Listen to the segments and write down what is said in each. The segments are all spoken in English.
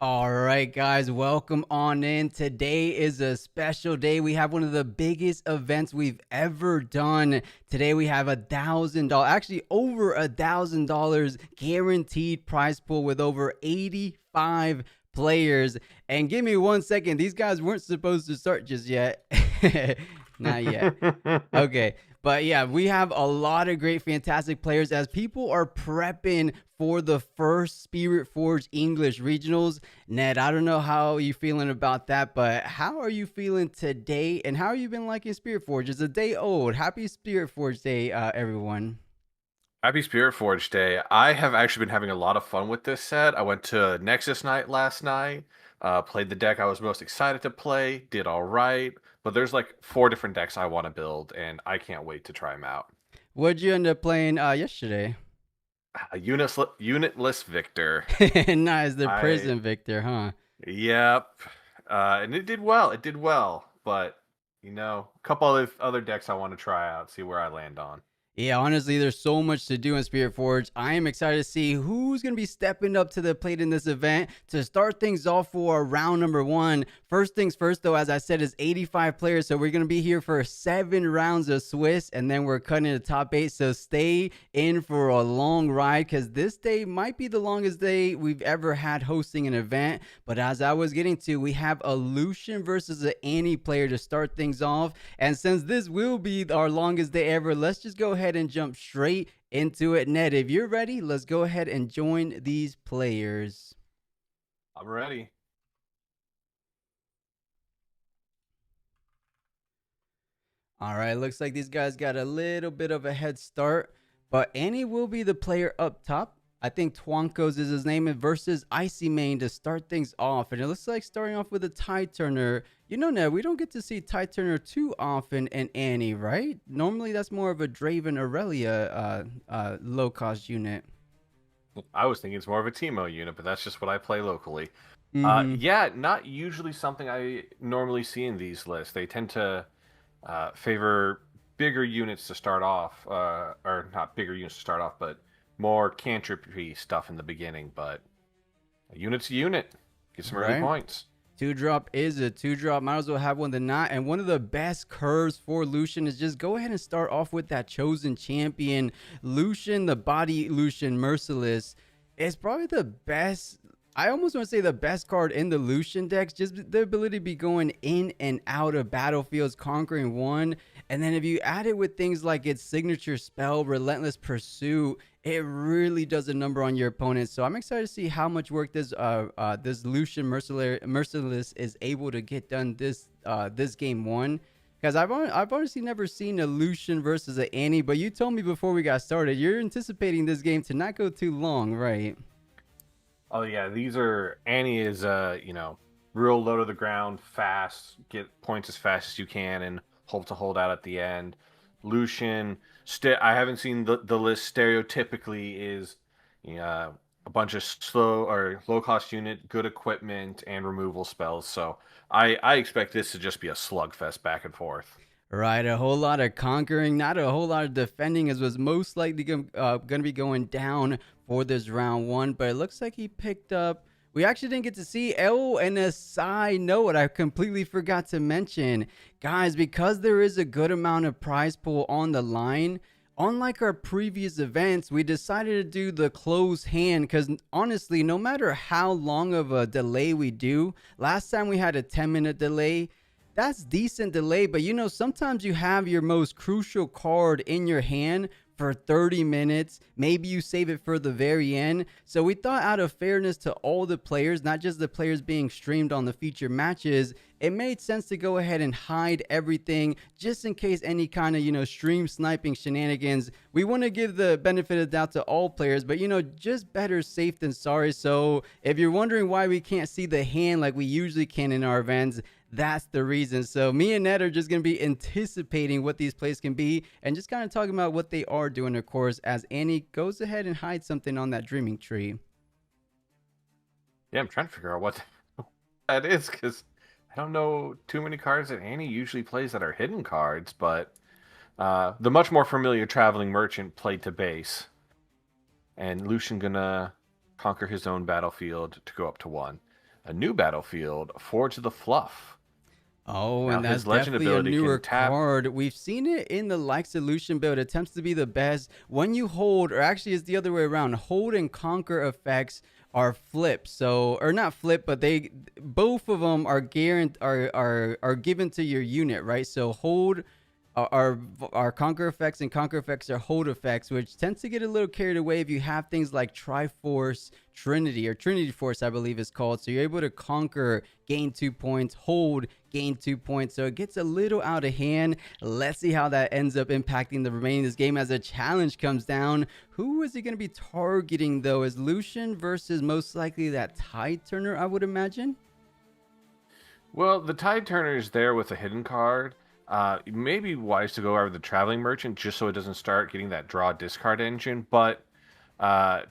All right, guys, welcome on in. Today is a special day. We have one of the biggest events we've ever done. Today we have $1,000, actually over $1,000 guaranteed prize pool with over 85 players. And give me 1 second. These guys weren't supposed to start just yet. Not yet. Okay. But yeah, we have a lot of great, fantastic players as people are prepping for the first Spirit Forge English regionals. Ned, I don't know how you feeling about that, but how are you feeling today? And how have you been liking Spirit Forge? It's a day old. Happy Spirit Forge Day, everyone. Happy Spiritforged Day. I have actually been having a lot of fun with this set. I went to Nexus Night last night, played the deck I was most excited to play, did all right, but there's like four different decks I want to build, and I can't wait to try them out. What'd you end up playing yesterday? Unitless Victor. Nice, the I, prison Victor, huh? yep. And it did well. It did well, but a couple other decks I want to try out, see where I land on. Yeah, honestly, there's so much to do in Spirit Forge. I am excited to see who's going to be stepping up to the plate in this event to start things off for round number one. First things first, though, as I said, is 85 players. So we're going to be here for 7 rounds of Swiss, and then we're cutting the top eight. So stay in for a long ride because this day might be the longest day we've ever had hosting an event. But as I was getting to, we have a Lucian versus an Annie player to start things off. And since this will be our longest day ever, let's just go ahead and jump straight into it. Ned, if you're ready, let's go ahead and join these players. I'm ready. All right, looks like these guys got a little bit of a head start, but Annie will be the player up top. I think Twankos is his name, versus Icy Mane to start things off. And it looks like starting off with a Tide Turner. You know, Ned, we don't get to see Tide Turner too often in Annie, right? Normally that's more of a Draven Aurelia low cost unit. I was thinking it's more of a Teemo unit, but that's just what I play locally. Mm-hmm. Yeah, not usually something I normally see in these lists. They tend to favor bigger units to start off, or not bigger units to start off, but more cantripy stuff in the beginning. But a unit's a unit. Get some early Right? points. Two drop is a two drop. Might as well have one than not. And one of the best curves for Lucian is just go ahead and start off with that chosen champion. Lucian, the body Lucian Merciless, is probably the best. I almost want to say the best card in the Lucian decks. Just the ability to be going in and out of battlefields, conquering one. And then if you add it with things like its signature spell, Relentless Pursuit, it really does a number on your opponent. So I'm excited to see how much work this Lucian Merciless is able to get done this game one. Because I've honestly never seen a Lucian versus an Annie, but you told me before we got started you're anticipating this game to not go too long, right? Oh yeah, these are Annie is real low to the ground, fast, get points as fast as you can, and hope to hold out at the end. Lucian, I haven't seen the list. Stereotypically is a bunch of slow or low cost unit, good equipment, and removal spells. So I expect this to just be a slugfest back and forth. Right, a whole lot of conquering, not a whole lot of defending, as was most likely going to be going down for this round one. But it looks like he picked up. We actually didn't get to see. Oh, and a side note, I completely forgot to mention, guys, because there is a good amount of prize pool on the line. Unlike our previous events, we decided to do the closed hand because honestly, no matter how long of a delay we do, last time we had a 10-minute delay. That's decent delay, but sometimes you have your most crucial card in your hand for 30 minutes. Maybe you save it for the very end. So we thought, out of fairness to all the players, not just the players being streamed on the feature matches, it made sense to go ahead and hide everything just in case any kind of, stream sniping shenanigans. We want to give the benefit of the doubt to all players, but, just better safe than sorry. So if you're wondering why we can't see the hand like we usually can in our events, that's the reason. So me and Ned are just going to be anticipating what these plays can be and just kind of talking about what they are doing, of course, as Annie goes ahead and hides something on that dreaming tree. Yeah, I'm trying to figure out what that is because I don't know too many cards that Annie usually plays that are hidden cards, but the much more familiar Traveling Merchant played to base, and Lucian gonna conquer his own battlefield to go up to one. a new battlefield, Forge of the Fluff. Oh, Now and that's his legend definitely a ability newer can tap. card. We've seen it in the like solution build. Attempts to be the best. When you hold, or actually it's the other way around, hold and conquer effects are flipped. So, or not flipped, but they both of them are guaranteed are given to your unit, right? So hold are conquer effects, and conquer effects are hold effects, which tends to get a little carried away if you have things like Triforce Trinity, or Trinity Force, I believe is called. So you're able to conquer, gain 2 points, hold, gain 2 points. So it gets a little out of hand. Let's see how that ends up impacting the remaining of this game as a challenge comes down. Who is he going to be targeting though? Is Lucian versus most likely that Tide Turner, I would imagine? Well, the Tide Turner is there with a hidden card. It may be wise to go over the Traveling Merchant just so it doesn't start getting that draw discard engine, but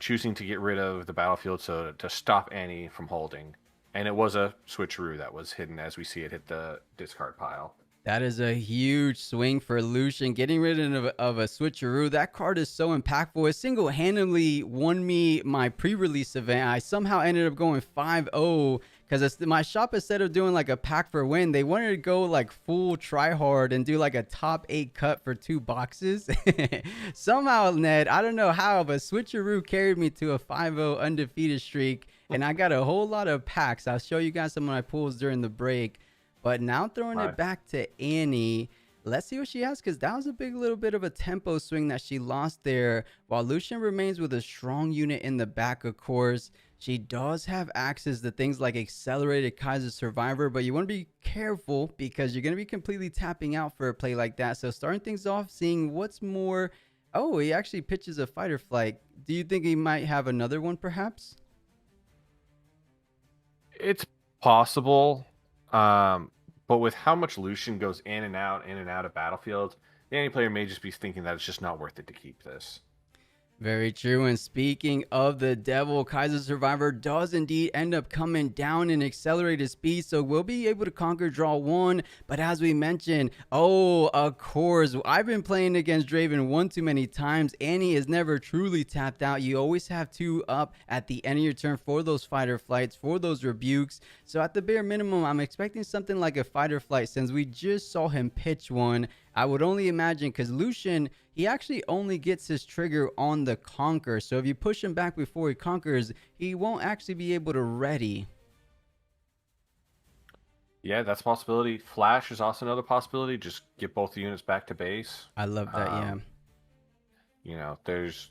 choosing to get rid of the battlefield so to stop Annie from holding. And it was a switcheroo that was hidden as we see it hit the discard pile. That is a huge swing for Lucian. Getting rid of a switcheroo. That card is so impactful. It single-handedly won me my pre-release event. I somehow ended up going 5-0 because my shop, instead of doing like a pack for win, they wanted to go like full try hard and do like a top 8 cut for 2 boxes. Somehow, Ned, I don't know how, but switcheroo carried me to a 5-0 undefeated streak. And I got a whole lot of packs. I'll show you guys some of my pulls during the break. But now throwing it back to Annie. Let's see what she has, because that was a big little bit of a tempo swing that she lost there. While Lucian remains with a strong unit in the back, of course. She does have access to things like Accelerated Kaiser Survivor, but you want to be careful because you're going to be completely tapping out for a play like that. So starting things off, seeing what's more. Oh, he actually pitches a Fight or Flight. Do you think he might have another one perhaps? It's possible. But with how much Lucian goes in and out of battlefields, the any player may just be thinking that it's just not worth it to keep this. Very true. And speaking of the devil, Kaiser Survivor does indeed end up coming down in accelerated speed, so we'll be able to conquer draw 1. But as we mentioned, oh, of course, I've been playing against Draven one too many times. Annie is never truly tapped out. You always have 2 up at the end of your turn for those fight or flights, for those rebukes. So at the bare minimum, I'm expecting something like a fight or flight, since we just saw him pitch one. I would only imagine, because Lucian, he actually only gets his trigger on the conquer. So if you push him back before he conquers, he won't actually be able to ready. Yeah, that's a possibility. Flash is also another possibility. Just get both the units back to base. I love that, yeah. You know, there's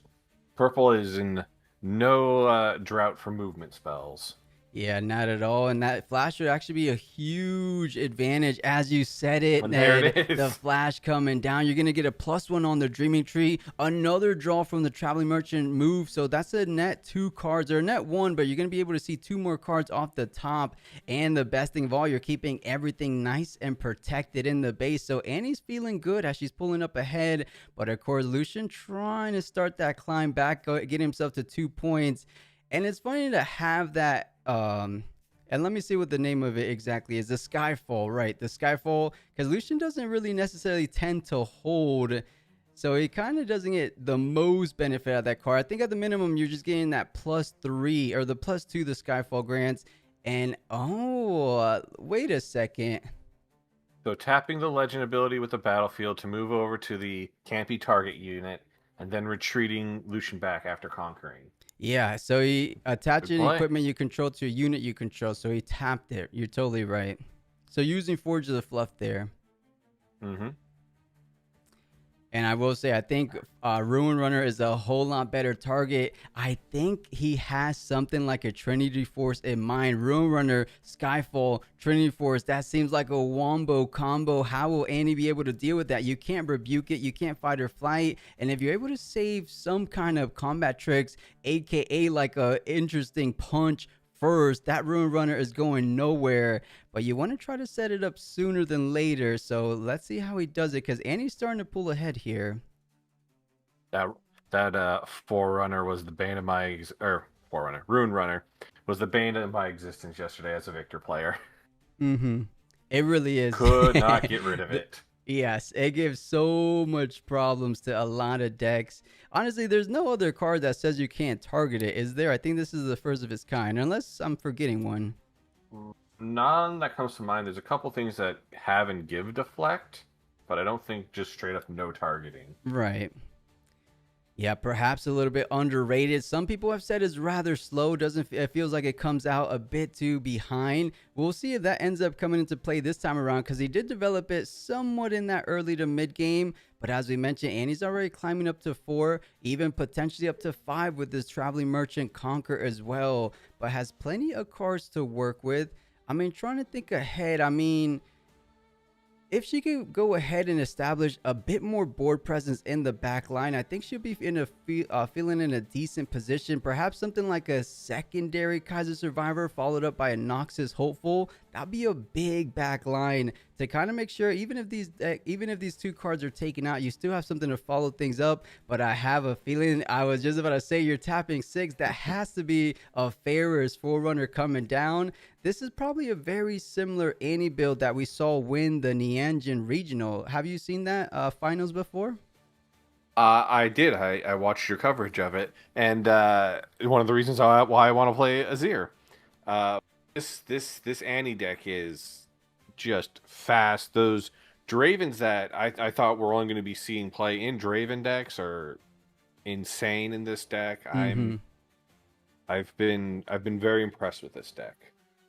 purple is in no drought for movement spells. Yeah, not at all. And that flash would actually be a huge advantage. As you said it, There Ned, it is. the flash coming down. You're going to get a +1 on the Dreaming Tree. Another draw from the Traveling Merchant move. So that's a net 2 cards, or a net 1, but you're going to be able to see 2 more cards off the top. And the best thing of all, you're keeping everything nice and protected in the base. So Annie's feeling good as she's pulling up ahead. But of course, Lucian trying to start that climb back, get himself to 2 points. And it's funny to have that, and let me see what the name of it exactly is. The Skyfall, right? The Skyfall, because Lucian doesn't really necessarily tend to hold, so he kind of doesn't get the most benefit out of that card. I think at the minimum, you're just getting that +3, or the +2 the Skyfall grants. And, oh, wait a second. So tapping the legend ability with the battlefield to move over to the campy target unit, and then retreating Lucian back after conquering. Yeah, so he attached Good any play. equipment you control to a unit you control, so he tapped it. You're totally right. So using Forge of the Fluff there. Mm-hmm. And I will say, I think Ruin Runner is a whole lot better target. I think he has something like a Trinity Force in mind. Ruin Runner, Skyfall, Trinity Force, that seems like a wombo combo. How will Annie be able to deal with that? You can't rebuke it. You can't fight or flight. And if you're able to save some kind of combat tricks, aka like a interesting punch first, that Ruin Runner is going nowhere. But you want to try to set it up sooner than later. So let's see how he does it, because Annie's starting to pull ahead here. That Forerunner was the bane of my Forerunner, Rune Runner was the bane of my existence yesterday as a Victor player. It really is. Could not get rid of it. Yes, it gives so much problems to a lot of decks. Honestly, there's no other card that says you can't target it, is there? I think this is the first of its kind, unless I'm forgetting one. None that comes to mind. There's a couple things that have and give deflect, but I don't think just straight up no targeting. Right. Yeah, perhaps a little bit underrated. Some people have said it's rather slow. Doesn't it feels like it comes out a bit too behind. We'll see if that ends up coming into play this time around because he did develop it somewhat in that early to mid game. But as we mentioned, Annie's already climbing up to 4, even potentially up to 5 with this traveling merchant Conquer as well. But has plenty of cards to work with. I mean, trying to think ahead. I mean, if she could go ahead and establish a bit more board presence in the back line, I think she'll be in a feeling in a decent position. Perhaps something like a secondary Kaiser Survivor followed up by a Noxus Hopeful. That'd be a big back line to kind of make sure even if these two cards are taken out, you still have something to follow things up. But I have a feeling, I was just about to say, you're tapping 6. That has to be a Pharaoh's Forerunner coming down. This is probably a very similar Annie build that we saw win the Nianjin Regional. Have you seen that finals before? I did. I watched your coverage of it, and one of the reasons why I want to play Azir. Uh, this Annie deck is just fast. Those Dravens that I thought we're only going to be seeing play in Draven decks are insane in this deck. Mm-hmm. I've been very impressed with this deck.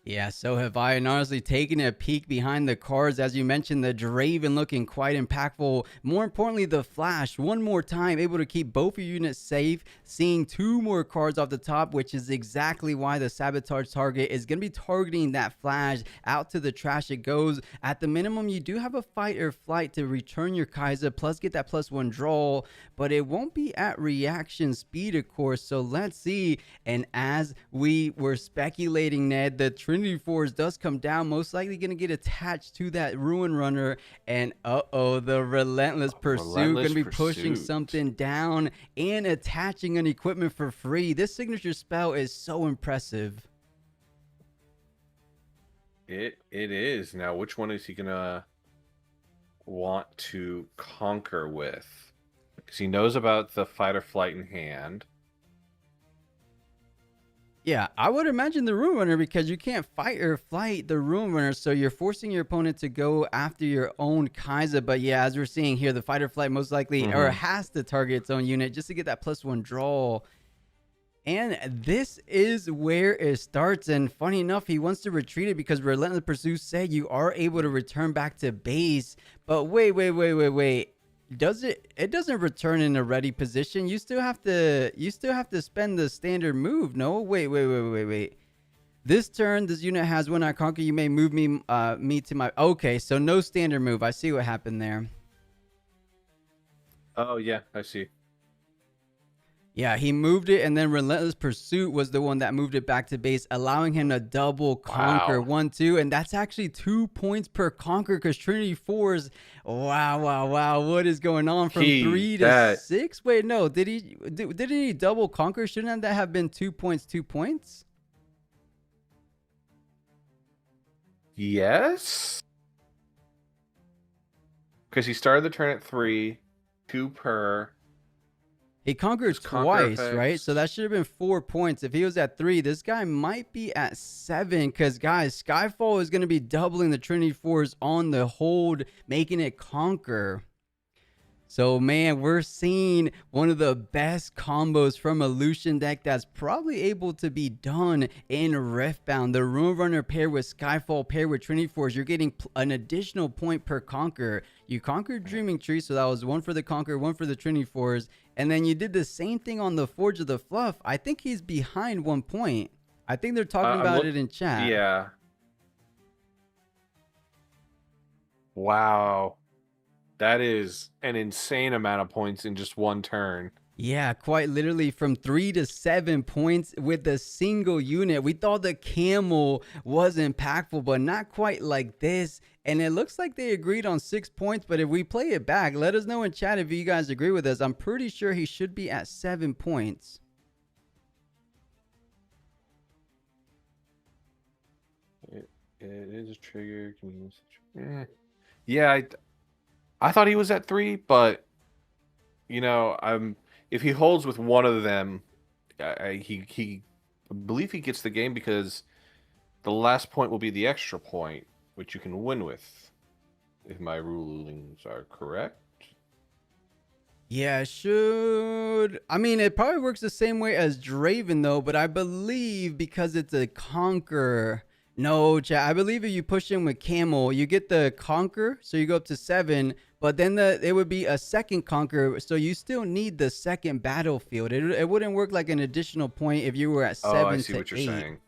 Yeah, so have I. And honestly, taking a peek behind the cards, as you mentioned, the Draven looking quite impactful. More importantly, the Flash, one more time, able to keep both your units safe. Seeing 2 more cards off the top, which is exactly why the Sabotage target is going to be targeting that Flash. Out to the trash it goes. At the minimum, you do have a fight or flight to return your Kaiser, plus get that +1 draw. But it won't be at reaction speed, of course. So let's see. And as we were speculating, Ned, the Trinity Force does come down, most likely going to get attached to that Ruin Runner, and the Relentless Pursuit going to be pushing something down and attaching an equipment for free. This signature spell is so impressive. It is. Now, which one is he gonna want to conquer with? Because he knows about the fight or flight in hand. Yeah, I would imagine the Ruin Runner, because you can't fight or flight the Ruin Runner, so you're forcing your opponent to go after your own Kaiser. But yeah, as we're seeing here, the fight or flight most likely or has to target its own unit just to get that +1 draw. And this is where it starts. And funny enough, he wants to retreat it because Relentless Pursuit said you are able to return back to base. But wait. It doesn't return in a ready position. You still have to spend the standard move. No, wait. This turn, this unit has when I conquer, you may move me to my. Okay, so no standard move. I see what happened there. Oh yeah, I see. Yeah, he moved it, and then Relentless Pursuit was the one that moved it back to base, allowing him to double conquer. 1-2, and that's actually 2 points per conquer because Trinity Force. Wow! What is going on from 3 to 6? Wait, no, did he double conquer? Shouldn't that have been 2 points? 2 points? Yes, because he started the turn at 3, 2 per. He conquered twice, right? So that should have been 4 points. If he was at 3, this guy might be at 7. Because, guys, Skyfall is going to be doubling the Trinity Force on the hold, making it conquer. So, man, we're seeing one of the best combos from a Lucian deck that's probably able to be done in Riftbound. The Ruin Runner paired with Skyfall paired with Trinity Force, you're getting an additional point per conquer. You conquered Dreaming Tree, so that was 1 for the conquer, 1 for the Trinity Force. And then you did the same thing on the Forge of the Fluff. I think he's behind 1 point. I think they're talking about it in chat. Yeah. Wow. That is an insane amount of points in just 1 turn. Yeah, quite literally from 3 to 7 points with a single unit. We thought the Camel was impactful, but not quite like this. And it looks like they agreed on 6 points, but if we play it back, let us know in chat if you guys agree with us. I'm pretty sure he should be at 7 points. It is a trigger. Yeah, I thought he was at 3, but you know, if he holds with one of them, I believe he gets the game because The last point will be the extra point, which you can win with, if my rulings are correct. Yeah, it should. I mean, it probably works the same way as Draven, though, but I believe because it's a Conquer. No, chat. I believe if you push in with Camel, you get the Conquer, so you go up to 7, but then it would be a second Conquer, so you still need the second battlefield. It wouldn't work like an additional point if you were at Oh, I 7 see to what you're 8. saying.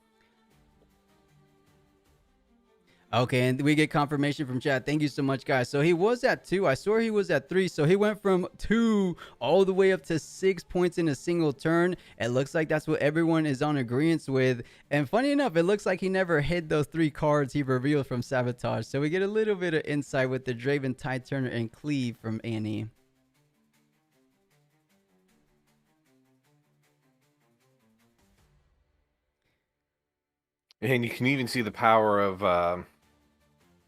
Okay, and we get confirmation from chat. Thank you so much, guys. So he was at 2. I swear he was at 3. So he went from 2 all the way up to 6 points in a single turn. It looks like that's what everyone is on agreement with. And funny enough, it looks like he never hid those 3 cards he revealed from Sabotage. So we get a little bit of insight with the Draven, Tide Turner, and Cleave from Annie. And you can even see the power of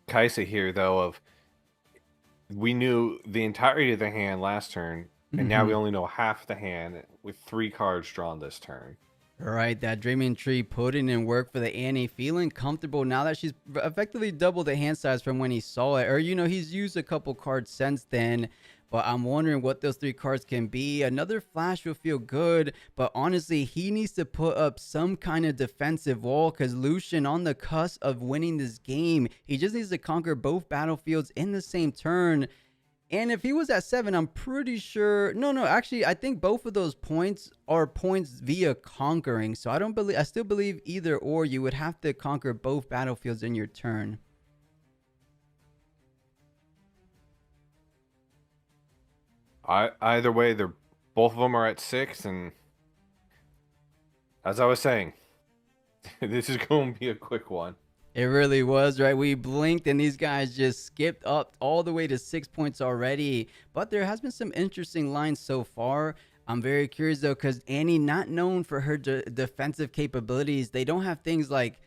Kaisa here, though, of we knew the entirety of the hand last turn, and now we only know half the hand with 3 cards drawn this turn. Right, that Dreaming Tree putting in work for the Annie, feeling comfortable now that she's effectively doubled the hand size from when he saw it. Or, he's used a couple cards since then. But I'm wondering what those 3 cards can be. Another flash will feel good, but honestly, he needs to put up some kind of defensive wall because Lucian on the cusp of winning this game. He just needs to conquer both battlefields in the same turn. And if he was at 7, I'm pretty sure. No, actually, I think both of those points are points via conquering. So I still believe either or you would have to conquer both battlefields in your turn. Either way, both of them are at 6, and as I was saying, this is going to be a quick one. It really was, right? We blinked and these guys just skipped up all the way to 6 points already. But there has been some interesting lines so far. I'm very curious though, because Annie, not known for her defensive capabilities, they don't have things like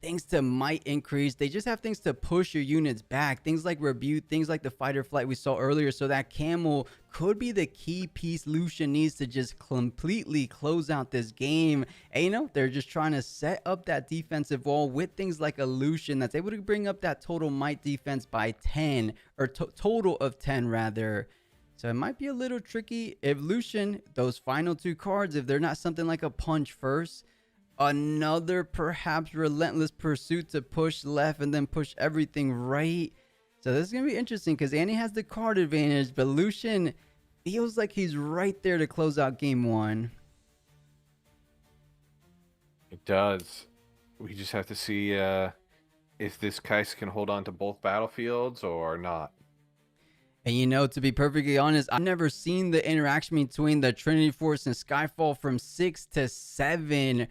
things to might increase. They just have things to push your units back. Things like rebuke, things like the fight or flight we saw earlier. So that Camel could be the key piece Lucian needs to just completely close out this game. And they're just trying to set up that defensive wall with things like a Lucian that's able to bring up that total might defense by 10 or total of 10 rather. So it might be a little tricky if Lucian, those final 2 cards, if they're not something like a punch first, another perhaps relentless pursuit to push left and then push everything right. So this is going to be interesting because Annie has the card advantage, but Lucian feels like he's right there to close out game 1. It does. We just have to see if this Kaisa can hold on to both battlefields or not. And to be perfectly honest, I've never seen the interaction between the Trinity Force and Skyfall from 6 to 7,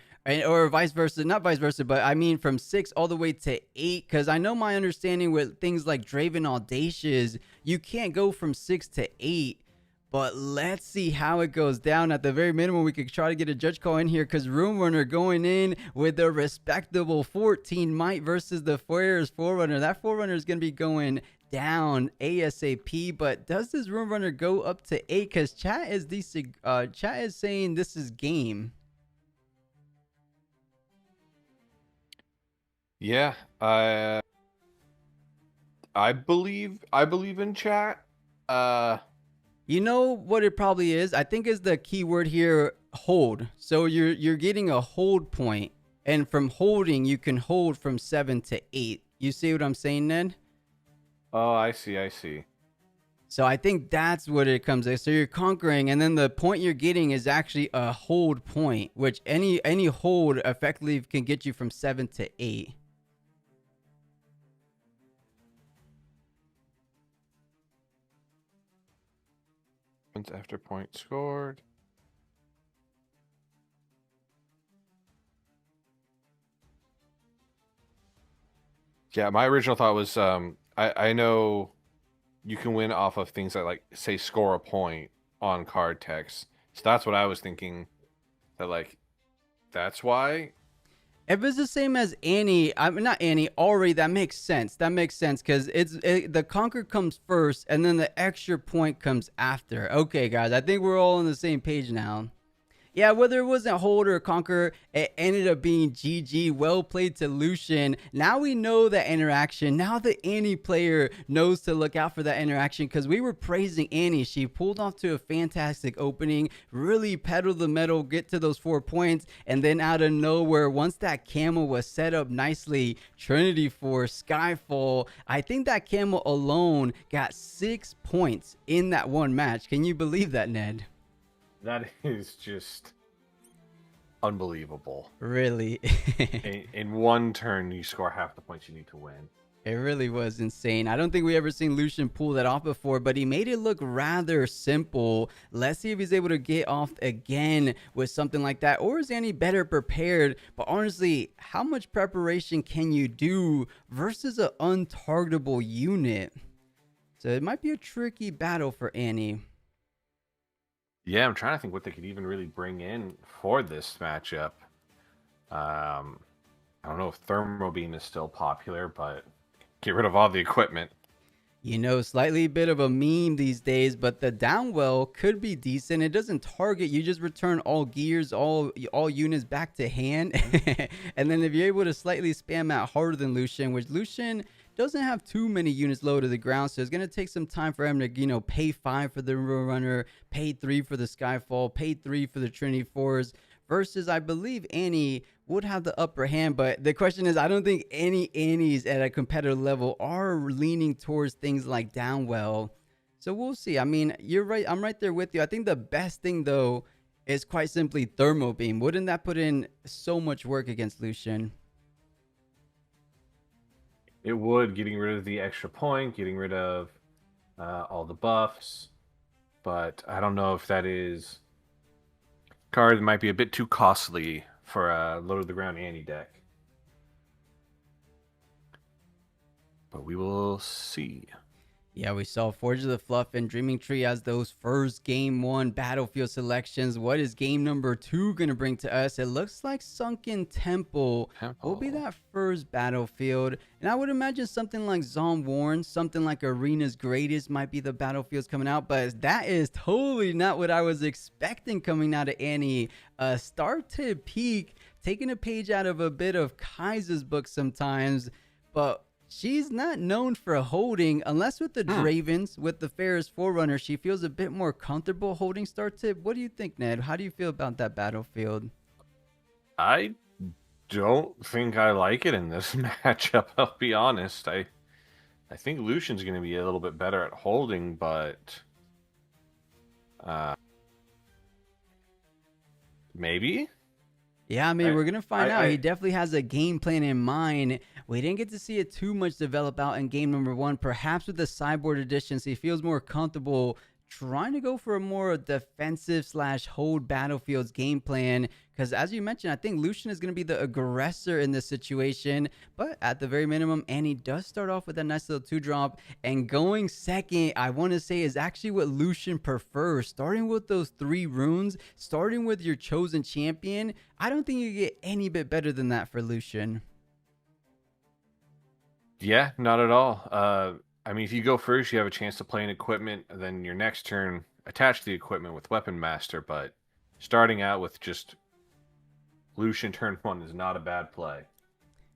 or vice versa. Not vice versa, but I mean from 6 all the way to 8. Because I know my understanding with things like Draven Audacious, you can't go from 6 to 8. But let's see how it goes down. At the very minimum, we could try to get a judge call in here because Rune Runner going in with a respectable 14 might versus the Foyer's Forerunner. That Forerunner is going to be going down ASAP, but does this Rune Runner go up to 8? Because chat is saying this is game. Yeah, I believe in chat. You know what it probably is? I think is the keyword here, hold. So you're getting a hold point, and from holding you can hold from 7 to 8. You see what I'm saying, Ned? Oh, I see. So I think that's what it comes to. So you're conquering, and then the point you're getting is actually a hold point, which any hold effectively can get you from 7 to 8. After point scored. Yeah, my original thought was I know you can win off of things that, like, say, score a point on card text. So that's what I was thinking, that, like, that's why. If it's the same as Annie, I mean, not Annie, Ori, that makes sense. That makes sense because the conquer comes first and then the extra point comes after. Okay, guys, I think we're all on the same page now. Yeah, whether it wasn't hold or conquer, it ended up being GG. Well played to Lucian. Now we know that interaction. Now the Annie player knows to look out for that interaction because we were praising Annie. She pulled off to a fantastic opening, really pedaled the metal, get to those 4 points, and then out of nowhere, once that camel was set up nicely, Trinity Force, Skyfall, I think that camel alone got 6 points in that one match. Can you believe that, Ned? That is just unbelievable. Really. In one turn, you score half the points you need to win. It really was insane. I don't think we ever seen Lucian pull that off before, but he made it look rather simple. Let's see if he's able to get off again with something like that, or is Annie better prepared? But honestly, how much preparation can you do versus an untargetable unit? So it might be a tricky battle for Annie. Yeah, I'm trying to think what they could even really bring in for this matchup. I don't know if Thermo Beam is still popular, but get rid of all the equipment. You know, slightly bit of a meme these days, but the downwell could be decent. It doesn't target. You just return all gears, all units back to hand. And then if you're able to slightly spam out harder than Lucian, which Lucian doesn't have too many units low to the ground, so it's going to take some time for him to, pay 5 for the River Runner, pay 3 for the Skyfall, pay 3 for the Trinity Force, versus I believe Annie would have the upper hand. But the question is, I don't think any Annies at a competitive level are leaning towards things like downwell. So we'll see. I mean, you're right. I'm right there with you. I think the best thing, though, is quite simply Thermo Beam. Wouldn't that put in so much work against Lucian? It would, getting rid of the extra point, getting rid of all the buffs. But I don't know if that is a card that might be a bit too costly for a low to the ground Annie deck. But we will see. Yeah, we saw Forge of the Fluff and Dreaming Tree as those first game 1 battlefield selections. What is game number 2 going to bring to us? It looks like Sunken Temple will be that first battlefield. And I would imagine something like Zon Warren, something like Arena's Greatest might be the battlefields coming out. But that is totally not what I was expecting coming out of Annie. Start to peak, taking a page out of a bit of Kaiser's book sometimes. But she's not known for holding, unless with the Dravens, with the Ferris Forerunner, she feels a bit more comfortable holding Start Tip. What do you think, Ned? How do you feel about that battlefield? I don't think I like it in this matchup, I'll be honest. I think Lucian's going to be a little bit better at holding, but maybe? Yeah, I mean, we're going to find out. He definitely has a game plan in mind. We didn't get to see it too much develop out in game number 1, perhaps with the sideboard edition, so he feels more comfortable trying to go for a more defensive / hold battlefields game plan. Because as you mentioned, I think Lucian is going to be the aggressor in this situation. But at the very minimum, Annie does start off with a nice little 2-drop. And going second, I want to say, is actually what Lucian prefers. Starting with those 3 runes, starting with your chosen champion. I don't think you get any bit better than that for Lucian. Yeah, not at all. I mean, if you go first, you have a chance to play an equipment, and then your next turn, attach the equipment with Weapon Master, but starting out with just Lucian turn 1 is not a bad play.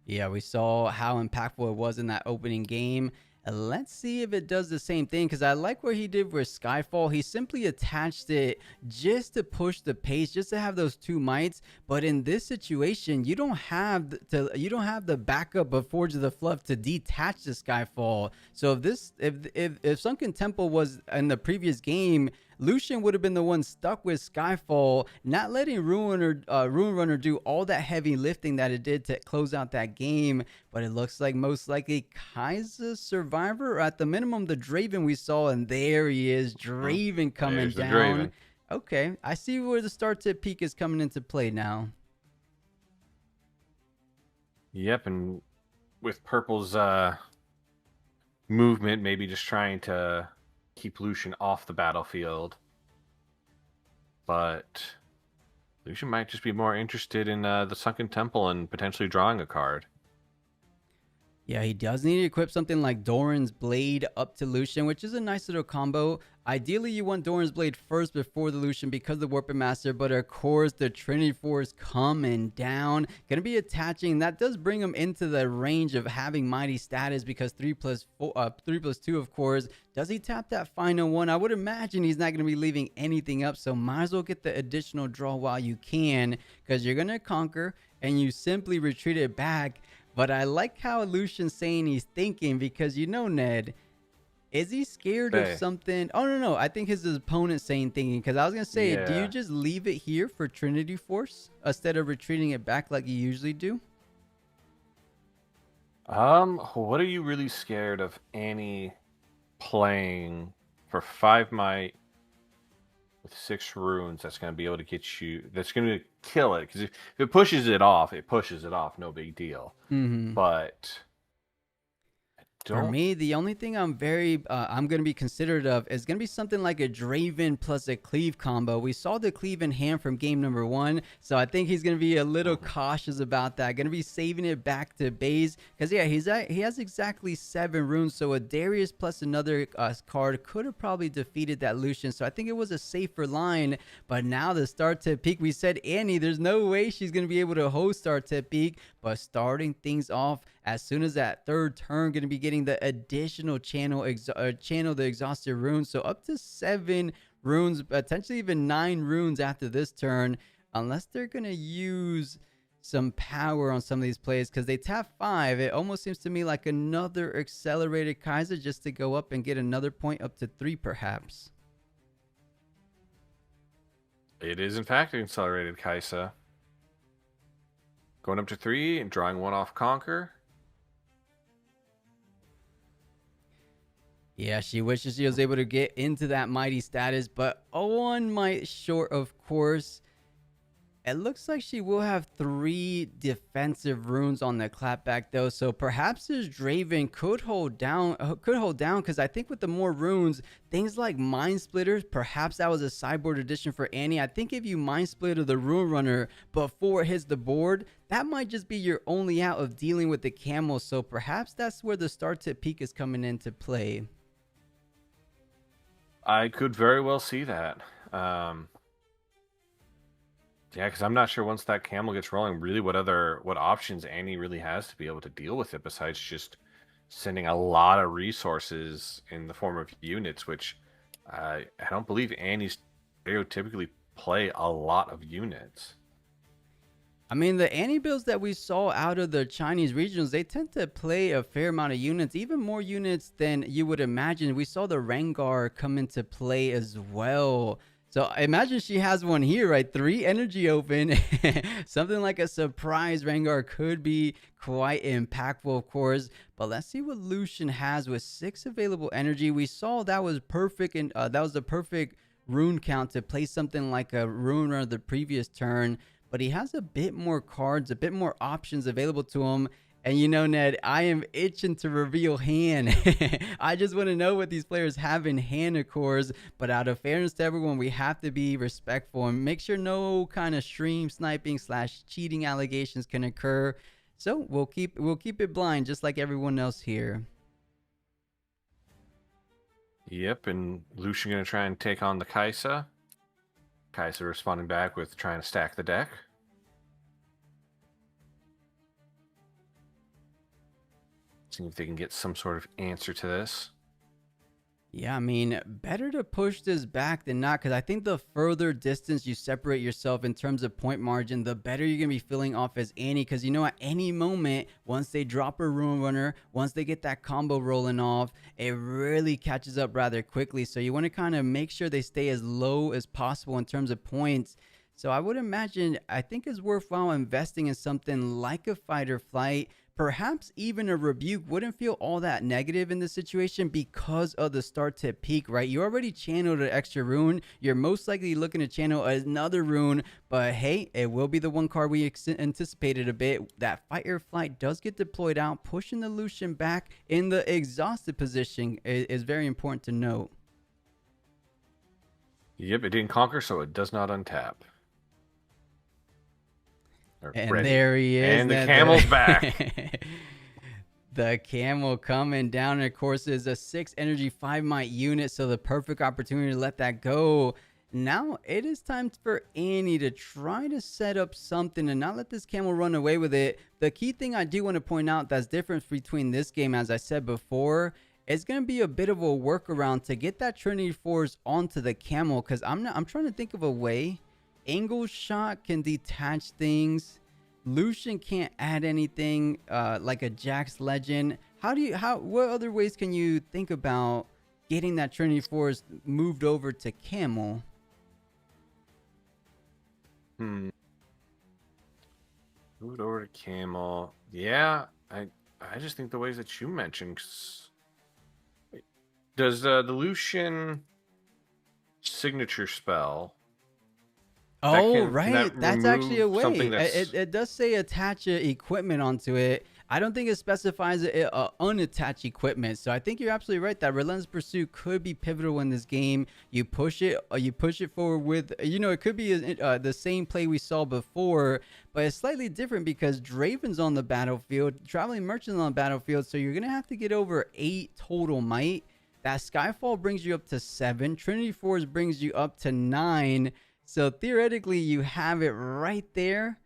Yeah, we saw how impactful it was in that opening game. Let's see if it does the same thing, because I like what he did with Skyfall. He simply attached it just to push the pace, just to have those 2 mites. But in this situation, you don't have the backup of Forge of the Fluff to detach the Skyfall. So if Sunken Temple was in the previous game, Lucian would have been the one stuck with Skyfall, not letting Ruin Runner do all that heavy lifting that it did to close out that game. But it looks like most likely Kaiser's Survivor, or at the minimum the Draven we saw, and there he is, Draven coming down. Draven. Okay, I see where the Start Tip peak is coming into play now. Yep, and with Purple's movement, maybe just trying to keep Lucian off the battlefield. But Lucian might just be more interested in the Sunken Temple and potentially drawing a card. Yeah, he does need to equip something like Doran's Blade up to Lucian, which is a nice little combo. Ideally, you want Doran's Blade first before the Lucian because the Warping Master, but of course, the Trinity Force coming down. Going to be attaching. That does bring him into the range of having Mighty status because 3+2, of course. Does he tap that final one? I would imagine he's not going to be leaving anything up, so might as well get the additional draw while you can because you're going to conquer and you simply retreat it back. But I like how Lucian's saying he's thinking because Ned, is he scared of Hey, something? Oh, no. I think his opponent's saying thinking because I was going to say, do you yeah. just leave it here for Trinity Force instead of retreating it back like you usually do? What are you really scared of Annie playing for 5 might with 6 runes? That's gonna be able to get you. That's gonna kill it because if it pushes it off, it pushes it off. No big deal. Mm-hmm. But For don't. me, the only thing I'm going to be considerate of is going to be something like a Draven plus a Cleave combo. We saw the Cleave in hand from game number 1, so I think he's going to be a little cautious about that. Going to be saving it back to base because yeah, he has exactly 7 runes, so a Darius plus another card could have probably defeated that Lucian. So I think it was a safer line. But now the start to peak, we said Annie, there's no way she's going to be able to host start to peak, but starting things off as soon as that third turn, going to be getting the additional channel the exhausted runes, so up to 7 runes, potentially even 9 runes after this turn, unless they're going to use some power on some of these plays because they tap 5. It almost seems to me like another accelerated Kaiser just to go up and get another point up to 3 perhaps. It is in fact an accelerated Kaisa. Going up to 3 and drawing 1 off Conquer. Yeah, she wishes she was able to get into that mighty status, but 1 might short, of course. It looks like she will have 3 defensive runes on the clapback though, so perhaps this Draven could hold down because I think with the more runes, things like Mind Splitters, perhaps that was a sideboard addition for Annie. I think if you Mind Splitter the Rune Runner before it hits the board, that might just be your only out of dealing with the camel, so perhaps that's where the start to peak is coming into play. I could very well see that. Yeah, because I'm not sure once that camel gets rolling, really what options Annie really has to be able to deal with it besides just sending a lot of resources in the form of units, which I don't believe Annie's stereotypically play a lot of units. I mean, the Annie builds that we saw out of the Chinese regions, they tend to play a fair amount of units, even more units than you would imagine. We saw the Rengar come into play as well. So I imagine she has one here, right? 3 energy open. Something like a surprise Rengar could be quite impactful, of course. But let's see what Lucian has with 6 available energy. We saw that was perfect, and that was the perfect rune count to play something like a rune runner the previous turn. But he has a bit more cards, a bit more options available to him. And Ned, I am itching to reveal hand. I just want to know what these players have in hand, of course. But out of fairness to everyone, we have to be respectful and make sure no kind of stream sniping / cheating allegations can occur. So we'll keep it blind, just like everyone else here. Yep, and Lucian gonna try and take on the Kaisa. Kaisa responding back with trying to stack the deck. See if they can get some sort of answer to this. Yeah, I mean, better to push this back than not because I think the further distance you separate yourself in terms of point margin, the better you're going to be feeling off as Annie because at any moment, once they drop a Rune Runner, once they get that combo rolling off, it really catches up rather quickly. So you want to kind of make sure they stay as low as possible in terms of points. So I would imagine, I think it's worthwhile investing in something like a Fight or Flight. Perhaps even a Rebuke wouldn't feel all that negative in this situation because of the start to peak, right? You already channeled an extra rune. You're most likely looking to channel another rune, but hey, it will be the one card we anticipated a bit. That Fight or Flight does get deployed out, pushing the Lucian back in the exhausted position is very important to note. Yep, it didn't conquer, so it does not untap. And ready. There he is. And the camel's back. The camel coming down, and of course, is a 6 energy, 5 might unit, so the perfect opportunity to let that go. Now it is time for Annie to try to set up something and not let this camel run away with it. The key thing I do want to point out that's different between this game, as I said before, it's going to be a bit of a workaround to get that Trinity Force onto the camel, because I'm trying to think of a way. Angle shot can detach things. Lucian can't add anything like a Jax Legend. What other ways can you think about getting that Trinity Force moved over to camel? Moved over to camel. Yeah, I just think the ways that you mentioned. Does the Lucian signature spell? Oh, Can that right. That's actually a remove way. something that's It does say attach equipment onto it. I don't think it specifies unattached equipment. So I think you're absolutely right. That Relentless Pursuit could be pivotal in this game. You push it forward with, it could be the same play we saw before, but it's slightly different because Draven's on the battlefield, Traveling Merchant's on the battlefield. So you're going to have to get over 8 total might. That Skyfall brings you up to 7. Trinity Force brings you up to 9. So theoretically, you have it right there.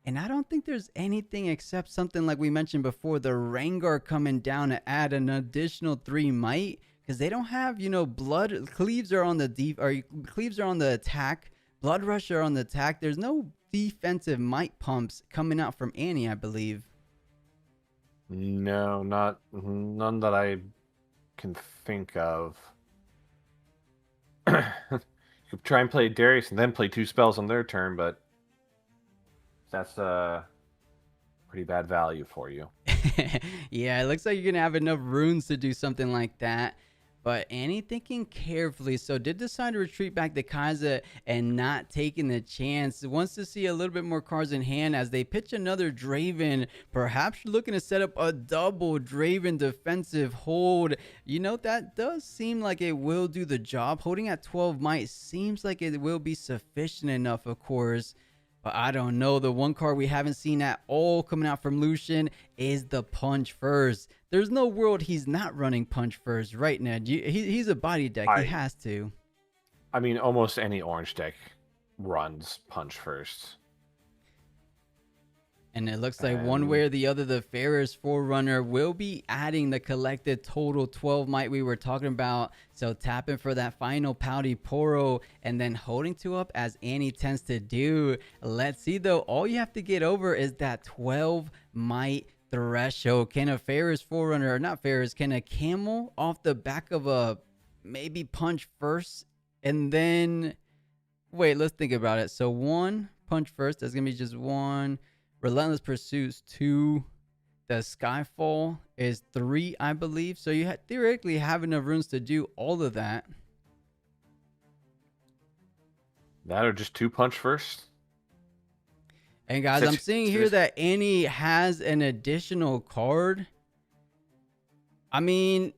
And I don't think there's anything except something like we mentioned before, the Rengar coming down to add an additional 3 might. Because they don't have, blood. Cleaves are on the attack. Blood Rush are on the attack. There's no defensive might pumps coming out from Annie, I believe. No, none that I can think of. You could try and play Darius and then play 2 spells on their turn, but that's pretty bad value for you. Yeah, it looks like you're gonna have enough runes to do something like that. But Annie thinking carefully, so did decide to retreat back to Kai'Sa and not taking the chance. Wants to see a little bit more cards in hand as they pitch another Draven, perhaps looking to set up a double Draven defensive hold. That does seem like it will do the job. Holding at 12 might seems like it will be sufficient enough, of course. But I don't know. The one card we haven't seen at all coming out from Lucian is the Punch First. There's no world he's not running Punch First, right, Ned? He's a body deck. He has to. I mean, almost any orange deck runs Punch First. And it looks like one way or the other, the Ferris Forerunner will be adding the collected total 12 might we were talking about. So tapping for that final Pouty Poro and then holding 2 up as Annie tends to do. Let's see though, all you have to get over is that 12 might threshold. Can a Ferris Forerunner, or not Ferris, can a camel off the back of a maybe Punch First? And then, wait, let's think about it. So 1 Punch First, that's going to be just 1. Relentless Pursuit's 2. The Skyfall is 3, I believe. So you theoretically have enough runes to do all of that. That or just 2 Punch First? And guys, I'm seeing here that Annie has an additional card. I mean,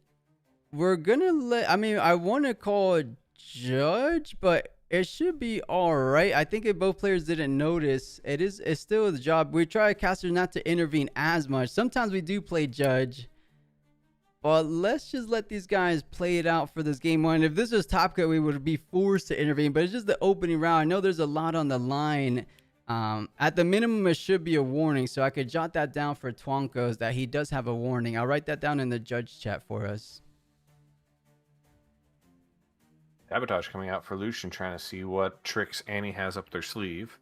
I want to call it Judge, but it should be all right. I think if both players didn't notice, it's still the job. We try casters not to intervene as much. Sometimes we do play Judge. But let's just let these guys play it out for this game 1. If this was Top Cut, we would be forced to intervene. But it's just the opening round. I know there's a lot on the line. At the minimum, it should be a warning. So I could jot that down for Twonkos that he does have a warning. I'll write that down in the Judge chat for us. Sabotage coming out for Lucian, trying to see what tricks Annie has up their sleeve.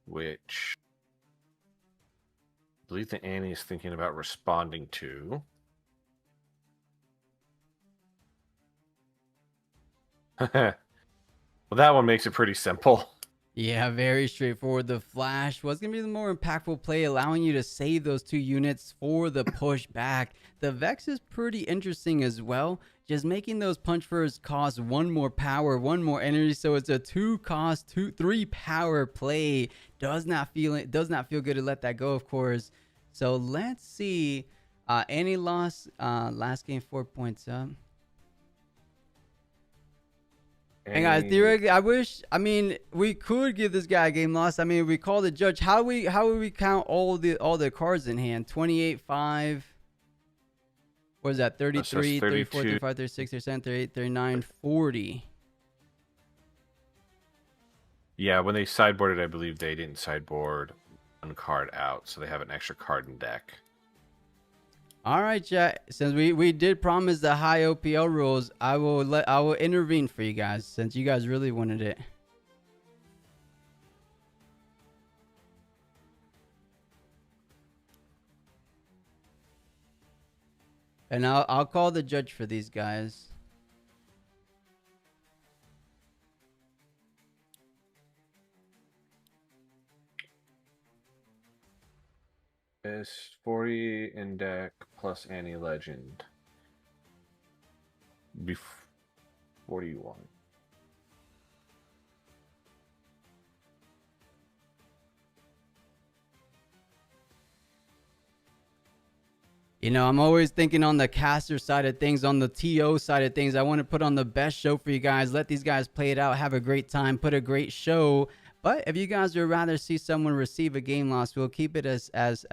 Which I believe that Annie is thinking about responding to. Well, that one makes it pretty simple. Yeah, very straightforward. The Flash was going to be the more impactful play, allowing you to save those 2 units for the push back. The Vex is pretty interesting as well, just making those Punch First cost 1 more power, 1 more energy. So it's a 2 cost, 3 power play. Does not feel good to let that go, of course. So let's see. Annie lost last game 4 points up. And guys, Any theoretically, I mean, we could give this guy a game loss. I mean, we call the judge. How would we count all the cards in hand? 28, 5. What is that? that says 33, 34, 32. 35, 36, 37, 38, 39, 40. Yeah, when they sideboarded, I believe they didn't sideboard one card out, so they have an extra card in deck. All right, chat. Since we did promise the high OPL rules, I will intervene for you guys since you guys really wanted it. And I'll call the judge for these guys. It's 40 in deck plus any legend. Be 41. You know, I'm always thinking on the caster side of things, on the TO side of things. I want to put on the best show for you guys. Let these guys play it out, have a great time, put a great show. But if you guys would rather see someone receive a game loss, we'll keep it as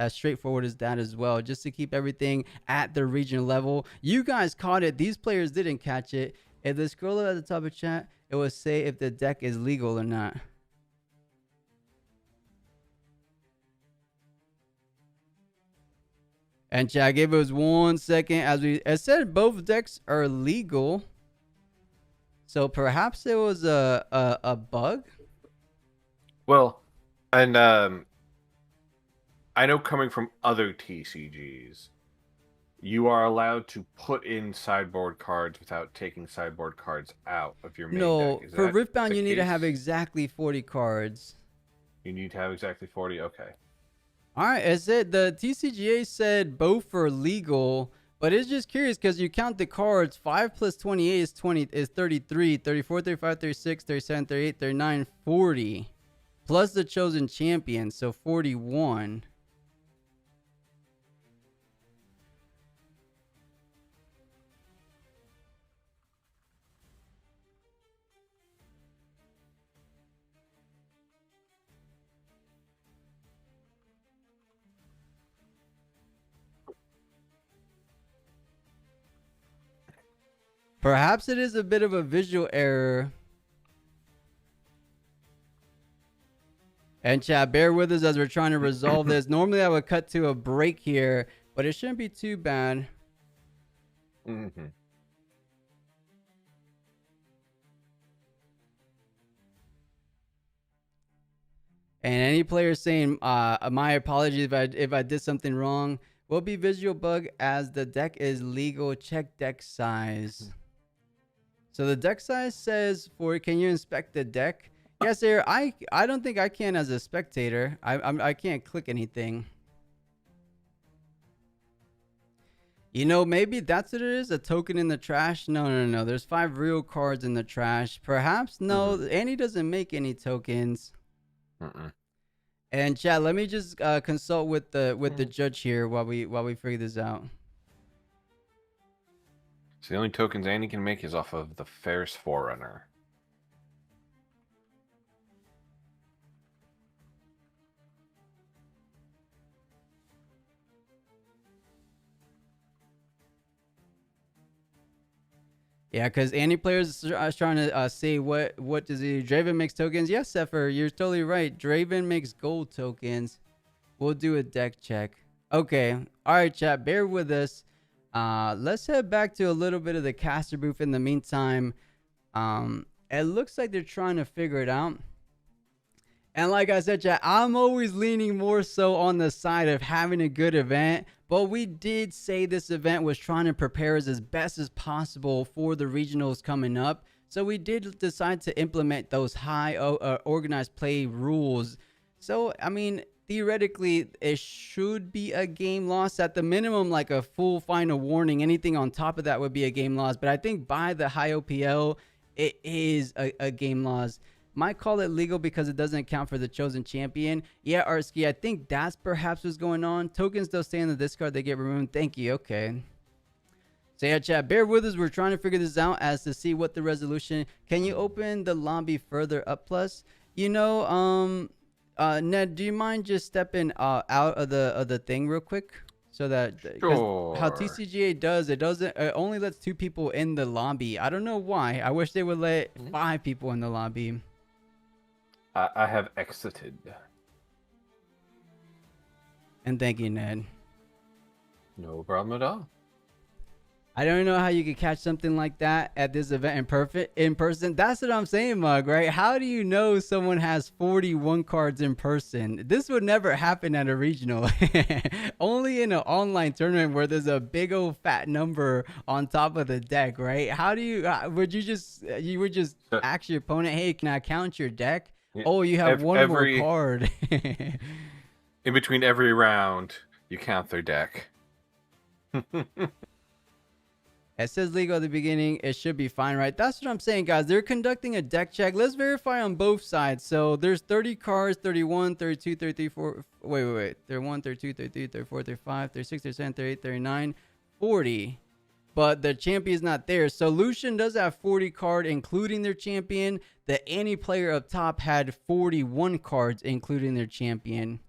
straightforward as that as well, just to keep everything at the regional level. You guys caught it. These players didn't catch it. If the scroller at the top of chat, it will say if the deck is legal or not. And chat, give us 1 second. It said both decks are legal. So perhaps it was a bug. Well, and I know coming from other TCGs, you are allowed to put in sideboard cards without taking sideboard cards out of your main No, deck. for Riftbound, you need to have exactly 40 cards. You need to have exactly 40? Okay. All right, it said the TCGA said both are legal, but it's just curious because you count the cards. 5 plus 28 is 33, 34, 35, 36, 37, 38, 39, 40. Plus the chosen champion, so 41. Perhaps it is a bit of a visual error. And chat, bear with us as we're trying to resolve this. Normally I would cut to a break here, but it shouldn't be too bad. Mm-hmm. And any player saying, my apologies if I did something wrong, will be visual bug as the deck is legal. Check deck size. So the deck size says can you inspect the deck? Yes, sir. I don't think I can as a spectator. I can't click anything. You know, maybe that's what it is. A token in the trash. No. There's 5 real cards in the trash. Perhaps no. Annie doesn't make any tokens. And chat, let me just consult with the judge here while we figure this out. So the only tokens Annie can make is off of the Fair's Forerunner. Yeah, because Annie players are trying to say what does he do? Draven makes tokens. Yes, Zephyr, you're totally right. Draven makes gold tokens. We'll do a deck check. Okay. All right, chat. Bear with us. Let's head back to a little bit of the caster booth in the meantime. It looks like they're trying to figure it out. And like I said, chat, I'm always leaning more so on the side of having a good event. But we did say this event was trying to prepare us as best as possible for the regionals coming up. So we did decide to implement those high organized play rules. So, I mean, theoretically, it should be a game loss. At the minimum, like a full final warning. Anything on top of that would be a game loss. But I think by the high OPL, it is a game loss. Might call it legal because it doesn't account for the chosen champion. Yeah, Arsky, I think that's perhaps what's going on. Tokens, they'll stay in the discard. They get removed. Thank you. Okay. So yeah, chat, bear with us. We're trying to figure this out as to see what the resolution. Can you open the lobby further up? Plus, you know, Ned, do you mind just stepping out of the thing real quick, so that because how Sure. TCGA does, it only lets 2 people in the lobby. I don't know why. I wish they would let 5 people in the lobby. I have exited. And thank you, Ned. No problem at all. I don't know how you could catch something like that at this event in person. That's what I'm saying, Mug, right? How do you know someone has 41 cards in person? This would never happen at a regional. Only in an online tournament where there's a big old fat number on top of the deck, right? How do you would just So, ask your opponent, "Hey, can I count your deck?" yeah, Oh, you have one more card. in between every round, you count their deck. It says legal at the beginning. It should be fine, right? That's what I'm saying, guys. They're conducting a deck check. Let's verify on both sides. So there's 30 cards, 31, 32, 33, 4. Wait. 31, 32, 33, 34, 35, 36, 37, 38, 39, 40. But the champion's not there. So Lucian does have 40 card, including their champion. The any player up top had 41 cards, including their champion.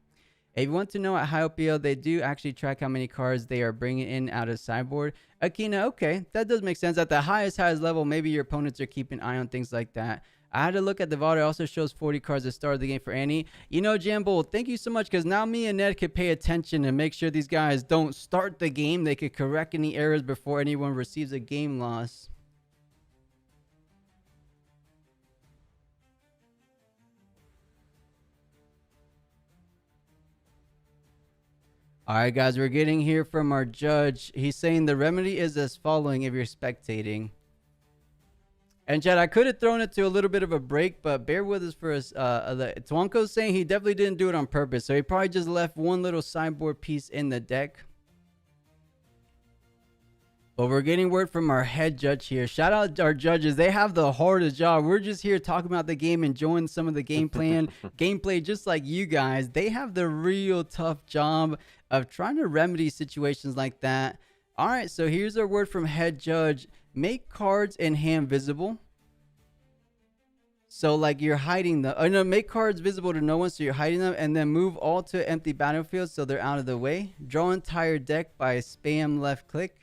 If you want to know at Hyopio, they do actually track how many cards they are bringing in out of sideboard. Akina, okay, that does make sense. At the highest level, maybe your opponents are keeping an eye on things like that. I had to look at the VOD. It also shows 40 cards at the start of the game for Annie. You know, Jambo, thank you so much, because now me and Ned could pay attention and make sure these guys don't start the game. They could correct any errors before anyone receives a game loss. All right, guys, we're getting here from our judge. He's saying the remedy is as following if you're spectating. And Chad, I could have thrown it to a little bit of a break, but bear with us for us. Twanko's saying he definitely didn't do it on purpose, so he probably just left one little sideboard piece in the deck. But we're getting word from our head judge here. Shout out to our judges. They have the hardest job. We're just here talking about the game, enjoying some of the gameplay, just like you guys. They have the real tough job of trying to remedy situations like that. All right, so here's our word from head judge. Make cards in hand visible. So like you're hiding them. Oh no, make cards visible to no one, so you're hiding them, and then move all to empty battlefield so they're out of the way. Draw entire deck by spam left click.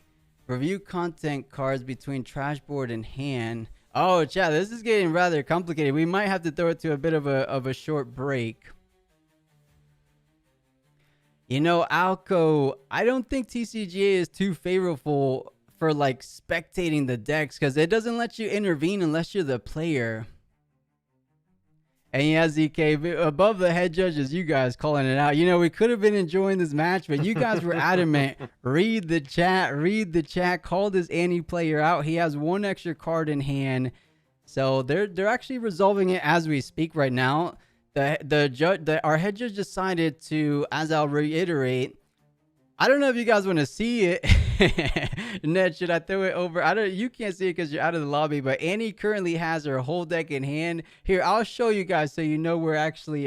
Review content cards between trash board and hand. Oh, chat, this is getting rather complicated. We might have to throw it to a bit of a short break. You know, Alco, I don't think TCGA is too favorable for like spectating the decks, because it doesn't let you intervene unless you're the player. And yeah, ZK, above the head judges, you guys calling it out. You know, we could have been enjoying this match, but you guys were adamant. Read the chat. Call this Annie player out. He has one extra card in hand. So they're actually resolving it as we speak right now. Our head judge decided to, as I'll reiterate, I don't know if you guys want to see it. Ned, should I throw it over? You can't see it because you're out of the lobby, but Annie currently has her whole deck in hand. Here, I'll show you guys so you know we're actually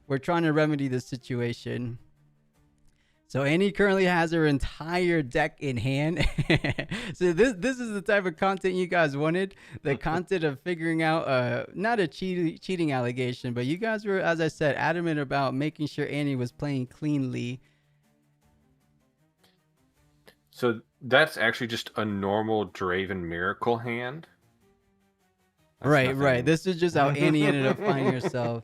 we're trying to remedy the situation. So Annie currently has her entire deck in hand. So this is the type of content you guys wanted. The content of figuring out not a cheating allegation, but you guys were, as I said, adamant about making sure Annie was playing cleanly. So that's actually just a normal Draven Miracle hand. That's right. nothing. This is just how Annie ended up finding herself.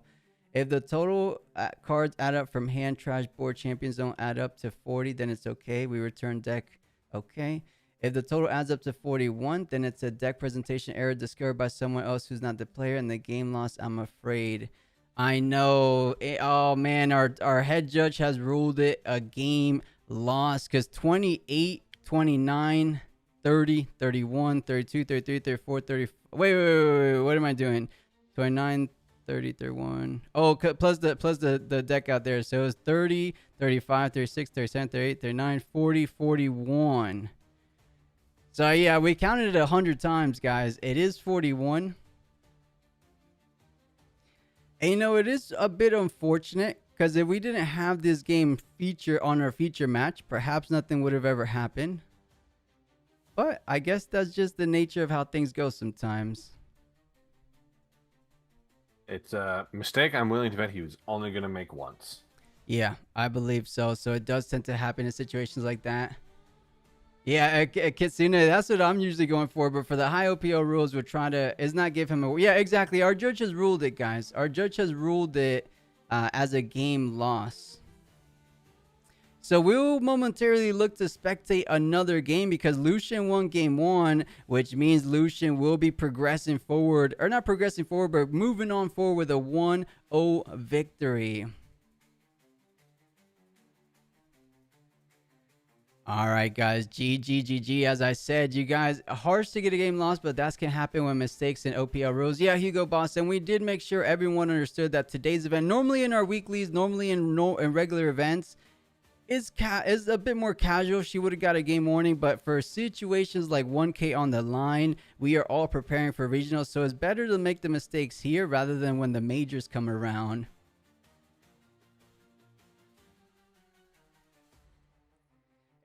If the total cards add up from hand, trash, board, champions don't add up to 40, then it's okay. We return deck. Okay. If the total adds up to 41, then it's a deck presentation error discovered by someone else who's not the player, and the game lost, I'm afraid. I know. Oh, man. Our head judge has ruled it a game lost, because 28, 29, 30, 31, 32, 33, 34, 30. Wait. What am I doing? 29, 30, 31. Oh, plus the deck out there. So it was 30, 35, 36, 37, 38, 39, 40, 41. So yeah, we counted it 100 times, guys. It is 41. And you know, it is a bit unfortunate, because if we didn't have this game feature on our feature match, perhaps nothing would have ever happened. But I guess that's just the nature of how things go sometimes. It's a mistake I'm willing to bet he was only going to make once. Yeah, I believe so. So it does tend to happen in situations like that. Yeah, Kitsune, that's what I'm usually going for. But for the high OPO rules, we're trying to is not give him a. Yeah, exactly. Our judge has ruled it, guys. Our judge has ruled it as a game loss. So we'll momentarily look to spectate another game because Lucian won game one, which means Lucian will be progressing forward, or not progressing forward, but moving on forward with a 1-0 victory. All right, guys. GG. As I said, you guys, harsh to get a game lost, but that can happen when mistakes in OPL rules. Yeah, Hugo Boss, and we did make sure everyone understood that today's event, normally in our weeklies, normally in regular events, is a bit more casual. She would have got a game warning, but for situations like 1K on the line, we are all preparing for regionals, so it's better to make the mistakes here rather than when the majors come around.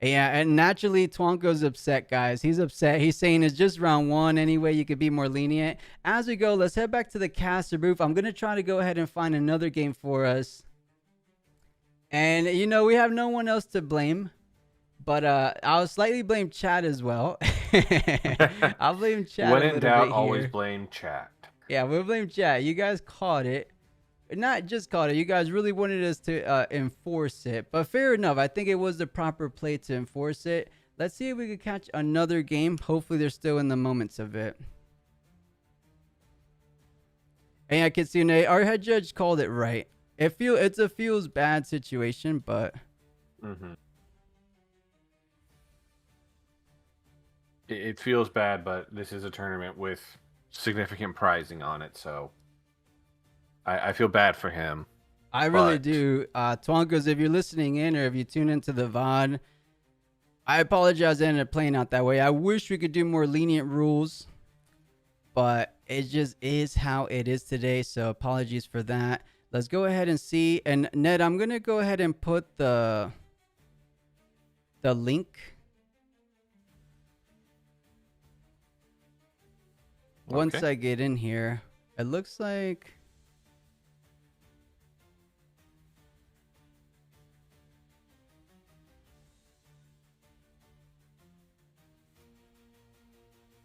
Yeah, and naturally, Twonko's upset, guys. He's upset. He's saying it's just round one. Anyway, you could be more lenient. As we go, let's head back to the caster booth. I'm going to try to go ahead and find another game for us. And, you know, we have no one else to blame. But I'll slightly blame chat as well. I'll blame chat When a in little doubt, bit always here. blame chat. Yeah, we'll blame chat. You guys caught it. Not just caught it. You guys really wanted us to enforce it. But fair enough. I think it was the proper play to enforce it. Let's see if we can catch another game. Hopefully they're still in the moments of it. And yeah, Kitsune, our head judge called it right. It's a feels bad situation, but... It feels bad, but this is a tournament with significant prizing on it, so... I feel bad for him. I really do. Twonkos, if you're listening in or if you tune into the VOD, I apologize I ended up playing out that way. I wish we could do more lenient rules, but it just is how it is today, so apologies for that. Let's go ahead and see. And Ned, I'm going to go ahead and put the link. Once I get in here, it looks like...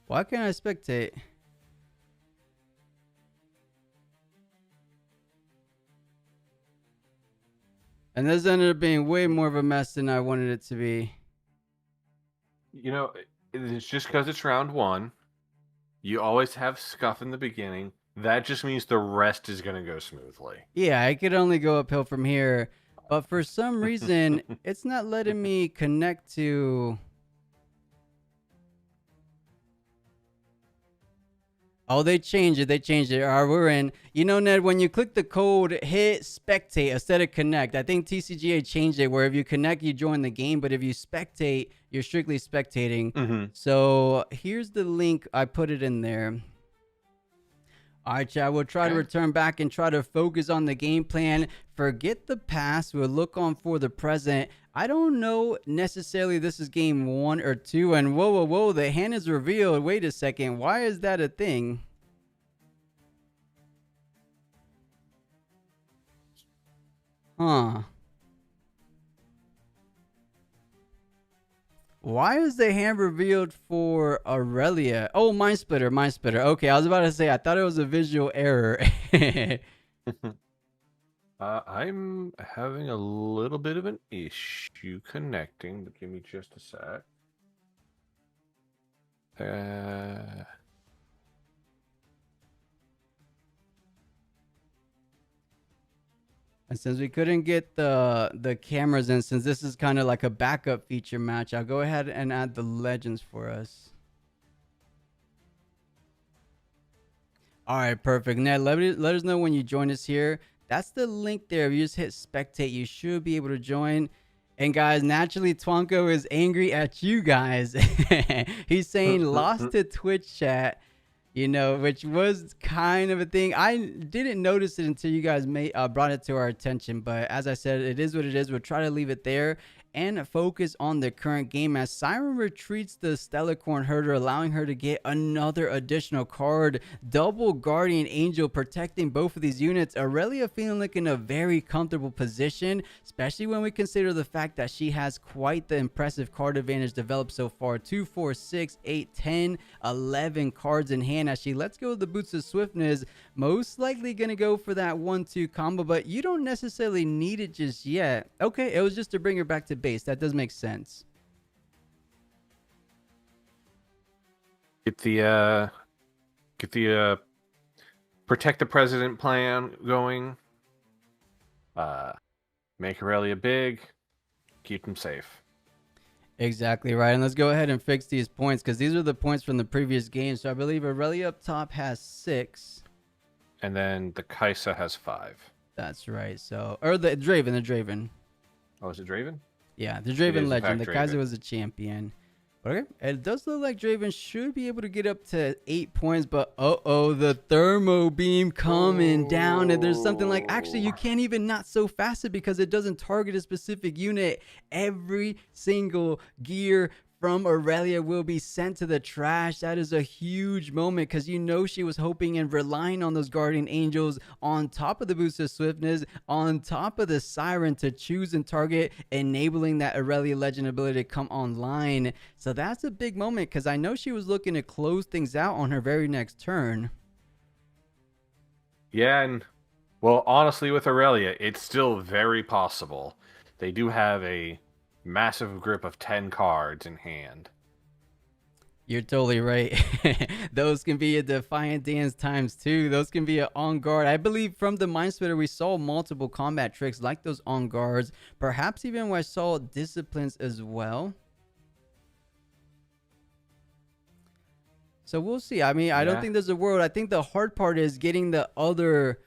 Why can't I spectate? And this ended up being way more of a mess than I wanted it to be. You know, it's just because it's round one. You always have scuff in the beginning. That just means the rest is going to go smoothly. Yeah, I could only go uphill from here. But for some reason, it's not letting me connect to... Oh, they changed it. All right, we're in. You know, Ned, when you click the code, hit spectate instead of connect. I think TCGA changed it where if you connect, you join the game. But if you spectate, you're strictly spectating. So here's the link. I put it in there. All right, chat. We'll try to return back and try to focus on the game plan. Forget the past. We'll look on for the present. I don't know necessarily this is game 1 or 2. And whoa. The hand is revealed. Wait a second. Why is that a thing? Huh. Why is the hand revealed for Aurelia? Oh, Mind Splitter. Okay, I was about to say, I thought it was a visual error. I'm having a little bit of an issue connecting, but give me just a sec. And since we couldn't get the cameras in, since this is kind of like a backup feature match, I'll go ahead and add the legends for us. All right, perfect. Ned, let us know when you join us here. That's the link there. If you just hit spectate, you should be able to join. And guys, naturally, Twonko is angry at you guys. He's saying lost to Twitch chat. You know, which was kind of a thing. I didn't notice it until you guys brought it to our attention. But as I said, it is what it is. We'll try to leave it there. and focus on the current game as Siren retreats the Stellarcorn Herder, allowing her to get another additional card. Double Guardian Angel protecting both of these units. Aurelia feeling like in a very comfortable position, especially when we consider the fact that she has quite the impressive card advantage developed so far. 2, 4, 6, 8, 10, 11 cards in hand as she lets go of the Boots of Swiftness. Most likely going to go for that 1-2 combo, but you don't necessarily need it just yet. Okay, it was just to bring her back to base. That does make sense. Get the protect the president plan going. Make Aurelia big, keep them safe. Exactly right. And let's go ahead and fix these points because these are the points from the previous game. So I believe Aurelia up top has 6. And then the Kaisa has 5. That's right. So, or the Draven. Oh, is it Draven? Yeah, the Draven is, legend. in The fact, Kaiser Draven. was a champion. Okay, it does look like Draven should be able to get up to 8 points, but the thermo beam coming down, and there's something like, actually, you can't even not so fast it because it doesn't target a specific unit. Every single gear from Aurelia will be sent to the trash. That is a huge moment because you know she was hoping and relying on those Guardian Angels on top of the Boost of Swiftness, on top of the Siren to choose and target, enabling that Aurelia Legend ability to come online. So that's a big moment because I know she was looking to close things out on her very next turn. Yeah, and well, honestly, with Aurelia, it's still very possible. They do have a massive grip of 10 cards in hand. You're totally right. Those can be a Defiant Dance times 2. Those can be an On Guard. I believe from the Mind Splitter, we saw multiple combat tricks like those On Guards. Perhaps even I saw Disciplines as well. So we'll see. I mean, I don't think there's a world. I think the hard part is getting the other,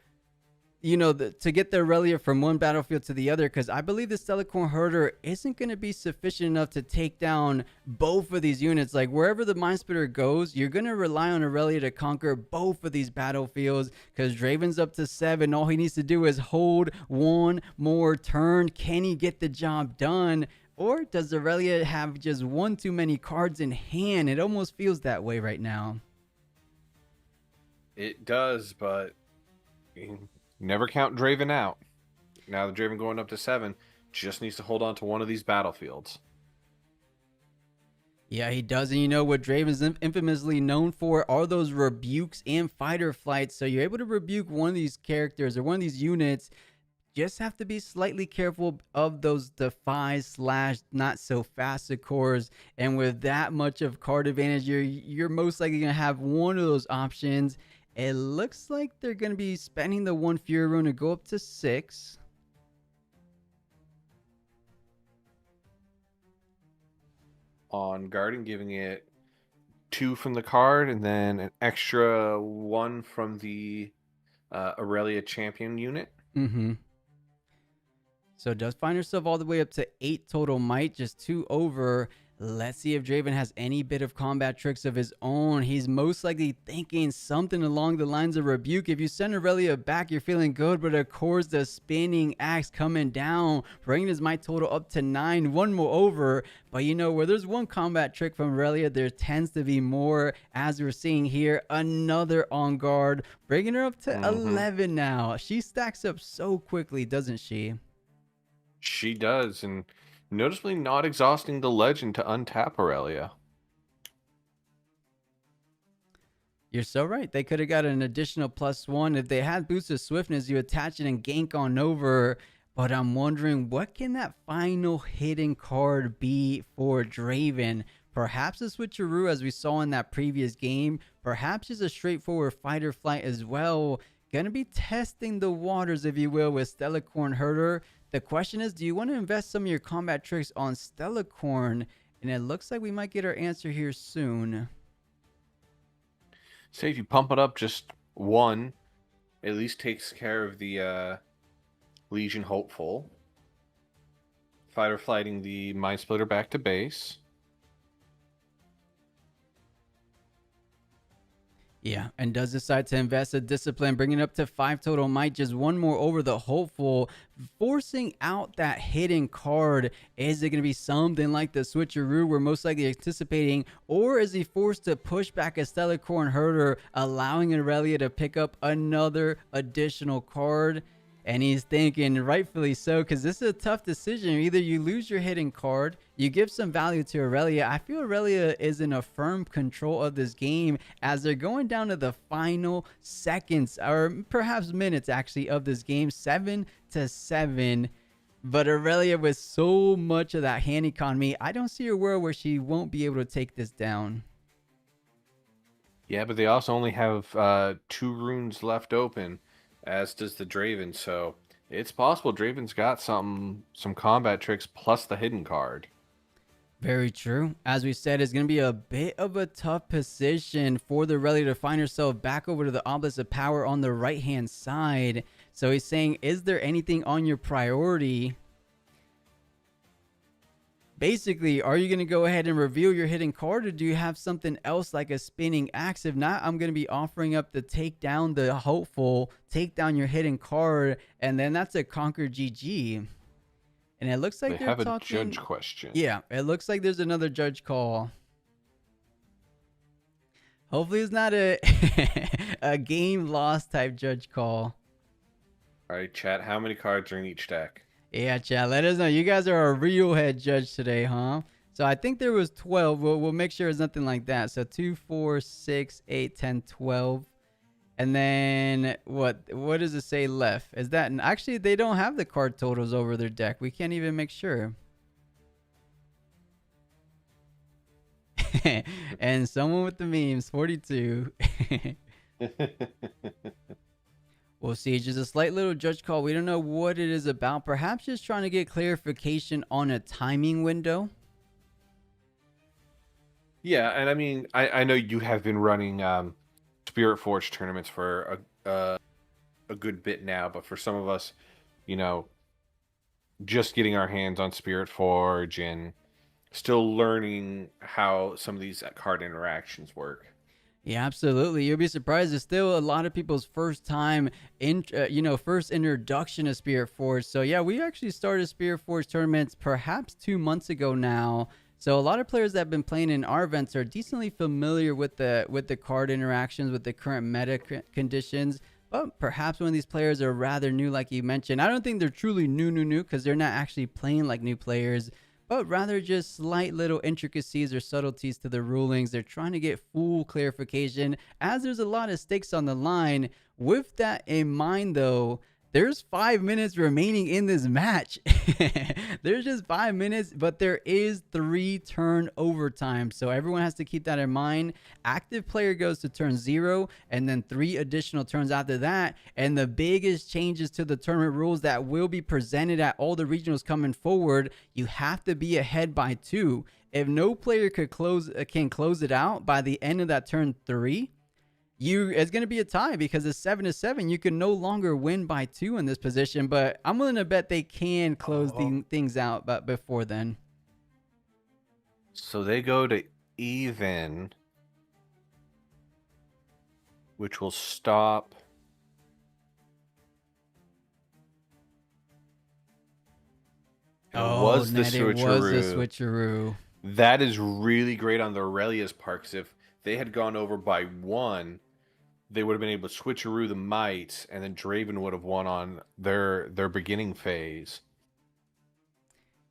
to get the Aurelia from one battlefield to the other, because I believe the Stellarcorn Herder isn't going to be sufficient enough to take down both of these units. Like, wherever the Mind Splitter goes, you're going to rely on Aurelia to conquer both of these battlefields, because Draven's up to 7. All he needs to do is hold one more turn. Can he get the job done? Or does Aurelia have just one too many cards in hand? It almost feels that way right now. It does, but never count Draven out. Now the Draven going up to 7 just needs to hold on to one of these battlefields. Yeah, he does. And you know what Draven's infamously known for are those rebukes and fighter flights. So you're able to rebuke one of these characters or one of these units. Just have to be slightly careful of those defies / not so fast cores. And with that much of card advantage, you're most likely going to have one of those options. It looks like they're going to be spending the 1 Fury Rune to go up to 6. On Guardian, giving it 2 from the card and then an extra 1 from the Aurelia champion unit. Mm-hmm. So does find herself all the way up to 8 total might, just 2 over. Let's see if Draven has any bit of combat tricks of his own. He's most likely thinking something along the lines of rebuke. If you send Aurelia back, you're feeling good, but of course the spinning axe coming down, bringing his might total up to 9, 1 more over. But where there's one combat trick from Aurelia, there tends to be more, as we're seeing here. Another On Guard, bringing her up to 11 now. She stacks up so quickly, doesn't she? She does, and noticeably not exhausting the legend to untap Aurelia. You're so right. They could have got an additional +1. If they had Boost of Swiftness, you attach it and gank on over. But I'm wondering, what can that final hidden card be for Draven? Perhaps a switcheroo as we saw in that previous game. Perhaps just a straightforward fighter flight as well. Gonna be testing the waters, if you will, with Stellarcorn Herder. The question is, do you want to invest some of your combat tricks on Stellarcorn? And it looks like we might get our answer here soon. Say if you pump it up just 1, at least takes care of the Legion Hopeful. Fighter flighting the Mind Splitter back to base. Yeah, and does decide to invest a discipline, bringing it up to 5 total might, just one more over the hopeful, forcing out that hidden card. Is it going to be something like the switcheroo we're most likely anticipating, or is he forced to push back a Stellar Corn Herder, allowing Aurelia to pick up another additional card? And he's thinking, rightfully so, because this is a tough decision. Either you lose your hidden card, you give some value to Aurelia. I feel Aurelia is in a firm control of this game as they're going down to the final seconds, or perhaps minutes actually, of this game, 7-7. But Aurelia, with so much of that hand economy, I don't see a world where she won't be able to take this down. Yeah, but they also only have 2 runes left open, as does the Draven. So it's possible Draven's got some combat tricks plus the hidden card. Very true. As we said, it's going to be a bit of a tough position for the Aurelia to find herself back over to the Obelisk of Power on the right-hand side. So he's saying, is there anything on your priority? Basically, are you going to go ahead and reveal your hidden card, or do you have something else like a spinning axe? If not, I'm going to be offering up the take down the hopeful, take down your hidden card, and then that's a conquer GG. And it looks like they have a judge question. Yeah, it looks like there's another judge call. Hopefully it's not a a game loss type judge call. All right, chat, how many cards are in each deck? Yeah, chat, let us know. You guys are a real head judge today, huh? So I think there was 12. We'll make sure it's nothing like that. So 2, 4, 6, 8, 10, 12. And then what does it say left? Is that, and actually they don't have the card totals over their deck. We can't even make sure. And someone with the memes, 42. We'll see. Just a slight little judge call. We don't know what it is about. Perhaps just trying to get clarification on a timing window. Yeah, and I mean, I know you have been running Spiritforged tournaments for a good bit now, but for some of us, you know, just getting our hands on Spiritforge and still learning how some of these card interactions work. Yeah, absolutely. You'll be surprised. It's still a lot of people's first time first introduction to Spiritforge. So yeah, we actually started Spiritforge tournaments perhaps 2 months ago now. So a lot of players that have been playing in our events are decently familiar with the card interactions, with the current meta conditions. But perhaps one of these players are rather new, like you mentioned. I don't think they're truly new because they're not actually playing like new players, but rather just slight little intricacies or subtleties to the rulings. They're trying to get full clarification as there's a lot of stakes on the line. With that in mind, though, there's 5 minutes remaining in this match. There's just 5 minutes, but there is 3 turn overtime. So everyone has to keep that in mind. Active player goes to turn 0, and then 3 additional turns after that. And the biggest changes to the tournament rules that will be presented at all the regionals coming forward, you have to be ahead by 2. If no player can close it out by the end of that turn 3, it's going to be a tie because it's 7-7. You can no longer win by 2 in this position, but I'm willing to bet they can close things out but before then. So they go to even, which will stop. It was the switcheroo. That is really great on the Aurelia's part, because if they had gone over by 1, they would have been able to switcheroo the might, and then Draven would have won on their beginning phase.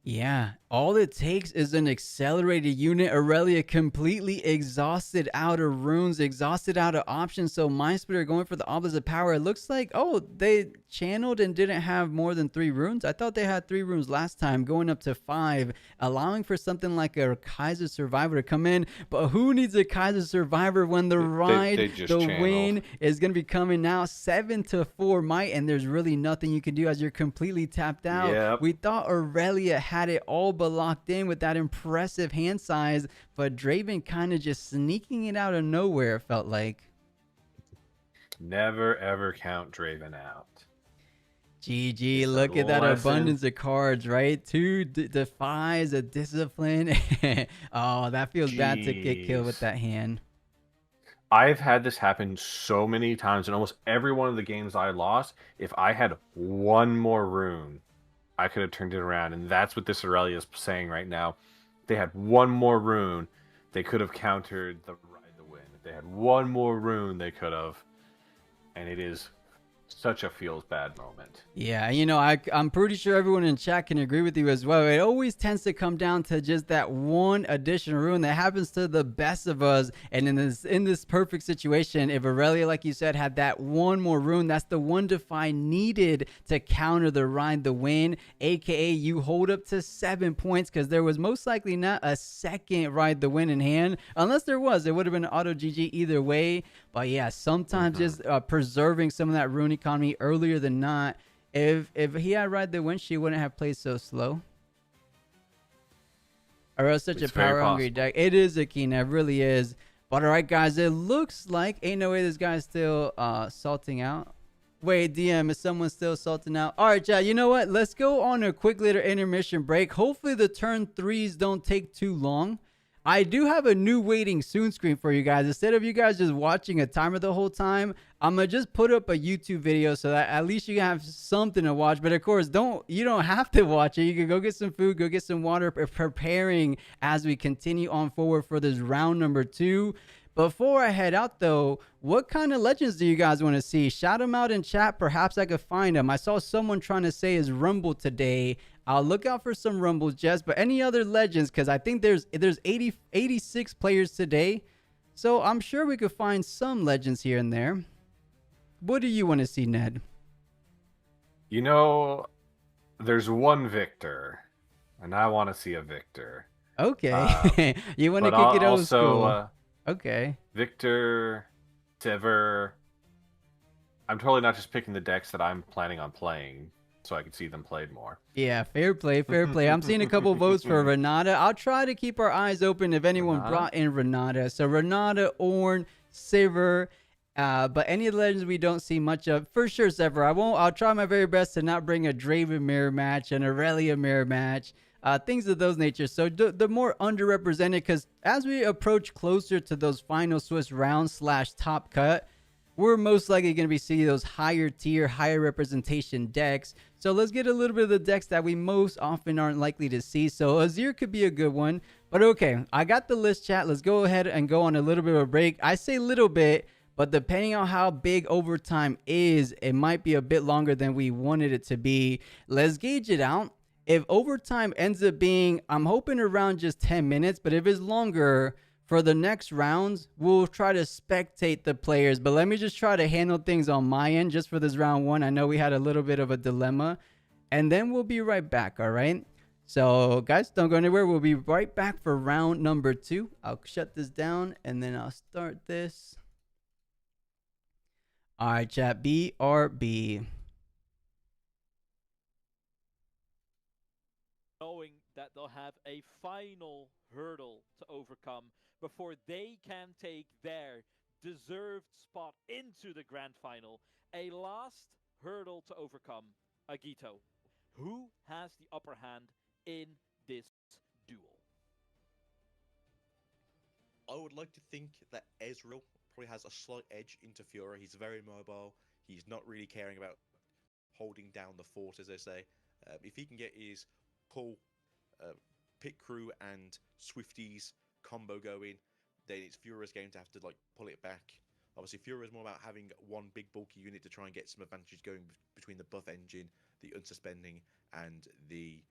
Yeah, all it takes is an accelerated unit. Aurelia completely exhausted out of runes, exhausted out of options. So Mindsplitter going for the Obelisk of Power. It looks like, oh, they channeled and didn't have more than 3 runes. I thought they had 3 runes last time, going up to 5, allowing for something like a Kaiser Survivor to come in. But who needs a Kaiser Survivor when the win is going to be coming now? 7-4 might, and there's really nothing you can do as you're completely tapped out. Yep. We thought Aurelia had it all but locked in with that impressive hand size, but Draven kind of just sneaking it out of nowhere, felt like. Never ever count Draven out. GG, look at that abundance of cards, right? 2 defies, a discipline. Oh, that feels bad to get killed with that hand. I've had this happen so many times in almost every one of the games I lost. If I had one more rune, I could have turned it around, and that's what this Aurelia is saying right now. If they had one more rune, they could have countered the Ride the Wind. If they had one more rune, they could have. And it is such a feels bad moment. Yeah, I'm pretty sure everyone in chat can agree with you as well. It always tends to come down to just that one additional rune that happens to the best of us. And in this perfect situation, if Aurelia, like you said, had that one more rune, that's the one defy needed to counter the Ride the Wind, aka you hold up to 7 points, because there was most likely not a second Ride the Wind in hand. Unless there was, it would have been an auto GG either way. But yeah, sometimes just preserving some of that rune economy earlier than not. If he had Ride the Wind, she wouldn't have played so slow. Or else such It's a very power hungry possible. deck. It is Akina, it really is. But alright guys, it looks like ain't no way this guy's still salting out. Wait, DM, is someone still salting out? Alright, chat, you know what? Let's go on a quick little intermission break. Hopefully the turn threes don't take too long. I do have a new waiting soon screen for you guys. Instead of you guys just watching a timer the whole time, I'm gonna just put up a YouTube video so that at least you can have something to watch. But of course, you don't have to watch it. You can go get some food, go get some water, preparing as we continue on forward for this round number 2. Before I head out though, what kind of legends do you guys want to see? Shout them out in chat. Perhaps I could find them. I saw someone trying to say his Rumble today. I'll look out for some Rumbles, Jess. But any other legends? Because I think there's 86 players today. So I'm sure we could find some legends here and there. What do you want to see, Ned? You know, there's one Victor, and I want to see a Victor. Okay. You want to But kick it old also, school. Okay. Victor, Sever. I'm totally not just picking the decks that I'm planning on playing, so I can see them played more. Yeah, fair play, fair play. I'm seeing a couple votes for Renata. I'll try to keep our eyes open if anyone Renata? brought in Renata. So Renata, Ornn, Sivir, but any of the legends we don't see much of, for sure, Sivir. I'll try my very best to not bring a Draven mirror match, an Aurelia mirror match, things of those nature. So the more underrepresented, because as we approach closer to those final Swiss rounds / top cut, we're most likely going to be seeing those higher tier, higher representation decks. So let's get a little bit of the decks that we most often aren't likely to see. So Azir could be a good one. But okay, I got the list, chat. Let's go ahead and go on a little bit of a break. I say little bit, but depending on how big overtime is, it might be a bit longer than we wanted it to be. Let's gauge it out. If overtime ends up being, I'm hoping around just 10 minutes, but if it's longer, for the next rounds, we'll try to spectate the players, but let me just try to handle things on my end just for this round 1. I know we had a little bit of a dilemma, and then we'll be right back, all right? So, guys, don't go anywhere. We'll be right back for round number 2. I'll shut this down, and then I'll start this. All right, chat, BRB. Knowing that they'll have a final hurdle to overcome before they can take their deserved spot into the grand final. A last hurdle to overcome, Agito. Who has the upper hand in this duel? I would like to think that Ezreal probably has a slight edge into Fiora. He's very mobile. He's not really caring about holding down the fort, as they say. If he can get his whole pit crew and Swifties combo going, then it's Fiora's game to have to pull it back. Obviously, Fiora is more about having one big bulky unit to try and get some advantage going between the buff engine, the unsuspending, and the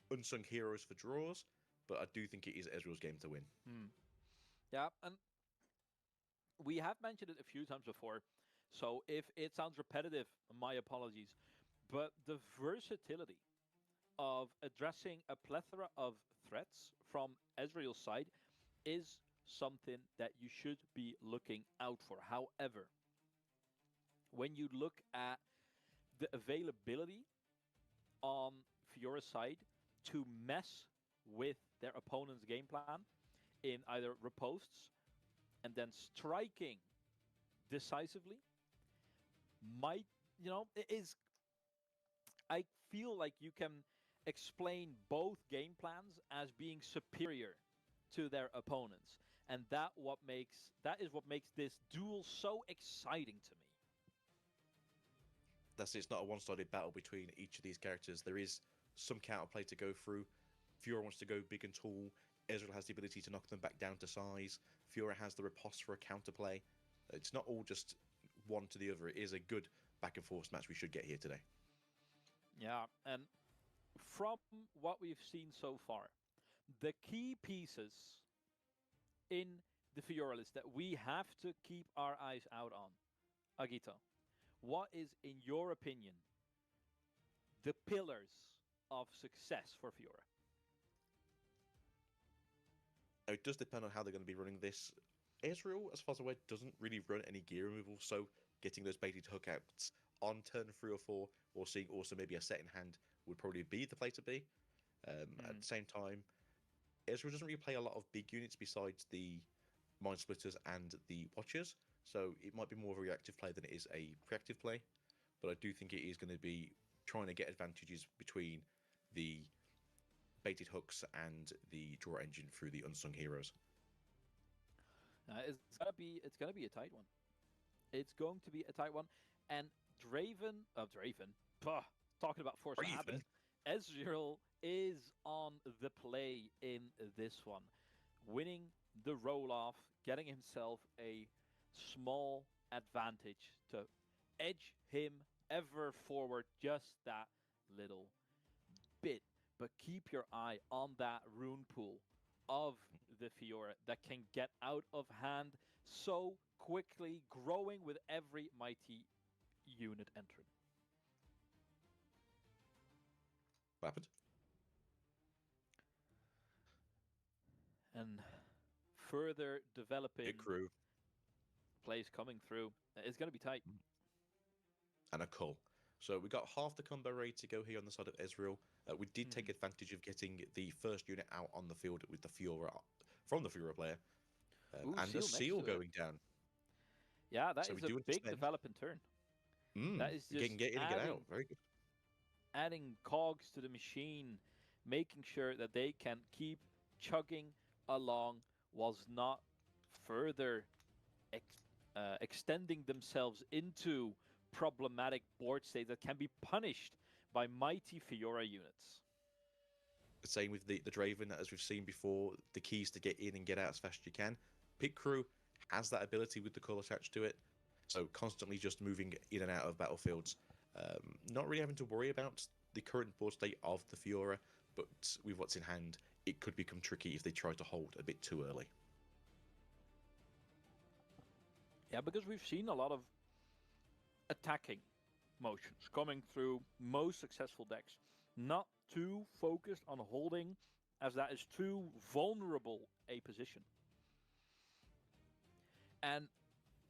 unsung heroes for draws. But I do think it is Ezreal's game to win. Yeah, and we have mentioned it a few times before, so if it sounds repetitive, my apologies. But the versatility of addressing a plethora of threats from Ezreal's side is something that you should be looking out for. However, when you look at the availability on Fiora's side to mess with their opponent's game plan in either riposts and then striking decisively, might, it is, I feel like you can explain both game plans as being superior to their opponents. and that is what makes this duel so exciting to me. It's not a one-sided battle between each of these characters. There is some counterplay to go through. Fiora wants to go big and tall. Ezreal has the ability to knock them back down to size. Fiora has the riposte for a counterplay. It's not all just one to the other. It is a good back and forth match we should get here today. Yeah, and from what we've seen so far, the key pieces in the Fiora list that we have to keep our eyes out on, Agito, what is, in your opinion, the pillars of success for Fiora? It does depend on how they're going to be running this. Ezreal, as far as I'm aware, doesn't really run any gear removal, so getting those baited hookouts on turn 3 or 4, or seeing also maybe a set in hand would probably be the play to be. At the same time, Ezreal doesn't really play a lot of big units besides the Mind Splitters and the Watchers, so it might be more of a reactive play than it is a reactive play. But I do think it is going to be trying to get advantages between the baited hooks and the draw engine through the unsung heroes. It's gonna be a tight one. It's going to be a tight one, and Draven, talking about force of habit, Ezreal is on the play in this one, winning the roll off, getting himself a small advantage to edge him ever forward just that little bit. But keep your eye on that rune pool of the Fiora that can get out of hand so quickly, growing with every mighty unit entering. What happened? And further developing Big crew. plays coming through. It's going to be tight. And a cull. So we got half the combo ready to go here on the side of Ezreal. We did take advantage of getting the first unit out on the field with the Fiora from the Fiora player. And the seal going down. Yeah, that is a big development turn. That is just get in and get out. Very good. Adding cogs to the machine, making sure that they can keep chugging along was not further extending themselves into problematic board states that can be punished by mighty Fiora units. Same with the Draven, as we've seen before, the keys to get in and get out as fast as you can. Pit Crew has that ability with the call attached to it, so constantly just moving in and out of battlefields. Not really having to worry about the current board state of the Fiora, but with what's in hand, it could become tricky if they try to hold a bit too early. Yeah, because we've seen a lot of attacking motions coming through most successful decks. Not too focused on holding, as that is too vulnerable a position. And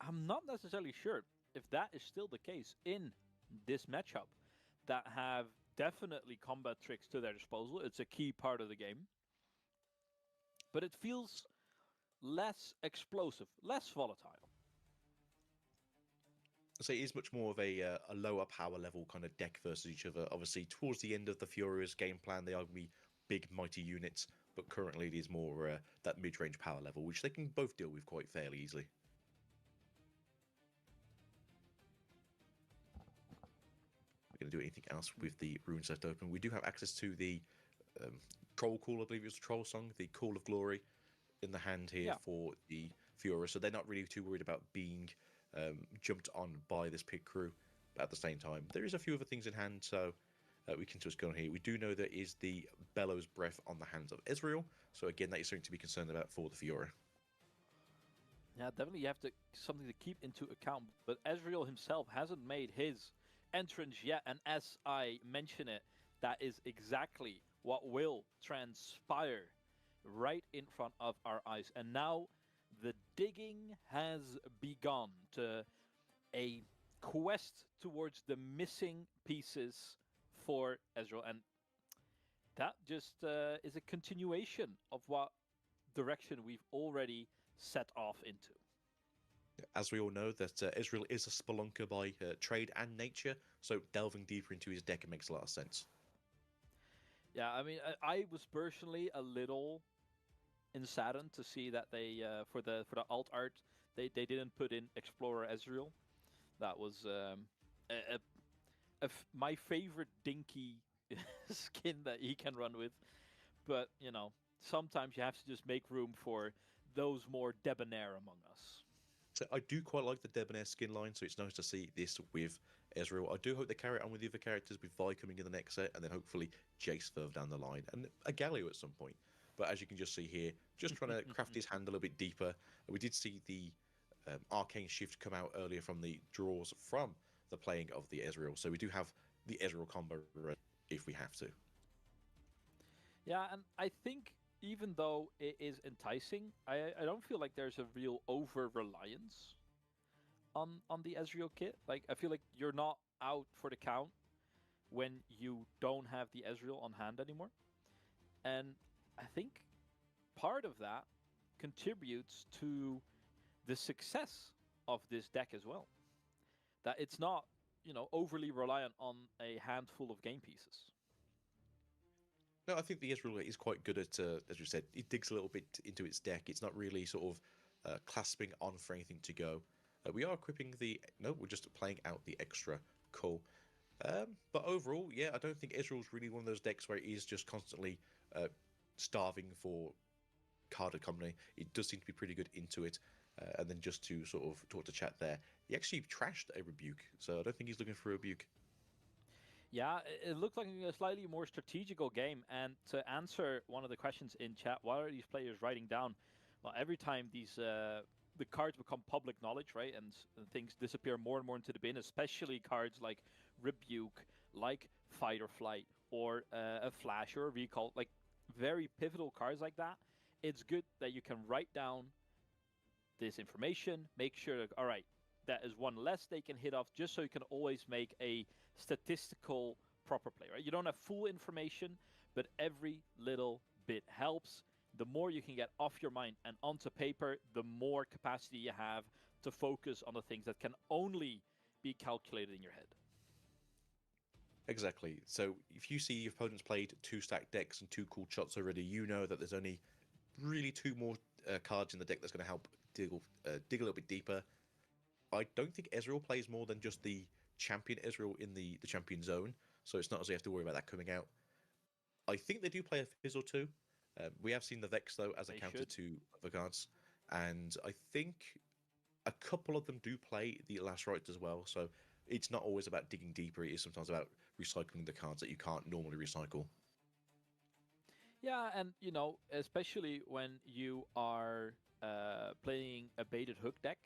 I'm not necessarily sure if that is still the case in this matchup, that have definitely combat tricks to their disposal. It's a key part of the game. But it feels less explosive, less volatile. So it is much more of a lower power level kind of deck versus each other. Obviously, towards the end of the Furia's game plan, they are going to be big, mighty units, but currently it is more that mid-range power level, which they can both deal with quite fairly easily. We're going to do anything else with the rune set open. We do have access to the Troll Call, I believe it was the Troll Song, the Call of Glory in the hand here for the Fiora, so they're not really too worried about being jumped on by this pit crew. But at the same time, there is a few other things in hand, so we can just go on here. We do know there is the Bellows Breath on the hands of Ezreal, so again, that is something to be concerned about for the Fiora. Yeah, definitely you have something to keep into account. But Ezreal himself hasn't made his entrance yet, and as I mention it, that is exactly what will transpire right in front of our eyes. And now the digging has begun to a quest towards the missing pieces for Ezreal, and that just is a continuation of what direction we've already set off into. As we all know, that Ezreal is a spelunker by trade and nature, so delving deeper into his deck makes a lot of sense. Yeah, I mean, I was personally a little saddened to see that they for the alt art they didn't put in Explorer Ezreal. That was a, my favorite dinky skin that he can run with. But sometimes you have to just make room for those more debonair among us. So I do quite like the Debonair skin line, so it's nice to see this with Ezreal. I do hope they carry it on with the other characters, with Vi coming in the next set, and then hopefully Jace further down the line, and a Galio at some point. But as you can just see here, just trying to craft his hand a little bit deeper. We did see the Arcane Shift come out earlier from the draws from the playing of the Ezreal, so we do have the Ezreal combo if we have to. Yeah, and I think even though it is enticing, I don't feel like there's a real over reliance on the Ezreal kit. Like I feel like you're not out for the count when you don't have the Ezreal on hand anymore. And I think part of that contributes to the success of this deck as well. That it's not, overly reliant on a handful of game pieces. No, I think the Ezreal is quite good at, as you said, it digs a little bit into its deck. It's not really sort of clasping on for anything to go. We are equipping no, we're just playing out the extra. Cool. But overall, yeah, I don't think Ezreal's really one of those decks where it is just constantly starving for card economy. It does seem to be pretty good into it. And then just to sort of talk to chat there, he actually trashed a Rebuke, so I don't think he's looking for a Rebuke. Yeah, it looked like a slightly more strategical game. And to answer one of the questions in chat, what are these players writing down? Well, every time these the cards become public knowledge, right, and things disappear more and more into the bin, especially cards like Rebuke, like Fight or Flight, or a Flash or a Recall, like very pivotal cards like that. It's good that you can write down this information, make sure that, all right, that is one less they can hit off, just so you can always make a statistical proper play, right? You don't have full information, but every little bit helps. The more you can get off your mind and onto paper, the more capacity you have to focus on the things that can only be calculated in your head. Exactly. So if you see your opponent's played 2 stacked decks and 2 cool shots already, you know that there's only really 2 more cards in the deck that's going to help dig a little bit deeper. I don't think Ezreal plays more than just the champion Ezreal in the champion zone, so it's not as if you have to worry about that coming out. I think they do play a Fizz or 2. We have seen the Vex, though, as a counter to other cards, and I think a couple of them do play the Last Rites as well, so it's not always about digging deeper, it is sometimes about recycling the cards that you can't normally recycle. Yeah, and especially when you are playing a baited hook deck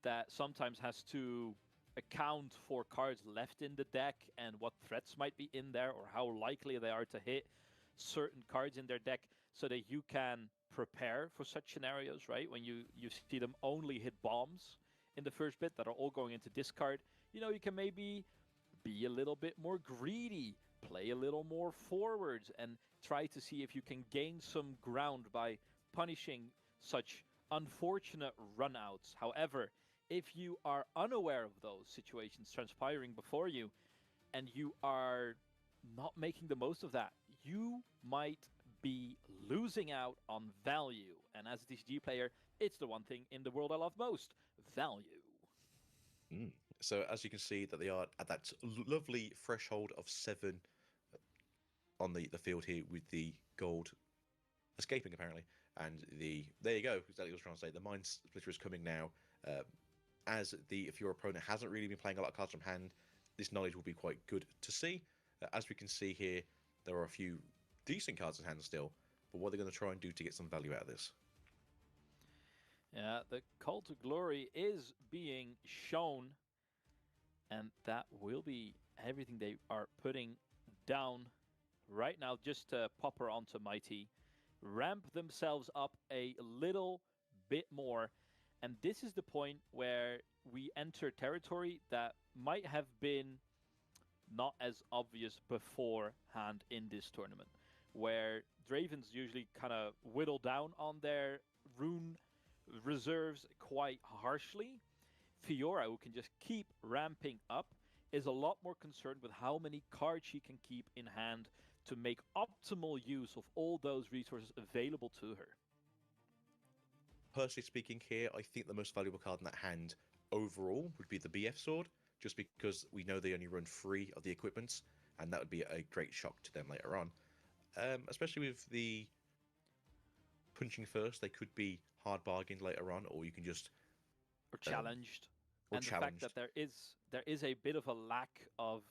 that sometimes has to account for cards left in the deck and what threats might be in there or how likely they are to hit certain cards in their deck, so that you can prepare for such scenarios, right? When you see them only hit bombs in the first bit that are all going into discard, you can maybe be a little bit more greedy, play a little more forwards, and try to see if you can gain some ground by punishing such unfortunate runouts. However, if you are unaware of those situations transpiring before you, and you are not making the most of that, you might be losing out on value. And as a TCG player, it's the one thing in the world I love most: value. So as you can see that they are at that lovely threshold of 7 on the field here, with the gold escaping apparently, and there you go, exactly what I was trying to say. The Mind Splitter is coming now. If your opponent hasn't really been playing a lot of cards from hand, this knowledge will be quite good to see. As we can see here, there are a few decent cards in hand still, but what they're going to try and do to get some value out of this. Yeah, the Call to Glory is being shown, and that will be everything they are putting down right now, just to pop her onto Mighty, ramp themselves up a little bit more. And this is the point where we enter territory that might have been not as obvious beforehand in this tournament, where Dravens usually kind of whittle down on their rune reserves quite harshly. Fiora, who can just keep ramping up, is a lot more concerned with how many cards she can keep in hand to make optimal use of all those resources available to her. personally speaking here, I think the most valuable card in that hand overall would be the BF sword, just because we know they only run 3 of the equipments, and that would be a great shock to them later on. Especially with the punching first, they could be hard bargained later on, or you can just Or challenged. or And the fact that challenged. there is a bit of a lack of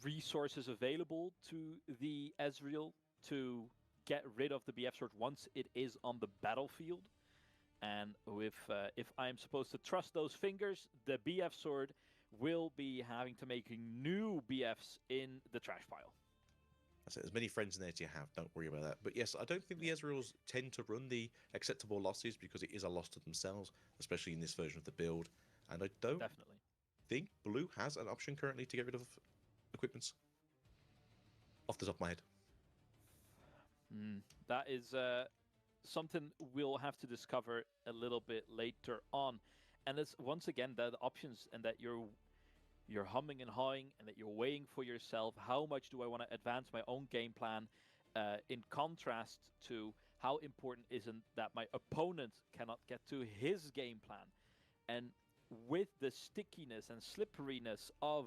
resources available to the Ezreal to get rid of the BF sword once it is on the battlefield. And if I'm supposed to trust those fingers, the BF sword will be having to make new BFs in the trash pile. I said, as many friends in there as you have, don't worry about that. But yes, I don't think the Ezreals tend to run the acceptable losses because it is a loss to themselves, especially in this version of the build. And I don't Definitely think Blue has an option currently to get rid of equipments. Off the top of my head. That is something we'll have to discover a little bit later on. And it's once again the options, and that you're humming and hawing, and that you're weighing for yourself, how much do I want to advance my own game plan, in contrast to how important isn't that my opponent cannot get to his game plan. And with the stickiness and slipperiness of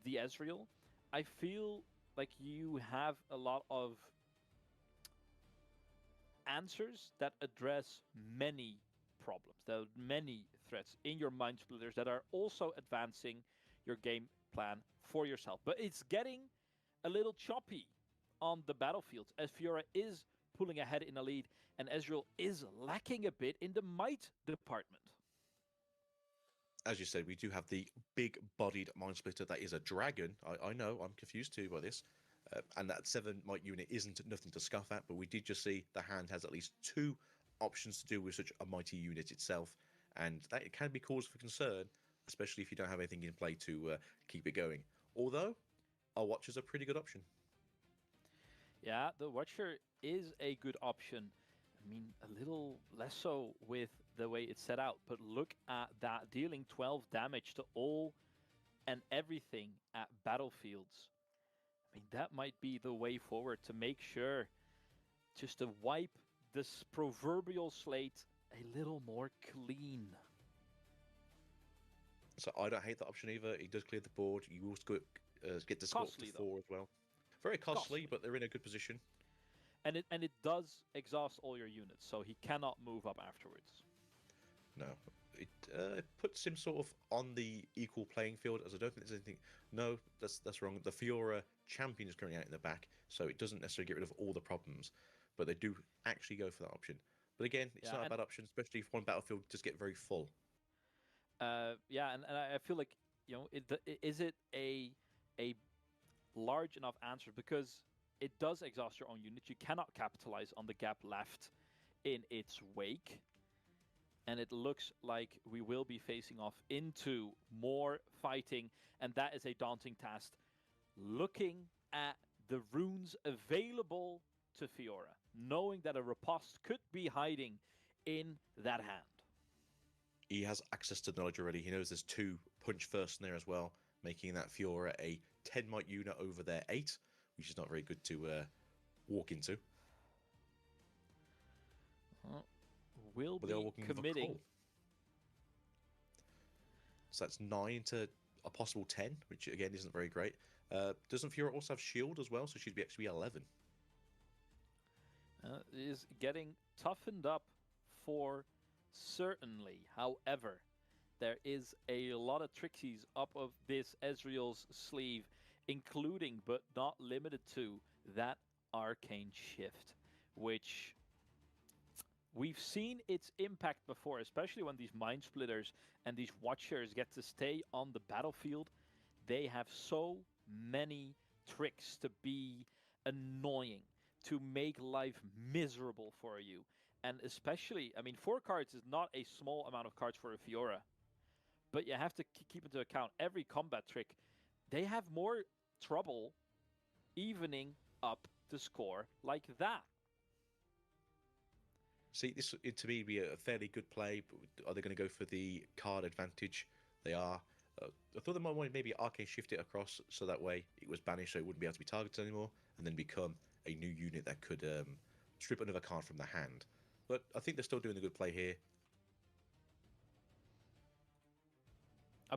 the Ezreal, I feel like you have a lot of answers that address many problems. There are many threats in your mind splitters that are also advancing your game plan for yourself. But it's getting a little choppy on the battlefield as Fiora is pulling ahead in the lead and Ezreal is lacking a bit in the might department. As you said, we do have the big-bodied Mind Splitter that is a dragon. I know, I'm confused too by this. And that 7 might unit isn't nothing to scoff at, but we did just see the hand has at least 2 options to do with such a mighty unit itself. And that can be cause for concern, especially if you don't have anything in play to keep it going. Although, our Watcher's a pretty good option. Yeah, the Watcher is a good option. I mean, a little less so with the way it's set out, but look at that, dealing 12 damage to all and everything at battlefields. I mean, that might be the way forward to make sure just to wipe this proverbial slate a little more clean. So I don't hate that option either. It does clear the board. You also get to score up to 4 as well. Very costly, but they're in a good position. And it does exhaust all your units, so he cannot move up afterwards. No, it puts him sort of on the equal playing field, as I don't think there's anything. No, that's wrong. The Fiora champion is currently out in the back, so it doesn't necessarily get rid of all the problems, but they do actually go for that option. But again, it's not a bad option, especially if one battlefield does get very full. Yeah, and I feel like, you know, is it a large enough answer, because it does exhaust your own unit. You cannot capitalize on the gap left in its wake. And it looks like we will be facing off into more fighting, and that is a daunting task. Looking at the runes available to Fiora, knowing that a riposte could be hiding in that hand. He has access to knowledge already. He knows there's 2 punch first in there as well, making that Fiora a 10 might unit over their 8, which is not very good to walk into. Will be committing. So that's 9 to a possible 10, which again isn't very great. Doesn't Fiora also have shield as well? So she'd be actually 11. Is getting toughened up for certainly. However, there is a lot of tricksies up of this Ezreal's sleeve, including but not limited to that arcane shift, which we've seen its impact before, especially when these mind splitters and these watchers get to stay on the battlefield. They have so many tricks to be annoying, to make life miserable for you. And especially, I mean, 4 cards is not a small amount of cards for a Fiora, but you have to keep into account every combat trick. They have more trouble evening up the score like that. See, this to me would be a fairly good play, but are they going to go for the card advantage? They are. I thought they might want to maybe arcane shift it across so that way it was banished, so it wouldn't be able to be targeted anymore, and then become a new unit that could strip another card from the hand. But I think they're still doing a good play here.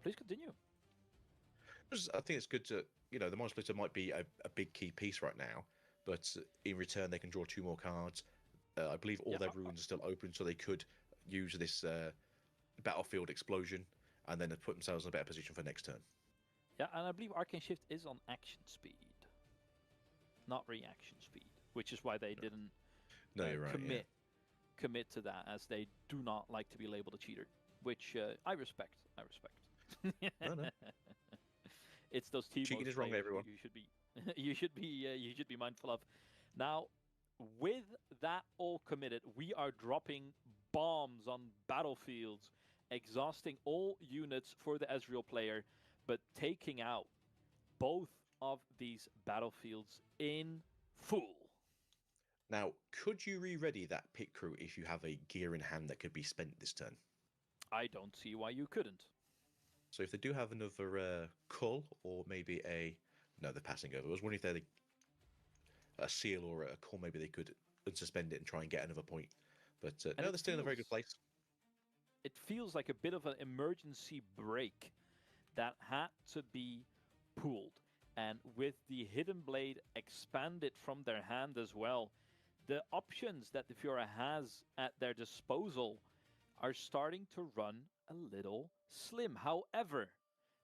Please continue. I think it's good to, the Mind Splitter might be a big key piece right now, but in return they can draw 2 more cards. I believe all their runes are still open, so they could use this battlefield explosion and then put themselves in a better position for next turn. Yeah, and I believe Arcane Shift is on action speed, not reaction speed, which is why they didn't you're right, commit to that, as they do not like to be labeled a cheater, which I respect. No. It's those team Cheating is wrong, players everyone. you should be mindful of. Now, with that all committed, we are dropping bombs on battlefields, exhausting all units for the Ezreal player, but taking out both of these battlefields in full. Now, could you re-ready that pit crew if you have a gear in hand that could be spent this turn? I don't see why you couldn't. So if they do have another cull or maybe no, they're passing over. I was wondering if they're a seal or a cull, maybe they could unsuspend it and try and get another point. But no, they're still in a very good place. It feels like a bit of an emergency break that had to be pulled. And with the Hidden Blade expanded from their hand as well, the options that the Fiora has at their disposal are starting to run a little slim. However,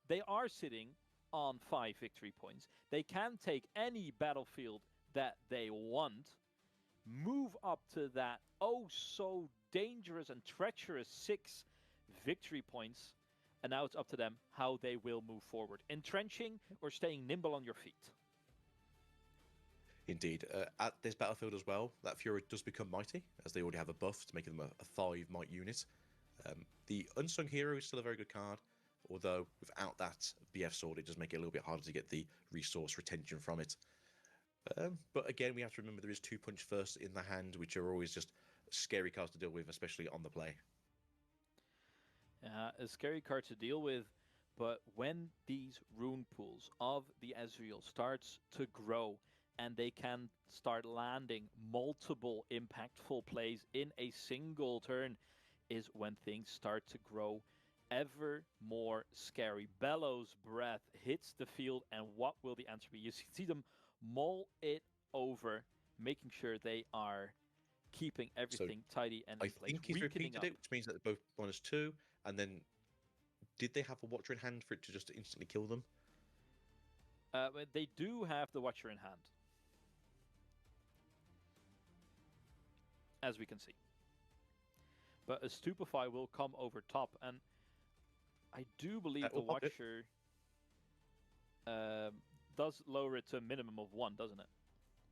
they are sitting on 5 victory points. They can take any battlefield that they want, move up to that so dangerous and treacherous 6 victory points, and now it's up to them how they will move forward. Entrenching or staying nimble on your feet. Indeed. At this battlefield as well, that Fiora does become mighty, as they already have a buff to make them a 5 might unit. The Unsung Hero is still a very good card, although without that BF Sword, it does make it a little bit harder to get the resource retention from it. But again, we have to remember there is 2 Punch First in the hand, which are always just scary cards to deal with, especially on the play. A scary card to deal with, but when these rune pools of the Ezreal starts to grow and they can start landing multiple impactful plays in a single turn, is when things start to grow ever more scary. Bellows Breath hits the field, and what will the answer be? You see them mull it over, making sure they are keeping everything tidy and in place. I think he's repeated it, which means that they're both -2, and then did they have a Watcher in hand for it to just instantly kill them? They do have the Watcher in hand, as we can see. But a Stupefy will come over top, and I do believe the Watcher does lower it to a minimum of 1, doesn't it?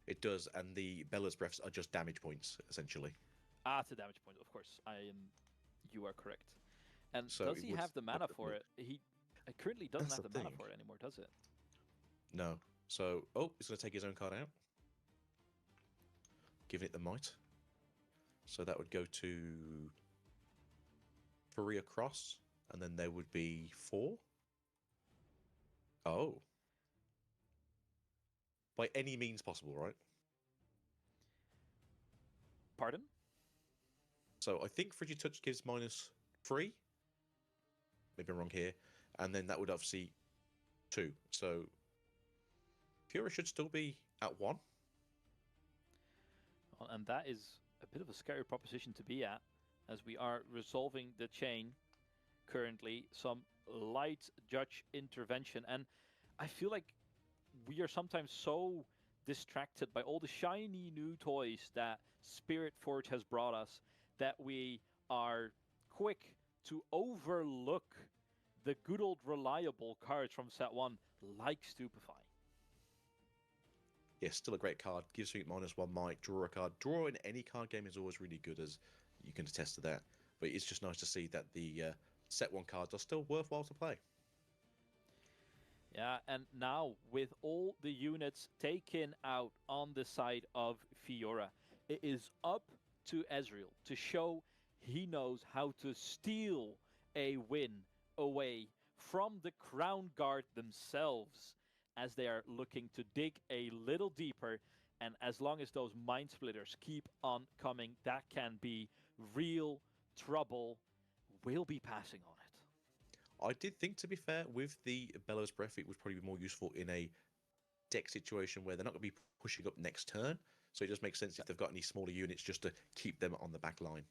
It does, and the Bella's Breaths are just damage points, essentially. It's a damage point, of course. You are correct. And so does he have the mana for it? He currently doesn't have the mana for it anymore, does it? No. So, he's going to take his own card out. Giving it the might. So that would go to Furia Cross, and then there would be 4. Oh. By any means possible, right? Pardon? So I think Frigid Touch gives -3. Maybe I'm wrong here. And then that would obviously 2. So Fiora should still be at 1. Well, and that is a bit of a scary proposition to be at, as we are resolving the chain currently. Some light judge intervention. And I feel like we are sometimes so distracted by all the shiny new toys that Spiritforged has brought us that we are quick to overlook the good old reliable cards from set 1, like Stupefy. Yeah, still a great card. Gives you -1 might, draw a card. Draw in any card game is always really good, as you can attest to that. But it's just nice to see that the set 1 cards are still worthwhile to play. Yeah, and now with all the units taken out on the side of Fiora, it is up to Ezreal to show he knows how to steal a win away from the Crown Guard themselves, as they are looking to dig a little deeper And as long as those mind splitters keep on coming, that can be real trouble. We'll be passing on it. I did think, to be fair, with the Bellows Breath, it would probably be more useful in a deck situation where they're not going to be pushing up next turn. So it just makes sense if they've got any smaller units just to keep them on the back line.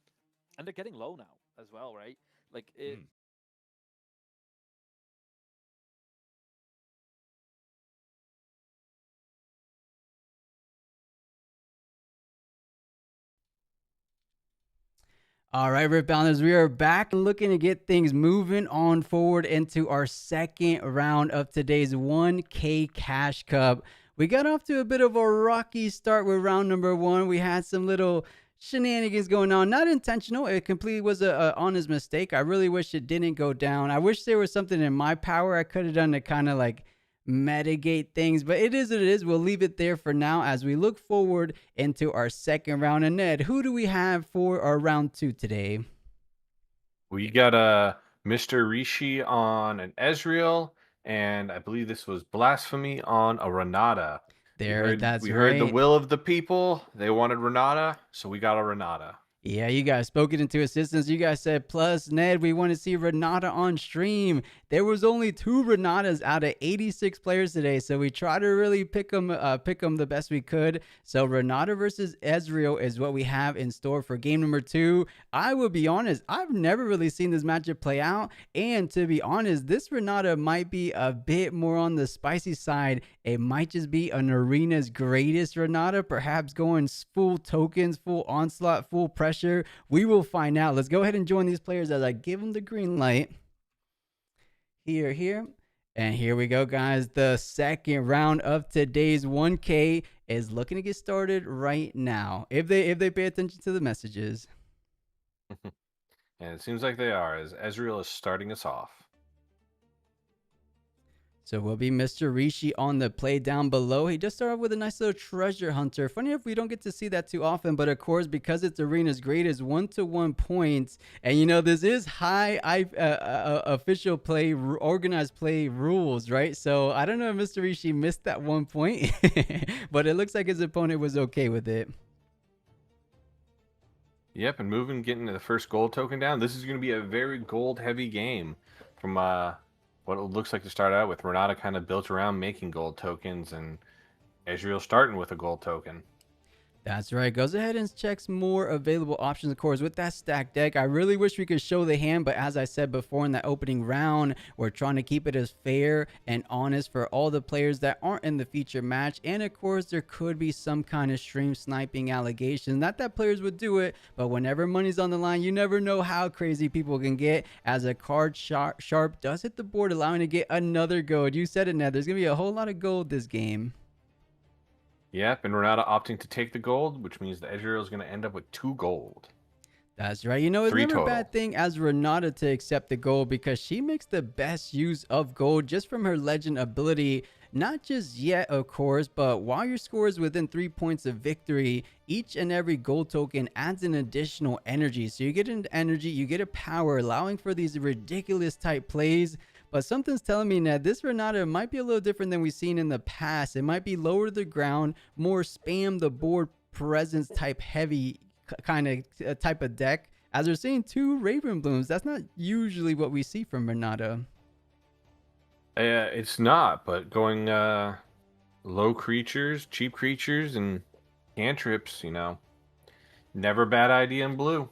And they're getting low now as well, right? Like it. All right, Riftbounders, we are back looking to get things moving on forward into our second round of today's 1K Cash Cup. We got off to a bit of a rocky start with round number 1. We had some little shenanigans going on, not intentional. It completely was a honest mistake. I really wish it didn't go down. I wish there was something in my power I could have done to kind of like mitigate things, but it is what it is. We'll leave it there for now as we look forward into our second round. And Ned, who do we have for our round 2 today? We got Mr. Rishi on an Ezreal, and I believe this was Blasphemy on a Renata. We heard the will of the people. They wanted Renata, so we got a Renata. Yeah, you guys spoke it into existence. You guys said, plus, Ned, we want to see Renata on stream. There was only 2 Renatas out of 86 players today, so we try to really pick them the best we could. So Renata versus Ezreal is what we have in store for game number 2. I will be honest, I've never really seen this matchup play out, and to be honest, this Renata might be a bit more on the spicy side. It might just be an arena's greatest Renata, perhaps going full tokens, full onslaught, full pressure. We will find out. Let's go ahead and join these players as I give them the green light. Here. And here we go, guys. The second round of today's 1K is looking to get started right now. If they pay attention to the messages. And it seems like they are, as Ezreal is starting us off. So we'll be Mr. Rishi on the play down below. He just started with a nice little treasure hunter. Funny enough, we don't get to see that too often, but of course, because it's arena's greatest 1-to-1 points, and you know, this is high official play, organized play rules, right? So I don't know if Mr. Rishi missed that 1 point, but it looks like his opponent was okay with it. Yep, and getting to the first gold token down. This is going to be a very gold-heavy game from what it looks like to start out with. Renata kind of built around making gold tokens, and Ezreal starting with a gold token. That's right. Goes ahead and checks more available options, of course, with that stacked deck. I really wish we could show the hand, but as I said before in that opening round, we're trying to keep it as fair and honest for all the players that aren't in the feature match. And of course, there could be some kind of stream sniping allegations. Not that players would do it, but whenever money's on the line, you never know how crazy people can get, as a card sharp does hit the board, allowing to get another gold. You said it, Ned. There's going to be a whole lot of gold this game. Yep, and Renata opting to take the gold, which means the Ezreal is going to end up with 2 gold. That's right. You know, it's 3 never total. a bad thing as Renata to accept the gold, because she makes the best use of gold just from her legend ability. Not just yet, of course, but while your score is within 3 points of victory, each and every gold token adds an additional energy. So you get an energy, you get a power, allowing for these ridiculous type plays. But something's telling me that this Renata might be a little different than we've seen in the past. It might be lower to the ground, more spam the board presence type heavy kind of type of deck. As we're seeing 2 Raven Blooms, that's not usually what we see from Renata. It's not, but going low creatures, cheap creatures, and cantrips, you know, never a bad idea in blue.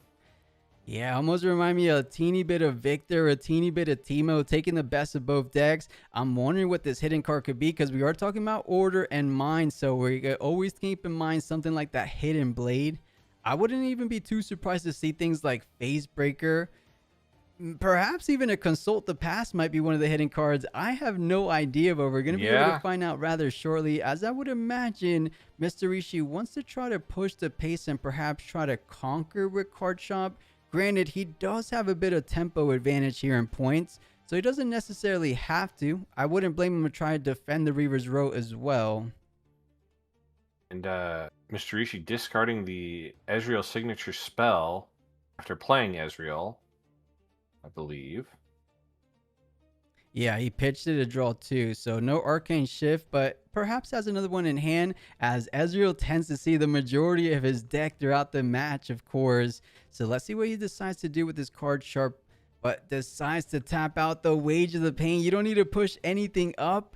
Yeah, almost remind me a teeny bit of Victor, a teeny bit of Teemo, taking the best of both decks. I'm wondering what this hidden card could be, because we are talking about order and mind, so we always keep in mind something like that hidden blade. I wouldn't even be too surprised to see things like Phase Breaker. Perhaps even a Consult the Past might be one of the hidden cards. I have no idea, but we're going to be able to find out rather shortly, as I would imagine Mr. Rishi wants to try to push the pace and perhaps try to conquer with Card Shop. Granted, he does have a bit of tempo advantage here in points, so he doesn't necessarily have to. I wouldn't blame him to try to defend the Reaver's Row as well. And Mr. Rishi discarding the Ezreal signature spell after playing Ezreal, I believe. Yeah, he pitched it a draw too, so no Arcane Shift, but perhaps has another one in hand, as Ezreal tends to see the majority of his deck throughout the match, of course. So let's see what he decides to do with this card sharp, but decides to tap out the Wage of the Pain. You don't need to push anything up.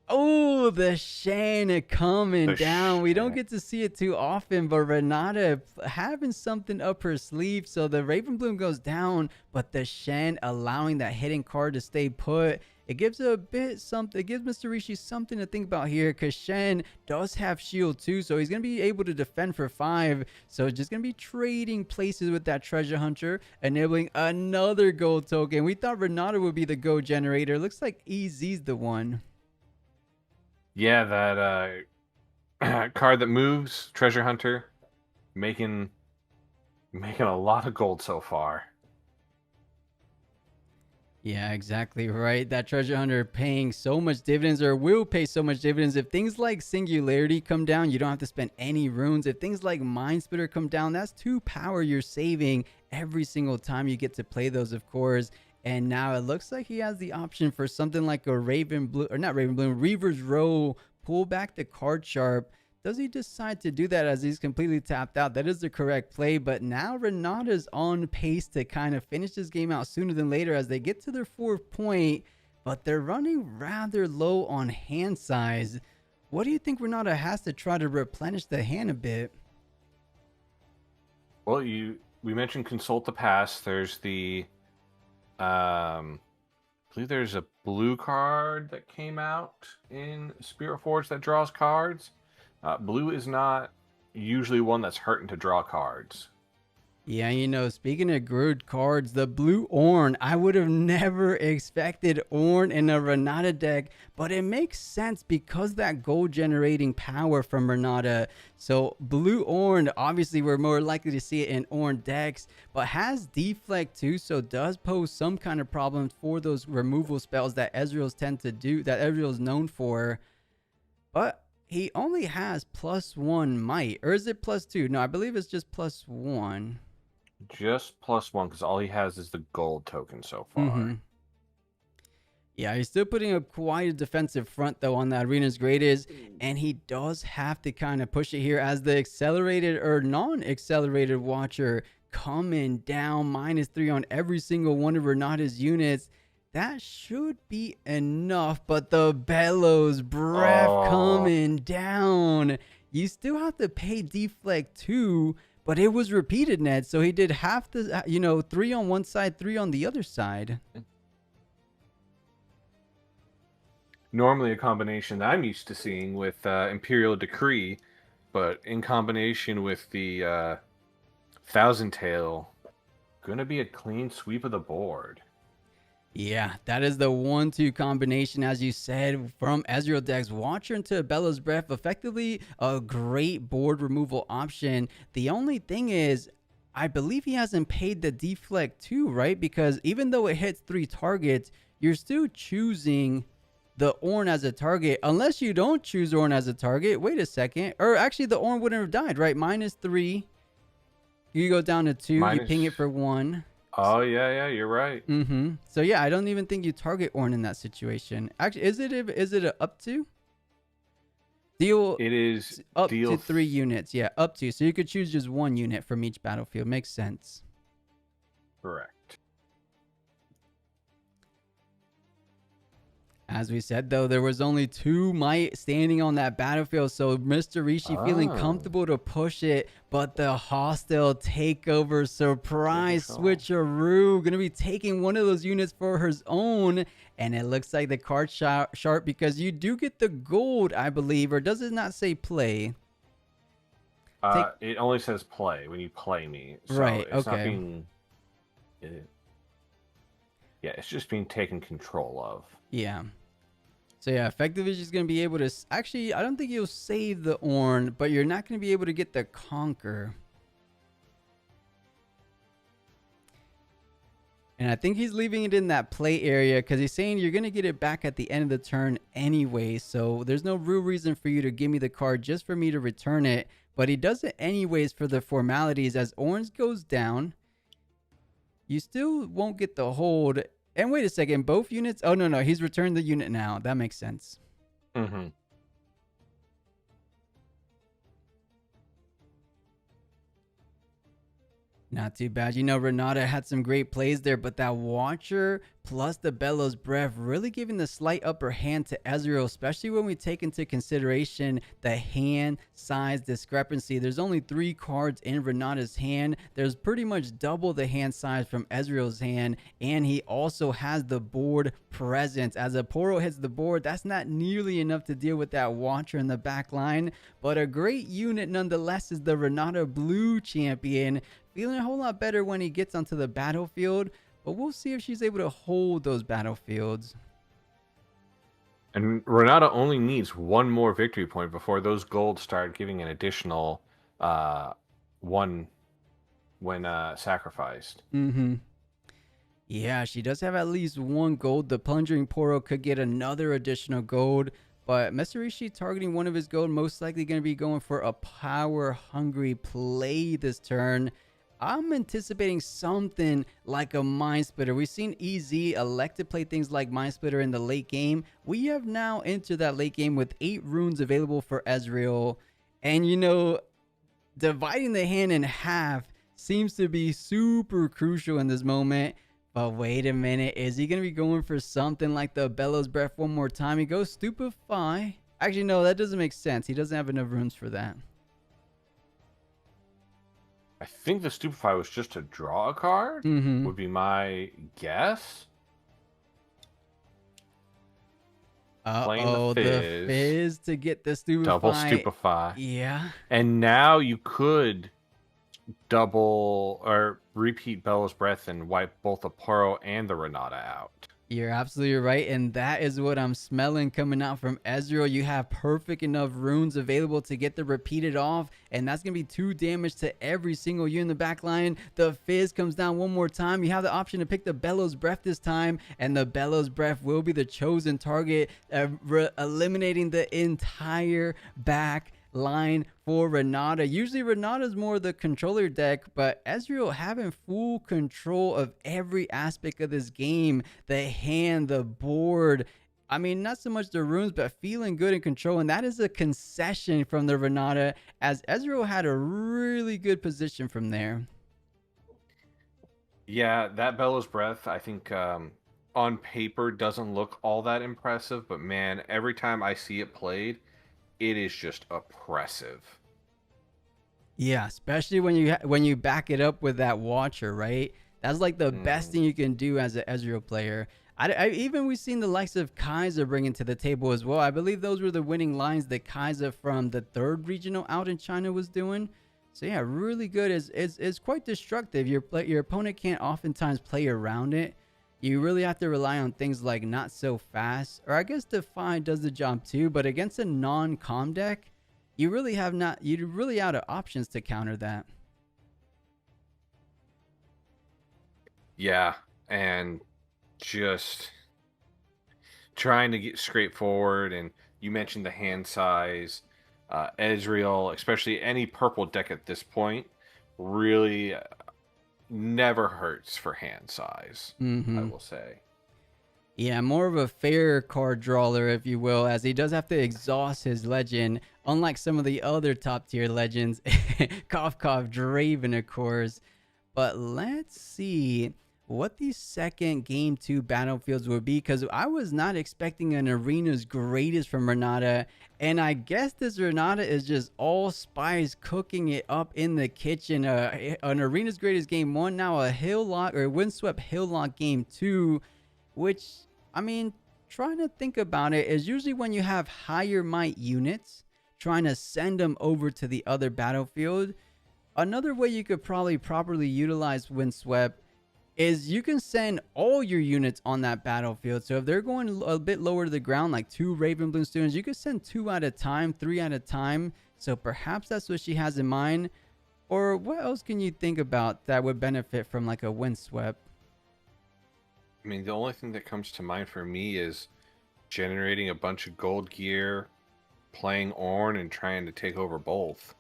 Oh, the Shen coming The down. We don't Shen. get to see it too often, but Renata having something up her sleeve. So the Raven Bloom goes down, but the Shen allowing that hidden card to stay put. It gives a bit something. It gives Mr. Rishi something to think about here, because Shen does have shield too, so he's gonna be able to defend for 5. So just gonna be trading places with that treasure hunter, enabling another gold token. We thought Renata would be the gold generator. Looks like EZ's the one. Yeah, that card that moves, Treasure Hunter, making a lot of gold so far. Yeah, exactly right. That treasure hunter paying so much dividends, or will pay so much dividends. If things like Singularity come down, you don't have to spend any runes. If things like Mind Splitter come down, that's 2 power you're saving every single time you get to play those, of course. And now it looks like he has the option for something like a Raven Blue, or not Raven Bloom, Reaver's Row, pull back the card sharp. Does he decide to do that as he's completely tapped out? That is the correct play, but now Renata's on pace to kind of finish this game out sooner than later as they get to their 4th point, but they're running rather low on hand size. What do you think Renata has to try to replenish the hand a bit? Well, we mentioned Consult the Past. There's the I believe there's a blue card that came out in Spiritforged that draws cards. Blue is not usually one that's hurting to draw cards. Yeah, you know, speaking of good cards, the blue Ornn, I would have never expected Ornn in a Renata deck, but it makes sense because that gold generating power from Renata. So blue Ornn, obviously we're more likely to see it in Ornn decks, but has deflect too, so does pose some kind of problems for those removal spells that Ezreal's tend to do, that Ezreal's known for. But he only has +1 might, or is it +2? No, I believe it's just +1. Just +1, because all he has is the gold token so far. Yeah, he's still putting up quite a defensive front though on that Arena's Greatest, and he does have to kind of push it here as the accelerated or non-accelerated Watcher coming down -3 on every single one of Renata's units. That should be enough, but the Bellows breath coming down. You still have to pay deflect too, but it was repeated, Ned. So he did half the, 3 on one side, 3 on the other side. Normally a combination that I'm used to seeing with Imperial Decree, but in combination with the Thousand Tail, gonna be a clean sweep of the board. Yeah, that is the 1-2 combination, as you said, from Ezreal decks. Watcher into Bellows Breath, effectively a great board removal option. The only thing is, I believe he hasn't paid the deflect too, right? Because even though it hits 3 targets, you're still choosing the Ornn as a target, unless you don't choose Ornn as a target. Wait a second. Or actually, the Ornn wouldn't have died, right? -3. You go down to 2, you ping it for 1. Oh, yeah, you're right. So yeah, I don't even think you target Ornn in that situation. Actually, is it a up to? Deal. It is up deal to 3 units. Yeah, up to. So you could choose just 1 unit from each battlefield. Makes sense. Correct. As we said, though, there was only 2 might standing on that battlefield, so Mr. Rishi feeling comfortable to push it, but the hostile takeover surprise switcheroo gonna be taking one of those units for his own, and it looks like the card sharp because you do get the gold, I believe, or does it not say play? It only says play when you play me. So right. It's not Okay. being. Yeah, it's just being taken control of. Yeah. So yeah, effectively just going to be able to... Actually, I don't think you'll save the Ornn, but you're not going to be able to get the Conquer. And I think he's leaving it in that play area because he's saying you're going to get it back at the end of the turn anyway. So there's no real reason for you to give me the card just for me to return it. But he does it anyways for the formalities. As Ornn goes down, you still won't get the hold. And wait a second, both units? Oh, no, he's returned the unit now. That makes sense. Mm-hmm. Not too bad. Renata had some great plays there, but that Watcher plus the Bellows Breath really giving the slight upper hand to Ezreal, especially when we take into consideration the hand size discrepancy. There's only 3 cards in Renata's hand. There's pretty much double the hand size from Ezreal's hand, and he also has the board presence. As a Poro hits the board, that's not nearly enough to deal with that Watcher in the back line, but a great unit nonetheless is the Renata Blue champion. Feeling a whole lot better when he gets onto the battlefield, but we'll see if she's able to hold those battlefields. And Renata only needs 1 more victory point before those gold start giving an additional 1 when sacrificed. Yeah, she does have at least 1 gold. The Plundering Poro could get another additional gold, but Meserishi targeting 1 of his gold, most likely going to be going for a power-hungry play this turn. I'm anticipating something like a Mind Splitter. We've seen EZ elect to play things like Mind Splitter in the late game. We have now entered that late game with 8 runes available for Ezreal. And, dividing the hand in half seems to be super crucial in this moment. But wait a minute. Is he going to be going for something like the Bellows Breath one more time? He goes Stupefy. Actually, no, that doesn't make sense. He doesn't have enough runes for that. I think the Stupefy was just to draw a card, would be my guess. Uh-oh, the Fizz to get the Stupefy. Double Stupefy. Yeah. And now you could double or repeat Bellows Breath and wipe both the Poro and the Renata out. You're absolutely right, and that is what I'm smelling coming out from Ezreal. You have perfect enough runes available to get the repeated off, and that's going to be 2 damage to every single unit in the back line. The Fizz comes down one more time. You have the option to pick the Bellows Breath this time, and the Bellows Breath will be the chosen target, eliminating the entire back line for Renata. Usually Renata's more the controller deck, but Ezreal having full control of every aspect of this game. The hand, the board. I mean, not so much the runes, but feeling good in control. And that is a concession from the Renata, as Ezreal had a really good position from there. Yeah, that Bellows Breath, I think on paper doesn't look all that impressive, but man, every time I see it played, it is just oppressive. Yeah, especially when you back it up with that Watcher, right? That's like the best thing you can do as an Ezreal player. Even we've seen the likes of Kaiser bringing to the table as well. I believe those were the winning lines that Kaiser from the 3rd regional out in China was doing. So yeah, really good. It's quite destructive. Your opponent can't oftentimes play around it. You really have to rely on things like Not So Fast, or I guess Defy does the job too, but against a non-com deck, you're really out of options to counter that. Yeah, and just trying to get straightforward, and you mentioned the hand size. Ezreal, especially any purple deck at this point, really never hurts for hand size, I will say. Yeah, more of a fair card drawer, if you will, as he does have to exhaust his legend, unlike some of the other top tier legends. Cough, cough, Draven, of course. But let's see what the second game 2 battlefields would be, because I was not expecting an Arena's Greatest from Renata, and I guess this Renata is just all spice cooking it up in the kitchen. An Arena's Greatest game 1, now a Hillock or Windswept Hillock game 2, which, I mean, trying to think about it, is usually when you have higher might units trying to send them over to the other battlefield. Another way you could probably properly utilize Windswept is you can send all your units on that battlefield. So if they're going a bit lower to the ground, like 2 Ravenbloom students, you could send 2 at a time, 3 at a time. So perhaps that's what she has in mind. Or what else can you think about that would benefit from like a Windswept? I mean, the only thing that comes to mind for me is generating a bunch of gold gear, playing Ornn, and trying to take over both.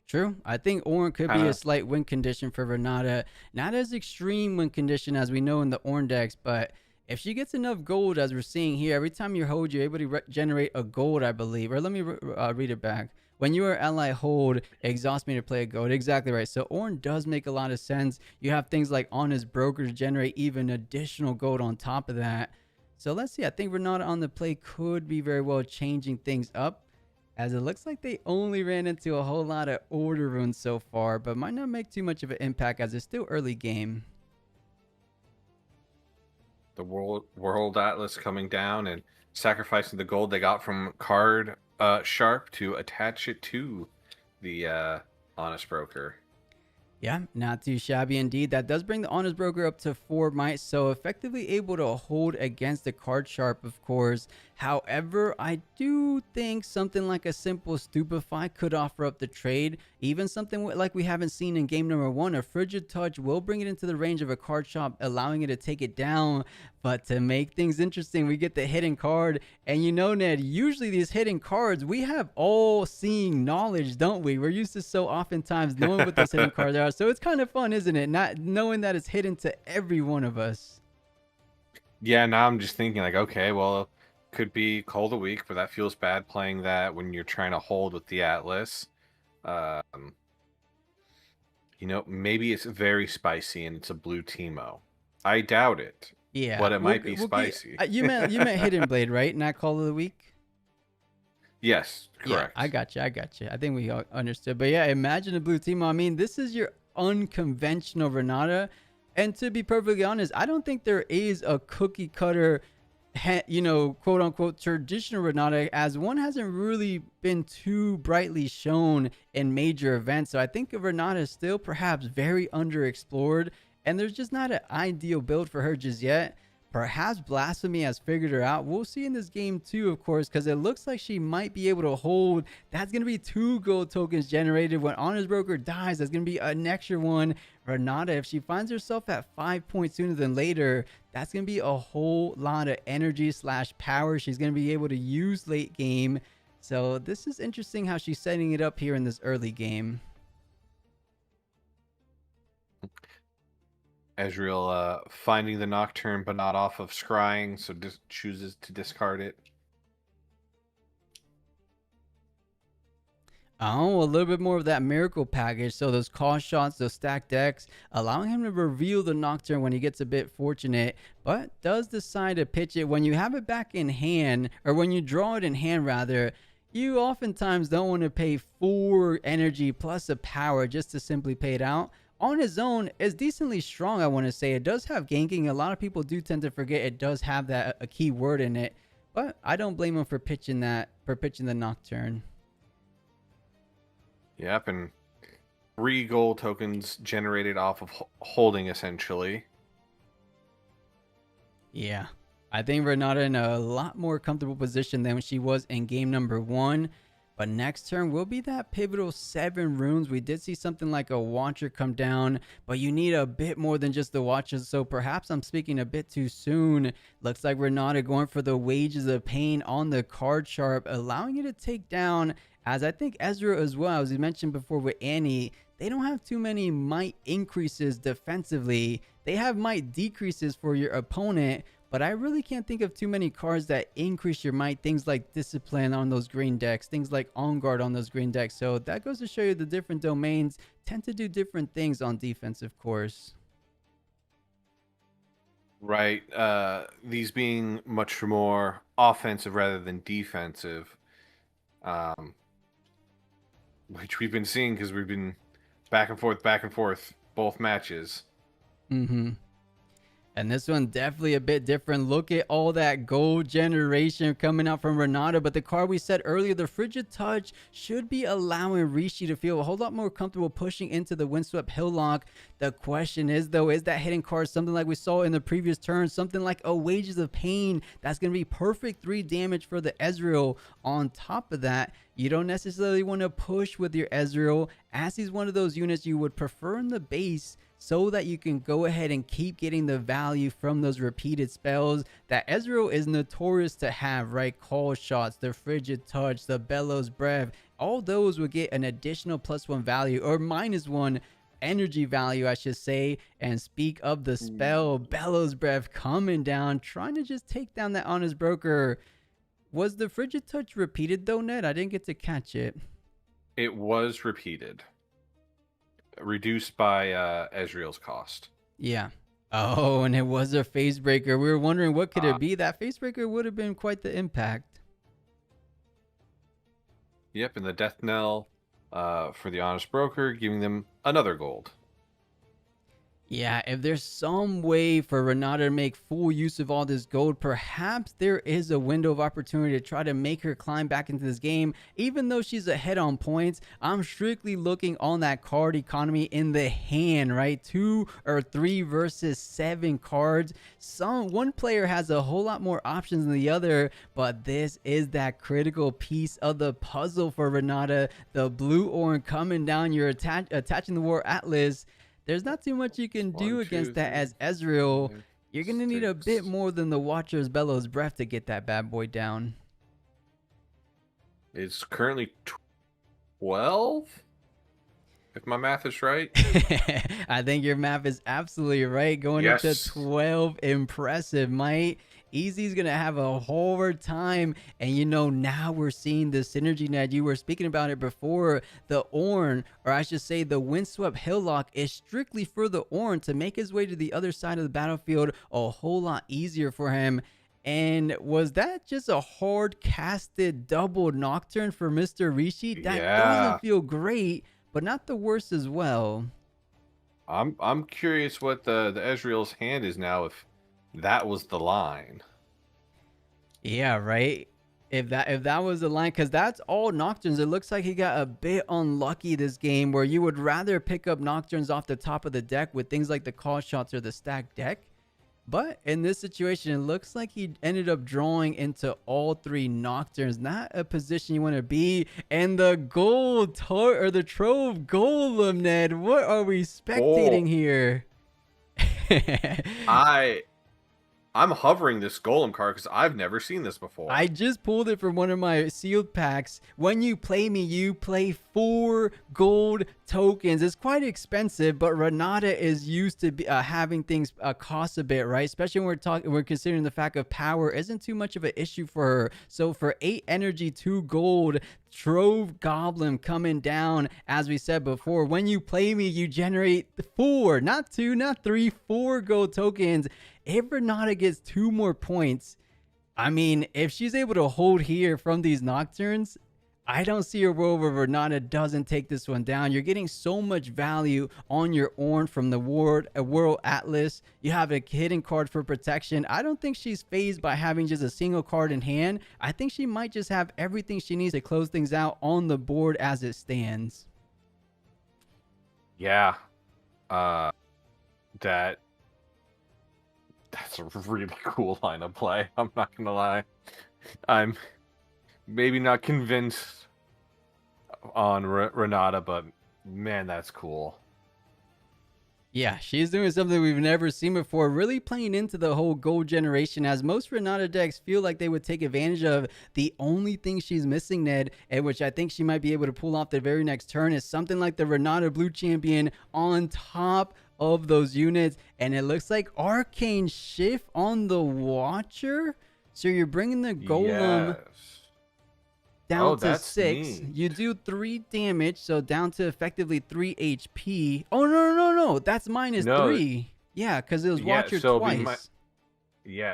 True. I think Ornn could be a Kinda slight win condition for Renata. Not as extreme win condition as we know in the Ornn decks, but if she gets enough gold, as we're seeing here, every time you hold, you're able to generate a gold, I believe. Or let me read it back. When you are ally hold, exhaust me to play a gold. Exactly right. So Ornn does make a lot of sense. You have things like Honest Broker to generate even additional gold on top of that. So let's see. I think Renata on the play could be very well changing things up, as it looks like they only ran into a whole lot of order runes so far, but might not make too much of an impact as it's still early game. the world atlas coming down and sacrificing the gold they got from card sharp to attach it to the honest broker. Yeah, not too shabby indeed. That does bring the Honest Broker up to 4 might, so effectively able to hold against the card sharp, of course. However, I do think something like a simple Stupefy could offer up the trade. Even something like we haven't seen in game number 1, a Frigid Touch will bring it into the range of a card shop, allowing it to take it down. But to make things interesting, we get the hidden card. And you know, Ned, usually these hidden cards, we have all-seeing knowledge, don't we? We're used to so oftentimes knowing what those hidden cards are. So it's kind of fun, isn't it? Not knowing that it's hidden to every one of us. Yeah, now I'm just thinking like, okay, well, could be Call of the Week, but that feels bad playing that when you're trying to hold with the Atlas. Maybe it's very spicy and it's a blue Teemo. I doubt it. Yeah, But it might be spicy. You meant Hidden Blade, right? Not Call of the Week. Yes, correct. Yeah, I got you. I think we all understood. But yeah, imagine a blue Teemo. I mean, this is your unconventional Renata. And to be perfectly honest, I don't think there is a cookie cutter, quote unquote, traditional Renata, as one hasn't really been too brightly shown in major events. So I think Renata is still perhaps very underexplored, and there's just not an ideal build for her just yet. Perhaps Blasphemy has figured her out. We'll see in this game too, of course, because it looks like she might be able to hold. That's going to be 2 gold tokens generated. When Honest Broker dies, that's going to be an extra one. Renata, if she finds herself at 5 points sooner than later, that's going to be a whole lot of energy / power she's going to be able to use late game. So this is interesting how she's setting it up here in this early game. Ezreal finding the Nocturne but not off of Scrying, so chooses to discard it. Oh, a little bit more of that miracle package. So those cost shots, those stacked decks, allowing him to reveal the Nocturne when he gets a bit fortunate, but does decide to pitch it when you have it back in hand, or when you draw it in hand rather. You oftentimes don't want to pay 4 energy plus a power just to simply pay it out. On his own is decently strong, I want to say. It does have ganking. A lot of people do tend to forget it does have that a key word in it, but I don't blame him for pitching the Nocturne. Yep, and 3 gold tokens generated off of holding, essentially. Yeah, I think Renata in a lot more comfortable position than she was in game number 1. But next turn will be that pivotal 7 runes. We did see something like a Watcher come down, but you need a bit more than just the Watchers. So perhaps I'm speaking a bit too soon. Looks like Renata going for the Wages of Pain on the card sharp, allowing it to take down, as I think Ezra as well, as we mentioned before with Annie, they don't have too many might increases defensively. They have might decreases for your opponent, but I really can't think of too many cards that increase your might. Things like Discipline on those green decks, things like On Guard on those green decks. So that goes to show you the different domains tend to do different things on defense, of course. Right. These being much more offensive rather than defensive, which we've been seeing because we've been back and forth, both matches. Mm-hmm. And this one definitely a bit different. Look at all that gold generation coming out from Renata. But the card we said earlier, the Frigid Touch, should be allowing Rishi to feel a whole lot more comfortable pushing into the Windswept Hillock. The question is, though, is that hidden card something like we saw in the previous turn? Something like a Wages of Pain. That's going to be perfect 3 damage for the Ezreal. On top of that, You don't necessarily want to push with your Ezreal, as he's one of those units you would prefer in the base, so that you can go ahead and keep getting the value from those repeated spells that Ezreal is notorious to have, right? Call shots, the frigid touch, the bellows breath, all those will get an additional +1 value, or -1 energy value, I should say. And speak of the spell, bellows breath coming down, trying to just take down that honest broker. Was the frigid touch repeated though, Ned? I didn't get to catch it. It was repeated, reduced by Ezreal's cost. Yeah. Oh, and it was a face breaker. We were wondering what could it be. That face breaker would have been quite the impact. Yep, and the death knell for the honest broker, giving them another gold. Yeah, if there's some way for Renata to make full use of all this gold, perhaps there is a window of opportunity to try to make her climb back into this game. Even though she's ahead on points, I'm strictly looking on that card economy in the hand, right? 2 or 3 versus 7 cards. One player has a whole lot more options than the other, but this is that critical piece of the puzzle for Renata. The blue orange coming down, you're attaching the War Atlas. There's not too much you can do against that as Ezreal. You're going to need a bit more than the Watcher's Bellows Breath to get that bad boy down. It's currently 12, if my math is right. I think your math is absolutely right. Going up to 12, impressive, mate. Easy's going to have a hard time. And, you know, now we're seeing the synergy, Ned. You were speaking about it before. The Ornn, or I should say the Windswept Hillock, is strictly for the Ornn to make his way to the other side of the battlefield a whole lot easier for him. And was that just a hard casted double Nocturne for Mr. Rishi? That doesn't feel great, but not the worst as well. I'm curious what the Ezreal's hand is now, if that was the line. Yeah, right. If that was the line, because that's all Nocturnes. It looks like he got a bit unlucky this game, where you would rather pick up Nocturnes off the top of the deck with things like the call shots or the stacked deck. But in this situation, it looks like he ended up drawing into all 3 Nocturnes. Not a position you want to be. And the gold or the Trove Golem, Ned. What are we spectating here? I'm hovering this Golem card because I've never seen this before. I just pulled it from one of my sealed packs. When you play me, you play 4 gold tokens. It's quite expensive, but Renata is used to having things cost a bit, right? Especially when we're considering the fact of power isn't too much of an issue for her. So for 8 energy, 2 gold, Trove Goblin coming down. As we said before, when you play me, you generate 4, not 2, not 3, 4 gold tokens. If Renata gets 2 more points, I mean, if she's able to hold here from these Nocturnes, I don't see a world where Renata doesn't take this one down. You're getting so much value on your Ornn from the World Atlas. You have a hidden card for protection. I don't think she's phased by having just a single card in hand. I think she might just have everything she needs to close things out on the board as it stands. Yeah. That's a really cool line of play. I'm not going to lie. I'm maybe not convinced on Renata, but man, that's cool. Yeah, she's doing something we've never seen before, really playing into the whole gold generation, as most Renata decks feel like they would take advantage of. The only thing she's missing, Ned, and which I think she might be able to pull off the very next turn, is something like the Renata Blue Champion on top of those units. And it looks like Arcane Shift on the Watcher. So you're bringing the Golem down to 6. Neat. You do 3 damage, so down to effectively 3 HP. Oh, no. That's -3. Yeah, because it was Watcher twice.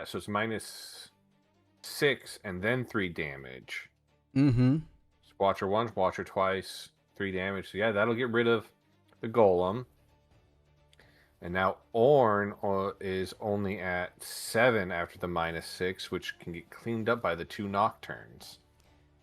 So it's -6 and then 3 damage. Mm-hmm. So Watcher once, Watcher twice, 3 damage. So yeah, that'll get rid of the Golem. And now Ornn is only at 7 after the -6, which can get cleaned up by the 2 Nocturnes.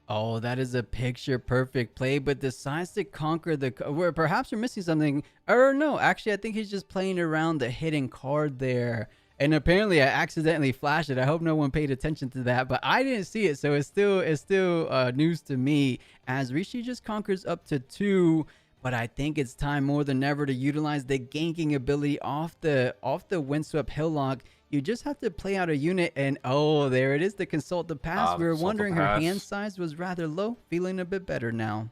Oh, that is a picture perfect play, but decides to conquer where perhaps we're missing something. Or no, actually, I think he's just playing around the hidden card there. And apparently, I accidentally flashed it. I hope no one paid attention to that, but I didn't see it, so it's still news to me. As Rishi just conquers up to 2, but I think it's time more than ever to utilize the ganking ability off the Windswept Hillock. You just have to play out a unit, and oh, there it is, the Consult the Past. The We were Consult the wondering her Past. hand size was rather low. Feeling a bit better now.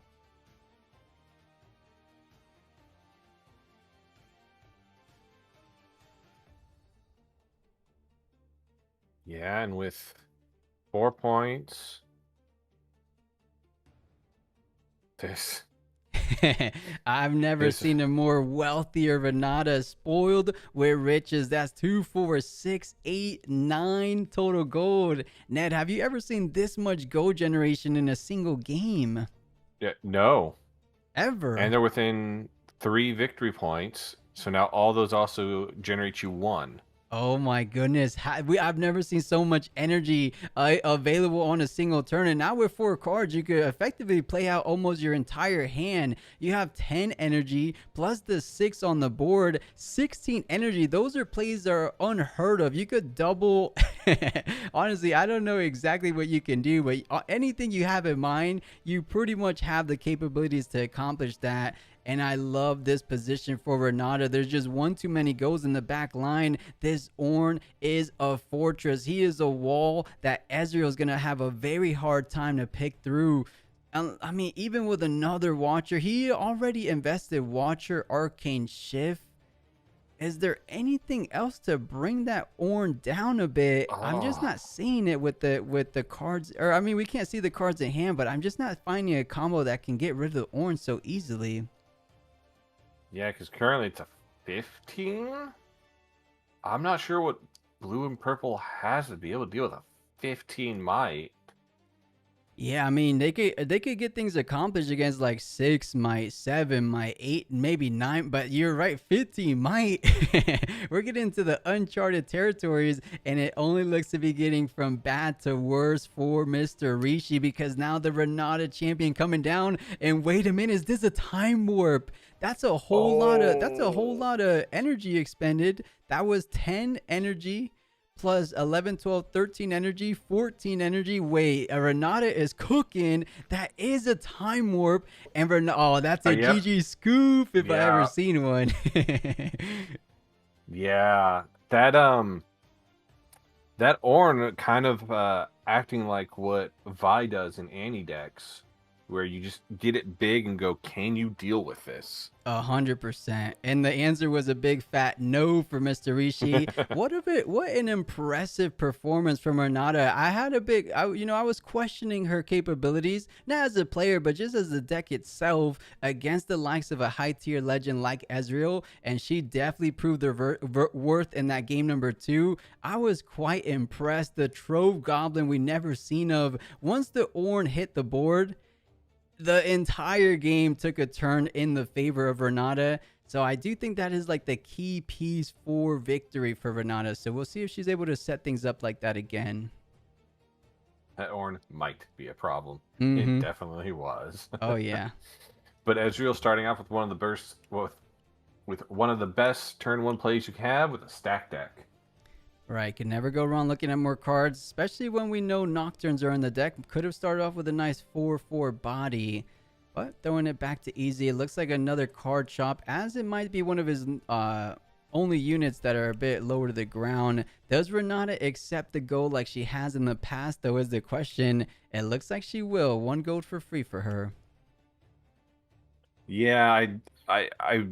Yeah, and with 4 points, this I've never This- seen a more wealthier Renata, spoiled with riches. That's 2, 4, 6, 8, 9 total gold. Ned, have you ever seen this much gold generation in a single game? no, Ever? and they're within 3 victory points. So now all those also generate you 1. Oh my goodness. I've never seen so much energy available on a single turn. And now with 4 cards, you could effectively play out almost your entire hand. You have 10 energy plus the 6 on the board, 16 energy. Those are plays that are unheard of. You could double. Honestly, I don't know exactly what you can do, but anything you have in mind, you pretty much have the capabilities to accomplish that. And I love this position for Renata. There's just one too many goals in the back line. This Ornn is a fortress. He is a wall that Ezreal is going to have a very hard time to pick through. I mean, even with another Watcher, he already invested Watcher, Arcane Shift. Is there anything else to bring that Ornn down a bit? I'm just not seeing it with the cards. Or I mean, we can't see the cards in hand, but I'm just not finding a combo that can get rid of the Ornn so easily. Yeah, because currently it's a 15. I'm not sure what blue and purple has to be able to deal with a 15 might. Yeah, I mean they could get things accomplished against like 6 might, 7 might, 8, maybe 9, but you're right, 15 might. We're getting into the uncharted territories, and it only looks to be getting from bad to worse for Mr. Rishi, because now the Renata champion coming down, and wait a minute, is this a time warp? That's a whole lot of energy expended. That was 10 energy plus 11, 12, 13 energy, 14 energy. Wait, Renata is cooking. That is a time warp. And oh, that's a Yep. GG scoop if I ever Yeah. seen one. Yeah, that Ornn kind of acting like what Vi does in Annie decks, where you just get it big and go, can you deal with this? 100%. And the answer was a big fat no for Mr. Rishi. What an impressive performance from Renata. I was questioning her capabilities, not as a player, but just as the deck itself against the likes of a high tier legend like Ezreal. And she definitely proved her worth in that game number 2. I was quite impressed. The Trove Goblin we never seen of. Once the Ornn hit the board, the entire game took a turn in the favor of Renata. So I do think that is like the key piece for victory for Renata. So we'll see if she's able to set things up like that again. That Ornn might be a problem. Mhm. It definitely was. Oh yeah. But Ezreal starting off with one of the bursts with one of the best turn 1 plays you can have with a stack deck. Right, can never go wrong looking at more cards, especially when we know Nocturnes are in the deck. Could have started off with a nice 4/4 body, but throwing it back to easy. It looks like another card chop, as it might be one of his only units that are a bit lower to the ground. Does Renata accept the gold like she has in the past, though, is the question. It looks like she will. 1 gold for free for her. Yeah, I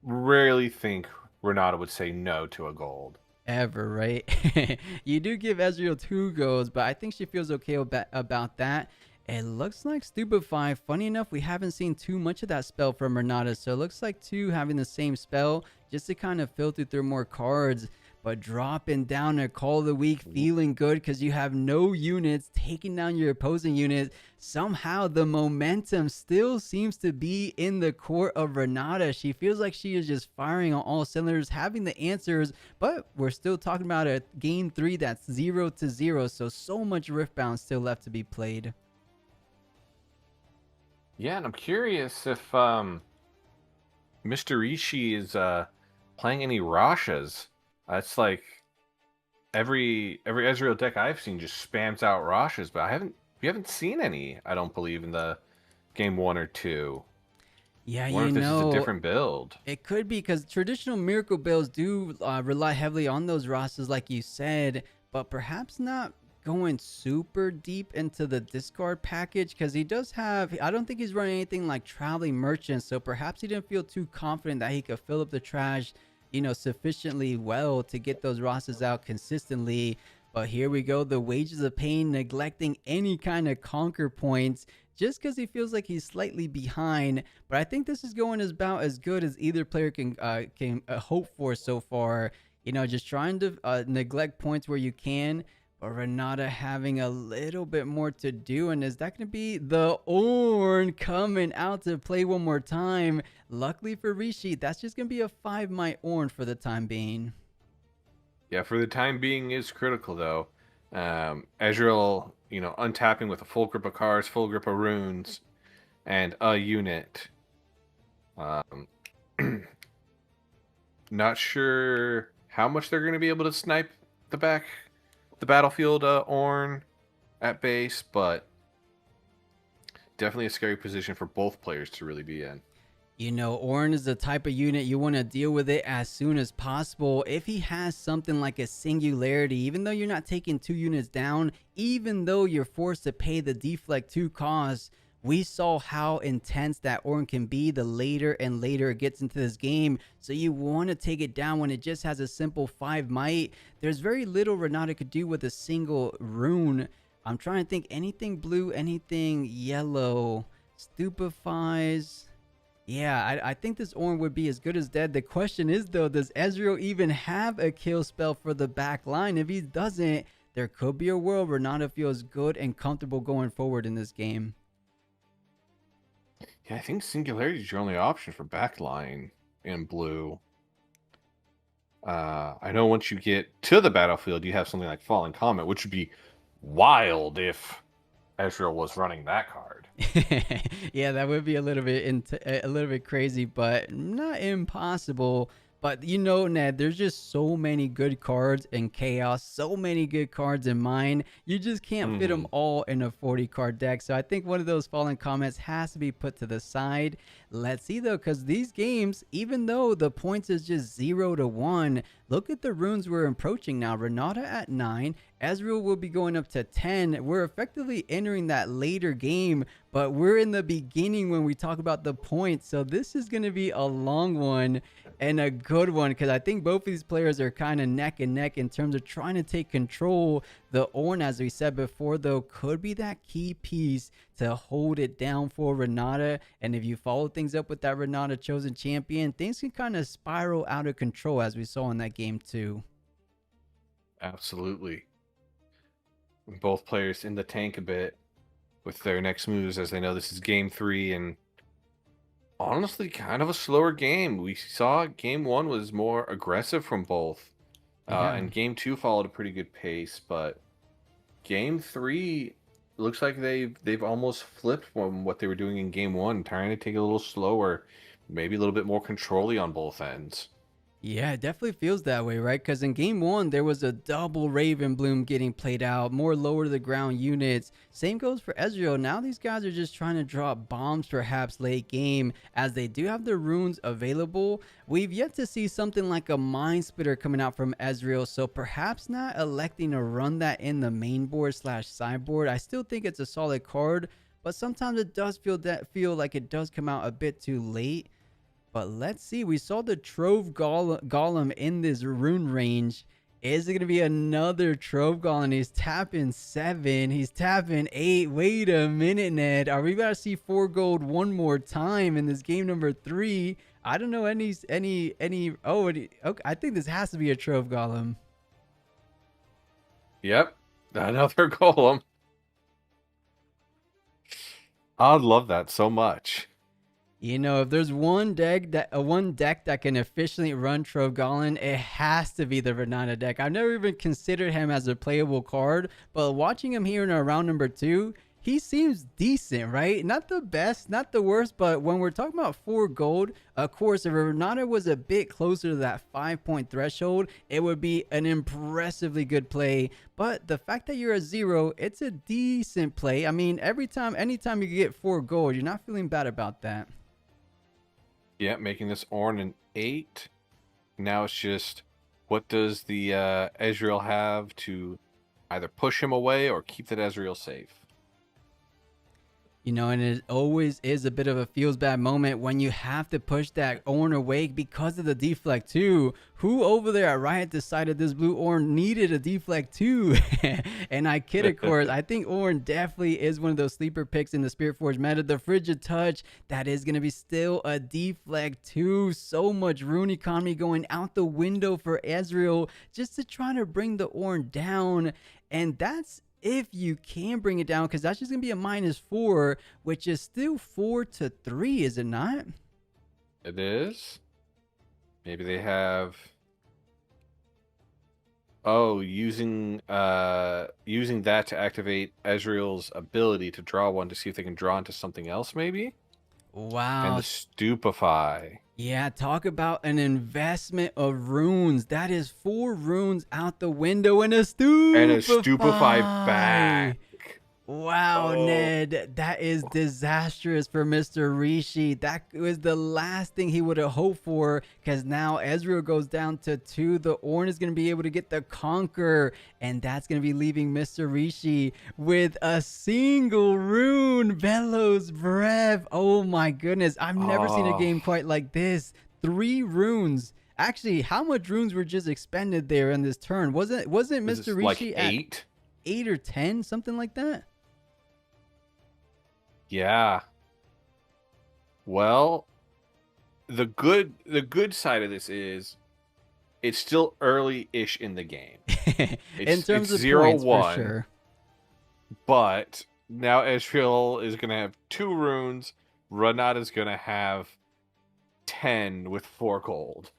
rarely think Renata would say no to a gold. Ever, right? You do give Ezreal 2 golds, but I think she feels okay about that. It looks like Stupefy. Funny enough, we haven't seen too much of that spell from Renata, so it looks like 2 having the same spell just to kind of filter through more cards. But dropping down a Call of the Week, feeling good because you have no units taking down your opposing units. Somehow the momentum still seems to be in the court of Renata. She feels like she is just firing on all cylinders, having the answers, but we're still talking about a game 3 that's 0-0, so much Riftbound still left to be played. Yeah, and I'm curious if Mr. Rishi is playing any Rashas It's like every Ezreal deck I've seen just spams out Roshes, but we haven't seen any. I don't believe in the game 1 or 2. Yeah, I wonder you if this is a know, different build. it could be because traditional miracle builds do rely heavily on those rosters, like you said, but perhaps not going super deep into the discard package because he does have. I don't think he's running anything like traveling merchants, so perhaps he didn't feel too confident that he could fill up the trash, sufficiently well to get those rosters out consistently. But here we go, the wages of pain, neglecting any kind of conquer points just because he feels like he's slightly behind. But I think this is going about as good as either player can hope for so far. Just trying to neglect points where you can. But Renata having a little bit more to do. And is that going to be the Ornn coming out to play one more time? Luckily for Rishi, that's just going to be a 5-might Ornn for the time being. Yeah, for the time being is critical though. Ezreal, untapping with a full grip of cards, full grip of runes, and a unit. Um, not sure how much they're going to be able to snipe the battlefield Ornn at base, but definitely a scary position for both players to really be in. Ornn is the type of unit you want to deal with it as soon as possible. If he has something like a singularity, even though you're not taking 2 units down, even though you're forced to pay the deflect 2 cost, we saw how intense that Ornn can be the later and later it gets into this game. So you want to take it down when it just has a simple 5 might. There's very little Renata could do with a single rune. I'm trying to think anything blue, anything yellow. Stupefies. Yeah, I think this Ornn would be as good as dead. The question is, though, does Ezreal even have a kill spell for the back line? If he doesn't, there could be a world where Renata feels good and comfortable going forward in this game. Yeah, I think Singularity is your only option for backline in blue. I know once you get to the battlefield, you have something like Fallen Comet, which would be wild if Ezreal was running that card. Yeah, that would be a little bit crazy, but not impossible. But Ned, there's just so many good cards in Chaos, so many good cards in Mine. You just can't fit them all in a 40-card deck. So I think one of those Fallen Comets has to be put to the side. Let's see, though, because these games, even though the points is just 0-1, look at the runes we're approaching now. Renata at 9. Ezreal will be going up to 10. We're effectively entering that later game, but we're in the beginning when we talk about the points. So this is going to be a long one and a good one because I think both of these players are kind of neck and neck in terms of trying to take control. The Ornn, as we said before, though, could be that key piece to hold it down for Renata. And if you follow things up with that Renata chosen champion, things can kind of spiral out of control as we saw in that game too. Absolutely. Both players in the tank a bit with their next moves as they know this is game 3 and honestly kind of a slower game. We saw game 1 was more aggressive from both. And game 2 followed a pretty good pace, but game 3 looks like they've almost flipped from what they were doing in game 1, trying to take it a little slower, maybe a little bit more control-y on both ends. Yeah, it definitely feels that way, right? Because in game 1, there was a double Raven Bloom getting played out, more lower to the ground units. Same goes for Ezreal. Now these guys are just trying to drop bombs perhaps late game as they do have the runes available. We've yet to see something like a Mind Splitter coming out from Ezreal, so perhaps not electing to run that in the main board / sideboard. I still think it's a solid card, but sometimes it does feel like it does come out a bit too late. But let's see. We saw the Trove Golem in this rune range. Is it going to be another Trove Golem? He's tapping 7. He's tapping 8. Wait a minute, Ned. Are we about to see 4 gold one more time in this game number 3? I don't know any. Oh, okay, I think this has to be a Trove Golem. Yep, another Golem. I'd love that so much. If there's one deck that can efficiently run Trove Golem, it has to be the Renata deck. I've never even considered him as a playable card, but watching him here in our round number 2, he seems decent, right? Not the best, not the worst, but when we're talking about 4 gold, of course, if Renata was a bit closer to that 5-point threshold, it would be an impressively good play. But the fact that you're a 0, it's a decent play. I mean, anytime you get 4 gold, you're not feeling bad about that. Yeah, making this Ornn an 8. Now it's just, what does the Ezreal have to either push him away or keep that Ezreal safe? You know, and it always is a bit of a feels bad moment when you have to push that Ornn away because of the deflect too. Who over there at Riot decided this blue Ornn needed a deflect too? And I kid, of course. I think Ornn definitely is one of those sleeper picks in the Spiritforged meta. The Frigid Touch, that is going to be still a deflect too. So much rune economy going out the window for Ezreal just to try to bring the Ornn down. And that's if you can bring it down, because that's just going to be a -4, which is still 4-3, is it not? It is. Maybe they have... Oh, using that to activate Ezreal's ability to draw one to see if they can draw into something else, maybe? Wow. And the Stupefy. Yeah, talk about an investment of runes. That is 4 runes out the window and a Stupefy back. Wow, Oh. Ned, that is disastrous for Mr. Rishi. That was the last thing he would have hoped for, because now Ezreal goes down to 2. The Ornn is going to be able to get the Conquer, and that's going to be leaving Mr. Rishi with a single rune, Velo's Breath. Oh my goodness, I've never seen a game quite like this. 3 runes. Actually, how much runes were just expended there in this turn? Wasn't Mr. Rishi like 8? at 8 or 10, something like that? Yeah. Well, the good side of this is it's still early-ish in the game. In terms of 0-1, points, for sure. But now Ezreal is going to have 2 runes. Renata's going to have 10 with 4 gold.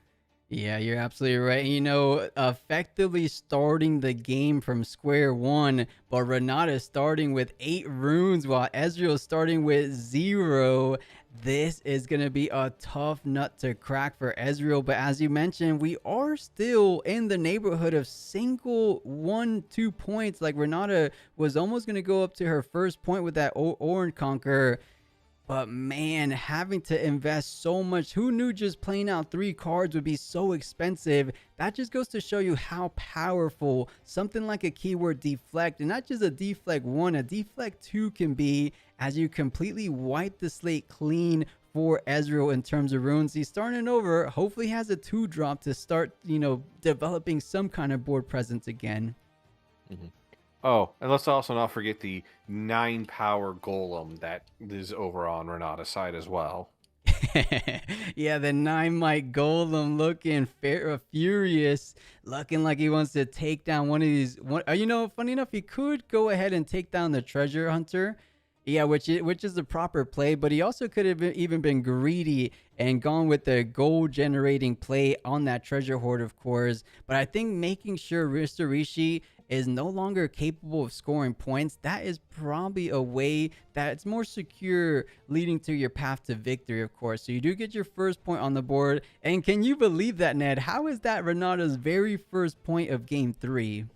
Yeah, you're absolutely right. You know, effectively starting the game from square one, but Renata starting with 8 runes while Ezreal starting with 0. This is going to be a tough nut to crack for Ezreal. But as you mentioned, we are still in the neighborhood of single 1-2 points. Like Renata was almost going to go up to her first point with that Ornn Conquer. But man, having to invest so much, who knew just playing out 3 cards would be so expensive? That just goes to show you how powerful something like a keyword deflect, and not just a deflect 1, a deflect 2 can be, as you completely wipe the slate clean for Ezreal in terms of runes. He's starting over, hopefully has a 2-drop to start, you know, developing some kind of board presence again. Mm-hmm. Oh, and let's also not forget the 9-power golem that is over on Renata's side as well. Yeah, the 9-mic golem looking furious, looking like he wants to take down one of these. You know, funny enough, he could go ahead and take down the treasure hunter. Yeah, which is the proper play, but he also could have even been greedy and gone with the gold generating play on that treasure hoard, of course. But I think making sure Mr. Rishi is no longer capable of scoring points, that is probably a way that's more secure, leading to your path to victory, of course. So you do get your first point on the board. And can you believe that, Ned? How is that Renata's very first point of game 3?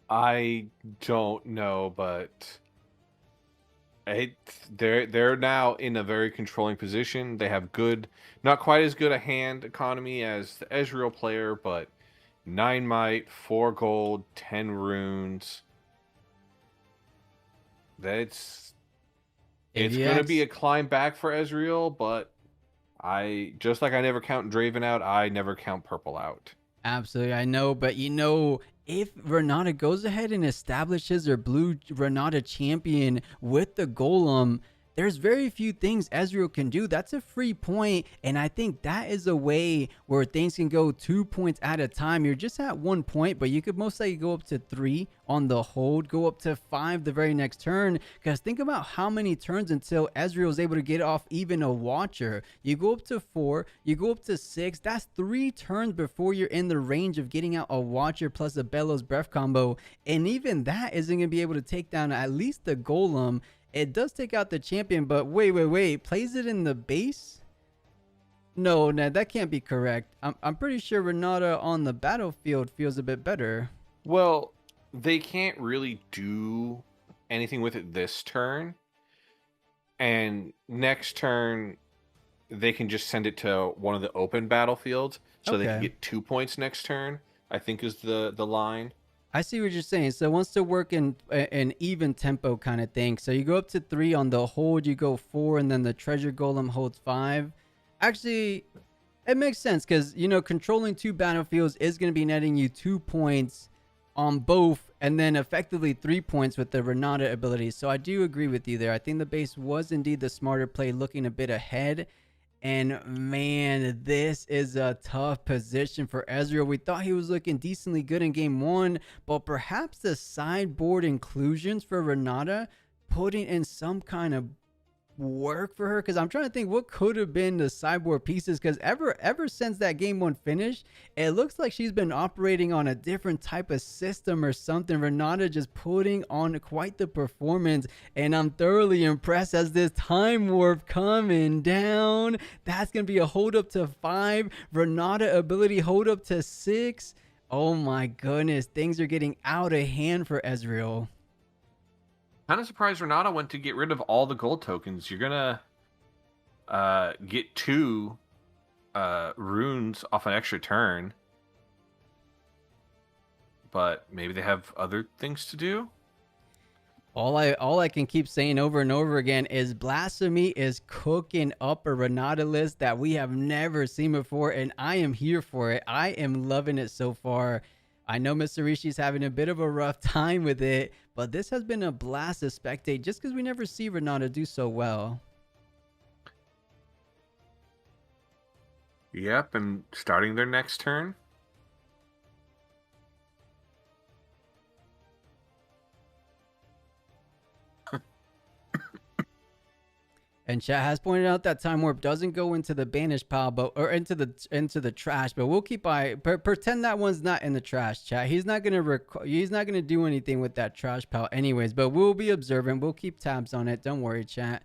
I don't know, but they're now in a very controlling position. They have good, not quite as good a hand economy as the Ezreal player, but 9 might, 4 gold, 10 runes. It's going to be a climb back for Ezreal, but just like I never count Draven out, I never count Purple out. Absolutely, I know, but you know, if Renata goes ahead and establishes her blue Renata champion with the golem, there's very few things Ezreal can do. That's a free point, and I think that is a way where things can go 2 points at a time. You're just at 1 point, but you could most likely go up to 3 on the hold, go up to 5 the very next turn, because think about how many turns until Ezreal is able to get off even a Watcher. You go up to 4, you go up to 6, that's 3 turns before you're in the range of getting out a Watcher plus a Bellows Breath combo, and even that isn't going to be able to take down at least the Golem. It does take out the champion, but wait. Plays it in the base? No, that can't be correct. I'm pretty sure Renata on the battlefield feels a bit better. Well, they can't really do anything with it this turn. And next turn, they can just send it to one of the open battlefields. So they can get 2 points next turn, I think is the line. I see what you're saying. So it wants to work in an even tempo kind of thing. So you go up to 3 on the hold, you go 4, and then the treasure golem holds 5. Actually, it makes sense because, you know, controlling 2 battlefields is going to be netting you 2 points on both, and then effectively 3 points with the Renata ability. So I do agree with you there. I think the base was indeed the smarter play, looking a bit ahead. And man, this is a tough position for Ezreal. We thought he was looking decently good in game 1, but perhaps the sideboard inclusions for Renata putting in some kind of work for her, because I'm trying to think what could have been the sideboard pieces, because ever since that game 1 finish, it looks like she's been operating on a different type of system or something. Renata just putting on quite the performance, and I'm thoroughly impressed as this time warp coming down. That's gonna be a hold up to 5, Renata ability hold up to 6. Oh my goodness, things are getting out of hand for Ezreal. Kind of surprised Renata went to get rid of all the gold tokens. You're gonna get 2 runes off an extra turn, but maybe they have other things to do. All I can keep saying over and over again is Blasphemy is cooking up a Renata list that we have never seen before, and I am here for it. I am loving it so far. I know Mr. Rishi's having a bit of a rough time with it, but this has been a blast to spectate just because we never see Renata do so well. Yep, and starting their next turn. And chat has pointed out that time warp doesn't go into the banish pile, or into the trash. But we'll keep pretend that one's not in the trash. Chat. He's not gonna do anything with that trash pile, anyways. But we'll be observant. We'll keep tabs on it. Don't worry, chat.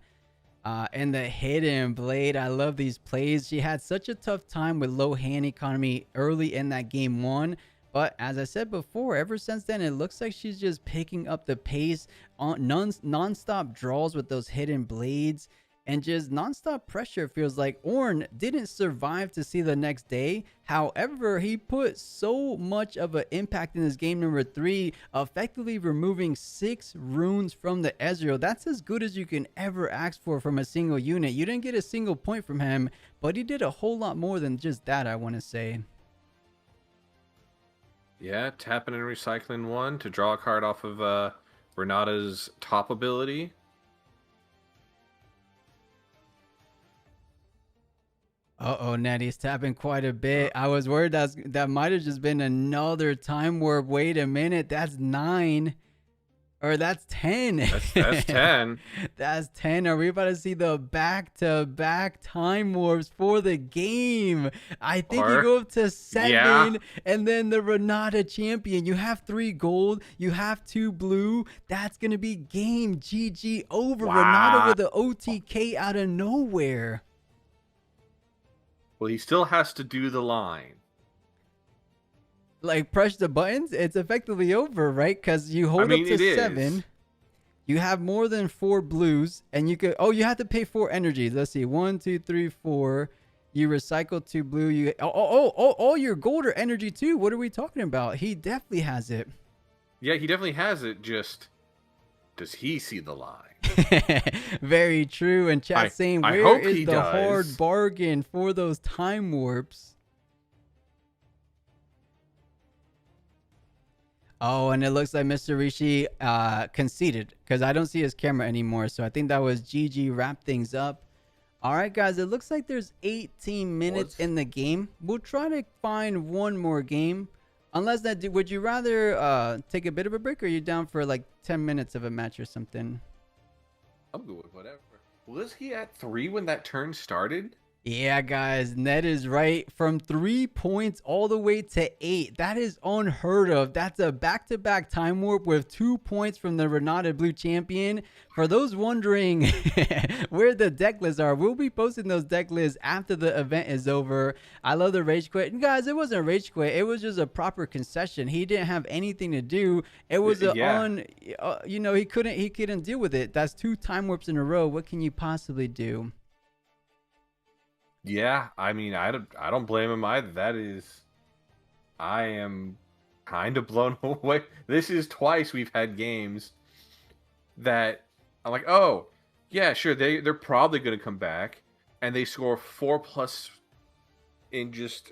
And the hidden blade. I love these plays. She had such a tough time with low hand economy early in that game 1. But as I said before, ever since then, it looks like she's just picking up the pace on non-stop draws with those hidden blades. And just nonstop pressure. Feels like Ornn didn't survive to see the next day. However, he put so much of an impact in his game number 3, effectively removing 6 runes from the Ezreal. That's as good as you can ever ask for from a single unit. You didn't get a single point from him, but he did a whole lot more than just that, I want to say. Yeah, tapping and recycling 1 to draw a card off of Renata's top ability. Uh-oh, Natty's tapping quite a bit. I was worried that might have just been another time warp. Wait a minute, that's 9. Or that's 10. That's 10. That's 10. Are we about to see the back-to-back time warps for the game? I think you go up to 7, and then the Renata champion. You have 3 gold. You have 2 blue. That's going to be game GG over. Wow. Renata with the OTK out of nowhere. Well, he still has to do the line. Like, press the buttons, it's effectively over, right? Because you hold up to 7. You have more than 4 blues, and you could... Oh, you have to pay 4 energies. Let's see. 1, 2, 3, 4. You recycle 2 blue. You all your gold or energy, too. What are we talking about? He definitely has it. Yeah, he definitely has it. Just... does he see the line? Very true. And chat saying, where is the hard bargain for those time warps? Oh, and it looks like Mr. Rishi conceded because I don't see his camera anymore. So I think that was GG wrap things up. All right, guys, it looks like there's 18 minutes in the game. We'll try to find one more game. Unless that, would you rather take a bit of a break, or are you down for like 10 minutes of a match or something? I'm good with whatever. Was he at 3 when that turn started? Yeah, guys, Ned is right. From 3 points all the way to 8. That is unheard of. That's a back-to-back time warp with 2 points from the Renata Blue champion. For those wondering where the deck lists are, we'll be posting those deck lists after the event is over. I love the rage quit. And guys, it wasn't a rage quit. It was just a proper concession. He didn't have anything to do. It was you know, he couldn't deal with it. That's 2 time warps in a row. What can you possibly do? Yeah, I mean, I don't blame him either. I am kind of blown away. This is twice we've had games that I'm like, oh, yeah, sure, they're probably going to come back, and they score 4+ in just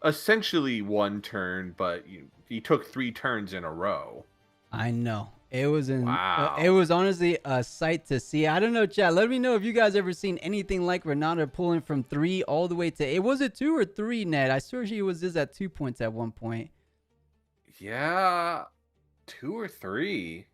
essentially 1 turn, but he took 3 turns in a row. I know. It was Wow. It was honestly a sight to see. I don't know, chat. Let me know if you guys ever seen anything like Renata pulling from 3 all the way to 8. Was it 2 or 3, Ned? I swear she was just at 2 points at one point. Yeah, 2 or 3.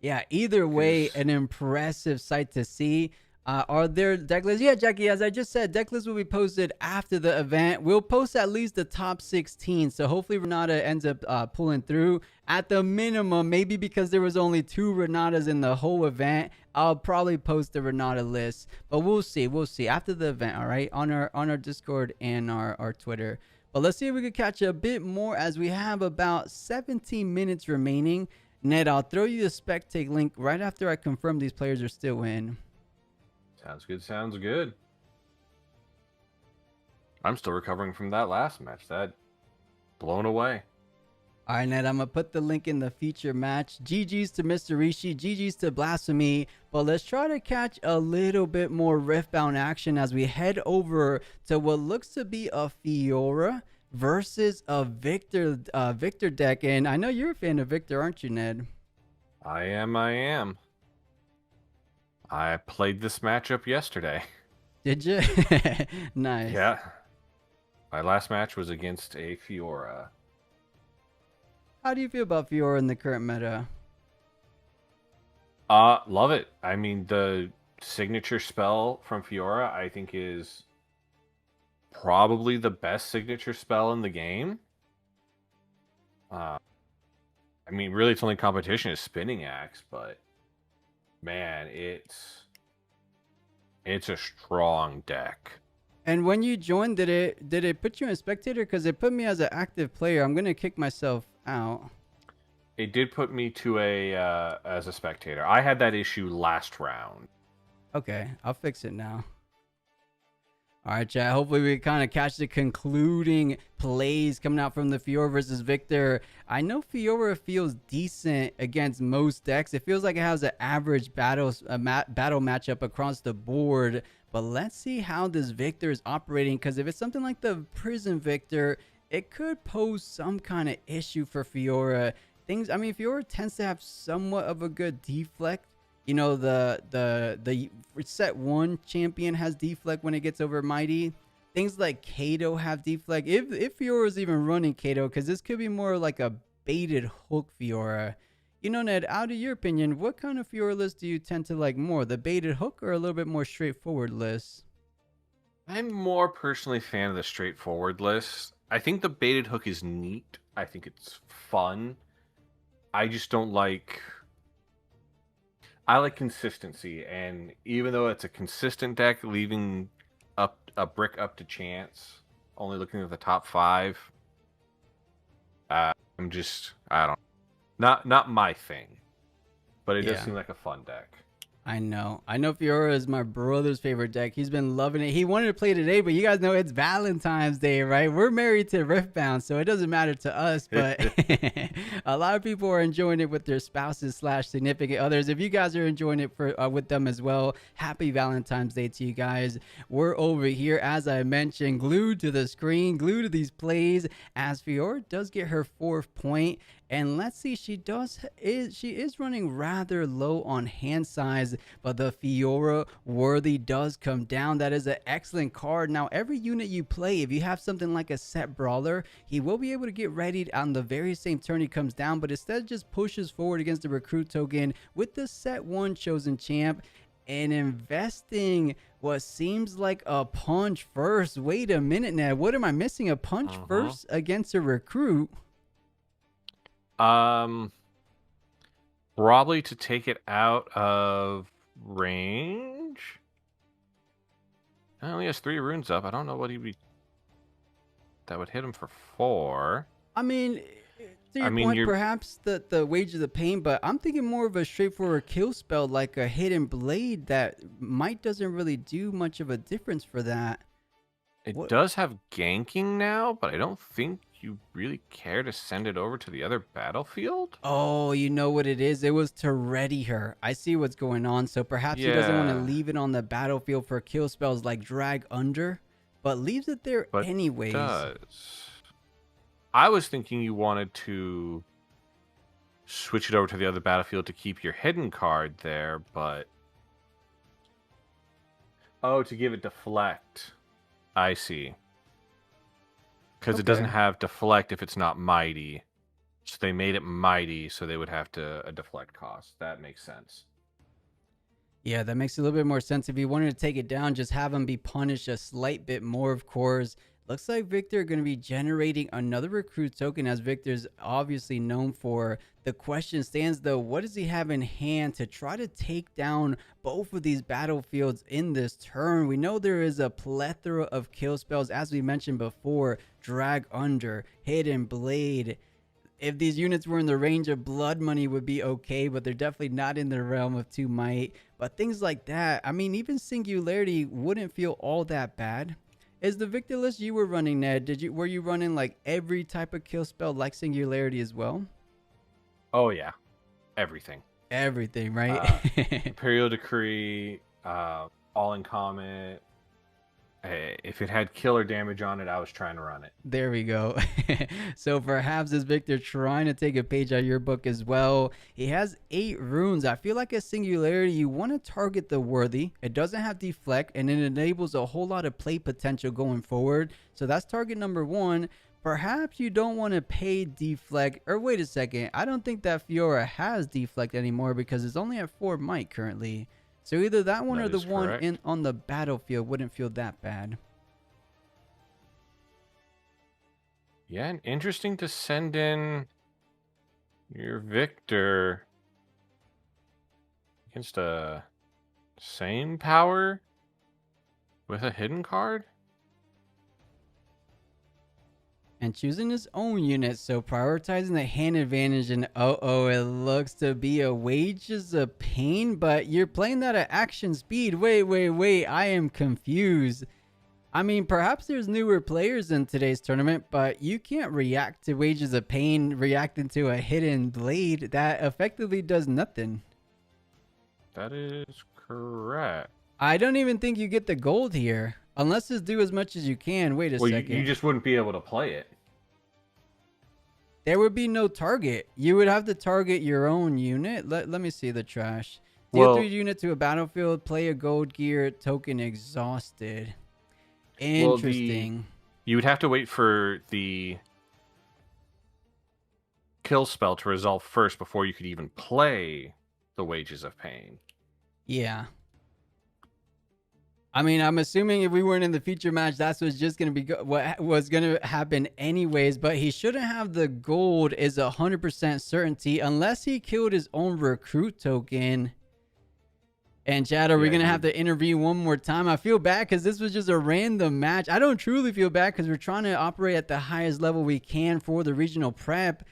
Yeah, either way, an impressive sight to see. Are there deck lists? Yeah, Jackie, as I just said, deck lists will be posted after the event. We'll post at least the top 16. So hopefully Renata ends up pulling through. At the minimum, maybe because there was only 2 Renatas in the whole event, I'll probably post the Renata list. But we'll see. We'll see after the event, all right? On our Discord and our Twitter. But let's see if we can catch a bit more as we have about 17 minutes remaining. Ned, I'll throw you the spectate link right after I confirm these players are still in. Sounds good. Sounds good. I'm still recovering from that last match. That blown away. All right, Ned, I'm going to put the link in the feature match. GG's to Mr. Rishi, GG's to Blasphemy. But let's try to catch a little bit more Riftbound action as we head over to what looks to be a Fiora versus a Victor deck. And I know you're a fan of Victor, aren't you, Ned? I am. I played this matchup yesterday. Did you? Nice. Yeah. My last match was against a Fiora. How do you feel about Fiora in the current meta? Love it. I mean, the signature spell from Fiora, I think, is probably the best signature spell in the game. I mean, really, its only competition is Spinning Axe, but man, it's a strong deck. And when you joined, did it put you in spectator? Because it put me as an active player. I'm gonna kick myself out. It did put me to as a spectator. I had that issue last round. Okay, I'll fix it now. All right, chat. Hopefully we kind of catch the concluding plays coming out from the Fiora versus Victor. I know Fiora feels decent against most decks. It feels like it has an average battle matchup across the board. But let's see how this Victor is operating, because if it's something like the Prison Victor, it could pose some kind of issue for Fiora. I mean, Fiora tends to have somewhat of a good deflect. You know, the set 1 champion has deflect when it gets over Mighty. Things like Kato have deflect. If Fiora's even running Kato, because this could be more like a baited hook Fiora. You know, Ned, out of your opinion, what kind of Fiora list do you tend to like more? The baited hook or a little bit more straightforward list? I'm more personally a fan of the straightforward list. I think the baited hook is neat. I think it's fun. I just don't like... I like consistency, and even though it's a consistent deck, leaving up a brick up to chance, only looking at the top 5, I don't, not my thing, but it does seem like a fun deck. I know. Fiora is my brother's favorite deck. He's been loving it. He wanted to play today, but you guys know it's Valentine's Day, right? We're married to Riftbound, so it doesn't matter to us. But a lot of people are enjoying it with their spouses / significant others. If you guys are enjoying it with them as well, happy Valentine's Day to you guys. We're over here, as I mentioned, glued to the screen, glued to these plays, as Fiora does get her 4th point. And let's see, she is running rather low on hand size, but the Fiora Worthy does come down. That is an excellent card. Now, every unit you play, if you have something like a set brawler, he will be able to get ready on the very same turn he comes down, but instead just pushes forward against the recruit token with the set 1 chosen champ and investing what seems like a punch first. Wait a minute, Ned. What am I missing? A punch first against a recruit? Probably to take it out of range. He only has 3 runes up. I don't know what that would hit him for 4. I mean, to your point, perhaps the Wage of the Pain, but I'm thinking more of a straightforward kill spell like a Hidden Blade that doesn't really do much of a difference for that. It does have ganking now, but I don't think you really care to send it over to the other battlefield. Oh, you know what it is? It was to ready her. I see what's going on. So perhaps he doesn't want to leave it on the battlefield for kill spells like Drag Under, but leaves it there anyways. I was thinking you wanted to switch it over to the other battlefield to keep your hidden card there, but... Oh, to give it deflect. I see. Because it doesn't have deflect if it's not mighty. So they made it mighty, so they would have a deflect cost. That makes sense. Yeah, that makes a little bit more sense. If you wanted to take it down, just have him be punished a slight bit more, of course. Looks like Victor going to be generating another recruit token, as Victor's obviously known for. The question stands, though, what does he have in hand to try to take down both of these battlefields in this turn? We know there is a plethora of kill spells, as we mentioned before. Drag Under, Hidden Blade. If these units were in the range of Blood Money would be okay, but they're definitely not in the realm of 2 might. But things like that, I mean, even Singularity wouldn't feel all that bad. Is the Victor list you were running, Ned, were you running like every type of kill spell like Singularity as well? Oh yeah, everything. Everything, right? Imperial Decree, All in Comet. If it had killer damage on it, I was trying to run it. There we go. So perhaps is Victor trying to take a page out of your book as well. He has 8 runes. I feel like a Singularity, you want to target the Worthy. It doesn't have deflect, and it enables a whole lot of play potential going forward. So that's target number 1. Perhaps you don't want to pay deflect. Or wait a second. I don't think that Fiora has deflect anymore because it's only at 4 might currently. So either that one or the one on the battlefield wouldn't feel that bad. Yeah, and interesting to send in your Victor against a same power with a hidden card. And choosing his own unit, so prioritizing the hand advantage, and it looks to be a Wages of Pain, but you're playing that at action speed. Wait, I am confused. I mean, perhaps there's newer players in today's tournament, but you can't react to Wages of Pain reacting to a Hidden Blade that effectively does nothing. That is correct. I don't even think you get the gold here. Unless it's do as much as you can. Wait a second. You just wouldn't be able to play it. There would be no target. You would have to target your own unit. Let me see the trash. Deal 3 unit to a battlefield. Play a gold gear. Token exhausted. Interesting. You would have to wait for the kill spell to resolve first before you could even play the Wages of Pain. Yeah. I mean, I'm assuming if we weren't in the feature match, that's what's just going to be what was going to happen anyways. But he shouldn't have the gold is 100% certainty unless he killed his own recruit token. And Chad, are we going to have to intervene one more time? I feel bad because this was just a random match. I don't truly feel bad because we're trying to operate at the highest level we can for the regional prep.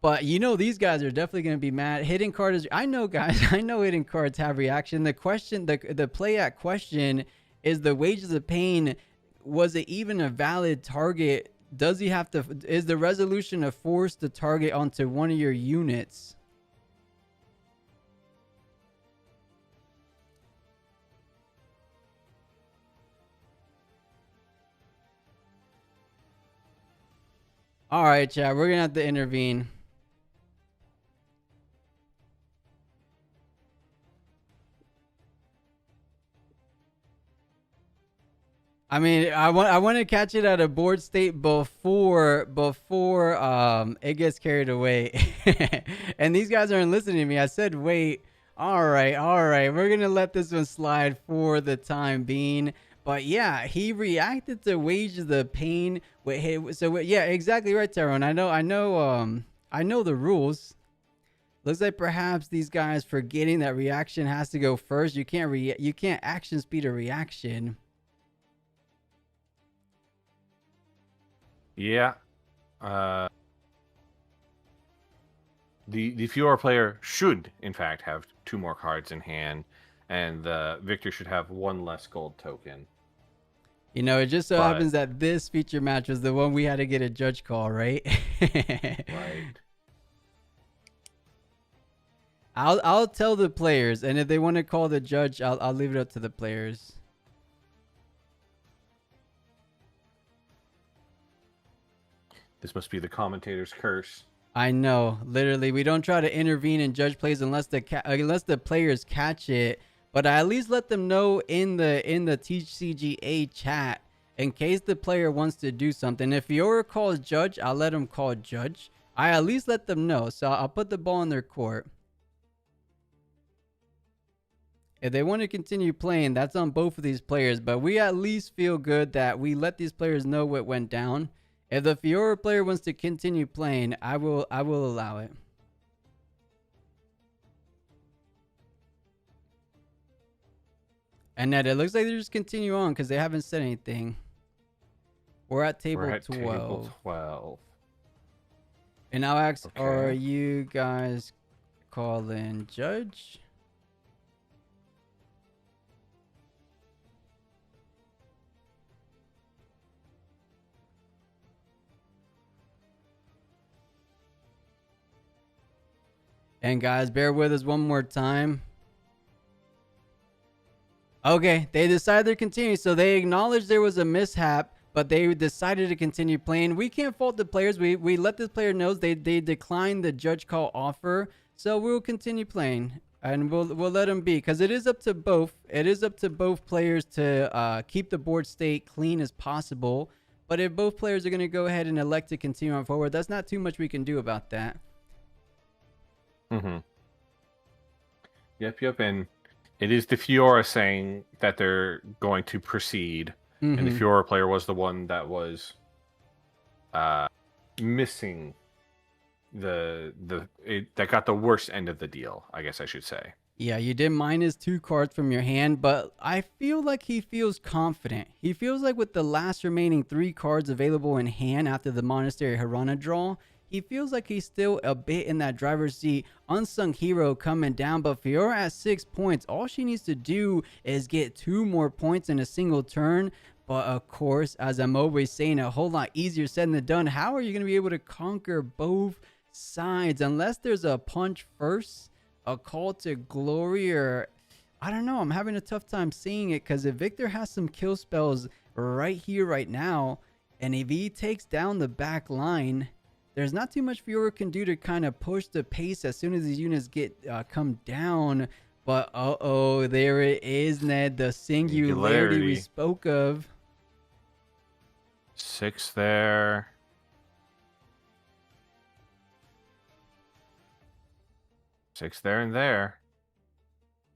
But you know these guys are definitely going to be mad. Hidden card is, I know guys, I know hidden cards have reaction. The question, the play at question is the Wages of Pain. Was it even a valid target? Does he have to, is the resolution a force the target onto one of your units? All right, chat, we're going to have to intervene. I mean, I want to catch it at a board state before it gets carried away. And these guys aren't listening to me. I said wait. All right. We're going to let this one slide for the time being. But yeah, he reacted to Wages of Pain with so yeah, exactly right, Tyrone. I know the rules. Looks like perhaps these guys forgetting that reaction has to go first. You can't action speed a reaction. Yeah. The Fiora player should, in fact, have 2 more cards in hand, and the victor should have 1 less gold token. You know, it just so happens that this feature match was the one we had to get a judge call, right? Right. I'll tell the players, and if they want to call the judge, I'll leave it up to the players. This must be the commentator's curse. I know, literally, we don't try to intervene in judge plays unless the players catch it. But I at least let them know in the TCGA chat in case the player wants to do something. If Fiora calls judge, I'll let him call judge. I at least let them know, so I'll put the ball in their court. If they want to continue playing, that's on both of these players. But we at least feel good that we let these players know what went down. If the Fiora player wants to continue playing, I will allow it. And that it looks like they just continue on because they haven't said anything. We're at table 12. Table 12. And I'll ask, Okay. are you guys calling judge? And guys, bear with us one more time. Okay, they decided to continue. So they acknowledged there was a mishap, but they decided to continue playing. We can't fault the players. We let the player know they declined the judge call offer. So we'll continue playing. And we'll let them be. Because it is up to both. It is up to both players to keep the board state clean as possible. But if both players are going to go ahead and elect to continue on forward, that's not too much we can do about that. Mm-hmm. Yep. And it is the Fiora saying that they're going to proceed. Mm-hmm. And the Fiora player was the one that was missing that got the worst end of the deal, I guess I should say. Yeah, you did minus 2 cards from your hand, but I feel like he feels confident. He feels like with the last remaining 3 cards available in hand after the Monastery Harana draw, he feels like he's still a bit in that driver's seat. Unsung Hero coming down, but Fiora at 6 points. All she needs to do is get 2 more points in a single turn. But of course, as I'm always saying, a whole lot easier said than done. How are you going to be able to conquer both sides unless there's a punch first, a call to glory, or I don't know. I'm having a tough time seeing it because if Victor has some kill spells right here, right now, and if he takes down the back line, there's not too much Fiora can do to kind of push the pace as soon as these units get come down. But uh-oh, there it is, Ned. The singularity we spoke of. 6 there. 6 there and there.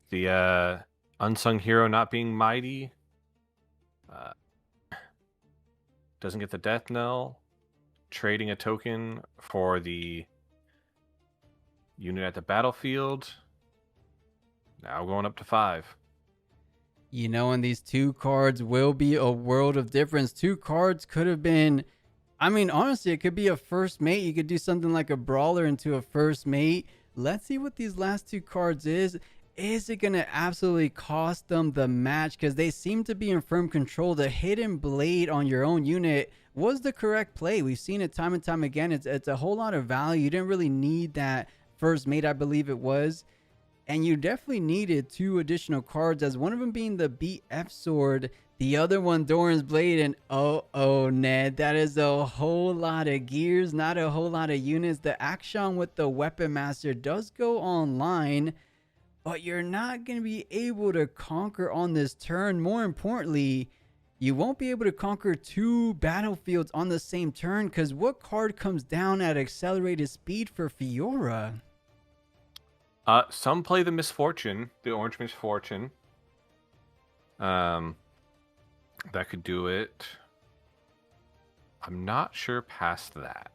The Unsung Hero not being mighty. Doesn't get the death knell. Trading a token for the unit at the battlefield. Now going up to 5. You know, and these 2 cards will be a world of difference. 2 cards could have been I mean, honestly, it could be a first mate. You could do something like a brawler into a first mate. Let's see what these last two cards is. Is it going to absolutely cost them the match? Because they seem to be in firm control. The hidden blade on your own unit was the correct play. We've seen it time and time again. It's a whole lot of value. You didn't really need that first mate, I believe it was. And you definitely needed two additional cards, as one of them being the BF sword, the other one Doran's blade. And oh Ned, that is a whole lot of gears, not a whole lot of units. The action with the weapon master does go online, but you're not going to be able to conquer on this turn. More importantly, you won't be able to conquer two battlefields on the same turn, because what card comes down at accelerated speed for Fiora? Some play the Misfortune, the Orange Misfortune. That could do it. I'm not sure past that.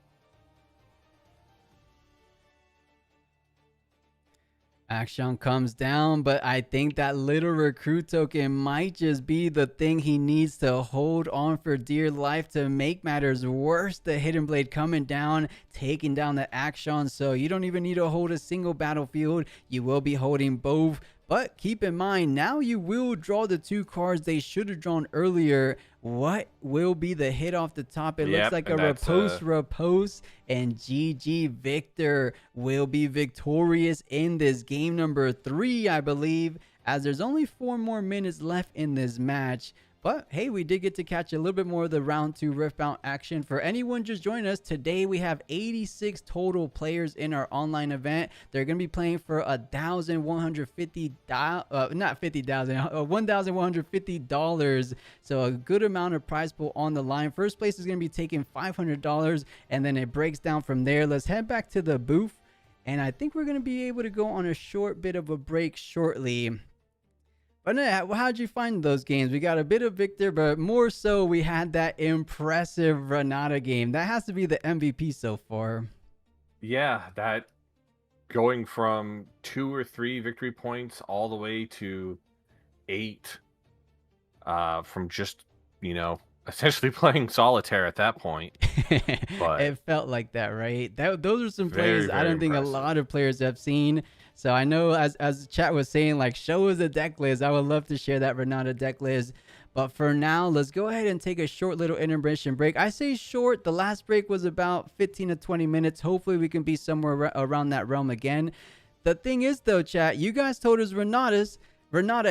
Action comes down, but I think that little recruit token might just be the thing he needs to hold on for dear life to make matters worse. The hidden blade coming down, taking down the action, so you don't even need to hold a single battlefield. You will be holding both. But keep in mind, now you will draw the two cards they should have drawn earlier. What will be the hit off the top? It looks like a riposte, and GG Victor will be victorious in this game number 3, I believe, as there's only 4 more minutes left in this match. But hey, we did get to catch a little bit more of the round 2 Riftbound action. For anyone just joining us, today we have 86 total players in our online event. They're going to be playing for $1,150. So a good amount of prize pool on the line. First place is going to be taking $500, and then it breaks down from there. Let's head back to the booth, and I think we're going to be able to go on a short bit of a break shortly. But how'd you find those games? We got a bit of Victor, but more so we had that impressive Renata game. That has to be the MVP so far. Yeah, that going from 2 or 3 victory points all the way to 8 from just, essentially playing solitaire at that point. But it felt like that, right? Those are some very, plays I don't think a lot of players have seen. So I know, as chat was saying, like, show us a deck list. I would love to share that Renata deck list. But for now, let's go ahead and take a short little intermission break. I say short. The last break was about 15 to 20 minutes. Hopefully we can be somewhere around that realm again. The thing is, though, chat, you guys told us Renata,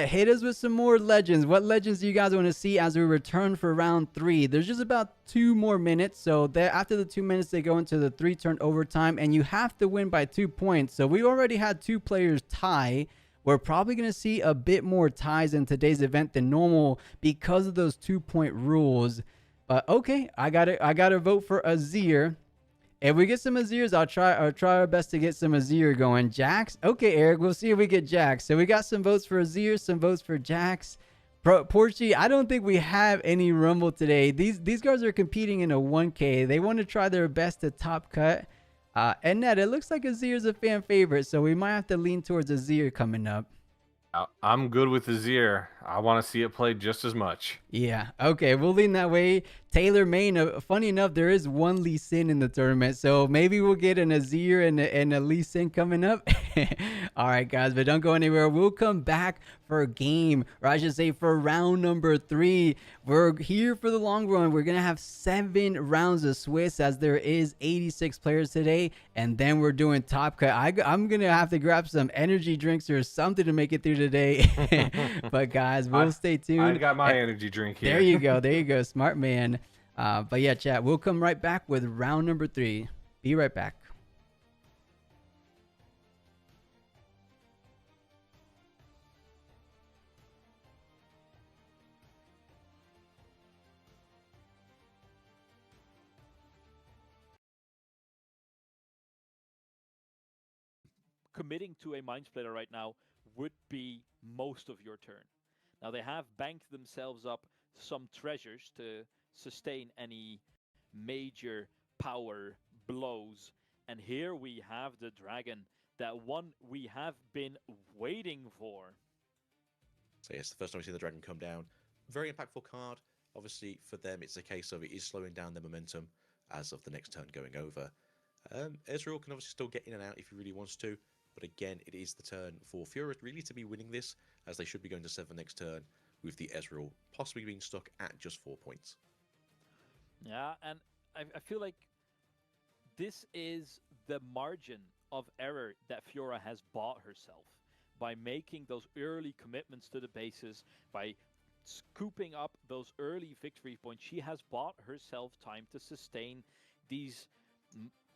hit us with some more legends. What legends do you guys want to see as we return for round 3? There's just about 2 more minutes. So after the 2 minutes, they go into the 3-turn overtime, and you have to win by 2 points. So we already had 2 players tie. We're probably going to see a bit more ties in today's event than normal because of those 2-point rules. But okay, I got to vote for Azir. If we get some Azirs, I'll try our best to get some Azir going. Jax? Okay, Eric, we'll see if we get Jax. So we got some votes for Azir, some votes for Jax. Porchy, I don't think we have any Rumble today. These guys are competing in a 1K. They want to try their best to top cut. And Ned, it looks like Azir's a fan favorite, so we might have to lean towards Azir coming up. I'm good with Azir. I want to see it played just as much. Yeah, okay, we'll lean that way. Taylor Main, funny enough, there is one Lee Sin in the tournament, so maybe we'll get an Azir and a Lee Sin coming up. All right, guys, but don't go anywhere. We'll come back for a game, or I should say for round number 3. We're here for the long run. We're going to have 7 rounds of Swiss, as there is 86 players today, and then we're doing top cut. I'm going to have to grab some energy drinks or something to make it through today. But guys, we'll stay tuned. I got my energy drink here. There you go, smart man. But yeah, chat, we'll come right back with round number 3. Be right back. Committing to a Mind Splitter right now would be most of your turn. Now, they have banked themselves up some treasures to sustain any major power blows. And here we have the dragon, that one we have been waiting for. So yes, the first time we see the dragon come down. Very impactful card. Obviously, for them, it's a case of it is slowing down their momentum. as of the next turn going over. Ezreal can obviously still get in and out if he really wants to, but again, it is the turn for Fiora really to be winning this, as they should be going to 7 next turn, with the Ezreal possibly being stuck at just 4 points. Yeah, and I feel like this is the margin of error that Fiora has bought herself by making those early commitments to the bases, by scooping up those early victory points. She has bought herself time to sustain these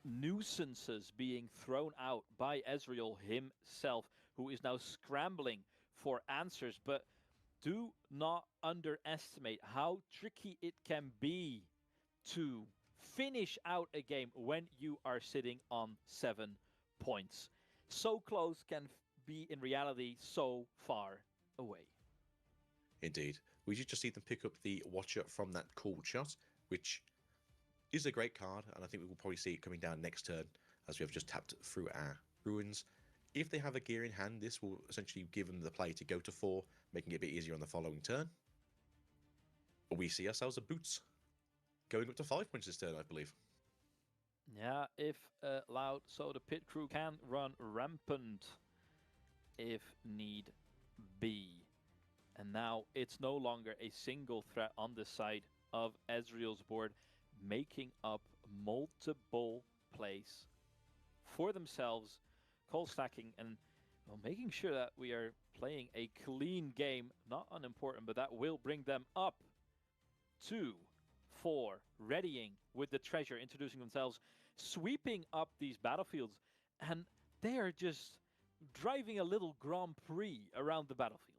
nuisances being thrown out by Ezreal himself, who is now scrambling for answers. But do not underestimate how tricky it can be to finish out a game when you are sitting on 7 points. So close can be in reality so far away. Indeed. We did just see them pick up the Watcher from that cool shot, which is a great card, and I think we will probably see it coming down next turn as we have just tapped through our ruins. If they have a gear in hand, this will essentially give them the play to go to 4, making it a bit easier on the following turn. But we see ourselves a Boots going up to 5 points this turn, I believe. Yeah, if allowed, so the pit crew can run rampant if need be. And now it's no longer a single threat on the side of Ezreal's board, making up multiple plays for themselves, call stacking, and making sure that we are playing a clean game. Not unimportant, but that will bring them up to 4, readying with the treasure, introducing themselves, sweeping up these battlefields, and they are just driving a little Grand Prix around the battlefields.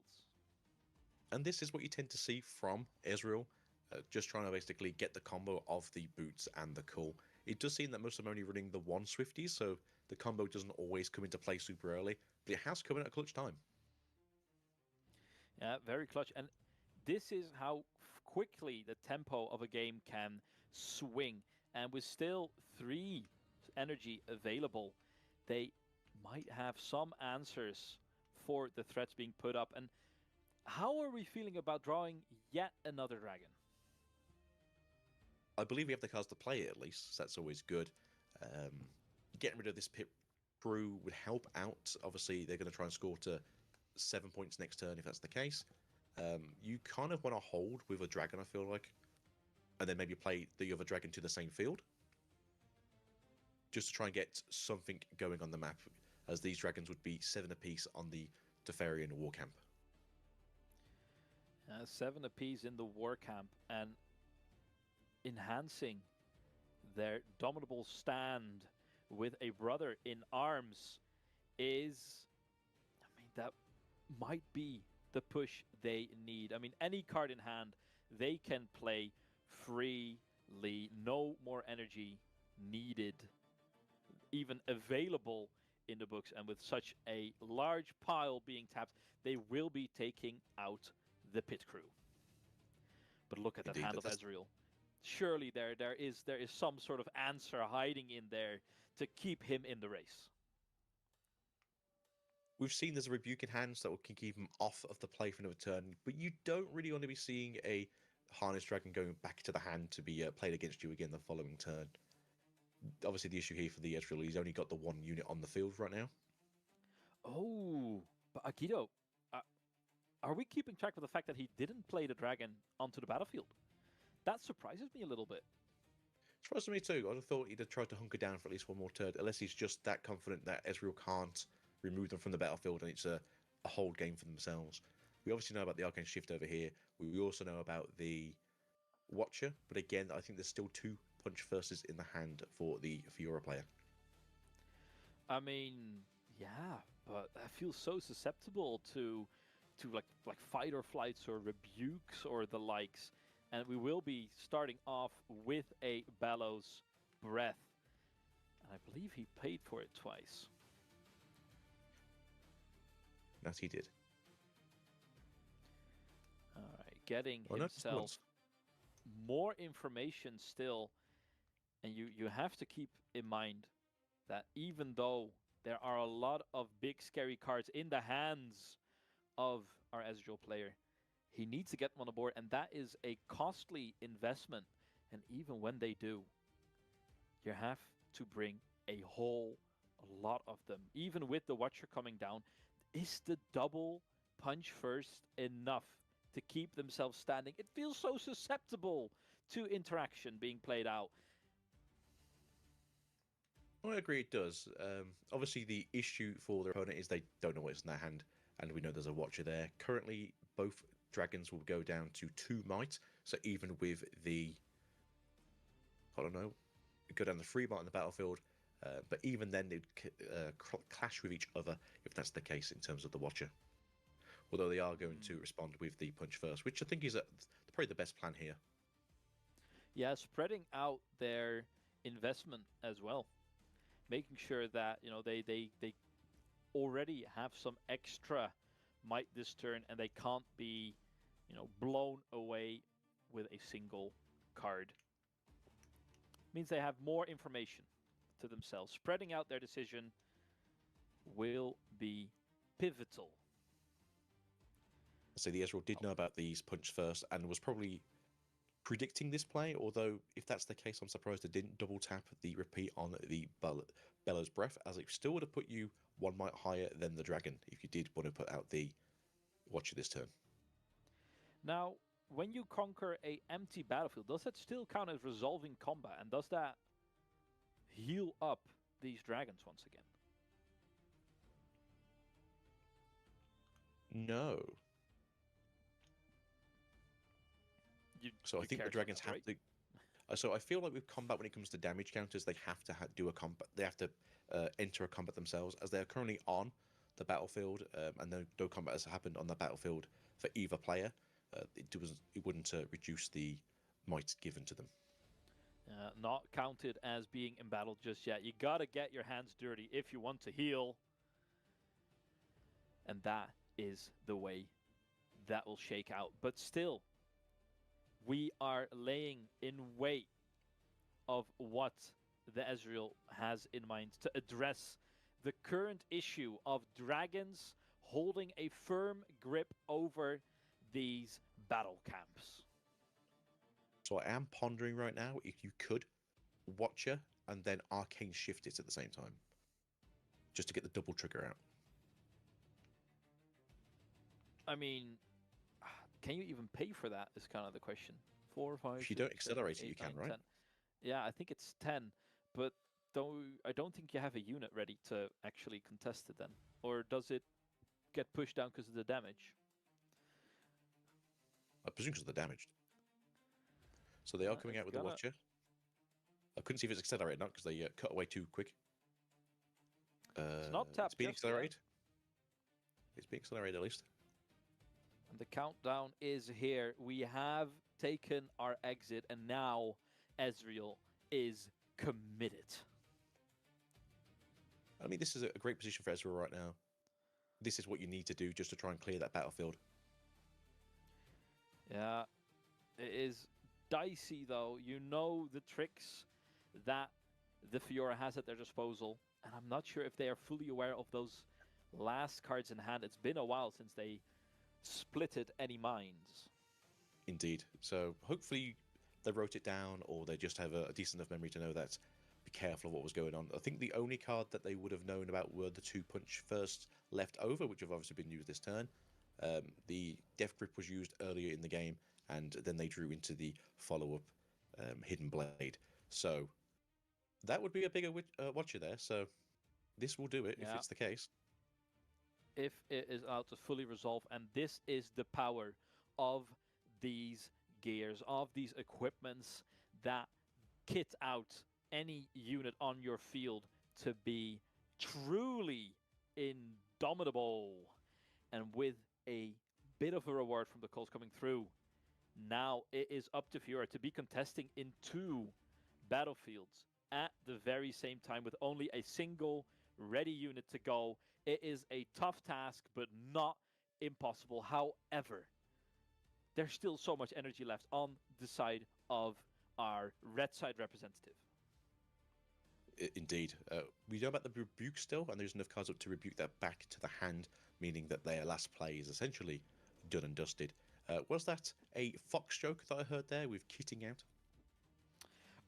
And this is what you tend to see from Ezreal, just trying to basically get the combo of the Boots and the Cull. It does seem that most of them are only running the 1 Swifties, so the combo doesn't always come into play super early, but it has come in at a clutch time. Yeah, very clutch. And this is how quickly the tempo of a game can swing. And with still 3 energy available, they might have some answers for the threats being put up. And how are we feeling about drawing yet another dragon? I believe we have the cards to play it at least, so that's always good. Getting rid of this pit crew would help out. Obviously, they're going to try and score to 7 points next turn if that's the case. You kind of want to hold with a dragon, I feel like, and then maybe play the other dragon to the same field, just to try and get something going on the map, as these dragons would be 7 apiece on the Teferian war camp. 7 apiece in the war camp, and enhancing their dominable stand with a brother in arms is, that might be the push they need. Any card in hand they can play freely, no more energy needed, even available in the books. And with such a large pile being tapped, they will be taking out the pit crew. But look at that hand of Ezreal. Surely there is some sort of answer hiding in there to keep him in the race. We've seen there's a rebuke in hands that can keep him off of the play for another turn, but you don't really want to be seeing a Harness Dragon going back to the hand to be played against you again the following turn. Obviously, the issue here for the Ezreal, he's only got the 1 unit on the field right now. Oh, but Akito, are we keeping track of the fact that he didn't play the dragon onto the battlefield? That surprises me a little bit. Surprises me too. I'd have thought he'd have tried to hunker down for at least 1 more turn, unless he's just that confident that Ezreal can't remove them from the battlefield and it's a hold game for themselves. We obviously know about the Arcane Shift over here. We also know about the Watcher, but again, I think there's still 2 punch verses in the hand for the Fiora player. Yeah, but I feel so susceptible to like fight or flights or rebukes or the likes. And we will be starting off with a Bellows Breath. And I believe he paid for it twice. That he did. All right, getting himself more information still. And you have to keep in mind that even though there are a lot of big scary cards in the hands of our Ezreal player, he needs to get them on the board, and that is a costly investment. And even when they do, you have to bring a whole lot of them. Even with the Watcher coming down, is the double punch first enough to keep themselves standing? It feels so susceptible to interaction being played out. I agree it does. Obviously, the issue for their opponent is they don't know what's in their hand, and we know there's a Watcher there. Currently, both dragons will go down to 2 might, so even with the, I don't know, go down the 3 might on the battlefield, but even then they'd clash with each other if that's the case in terms of the Watcher. Although they are going to respond with the punch first, which I think is probably the best plan here. Yeah, spreading out their investment as well, making sure that they already have some extra might this turn, and they can't be blown away with a single card. Means they have more information to themselves. Spreading out their decision will be pivotal. So the Ezreal did know about these punch first and was probably predicting this play, although if that's the case, I'm surprised they didn't double tap the repeat on the Bellows Breath, as it still would have put you 1 might higher than the dragon if you did want to put out the Watcher this turn. Now, when you conquer a empty battlefield, does that still count as resolving combat, and does that heal up these dragons once again? No. So I think the dragons have to. So I feel like with combat, when it comes to damage counters, they have to do a combat. They have to enter a combat themselves, as they are currently on the battlefield, and no combat has happened on the battlefield for either player. It wouldn't reduce the might given to them. Not counted as being embattled just yet. You gotta get your hands dirty if you want to heal, and that is the way that will shake out. But still, we are laying in wait of what the Ezreal has in mind to address the current issue of dragons holding a firm grip over these battle camps. So I am pondering right now if you could Watcher and then Arcane Shift it at the same time, just to get the double trigger out. I mean, can you even pay for that is kind of the question. 4, 5, If you 6, don't accelerate 7, it, you 8, can, 9, right? 10. Yeah, I think it's 10, but I don't think you have a unit ready to actually contest it then. Or does it get pushed down because of the damage? I presume because of the damage. So they are coming out with the Watcher. I couldn't see if it's accelerated, not because they cut away too quick. It's not tapped. It's being accelerated. It's being accelerated at least. And the countdown is here. We have taken our exit, and now Ezreal is committed. I mean, this is a great position for Ezreal right now. This is what you need to do just to try and clear that battlefield. Yeah, it is dicey though. You know the tricks that the Fiora has at their disposal, and I'm not sure if they are fully aware of those last cards in hand. It's been a while since they splitted any minds. Indeed. So hopefully they wrote it down, or they just have a decent enough memory to know that be careful of what was going on. I think the only card that they would have known about were the 2 punch first left over, which have obviously been used this turn. The Death Grip was used earlier in the game, and then they drew into the follow-up Hidden Blade. So that would be a bigger Watcher there. So this will do it if it's the case. If it is out to fully resolve, and this is the power of these gears, of these equipments that kit out any unit on your field to be truly indomitable. And with a bit of a reward from the calls coming through, now it is up to Fiora to be contesting in 2 battlefields at the very same time with only a single ready unit to go. It is a tough task, but not impossible. However, there's still so much energy left on the side of our red side representative. Indeed. We know about the rebuke still, and there's enough cards up to rebuke that back to the hand, meaning that their last play is essentially done and dusted. Was that a Fox joke that I heard there with kitting out?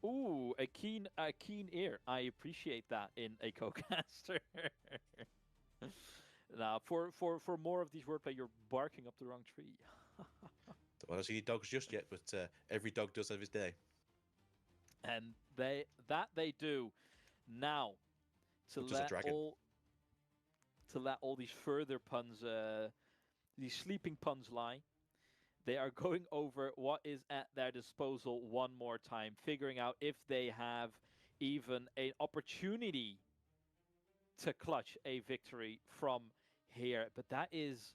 Ooh, a keen ear. I appreciate that in a co-caster. Now, for more of these wordplay, you're barking up the wrong tree. Don't want to see any dogs just yet, but every dog does have his day. And they do. Now, to Which is a let dragon. all these further puns, these sleeping puns lie. They are going over what is at their disposal one more time, figuring out if they have even an opportunity to clutch a victory from here. But that is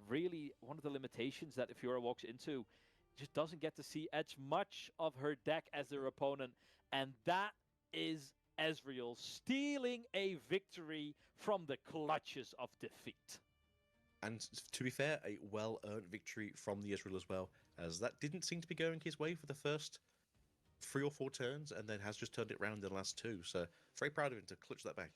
really one of the limitations that if Fiora walks into. Just doesn't get to see as much of her deck as their opponent. And that is Ezreal stealing a victory from the clutches of defeat. And to be fair, a well-earned victory from the Ezreal as well, as that didn't seem to be going his way for the first 3 or 4 turns, and then has just turned it around in the last 2. So very proud of him to clutch that back.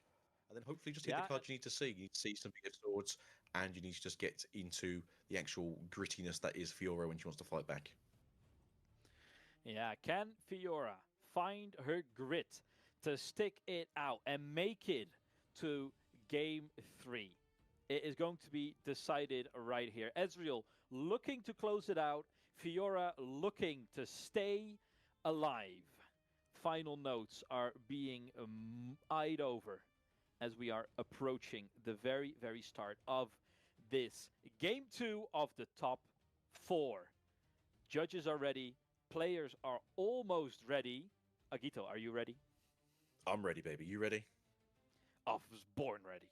And then hopefully just hit the cards you need to see. You need to see some bigger swords, and you need to just get into the actual grittiness that is Fiora when she wants to fight back. Yeah, can Fiora find her grit to stick it out and make it to game 3? It is going to be decided right here. Ezreal looking to close it out. Fiora looking to stay alive. Final notes are being eyed over as we are approaching the very, very start of this game 2 of the top 4. Judges are ready. Players are almost ready. Agito, are you ready? I'm ready, baby. You ready? I was born ready.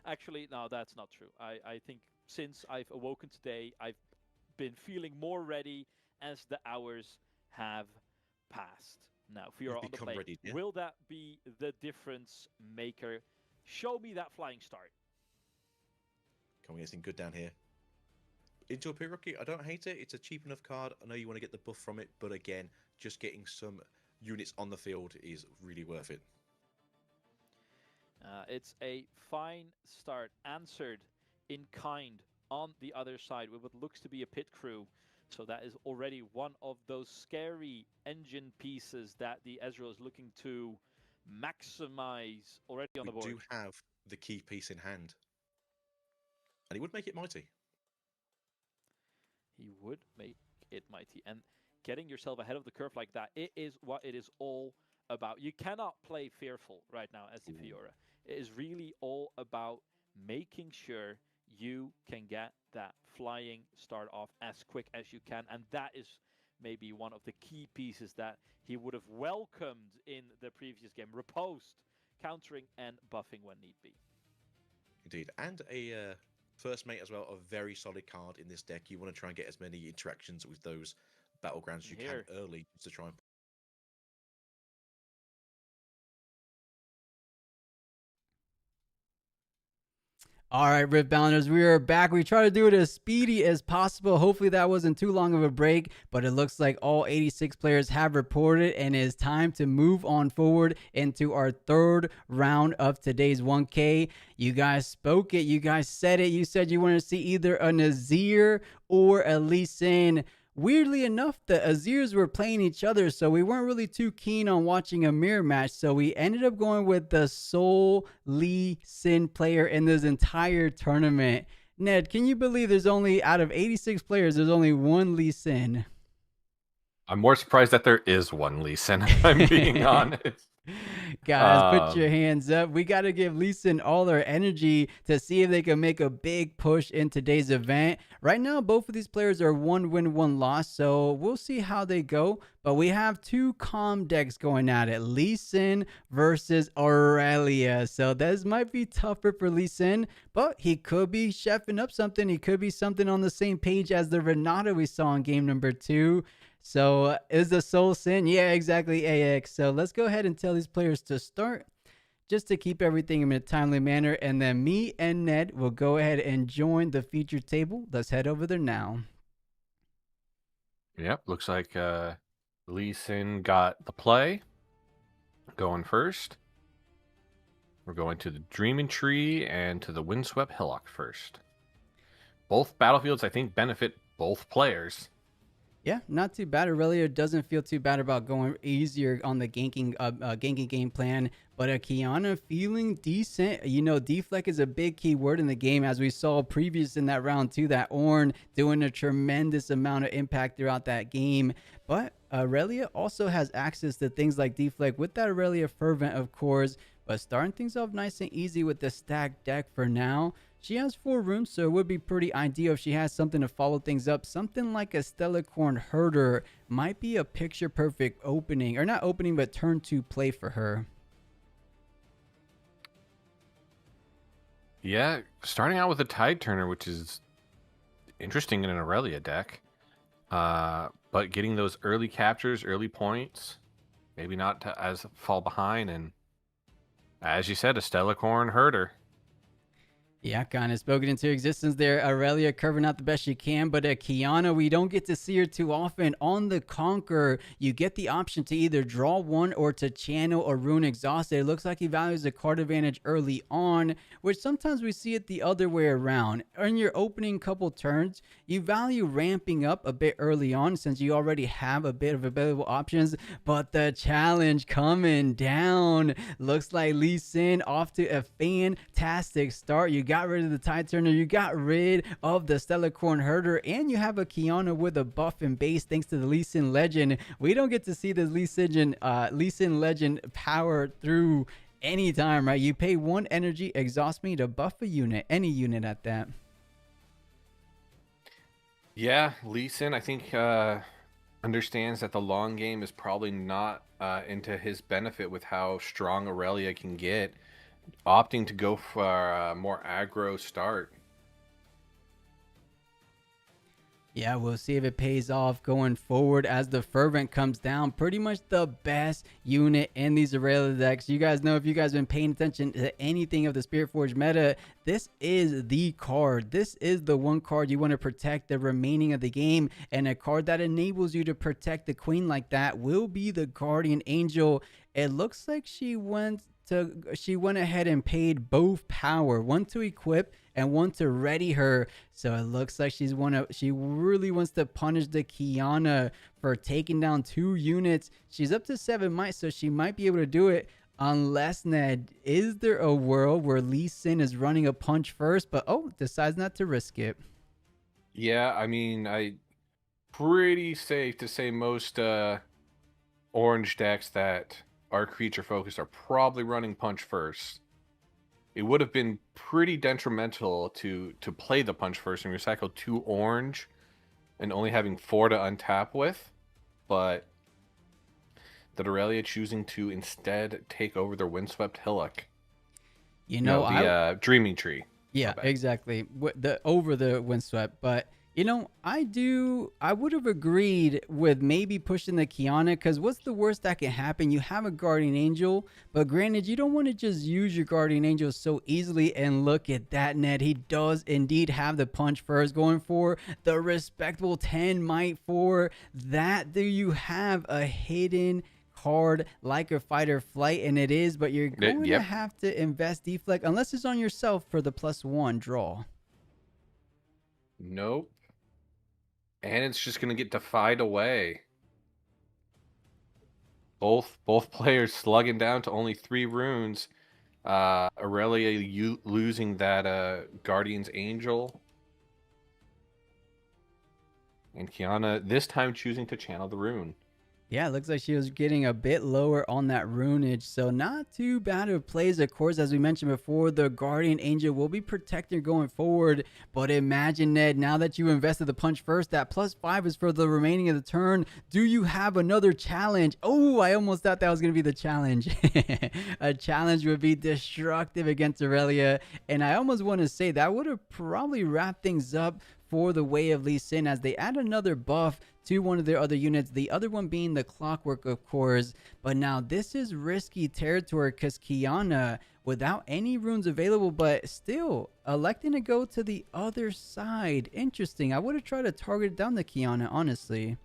Actually, no, that's not true. I think since I've awoken today, I've been feeling more ready as the hours have passed. Now, Fiora on the play. Ready, yeah? Will that be the difference maker? Show me that flying start. Can we get something good down here? Into a Pyroki, I don't hate it. It's a cheap enough card. I know you want to get the buff from it, but again, just getting some units on the field is really worth it. It's a fine start, answered in kind on the other side with what looks to be a pit crew. So that is already one of those scary engine pieces that the Ezreal is looking to maximize already on the board. We do have the key piece in hand. And he would make it mighty. He would make it mighty. And getting yourself ahead of the curve like that, it is what it is all about. You cannot play fearful right now as the Fiora. It is really all about making sure you can get that flying start off as quick as you can. And that is maybe one of the key pieces that he would have welcomed in the previous game. Riposte, countering and buffing when need be. Indeed. And a first mate as well, a very solid card in this deck. You want to try and get as many interactions with those battlegrounds as you can early to try and All right, Riftbounders, we are back. We try to do it as speedy as possible. Hopefully that wasn't too long of a break, but it looks like all 86 players have reported, and it is time to move on forward into our 3rd round of today's 1K. You guys spoke it. You guys said it. You said you wanted to see either a Nazir or a Lee Sin. Weirdly enough, the Azirs were playing each other, so we weren't really too keen on watching a mirror match. So we ended up going with the sole Lee Sin player in this entire tournament. Ned, can you believe there's only, out of 86 players, there's only one Lee Sin? I'm more surprised that there is one Lee Sin, if I'm being honest. Guys, put your hands up. We got to give Lee Sin all our energy to see if they can make a big push in today's event. Right now, both of these players are 1 win, 1 loss, so we'll see how they go. But we have 2 calm decks going at it. Lee Sin versus Aurelia. So this might be tougher for Lee Sin, but he could be chefing up something. He could be something on the same page as the Renata we saw in game number 2. So is the Soul Sin? Yeah, exactly, AX. So let's go ahead and tell these players to start just to keep everything in a timely manner. And then me and Ned will go ahead and join the feature table. Let's head over there now. Yep, looks like Lee Sin got the play. Going first. We're going to the Dreaming Tree and to the Windswept Hillock first. Both battlefields, I think, benefit both players. Yeah, not too bad. Aurelia doesn't feel too bad about going easier on the ganking game plan. But a Kiana feeling decent. You know, deflect is a big key word in the game, as we saw previous in that round too. That Ornn doing a tremendous amount of impact throughout that game. But Aurelia also has access to things like deflect with that Aurelia Fervent, of course. But starting things off nice and easy with the stacked deck for now. She has 4 rooms, so it would be pretty ideal if she has something to follow things up. Something like a Stellarcorn Herder might be a picture perfect opening, or not opening, but turn 2 play for her. Yeah, starting out with a Tide Turner, which is interesting in an Aurelia deck. But getting those early captures, early points, maybe not to as fall behind, and as you said, a Stellarcorn Herder. Yeah, kind of spoken into existence there. Aurelia curving out the best she can, but Kiana, we don't get to see her too often. On the Conquer, you get the option to either draw 1 or to channel a Rune Exhausted. It looks like he values the card advantage early on, which sometimes we see it the other way around. In your opening couple turns, you value ramping up a bit early on since you already have a bit of available options, but the challenge coming down. Looks like Lee Sin off to a fantastic start. You got rid of the Tide Turner, you got rid of the Stellarcorn Herder, and you have a Kiana with a buff and base thanks to the Lee Sin Legend. We don't get to see this Lee Sin Legend power through anytime, right? You pay 1 energy, exhaust me to buff a unit, any unit at that. Yeah, Lee Sin, I think, understands that the long game is probably not into his benefit with how strong Aurelia can get, opting to go for a more aggro start. Yeah, we'll see if it pays off going forward as the Fervent comes down. Pretty much the best unit in these Aurelia decks. You guys know, if you guys have been paying attention to anything of the Spiritforged meta, this is the card. This is the one card you want to protect the remaining of the game. And a card that enables you to protect the Queen like that will be the Guardian Angel. It looks like she went ahead and paid both power, 1 to equip and 1 to ready her. So it looks like she really wants to punish the Kiana for taking down 2 units. She's up to 7 might, so she might be able to do it. Unless, Ned, is there a world where Lee Sin is running a punch first, but decides not to risk it? Yeah, I mean, pretty safe to say most orange decks that are creature focused are probably running punch first. It would have been pretty detrimental to play the punch first and recycle 2 orange and only having 4 to untap with, but the Aurelia choosing to instead take over their Windswept Hillock. The Dreaming Tree. Yeah, exactly. Over the Windswept, but I would have agreed with maybe pushing the Kiana, because what's the worst that can happen? You have a Guardian Angel, but granted, you don't want to just use your Guardian Angel so easily. And look at that, Ned. He does indeed have the punch first, going for the respectable 10 might for that. Do you have a hidden card like a Fight or Flight? And it is, but you're going to have to invest deflect unless it's on yourself for the +1 draw. Nope. And it's just going to get defied away. Both players slugging down to only 3 runes. Aurelia losing that Guardian's Angel. And Kiana this time choosing to channel the rune. Yeah, it looks like she was getting a bit lower on that runage, so not too bad of plays. Of course, as we mentioned before, the Guardian Angel will be protecting going forward, but imagine, Ned, now that you invested the punch first, that +5 is for the remaining of the turn. Do you have another challenge? Oh, I almost thought that was going to be the challenge. A challenge would be destructive against Aurelia, and I almost want to say that would have probably wrapped things up for the Way of Lee Sin, as they add another buff to one of their other units, the other one being the Clockwork, of course. But now this is risky territory, because Kiana, without any runes available, but still electing to go to the other side. Interesting. I would have tried to target down the Kiana, honestly.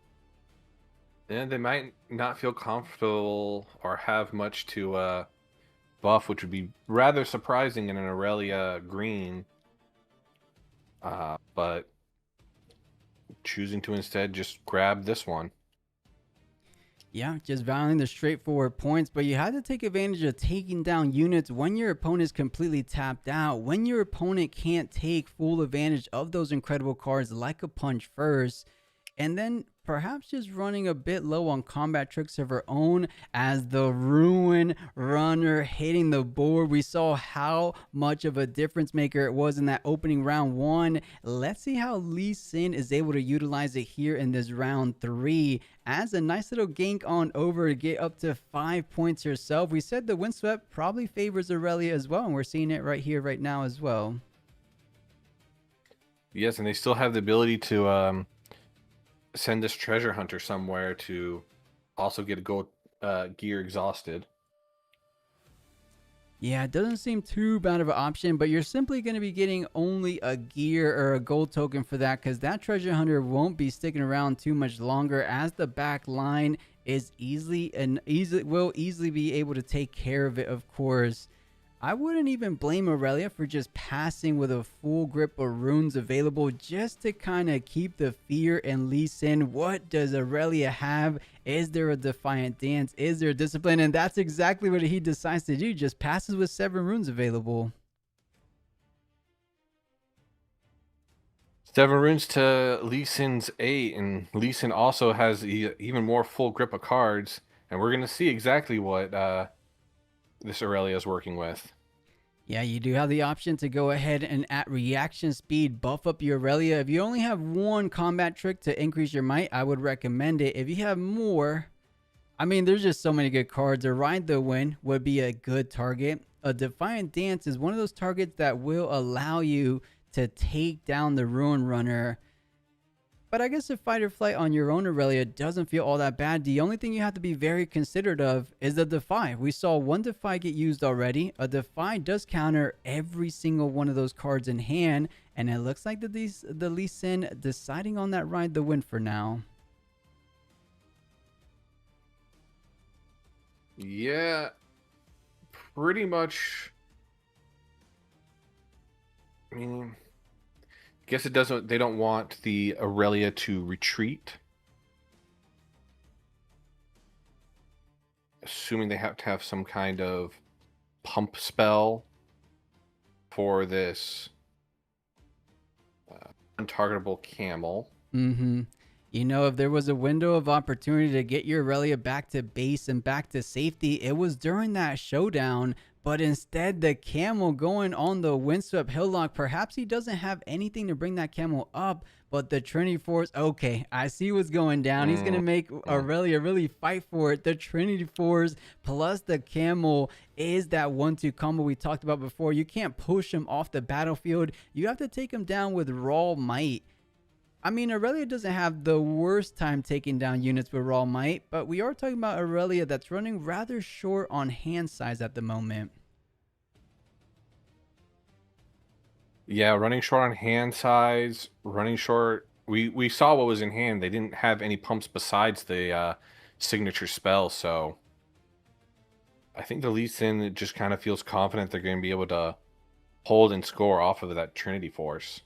And they might not feel comfortable or have much to buff, which would be rather surprising in an Aurelia green. But choosing to instead just grab this one. Yeah, just valuing the straightforward points, but you have to take advantage of taking down units when your opponent is completely tapped out, when your opponent can't take full advantage of those incredible cards like a punch first, and then perhaps just running a bit low on combat tricks of her own as the Ruin Runner hitting the board. We saw how much of a difference maker it was in that opening round 1. Let's see how Lee Sin is able to utilize it here in this round 3 as a nice little gank on over to get up to 5 points herself. We said the Windswept probably favors Aurelia as well, and we're seeing it right here, right now as well. Yes, and they still have the ability to send this treasure hunter somewhere to also get a gold gear exhausted. Yeah, it doesn't seem too bad of an option, but you're simply going to be getting only a gear or a gold token for that, because that treasure hunter won't be sticking around too much longer, as the back line is will easily be able to take care of it, of course. I wouldn't even blame Aurelia for just passing with a full grip of runes available just to kind of keep the fear in Lee Sin. What does Aurelia have? Is there a Defiant Dance? Is there a Discipline? And that's exactly what he decides to do. Just passes with 7 runes available. 7 runes to Lee Sin's 8, and Lee Sin also has even more full grip of cards, and we're going to see exactly what this Aurelia is working with. Yeah, you do have the option to go ahead and at reaction speed buff up your Aurelia. If you only have 1 combat trick to increase your might, I would recommend it. If you have more, I mean, there's just so many good cards. A Ride the Wind would be a good target. A Defiant Dance is one of those targets that will allow you to take down the Ruin Runner. But I guess a Fight or Flight on your own Aurelia doesn't feel all that bad. The only thing you have to be very considerate of is the Defy. We saw 1 Defy get used already. A Defy does counter every single one of those cards in hand, and it looks like the Lee Sin deciding on that Ride the Wind for now. Yeah, pretty much. I mean, guess it doesn't. They don't want the Aurelia to retreat, assuming they have to have some kind of pump spell for this untargetable camel. You know, if there was a window of opportunity to get your Aurelia back to base and back to safety, it was during that showdown. But instead, the camel going on the Windswept Hillock. Perhaps he doesn't have anything to bring that camel up, but the Trinity Force, okay, I see what's going down. He's going to make Aurelia really fight for it. The Trinity Force plus the camel is that 1-2 combo we talked about before. You can't push him off the battlefield. You have to take him down with raw might. I mean, Aurelia doesn't have the worst time taking down units with raw might, but we are talking about Aurelia that's running rather short on hand size at the moment. Yeah, running short on hand size, running short. We saw what was in hand. They didn't have any pumps besides the signature spell, so I think the Lee Sin just kind of feels confident they're going to be able to hold and score off of that Trinity Force.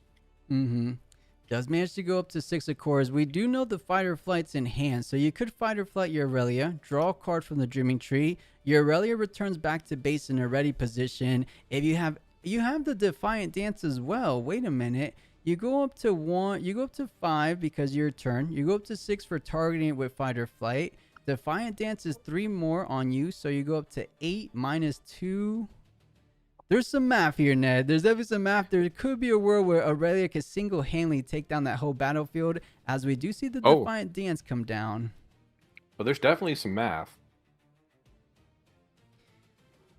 Does manage to go up to 6 of cores. We do know the Fight or Flight's in hand, so you could Fight or Flight your Aurelia, draw a card from the Dreaming Tree. Your Aurelia returns back to base in a ready position. If you have the Defiant Dance as well. Wait a minute. You go up to 1, you go up to 5 because your turn. You go up to 6 for targeting it with Fight or Flight. Defiant Dance is 3 more on you, so you go up to 8 minus 2. There's some math here, Ned. There's definitely some math. There could be a world where Aurelia could single-handedly take down that whole battlefield, as we do see the Defiant Dance come down. But there's definitely some math.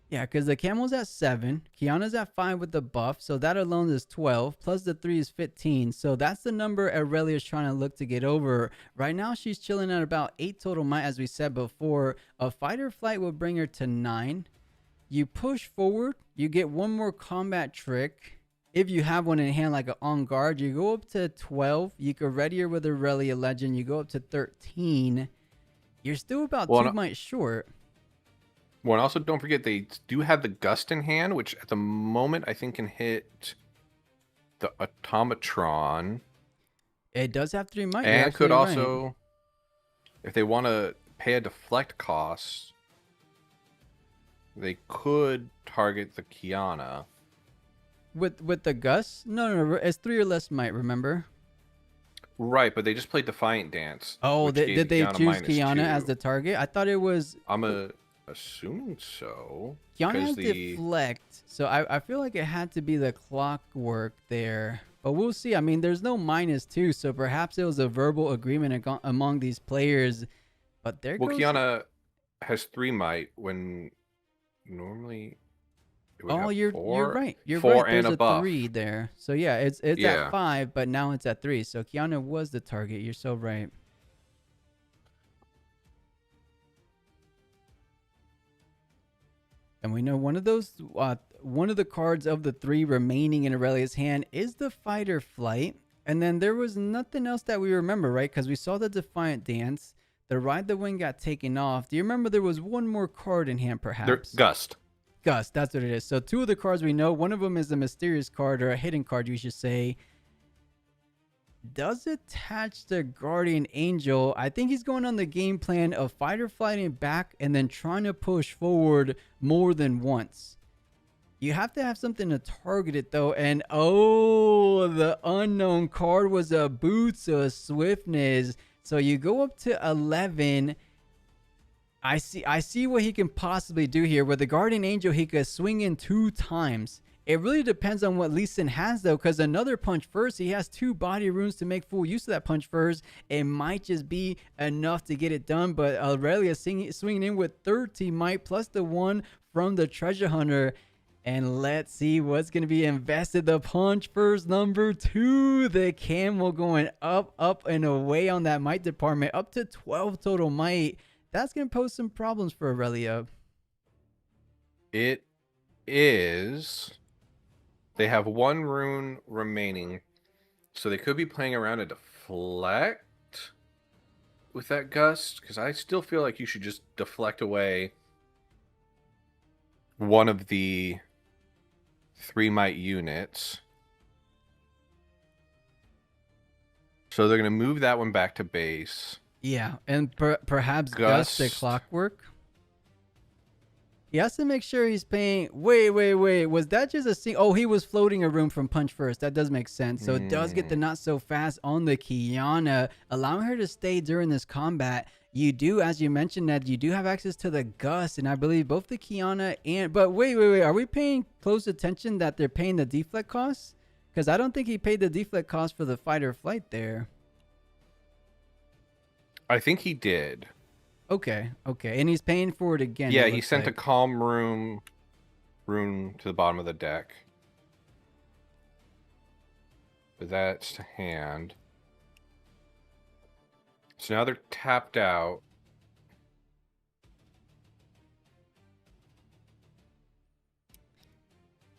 Yeah, because the Camel's at 7. Kiana's at 5 with the buff, so that alone is 12. Plus the 3 is 15. So that's the number Aurelia's trying to look to get over. Right now, she's chilling at about 8 total might, as we said before. A Fight or Flight will bring her to 9. You push forward, you get 1 more combat trick. If you have one in hand, like an On Guard, you go up to 12. You can ready her with Aurelia Legend. You go up to 13. You're still about 2 might short. Well, and also don't forget they do have the Gust in hand, which at the moment I think can hit the Automatron. It does have 3 might. You're And could absolutely right. also, if they want to pay a deflect cost, they could target the Kiana. With the Gus? No, it's 3 or less might, remember? Right, but they just played Defiant Dance. Oh, which gave did they Kiana choose -2. Kiana as the target? I thought it was I'm assuming so. Kiana 'cause has the deflect, so I feel like it had to be the clockwork there. But we'll see. I mean, there's no -2, so perhaps it was a verbal agreement among these players. But there well, goes. Kiana has 3 might when normally it would Oh, have you're 4. right. You're 4 right. and There's a buff. 3 there. So yeah, it's Yeah. at 5, but now it's at 3. So Kiana was the target. You're so right. And we know one of the cards of the 3 remaining in Aurelia's hand is the Fight or Flight. And then there was nothing else that we remember, right? Because we saw the Defiant Dance. The Ride the Wind got taken off. Do you remember there was one more card in hand, perhaps? Gust. Gust, that's what it is. So 2 of the cards we know. One of them is a mysterious card, or a hidden card, you should say. Does attach the Guardian Angel. I think he's going on the game plan of fight or flighting back and then trying to push forward more than once. You have to have something to target it though. And oh, the unknown card was a Boots of Swiftness. So you go up to 11. I see what he can possibly do here. With the Guardian Angel, he could swing in 2 times. It really depends on what Lee Sin has, though, because another punch first, he has 2 body runes to make full use of that punch first. It might just be enough to get it done, but Aurelia swinging in with 13 might plus the 1 from the Treasure Hunter. And let's see what's going to be invested. The punch first, number 2. The camel going up, and away on that might department. Up to 12 total might. That's going to pose some problems for Aurelia. It is. They have 1 rune remaining, so they could be playing around a deflect with that Gust, because I still feel like you should just deflect away one of the 3 might units. So they're going to move that one back to base. Yeah, and perhaps Gust the Clockwork. He has to make sure he's paying. Wait. Was that just a single? Oh, he was floating a room from punch first. That does make sense. So it does get the not so fast on the Kiana, allowing her to stay during this combat. You do, as you mentioned, that you do have access to the Gust, and I believe both the Kiana and. But wait. Are we paying close attention that they're paying the deflect costs? Because I don't think he paid the deflect cost for the fight or flight there. I think he did. Okay, and he's paying for it again. Yeah, he sent a calm rune to the bottom of the deck. But that's to hand. So now they're tapped out.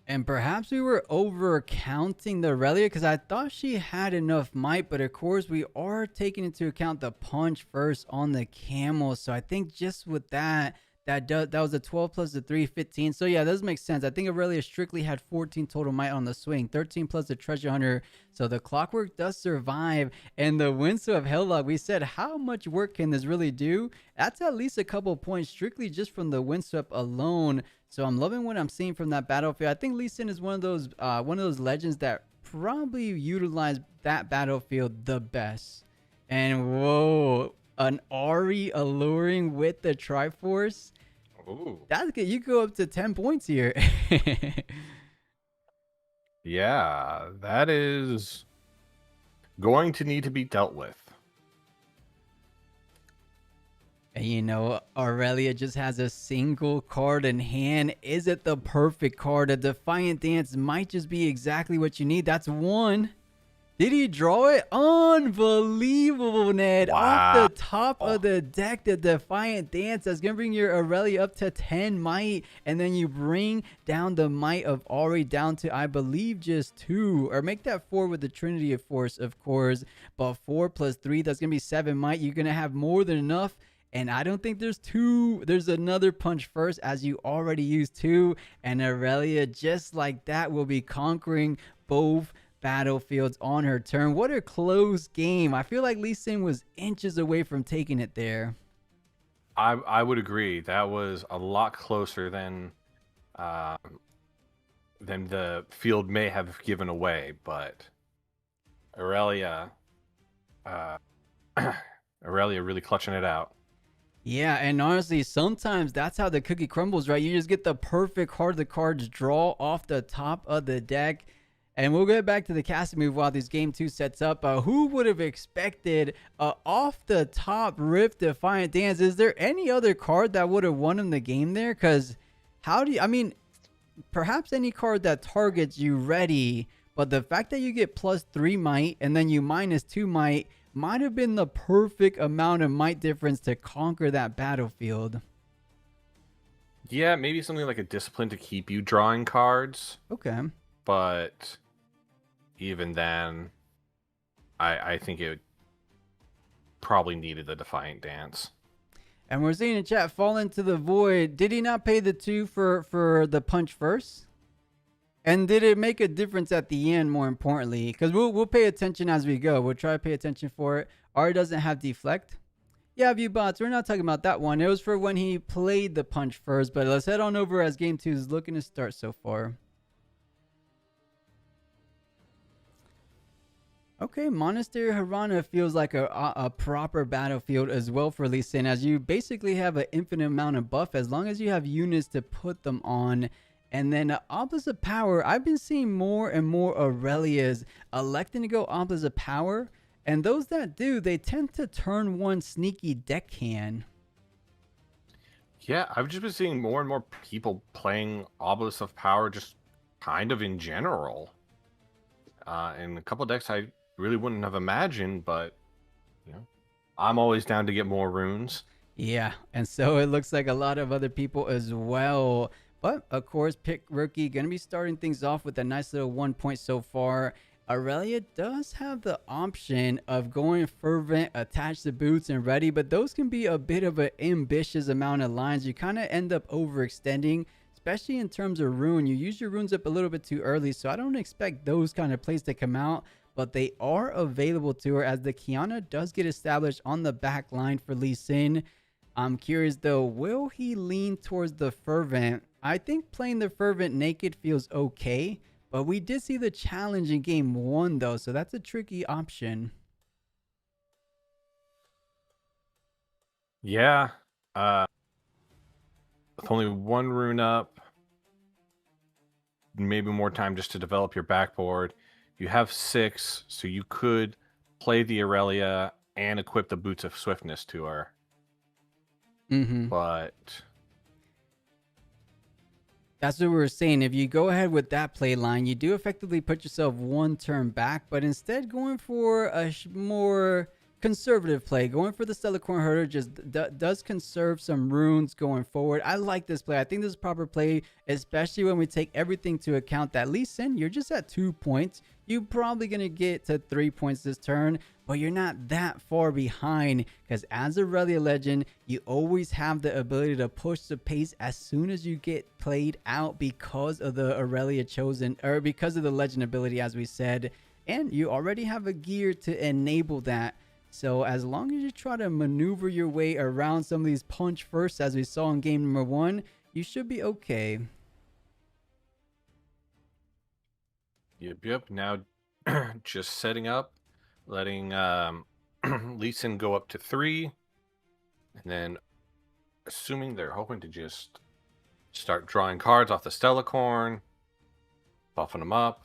And perhaps we were over counting the Aurelia because I thought she had enough might, but of course we are taking into account the punch first on the camel. So I think just with that was a 12 plus the 3, 15. So yeah, that does make sense. I think Aurelia strictly had 14 total might on the swing, 13 plus the Treasure Hunter. So the Clockwork does survive. And the Windsor of Helllock, we said, how much work can this really do? That's at least a couple points strictly just from the Windswept alone. So I'm loving what I'm seeing from that battlefield. I think Lee Sin is one of those legends that probably utilize that battlefield the best. And whoa, an Ari alluring with the Triforce. Ooh. That's good. You go up to 10 points here. Yeah, that is going to need to be dealt with. And you know, Aurelia just has a single card in hand. Is it the perfect card? A Defiant Dance might just be exactly what you need. That's 1. Did he draw it? Unbelievable, Ned. Wow. Off the top of the deck, the Defiant Dance. That's going to bring your Aurelia up to 10 might. And then you bring down the might of Ari down to, I believe, just 2. Or make that 4 with the Trinity of Force, of course. But 4 plus 3, that's going to be 7 might. You're going to have more than enough. And I don't think there's 2. There's another punch first, as you already used 2. And Aurelia, just like that, will be conquering both battlefields on her turn. What a close game. I feel like Lee Sin was inches away from taking it there. I would agree. That was a lot closer than the field may have given away, but Aurelia, Aurelia really clutching it out. Yeah, and honestly, sometimes that's how the cookie crumbles, right? You just get the perfect card of the cards draw off the top of the deck. And we'll get back to the casting move while this game 2 sets up. Who would have expected off the top Rift Defiant Dance? Is there any other card that would have won him the game there? Because I mean, perhaps any card that targets you ready, but the fact that you get +3 might and then you -2 might have been the perfect amount of might difference to conquer that battlefield. Yeah, maybe something like a discipline to keep you drawing cards. Okay. But even then, I think it probably needed the Defiant Dance. And we're seeing in chat, Fall Into the Void. Did he not pay the 2 for the punch first? And did it make a difference at the end, more importantly? Because we'll pay attention as we go. We'll try to pay attention for it. R doesn't have deflect. Yeah, view bots. We're not talking about that one. It was for when he played the punch first. But let's head on over as game 2 is looking to start so far. Okay, Monastery Harana feels like a proper battlefield as well for Lee Sin, as you basically have an infinite amount of buff as long as you have units to put them on. And then Obelisk of Power, I've been seeing more and more Aurelias electing to go Obelisk of Power. And those that do, they tend to turn one sneaky deckhand. Yeah, I've just been seeing more and more people playing Obelisk of Power just kind of in general. In a couple decks I really wouldn't have imagined, but you know, I'm always down to get more runes. Yeah, and so it looks like a lot of other people as well. But of course, Pick Rookie gonna be starting things off with a nice little 1 point so far. Aurelia does have the option of going Fervent, attach the boots, and ready, but those can be a bit of an ambitious amount of lines. You kind of end up overextending, especially in terms of rune. You use your runes up a little bit too early, so I don't expect those kind of plays to come out, but they are available to her as the Kiana does get established on the back line for Lee Sin. I'm curious though, will he lean towards the Fervent? I think playing the Fervent naked feels okay, but we did see the challenge in game 1 though, so that's a tricky option. Yeah, with only one rune up, maybe more time just to develop your backboard. You have 6, so you could play the Aurelia and equip the Boots of Swiftness to her. But that's what we were saying. If you go ahead with that play line, you do effectively put yourself one turn back, but instead going for a more conservative play, going for the Stellar Corn Herder just does conserve some runes going forward. I like this play. I think this is proper play, especially when we take everything to account that Lee Sin, you're just at 2 points. You're probably going to get to 3 points this turn, but you're not that far behind because as Aurelia Legend, you always have the ability to push the pace as soon as you get played out because of the Aurelia chosen, or because of the Legend ability, as we said, and you already have a gear to enable that. So as long as you try to maneuver your way around some of these punch first, as we saw in game number 1, you should be okay. Yep. Now, just setting up, letting Lee Sin go up to 3, and then assuming they're hoping to just start drawing cards off the Stellacorn, buffing them up.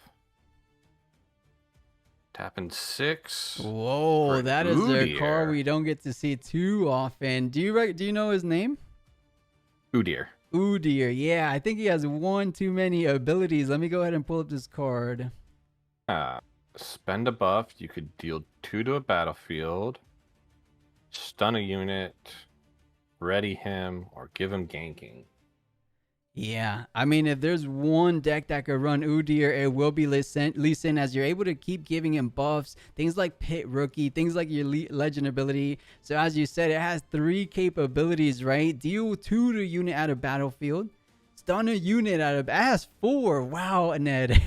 Tapping 6. Whoa, that is a card we don't get to see too often. Do you know his name? Udyr. Udyr, yeah. I think he has one too many abilities. Let me go ahead and pull up this card. Spend a buff. You could deal 2 to a battlefield, stun a unit, ready him, or give him ganking. Yeah, I mean, if there's one deck that could run Udyr, it will be Lee Sin, as you're able to keep giving him buffs, things like Pit Rookie, things like your Legend ability. So as you said, it has 3 capabilities, right? Deal 2 to unit at a battlefield, stun a unit out of Ass 4. Wow, Ned.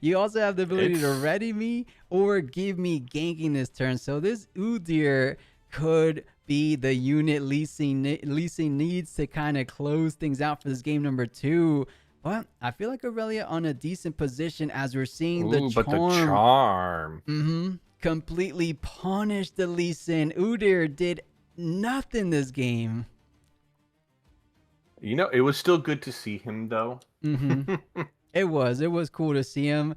You also have the ability to ready me or give me ganking this turn. So this Udyr could be the unit leasing needs to kind of close things out for this game number 2. But I feel like Aurelia on a decent position as we're seeing the charm. But the charm. Completely punished the Lee Sin. Udyr did nothing this game. You know, it was still good to see him, though. It was cool to see him.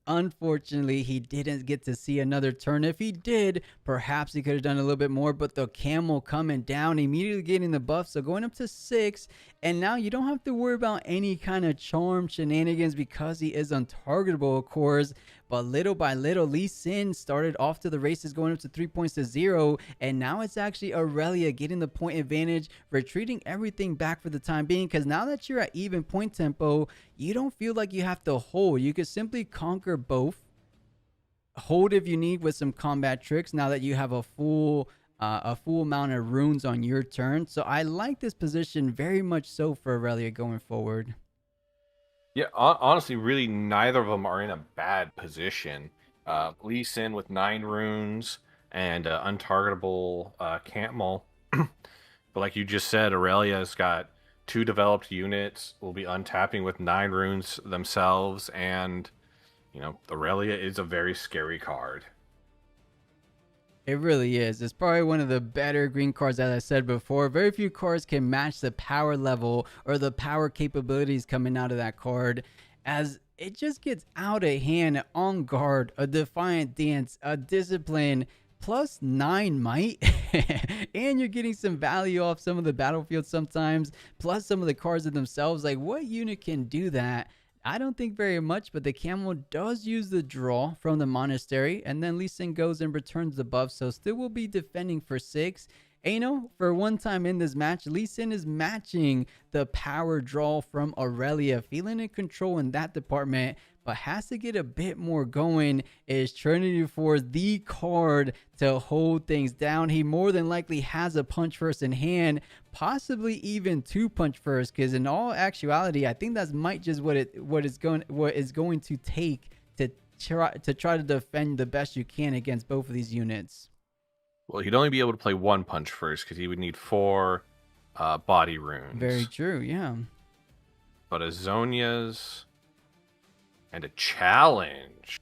Unfortunately, he didn't get to see another turn. If he did, perhaps he could have done a little bit more, but the camel coming down, immediately getting the buff, so going up to 6, and now you don't have to worry about any kind of charm shenanigans because he is untargetable, of course. But little by little, Lee Sin started off to the races going up to 3 points to 0, and now it's actually Aurelia getting the point advantage, retreating everything back for the time being, because now that you're at even point tempo, you don't feel like you have to hold. You could simply conquer both. Hold if you need with some combat tricks now that you have a full amount of runes on your turn. So I like this position very much so for Aurelia going forward. Yeah, honestly, really, neither of them are in a bad position. Lee Sin with 9 runes and untargetable Camel. But like you just said, Aurelia's got 2 developed units, will be untapping with 9 runes themselves, and, you know, Aurelia is a very scary card. It really is. It's probably one of the better green cards, as I said before. Very few cards can match the power level or the power capabilities coming out of that card, as it just gets out of hand. On guard, a defiant dance, a discipline, plus 9 might, and you're getting some value off some of the battlefield sometimes, plus some of the cards in themselves. Like, what unit can do that? I don't think very much, but the camel does use the draw from the monastery, and then Lee Sin goes and returns the buff, so still will be defending for 6. And you know, for one time in this match, Lee Sin is matching the power draw from Aurelia, feeling in control in that department, but has to get a bit more going. Is Trinity Force the card to hold things down? He more than likely has a punch first in hand, possibly even 2 punch first, because in all actuality, I think that's might just what is going to take to try to defend the best you can against both of these units. Well, he'd only be able to play 1 punch first because he would need 4 body runes. Very true, yeah. But a Zonia's and a challenge.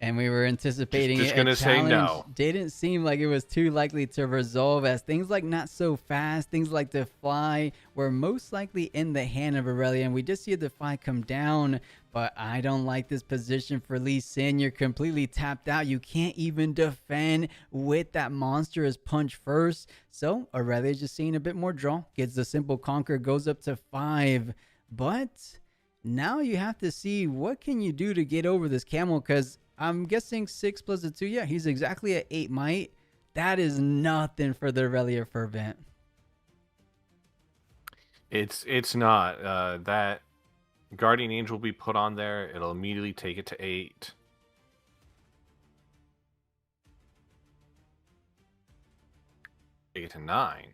And we were anticipating just it. Gonna say no. Didn't seem like it was too likely to resolve, as things like Not So Fast, things like Defy were most likely in the hand of Aurelia. And we did see a Defy come down, but I don't like this position for Lee Sin. You're completely tapped out. You can't even defend with that monstrous punch first. So Aurelia just seeing a bit more draw, gets the simple conquer, goes up to 5. But now you have to see what can you do to get over this camel, because I'm guessing 6 plus a 2. Yeah, he's exactly at 8 might. That is nothing for the Aurelia Fervent. It's not. That Guardian Angel will be put on there. It'll immediately take it to 8. Take it to 9.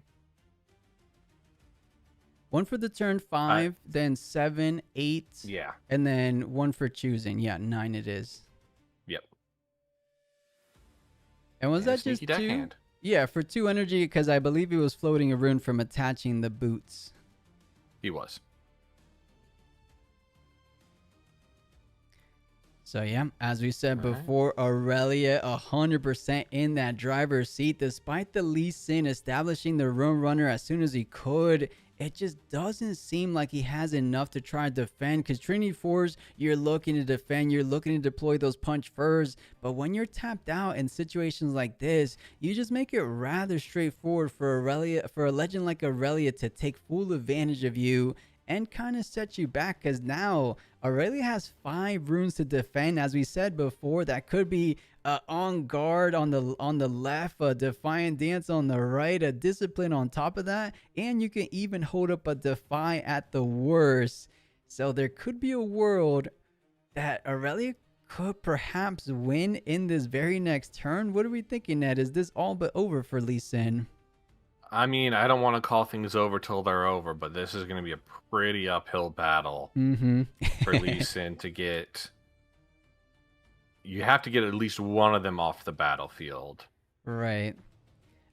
1 for the turn, 5, then 7, 8. Yeah. And then 1 for choosing. Yeah, 9 it is. Yep. And was that just 2? Deckhand. Yeah, for 2 energy, because I believe he was floating a rune from attaching the boots. He was. So yeah, as we said before, Aurelia 100% in that driver's seat, despite the Lee Sin establishing the rune runner as soon as he could. It just doesn't seem like he has enough to try to defend, because Trinity Force, you're looking to defend, you're looking to deploy those punch first, but when you're tapped out in situations like this, you just make it rather straightforward for Aurelia, for a legend like Aurelia to take full advantage of you and kind of set you back, because now Aurelia has 5 runes to defend. As we said before, that could be on guard on the left, a defiant dance on the right, a discipline on top of that, and you can even hold up a defy at the worst. So there could be a world that Aurelia could perhaps win in this very next turn. What are we thinking, Ned? Is this all but over for Lee Sin? I mean, I don't want to call things over till they're over, but this is going to be a pretty uphill battle for Lee Sin to get. You have to get at least one of them off the battlefield. Right.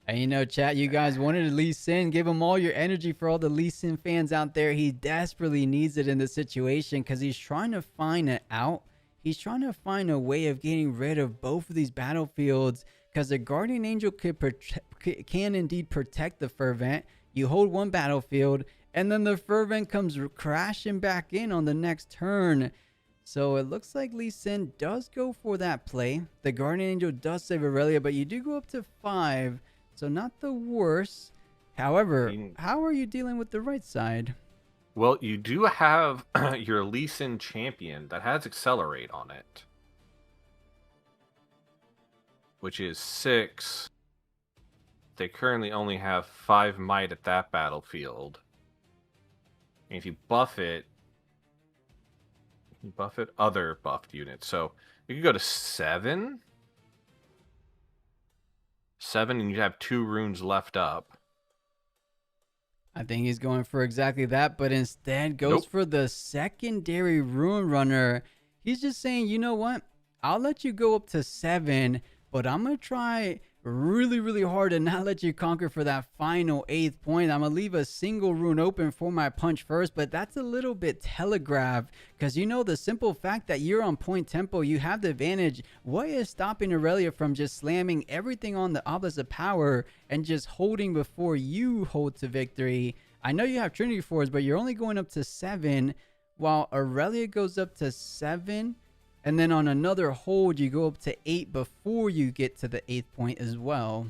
And you know, chat, you guys wanted Lee Sin. Give him all your energy for all the Lee Sin fans out there. He desperately needs it in this situation because he's trying to find an out. He's trying to find a way of getting rid of both of these battlefields because the Guardian Angel can indeed protect the Fervent. You hold one battlefield, and then the Fervent comes crashing back in on the next turn. So it looks like Lee Sin does go for that play. The Guardian Angel does save Aurelia, but you do go up to 5. So not the worst. However, how are you dealing with the right side? Well, you do have your Lee Sin champion that has Accelerate on it, which is 6. They currently only have 5 might at that battlefield. And if you buff it, other buffed units. So you could go to 7. 7, and you have 2 runes left up. I think he's going for exactly that, but instead goes for the secondary Rune Runner. He's just saying, you know what? I'll let you go up to 7, but I'm going to try really, really hard and not let you conquer for that final 8th point. I'm going to leave a single rune open for my punch first, but that's a little bit telegraphed because you know the simple fact that you're on point tempo, you have the advantage. What is stopping Aurelia from just slamming everything on the Obelisk of Power and just holding before you hold to victory? I know you have Trinity Force, but you're only going up to 7 while Aurelia goes up to 7. And then on another hold, you go up to 8 before you get to the 8th point as well.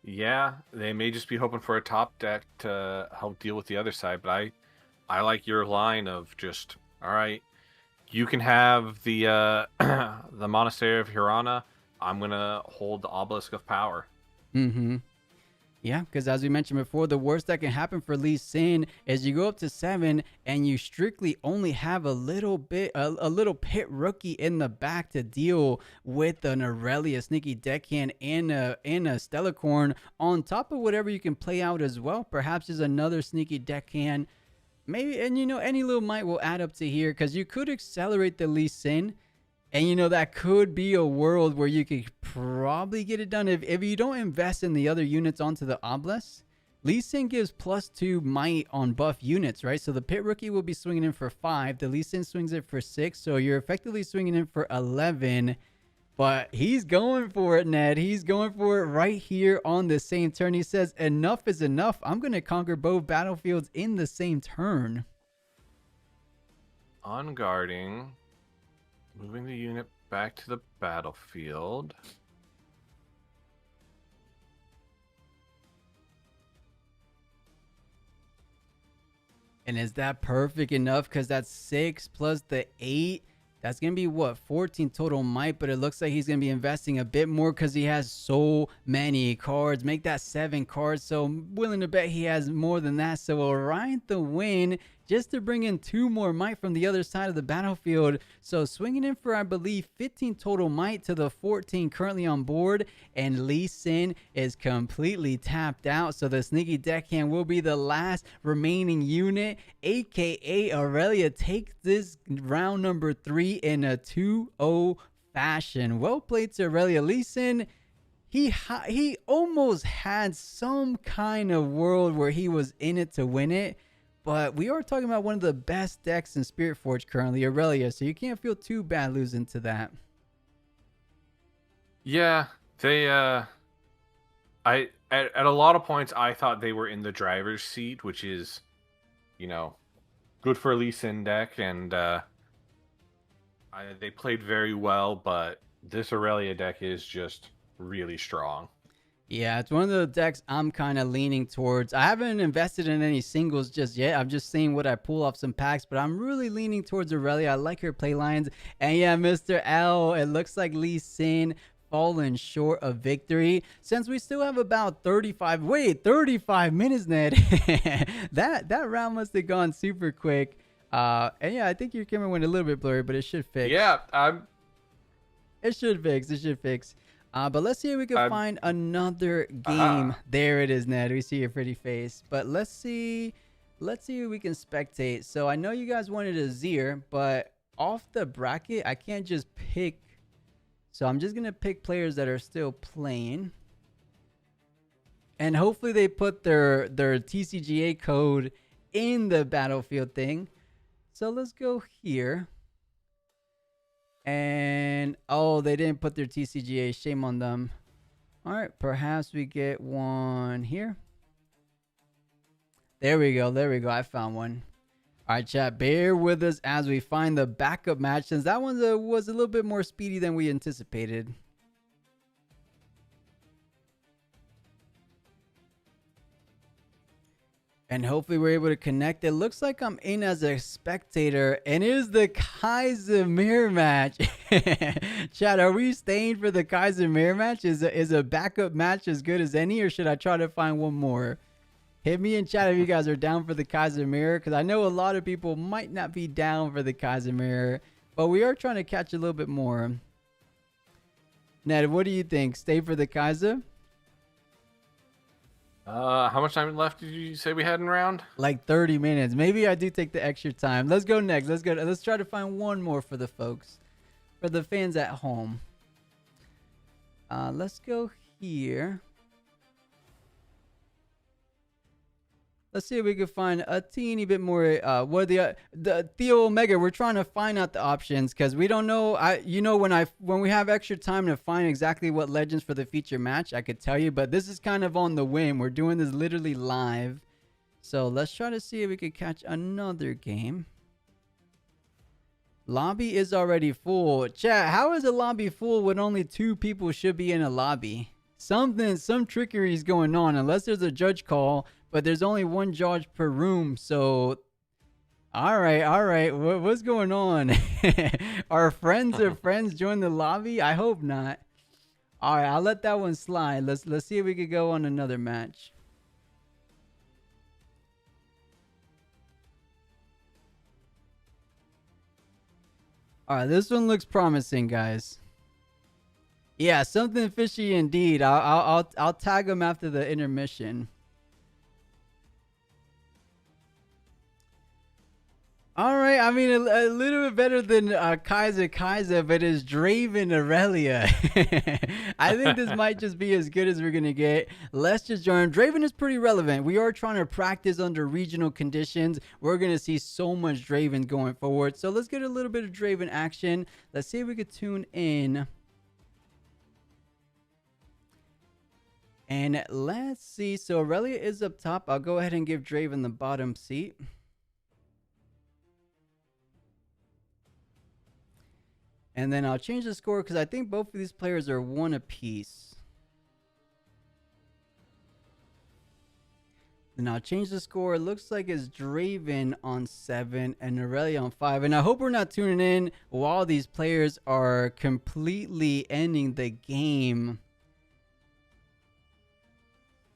Yeah, they may just be hoping for a top deck to help deal with the other side, but I like your line of just, all right, you can have the the Monastery of Hirana. I'm going to hold the Obelisk of Power. Yeah, because as we mentioned before, the worst that can happen for Lee Sin is you go up to 7 and you strictly only have a little bit, a little pit rookie in the back to deal with an Aurelia sneaky deckhand and a Stellarcorn on top of whatever you can play out as well. Perhaps there's another sneaky deckhand. Maybe, and you know, any little might will add up to here because you could accelerate the Lee Sin. And you know, that could be a world where you could probably get it done if you don't invest in the other units onto the Obelisk. Lee Sin gives +2 might on buff units, right? So the Pit Rookie will be swinging in for 5. The Lee Sin swings it for 6. So you're effectively swinging in for 11. But he's going for it, Ned. He's going for it right here on the same turn. He says, enough is enough. I'm going to conquer both battlefields in the same turn. On guarding. Moving the unit back to the battlefield. And is that perfect enough? Because that's 6 plus the 8. That's going to be, what, 14 total might, but it looks like he's going to be investing a bit more because he has so many cards. Make that 7 cards, so I'm willing to bet he has more than that. So Orion the win just to bring in 2 more might from the other side of the battlefield. So swinging in for, I believe, 15 total might to the 14 currently on board. And Lee Sin is completely tapped out. So the sneaky deckhand will be the last remaining unit, aka Aurelia takes this round number 3 in a 2-0 fashion. Well played to Aurelia. Lee Sin, he almost had some kind of world where he was in it to win it. But we are talking about one of the best decks in Spiritforged currently, Aurelia, so you can't feel too bad losing to that. Yeah, they at a lot of points I thought they were in the driver's seat, which is, you know, good for Lee Sin deck, and they played very well, but this Aurelia deck is just really strong. Yeah, it's one of the decks I'm kind of leaning towards. I haven't invested in any singles just yet. I'm just seeing what I pull off some packs, but I'm really leaning towards Aurelia. I like her play lines. And yeah, Mr. L, it looks like Lee Sin fallen short of victory. Since we still have about 35 minutes, Ned. that round must have gone super quick. And yeah, I think your camera went a little bit blurry, but it should fix. Yeah, It should fix. But let's see if we can I'm- find another game. Aha. There it is, Ned. We see your pretty face. But let's see if we can spectate. So I know you guys wanted a Zir, but off the bracket, I can't just pick. So I'm just gonna pick players that are still playing. And hopefully they put their TCGA code in the Battlefield thing. So let's go here. And oh, they didn't put their TCGA. Shame on them. All right, perhaps we get one here. There we go. There we go. I found one. All right, chat. Bear with us as we find the backup match, since that one was a little bit more speedy than we anticipated. And hopefully we're able to connect. It looks like I'm in as a spectator, and it is the Kaiser mirror match. Chat, are we staying for the Kaiser mirror match? Is a backup match as good as any, or should I try to find one more? Hit me in chat if you guys are down for the Kaiser mirror, because I know a lot of people might not be down for the Kaiser mirror, but we are trying to catch a little bit more. Ned, what do you think? Stay for the Kaiser? How much time left did you say we had in round? Like 30 minutes. Maybe I do take the extra time. Let's go next. Let's try to find one more for the folks, for the fans at home. Let's go here. Let's see if we can find a teeny bit more. What are the Theo Omega? We're trying to find out the options because we don't know. When we have extra time to find exactly what legends for the feature match, I could tell you. But this is kind of on the whim. We're doing this literally live, so let's try to see if we could catch another game. Lobby is already full. Chat, how is a lobby full when only 2 people should be in a lobby? Some trickery is going on, unless there's a judge call. But there's only 1 judge per room, so... Alright. What's going on? Our friends join the lobby? I hope not. Alright, I'll let that one slide. Let's see if we could go on another match. Alright, this one looks promising, guys. Yeah, something fishy indeed. I'll tag them after the intermission. All right, I mean, a little bit better than Kaiser, but it's Draven Aurelia. I think this might just be as good as we're going to get. Let's just join. Draven is pretty relevant. We are trying to practice under regional conditions. We're going to see so much Draven going forward. So let's get a little bit of Draven action. Let's see if we could tune in. And let's see. So Aurelia is up top. I'll go ahead and give Draven the bottom seat. And then I'll change the score because I think both of these players are 1 apiece. Then I'll change the score. It looks like it's Draven on 7 and Aurelia on 5. And I hope we're not tuning in while these players are completely ending the game.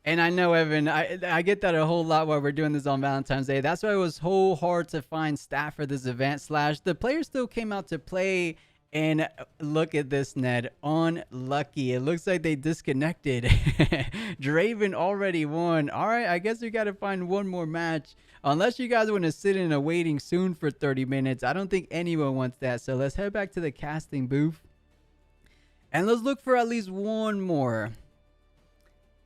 And I know, Evan, I get that a whole lot while we're doing this on Valentine's Day. That's why it was so hard to find staff for this event. / the players still came out to play. And look at this, Ned. Unlucky. It looks like they disconnected. Draven already won. All right, I guess we got to find one more match. Unless you guys want to sit in a waiting soon for 30 minutes. I don't think anyone wants that. So let's head back to the casting booth. And let's look for at least one more.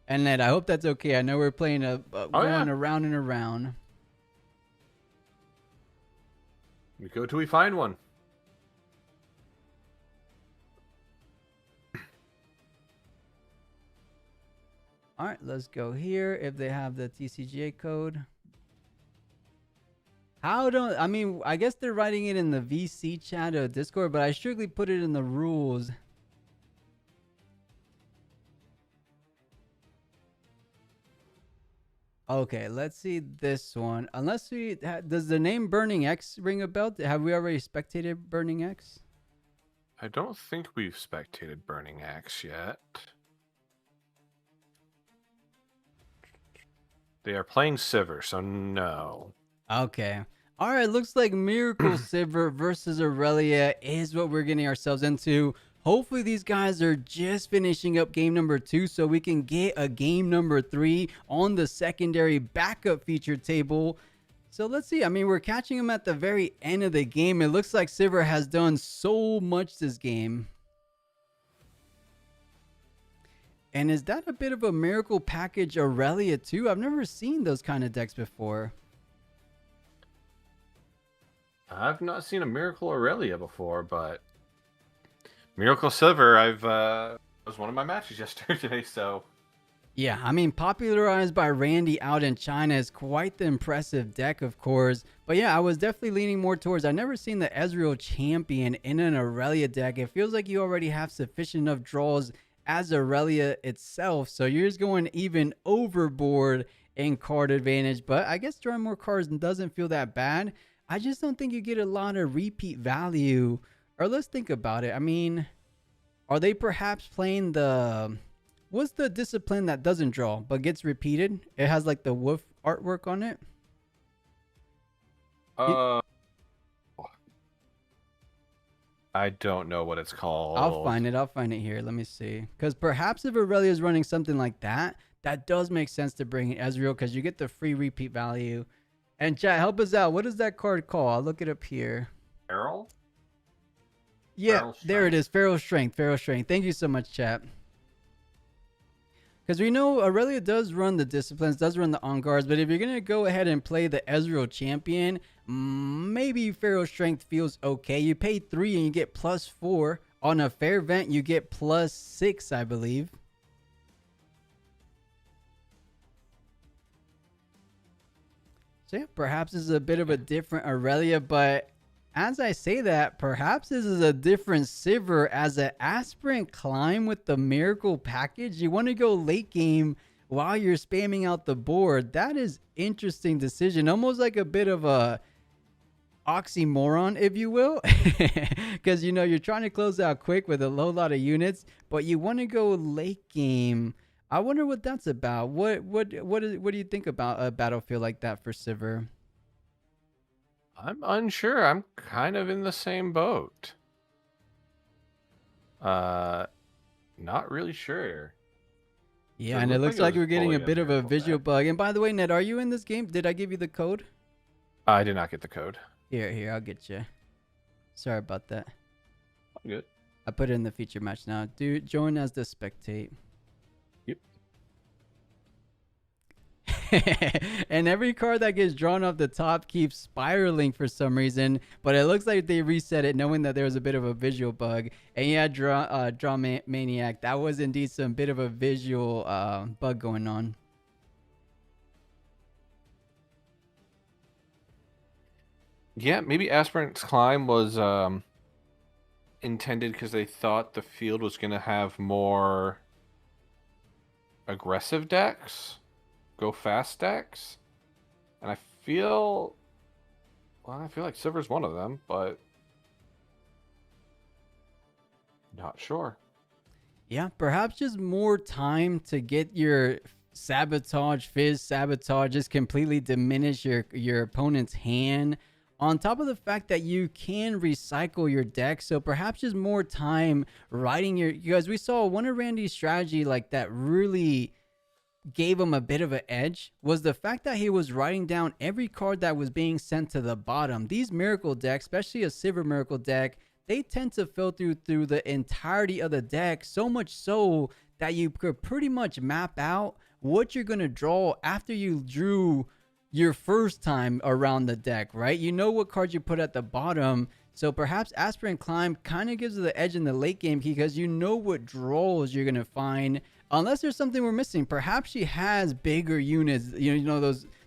And Ned, I hope that's okay. I know we're playing going around and around. We go till we find one. All right, let's go here if they have the TCGA code. I guess they're writing it in the VC chat or Discord, but I strictly put it in the rules. Okay, let's see this one. Unless does the name Burning X ring a bell? Have we already spectated Burning X? I don't think we've spectated Burning Axe yet. They are playing Sivir, so no. Okay. All right, looks like Miracle Sivir versus Aurelia is what we're getting ourselves into. Hopefully these guys are just finishing up game number 2 so we can get a game number 3 on the secondary backup feature table. So let's see. I mean, we're catching them at the very end of the game. It looks like Sivir has done so much this game. And is that a bit of a miracle package Aurelia too? I've never seen those kind of decks before. I've not seen a Miracle Aurelia before, but Miracle Silver, was one of my matches yesterday, so. Yeah, I mean, popularized by Randy out in China is quite the impressive deck, of course. But yeah, I was definitely leaning more towards, I've never seen the Ezreal champion in an Aurelia deck. It feels like you already have sufficient enough draws as Aurelia itself, so you're just going even overboard in card advantage. But I guess drawing more cards doesn't feel that bad. I just don't think you get a lot of repeat value. Or let's think about it. I mean, are they perhaps playing the... What's the discipline that doesn't draw but gets repeated? It has like the wolf artwork on it. I don't know what it's called. I'll find it here. Let me see. Because perhaps if Aurelia is running something like that, that does make sense to bring in Ezreal because you get the free repeat value. And chat, help us out. What is that card called? I'll look it up here. Feral? Yeah, Feral there it Strength. is. Feral Strength. Feral Strength. Thank you so much, chat. Because we know Aurelia does run the disciplines, does run the on guards, but if you're going to go ahead and play the Ezreal champion, maybe Feral Strength feels okay. You pay 3 and you get +4. On a fair vent, you get +6, I believe. So yeah, perhaps this is a bit of a different Aurelia, but as I say that, perhaps this is a different Sivir as an aspirant climb with the miracle package. You want to go late game while you're spamming out the board. That is interesting decision. Almost like a bit of a oxymoron, if you will. Because, you know, you're trying to close out quick with a low lot of units, but you want to go late game. I wonder what that's about. What do you think about a battlefield like that for Sivir? I'm unsure. I'm kind of in the same boat. Not really sure. Yeah, It and it looked looks like like it was we're getting a fully a bit of a miracle visual deck. bug. And by the way, Ned, are you in this game? Did I give you the code? I did not get the code. Here, I'll get you. Sorry about that. I'm good. I put it in the feature match now. Dude, join as the spectate. Yep. And every card that gets drawn off the top keeps spiraling for some reason, but it looks like they reset it knowing that there was a bit of a visual bug. And yeah, draw maniac, that was indeed some bit of a visual bug going on. Yeah, maybe Aspirant's Climb was intended because they thought the field was going to have more aggressive decks, go fast decks, and I feel like Silver's one of them, but not sure. Yeah, perhaps just more time to get your fizz sabotage, just completely diminish your opponent's hand. On top of the fact that you can recycle your deck, so perhaps just more time writing because we saw one of Randy's strategy like that really gave him a bit of an edge was the fact that he was writing down every card that was being sent to the bottom. These miracle decks, especially a Sivir miracle deck, they tend to filter through the entirety of the deck, so much so that you could pretty much map out what you're going to draw after you drew your first time around the deck, right? You know what cards you put at the bottom. So perhaps Aspirant Climb kind of gives you the edge in the late game because you know what draws you're going to find. Unless there's something we're missing. Perhaps she has bigger units, you know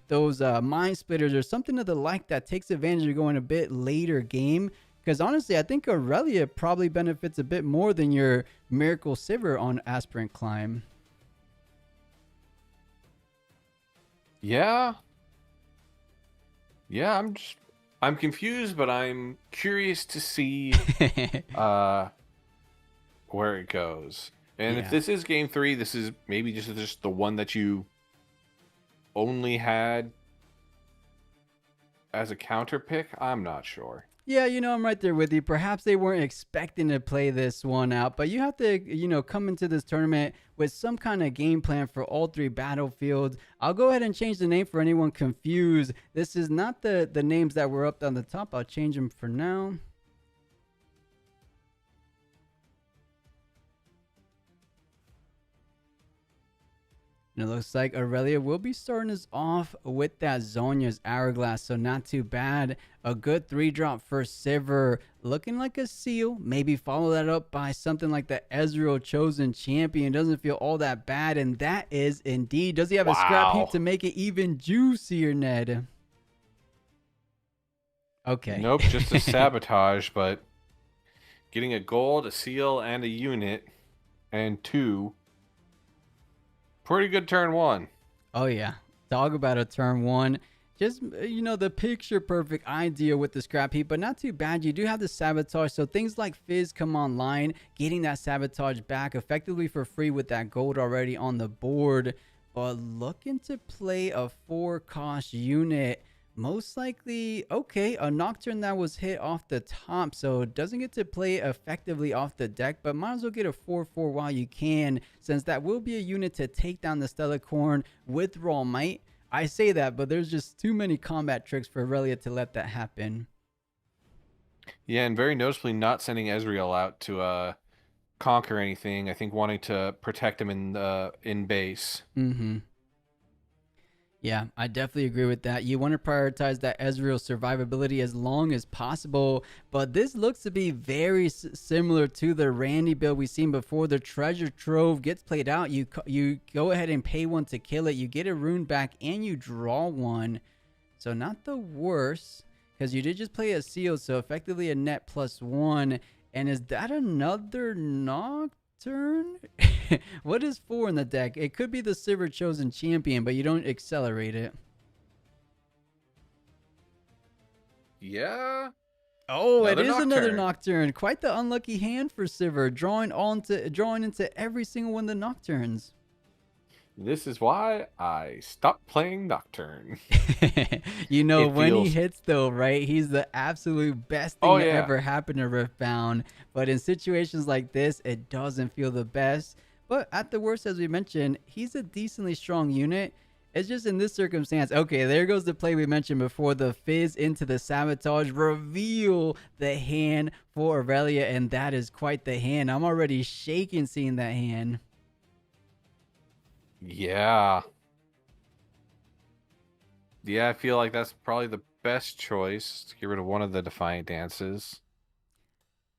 those mind splitters or something of the like that takes advantage of going a bit later game. Because honestly, I think Aurelia probably benefits a bit more than your Miracle Sivir on Aspirant Climb. Yeah. Yeah, I'm confused, but I'm curious to see where it goes. And Yeah. if this is game 3, this is maybe just the one that you only had as a counter pick. I'm not sure. Yeah, I'm right there with you. Perhaps they weren't expecting to play this one out, but you have to, come into this tournament with some kind of game plan for all three battlefields. I'll go ahead and change the name for anyone confused. This is not the names that were up on the top. I'll change them for now. And it looks like Aurelia will be starting us off with that Zonya's Hourglass, so not too bad. A good 3-drop for Sivir, looking like a seal. Maybe follow that up by something like the Ezreal Chosen Champion. Doesn't feel all that bad, and that is indeed. Does he have a scrap heap to make it even juicier, Ned? Okay. Nope, just a sabotage, but getting a gold, a seal, and a unit, and 2. Pretty good turn 1. Oh, yeah. Talk about a turn 1. Just, the picture perfect idea with the scrap heap, but not too bad. You do have the sabotage, so things like Fizz come online, getting that sabotage back effectively for free with that gold already on the board. But looking to play a 4-cost unit. Most likely, okay, a Nocturne that was hit off the top, so doesn't get to play effectively off the deck, but might as well get a 4/4 while you can, since that will be a unit to take down the Stellarcorn with Raw Might. I say that, but there's just too many combat tricks for Aurelia to let that happen. Yeah, and very noticeably not sending Ezreal out to conquer anything. I think wanting to protect him in base. Mm-hmm. Yeah, I definitely agree with that. You want to prioritize that Ezreal survivability as long as possible, but this looks to be very similar to the Randy build we've seen before. The treasure trove gets played out. You go ahead and pay 1 to kill it. You get a rune back and you draw 1. So not the worst, because you did just play a seal, so effectively a net +1. And is that another Nocturne? What is 4 in the deck? It could be the Sivir Chosen Champion, but you don't accelerate it. Yeah. Oh, it is another Nocturne. Quite the unlucky hand for Sivir, drawing into every single one of the Nocturnes. This is why I stopped playing Nocturne. When he hits though, right? He's the absolute best thing that ever happened to Riftbound. But in situations like this, it doesn't feel the best. But at the worst, as we mentioned, he's a decently strong unit. It's just in this circumstance. Okay, there goes the play we mentioned before. The Fizz into the sabotage. Reveal the hand for Aurelia. And that is quite the hand. I'm already shaking seeing that hand. Yeah. Yeah, I feel like that's probably the best choice to get rid of one of the Defiant Dances.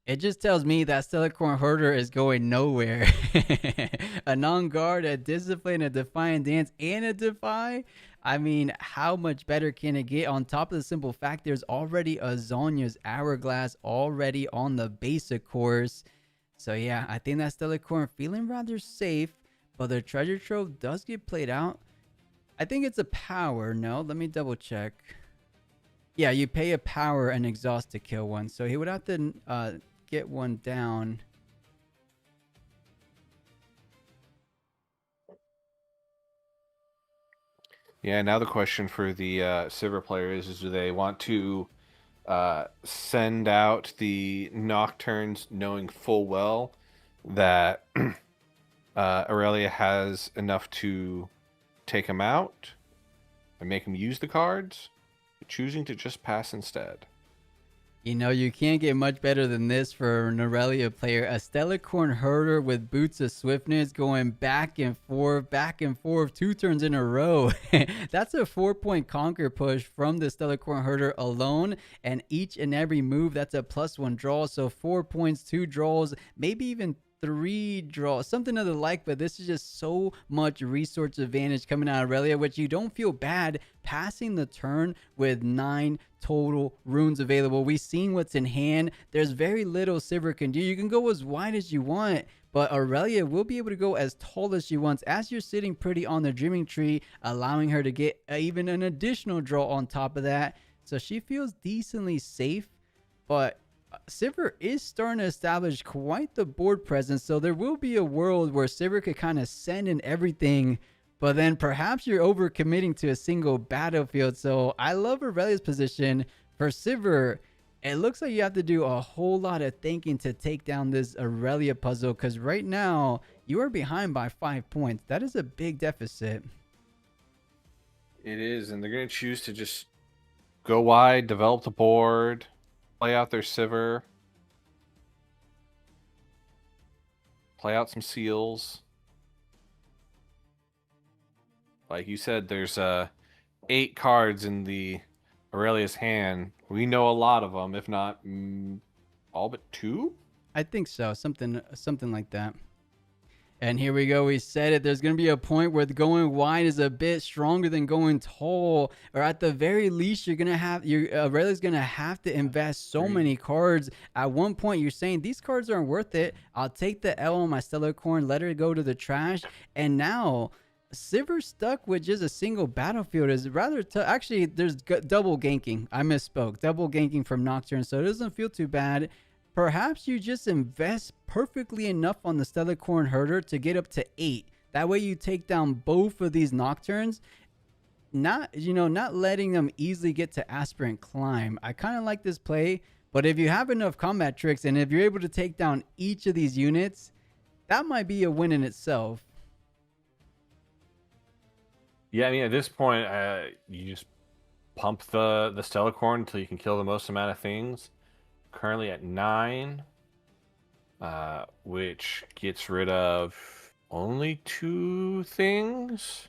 It just tells me that Stellarcorn Herder is going nowhere. A non-guard, a discipline, a Defiant Dance, and a Defy. I mean, how much better can it get? On top of the simple fact, there's already a Zonya's Hourglass already on the basic course. So yeah, I think that Stellarcorn feeling rather safe, but the treasure trove does get played out. I think it's a power. No, let me double check. Yeah, you pay a power and exhaust to kill one. So he would have to get one down. Yeah, now the question for the Sivir player is do they want to send out the Nocturnes knowing full well that Aurelia has enough to take him out and make him use the cards, choosing to just pass instead? You can't get much better than this for an Aurelia player. A Stellarcorn Herder with Boots of Swiftness going back and forth, 2 turns in a row. That's a 4-point conquer push from the Stellarcorn Herder alone. And each and every move, that's a +1 draw. So 4 points, 2 draws, maybe even 3 draws, something of the like. But this is just so much resource advantage coming out of Aurelia, which you don't feel bad passing the turn with 9 total runes available. We've seen what's in hand. There's very little Sivir can do. You can go as wide as you want, but Aurelia will be able to go as tall as she wants as you're sitting pretty on the Dreaming Tree, allowing her to get even an additional draw on top of that. So she feels decently safe, but Sivir is starting to establish quite the board presence, so there will be a world where Sivir could kind of send in everything, but then perhaps you're overcommitting to a single battlefield. So I love Aurelia's position. For Sivir, It looks like you have to do a whole lot of thinking to take down this Aurelia puzzle, because right now you are behind by 5 points. That is a big deficit. It is, and they're going to choose to just go wide, develop the board, play out their Sivir, play out some seals. Like you said, there's 8 cards in the Aurelia's hand. We know a lot of them, if not all but 2. I think so, something like that. And here we go. We said it. There's going to be a point where going wide is a bit stronger than going tall, or at the very least, you're going to have Aurelia's going to have to invest so many cards. At one point, you're saying these cards aren't worth it. I'll take the L on my Stellar Corn, let her go to the trash, and now Sivir stuck with just a single battlefield is rather tough. Actually, there's double ganking. I misspoke. Double ganking from Nocturne, so it doesn't feel too bad. Perhaps you just invest perfectly enough on the Stellar Corn Herder to get up to 8. That way you take down both of these Nocturnes, not letting them easily get to Aspirant Climb. I kind of like this play, but if you have enough combat tricks and if you're able to take down each of these units, that might be a win in itself. Yeah, I mean, at this point, you just pump the Stellar Corn until you can kill the most amount of things. Currently at 9, which gets rid of only 2 things.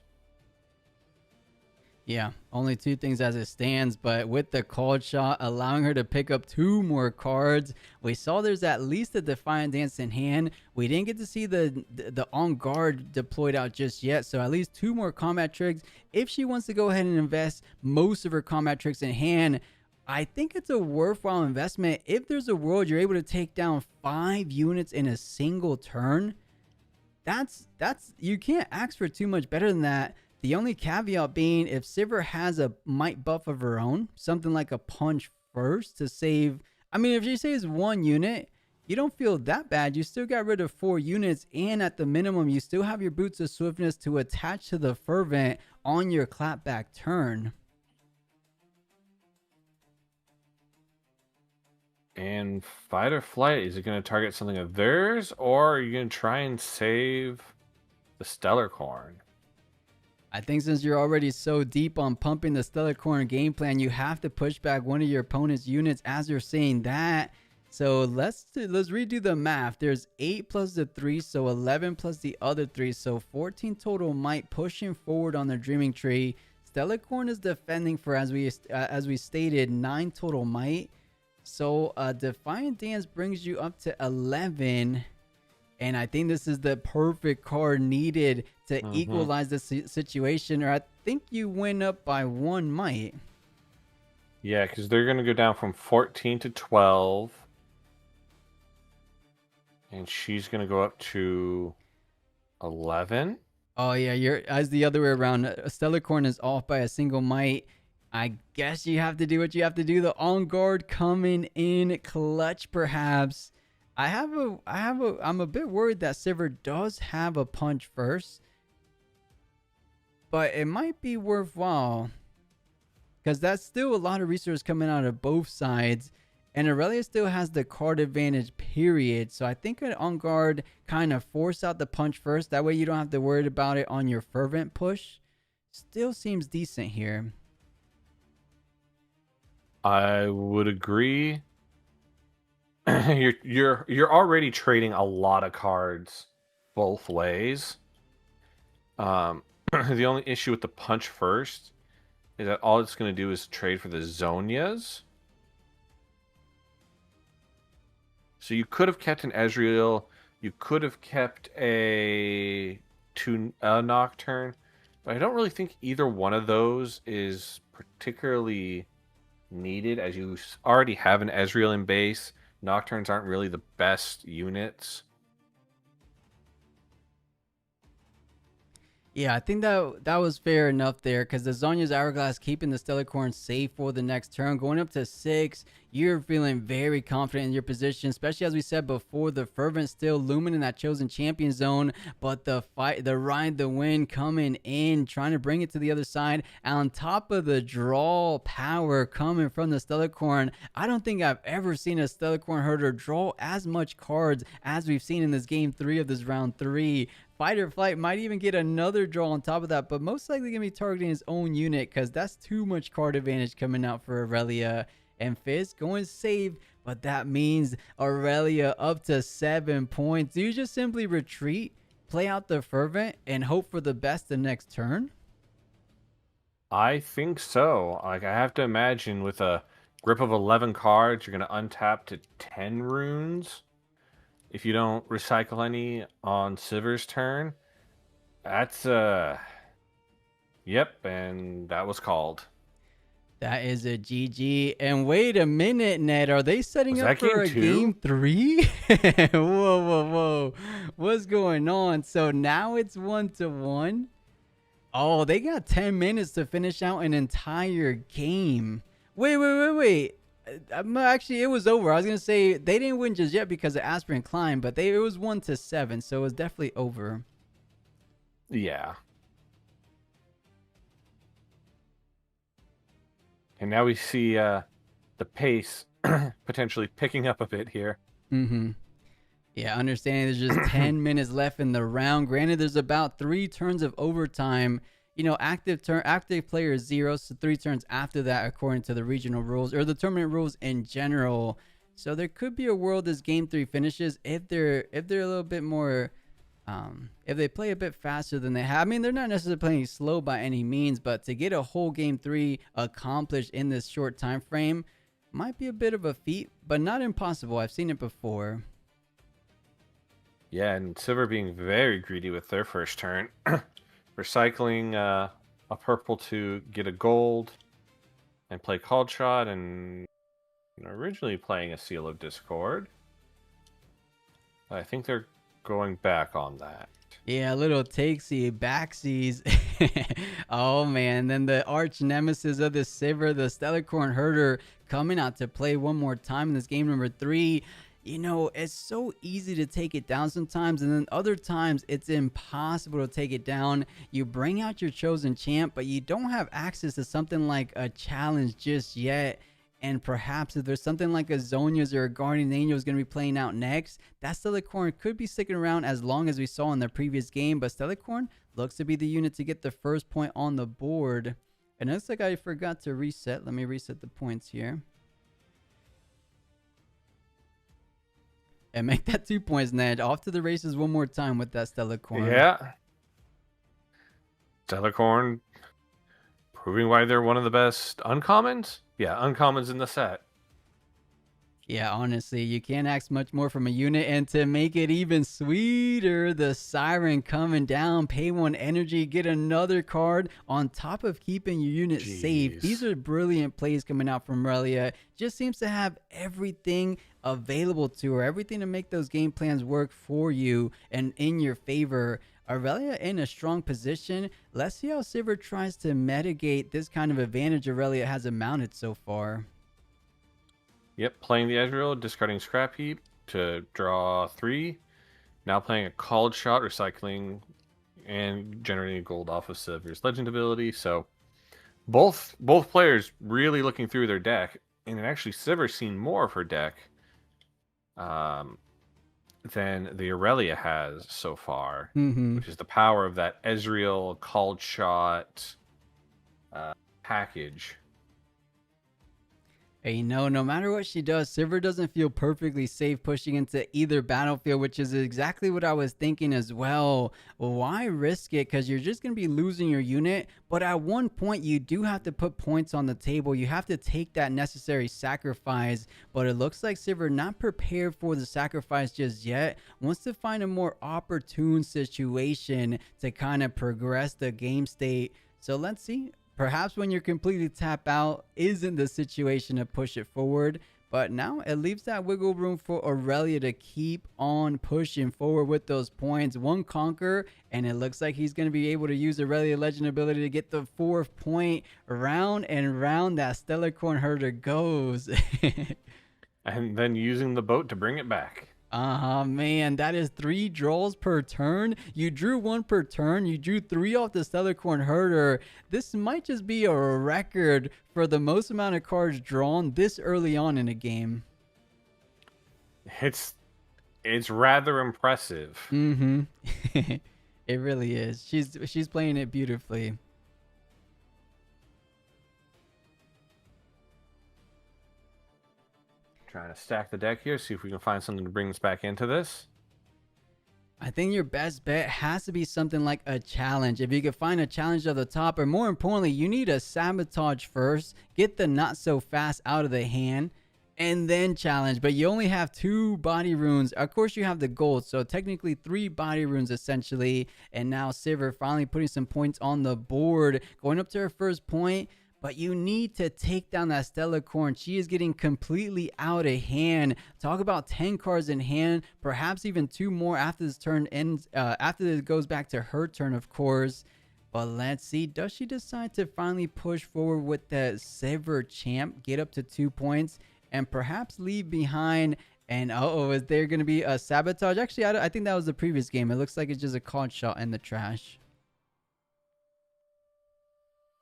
Yeah, only 2 things as it stands, but with the cold shot allowing her to pick up 2 more cards, we saw there's at least a Defiant Dance in hand. We didn't get to see the On Guard deployed out just yet, so at least 2 more combat tricks. If she wants to go ahead and invest most of her combat tricks in hand, I think it's a worthwhile investment. If there's a world you're able to take down 5 units in a single turn, that's you can't ask for too much better than that. The only caveat being if Sivir has a might buff of her own, something like a punch first to save. I mean, if she saves 1 unit, you don't feel that bad. You still got rid of 4 units, and at the minimum, you still have your Boots of Swiftness to attach to the Fervent on your clapback turn. And Fight or Flight, is it going to target something of theirs, or are you going to try and save the Stellar Corn? I think since you're already so deep on pumping the Stellar Corn game plan, you have to push back one of your opponent's units as you're saying that. So let's redo the math. There's 8 plus the 3, so 11 plus the other 3, so 14 total might pushing forward on the Dreaming Tree. Stellar Corn is defending for, as we stated, 9 total might. So Defiant Dance brings you up to 11, and I think this is the perfect card needed to equalize the situation, or I think you win up by 1 might. Yeah, because they're going to go down from 14 to 12, and she's going to go up to 11. Oh yeah, you're as the other way around. Stellar Corn is off by a single might. I guess you have to do what you have to do. The On Guard coming in clutch, perhaps. I'm a bit worried that Sivir does have a punch first, but it might be worthwhile because that's still a lot of resources coming out of both sides, and Aurelia still has the card advantage, period. So I think an On Guard kind of force out the punch first. That way you don't have to worry about it on your Fervent push. Still seems decent here. I would agree. You're already trading a lot of cards both ways. The only issue with the punch first is that all it's going to do is trade for the Zonias. So you could have kept an Ezreal, you could have kept a Nocturne, but I don't really think either one of those is particularly needed, as you already have an Ezreal in base. Nocturnes aren't really the best units. Yeah, I think that was fair enough there because the Zonya's Hourglass keeping the Stellarcorn safe for the next turn. Going up to 6, you're feeling very confident in your position, especially as we said before, the Fervent still looming in that chosen champion zone, but the fight, the ride, the win coming in, trying to bring it to the other side. On top of the draw power coming from the Stellarcorn, I don't think I've ever seen a Stellarcorn herder draw as much cards as we've seen in this game 3 of this round 3. Fight or Flight might even get another draw on top of that, but most likely going to be targeting his own unit because that's too much card advantage coming out for Aurelia. And Fizz going save, but that means Aurelia up to 7 points. Do you just simply retreat, play out the Fervent, and hope for the best the next turn? I think so. Like, I have to imagine with a grip of 11 cards, you're going to untap to 10 runes. If you don't recycle any on Sivir's turn, that's yep, and that was called. That is a GG. And wait a minute, Ned, are they setting Was up that for a game 2? game 3? Whoa. What's going on? So now it's 1-1. Oh, they got 10 minutes to finish out an entire game. Wait. Actually, it was over. I was gonna say they didn't win just yet because of Aspirin Klein, but it was 1-7, so it was definitely over. Yeah. And now we see the pace potentially picking up a bit here. Yeah, understanding there's just 10 minutes left in the round. Granted, there's about 3 turns of overtime. You know, active player is 0, so 3 turns after that according to the regional rules or the tournament rules in general. So there could be a world this game 3 finishes if they're a little bit more if they play a bit faster than they have. I mean, they're not necessarily playing slow by any means, but to get a whole game 3 accomplished in this short time frame might be a bit of a feat, but not impossible. I've seen it before. Yeah, and Sivir being very greedy with their first turn. Recycling a purple to get a gold and play Called Shot, and originally playing a Seal of Discord. I think they're going back on that. Yeah, a little takesy backsies. Oh man, then the arch nemesis of the Sivir, the Stellarcorn Herder, coming out to play one more time in this game number 3. You know, it's so easy to take it down sometimes, and then other times it's impossible to take it down. You bring out your chosen champ, but you don't have access to something like a challenge just yet. And perhaps if there's something like a Zonia's or a Guardian Angel is going to be playing out next, that Stellarcorn could be sticking around as long as we saw in the previous game. But Stellarcorn looks to be the unit to get the first point on the board. And it looks like I forgot to reset. Let me reset the points here. And make that 2 points, Ned. Off to the races one more time with that Stellarcorn. Yeah. Stellarcorn proving why they're one of the best uncommons. Yeah, uncommons in the set. Yeah, honestly, you can't ask much more from a unit. And to make it even sweeter, the Siren coming down, pay 1 energy, get another card on top of keeping your unit safe. These are brilliant plays coming out from Aurelia. Just seems to have everything available to her, everything to make those game plans work for you and in your favor. Aurelia in a strong position. Let's see how Sivir tries to mitigate this kind of advantage Aurelia has mounted so far. Yep, playing the Ezreal, discarding Scrap Heap to draw 3. Now playing a Called Shot, recycling, and generating gold off of Sivir's Legend ability. So both players really looking through their deck, and actually Sivir's seen more of her deck than the Aurelia has so far, which is the power of that Ezreal Called Shot package. And you know, no matter what she does, Sivir doesn't feel perfectly safe pushing into either battlefield, which is exactly what I was thinking as well. Why risk it? Because you're just going to be losing your unit. But at one point, you do have to put points on the table. You have to take that necessary sacrifice. But it looks like Sivir not prepared for the sacrifice just yet. Wants to find a more opportune situation to kind of progress the game state. So let's see. Perhaps when you're completely tapped out isn't the situation to push it forward, But now it leaves that wiggle room for Aurelia to keep on pushing forward with those points. One conquer, and it looks like he's going to be able to use Aurelia Legend ability to get the 4th point. Round and round that Stellar Corn Herder goes. And then using the boat to bring it back. Man, that is 3 draws per turn. You drew 1 per turn. You drew 3 off the Stellar Corn Herder. This might just be a record for the most amount of cards drawn this early on in a game. It's rather impressive. It really is. She's playing it beautifully. Trying to stack the deck here, see if we can find something to bring us back into this. I think your best bet has to be something like a challenge. If you can find a challenge at the top, or more importantly, you need a sabotage first, get the not so fast out of the hand, and then challenge. But you only have 2 body runes. Of course, you have the gold, so technically 3 body runes essentially. And now Sivir finally putting some points on the board, going up to her first point. But you need to take down that Stellar Corn. She is getting completely out of hand. Talk about 10 cards in hand, perhaps even 2 more after this turn ends. After this goes back to her turn, of course. But let's see, does she decide to finally push forward with the Sivir champ, get up to 2 points, and perhaps leave behind? And is there going to be a sabotage? Actually, I think that was the previous game. It looks like it's just a card shot in the trash.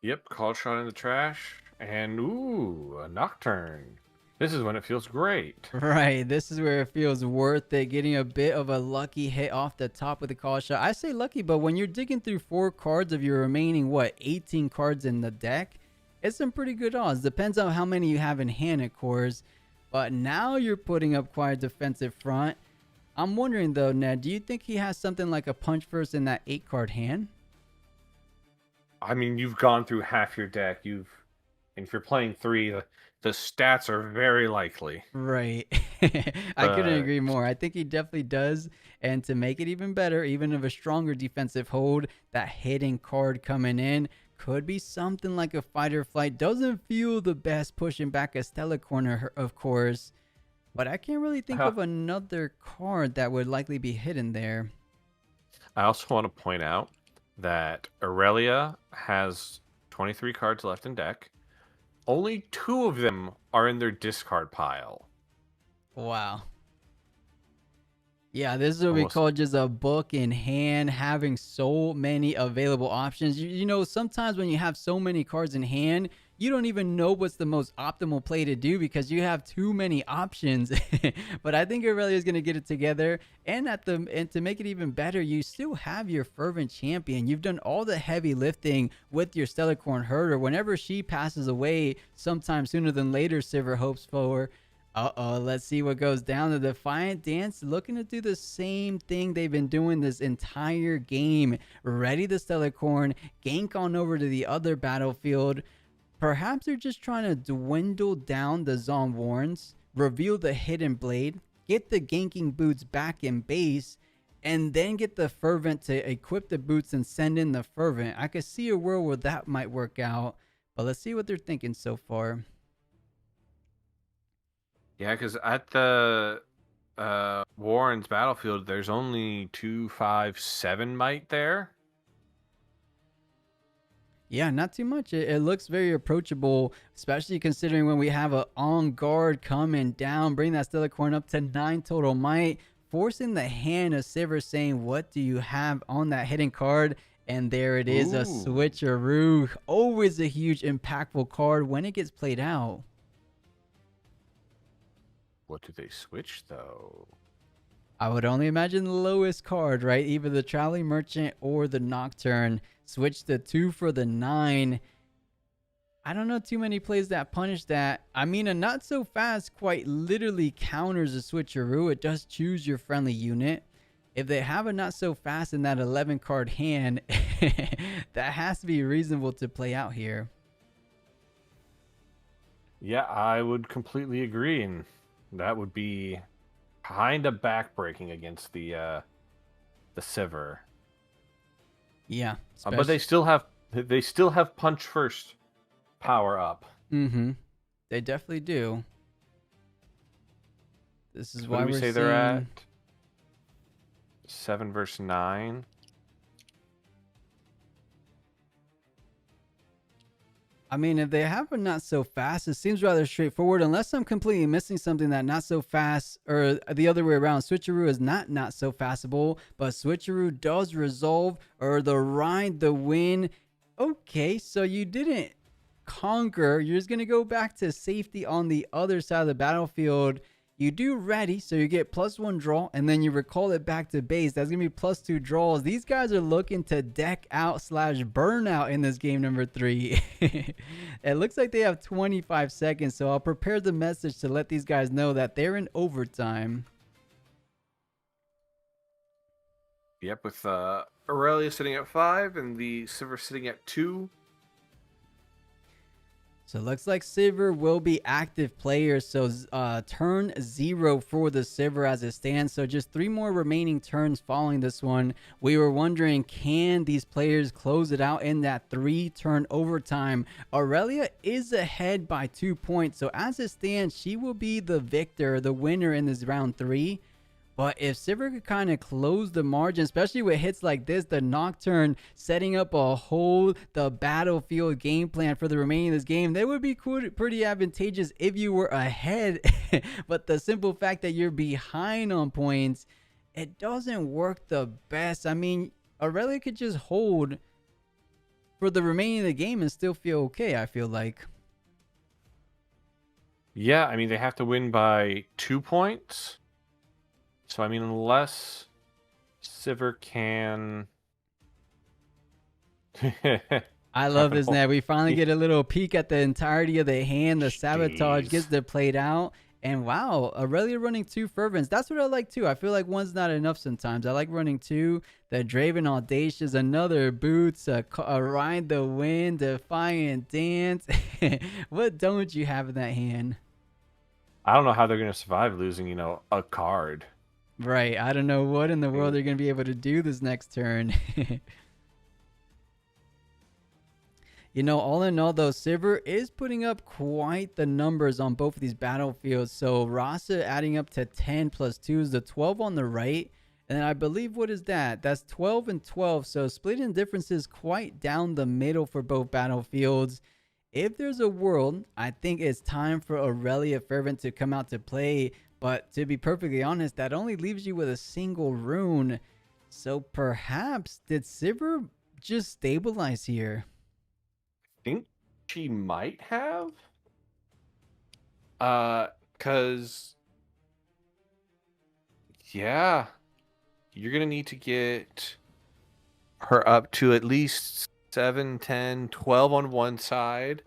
Yep, call shot in the trash. And ooh, a Nocturne. This is when it feels great. Right, this is where it feels worth it, getting a bit of a lucky hit off the top with the call shot. I say lucky, but when you're digging through 4 cards of your remaining, 18 cards in the deck, it's some pretty good odds. Depends on how many you have in hand, of course. But now you're putting up quite a defensive front. I'm wondering though, Ned, do you think he has something like a punch first in that 8-card hand? I mean, you've gone through half your deck. And if you're playing 3, the stats are very likely. Right. I couldn't agree more. I think he definitely does. And to make it even better, even of a stronger defensive hold, that hidden card coming in could be something like a fight or flight. Doesn't feel the best pushing back a Stellar Corner, of course. But I can't really think of another card that would likely be hidden there. I also want to point out that Aurelia has 23 cards left in deck. Only 2 of them are in their discard pile. Wow. Yeah, this is what we call just a book in hand, having so many available options. You know, sometimes when you have so many cards in hand, you don't even know what's the most optimal play to do because you have too many options. But I think Aurelia is going to get it together. And to make it even better, you still have your Fervent Champion. You've done all the heavy lifting with your Stellar Corn Herder. Whenever she passes away, sometime sooner than later, Sivir hopes for. Let's see what goes down. The Defiant Dance looking to do the same thing they've been doing this entire game. Ready the Stellar Corn, gank on over to the other battlefield. Perhaps they're just trying to dwindle down the Zomworns, reveal the Hidden Blade, get the ganking boots back in base, and then get the Fervent to equip the boots and send in the Fervent. I could see a world where that might work out, but let's see what they're thinking so far. Yeah, because at the Warren's battlefield, there's only 2, 5, 7 might there. Yeah, not too much. It looks very approachable, especially considering when we have a on guard coming down, bring that Stellar Corn up to 9 total might, forcing the hand of Sivir saying, what do you have on that hidden card? And there it is, a switcheroo. Always a huge impactful card when it gets played out. What do they switch, though? I would only imagine the lowest card, right? Either the Traveling Merchant or the Nocturne. Switch the 2 for the 9. I don't know too many plays that punish that. I mean, a not so fast quite literally counters a switcheroo. It does choose your friendly unit. If they have a not so fast in that 11 card hand, that has to be reasonable to play out here. Yeah, I would completely agree, and that would be kind of backbreaking against the Sivir. Yeah, but they still have punch first power up. They definitely do. This is What why do we we're say seeing. they're at? 7 versus 9. I mean, if they have a not so fast, it seems rather straightforward. Unless I'm completely missing something that not so fast, or the other way around. Switcheroo is not so fastable, but Switcheroo does resolve, or the ride, the win. Okay, so you didn't conquer. You're just gonna go back to safety on the other side of the battlefield. You do ready, so you get +1 draw, and then you recall it back to base. That's gonna be +2 draws. These guys are looking to deck out / burnout in this game number 3. It looks like they have 25 seconds, so I'll prepare the message to let these guys know that they're in overtime. Yep, with Aurelia sitting at 5 and the Sivir sitting at 2. So it looks like Sivir will be active players. So turn 0 for the Sivir as it stands. So just 3 more remaining turns following this one. We were wondering, can these players close it out in that 3-turn overtime? Aurelia is ahead by 2 points. So as it stands, she will be the victor, the winner in this round 3. But if Sivir could kind of close the margin, especially with hits like this, the Nocturne setting up the battlefield game plan for the remaining of this game, that would be pretty advantageous if you were ahead. But the simple fact that you're behind on points, it doesn't work the best. I mean, Aurelia could just hold for the remaining of the game and still feel okay, I feel like. Yeah, I mean, they have to win by 2 points. So, I mean, unless Sivir can... I love this, Ned. We finally get a little peek at the entirety of the hand. The Sabotage Jeez. gets played out. And wow, Aurelia running 2 Fervents. That's what I like too. I feel like one's not enough sometimes. I like running 2. The Draven Audacious, another Boots, a Ride the Wind, Defiant Dance. What don't you have in that hand? I don't know how they're going to survive losing, a card. Right. I don't know what in the world they're going to be able to do this next turn. All in all, though, Sivir is putting up quite the numbers on both of these battlefields. So Rasa adding up to 10 plus 2 is the 12 on the right. And then I believe, what is that? That's 12 and 12. So splitting differences quite down the middle for both battlefields. If there's a world, I think it's time for Aurelia Fervent to come out to play. But to be perfectly honest, that only leaves you with a single rune. So perhaps, did Sivir just stabilize here? I think she might have. Because... Yeah. You're going to need to get her up to at least 7, 10, 12 on one side.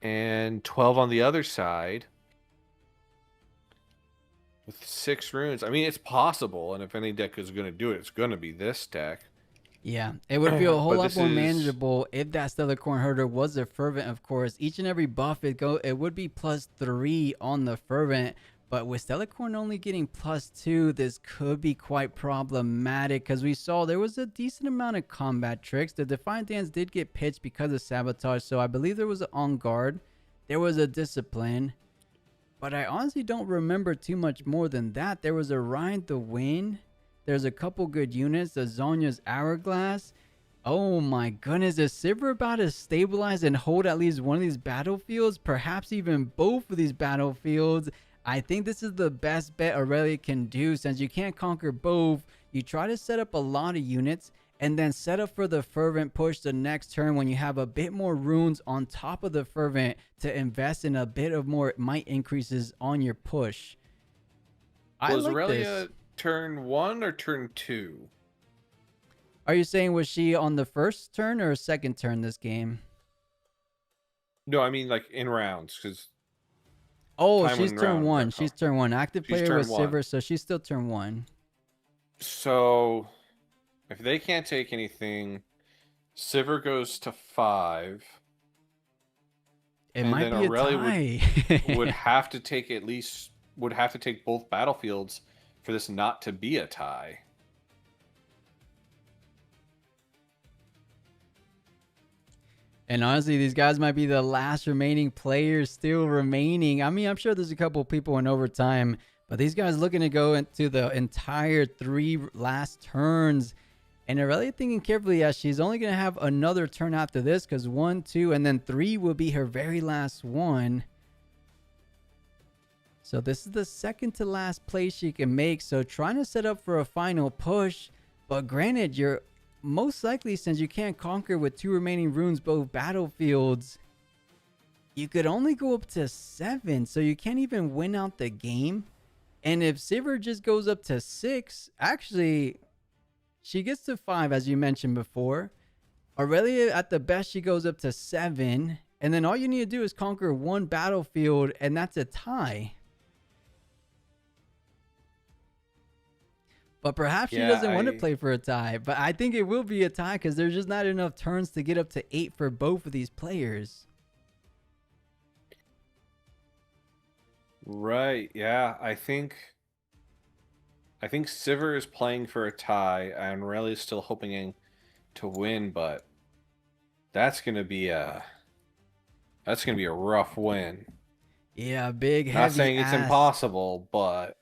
And 12 on the other side. With 6 runes. I mean, it's possible, and if any deck is going to do it, it's going to be this deck. Yeah, it would feel a whole But lot this more is- manageable if that Stellar Corn Herder was a Fervent, of course. Each and every buff it would be +3 on the Fervent, but with Stellar Corn only getting +2, this could be quite problematic because we saw there was a decent amount of combat tricks. The Defiant Dance did get pitched because of Sabotage, so I believe there was an On Guard. There was a Discipline. But I honestly don't remember too much more than that. There was a Ride the Wind. There's a couple good units. The Zonya's Hourglass. Oh my goodness. Is Sivir about to stabilize and hold at least one of these battlefields? Perhaps even both of these battlefields. I think this is the best bet Aurelia can do. Since you can't conquer both, you try to set up a lot of units and then set up for the Fervent push the next turn when you have a bit more runes on top of the Fervent to invest in a bit of more might increases on your push. Was like Aurelia this. turn 1 or turn 2? Are you saying, was she on the first turn or second turn this game? No, I mean like in rounds, because Oh, Time she's when turn round- 1. no. She's turn 1. Active She's player turn was one. Sivir, so she's still turn 1. so if they can't take anything, Sivir goes to 5. It And might then be a Aurelia tie. would have to take both battlefields for this not to be a tie. And honestly, these guys might be the last remaining players still remaining. I mean, I'm sure there's a couple people in overtime, but these guys looking to go into the entire 3 last turns. And Aurelia thinking carefully, as she's only going to have another turn after this, because 1, 2, and then 3 will be her very last one. So this is the second to last play she can make. So trying to set up for a final push. But granted, you're most likely, since you can't conquer with 2 remaining runes both battlefields, you could only go up to 7. So you can't even win out the game. And if Sivir just goes up to 6, actually, she gets to 5, as you mentioned before. Aurelia, at the best, she goes up to 7. And then all you need to do is conquer 1 battlefield, and that's a tie. But perhaps she doesn't want to play for a tie. But I think it will be a tie because there's just not enough turns to get up to 8 for both of these players. Right. Yeah. I think Sivir is playing for a tie, and Aurelia is still hoping to win, but that's gonna be a rough win. Yeah, big heavy. Not saying it's impossible, but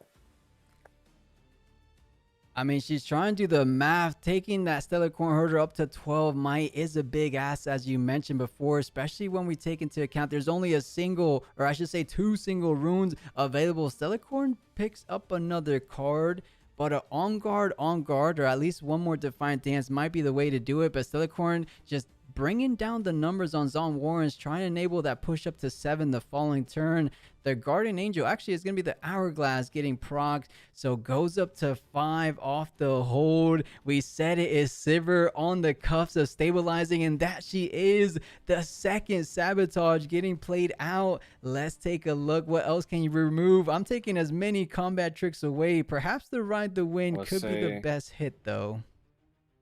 I mean, she's trying to do the math. Taking that Stellar Corn Herder up to 12 might is a big ass, as you mentioned before, especially when we take into account there's only a single, or I should say 2 single runes available. Stellar Corn picks up another card, but an on guard, or at least one more Defiant Dance might be the way to do it. But Stellar Corn just bringing down the numbers on Zon Warrens, trying to enable that push up to 7 the following turn. The Guardian Angel actually is going to be the Hourglass getting procced, so goes up to 5 off the hold. We said it is Sivir on the cuffs of stabilizing, and that she is. The second Sabotage getting played out. Let's take a look. What else can you remove? I'm taking as many combat tricks away. Perhaps the Ride the Wind could be the best hit, though.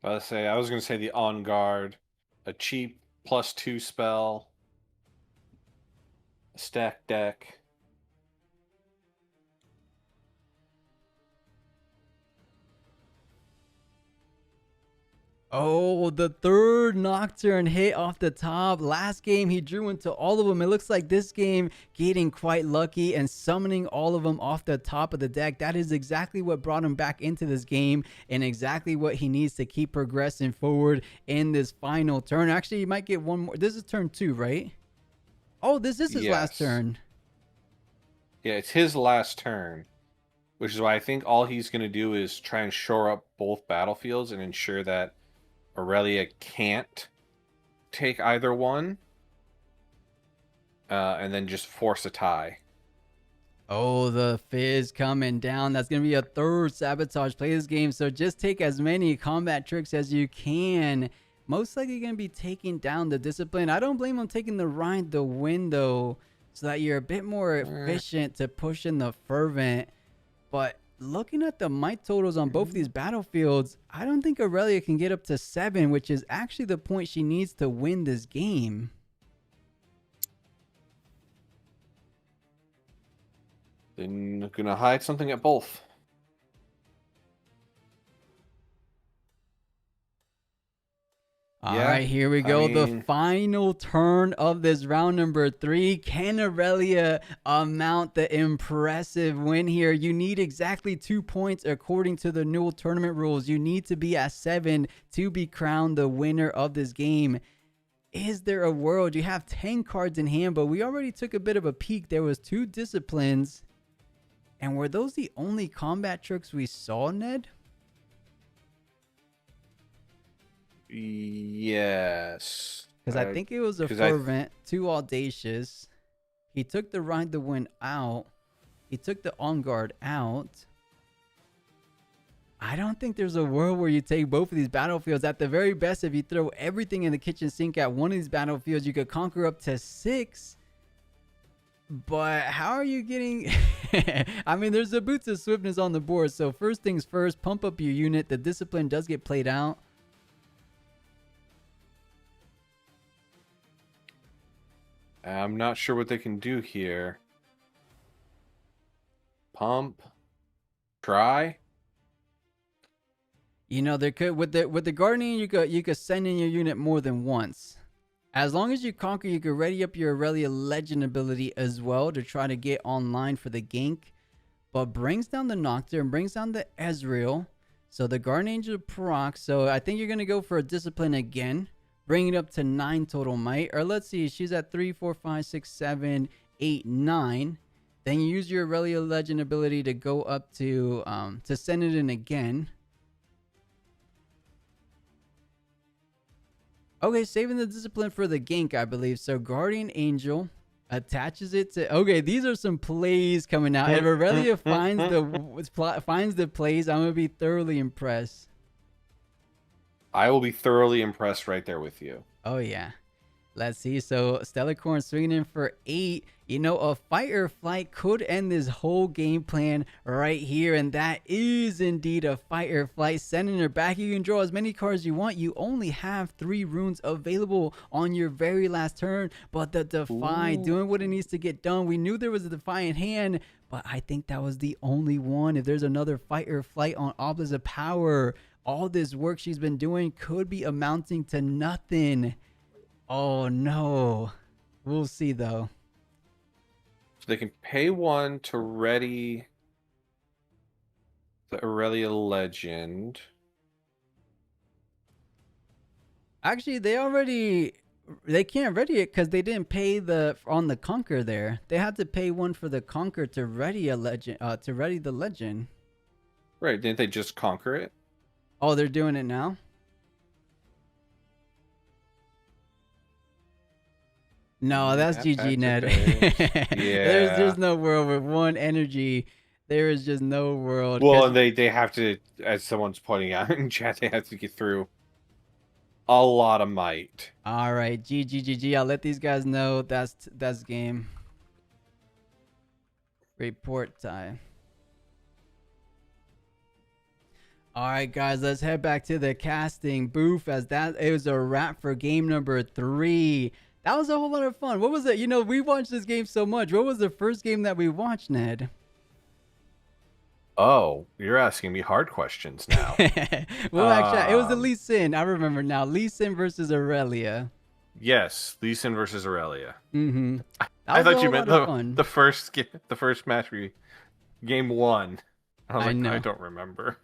I was going to say the On Guard, a cheap +2 spell, a stack deck. Oh, the third Nocturne hit off the top. Last game, he drew into all of them. It looks like this game getting quite lucky and summoning all of them off the top of the deck. That is exactly what brought him back into this game and exactly what he needs to keep progressing forward in this final turn. Actually, you might get one more. This is turn 2, right? Oh, this is his last turn. Yeah, it's his last turn, which is why I think all he's going to do is try and shore up both battlefields and ensure that Aurelia can't take either one, and then just force a tie. Oh, the Fizz coming down. That's going to be a third Sabotage play this game, so just take as many combat tricks as you can. Most likely going to be taking down the Discipline. I don't blame him taking the Ride the Wind, though, so that you're a bit more efficient to push in the Fervent. But looking at the might totals on both of these battlefields, I don't think Aurelia can get up to 7, which is actually the point she needs to win this game. Then gonna hide something at both. All right, here we go. The final turn of this round number 3. Can Aurelia mount the impressive win here? You need exactly 2 points according to the new tournament rules. You need to be at 7 to be crowned the winner of this game. Is there a world? You have 10 cards in hand, but we already took a bit of a peek. There was 2 disciplines. And were those the only combat tricks we saw, Ned? Yes. Because I think it was a Fervent, 2 Audacious. He took the Ride the Wind out. He took the On Guard out. I don't think there's a world where you take both of these battlefields. At the very best, if you throw everything in the kitchen sink at one of these battlefields, you could conquer up to 6. But how are you getting... I mean, there's the Boots of Swiftness on the board. So first things first, pump up your unit. The Discipline does get played out. I'm not sure what they can do here. Pump. Try. You know, there could with the Guardian, you could send in your unit more than once. As long as you conquer, you can ready up your Aurelia Legend ability as well to try to get online for the gank. But brings down the Nocturne and brings down the Ezreal. So the Guardian Angel proc. So I think you're going to go for a Discipline again. Bring it up to 9 total might. Or let's see, she's at 3, 4, 5, 6, 7, 8, 9. Then you use your Aurelia Legend ability to go up to send it in again. Okay, saving the Discipline for the gank, I believe. So Guardian Angel attaches it to... Okay, these are some plays coming out. If Aurelia finds the plays, I'm going to be thoroughly impressed. I will be thoroughly impressed right there with you. Oh, yeah. Let's see. So Stellarcorn swinging in for 8. You know, a fight or flight could end this whole game plan right here. And that is indeed a fight or flight. Sending her back. You can draw as many cards you want. You only have 3 runes available on your very last turn. But the Defy doing what it needs to get done. We knew there was a Defiant hand, but I think that was the only one. If there's another fight or flight on Obelisk of Power, all this work she's been doing could be amounting to nothing. Oh, no. We'll see, though. So they can pay 1 to ready the Aurelia Legend. Actually, they can't ready it because they didn't pay on the Conquer there. They had to pay 1 for the Conquer to ready a legend, to ready the legend. Right, didn't they just conquer it? Oh, they're doing it now? No, that's GG, Ned. Yeah. There's no world with 1 energy. There is just no world. Well, and they have to, as someone's pointing out in chat, they have to get through a lot of might. All right, GG. I'll let these guys know that's game. Report time. All right, guys, let's head back to the casting booth as it was a wrap for game number 3. That was a whole lot of fun. What was it? You know, we watched this game so much. What was the first game that we watched, Ned? Oh, you're asking me hard questions now. Well, actually, it was the Lee Sin. I remember now. Lee Sin versus Aurelia. Yes, Lee Sin versus Aurelia. Mm-hmm. I thought you meant the first match game 1. I don't remember.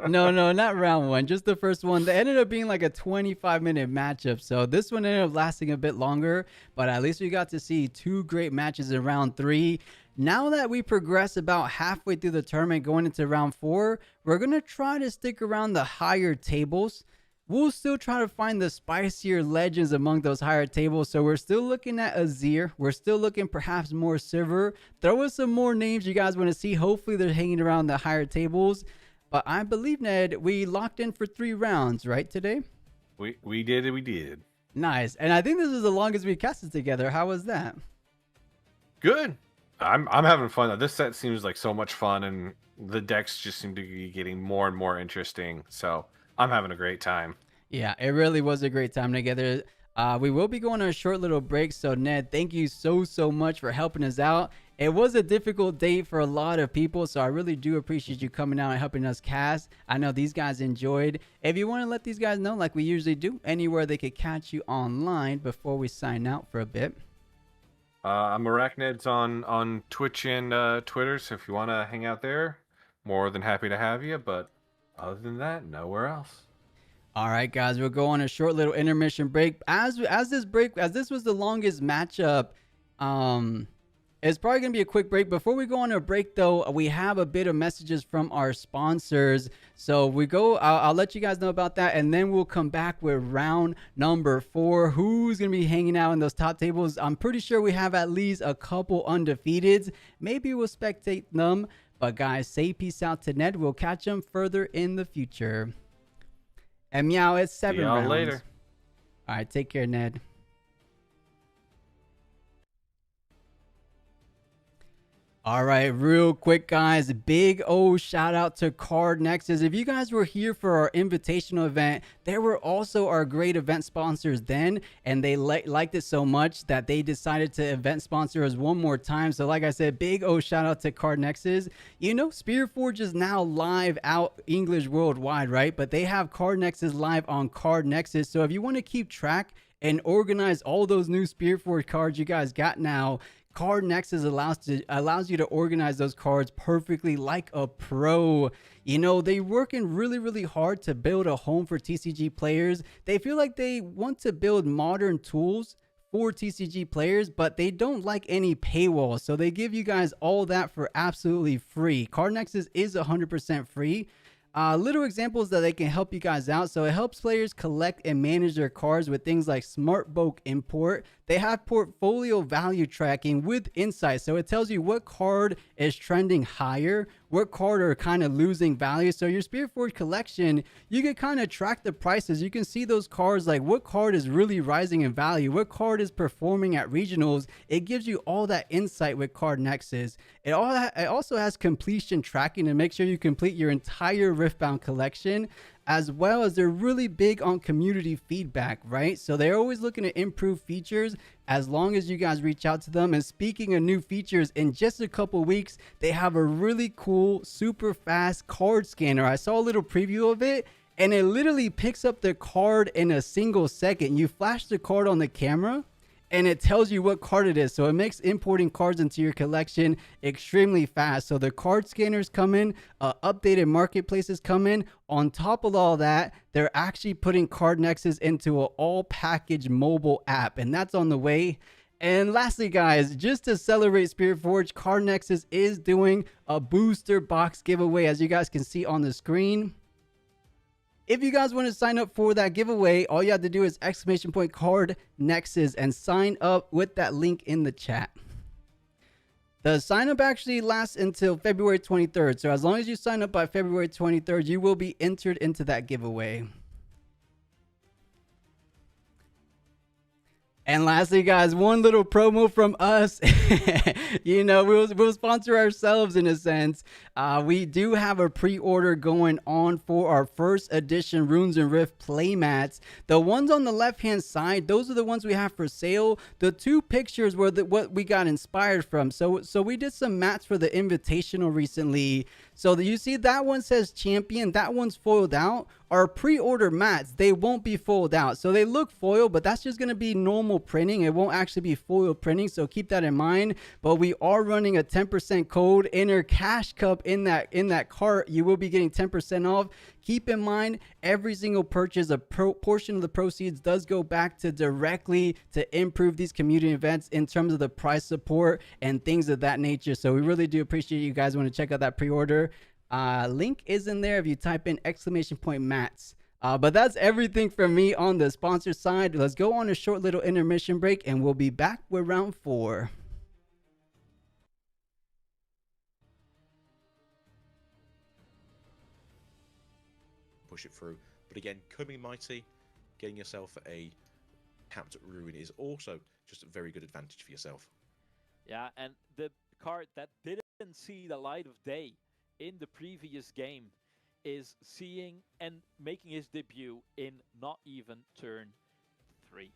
No, not round 1. Just the first one. They ended up being like a 25-minute matchup. So this one ended up lasting a bit longer. But at least we got to see 2 great matches in round 3. Now that we progress about halfway through the tournament going into round 4, we're going to try to stick around the higher tables. We'll still try to find the spicier legends among those higher tables. So we're still looking at Azir. We're still looking perhaps more Silver. Throw us some more names you guys want to see. Hopefully they're hanging around the higher tables. But I believe, Ned, we locked in for 3 rounds, right, today? We did. Nice. And I think this is the longest we casted together. How was that? Good. I'm having fun. This set seems like so much fun, and the decks just seem to be getting more and more interesting. So I'm having a great time. Yeah, it really was a great time together. We will be going on a short little break. So, Ned, thank you so much for helping us out. It was a difficult day for a lot of people, so I really do appreciate you coming out and helping us cast. I know these guys enjoyed. If you want to let these guys know, like we usually do, anywhere they could catch you online before we sign out for a bit. I'm Arachnid's on Twitch and Twitter, so if you want to hang out there, more than happy to have you. But other than that, nowhere else. All right, guys, we'll go on a short little intermission break. As this was the longest matchup, it's probably gonna be a quick break. Before we go on a break, though, we have a bit of messages from our sponsors. So I'll let you guys know about that, and then we'll come back with round number 4. Who's gonna be hanging out in those top tables? I'm pretty sure we have at least a couple undefeateds. Maybe we'll spectate them. But guys, say peace out to Ned. We'll catch him further in the future. And meow, it's 7 rounds. See y'all later. All right, take care, Ned. All right, real quick, guys, big old shout out to Card Nexus. If you guys were here for our invitational event, there were also our great event sponsors then, and they liked it so much that they decided to event sponsor us one more time. So like I said, big old shout out to Card Nexus. You know, Spiritforged is now live out English worldwide, right? But they have Card Nexus live on Card Nexus. So if you want to keep track and organize all those new Spiritforged cards you guys got now. Card Nexus allows you to organize those cards perfectly like a pro. You know, they're working really hard to build a home for TCG players. They feel like they want to build modern tools for TCG players, but they don't like any paywall. So they give you guys all that for absolutely free. Card Nexus is 100% free. Little examples that they can help you guys out. So it helps players collect and manage their cards with things like Smart Bulk Import. They have portfolio value tracking with insights. So it tells you what card is trending higher, what card are kind of losing value. So your Spiritforged collection, you can kind of track the prices. You can see those cards, like what card is really rising in value, what card is performing at regionals. It gives you all that insight with Card Nexus. It also has completion tracking to make sure you complete your entire Riftbound collection, as well as they're really big on community feedback, right? So they're always looking to improve features as long as you guys reach out to them. And speaking of new features, in just a couple weeks, they have a really cool, super fast card scanner. I saw a little preview of it, and it literally picks up the card in a single second. You flash the card on the camera, and it tells you what card it is. So it makes importing cards into your collection extremely fast. So the card scanners come in, updated marketplaces come in. On top of all that, they're actually putting Card Nexus into an all package mobile app, and that's on the way. And lastly, guys, just to celebrate Spiritforged, Card Nexus is doing a booster box giveaway, as you guys can see on the screen. If you guys want to sign up for that giveaway, all you have to do is !Card Nexus and sign up with that link in the chat. The sign up actually lasts until February 23rd. So as long as you sign up by February 23rd, you will be entered into that giveaway. And lastly, guys, one little promo from us. You know, we'll sponsor ourselves in a sense. We do have a pre-order going on for our first edition Runes and Rift playmats. The ones on the left-hand side, those are the ones we have for sale. The two pictures were what we got inspired from. So we did some mats for the Invitational recently. So you see that one says champion, that one's foiled out. Our pre-order mats, they won't be foiled out. So they look foiled, but that's just going to be normal printing. It won't actually be foil printing, so keep that in mind. But we are running a 10% code. Enter Cash Cup in that cart. You will be getting 10% off. Keep in mind, every single purchase, a portion of the proceeds does go back to directly to improve these community events in terms of the price support and things of that nature. So we really do appreciate you guys want to check out that pre-order. Link is in there if you type in !Mats. But that's everything from me on the sponsor side. Let's go on a short little intermission break, and we'll be back with round 4. Push it through. But again, coming mighty, getting yourself a tapped ruin is also just a very good advantage for yourself. Yeah, and the card that didn't see the light of day in the previous game is seeing and making his debut in not even turn 3.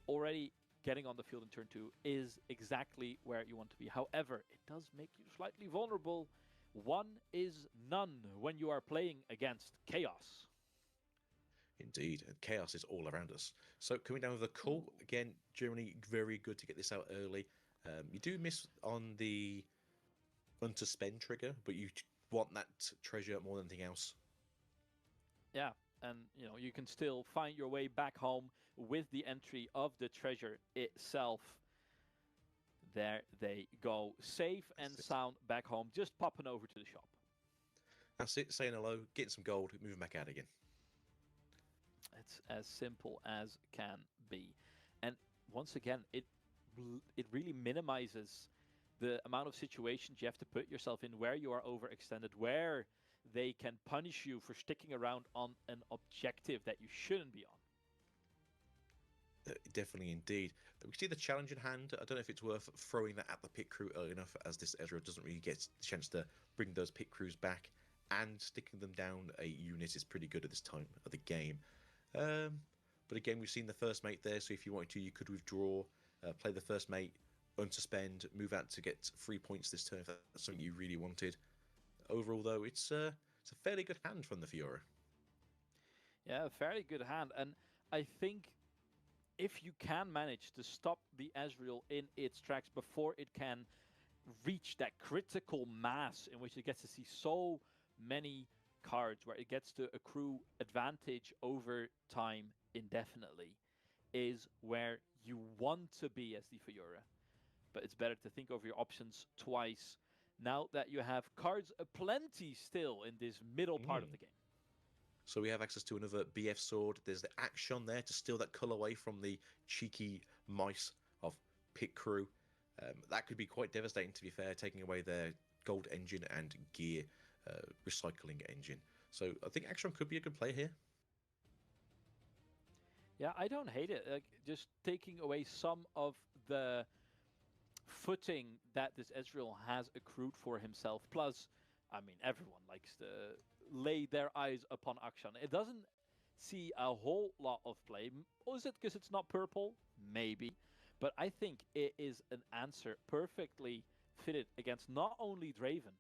Already getting on the field in turn 2 is exactly where you want to be. However, it does make you slightly vulnerable. 1 is none when you are playing against Chaos. Indeed, and Chaos is all around us. So coming down with a call, again, Germany, very good to get this out early. You do miss on the unsuspend trigger, but you want that treasure more than anything else. Yeah, and you know, you can still find your way back home with the entry of the treasure itself. There they go, safe and sound back home, just popping over to the shop. That's it, saying hello, getting some gold, moving back out again. It's as simple as can be. And once again, it really minimizes the amount of situations you have to put yourself in where you are overextended, where they can punish you for sticking around on an objective that you shouldn't be on. Definitely, indeed. We see the challenge in hand. I don't know if it's worth throwing that at the pit crew early enough, as this Ezreal doesn't really get the chance to bring those pit crews back, and sticking them down a unit is pretty good at this time of the game. But again, we've seen the first mate there, so if you wanted to, you could withdraw, play the first mate, unsuspend, move out to get 3 points this turn if that's something you really wanted. Overall, though, it's a fairly good hand from the Fiora. Yeah, a fairly good hand, and I think if you can manage to stop the Ezreal in its tracks before it can reach that critical mass in which it gets to see so many cards where it gets to accrue advantage over time indefinitely, is where you want to be as the Fiora. But it's better to think over your options twice now that you have cards aplenty still in this middle part of the game. So we have access to another BF sword. There's the action there to steal that colorway from the cheeky mice of Pit Crew. That could be quite devastating, to be fair, taking away their gold engine and gear recycling engine. So I think Action could be a good play here. Yeah, I don't hate it. Like, just taking away some of the footing that this Ezreal has accrued for himself. Plus, I mean, everyone likes to lay their eyes upon Akshan. It doesn't see a whole lot of play. Or is it because it's not purple? Maybe. But I think it is an answer perfectly fitted against not only Draven,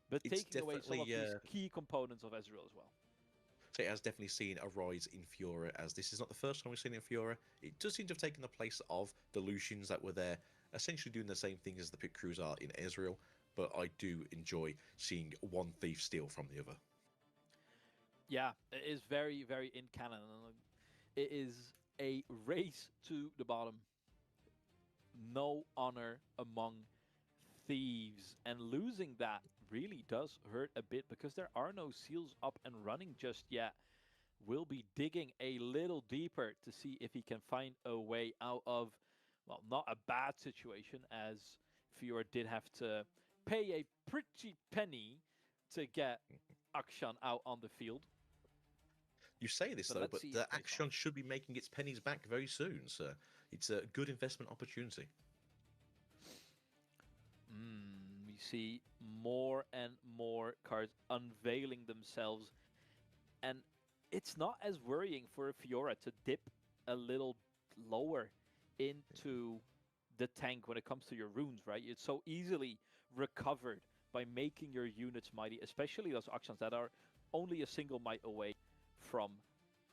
but It's taking away some of these definitely, key components of Ezreal as well. So it has definitely seen a rise in Fiora, as this is not the first time we've seen it in Fiora. It does seem to have taken the place of the Lucians that were there, essentially doing the same thing as the Pit Crews are in Ezreal, but I do enjoy seeing one thief steal from the other. Yeah, it is very, very in canon. It is a race to the bottom. No honor among thieves. And losing that really does hurt a bit because there are no seals up and running just yet. Will be digging a little deeper to see if he can find a way out of, well, not a bad situation, as Fiora did have to pay a pretty penny to get Akshan out on the field. You say this, though, let's but see the if it pays Action off. should be making its pennies back very soon, sir. It's a good investment opportunity. We see more and more cards unveiling themselves, and it's not as worrying for a Fiora to dip a little lower into the tank when it comes to your runes, right? It's so easily recovered by making your units mighty, especially those actions that are only a single might away from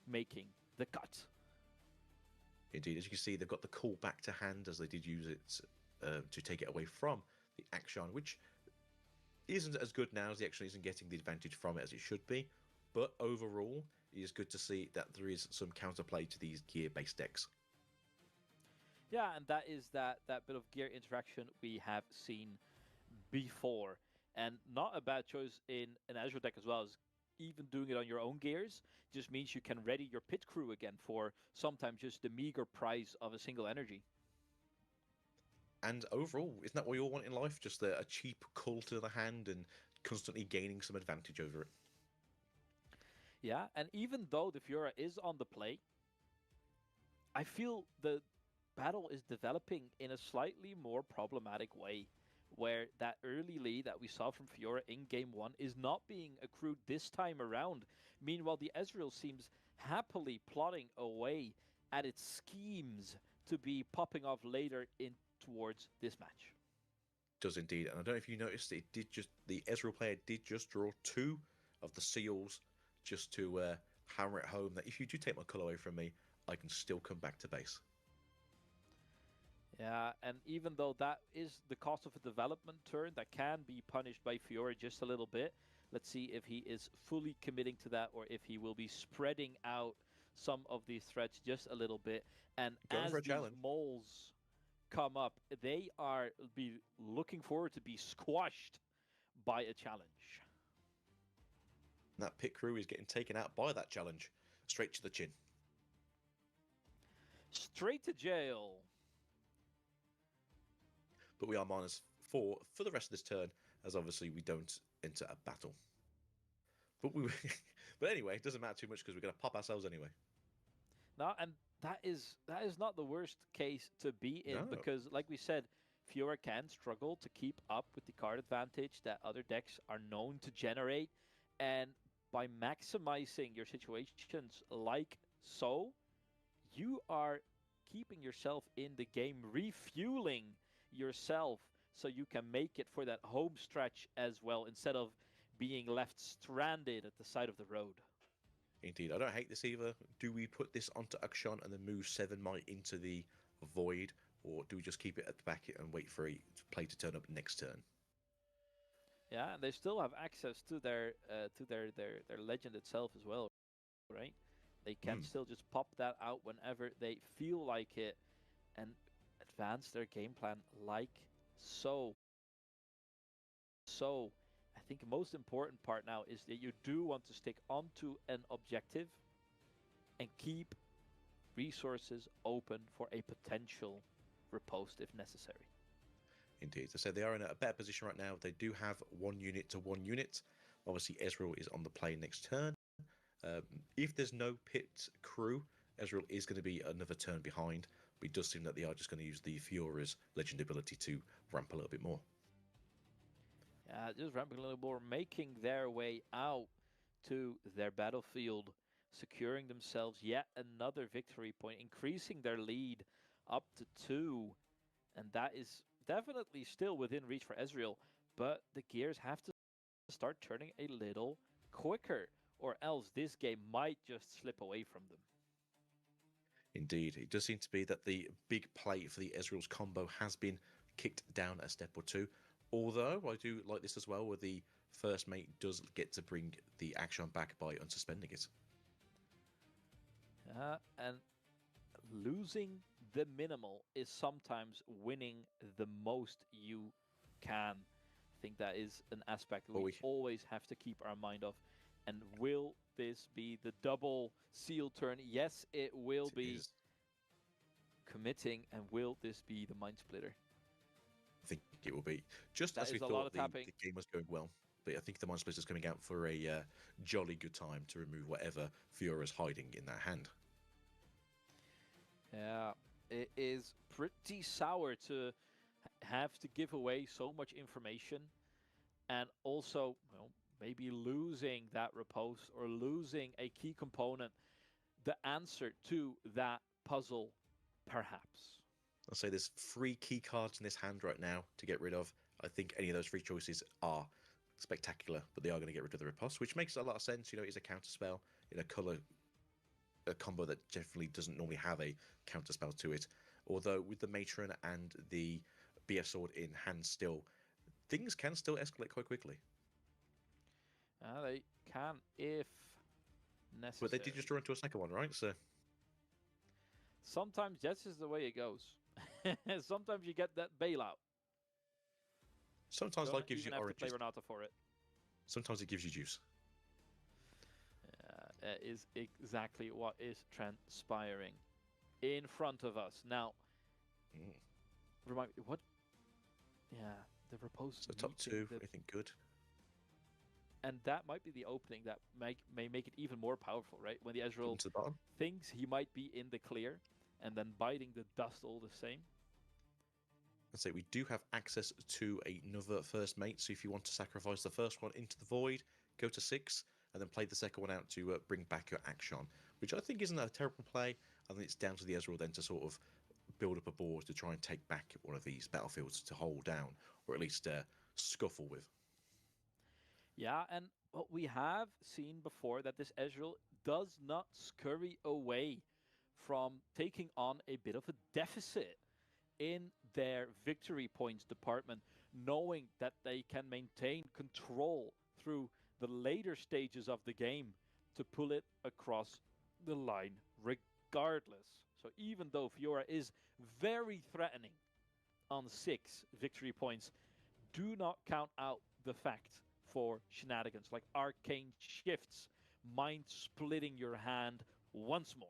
making the cut. Indeed, as you can see, they've got the call back to hand as they did use it to take it away from the Action, which isn't as good now as the Action isn't getting the advantage from it as it should be. But overall, it is good to see that there is some counterplay to these gear-based decks. Yeah, and that is that bit of gear interaction we have seen before. And not a bad choice in an Azure deck as well, as even doing it on your own gears just means you can ready your pit crew again for sometimes just the meager price of a single energy. And overall, isn't that what you all want in life? Just a cheap call to the hand and constantly gaining some advantage over it. Yeah, and even though the Fiora is on the play, I feel the battle is developing in a slightly more problematic way, where that early lead that we saw from Fiora in Game 1 is not being accrued this time around. Meanwhile, the Ezreal seems happily plotting away at its schemes to be popping off later in towards this match. Does indeed, and I don't know if you noticed, the Ezreal player did just draw 2 of the seals just to hammer it home that if you do take my colour away from me, I can still come back to base. Yeah, and even though that is the cost of a development turn that can be punished by Fiora just a little bit, let's see if he is fully committing to that or if he will be spreading out some of these threats just a little bit. And Going as for a these challenge. moles come up, they are be looking forward to be squashed by a challenge. And that pit crew is getting taken out by that challenge, straight to the chin. Straight to jail. But we are -4 for the rest of this turn, as obviously we don't enter a battle. But but anyway, it doesn't matter too much because we're going to pop ourselves anyway. No, and that is not the worst case to be in, No. because, like we said, Fiora can struggle to keep up with the card advantage that other decks are known to generate, and by maximizing your situations like so, you are keeping yourself in the game, refueling yourself so you can make it for that home stretch as well, instead of being left stranded at the side of the road. Indeed, I don't hate this either. Do we put this onto Akshan and then move 7 Might into the Void, or do we just keep it at the back and wait for a play to turn up next turn? Yeah, and they still have access to their legend itself as well, right? They can still just pop that out whenever they feel like it and advance their game plan like so. So, I think the most important part now is that you do want to stick onto an objective and keep resources open for a potential riposte if necessary. Indeed. So they are in a better position right now. They do have 1 unit to 1 unit. Obviously, Ezreal is on the play next turn. If there's no pit crew, Ezreal is going to be another turn behind. But it does seem that they are just going to use the Fiora's legend ability to ramp a little bit more. Yeah, just ramping a little more, making their way out to their battlefield, securing themselves yet another victory point, increasing their lead up to 2. And that is definitely still within reach for Ezreal, but the gears have to start turning a little quicker, or else this game might just slip away from them. Indeed, it does seem to be that the big play for the Ezreal's combo has been kicked down a step or two. Although I do like this as well, where the first mate does get to bring the action back by unsuspending it. And losing the minimal is sometimes winning the most you can. I think that is an aspect we always have to keep our mind off. And will this be the double seal turn? Yes, it will be. Committing, and will this be the mind splitter? I think it will be. Just as we thought the game was going well. But I think the mind splitter is coming out for a jolly good time to remove whatever Fiora's hiding in that hand. Yeah, it is pretty sour to have to give away so much information, and also, well, maybe losing that riposte or losing a key component, the answer to that puzzle, perhaps. I'll say there's 3 key cards in this hand right now to get rid of. I think any of those 3 choices are spectacular, but they are going to get rid of the riposte, which makes a lot of sense. You know, it's a counter spell in a combo that definitely doesn't normally have a counter spell to it. Although with the Matron and the BF Sword in hand still, things can still escalate quite quickly. They can if necessary. But they did just draw into a second one, right? So sometimes that's just the way it goes. Sometimes you get that bailout. Sometimes life gives you oranges. Play Renata for it. Sometimes it gives you juice. That is exactly what is transpiring in front of us now. Remind me what? Yeah, the riposte. So top 2, I think, good. And that might be the opening that may make it even more powerful, right? When the Ezreal thinks he might be in the clear, and then biting the dust all the same. I'd say we do have access to another first mate, so if you want to sacrifice the first one into the void, go to 6, and then play the second one out to bring back your action, which I think isn't a terrible play. I think it's down to the Ezreal then to sort of build up a board to try and take back one of these battlefields to hold down, or at least scuffle with. Yeah, and what we have seen before, that this Ezreal does not scurry away from taking on a bit of a deficit in their victory points department, knowing that they can maintain control through the later stages of the game to pull it across the line regardless. So even though Fiora is very threatening on 6 victory points, do not count out the fact for shenanigans like arcane shifts, mind splitting your hand once more.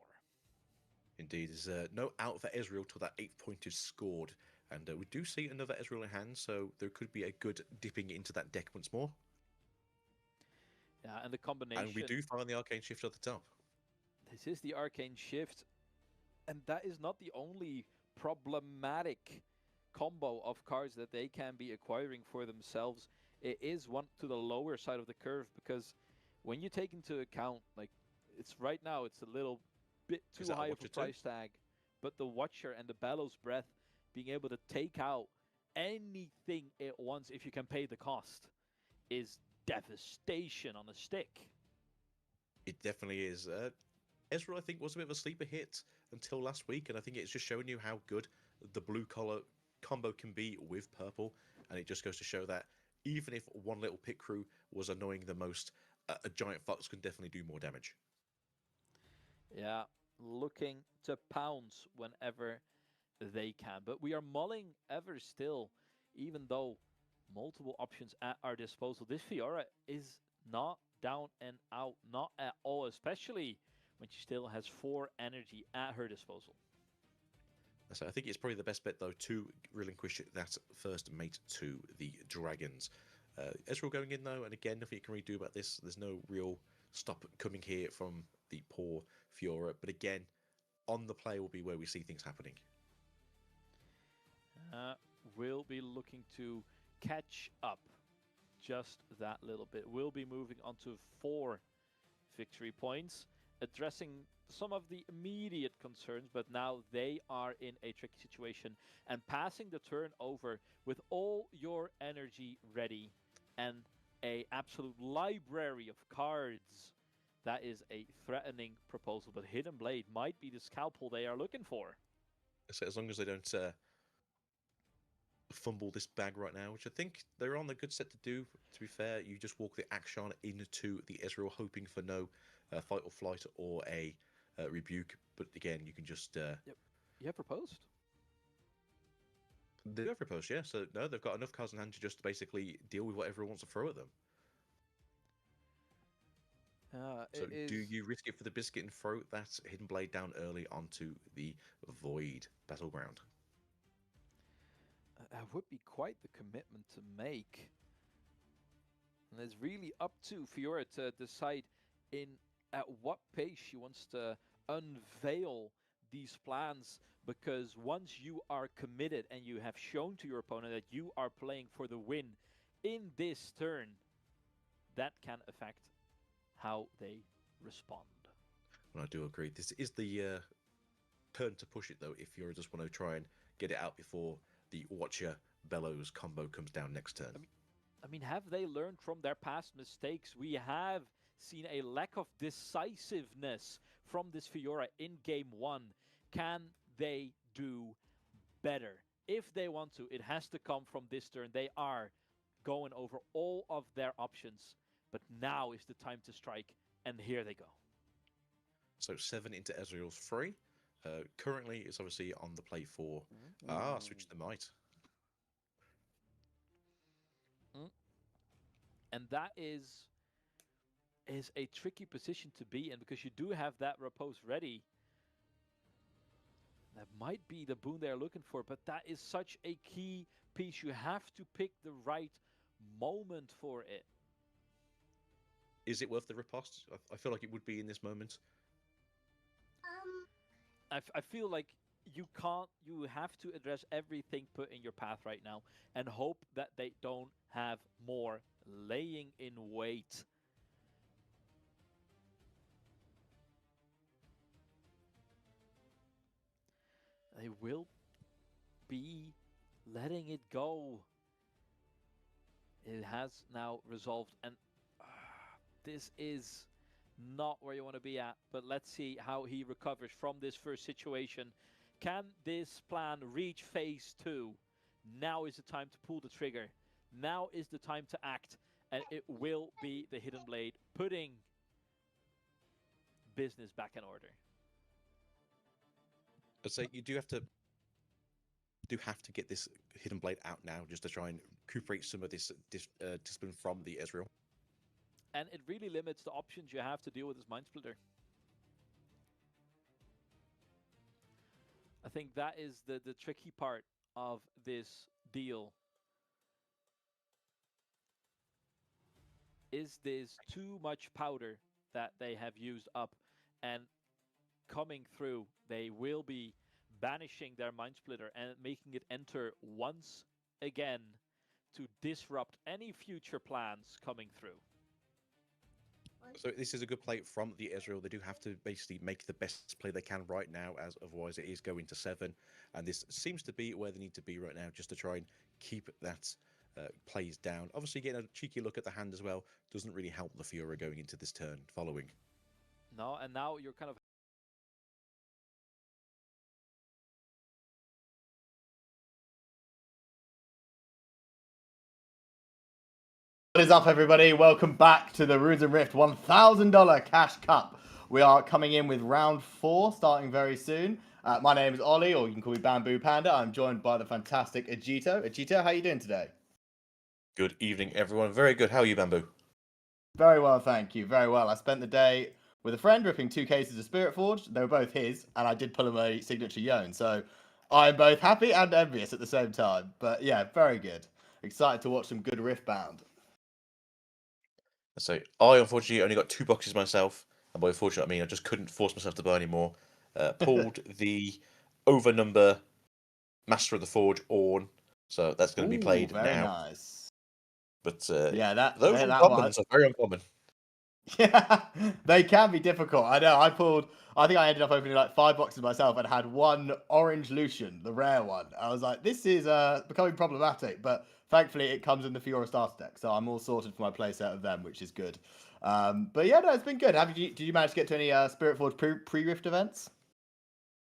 Indeed, there's no out for Ezreal till that 8th point is scored, and we do see another Ezreal in hand, so there could be a good dipping into that deck once more. Yeah, and the combination. And we do find the arcane shift at the top. This is the arcane shift, and that is not the only problematic combo of cards that they can be acquiring for themselves. It is one to the lower side of the curve, because when you take into account, like, it's right now, it's a little bit too high of a price tag, but the Watcher and the Bellows Breath being able to take out anything at once if you can pay the cost is devastation on a stick. It definitely is. Ezreal, I think, was a bit of a sleeper hit until last week, and I think it's just showing you how good the blue collar combo can be with purple. And it just goes to show that even if one little pit crew was annoying the most, a giant fox can definitely do more damage. Yeah, looking to pounce whenever they can. But we are mulling ever still, even though multiple options at our disposal. This Fiora is not down and out, not at all, especially when she still has 4 energy at her disposal. So I think it's probably the best bet, though, to relinquish that first mate to the Dragons. Ezreal going in, though, and again, nothing you can really do about this. There's no real stop coming here from the poor Fiora. But again, on the play will be where we see things happening. We'll be looking to catch up just that little bit. We'll be moving on to 4 victory points, addressing some of the immediate concerns, but now they are in a tricky situation and passing the turn over with all your energy ready and a absolute library of cards. That is a threatening proposal, but Hidden Blade might be the scalpel they are looking for. So as long as they don't fumble this bag right now, which I think they're on the good set to do. To be fair, you just walk the Akshan into the Ezreal, hoping for no fight or flight or a rebuke. But again, you can just Yep. You have proposed. They have proposed, yeah. So no, they've got enough cards in hand to just basically deal with whatever wants to throw at them. So do you risk it for the biscuit and throw that Hidden Blade down early onto the Void battleground? That would be quite the commitment to make. And it's really up to Fiora to decide at what pace she wants to unveil these plans, because once you are committed and you have shown to your opponent that you are playing for the win in this turn, that can affect how they respond. Well, I do agree. This is the turn to push it, though, if you just want to try and get it out before the Watcher Bellows combo comes down next turn. I mean, have they learned from their past mistakes? We have seen a lack of decisiveness from this Fiora in game 1. Can they do better? If they want to, it has to come from this turn. They are going over all of their options, but now is the time to strike, and here they go. So 7 into Ezreal's 3. Currently, it's obviously on the play for... switch the might. And that is a tricky position to be in, because you do have that repose ready. That might be the boon they're looking for, but that is such a key piece. You have to pick the right moment for it. Is it worth the riposte? I feel like it would be in this moment. I feel like you have to address everything put in your path right now and hope that they don't have more laying in wait. They will be letting it go. It has now resolved, and this is not where you want to be at, but let's see how he recovers from this first situation. Can this plan reach phase 2? Now is the time to pull the trigger. Now is the time to act, and it will be the Hidden Blade putting business back in order. I'd say you do have to get this Hidden Blade out now, just to try and recuperate some of this discipline from the Ezreal. And it really limits the options you have to deal with this Mind Splitter. I think that is the tricky part of this deal. Is this too much powder that they have used up? And coming through, they will be banishing their Mind Splitter and making it enter once again to disrupt any future plans coming through. So this is a good play from the Ezreal. They do have to basically make the best play they can right now, as otherwise it is going to 7. And this seems to be where they need to be right now, just to try and keep that plays down. Obviously, getting a cheeky look at the hand as well doesn't really help the Fiora going into this turn following. No, and now you're kind of What is up, everybody? Welcome back to the Runes and Rift $1,000 Cash Cup. We are coming in with round 4, starting very soon. My name is Ollie, or you can call me Bamboo Panda. I'm joined by the fantastic Ajito. Ajito, how are you doing today? Good evening, everyone. Very good. How are you, Bamboo? Very well, thank you. Very well. I spent the day with a friend ripping 2 cases of Spiritforged. They were both his, and I did pull him a signature Yone. So I'm both happy and envious at the same time. But yeah, very good. Excited to watch some good Riftbound. So I unfortunately only got 2 boxes myself, and by unfortunate I mean I just couldn't force myself to buy any more. Pulled the over number Master of the Forge Orn, so that's going to be played very now. nice. But yeah, that those that one. uncommons are very uncommon. Yeah, they can be difficult. I know. I think I ended up opening like 5 boxes myself and had one orange Lucian, the rare one. I was like, this is becoming problematic, but thankfully it comes in the Fiora starter deck, so I'm all sorted for my playset of them, which is good. But yeah, no, it's been good. Did you manage to get to any Spiritforged pre-Rift events?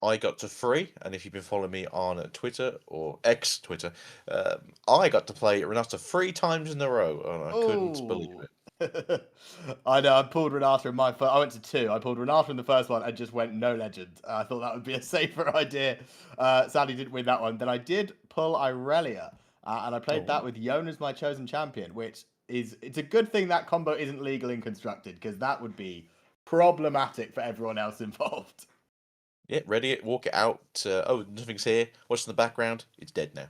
I got to 3, and if you've been following me on Twitter or X Twitter, I got to play Renata 3 times in a row, and I couldn't believe it. I know. I pulled Renata in my first. I went to 2. I pulled Renata in the first one and just went no legend. I thought that would be a safer idea. Sadly, didn't win that one. Then I did pull Irelia, and I played that with Yone as my chosen champion, which it's a good thing that combo isn't legal in constructed, because that would be problematic for everyone else involved. Yeah, ready it, walk it out. Oh, nothing's here. What's in the background? It's dead now.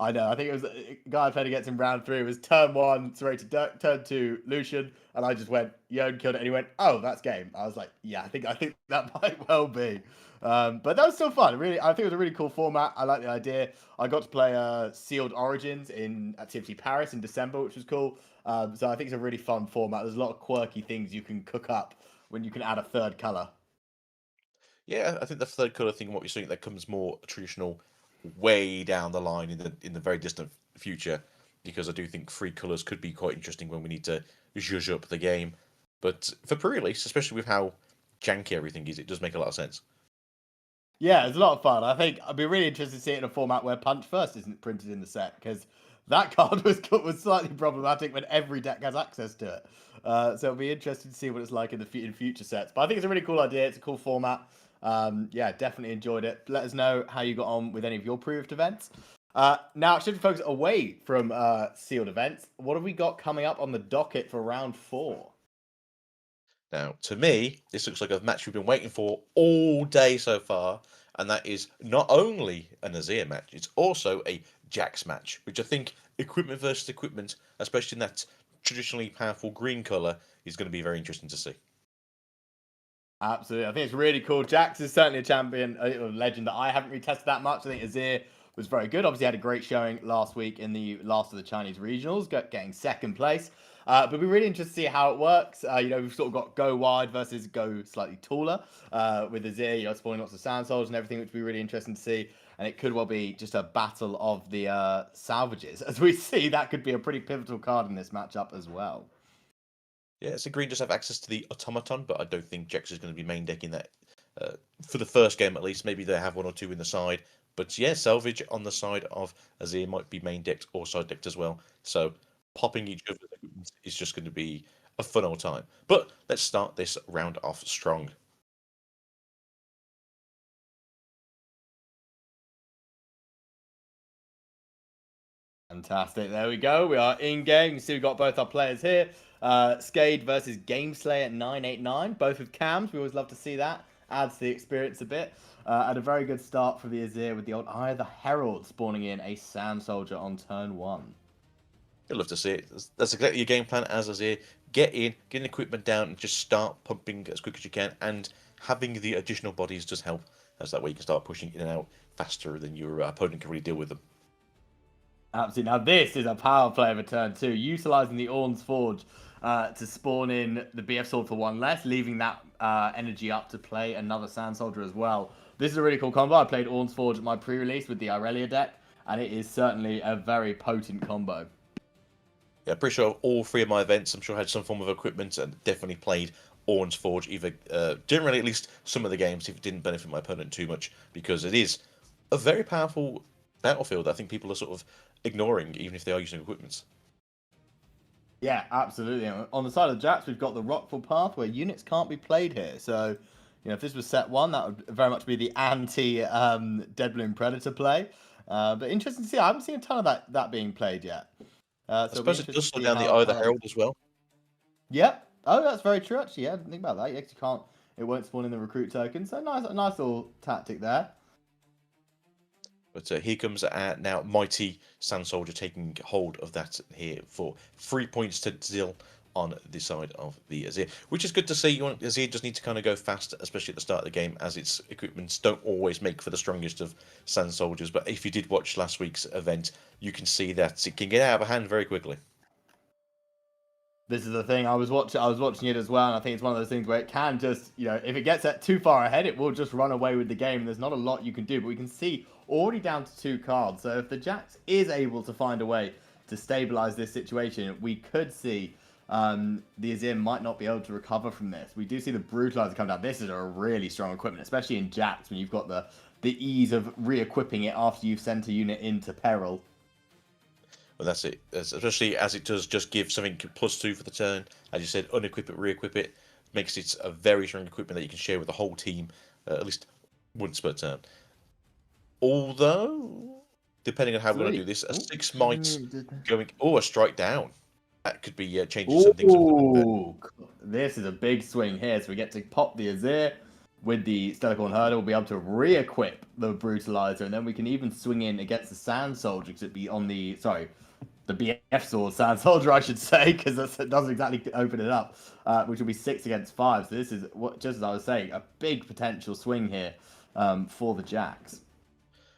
I know. I think it was a guy I played against in round 3. It was turn 1, sorry, to turn 2, Lucian, and I just went, Yone killed it, and he went, oh, that's game. I was like, yeah, I think that might well be. But that was still fun. Really, I think it was a really cool format. I like the idea. I got to play Sealed Origins at TFT Paris in December, which was cool. So I think it's a really fun format. There's a lot of quirky things you can cook up when you can add a third color. Yeah, I think the third colour thing, what you're saying, that comes more traditional way down the line in the very distant future, because I do think 3 colours could be quite interesting when we need to zhuzh up the game. But for pre-release, especially with how janky everything is, it does make a lot of sense. Yeah, it's a lot of fun. I think I'd be really interested to see it in a format where Punch First isn't printed in the set, because that card was slightly problematic when every deck has access to it. So it'll be interesting to see what it's like in future sets. But I think it's a really cool idea. It's a cool format. Yeah, definitely enjoyed it. Let us know how you got on with any of your pre-rift events. Now, should we focus away from sealed events? What have we got coming up on the docket for round 4? Now, to me, this looks like a match we've been waiting for all day so far, and that is not only an Azir match, it's also a Jax match, which I think equipment versus equipment, especially in that traditionally powerful green colour, is going to be very interesting to see. Absolutely. I think it's really cool. Jax is certainly a champion, a legend that I haven't really tested that much. I think Azir was very good. Obviously, had a great showing last week in the last of the Chinese regionals, getting 2nd place. But we're really interested to see how it works. We've sort of got go wide versus go slightly taller with Azir, spawning lots of sand souls and everything, which would be really interesting to see. And it could well be just a battle of the salvages. As we see, that could be a pretty pivotal card in this matchup as well. Yeah, it's green does have access to the automaton, but I don't think Jax is going to be main decking that for the first game at least. Maybe they have 1 or 2 in the side, but yeah, salvage on the side of Azir might be main decked or side decked as well. So popping each other is just going to be a fun old time. But let's start this round off strong. Fantastic. There we go. We are in game. You can see we've got both our players here. Skade versus Gameslayer at 989. Both with cams. We always love to see that. Adds to the experience a bit. And a very good start for the Azir with the old Eye of the Herald spawning in a Sand Soldier on turn 1. You'd love to see it. That's exactly your game plan as Azir. Get in, get an equipment down, and just start pumping as quick as you can. And having the additional bodies does help, as that way you can start pushing in and out faster than your opponent can really deal with them. Absolutely. Now this is a power play of a turn 2, utilizing the Orn's Forge to spawn in the BF Sword for 1 less, leaving that energy up to play another Sand Soldier as well. This is a really cool combo. I played Orn's Forge at my pre-release with the Irelia deck, and it is certainly a very potent combo. Yeah, pretty sure all 3 of my events, I'm sure, had some form of equipment and definitely played Orange Forge, either generally at least some of the games, if it didn't benefit my opponent too much, because it is a very powerful battlefield that I think people are sort of ignoring, even if they are using equipments. Yeah, absolutely. And on the side of the Jacks, we've got the Rockfall path where units can't be played here. So, if this was set 1, that would very much be the anti Dead Bloom Predator play. But interesting to see. I haven't seen a ton of that being played yet. I So suppose it does slow down the Eye of the Herald as well. Yep. Oh, that's very true. Actually, yeah, I didn't think about that. You actually can't. It won't spawn in the recruit token. So a nice little tactic there. But here comes now Mighty Sand Soldier taking hold of that here for 3 points to Zil on the side of the Azir, which is good to see. Azir just need to kind of go fast, especially at the start of the game, as its equipments don't always make for the strongest of Sand Soldiers. But if you did watch last week's event, you can see that it can get out of hand very quickly. This is the thing. I was watching it as well, and I think it's one of those things where it can just, if it gets too far ahead, it will just run away with the game, and there's not a lot you can do. But we can see already down to 2 cards. So if the Jax is able to find a way to stabilize this situation, we could see the Azir might not be able to recover from this. We do see the Brutalizer come down. This is a really strong equipment, especially in Jax, when you've got the ease of re-equipping it after you've sent a unit into peril. Well, that's it. Especially as it does just give something +2 for the turn. As you said, unequip it, re-equip it. Makes it a very strong equipment that you can share with the whole team, at least once per turn. Although, depending on how we're going to do this, a 6 might going... Oh, a strike down. That could be changing some things. Ooh, this is a big swing here. So we get to pop the Azir with the Stellarcorn Hurdle. We'll be able to re-equip the Brutalizer, and then we can even swing in against the Sand Soldier, because it'd be on the BF Sword Sand Soldier, I should say, because it doesn't exactly open it up, which will be 6 against 5. So this is, just as I was saying, a big potential swing here for the Jax.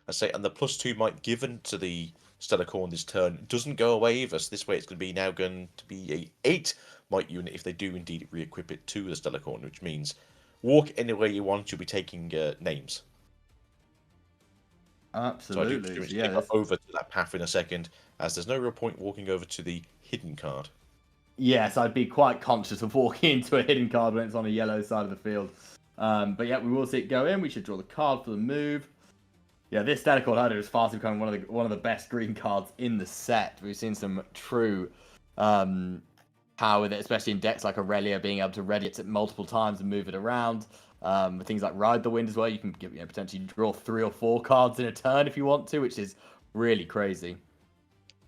I say, and the +2 might given to the Stellarcorn this turn doesn't go away either. So this way it's going to be a 8 might unit if they do indeed re-equip it to the Stellarcorn, which means walk anywhere you want, you'll be taking names. Absolutely. So I do get over to that path in a second, as there's no real point walking over to the hidden card. Yes, I'd be quite conscious of walking into a hidden card when it's on a yellow side of the field. But yeah, we will see it go in. We should draw the card for the move. Yeah, this Stellarcorn Hurdle is fast becoming one of the best green cards in the set. We've seen some true power with it, especially in decks like Aurelia, being able to ready it multiple times and move it around. Things like Ride the Wind as well. You can potentially draw 3 or 4 cards in a turn if you want to, which is really crazy.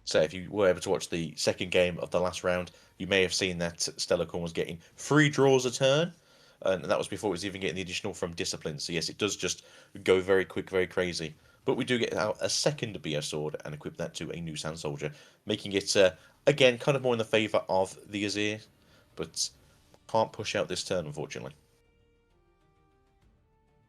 So if you were able to watch the second game of the last round, you may have seen that Stellarcorn was getting 3 draws a turn, and that was before it was even getting the additional from Discipline. So yes, it does just go very quick, very crazy. But we do get out a second BF Sword and equip that to a new Sand Soldier, making it, again, kind of more in the favour of the Azir, but can't push out this turn, unfortunately.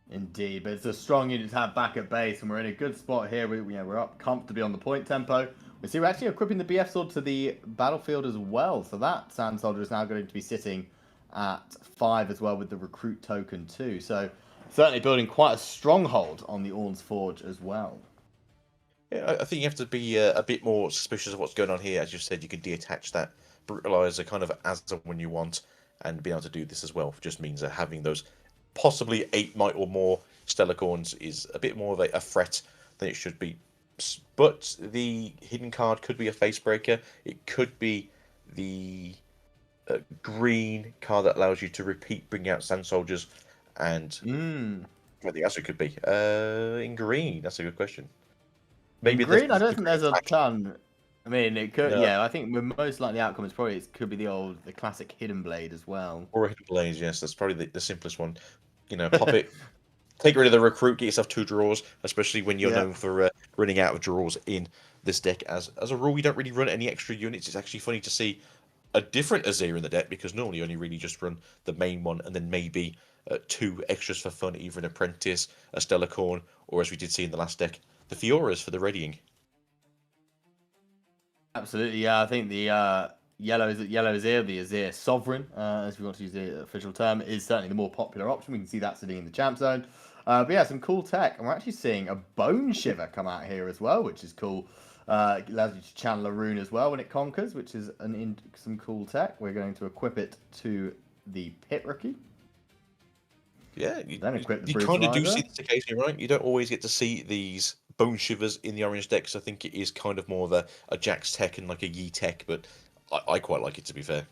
Indeed, but it's a strong unit to have back at base, and we're in a good spot here. We're up comfortably on the point tempo. We see we're actually equipping the BF Sword to the battlefield as well, so that Sand Soldier is now going to be sitting at 5 as well with the recruit token too. So certainly building quite a stronghold on the Orn's Forge as well. Yeah, I think you have to be a bit more suspicious of what's going on here. As you said, you can detach that Brutalizer kind of as and when you want, and being able to do this as well just means that having those possibly 8 might or more Stellarcorns is a bit more of a threat than it should be. But the hidden card could be a face breaker. It could be the green card that allows you to repeat bring out Sand Soldiers, and I think that's what it could be. In green, that's a good question. Maybe in green, I don't think there's a ton. I mean, it could. No. Yeah, I think the most likely outcome is probably it could be the classic Hidden Blade as well. Or a Hidden Blade, yes, that's probably the simplest one. Pop it, take rid of the recruit, get yourself 2 draws, especially when you're known for running out of draws in this deck. As a rule, we don't really run any extra units. It's actually funny to see a different Azir in the deck, because normally you only really just run the main one and then maybe 2 extras for fun, either an Apprentice, a Stellarcorn, or as we did see in the last deck, the Fioras for the readying. Absolutely, yeah. I think the yellow Azir, the Azir Sovereign, as we want to use the official term, is certainly the more popular option. We can see that sitting in the champ zone. But yeah, some cool tech. And we're actually seeing a Bone Shiver come out here as well, which is cool. It allows you to channel a rune as well when it conquers, which is some cool tech. We're going to equip it to the Pit Rookie. Yeah, Then equip the you kind of do see Brutalizer. this occasionally, right? You don't always get to see these Bone Shivers in the orange decks. I think it is kind of more of a Jax tech and like a Yi tech, but I quite like it, to be fair.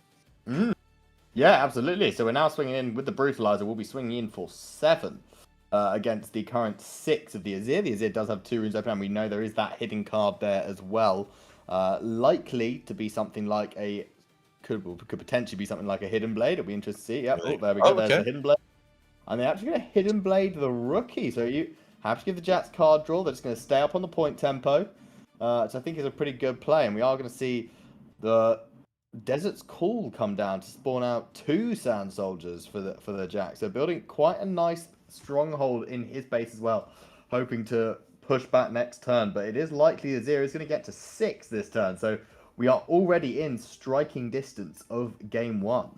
Yeah, absolutely. So we're now swinging in with the Brutalizer. We'll be swinging in for 7 against the current 6 of the Azir. The Azir does have 2 runes open, and we know there is that hidden card there as well. Likely to be something like a... Could potentially be something like a Hidden Blade. It'll be interesting to see. Yep. Oh, there we go. Oh, There's okay. the Hidden Blade. And they're actually going to Hidden Blade the Rookie. So you have to give the Jats card draw. They're just going to stay up on the point tempo. Which I think is a pretty good play. And we are going to see the Desert's Call come down to spawn out 2 Sand Soldiers for the Jacks. So building quite a nice stronghold in his base as well. Hoping to push back next turn. But it is likely Azir is going to get to 6 this turn. So we are already in striking distance of game 1.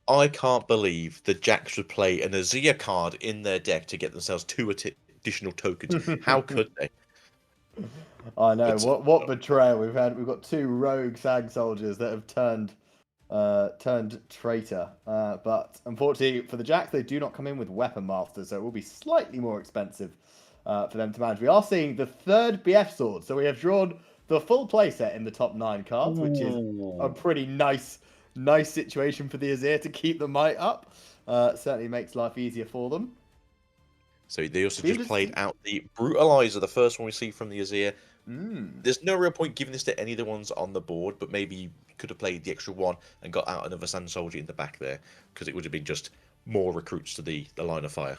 I can't believe the Jacks would play an Azir card in their deck to get themselves 2 additional tokens. How could they? I know. But- What betrayal we've had. We've got 2 rogue Sand Soldiers that have turned traitor. But unfortunately for the Jacks, they do not come in with Weapon Masters, so it will be slightly more expensive for them to manage. We are seeing the 3rd BF sword, so we have drawn the full playset in the top 9 cards, which is a pretty nice situation for the Azir to keep the might up. Certainly makes life easier for them. So they also just played out the Brutalizer, the first one we see from the Azir. There's no real point giving this to any of the ones on the board, but maybe you could have played the extra one and got out another Sand Soldier in the back there, because it would have been just more recruits to the line of fire.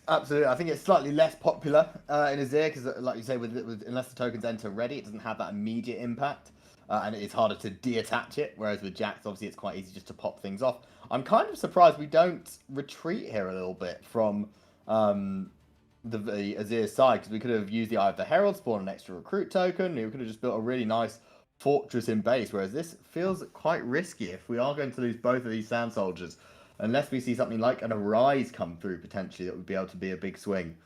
Absolutely. I think it's slightly less popular in Azir, because like you say, unless the tokens enter ready, it doesn't have that immediate impact. And it's harder to detach it, whereas with Jax, obviously, it's quite easy just to pop things off. I'm kind of surprised we don't retreat here a little bit from the Azir side, because we could have used the Eye of the Herald, spawn an extra recruit token, we could have just built a really nice fortress in base, whereas this feels quite risky if we are going to lose both of these Sand Soldiers, unless we see something like an Arise come through, potentially, that would be able to be a big swing.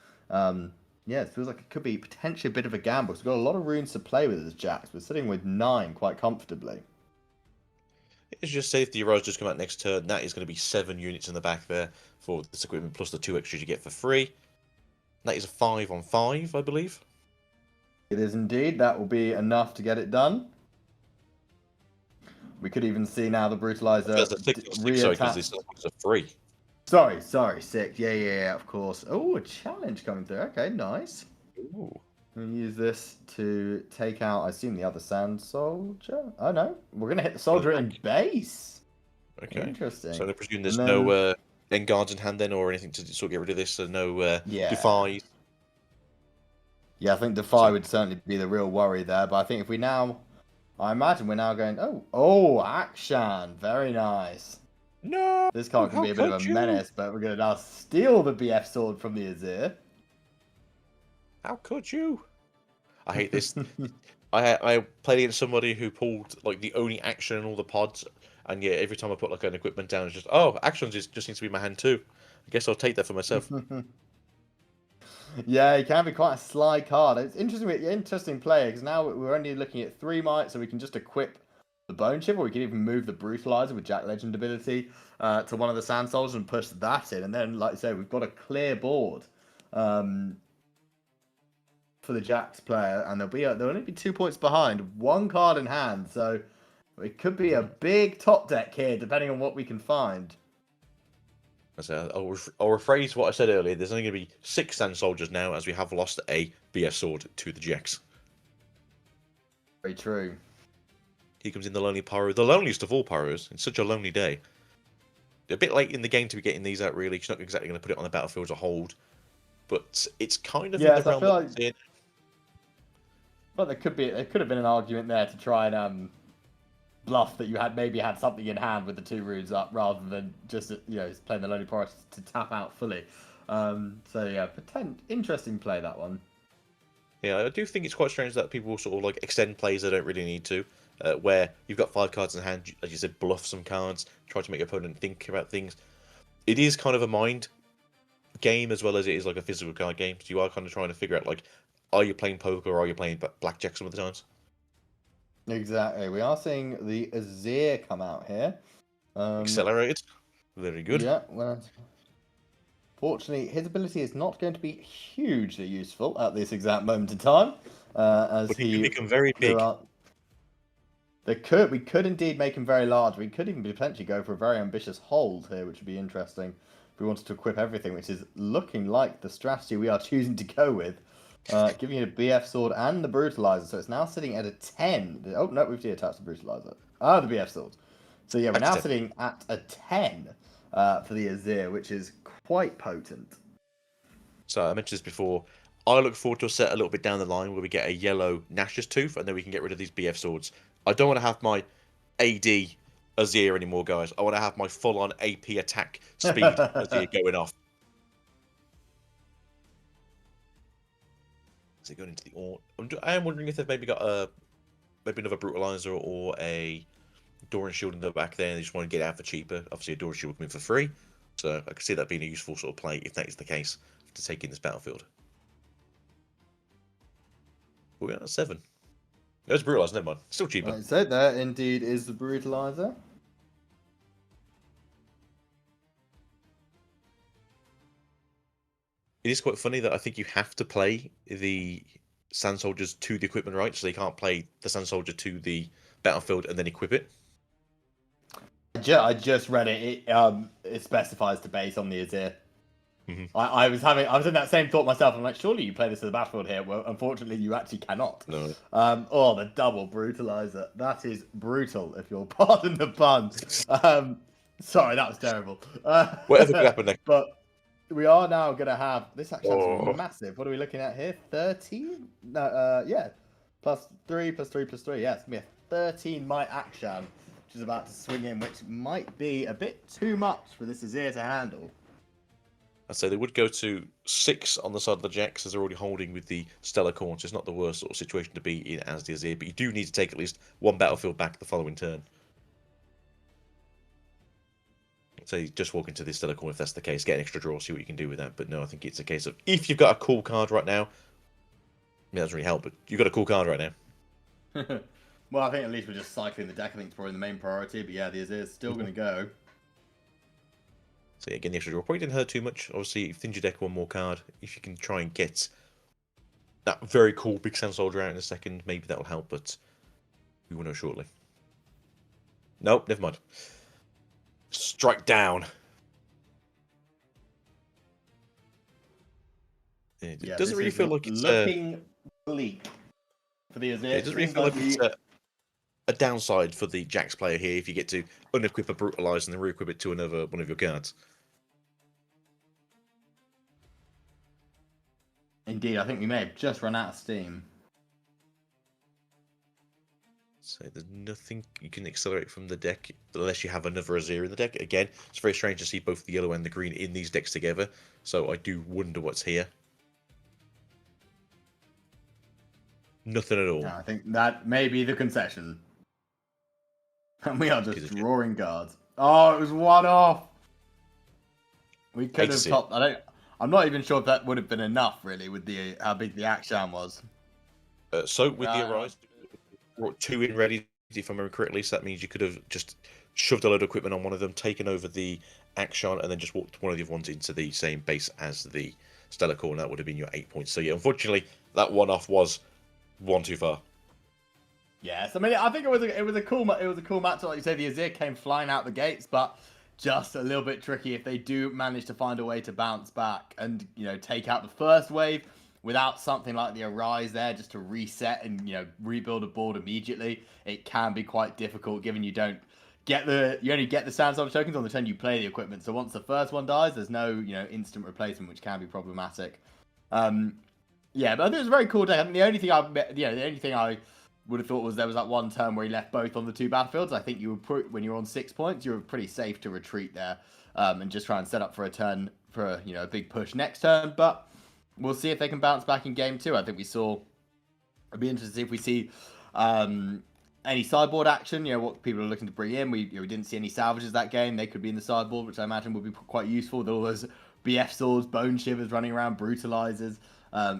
Yeah, it feels like it could be potentially a bit of a gamble. We've got a lot of runes to play with as Jax. We're sitting with 9 quite comfortably. It's just say if the Arise just come out next turn, that is going to be 7 units in the back there for this equipment, plus the 2 extras you get for free. That is a 5-on-5, I believe. It is indeed. That will be enough to get it done. We could even see now the Brutalizer That's a 6, sorry, because this is a 3. Sorry, 6. Yeah, of course. Oh, a challenge coming through. Okay, nice. Ooh. We'll use this to take out, I assume, the other Sand Soldier. Oh, no. We're going to hit the soldier in base. Okay. Interesting. So I presume there's no end guards in hand then, or anything to sort of get rid of this, so no defies. Yeah, I think Defy would certainly be the real worry there, but I think if we now... I imagine we're now going... Oh, Akshan. Very nice. No! This card can be a bit of a menace, but we're going to now steal the BF sword from the Azir. How could you? I hate this. I played against somebody who pulled like the only action in all the pods, and yeah, every time I put like an equipment down, it's just actions just seems to be my hand too. I guess I'll take that for myself. Yeah, he can be quite a sly card. It's interesting player, because now we're only looking at 3 might, so we can just equip the Bone Chip, or we can even move the Brutalizer with Jack Legend ability to one of the Sand Soldiers and push that in. And then, like I say, we've got a clear board for the Jax player, and they'll only be 2 points behind, 1 card in hand. So it could be a big top deck here, depending on what we can find. I'll rephrase what I said earlier. There's only going to be 6 Sand Soldiers now, as we have lost a BS sword to the Jax. Very true. Here comes in the Lonely Pyro, the loneliest of all Pyros. It's such a lonely day. A bit late in the game to be getting these out, really. She's not exactly going to put it on the battlefield as a hold. But it's kind of in the realm of it. But there could have been an argument there to try and bluff that you maybe had something in hand with the 2 runes up, rather than just playing the Lonely Pyro to tap out fully. So yeah, interesting play, that one. Yeah, I do think it's quite strange that people sort of like extend plays they don't really need to. Where you've got 5 cards in hand, as you said, bluff some cards, try to make your opponent think about things. It is kind of a mind game as well as it is like a physical card game. So you are kind of trying to figure out, like, are you playing poker or are you playing blackjack some of the times? Exactly. We are seeing the Azir come out here. Accelerated. Very good. Yeah, well, fortunately, his ability is not going to be hugely useful at this exact moment in time, as But he he can become very there big. are we could indeed make him very large. We could even potentially go for a very ambitious hold here, which would be interesting if we wanted to equip everything, which is looking like the strategy we are choosing to go with. Giving you a BF sword and the brutalizer, so it's now sitting at a 10. Oh no, we've de-attached the brutalizer. Ah, the BF sword. So yeah, we're Back to now 10. sitting at a 10 for the Azir, which is quite potent. So I mentioned this before. I look forward to a set a little bit down the line where we get a yellow Nash's Tooth, and then we can get rid of these BF swords. I don't want to have my AD Azir anymore, guys. I want to have my full-on AP attack speed Azir going off. Is it going into the or? I am wondering if they've maybe got maybe another brutalizer or a Doran shield in the back there, and they just want to get it out for cheaper. Obviously, a Doran shield will come in for free, so I could see that being a useful sort of play if that is the case to take in this battlefield. We're at 7. No, it's brutalizer. Never mind. Still cheaper. Like I said, there indeed is the brutalizer. It is quite funny that I think you have to play the Sand Soldiers to the equipment right, so they can't play the Sand Soldier to the battlefield and then equip it. I just read it. It specifies the base on the Azir. Mhm. I was in that same thought myself. I'm like, surely you play this to the battlefield here. Well, unfortunately, you actually cannot. No. Oh, the double brutalizer. That is brutal, if you'll pardon the pun. Sorry, that was terrible. Whatever could happen next. But we are now going to have this actually Oh. massive. What are we looking at here? 13? No, yeah. Plus 3, plus 3, plus 3. Yeah, it's going to be a 13 might action, which is about to swing in, which might be a bit too much for this Azir to handle. I'd say they would go to 6 on the side of the Jacks as they're already holding with the Stellar Corn, so it's not the worst sort of situation to be in as the Azir, but you do need to take at least one battlefield back the following turn. So you just walk into the Stellar Corn if that's the case, get an extra draw, see what you can do with that. But no, I think it's a case of if you've got a cool card right now, it doesn't really help, but you've got a cool card right now. Well, I think at least we're just cycling the deck. I think it's probably the main priority, but yeah, the Azir is still going to go. So yeah, getting the extra draw probably didn't hurt too much. Obviously, if thins your deck one more card, if you can try and get that very cool big Sand Soldier out in a second, maybe that'll help, but we will know shortly. Nope, never mind. Strike down. It Yeah, doesn't this really is feel like it's looking bleak for the Azir. it doesn't really feel like it's a downside for the Jax player here if you get to unequip a Brutalize and then re-equip it to another one of your cards. Indeed, I think we may have just run out of steam. So there's nothing you can accelerate from the deck unless you have another Azir in the deck. Again, it's very strange to see both the yellow and the green in these decks together, so I do wonder what's here. Nothing at all. I think that may be the concession. And we are just drawing cards. Oh, it was one off. We could have topped. I'm not even sure if that would have been enough, really, with the how big the action was. So with the Arise, brought 2 in ready, if I remember correctly. So that means you could have just shoved a load of equipment on one of them, taken over the action, and then just walked one of the other ones into the same base as the Stellar Core, and that would have been your 8 points. So yeah, unfortunately, that one-off was one too far. Yes, I mean, I think it was a cool match. Like you say, the Azir came flying out the gates, but just a little bit tricky if they do manage to find a way to bounce back and take out the first wave without something like the Arise there just to reset and rebuild a board immediately. It can be quite difficult given you only get the Sand Soldier tokens on the turn you play the equipment. So once the first one dies, there's no instant replacement, which can be problematic. Yeah, but I think it was a very cool day. I think the only thing I would have thought was there was that one turn where he left both on the 2 battlefields. I think when you're on 6 points, you were pretty safe to retreat there and just try and set up for a turn for a big push next turn. But we'll see if they can bounce back in game 2. I think it'd be interesting to see if we see any sideboard action. What people are looking to bring in. We didn't see any salvages that game. They could be in the sideboard, which I imagine would be quite useful. There all those BF swords, bone shivers running around, brutalizers.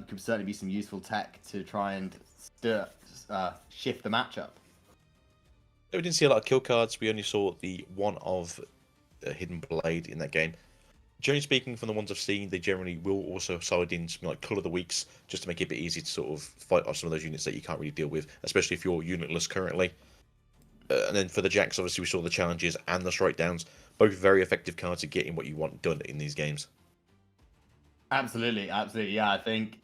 Could certainly be some useful tech to try and shift the matchup. We didn't see a lot of kill cards. We only saw the one of Hidden Blade in that game. Generally speaking, from the ones I've seen, they generally will also side in something like Colour of the Weeks, just to make it a bit easy to sort of fight off some of those units that you can't really deal with, especially if you're unitless currently. And then for the Jacks, obviously we saw the challenges and the strike downs, both very effective cards at getting what you want done in these games. Absolutely, absolutely. Yeah, I think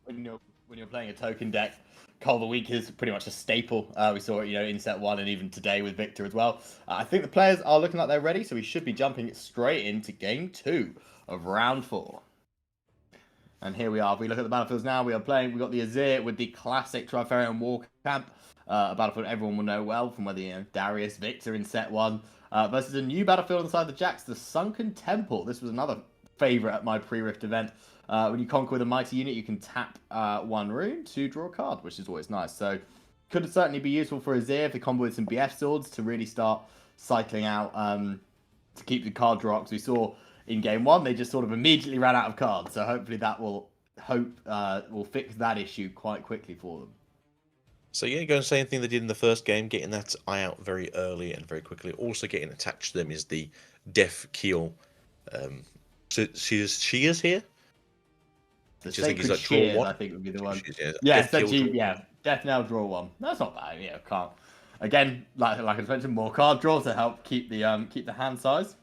when you're playing a token deck, Call of the Week is pretty much a staple. We saw it, in set 1 and even today with Victor as well. I think the players are looking like they're ready, so we should be jumping straight into game 2 of round 4. And here we are. If we look at the battlefields now, we've got the Azir with the classic Trifarian War Camp, a battlefield everyone will know well from whether, Darius, Victor in set 1, versus a new battlefield inside the Jacks, the Sunken Temple. This was another favorite at my pre-Rift event. When you conquer with a mighty unit, you can tap 1 rune to draw a card, which is always nice. So could certainly be useful for Azir if they combo with some BF swords to really start cycling out to keep the card draw. Because we saw in game 1 they just sort of immediately ran out of cards. So hopefully that will fix that issue quite quickly for them. So yeah, going the same thing they did in the first game, getting that eye out very early and very quickly. Also getting attached to them is the Deaf Keel. So she is here. The Which I think is Sacred like draw Shears, 1. I think would be the one. Yeah, Yeah, Death Keel, essentially, draw yeah. Death Knell, draw 1. That's not bad. Yeah, can't. Again, like I mentioned, more card draw to help keep the hand size.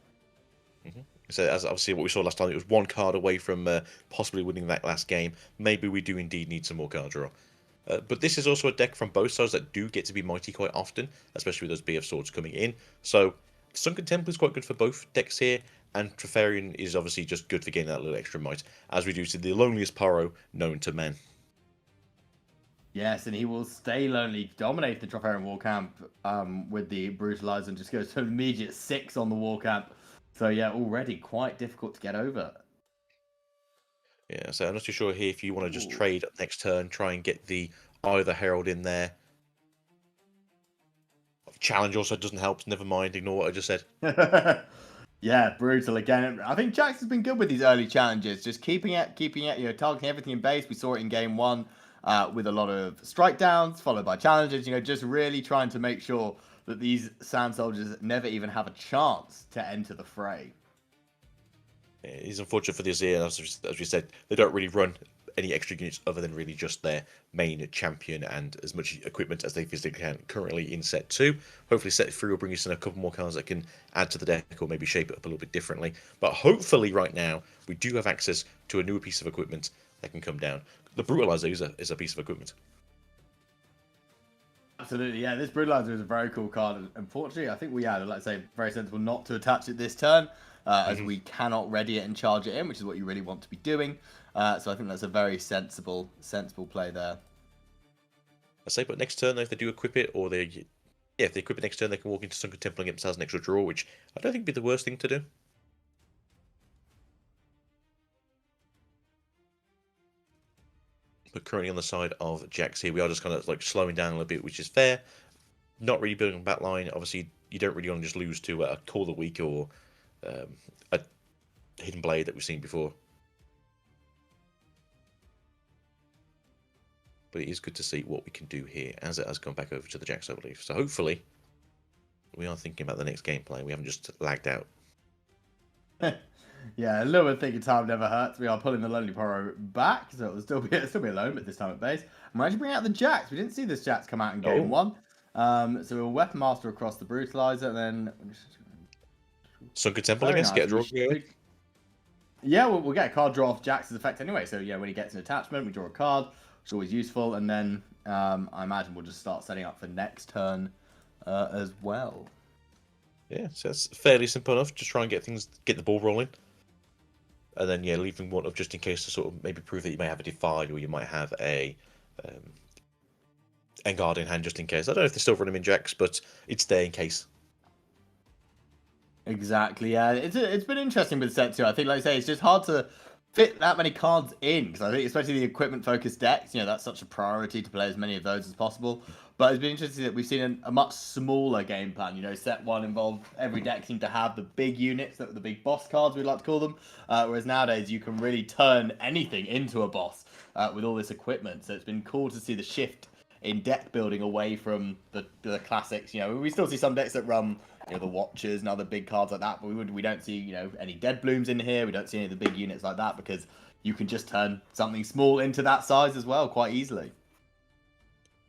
So as obviously what we saw last time, it was 1 card away from possibly winning that last game. Maybe we do indeed need some more card draw. But this is also a deck from both sides that do get to be mighty quite often, especially with those BF swords coming in. So Sunken Temple is quite good for both decks here, and Trifarian is obviously just good for getting that little extra might, as we do to the loneliest Paro known to men. Yes, and he will stay lonely, dominate the Trifarian War Camp with the Brutalizer, and just goes to an immediate 6 on the War Camp. So yeah, already quite difficult to get over. Yeah, so I'm not too sure here if you want to just trade next turn, try and get the either Herald in there. Challenge also doesn't help, never mind, ignore what I just said. Yeah, brutal again. I think Jax has been good with these early challenges, just keeping it, targeting everything in base. We saw it in game 1 with a lot of strike downs, followed by challenges, just really trying to make sure that these Sand Soldiers never even have a chance to enter the fray. It is unfortunate for the Azir, as we said, they don't really run any extra units other than really just their main champion and as much equipment as they physically can currently in set 2. Hopefully set 3 will bring us in a couple more cards that can add to the deck or maybe shape it up a little bit differently. But hopefully right now we do have access to a newer piece of equipment that can come down. The Brutalizer is a piece of equipment. Absolutely, yeah. This Brutalizer is a very cool card. Unfortunately, I think we had, like I say, very sensible not to attach it this turn, as we cannot ready it and charge it in, which is what you really want to be doing. So I think that's a very sensible play there. I say, but next turn, if they do equip it, or if they equip it next turn, they can walk into Sunken Temple and get themselves an extra draw, which I don't think would be the worst thing to do. But currently on the side of Jax here, we are just kind of like slowing down a little bit, which is fair. Not really building a backline. Obviously, you don't really want to just lose to a Call of the Week or a Hidden Blade that we've seen before. But it is good to see what we can do here as it has gone back over to the Jax, I believe. So hopefully, we are thinking about the next gameplay. We haven't just lagged out. Yeah, a little bit of thinking time never hurts. We are pulling the Lonely Poro back, so it'll still be alone, but this time at base. And we're actually bringing out the Jax. We didn't see this Jax come out in game 1. So we'll Weapon Master across the Brutalizer, and then Sunken Temple, I guess, get a draw. Yeah, we'll get a card draw off Jax's effect anyway. So yeah, when he gets an attachment, we draw a card, which is always useful. And then I imagine we'll just start setting up for next turn as well. Yeah, so that's fairly simple enough. Just try and get the ball rolling. And then, yeah, leaving one of just in case to sort of maybe prove that you may have a Defy or you might have a Engard in hand just in case. I don't know if they still run them in Jax, but it's there in case. Exactly, yeah. It's been interesting with set 2. I think, like I say, it's just hard to fit that many cards in, because I think especially the equipment-focused decks, that's such a priority to play as many of those as possible. But it's been interesting that we've seen a much smaller game plan. Set 1 involved every deck seemed to have the big units, the big boss cards, we'd like to call them. Whereas nowadays, you can really turn anything into a boss with all this equipment. So it's been cool to see the shift in deck building away from the classics. You know, we still see some decks that run, you know, the Watchers and other big cards like that, but we don't see, you know, any Dead Blooms in here. We don't see any of the big units like that because you can just turn something small into that size as well quite easily.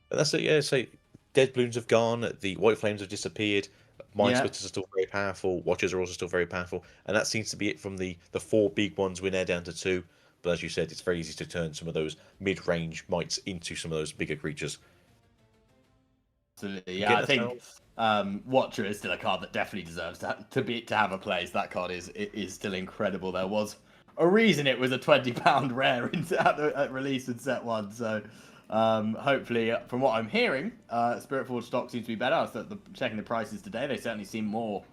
And that's it, yeah. So Dead Blooms have gone, the White Flames have disappeared, Mind Splitters are still very powerful, Watchers are also still very powerful, and that seems to be it from the 4 big ones. We're now down to 2, but as you said, it's very easy to turn some of those mid-range mites into some of those bigger creatures. Absolutely, yeah. I think Watcher is still a card that definitely deserves to have a place. That card is still incredible. There was a reason it was a £20 rare at release in set 1, so hopefully, from what I'm hearing, Spiritforged stock seems to be better. I was checking the prices today. They certainly seem more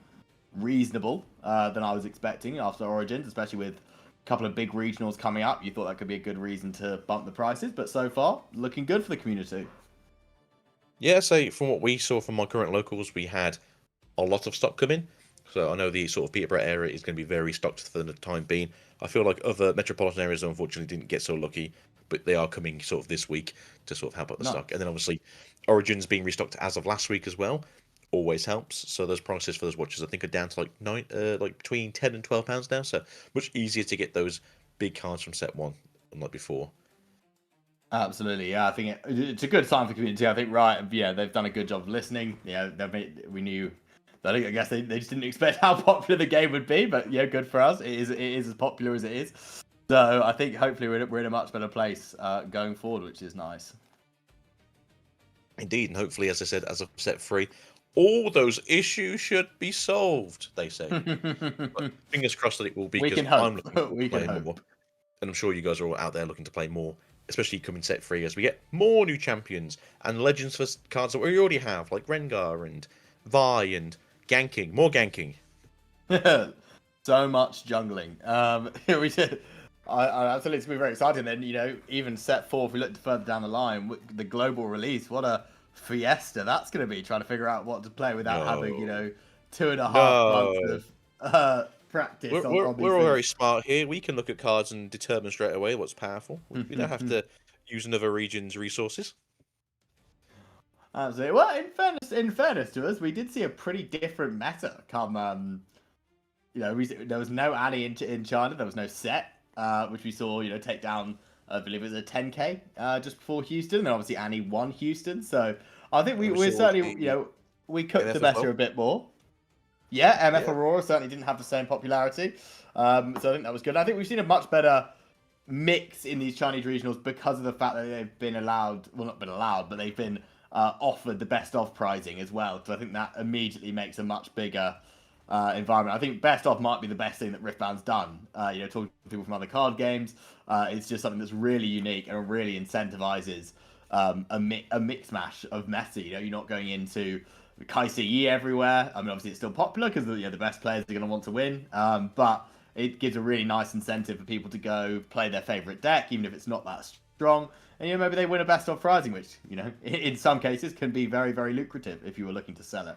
reasonable than I was expecting after Origins, especially with a couple of big regionals coming up. You thought that could be a good reason to bump the prices, but so far, looking good for the community. Yeah, so from what we saw from my current locals, we had a lot of stock coming. So I know the sort of Peterborough area is going to be very stocked for the time being. I feel like other metropolitan areas unfortunately didn't get so lucky, but they are coming sort of this week to sort of help out the stock. And then obviously Origins being restocked as of last week as well always helps. So those prices for those watches I think are down to like between £10 and £12 now. So much easier to get those big cards from set 1 unlike before. Absolutely, yeah. I think it's a good sign for the community. I think, right, yeah, they've done a good job of listening. Yeah, we knew. I guess they just didn't expect how popular the game would be, but yeah, good for us. It is as popular as it is. So I think hopefully we're in a much better place going forward, which is nice. Indeed, and hopefully, as I said, as of set 3, all those issues should be solved. They say. But fingers crossed that it will be. We can I'm hope. looking to play more, and I'm sure you guys are all out there looking to play more. Especially coming set 3 as we get more new champions and legends for cards that we already have, like Rengar and Vi and ganking. More ganking. So much jungling. We did. I absolutely, it's been very exciting. Then, you know, even set 4, if we look further down the line, the global release, what a fiesta that's going to be, trying to figure out what to play without having, you know, 2.5 months of practice. We're all very smart here. We can look at cards and determine straight away what's powerful. We don't have to use another region's resources. Absolutely. Well, in fairness to us, we did see a pretty different meta come. You know, there was no Annie in China. There was no Set, which we saw, you know, take down. I believe it was a 10k just before Houston. And obviously Annie won Houston. So I think we're certainly, you know, we cooked the meta a bit more. Yeah, MF Aurora certainly didn't have the same popularity. So I think that was good. I think we've seen a much better mix in these Chinese regionals because of the fact that they've been allowed, well, not been allowed, but they've been offered the best of pricing as well. So I think that immediately makes a much bigger environment. I think best of might be the best thing that Riftbound's done. You know, talking to people from other card games, it's just something that's really unique and really incentivizes a mix mash of meta. You know, you're not going into Kaisi Yi everywhere. I mean, obviously it's still popular because the best players are going to want to win. But it gives a really nice incentive for people to go play their favorite deck, even if it's not that strong. And you know, maybe they win a best of prizing, which, you know, in some cases can be very, very lucrative if you were looking to sell it.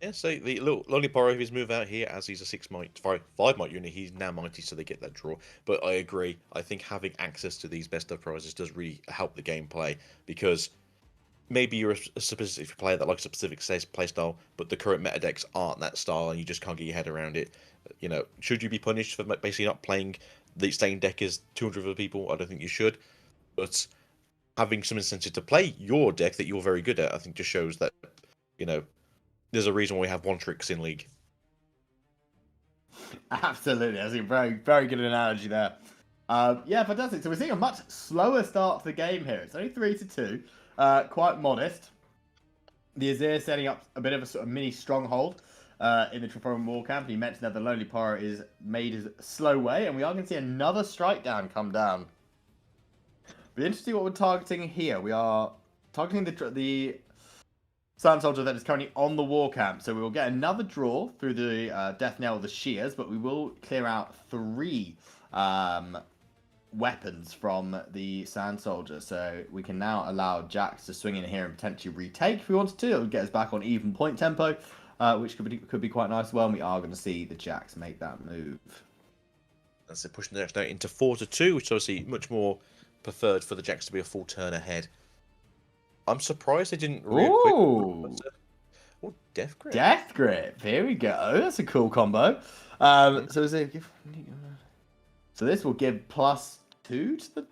Yeah, so the little Lonely Porro, his move out here as he's a 5 might unit, he's now mighty, so they get that draw. But I agree. I think having access to these best of prizes does really help the gameplay, because maybe you're a specific player that likes a specific play style, but the current meta decks aren't that style, and you just can't get your head around it. You know, should you be punished for basically not playing the same deck as 200 other people? I don't think you should. But having some incentive to play your deck that you're very good at, I think just shows that, you know, there's a reason why we have one tricks in League. Absolutely. That's a very, very good analogy there. Yeah, fantastic. So we're seeing a much slower start to the game here. It's only 3-2. Quite modest. The Azir setting up a bit of a sort of mini stronghold in the Triforium War Camp. You mentioned that the Lonely Porro is made his slow way, and we are going to see another strike down come down. Be interesting what we're targeting here. We are targeting the Sand Soldier that is currently on the War Camp. So we will get another draw through the Death Knell of the Shears, but we will clear out 3 weapons from the Sand Soldier. So we can now allow Jax to swing in here and potentially retake if we wanted to. It would get us back on even point tempo, which could be quite nice as well. And we are going to see the Jax make that move. That's it, pushing the next note into 4-2, which is obviously much more preferred for the Jax to be a full turn ahead. I'm surprised they didn't re-equip. Ooh, Oh, Death Grip. Death Grip. Here we go. That's a cool combo. So is it? So this will give +2 to the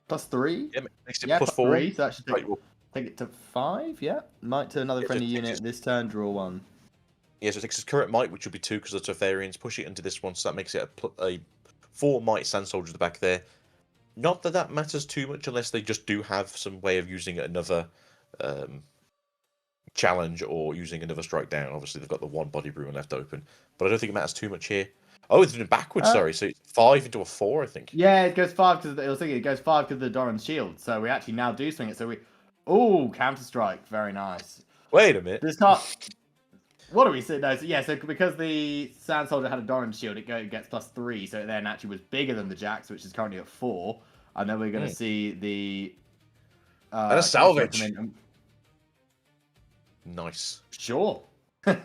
+3. Yeah, makes it Yeah, +4. +3. So that should Right, well, take it to 5. Yeah, might to another Yeah, so friendly it takes unit this turn. Draw 1. yeah, so it takes its current might, which will be 2 because of the Teferians, push it into this one, so that makes it a 4 might Sand Soldier at the back there. Not that that matters too much unless they just do have some way of using another challenge or using another strike down. Obviously, they've got the 1 body ruin left open, but I don't think it matters too much here. Oh, it's doing it backwards, sorry. So it's 5 into a 4, I think. Yeah, it goes 5 because I was thinking it goes 5 because of the Doran's shield. So we actually now do swing it. So we, counter strike, very nice. Wait a minute. This can't. What do we say? No, so yeah, so because the Sand Soldier had a Doran's shield, it gets +3, so it then actually was bigger than the Jax, which is currently at 4. And then we're going to see the. And a salvage. come in. Nice. Sure. I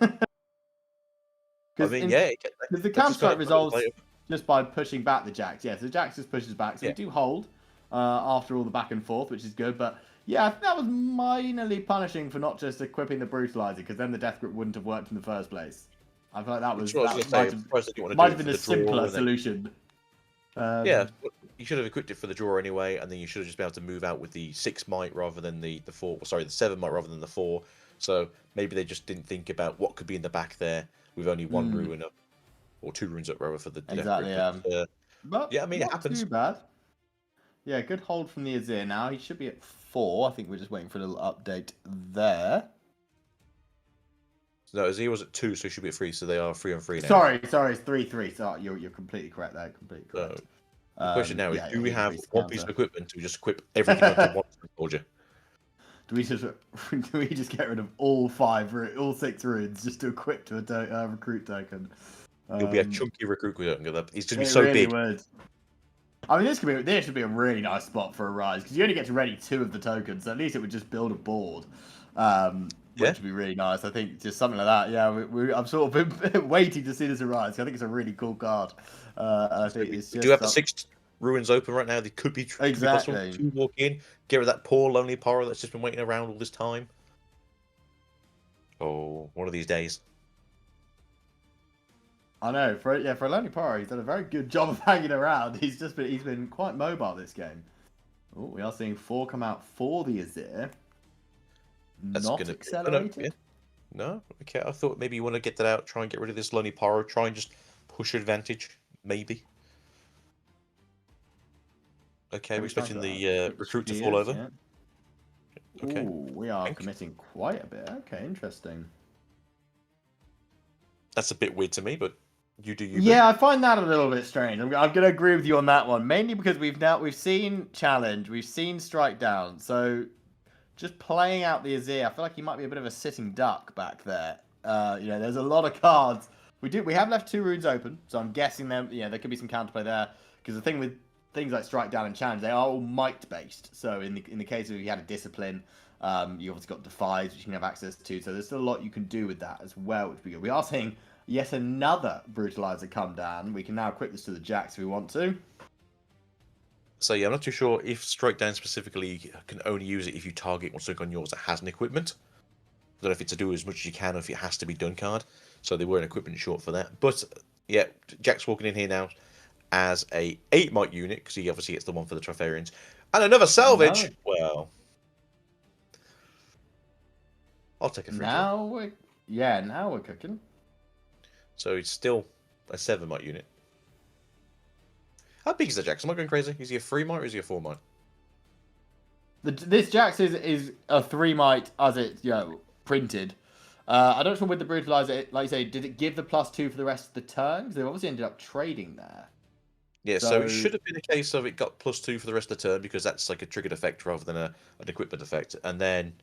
mean, yeah. Because the counter strike resolves just by pushing back the Jax. Yeah, so the Jax just pushes back. So we do hold after all the back and forth, which is good. But yeah, I think that was minorly punishing for not just equipping the Brutalizer, because then the Death Grip wouldn't have worked in the first place. I feel like that was might have been a simpler solution. Yeah, you should have equipped it for the draw anyway, and then you should have just been able to move out with the 6 might rather than the 4. Sorry, the 7 might rather than the 4. So maybe they just didn't think about what could be in the back there with only 1 ruin up, or 2 ruins up rather for the exactly. Death Grip. But yeah, I mean, it not happens. Too bad. Yeah, good hold from the Azir now. He should be at 4. I think we're just waiting for a little update there. No, Azir was at 2, so he should be at 3. So they are 3 on 3 now. Sorry, it's 3-3. So you're completely correct there. Completely correct. So, the question now is, do we have increased one counter. piece of equipment to just equip everything onto 1 soldier? Do we just get rid of all 6 runes just to equip to a recruit token? It'll be a chunky recruit token. He's just be It so really big. would. I mean, this should be a really nice spot for a rise, because you only get to ready 2 of the tokens, so at least it would just build a board, which would be really nice. I think just something like that. Yeah, I'm sort of been waiting to see this arise. I think it's a really cool card. I think it's we do have the 6 ruins open right now. They could be exactly to walk in, get rid of that poor lonely Poro that's just been waiting around all this time. Oh, one of these days. I know, for a lonely Poro, he's done a very good job of hanging around. He's been quite mobile this game. Oh, we are seeing 4 come out for the Azir. That's not accelerated. No, okay. I thought maybe you want to get that out, try and get rid of this lonely Poro, try and just push advantage, maybe. Okay, we're expecting the recruit to fall over. Yeah. Okay. Ooh, we are committing quite a bit. Okay, interesting. That's a bit weird to me, but you do you. Yeah, I find that a little bit strange. I'm going to agree with you on that one, mainly because we've seen challenge, we've seen strike down, so just playing out the Azir, I feel like he might be a bit of a sitting duck back there. There's a lot of cards. We have left 2 runes open, so I'm guessing there could be some counterplay there, because the thing with things like strike down and challenge, they are all might based. So in the case of if you had a discipline, you obviously got defies, which you can have access to. So there's still a lot you can do with that as well, which would be good. We are seeing yet another brutalizer come down. We can now equip this to the Jax if we want to. So yeah, I'm not too sure if strike down specifically can only use it if you target what's on yours that has an equipment. I don't know if it's to do as much as you can or if it has to be done card. So they were an equipment short for that. But yeah, Jack's walking in here now as a 8 might unit, because he obviously gets the one for the Trifarians. And another salvage! No. Well, I'll take a free now we're cooking. So it's still a 7 might unit. How big is the Jax? Am I going crazy? Is he a 3 might or is he a 4 might? This Jax is a 3 might as it printed. I don't know with the brutalizer, like you say, did it give the +2 for the rest of the turn? Because they obviously ended up trading there. Yeah, so it should have been a case of it got +2 for the rest of the turn, because that's like a triggered effect rather than an equipment effect, and then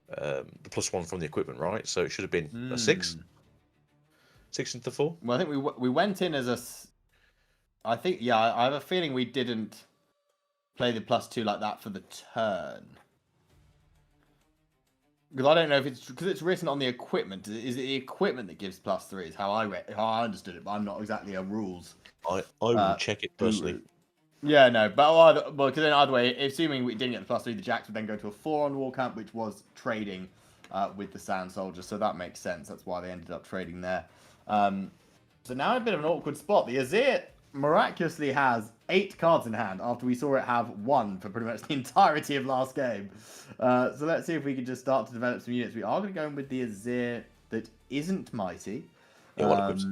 the +1 from the equipment, right? So it should have been a 6. 6 into 4. Well, I think we went in as a. I think I have a feeling we didn't play the +2 like that for the turn. Because I don't know if it's written on the equipment. Is it the equipment that gives +3? Is how I understood it, but I'm not exactly a rules. I will check it personally. Yeah, no, but well, because then either way, assuming we didn't get the +3, the Jacks would then go to a 4 on wall camp, which was trading with the Sand Soldiers, so that makes sense. That's why they ended up trading there. So now a bit of an awkward spot. The Azir miraculously has 8 cards in hand after we saw it have 1 for pretty much the entirety of last game. So let's see if we can just start to develop some units. We are going to go in with the Azir that isn't mighty. Yeah, what equips?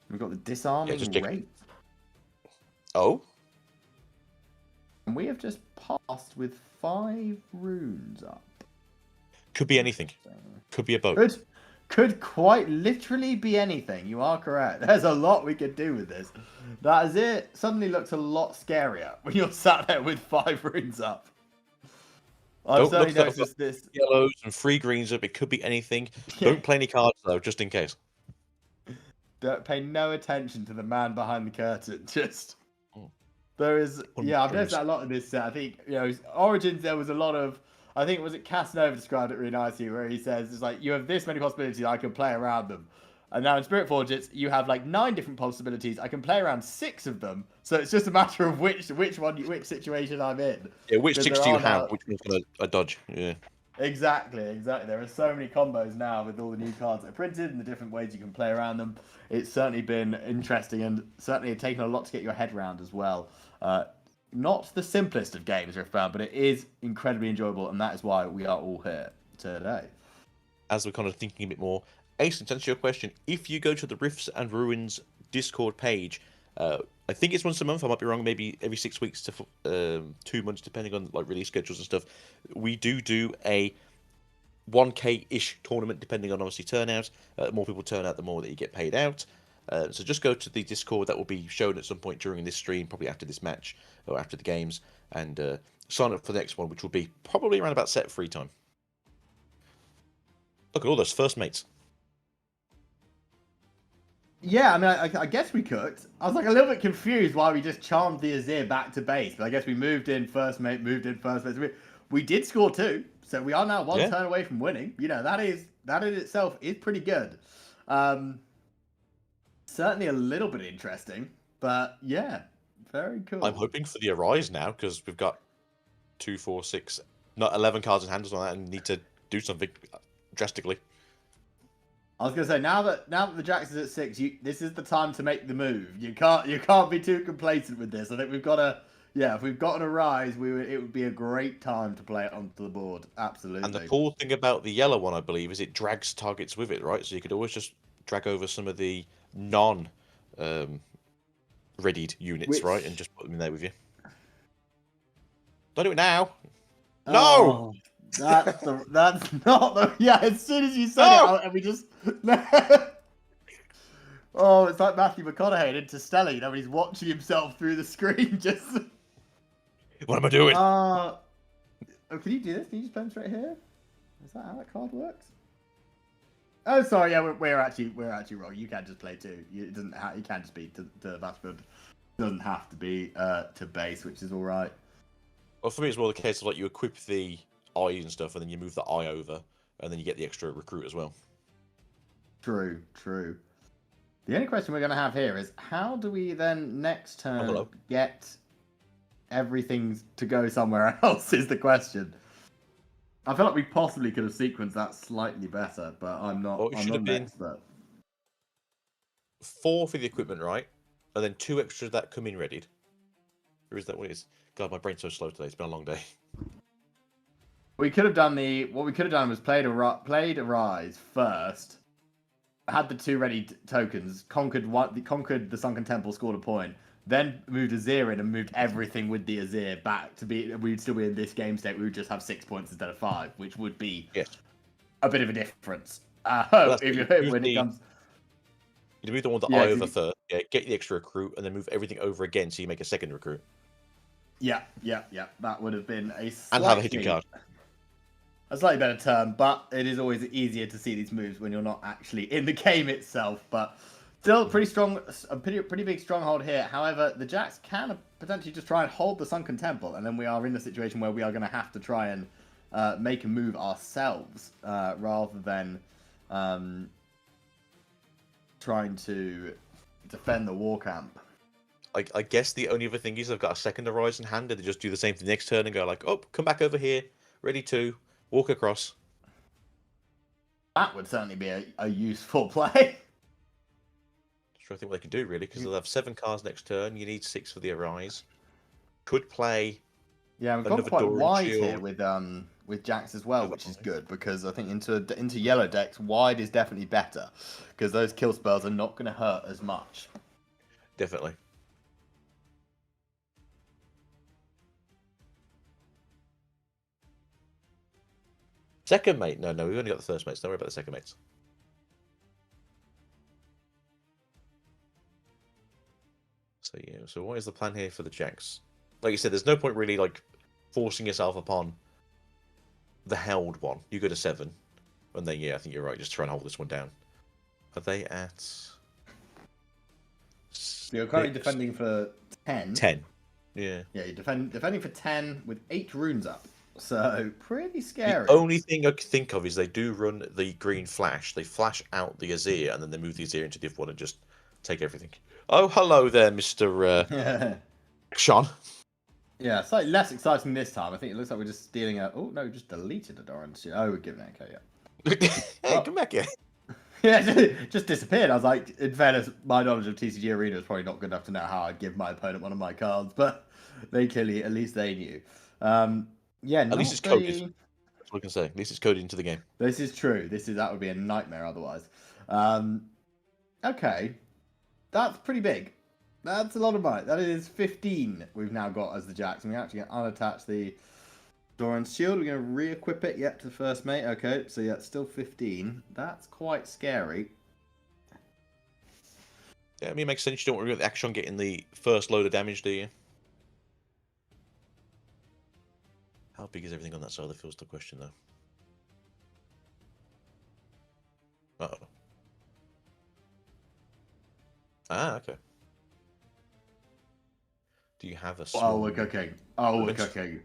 We've got the disarming just take- rate. Oh, And we have just passed with 5 runes up. could be anything. Could be a boat. Could quite literally be anything. You are correct. There's a lot we could do with this. That is it. Suddenly looks a lot scarier when you're sat there with 5 runes up. I've certainly noticed this. Yellows and 3 greens up. It could be anything. Yeah. Don't play any cards though, just in case. Don't pay no attention to the man behind the curtain. Just Oh. there is, yeah, I've noticed Goodness. that a lot in this set. I think Origins. There was a lot of. I think was it Casanova described it really nicely, where he says it's like you have this many possibilities, I can play around them. And now in Spiritforged, it's you have like 9 different possibilities. I can play around 6 of them. So it's just a matter of which situation I'm in. Yeah, which 6 do you have? now- Which one's gonna dodge? Yeah. Exactly. There are so many combos now with all the new cards that are printed and the different ways you can play around them. It's certainly been interesting and certainly taken a lot to get your head around as well. Not the simplest of games, Riftbound, but it is incredibly enjoyable, and that is why we are all here today. As we're kind of thinking a bit more, Ace, to answer your question, if you go to the Rifts and Ruins Discord page, I think it's once a month. I might be wrong. Maybe every 6 weeks to 2 months, depending on like release schedules and stuff. We do a 1K-ish tournament, depending on obviously turnout. The more people turn out, the more that you get paid out. So just go to the Discord. That will be shown at some point during this stream, probably after this match or after the games, and sign up for the next one, which will be probably around about set free time. Look at all those first mates. Yeah, I mean, I guess we cooked. I was like a little bit confused why we just charmed the Azir back to base, but I guess we moved in first mate. We did score 2, so we are now 1 turn away from winning. That in itself is pretty good. Certainly a little bit interesting, but yeah, very cool. I'm hoping for the Arise now because we've got 2, 4, 6, not 11 cards in hand or something like that, and need to do something drastically. I was gonna say now that the Jax is at 6, this is the time to make the move. You can't be too complacent with this. I think we've got to. Yeah, if we've got an Arise, it would be a great time to play it onto the board. Absolutely. And the cool thing about the yellow one, I believe, is it drags targets with it, right? So you could always just drag over some of the non readied units, right? And just put them in there with you. Don't do it now. No! Oh, that's not the. Yeah, as soon as you said it, and we just. Oh, it's like Matthew McConaughey in Interstellar, when he's watching himself through the screen, just. What am I doing? Oh, can you do this? Can you just play them straight here? Is that how that card works? Oh, sorry. Yeah, we're actually wrong. You can just play 2. It doesn't. You can just be to Vashford. It doesn't have to be to base, which is all right. Well, for me, it's more the case of like you equip the eye and stuff, and then you move the eye over, and then you get the extra recruit as well. True. The only question we're going to have here is how do we then next turn get everything to go somewhere else is the question. I feel like we possibly could have sequenced that slightly better, but I'm not. Well, it I'm should not have an been expert. 4 for the equipment, right? And then 2 extras that come in readied. Or is that what it is? God, my brain's so slow today. It's been a long day. We could have done what we could have done was played Arise first, had the 2 ready tokens, conquered the Sunken Temple, scored a point, then moved Azir in and moved everything with the Azir back to be. We'd still be in this game state. We would just have 6 points instead of 5, which would be a bit of a difference. Well, when it comes. You move the one with the eye over first, get the extra recruit, and then move everything over again so you make a second recruit. Yeah. That would have been a and have a hitting card. A slightly better term, but it is always easier to see these moves when you're not actually in the game itself. But still, pretty strong, a pretty big stronghold here. However, the Jacks can potentially just try and hold the Sunken Temple, and then we are in a situation where we are going to have to try and make a move ourselves rather than trying to defend the war camp. I guess the only other thing is I've got a second horizon hand, and they just do the same thing next turn and go like, oh, come back over here, ready to walk across. That would certainly be a useful play. That's what I think what they can do really, because they'll have 7 cards next turn. You need 6 for the Arise. Could play. Yeah, we've gone Another quite Door and wide Shield. here with Jax as well, Another which is wide. good because I think into yellow decks, wide is definitely better because those kill spells are not going to hurt as much. Definitely. Second mate? No, we've only got the first mates. Don't worry about the second mates. So yeah, so what is the plan here for the Jacks? Like you said, there's no point really like forcing yourself upon the held one. You go to 7, and then yeah, I think you're right. Just try and hold this one down. Are they at? So you're currently 6? defending for 10. 10. Yeah. Yeah, you're defending for 10 with 8 runes up. So pretty scary. The only thing I could think of is they do run the green flash. They flash out the Azir, and then they move the Azir into div 1 and just take everything. Oh, hello there, Mr. Sean. Yeah, slightly less exciting this time. I think it looks like we're just stealing a... Oh, no, we just deleted a Doran. Oh, we're giving it. Okay, yeah. Hey, come back here. Yeah, it just disappeared. I was like, in fairness, my knowledge of TCG Arena is probably not good enough to know how I'd give my opponent one of my cards, but they clearly, at least they knew. Yeah, At least it's coded. That's what I can say. At least it's coded into the game. This is true. That would be a nightmare otherwise. Okay, that's pretty big. That's a lot of might. That is 15 we've now got as the Jacks. And we actually going to unattach the Doran's Shield. We're going to re-equip it yet to the first mate. Okay, so yeah, it's still 15. That's quite scary. Yeah, I mean, it makes sense. You don't want to get the action on getting the first load of damage, do you? How big is everything on that side of the field's the question, though. Uh-oh. Ah, okay. Do you have a sword? Oh, we're cooking. Oh, we're cooking.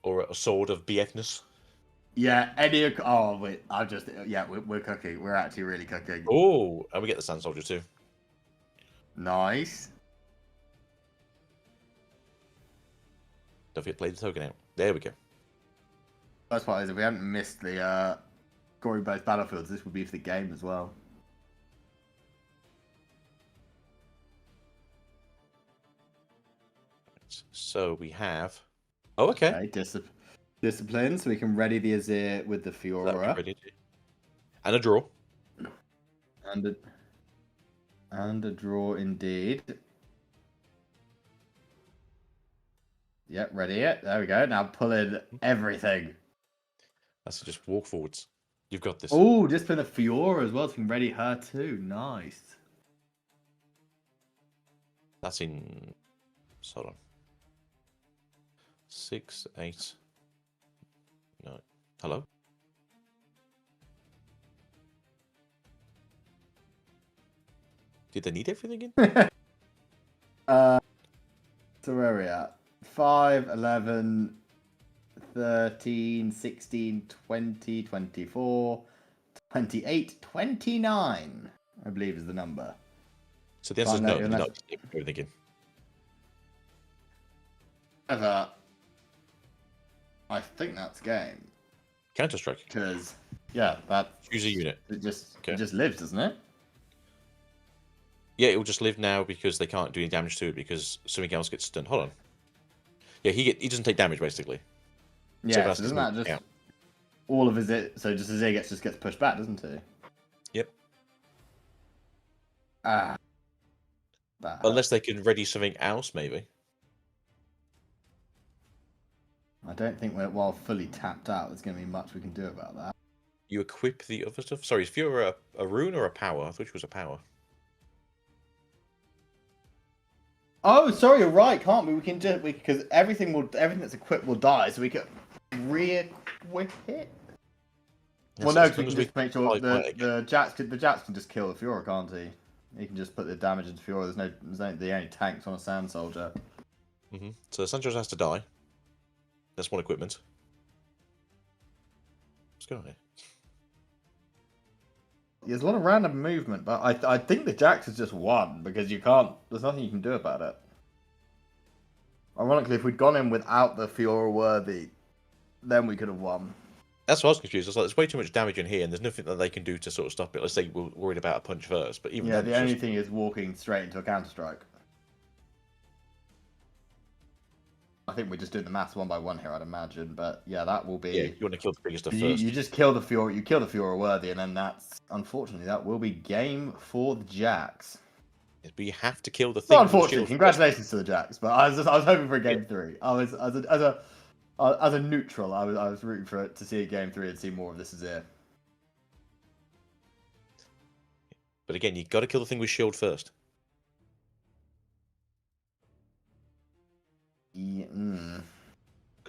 Or a sword of BFness? Yeah, any... Oh, wait, I've just... Yeah, we're cooking. We're actually really cooking. Oh, and we get the Sand Soldier, too. Nice. Don't forget to play the token out. There we go. That's what it is. If we hadn't missed the Gory-based battlefields, this would be for the game as well. So we have... Oh, okay. Discipline, so we can ready the Azir with the Fiora. And a draw. And a draw indeed. Yep, ready it. There we go. Now pull in everything. That's just walk forwards. You've got this. Oh, discipline the Fiora as well, so we can ready her too. Nice. That's in... Hold on. 6, 8... No. Hello? Did they need everything in? So where are we at? 5, 11, 13, 16, 20, 24, 28, 29, I believe is the number. So the answer is no, Unless- you're not everything in. I think that's game. Counter-Strike. Because, yeah, Choose a unit. it just lives, doesn't it? Yeah, it will just live now because they can't do any damage to it because something else gets stunned. Hold on. Yeah, he doesn't take damage basically. Yeah, that's so doesn't just that just count. all of his so just Azir gets pushed back, doesn't he? Yep. Ah. That Unless they can ready something else, maybe. I don't think while fully tapped out, there's going to be much we can do about that. You equip the other stuff. Sorry, if you're a rune or a power, I thought it was a power. Oh, sorry, you're right, can't we? We can just because everything that's equipped will die, so we can re-equip it. Well, no, As because we long can as just make sure the Jacks can just kill the Fiora, can't he? He can just put the damage into Fiora. There's only tanks on a Sand Soldier. So Sancho has to die. That's one equipment. What's going on here? there's a lot of random movement, but I think the Jax has just won because you can't. There's nothing you can do about it. Ironically, if we'd gone in without the Fiora Worthy, then we could have won. That's what I was confused. I was like, there's way too much damage in here, and there's nothing that they can do to sort of stop it. Let's say we're worried about a punch first, but even Yeah, then, the it's only just... thing is walking straight into a counter strike. I think we're just doing the maths one by one here, I'd imagine. But yeah, that will be. Yeah, you want to kill the biggest stuff You, first. you just kill the Fiora. You kill the Fiora Worthy, and then that's unfortunately that will be game for the Jax. Yes, but you have to kill the thing. Well, with the unfortunately, shield congratulations to the Jax. But I was hoping for a game 3. I was as a neutral. I was rooting for it to see a game 3 and see more of this as here. But again, you got to kill the thing with shield first. Yeah, Because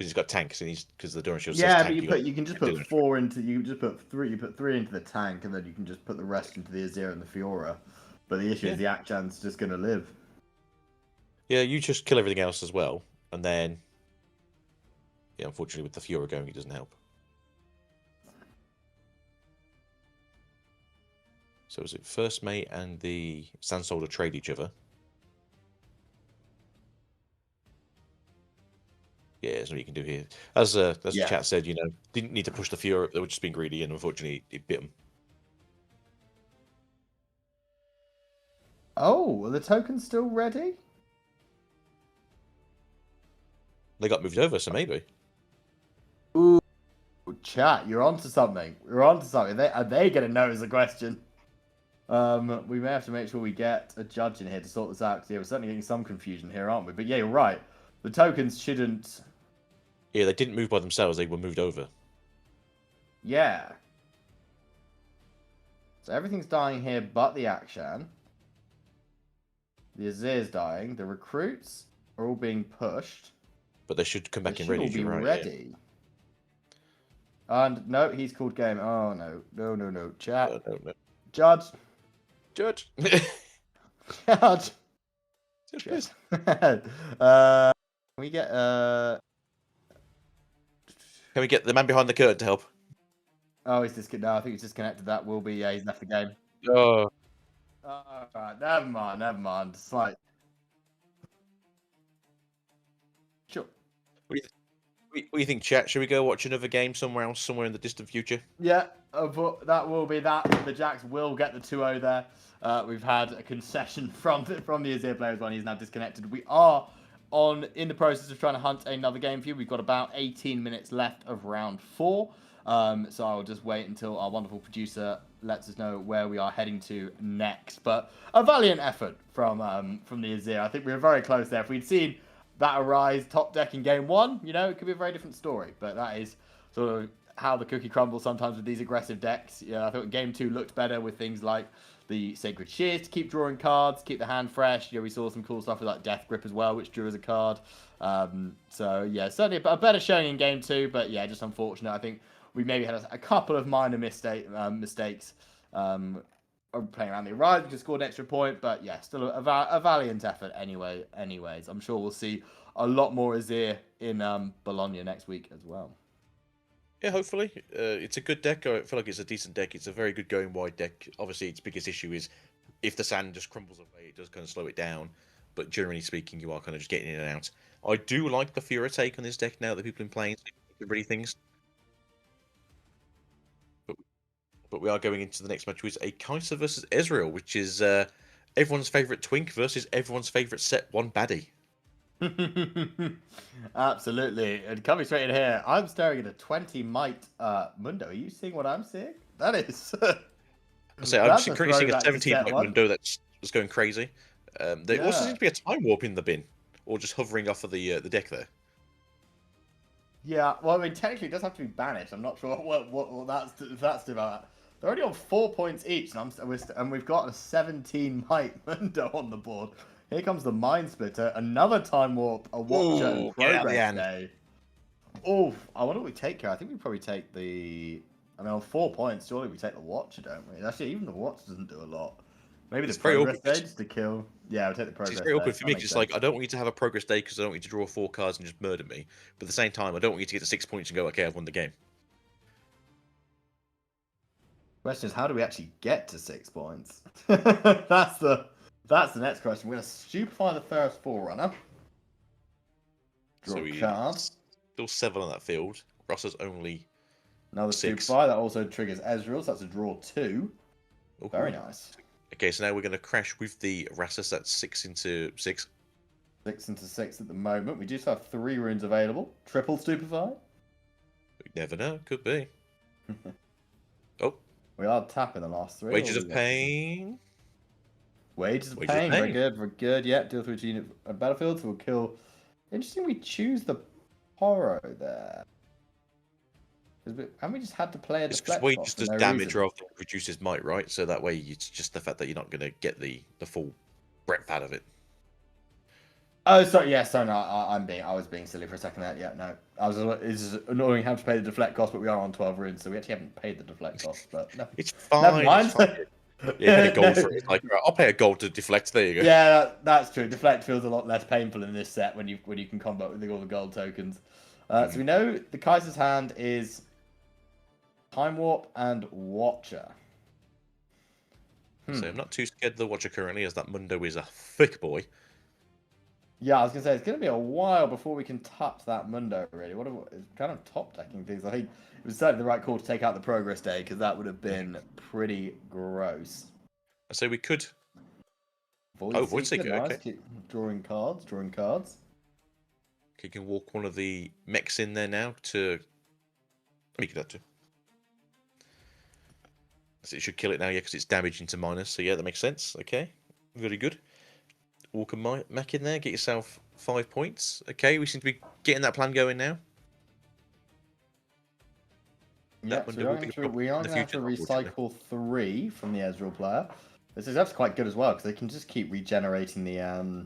he's got tanks, and because the Durant shield yeah, says but tank. you can just put 4 into. You can just put 3. You put 3 into the tank, and then you can just put the rest into the Azir and the Fiora. But the issue is the Akchan's just going to live. Yeah, you just kill everything else as well, and then... Yeah, unfortunately, with the Fiora going, it doesn't help. So is it First Mate and the Sand Soldier trade each other? Yeah, there's nothing you can do here. As the chat said, didn't need to push the Fiora up. They were just being greedy, and unfortunately, it bit them. Oh, are the tokens still ready? They got moved over, so maybe. Ooh, chat, you're onto something. You're onto something. Are they going to know is the question. We may have to make sure we get a judge in here to sort this out. Because we're certainly getting some confusion here, aren't we? But yeah, you're right. The tokens shouldn't... Yeah, they didn't move by themselves. They were moved over. Yeah. So everything's dying here but the Akshan. The Azir's dying. The recruits are all being pushed. But they should come back They in should ready. all be Right, ready. Yeah. And no, he's called game. Oh no, no, chat. No. Judge. Judge. Judge. Judge. Can we get Can we get the man behind the curtain to help? Oh, he's disconnected. No, I think he's disconnected. That will be. Yeah, he's left the game. Oh. Alright, never mind. It's like. Sure. What do you think, chat? Should we go watch another game somewhere else, somewhere in the distant future? Yeah, but that will be that. The Jax will get the 2-0 there. We've had a concession from the Azir players when he's now disconnected. We are in the process of trying to hunt another game for you. We've got about 18 minutes left of round 4. So I'll just wait until our wonderful producer lets us know where we are heading to next. But a valiant effort from the Azir. I think we were very close there. If we'd seen that arise top deck in game 1, it could be a very different story. But that is sort of how the cookie crumbles sometimes with these aggressive decks. I thought game 2 looked better with things like the Sacred Shears to keep drawing cards, keep the hand fresh. We saw some cool stuff with like Death Grip as well, which drew as a card. So yeah, certainly a better showing in game 2, but yeah, just unfortunate. I think we maybe had a couple of minor mistakes playing around the Arise, which scored an extra point, but yeah, still a valiant effort anyways. I'm sure we'll see a lot more Azir in Bologna next week as well. Yeah, hopefully. It's a good deck. I feel like it's a decent deck. It's a very good going wide deck. Obviously, its biggest issue is if the sand just crumbles away, it does kind of slow it down. But generally speaking, you are kind of just getting in and out. I do like the Fiora take on this deck now that people have been playing really things. But we are going into the next match, which is a Kaiser versus Ezreal, which is everyone's favourite twink versus everyone's favourite set 1 baddie. Absolutely. And coming straight in here, I'm staring at a 20 might Mundo. Are you seeing what I'm seeing? That is. I'm currently seeing a 17 might Mundo that's going crazy. There also seems to be a time warp in the bin, or just hovering off of the deck there. Yeah, well, I mean, technically it does have to be banished. I'm not sure what that's about. They're already on 4 points each, and we've got a 17 might Mundo on the board. Here comes the Mind Splitter, another Time Warp, a Watcher, and Progress Day. Oh, I wonder what we take here. I think we probably take the... I mean, on 4 points, surely we take the Watcher, don't we? Actually, even the Watcher doesn't do a lot. Maybe the Progress Day just to kill... Yeah, we'll take the Progress Day. It's very awkward for me, because it's like, I don't want you to have a Progress Day because I don't want you to draw 4 cards and just murder me. But at the same time, I don't want you to get to 6 points and go, okay, I've won the game. Question is, how do we actually get to 6 points? That's the next question. We're going to stupefy the first Forerunner. Draw So a we card. still 7 on that field. Ross has only Another 6. stupefy. That also triggers Ezreal, so that's a draw 2. Ooh. Very nice. Okay, so now we're going to crash with the Rassus. That's 6 into 6. 6 into 6 at the moment. We just have 3 runes available. Triple stupefy. We never know. Could be. Oh, We are tapping the last 3. Wages of Pain. Wages of Wages of Pain. Very Pain. good. Very good. Yeah, deal 3 unit on battlefield, so we'll kill. Interesting, we choose the Poro there. Haven't we just had to play a It's because deflect Wages cost for does no damage reason? rather than reduces might, right? So that way it's just the fact that you're not going to get the full breadth out of it. Oh, sorry. Yeah, sorry. No, I was being silly for a second there. Yeah, no. It's annoying having to pay the deflect cost, but we are on 12 runes, so we actually haven't paid the deflect cost. But no. It's fine. Never mind. It's fine. Yeah, you pay a gold for it. It's like, right, I'll pay a gold to deflect. There you go. Yeah, that's true. Deflect feels a lot less painful in this set when you can combat with all the gold tokens. So we know the Kaiser's hand is Time Warp and Watcher. So I'm not too scared of the Watcher currently, as that Mundo is a thick boy. Yeah, I was gonna say it's gonna be a while before we can touch that Mundo. Really, it's kind of top decking things. I think it was certainly the right call to take out the Progress Day because that would have been pretty gross. So we could. Void Seeker, nice. okay. Keep drawing cards. You can walk one of the mechs in there now to. You could have to. So it should kill it now, yeah, because it's damage into minus. So yeah, that makes sense. Okay, very good. Walk a mech in there, get yourself 5 points. Okay, we seem to be getting that plan going now. Yeah, so we are going to have to recycle 3 from the Ezreal player. This is actually quite good as well, because they can just keep regenerating the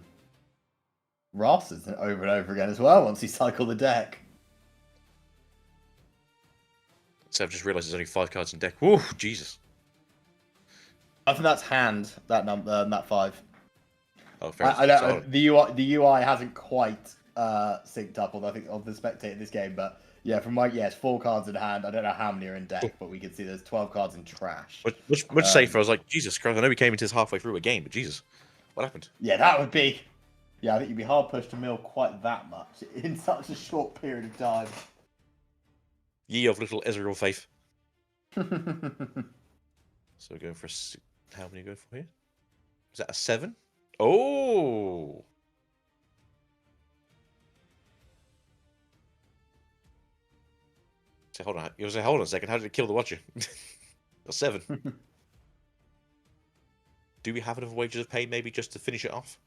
Rasters over and over again as well once you cycle the deck. So I've just realised there's only 5 cards in deck. Whoa, Jesus. I think that's hand, that number, that 5. Oh, fair I don't, the UI hasn't quite synced up, although I think of the spectator in this game, but yeah, from my it's 4 cards in hand. I don't know how many are in deck, but we can see there's 12 cards in trash. Much safer. I was like, Jesus Christ! I know we came into this halfway through a game, but Jesus, what happened? Yeah, that would be. Yeah, I think you'd be hard pushed to mill quite that much in such a short period of time. Ye of little Ezreal faith. So we're going for how many are you going for here? Is that a 7? Oh. So hold on. You say, hold on a second. How did it kill the Watcher? A 7. Do we have enough Wages of Pain maybe just to finish it off?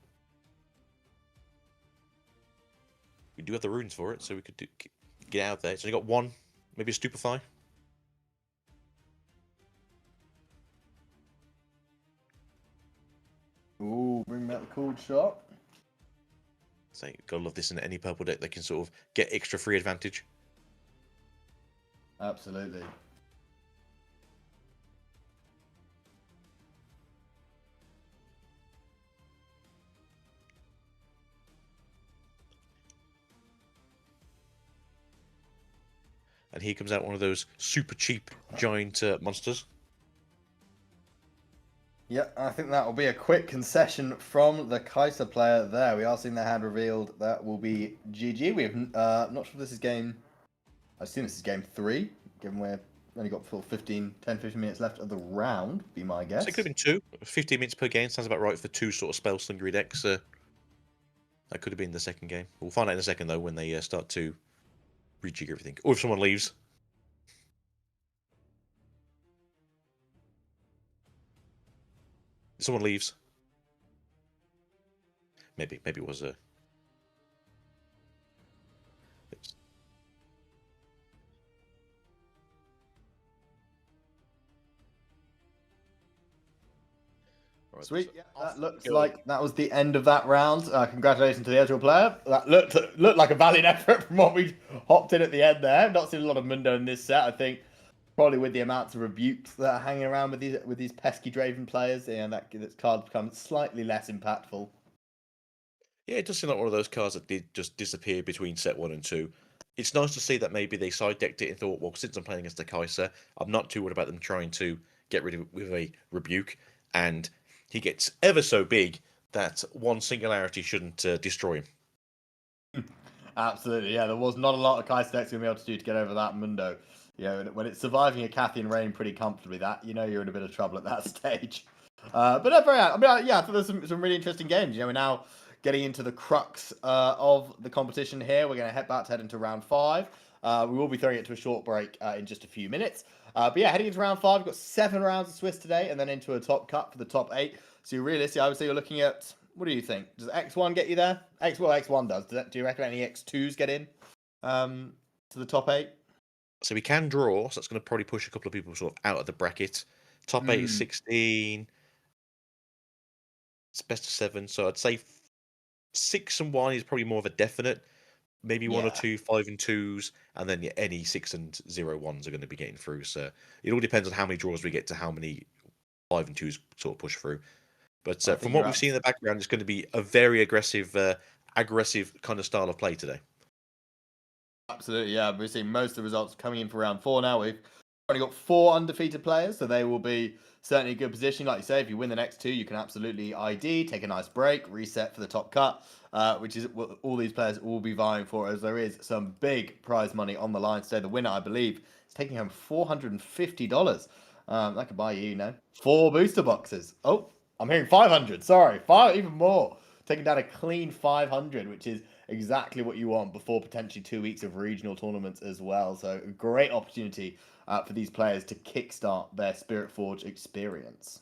We do have the runes for it, so we could get out there. It's only got 1. Maybe a Stupefy. Ooh, bring back the cool shot. So gotta love this in any purple deck. They can sort of get extra free advantage. Absolutely. And here comes out one of those super cheap giant monsters. Yeah, I think that will be a quick concession from the Kaiser player there. We are seeing their hand revealed. That will be GG. We have not sure if this is game. I assume this is game 3, given we're only got 15 minutes left of the round. Be my guess. So it could have been 2. 15 minutes per game sounds about right for 2 sort of spell slingery decks. That could have been the second game. We'll find out in a second though when they start to rejig everything, or if someone leaves. If someone leaves. Maybe it was a. Sweet. Yeah, that looks like that was the end of that round. Congratulations to the Ezreal player. That looked like a valiant effort from what we hopped in at the end there. I've not seen a lot of Mundo in this set. I think probably with the amounts of rebukes that are hanging around with these pesky Draven players, and that card becomes slightly less impactful. Yeah, it does seem like one of those cards that did just disappear between set 1 and 2. It's nice to see that maybe they side decked it and thought, well, since I'm playing against the Kaiser, I'm not too worried about them trying to get rid of it with a rebuke, and he gets ever so big that one singularity shouldn't destroy him. Absolutely, yeah. There was not a lot of Kai'Sa decks going to be able to do to get over that Mundo. You know, when it's surviving a Cathian Rain pretty comfortably, that you know you're in a bit of trouble at that stage. But no, very. I mean, yeah, I thought there's some really interesting games. You know, we're now getting into the crux of the competition here. We're going to head into round 5. We will be throwing it to a short break in just a few minutes. But yeah, heading into round 5, we've got 7 rounds of Swiss today, and then into a top cut for the top 8. So realistically, I would say you're looking at, what do you think? Does X1 get you there? X1 does. Do you reckon any X2s get in to the top 8? So we can draw, so that's going to probably push a couple of people sort of out of the bracket. Top 8 is 16. It's best of 7, so I'd say 6 and 1 is probably more of a definite. Maybe 1 or 2 5 and 2s, and then any 6 and 0 1s are going to be getting through. So it all depends on how many draws we get to how many 5 and 2s sort of push through. But from what we've seen in the background, it's going to be a very aggressive kind of style of play today. Absolutely, yeah. We're seeing most of the results coming in for round 4 now. We've only got 4 undefeated players, so they will be certainly a good position. Like you say, if you win the next 2, you can absolutely ID, take a nice break, reset for the top cut, which is what all these players will be vying for, as there is some big prize money on the line today. The winner, I believe, is taking home $450. That could buy you, 4 booster boxes. Oh, I'm hearing 500. Sorry, 5, even more. Taking down a clean 500, which is exactly what you want before potentially 2 weeks of regional tournaments as well. So a great opportunity for these players to kickstart their Spiritforged experience.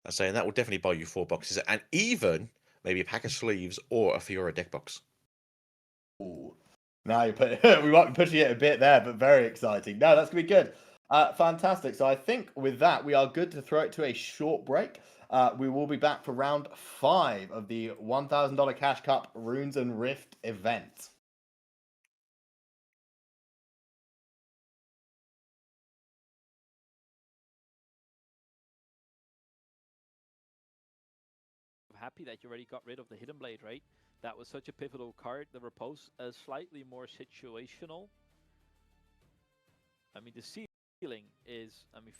I'm saying that will definitely buy you 4 boxes, and even maybe a pack of sleeves or a Fiora deck box. Ooh. Now we might be pushing it a bit there, but very exciting. No, that's gonna be good. Fantastic. So I think with that, we are good to throw it to a short break. We will be back for round 5 of the $1,000 Cash Cup Runes and Rift event. Happy that you already got rid of the Hidden Blade, right? That was such a pivotal card. The Repose is slightly more situational. I mean, the ceiling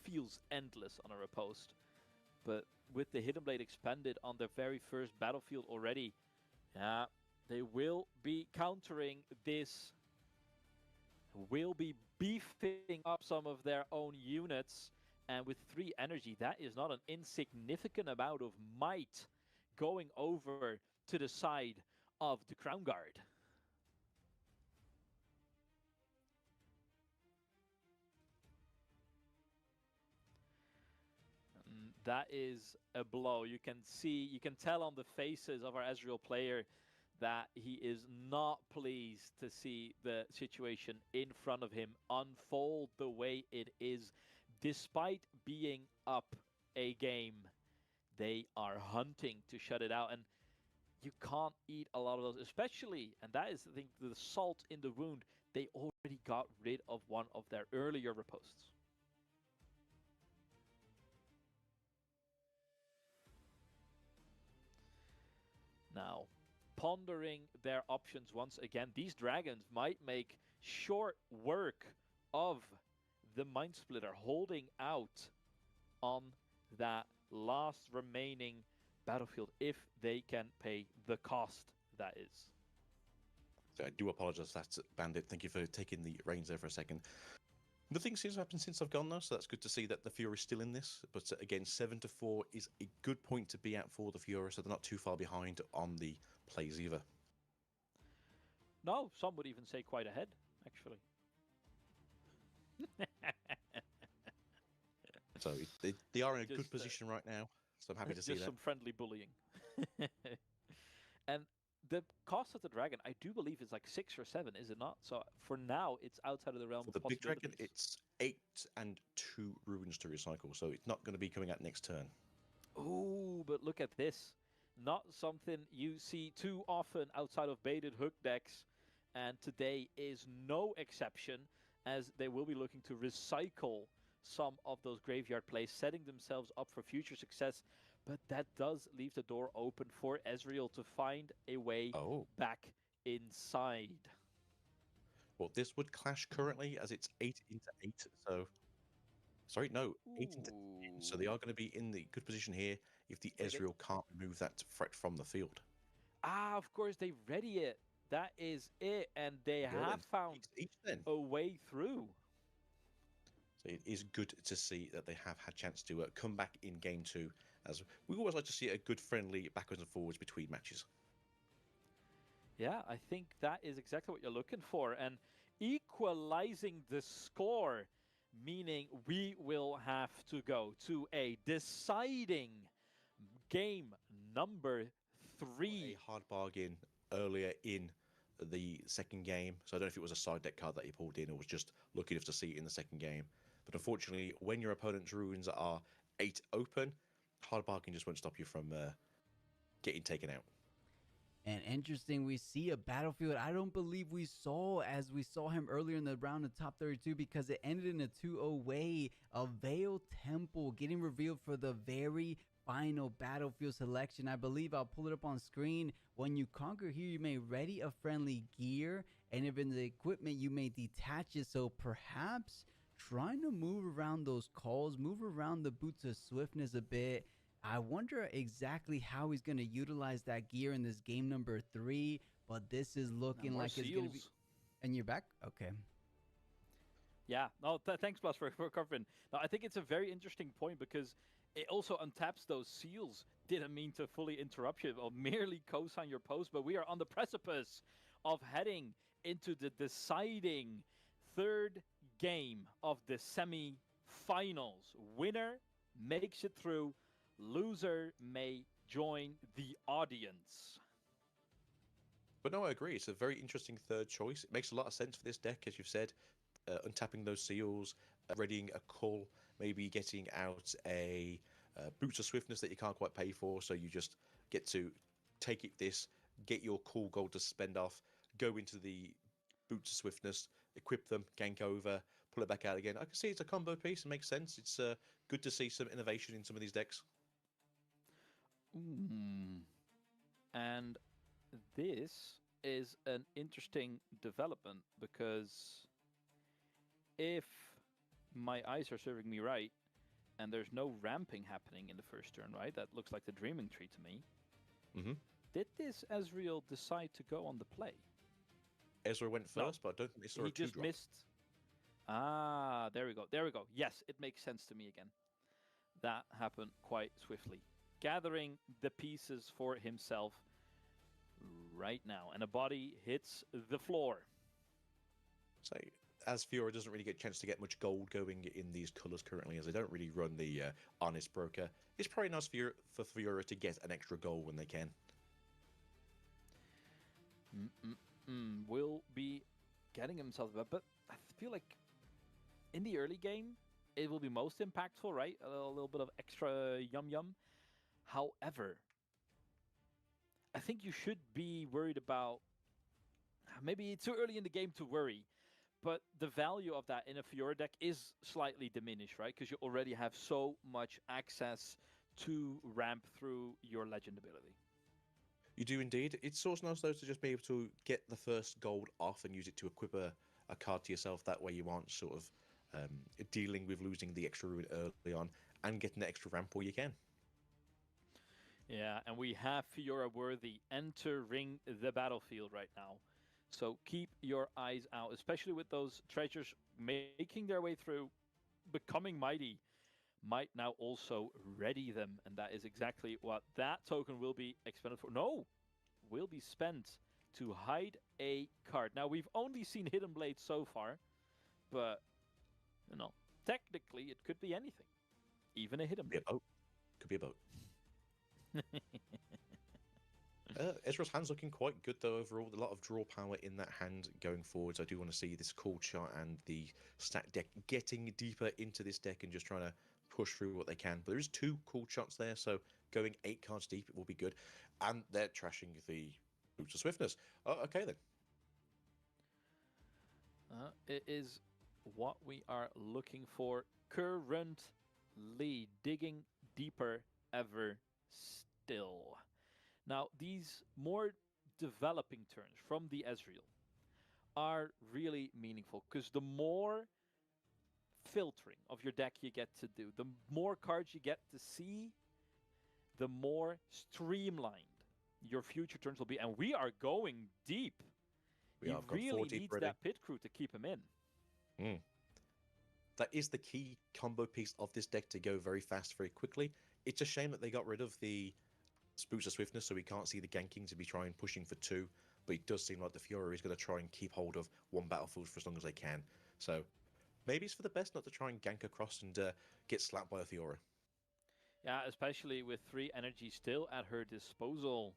feels endless on a Repose. But with the Hidden Blade expanded on their very first battlefield already, yeah, they will be countering this. Will be beefing up some of their own units. And with 3 energy, that is not an insignificant amount of might going over to the side of the Crown Guard. That is a blow. You can tell on the faces of our Ezreal player that he is not pleased to see the situation in front of him unfold the way it is. Despite being up a game, they are hunting to shut it out, and you can't eat a lot of those, especially, and that is the thing, the salt in the wound. They already got rid of one of their earlier riposts. Now, pondering their options once again, these dragons might make short work of the Mind Splitter, holding out on that last remaining battlefield if they can pay the cost, that is. So I do apologize, that's Bandit. Thank you for taking the reins there for a second. Nothing seems to happen since I've gone though, so that's good to see that the Fury is still in this. But again, 7-4 is a good point to be at for the Fury, so they're not too far behind on the plays either. No, some would even say quite ahead, actually. So they are in a good position right now, so I'm happy to see that. Just some friendly bullying. And the cost of the dragon, I do believe, is like 6 or 7, is it not? So for now, it's outside of the realm For of the big possibilities. dragon, it's 8 and 2 runes to recycle, so it's not going to be coming out next turn. Ooh, but look at this. Not something you see too often outside of baited hook decks, and today is no exception, as they will be looking to recycle some of those graveyard plays, setting themselves up for future success. But that does leave the door open for Ezreal to find a way back inside. Well, this would clash currently as it's 8 into 8, so... Sorry, no, 8 into 10, So they are going to be in the good position here if the Wait, Ezreal can't remove that threat from the field. of course they ready it. That is it, and they Go have then. found Each then. a way through. So it is good to see that they have had a chance to come back in game 2, as we always like to see a good friendly backwards and forwards between matches. Yeah, I think that is exactly what you're looking for. And equalizing the score, meaning we will have to go to a deciding game number 3. A hard bargain earlier in the second game. So I don't know if it was a side deck card that he pulled in or was just lucky enough to see it in the second game. But unfortunately, when your opponent's runes are 8 open, hard bargain just won't stop you from getting taken out. And interesting, we see a battlefield I don't believe we saw as we saw him earlier in the round of top 32, because it ended in a 2-0 way. A Veil Temple getting revealed for the very final battlefield selection. I believe I'll pull it up on screen. When you conquer here, you may ready a friendly gear, and if in the equipment, you may detach it. So perhaps trying to move around those calls, move around the Boots of Swiftness a bit. I wonder exactly how he's going to utilize that gear in this game number 3, but this is looking like it's going to be... And you're back? Okay. Yeah, no, thanks, Plus, for covering. Now, I think it's a very interesting point because it also untaps those seals. Didn't mean to fully interrupt you or merely co-sign your post, but we are on the precipice of heading into the deciding 3rd game of the semi-finals. Winner makes it through. Loser may join the audience. But no, I agree. It's a very interesting third choice. It makes a lot of sense for this deck, as you've said. Untapping those seals, readying a cull, maybe getting out a Boots of Swiftness that you can't quite pay for, so you just get to take this, get your cool gold to spend off, go into the Boots of Swiftness, equip them, gank over, pull it back out again. I can see it's a combo piece. It makes sense. It's good to see some innovation in some of these decks. And this is an interesting development because if my eyes are serving me right, and there's no ramping happening in the first turn, right? That looks like the Dreaming Tree to me. Did this Ezreal decide to go on the play? Ezra went first, but I don't think they saw a 2-drop. He just missed. Ah, there we go. There we go. Yes, it makes sense to me again. That happened quite swiftly. Gathering the pieces for himself right now. And a body hits the floor. So, as Fiora doesn't really get a chance to get much gold going in these colours currently, as they don't really run the Honest Broker, it's probably nice for Fiora to get an extra gold when they can. Will be getting himself up, but I feel like in the early game, it will be most impactful, right? A little bit of extra yum-yum. However, I think you should be worried about... Maybe it's too early in the game to worry, but the value of that in a Fiora deck is slightly diminished, right? Because you already have so much access to ramp through your legend ability. You do indeed. It's also nice, though, to just be able to get the first gold off and use it to equip a card to yourself. That way you aren't sort of dealing with losing the extra rune early on and getting the extra ramp where you can. Yeah, and we have Fiora Worthy entering the battlefield right now. So keep your eyes out, especially with those treasures making their way through, becoming mighty. Might now also ready them, and that is exactly what that token will be expended for. No, will be spent to hide a card. Now, we've only seen Hidden Blade so far, but, you know, technically it could be anything. Even a Hidden Blade. Could be a boat. Ezra's hand's looking quite good, though, overall. A lot of draw power in that hand going forwards. I do want to see this cool chart and the stat deck getting deeper into this deck and just trying to push through what they can. But there is 2 cool shots there, so going 8 cards deep, it will be good. And they're trashing the Boots of Swiftness. Oh, okay, then. It is what we are looking for currently. Digging deeper ever still. Now, these more developing turns from the Ezreal are really meaningful, because the more filtering of your deck you get to do. The more cards you get to see, the more streamlined your future turns will be. And we are going deep. We He have got 4 really deep needs already. that pit crew to keep him in. That is the key combo piece of this deck to go very fast, very quickly. It's a shame that they got rid of the Spooks of Swiftness, so we can't see the ganking to be trying pushing for 2. But it does seem like the Fury is going to try and keep hold of 1 battlefield for as long as they can. So maybe it's for the best not to try and gank across and get slapped by a Fiora. Yeah, especially with 3 energy still at her disposal.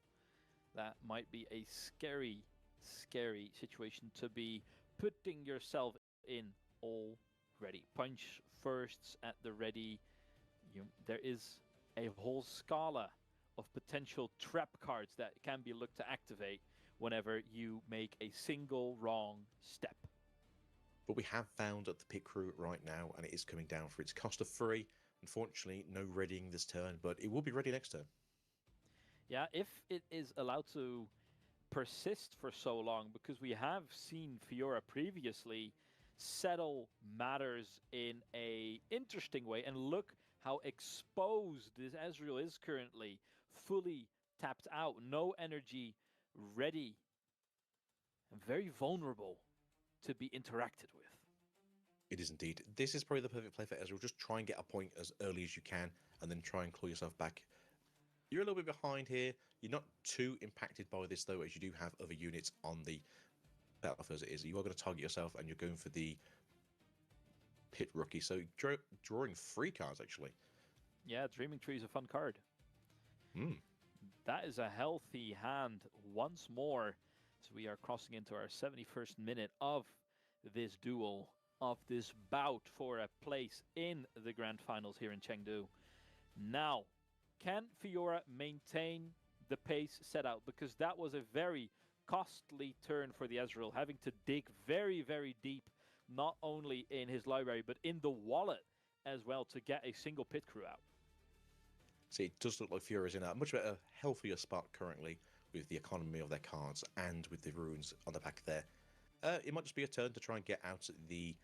That might be a scary, scary situation to be putting yourself in already. Punch firsts at the ready. There is a whole scala of potential trap cards that can be looked to activate whenever you make a single wrong step. But we have found at the pit crew right now, and it is coming down for its cost of 3. Unfortunately, no readying this turn, but it will be ready next turn. Yeah, if it is allowed to persist for so long, because we have seen Fiora previously settle matters in a interesting way, and look how exposed this Ezreal is currently, fully tapped out, no energy, ready, and very vulnerable to be interacted with. It is indeed. This is probably the perfect play for Ezreal. Just try and get a point as early as you can, and then try and claw yourself back. You're a little bit behind here. You're not too impacted by this, though, as you do have other units on the battlefield as it is. You are going to target yourself, and you're going for the pit rookie. So drawing 3 cards, actually. Yeah, Dreaming Tree is a fun card. That is a healthy hand once more. So we are crossing into our 71st minute of this duel, of this bout for a place in the grand finals here in Chengdu. Now, can Fiora maintain the pace set out? Because that was a very costly turn for the Ezreal, having to dig very, very deep, not only in his library, but in the wallet as well, to get a single pit crew out. See, it does look like Fiora's in a much better, healthier spot currently with the economy of their cards and with the runes on the back there. It might just be a turn to try and get out the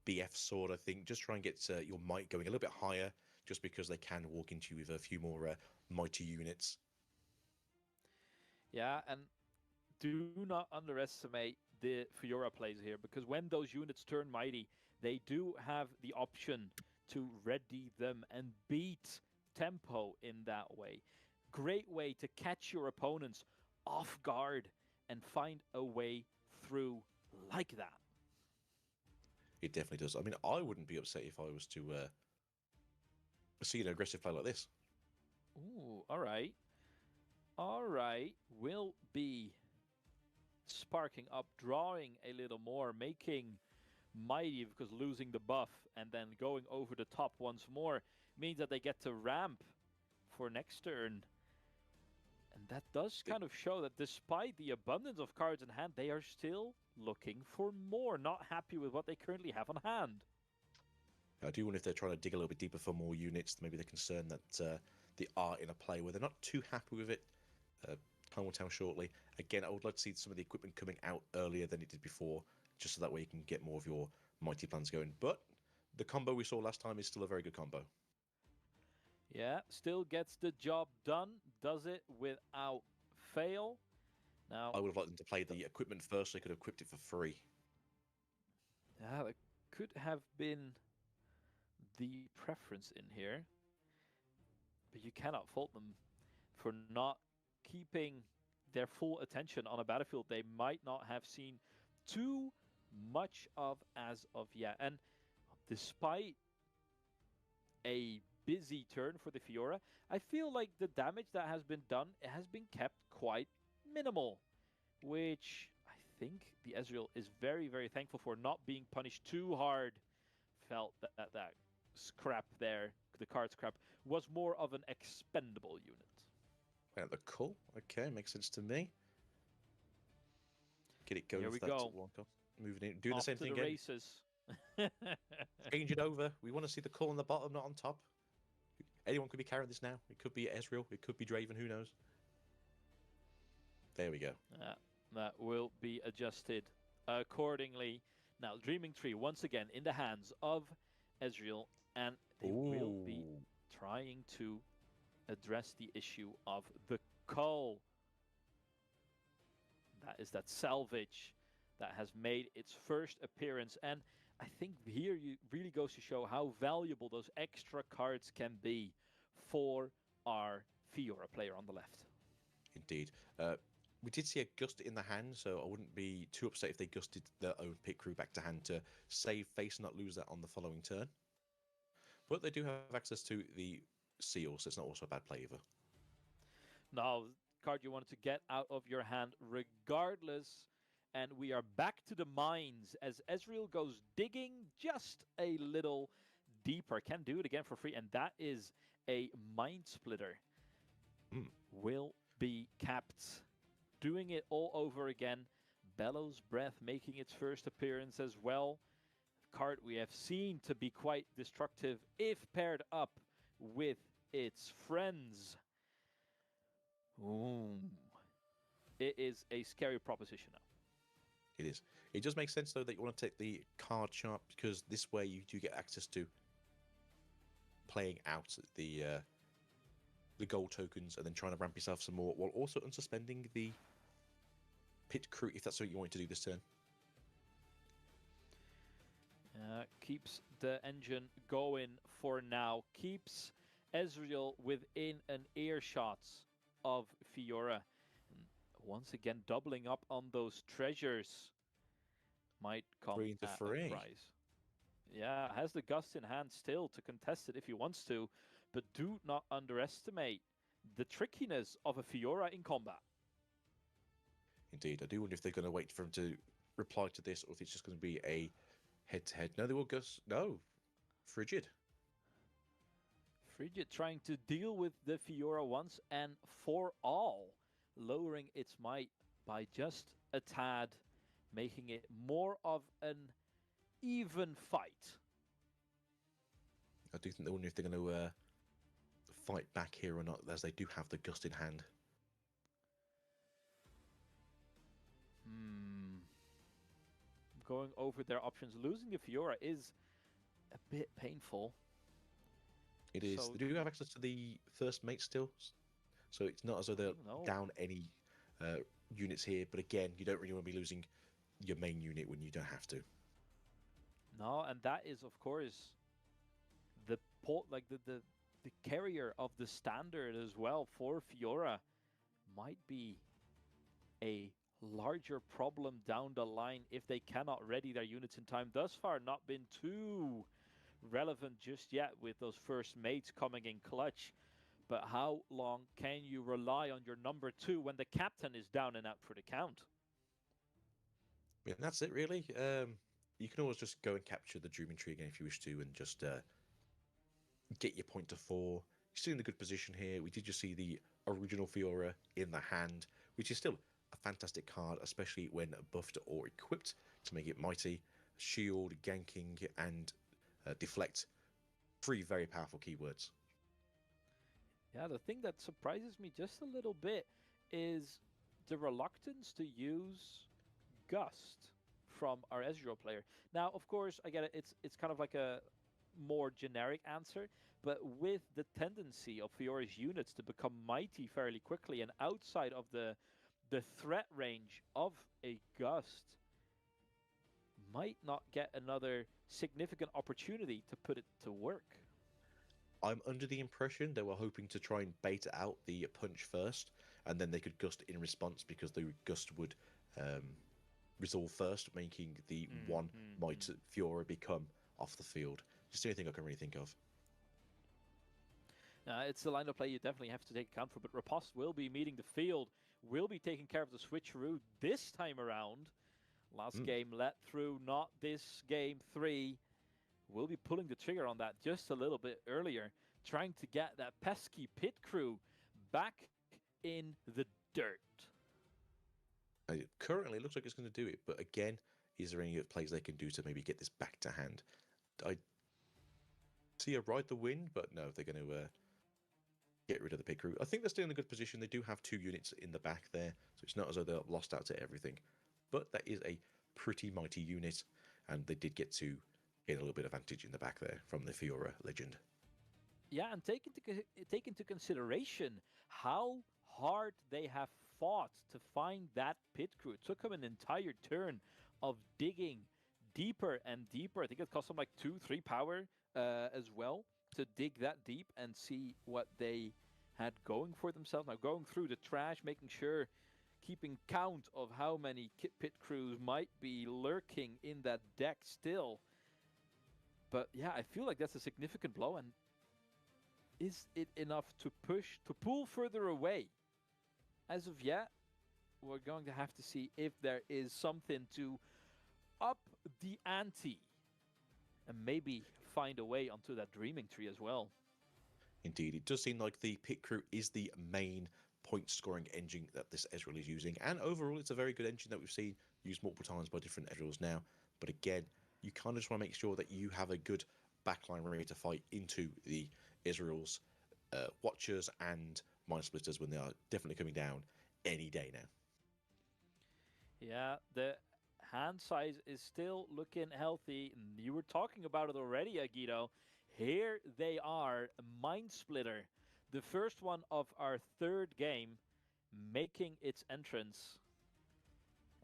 BF sword, I think. Just try and get your might going a little bit higher, just because they can walk into you with a few more mighty units. Yeah, and do not underestimate the Fiora plays here, because when those units turn mighty, they do have the option to ready them and beat tempo in that way. Great way to catch your opponents off guard and find a way through like that. It definitely does. I mean, I wouldn't be upset if I was to see an aggressive play like this. Ooh, all right. All right. Will be sparking up, drawing a little more, making mighty, because losing the buff and then going over the top once more means that they get to ramp for next turn. And that does kind of show that despite the abundance of cards in hand, they are still looking for more, not happy with what they currently have on hand. I do wonder if they're trying to dig a little bit deeper for more units. Maybe they're concerned that they are in a play where they're not too happy with it. Time will tell shortly. Again, I would like to see some of the equipment coming out earlier than it did before, just so that way you can get more of your mighty plans going. But the combo we saw last time is still a very good combo. Yeah, still gets the job done, does it without fail. Now, I would have liked them to play the equipment first, so they could have equipped it for free. yeah, that could have been the preference in here, but you cannot fault them for not keeping their full attention on a battlefield they might not have seen too much of as of yet. And despite a busy turn for the Fiora, I feel like the damage that has been done, it has been kept quite minimal, which I think the Ezreal is very, very thankful for, not being punished too hard. Felt that scrap there, the card scrap, was more of an expendable unit. Yeah, the cull. Okay, makes sense to me. Get it going. Here we for that go. one. Moving in, doing Off the same to thing the again. races. Change it over. We want to see the cull on the bottom, not on top. Anyone could be carrying this now. It could be Ezreal. It could be Draven. Who knows? There we go. That will be adjusted accordingly. Now, Dreaming Tree, once again, in the hands of Ezreal, and they will be Ooh. trying to address the issue of the cull. That is that salvage that has made its first appearance. And I think here you really goes to show how valuable those extra cards can be for our Fiora player on the left. Indeed. We did see a gust in the hand, so I wouldn't be too upset if they gusted their own pit crew back to hand to save face and not lose that on the following turn. But they do have access to the seal, so it's not also a bad play either. Now, card you wanted to get out of your hand regardless. And we are back to the mines as Ezreal goes digging just a little deeper. Can do it again for free, and that is a Mind Splitter. Will be capped. Doing it all over again. Bellows Breath making its first appearance as well. Card we have seen to be quite destructive if paired up with its friends. Ooh. It is a scary proposition now. It is. It does make sense, though, that you want to take the card sharp, because this way you do get access to playing out the gold tokens and then trying to ramp yourself some more, while also unsuspending the pit crew, if that's what you want to do this turn. Keeps the engine going for now. Keeps Ezreal within an earshot of Fiora. Once again, doubling up on those treasures might come Free into at free. a price. Yeah, has the Gust in hand still to contest it if he wants to, but do not underestimate the trickiness of a Fiora in combat. Indeed. I do wonder if they're going to wait for him to reply to this, or if it's just going to be a head-to-head. No, they will Gus. No. Frigid. Frigid trying to deal with the Fiora once and for all, lowering its might by just a tad, making it more of an even fight. I do think they wonder if they're going to fight back here or not, as they do have the Gust in hand. Going over their options, losing the Fiora is a bit painful. It is. So- They do have access to the first mate still, so it's not as though they're No. down any units here. But again, you don't really want to be losing your main unit when you don't have to. No, and that is of course the the carrier of the standard as well for Fiora might be a larger problem down the line if they cannot ready their units in time. Thus far, not been too relevant just yet with those first mates coming in clutch. But how long can you rely on your number 2 when the captain is down and out for the count? Yeah, that's it really. You can always just go and capture the Dreaming Tree again if you wish to, and just get your point to 4. You're still in a good position here. We did just see the original Fiora in the hand, which is still a fantastic card, especially when buffed or equipped to make it mighty. Shield, ganking, and deflect. 3 very powerful keywords. Yeah, the thing that surprises me just a little bit is the reluctance to use Gust from our Ezreal player. Now, of course, I get it. It's kind of like a more generic answer, but with the tendency of Fiora's units to become mighty fairly quickly and outside of the threat range of a Gust, might not get another significant opportunity to put it to work. I'm under the impression they were hoping to try and bait out the punch first, and then they could Gust in response, because the Gust would resolve first, making the one might Fiora become off the field. Just the only thing I can really think of. It's the line of play you definitely have to take account for, but Riposte will be meeting the field, will be taking care of the switcheroo this time around. Last game let through, not this game 3. We'll be pulling the trigger on that just a little bit earlier, trying to get that pesky pit crew back in the dirt. Currently, it looks like it's going to do it, but again, is there any plays they can do to maybe get this back to hand? I see a ride the wind, but no, they're going to get rid of the pit crew. I think they're still in a good position. They do have 2 units in the back there, so it's not as though they're lost out to everything. But that is a pretty mighty unit. and they did get to gain a little bit of advantage in the back there from the Fiora legend. Yeah, and take into consideration how hard they have fought to find that pit crew. It took them an entire turn of digging deeper and deeper. I think it cost them like 2-3 power as well to dig that deep and see what they had going for themselves. Now going through the trash, making sure, keeping count of how many pit crews might be lurking in that deck still. But yeah, I feel like that's a significant blow, and is it enough to pull further away? As of yet, we're going to have to see if there is something to up the ante and maybe find a way onto that Dreaming Tree as well. Indeed, it does seem like the pit crew is the main point scoring engine that this Ezreal is using, and overall it's a very good engine that we've seen used multiple times by different Ezreals now. But again, you kind of just want to make sure that you have a good backline ready to fight into the Ezreal's Watchers and Mind Splitters when they are definitely coming down any day now. Yeah, the hand size is still looking healthy. You were talking about it already, Agito. Here they are, Mind Splitter, the first one of our third game, making its entrance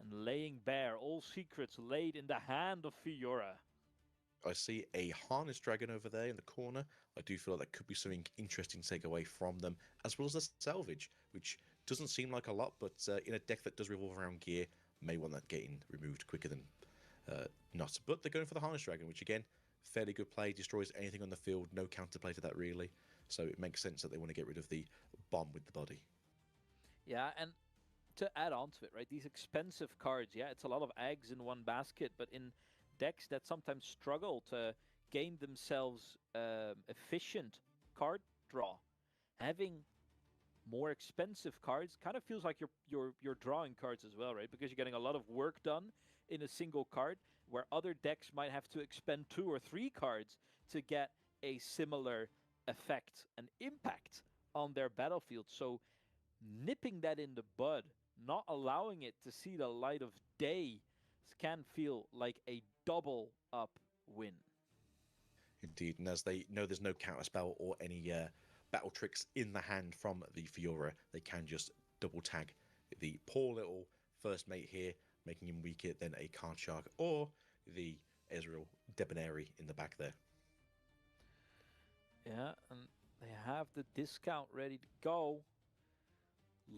and laying bare all secrets laid in the hand of Fiora. I see a Harness Dragon over there in the corner. I do feel like that could be something interesting to take away from them, as well as a Salvage, which doesn't seem like a lot, but in a deck that does revolve around gear, may want that getting removed quicker than not. But they're going for the Harness Dragon, which again, fairly good play, destroys anything on the field, no counterplay to that really. So it makes sense that they want to get rid of the bomb with the body. Yeah, and to add on to it, right, these expensive cards, yeah, it's a lot of eggs in one basket, but in decks that sometimes struggle to gain themselves efficient card draw, having more expensive cards kind of feels like you're drawing cards as well, right? Because you're getting a lot of work done in a single card, where other decks might have to expend 2 or 3 cards to get a similar effect and impact on their battlefield. So nipping that in the bud, not allowing it to see the light of day, can feel like a double up win. Indeed, and as they know there's no counterspell or any battle tricks in the hand from the Fiora, they can just double tag the poor little first mate here, making him weaker than a Card Shark or the Ezreal Debonairi in the back there. Yeah, and they have the discount ready to go,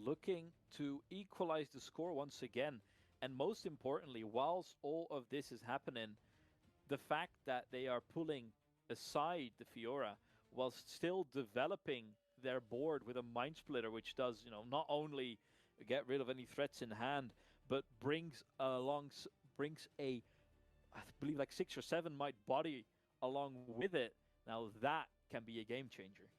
looking to equalize the score once again. And most importantly, whilst all of this is happening, the fact that they are pulling aside the Fiora whilst still developing their board with a Mind Splitter, which does, not only get rid of any threats in hand, but brings a, I believe like 6 or 7 might body along with it. Now that can be a game changer.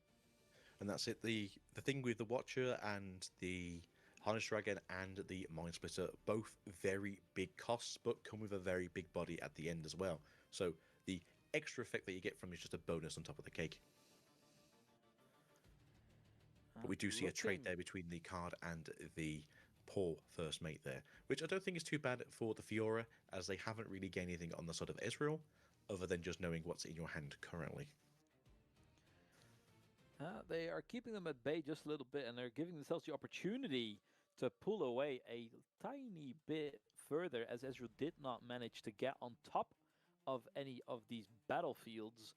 And that's it. The thing with the Watcher and the Harness Dragon and the Mind Splitter, both very big costs, but come with a very big body at the end as well. So the extra effect that you get from is just a bonus on top of the cake. But we do see a trade there between the card and the poor first mate there, which I don't think is too bad for the Fiora, as they haven't really gained anything on the side of Ezreal, other than just knowing what's in your hand currently. They are keeping them at bay just a little bit, and they're giving themselves the opportunity to pull away a tiny bit further, as Ezreal did not manage to get on top of any of these battlefields.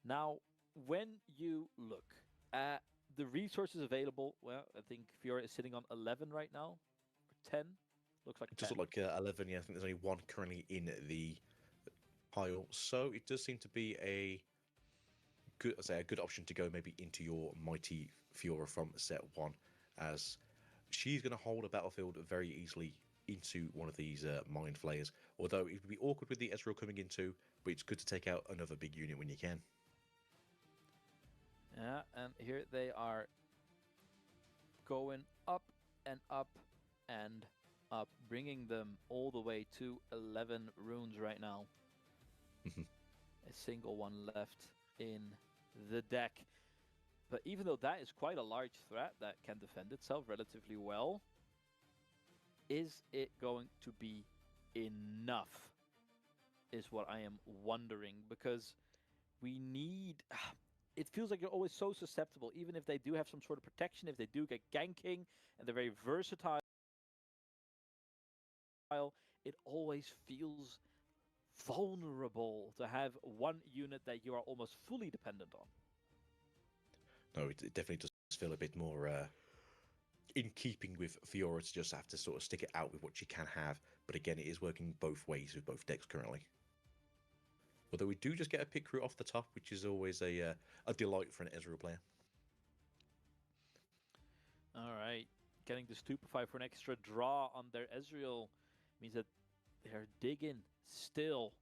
Now, when you look at the resources available, well, I think Fiora is sitting on 11 right now, or 10. Looks like it does look like 11. Yeah, I think there's only 1 currently in the pile, so it does seem to be a good option to go maybe into your mighty Fiora from set 1, as she's going to hold a battlefield very easily into one of these Mind Flayers. Although it would be awkward with the Ezreal coming into, but it's good to take out another big unit when you can. Yeah, and here they are going up and up and up, bringing them all the way to 11 runes right now. A single one left in the deck. But even though that is quite a large threat that can defend itself relatively well, is it going to be enough? is what I am wondering, because we need. It feels like you're always so susceptible, even if they do have some sort of protection, if they do get ganking, and they're very versatile, it always feels vulnerable to have one unit that you are almost fully dependent on. No, it definitely does feel a bit more in keeping with Fiora to just have to sort of stick it out with what she can have. But again, it is working both ways with both decks currently. Although we do just get a pick crew off the top, which is always a delight for an Ezreal player. All right, getting the Stupefy for an extra draw on their Ezreal means that they're digging still.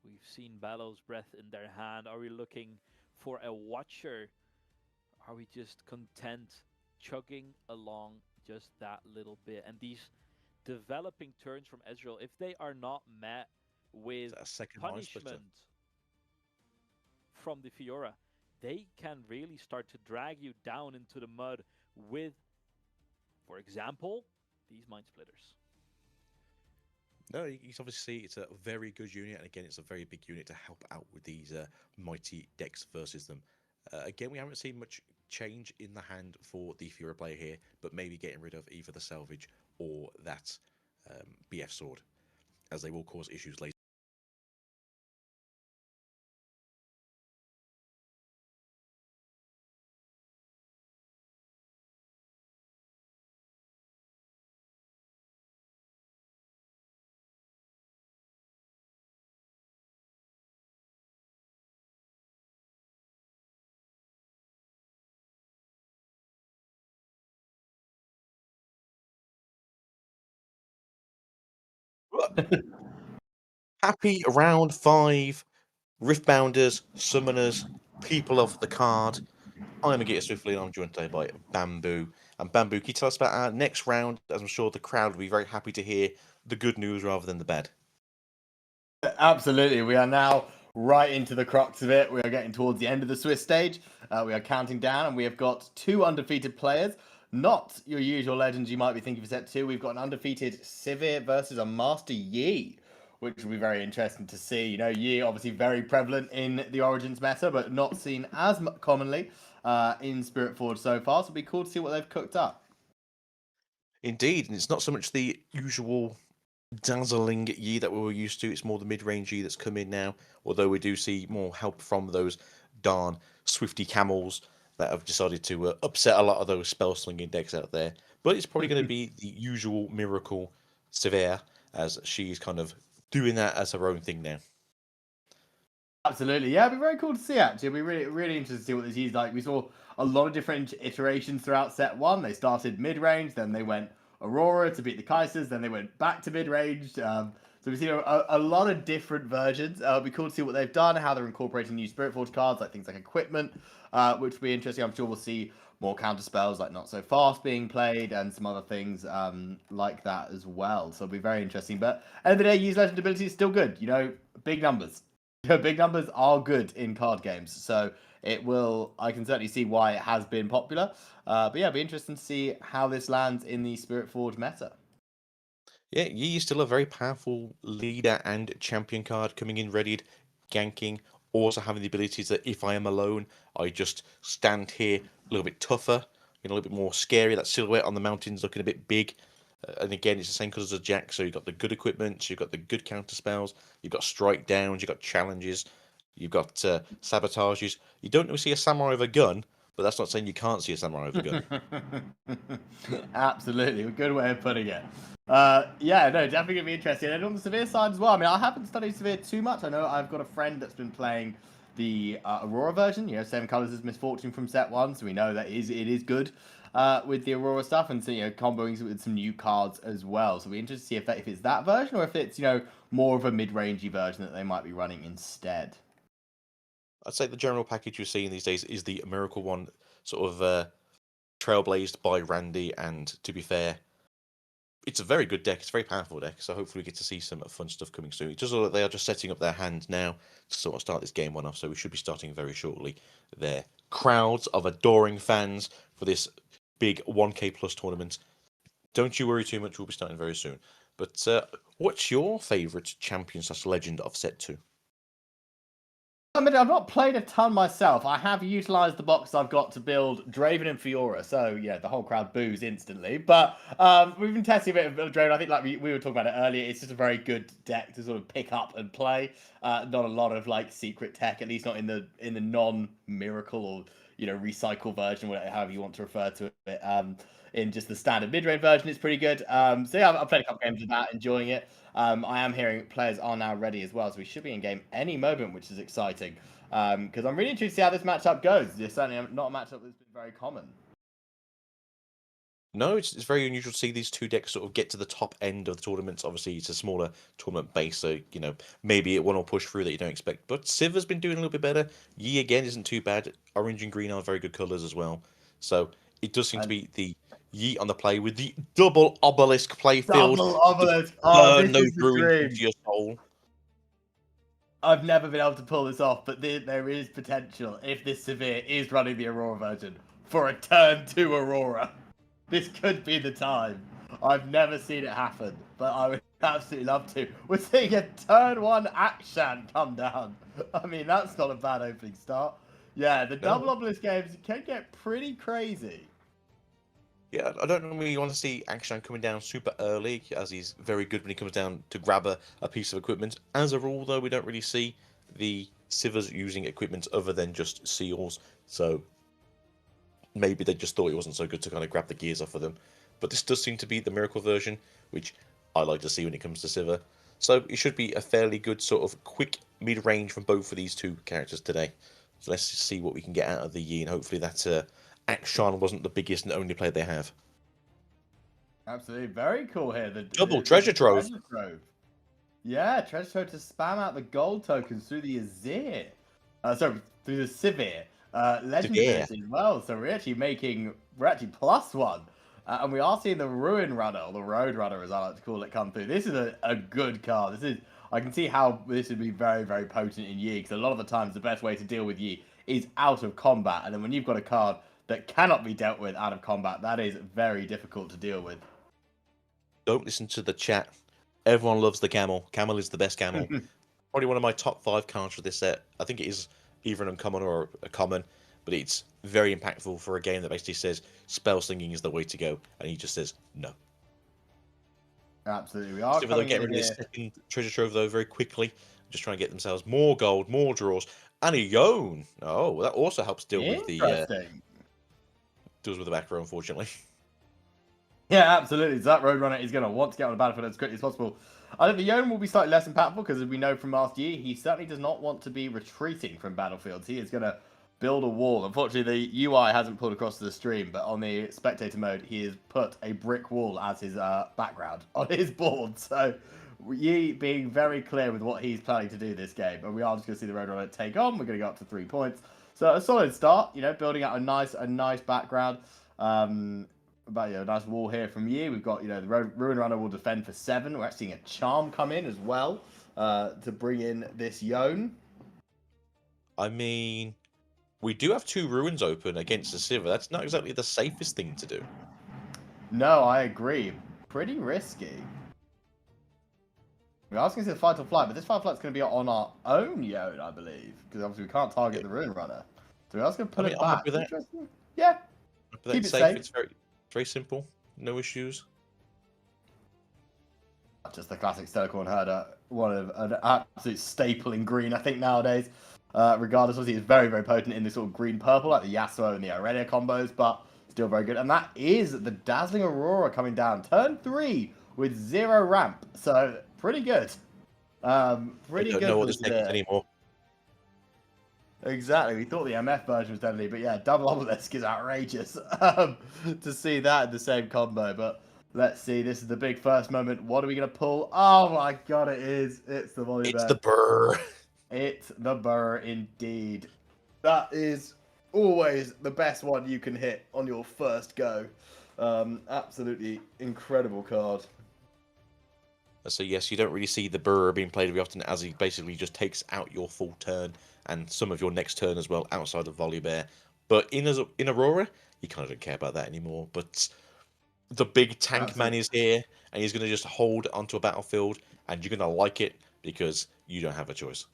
We've seen Bellow's Breath in their hand. Are we looking for a Watcher? Are we just content chugging along just that little bit? And these developing turns from Ezreal, if they are not met with A second Mind Splitter. punishment from the Fiora, they can really start to drag you down into the mud with, for example, these Mind Splitters. No, you can obviously see it's a very good unit, and again, it's a very big unit to help out with these mighty decks versus them. Again, we haven't seen much change in the hand for the Fiora player here, but maybe getting rid of either the Salvage or that BF Sword, as they will cause issues later. Happy round 5, Riftbounders, Summoners, people of the card. I'm going to get it swiftly, and I'm joined today by Bamboo. And Bamboo, can you tell us about our next round? As I'm sure the crowd will be very happy to hear the good news rather than the bad. Absolutely. We are now right into the crux of it. We are getting towards the end of the Swiss stage. We are counting down, and we have got 2 undefeated players. Not your usual legends you might be thinking for set 2. We've got an undefeated Sivir versus a Master Yi, which will be very interesting to see. You know, Yi obviously very prevalent in the Origins meta, but not seen as commonly in Spiritforged so far. So it'll be cool to see what they've cooked up. Indeed, and it's not so much the usual dazzling Yi that we were used to. It's more the mid-range Yi that's come in now, although we do see more help from those darn Swifty camels that have decided to upset a lot of those spell-slinging decks out there. But it's probably going to be the usual Miracle Severe, as she's kind of doing that as her own thing now. Absolutely, yeah, it'd be very cool to see. Actually, it'd be really, really interesting to see what this is like. We saw a lot of different iterations throughout set 1. They started mid-range, then they went Aurora to beat the Kaisers, then they went back to mid-range. So we've seen a lot of different versions. It'll be cool to see what they've done, how they're incorporating new Spiritforged cards, like things like equipment, which will be interesting. I'm sure we'll see more counter spells like Not So Fast being played, and some other things like that as well. So it'll be very interesting. But end of the day, use legend ability is still good. You know, big numbers. Big numbers are good in card games, so it will. I can certainly see why it has been popular. But yeah, it'll be interesting to see how this lands in the Spiritforged meta. Yeah, Yi is still a very powerful leader and champion card, coming in readied, ganking, also having the ability that if I am alone, I just stand here a little bit tougher, a little bit more scary. That silhouette on the mountains looking a bit big. And again, it's the same colours as Jack, so you've got the good equipment, so you've got the good counter spells, you've got strike downs, you've got challenges, you've got sabotages. You don't really see a samurai with a gun, but that's not saying you can't see a samurai with a gun. Absolutely, a good way of putting it. Yeah, no, definitely gonna be interesting. And on the Severe side as well. I mean, I haven't studied Severe too much. I know I've got a friend that's been playing the Aurora version. You know, 7 colors is Misfortune from set 1, so we know that it is good with the Aurora stuff, and so comboing with some new cards as well. So we're interested to see if it's that version or if it's more of a mid-rangey version that they might be running instead. I'd say the general package you're seeing these days is the Miracle one, sort of trailblazed by Randy, and to be fair, it's a very good deck. It's a very powerful deck, so hopefully we get to see some fun stuff coming soon. It does look like they are just setting up their hand now to sort of start this game one off, so we should be starting very shortly. Their crowds of adoring fans for this big 1K plus tournament. Don't you worry too much, we'll be starting very soon. But what's your favourite champion / legend of set 2? I mean, I've not played a ton myself. I have utilised the box I've got to build Draven and Fiora, so yeah, the whole crowd boos instantly. But we've been testing a bit of Draven. I think, like we were talking about it earlier, it's just a very good deck to sort of pick up and play. Not a lot of like secret tech, at least not in the non-miracle or recycle version, whatever, however you want to refer to it. In just the standard mid-range version, it's pretty good. So yeah, I've played a couple games of that, enjoying it. I am hearing players are now ready as well, so we should be in game any moment, which is exciting. Because I'm really intrigued to see how this matchup goes. It's certainly not a matchup that's been very common. No, it's very unusual to see these two decks sort of get to the top end of the tournaments. Obviously, it's a smaller tournament base, so maybe it will push through that you don't expect. But Siv's been doing a little bit better. Yi again isn't too bad. Orange and green are very good colours as well. So it does seem to be the Yi on the play with the double obelisk playfield. Double obelisk. Oh, this no is the druid dream. into your soul. I've never been able to pull this off, but there is potential if this Severe is running the Aurora version for a turn 2 Aurora. This could be the time. I've never seen it happen, but I would absolutely love to. We're seeing a turn 1 Akshan come down. I mean, that's not a bad opening start. Yeah, the double obelisk games can get pretty crazy. Yeah, I don't really want to see Akshan coming down super early, as he's very good when he comes down to grab a piece of equipment. As a rule, though, we don't really see the Sivers using equipment other than just seals, so maybe they just thought it wasn't so good to kind of grab the gears off of them. But this does seem to be the miracle version, which I like to see when it comes to Sivir. So it should be a fairly good sort of quick mid-range from both of these two characters today. So let's just see what we can get out of the Yi, and hopefully that Akshan wasn't the biggest and only player they have. Absolutely, very cool here. The double treasure trove. Yeah, treasure trove to spam out the gold tokens through the Azir. Sorry, through the Sivir. Legendary as well. So we're actually +1. And we are seeing the Ruin Runner, or the Road Runner as I like to call it, come through. This is a good card. I can see how this would be very, very potent in Yi, because a lot of the times the best way to deal with Yi is out of combat. And then when you've got a card that cannot be dealt with out of combat, that is very difficult to deal with. Don't listen to the chat. Everyone loves the camel. Camel is the best camel. Probably one of my top 5 cards for this set. I think it is either an uncommon or a common, but it's very impactful for a game that basically says spell slinging is the way to go, and he just says no. Absolutely, we are They're getting rid of this second treasure trove though very quickly, just trying to get themselves more gold, more draws, and a Yone. Oh, well, that also helps deal with the deals with the back row, unfortunately. Yeah, absolutely. So that Roadrunner is going to want to get on the battlefield as quickly as possible. I think the Yone will be slightly less impactful because, as we know from last year, he certainly does not want to be retreating from battlefields. He is going to build a wall. Unfortunately, the UI hasn't pulled across to the stream, but on the spectator mode, he has put a brick wall as his background on his board. So Yi being very clear with what he's planning to do this game. And we are just going to see the Roadrunner take on. We're going to go up to 3 points. So a solid start, building out a nice background. But a nice wall here from Yi. We've got, the Ruin Runner will defend for 7. We're actually seeing a Charm come in as well to bring in this Yone. I mean, we do have 2 Ruins open against the Sivir. That's not exactly the safest thing to do. No, I agree. Pretty risky. We're asking to fight or flight, but this fight or flight's going to be on our own Yone, I believe. Because obviously we can't target the Ruin Runner. So we're asking to pull it back. Yeah. Keep it safe. It's very simple. No issues. Just the classic Stellarcorn Herder. One of an absolute staple in green, I think, nowadays. Regardless, obviously, it's very, very potent in this sort of green-purple, like the Yasuo and the Aurelia combos, but still very good. And that is the Dazzling Aurora coming down. Turn 3 with 0 ramp. So, pretty good. Pretty good. I don't know what this deck is anymore. Exactly. We thought the MF version was deadly, but yeah, double obelisk is outrageous to see that in the same combo. But let's see. This is the big first moment. What are we going to pull? Oh my god, it is. It's the Volibear. It's the burr. It's the burr indeed. That is always the best one you can hit on your first go. Absolutely incredible card. So yes, you don't really see the burr being played very often, as he basically just takes out your full turn and some of your next turn as well outside of Volibear. But in Aurora, you kind of don't care about that anymore. But the big tank That's man it. is here, and he's going to just hold onto a battlefield, and you're going to like it because you don't have a choice.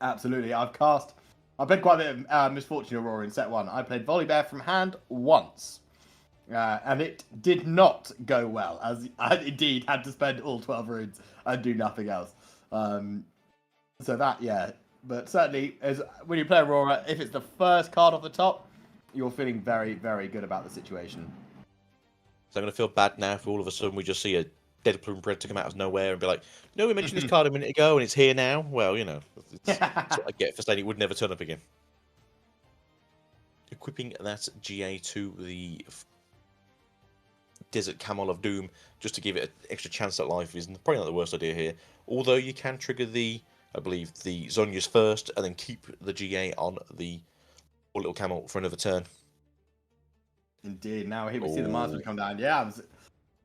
Absolutely. I played quite a bit of Misfortune Aurora in set 1. I played Volibear from hand once. And it did not go well, as I indeed had to spend all 12 runes and do nothing else. So that, yeah. But certainly, when you play Aurora, if it's the first card off the top, you're feeling very, very good about the situation. So I'm going to feel bad now if all of a sudden we just see a Dead Plume Predator come out of nowhere and be like, no, we mentioned this card a minute ago and it's here now. Well, you know, it's what I get for saying it would never turn up again. Equipping that GA to the Desert Camel of Doom just to give it an extra chance at life is probably not the worst idea here. Although you can trigger I believe, the Zonias first and then keep the GA on the little camel for another turn. Indeed. Now here we see the monster come down. Yeah, it was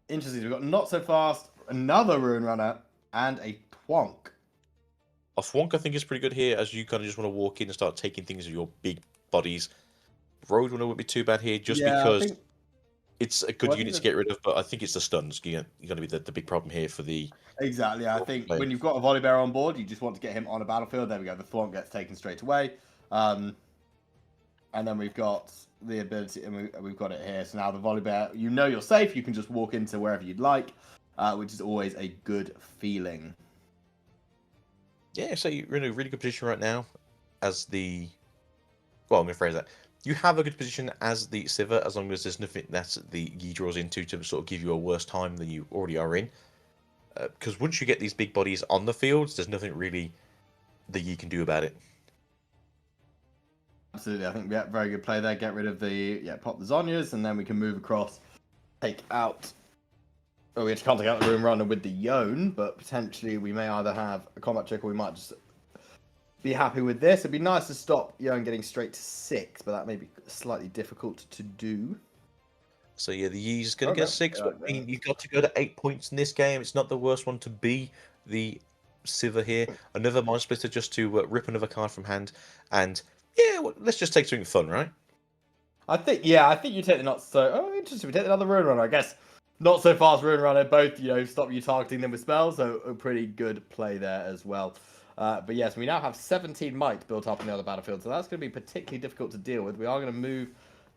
interesting. We've got Not So Fast, another Rune Runner, and a Twonk. A Thwonk, I think, is pretty good here, as you kind of just want to walk in and start taking things with your big bodies. Road Runner wouldn't be too bad here, just because it's a good unit to get rid of, but I think it's the stuns. You're going to be the big problem here for the... Exactly. I think when you've got a Volibear on board, you just want to get him on a battlefield. There we go. The Thwonk gets taken straight away. And then we've got the ability, and we've got it here. So now the Volibear, you know you're safe. You can just walk into wherever you'd like, which is always a good feeling. Yeah, so you're in a really good position right now as the... Well, I'm going to phrase that. You have a good position as the Sivir, as long as there's nothing that the Yi draws into to sort of give you a worse time than you already are in. Because once you get these big bodies on the fields, there's nothing really that Yi can do about it. Absolutely, I think, yeah, very good play there. Get rid of pop the Zonias, and then we can move across, take out... Oh, we can't take out the Rune Runner with the Yone, but potentially we may either have a combat trick or we might just be happy with this. It'd be nice to stop Yone getting straight to 6, but that may be slightly difficult to do. So yeah, the Yi's going to get 6, but I mean, you've got to go to 8 points in this game. It's not the worst one to be the Sivir here. Another Mind Splitter just to rip another card from hand. And yeah, well, let's just take something fun, right? I think you take the Not So... Oh, interesting. We take another Rune Runner, I guess. Not So Fast Rune Runner, both, stop you targeting them with spells, so a pretty good play there as well. But yes, we now have 17 might built up on the other battlefield, so that's going to be particularly difficult to deal with. We are going to move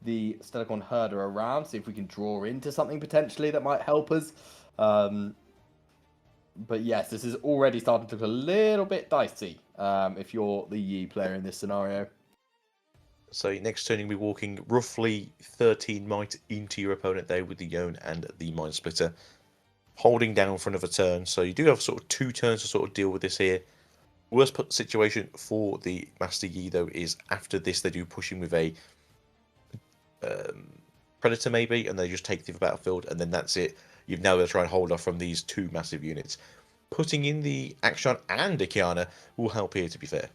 the Stellarcorn Herder around, see if we can draw into something potentially that might help us. But yes, this is already starting to look a little bit dicey if you're the Yi player in this scenario. So next turn you'll be walking roughly 13 might into your opponent there with the Yone and the Mind Splitter, holding down for another turn. So you do have sort of 2 turns to sort of deal with this here. Worst situation for the Master Yi though is after this they do push him with a Predator maybe, and they just take the battlefield, and then that's it. You've now got to try and hold off from these 2 massive units. Putting in the Action and a Kiana will help here, to be fair.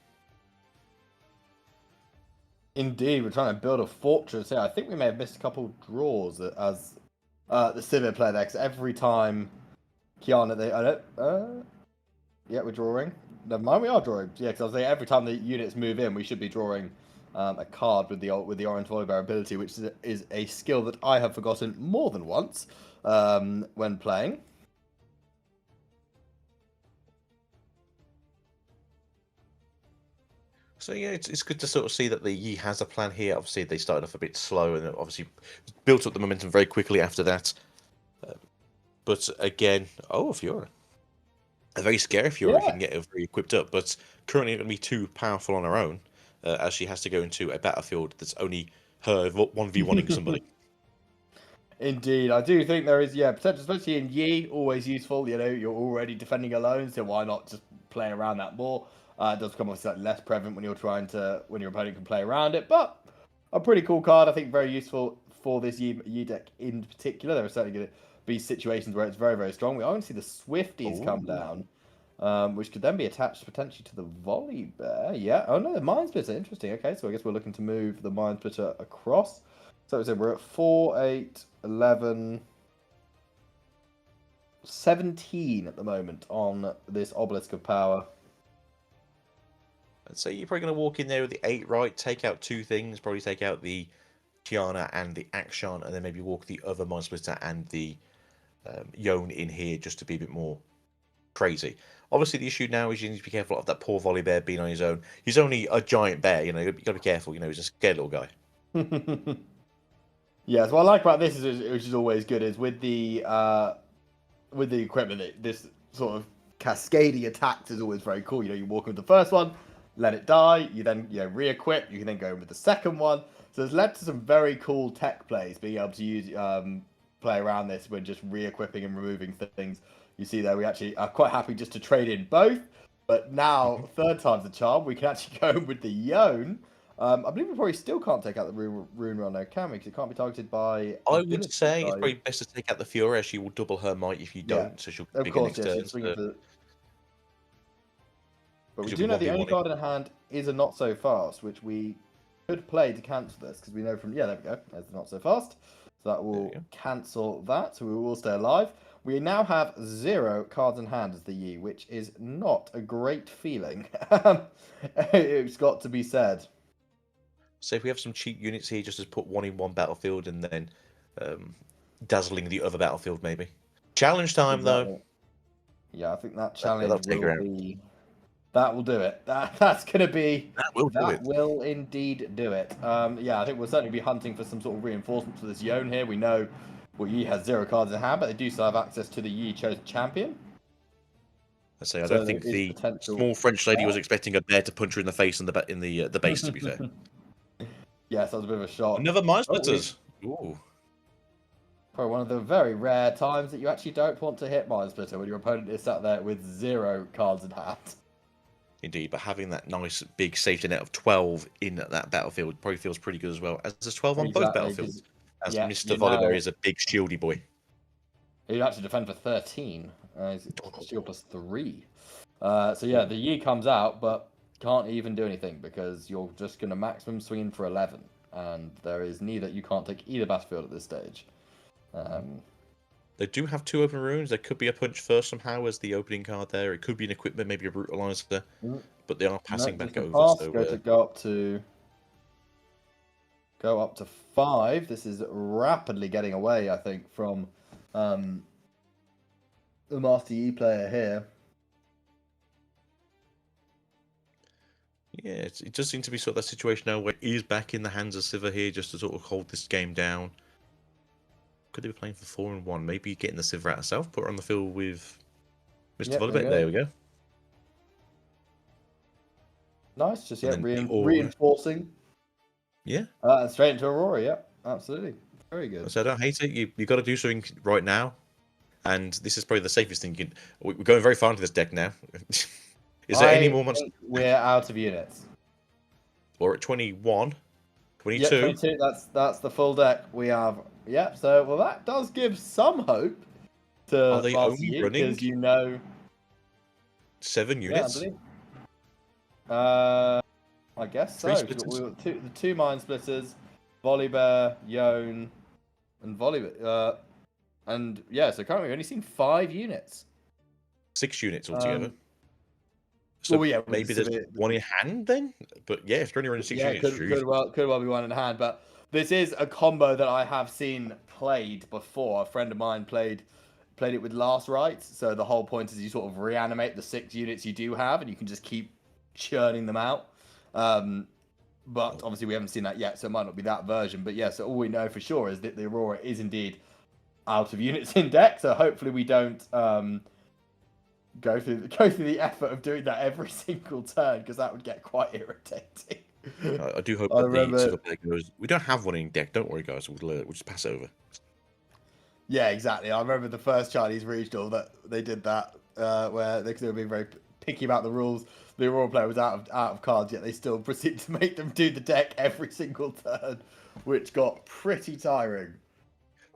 Indeed, we're trying to build a fortress here. I think we may have missed a couple draws as the Sivir player there, because every time Kiana, yeah, we're drawing. Never mind, we are drawing. Yeah, because I was saying every time the units move in, we should be drawing a card with the Orange Volibear ability, which is a skill that I have forgotten more than once when playing. So yeah, it's good to sort of see that the Yi has a plan here. Obviously, they started off a bit slow and obviously built up the momentum very quickly after that. But again, a Fiora. A very scary Fiora if you can get her very equipped up, but currently going to be too powerful on her own, as she has to go into a battlefield that's only her 1v1ing somebody. Indeed, I do think there is, potential, especially in Yi, always useful. You're already defending alone, so why not just play around that more? It does become obviously less prevalent when your opponent can play around it, but a pretty cool card. I think very useful for this Yi deck in particular. There are certainly going to be situations where it's very, very strong. We are going to see the Swifties come down, which could then be attached potentially to the Volibear. Yeah. Oh no, the Mind Splitter. Interesting. Okay, so I guess we're looking to move the Mind Splitter across. So we're at 4, 8, 11, 17 at the moment on this Obelisk of Power. I'd say you're probably going to walk in there with the 8 right, take out 2 things, probably take out the Tiana and the Akshan, and then maybe walk the other Mind Splitter and the Yone in here just to be a bit more crazy. Obviously, the issue now is you need to be careful of that poor volley bear being on his own. He's only a giant bear, you got to be careful. He's a scared little guy. Yeah, so what I like about this is, which is always good, is with the equipment, this sort of cascading attacks is always very cool. You walk with the first one, let it die, you then re-equip, you can then go in with the second one. So it's led to some very cool tech plays, being able to use play around this when just re-equipping and removing things. You see there, we actually are quite happy just to trade in both, but now third time's the charm. We can actually go in with the Yone. I believe we probably still can't take out the Rune Runner, can we? Because it can't be targeted by. I would say it's probably best to take out the Fiora. She will double her might if you don't, so she'll be bigger next turn. But we do know the only card in hand is a Not So Fast, which we could play to cancel this, because we know from... Yeah, there we go. There's the Not So Fast. So that will cancel that, so we will stay alive. We now have 0 cards in hand as the Yi, which is not a great feeling. It's got to be said. So if we have some cheap units here, just to put one in one battlefield and then dazzling the other battlefield, maybe. Challenge time, though. Yeah, I think that challenge that will do it. That's going to be... That will indeed do it. Yeah, I think we'll certainly be hunting for some sort of reinforcement for this Yone here. We know Yi has 0 cards in hand, but they do still have access to the Yi chosen champion. I don't think the small French lady was expecting a bear to punch her in the face in the base, to be fair. Yes, that was a bit of a shock. Another Mind Splitters. Ooh. Probably one of the very rare times that you actually don't want to hit Mind Splitter when your opponent is sat there with 0 cards in hand. Indeed, but having that nice big safety net of 12 in that battlefield probably feels pretty good as well. As there's 12 on both battlefields. As Mr. Volibear is a big shieldy boy. He'd actually defend for 13. He's shield plus 3. So yeah, the Yi comes out, but can't even do anything because you're just going to maximum swing in for 11. And there is neither... You can't take either battlefield at this stage. They do have 2 open runes. There could be a punch first somehow as the opening card there. It could be an equipment, maybe a brutalizer. But they are passing back over. So, go up to 5. This is rapidly getting away, I think, from the Master Yi player here. Yeah, it does seem to be sort of that situation now where he is back in the hands of Sivir here just to sort of hold this game down. Could they be playing for 4 and 1? Maybe getting the Sivir out herself, put her on the field with Mr. Volibear. There we go. Nice, just reinforcing. Yeah. And straight into Aurora, yeah, absolutely. Very good. So I don't hate it. You've got to do something right now. And this is probably the safest thing you can... We're going very far into this deck now. Is there any more monsters? We're out of units. We're at 21. 22. Yeah, 22. That's the full deck. We have... Yep, so, well, that does give some hope to... Are they only running? Because 7 units? Yeah, I guess so. The 2 Mind Splitters, Volibear, Yone, and Volibear. And, yeah, so currently we've only seen 5 units. 6 units altogether. So maybe there's 1 in hand then? But yeah, if you're only running 6 units... Could well be 1 in hand, but this is a combo that I have seen played before. A friend of mine played it with Last Rites, so the whole point is you sort of reanimate the 6 units you do have, and you can just keep churning them out. But obviously we haven't seen that yet, so it might not be that version. But yeah, so all we know for sure is that the Aurora is indeed out of units in deck, so hopefully we don't... go through the effort of doing that every single turn, because that would get quite irritating. I do hope that the Silver player goes, we don't have 1 in deck, don't worry guys, we'll just pass over. Yeah, exactly. I remember the first Chinese regional that they did that, where they were being very picky about the rules. The Aurora player was out of cards, yet they still proceeded to make them do the deck every single turn, which got pretty tiring.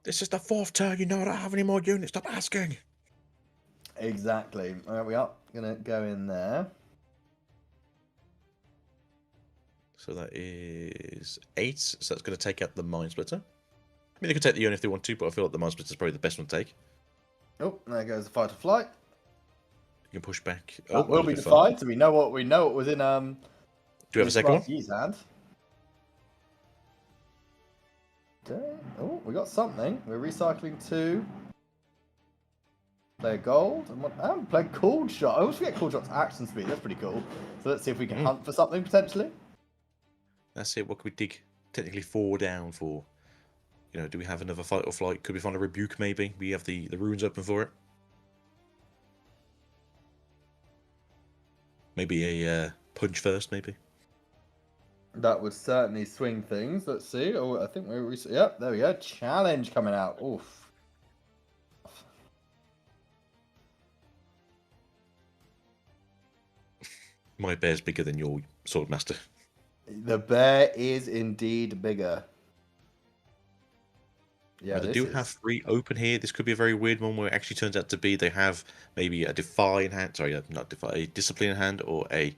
This is the 4th turn, you know I don't have any more units, stop asking. Exactly. There we are. Gonna go in there. So that is 8. So that's going to take out the Mind Splitter. I mean, they could take the Yone if they want to, but I feel like the Mind Splitter is probably the best one to take. Oh, there goes the Fight or Flight. You can push back. That will be defied. So we know what was in Do we have a second one? Yee's hand. Oh, we got something. We're recycling 2. Play gold. I haven't played Cool Shot. I always forget Cool Shot's action speed. That's pretty cool. So let's see if we can hunt for something potentially. That's it. What could we dig technically 4 down for? You know, do we have another fight or flight? Could we find a rebuke maybe? We have the runes open for it. Maybe a punch first, maybe. That would certainly swing things. Let's see. Oh, I think we're... Yep, there we go. Challenge coming out. Oof. My bear's bigger than your swordmaster. The bear is indeed bigger. Yeah, they do have 3 open here. This could be a very weird one where it actually turns out to be they have maybe a defy in hand. Sorry, not defy, a discipline in hand or a...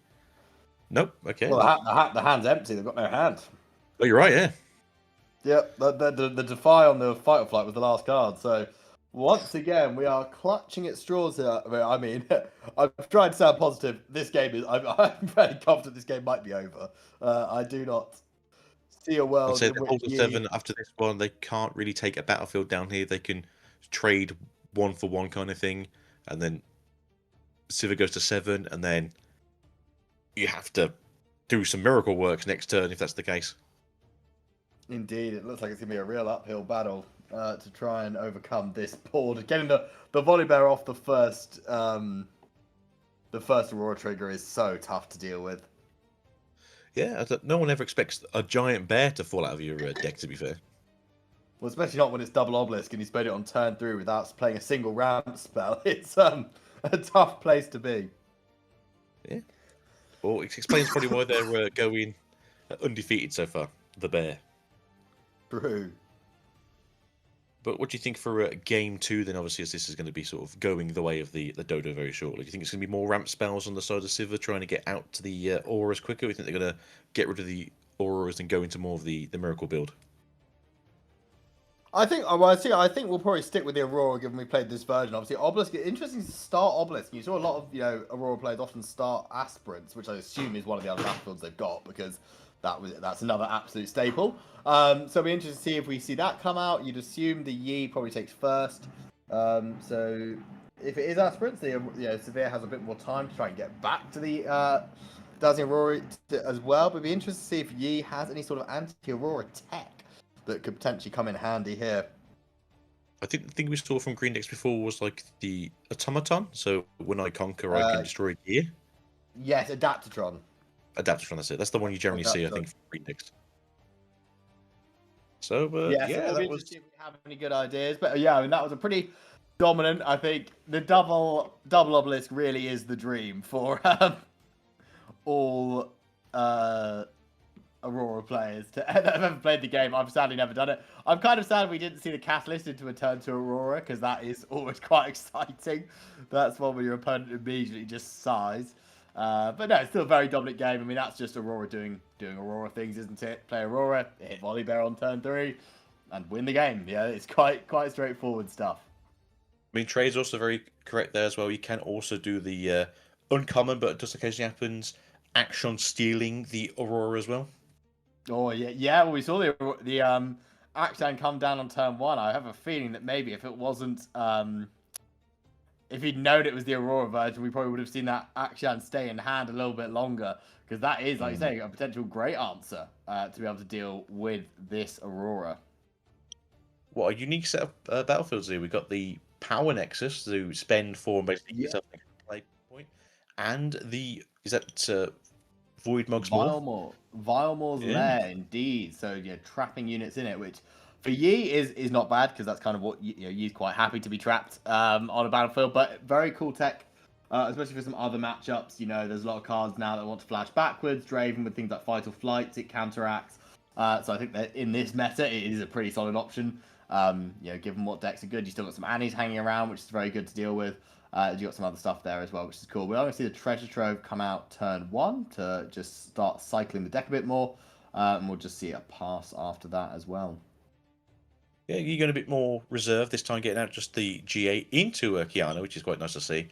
Nope, okay. Well, the hand's empty. They've got no hand. Oh, you're right, yeah. Yep, the defy on the fight or flight was the last card. So once again, we are clutching at straws here. I mean, I've tried to sound positive. This game is. I'm very confident this game might be over. I do not see a world. I'd say in they which hold a 7 after this one. They can't really take a battlefield down here. They can trade 1 for 1 kind of thing, and then Civ goes to 7, and then you have to do some miracle works next turn if that's the case. Indeed, it looks like it's gonna be a real uphill battle to try and overcome this board. Getting the Volibear off the first Aurora trigger is so tough to deal with. Yeah, no one ever expects a giant bear to fall out of your deck, to be fair. Well, especially not when it's double obelisk and you spend it on turn 3 without playing a single ramp spell. It's a tough place to be. Yeah. Well, it explains probably why they're going undefeated so far, the bear. True. But what do you think for game 2 then, obviously, as this is going to be sort of going the way of the Dodo very shortly? Do you think it's going to be more ramp spells on the side of Civ trying to get out to the auras quicker? Or do you think they're going to get rid of the auras and go into more of the miracle build? I think we'll probably stick with the Aurora given we played this version. Obviously, Obelisk, interesting to start Obelisk. You saw a lot of, Aurora players often start Aspirants, which I assume is one of the other battlefields they've got because that's another absolute staple. So it'll be interesting to see if we see that come out. You'd assume the Yi probably takes first. So if it is Aspirants, Severe has a bit more time to try and get back to the Dazzling Aurora as well. But it'd be interesting to see if Yi has any sort of anti-Aurora tech that could potentially come in handy here. I think the thing we saw from Green Decks before was like the automaton. So when I conquer, I can destroy gear. Yes, Adaptatron. Adaptatron, that's it. That's the one you generally see, I think, from Green Decks. So that was. See if we have any good ideas, but I mean that was a pretty dominant. I think the double obelisk really is the dream for all Aurora players that have ever played the game. I've sadly never done it. I'm kind of sad we didn't see the catalyst into a turn to Aurora because that is always quite exciting. That's one where your opponent immediately just sighs. But no, it's still a very dominant game. I mean, that's just Aurora doing Aurora things, isn't it? Play Aurora, hit Volibear on turn 3, and win the game. Yeah, it's quite straightforward stuff. I mean, Trey's also very correct there as well. You can also do the uncommon, but it does occasionally happens, action stealing the Aurora as well. Oh yeah. Well, we saw the Action come down on turn 1. I have a feeling that maybe if it wasn't, if he'd known it was the Aurora version, we probably would have seen that Action stay in hand a little bit longer because that is, like you say, a potential great answer to be able to deal with this Aurora. What a unique set of battlefields here. We've got the Power Nexus to spend for basically yourself an extra play point, and is that Void Mog's Maw? Vilemore's Lair, indeed. So trapping units in it, which for Yi is not bad because that's kind of what Yi's quite happy to be trapped on a battlefield. But very cool tech, especially for some other matchups. There's a lot of cards now that want to flash backwards. Draven with things like Fight or Flight, it counteracts. So I think that in this meta, it is a pretty solid option. Given what decks are good, you still got some Annies hanging around, which is very good to deal with. You got some other stuff there as well, which is cool. We're going to see the Treasure Trove come out turn 1 to just start cycling the deck a bit more, and we'll just see a pass after that as well. Yeah, you're going a bit more reserved this time, getting out just the GA into Kiana, which is quite nice to see.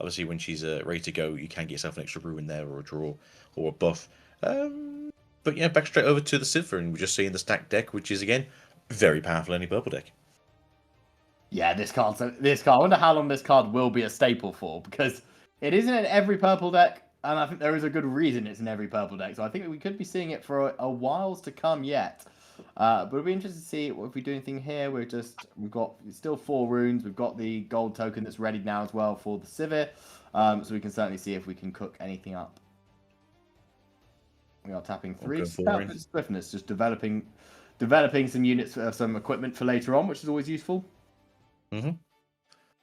Obviously, when she's ready to go, you can get yourself an extra ruin there, or a draw, or a buff. But yeah, back straight over to the Silver, and we're just seeing the stacked deck, which is again very powerful in any purple deck. Yeah, this card. I wonder how long this card will be a staple for, because it isn't in every purple deck, and I think there is a good reason it's in every purple deck. So I think we could be seeing it for a whiles to come yet. But it'll be interesting to see if we do anything here. We've got still 4 runes. We've got the gold token that's ready now as well for the Sivir. So we can certainly see if we can cook anything up. We are tapping 3 swiftness, just developing some units, some equipment for later on, which is always useful. Mm-hmm.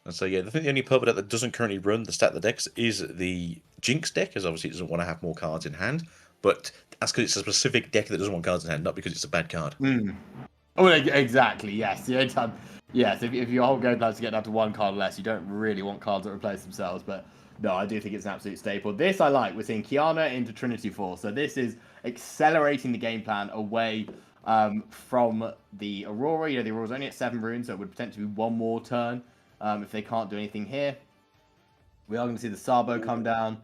And so, yeah, I think the only purple deck that doesn't currently run the stack the decks is the Jinx deck, as obviously it doesn't want to have more cards in hand. But that's because it's a specific deck that doesn't want cards in hand, not because it's a bad card. Oh, exactly, yes. Yes, if your whole game plan is to get down to 1 card less, you don't really want cards that replace themselves. But no, I do think it's an absolute staple. This I like. We're seeing Kiana into Trinity Force. So this is accelerating the game plan away from the Aurora. You know, the Aurora's only at 7 runes, so it would potentially be 1 more turn if they can't do anything here. We are going to see the Sabo come down,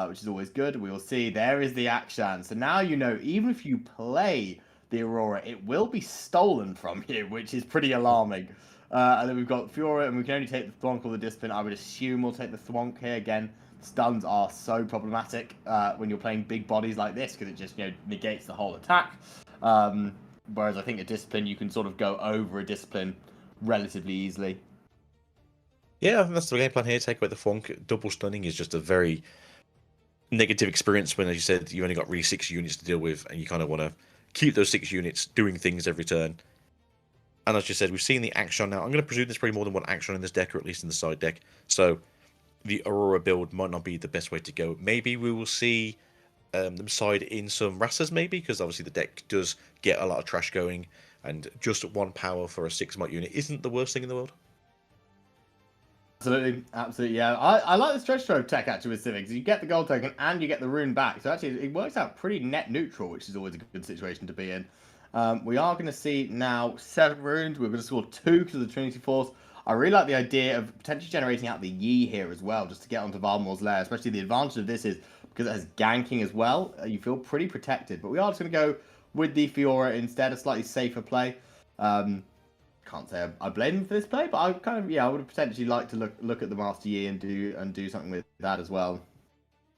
which is always good. We will see there is the Akshan. So now you know, even if you play the Aurora, it will be stolen from you, which is pretty alarming. And then we've got Fiora, and we can only take the Thwonk or the Discipline. I would assume we'll take the Thwonk here. Again, stuns are so problematic when you're playing big bodies like this, because it just negates the whole attack. Whereas I think a Discipline, you can sort of go over a Discipline relatively easily. Yeah, I think that's the game plan here. Take away the Thwonk. Double stunning is just a very negative experience when, as you said, you only got really 6 units to deal with, and you kind of want to keep those 6 units doing things every turn. And as you said, we've seen the Akshan now. I'm going to presume there's probably more than 1 Akshan in this deck, or at least in the side deck. So the Aurora build might not be the best way to go. Maybe we will see them side in some Rastas, maybe, because obviously the deck does get a lot of trash going, and just 1 power for a 6-mite unit isn't the worst thing in the world. Absolutely, yeah. I like the stretch throw tech actually with Civics. You get the gold token and you get the rune back. So actually, it works out pretty net neutral, which is always a good situation to be in. We are going to see now 7 runes. We're going to score 2 because of the Trinity Force. I really like the idea of potentially generating out the Yi here as well, just to get onto Valmor's lair. Especially the advantage of this is because it has ganking as well. You feel pretty protected. But we are just going to go with the Fiora instead, a slightly safer play. Can't say I blame him for this play, but I kind of I would have potentially liked to look at the Master Yi and do something with that as well.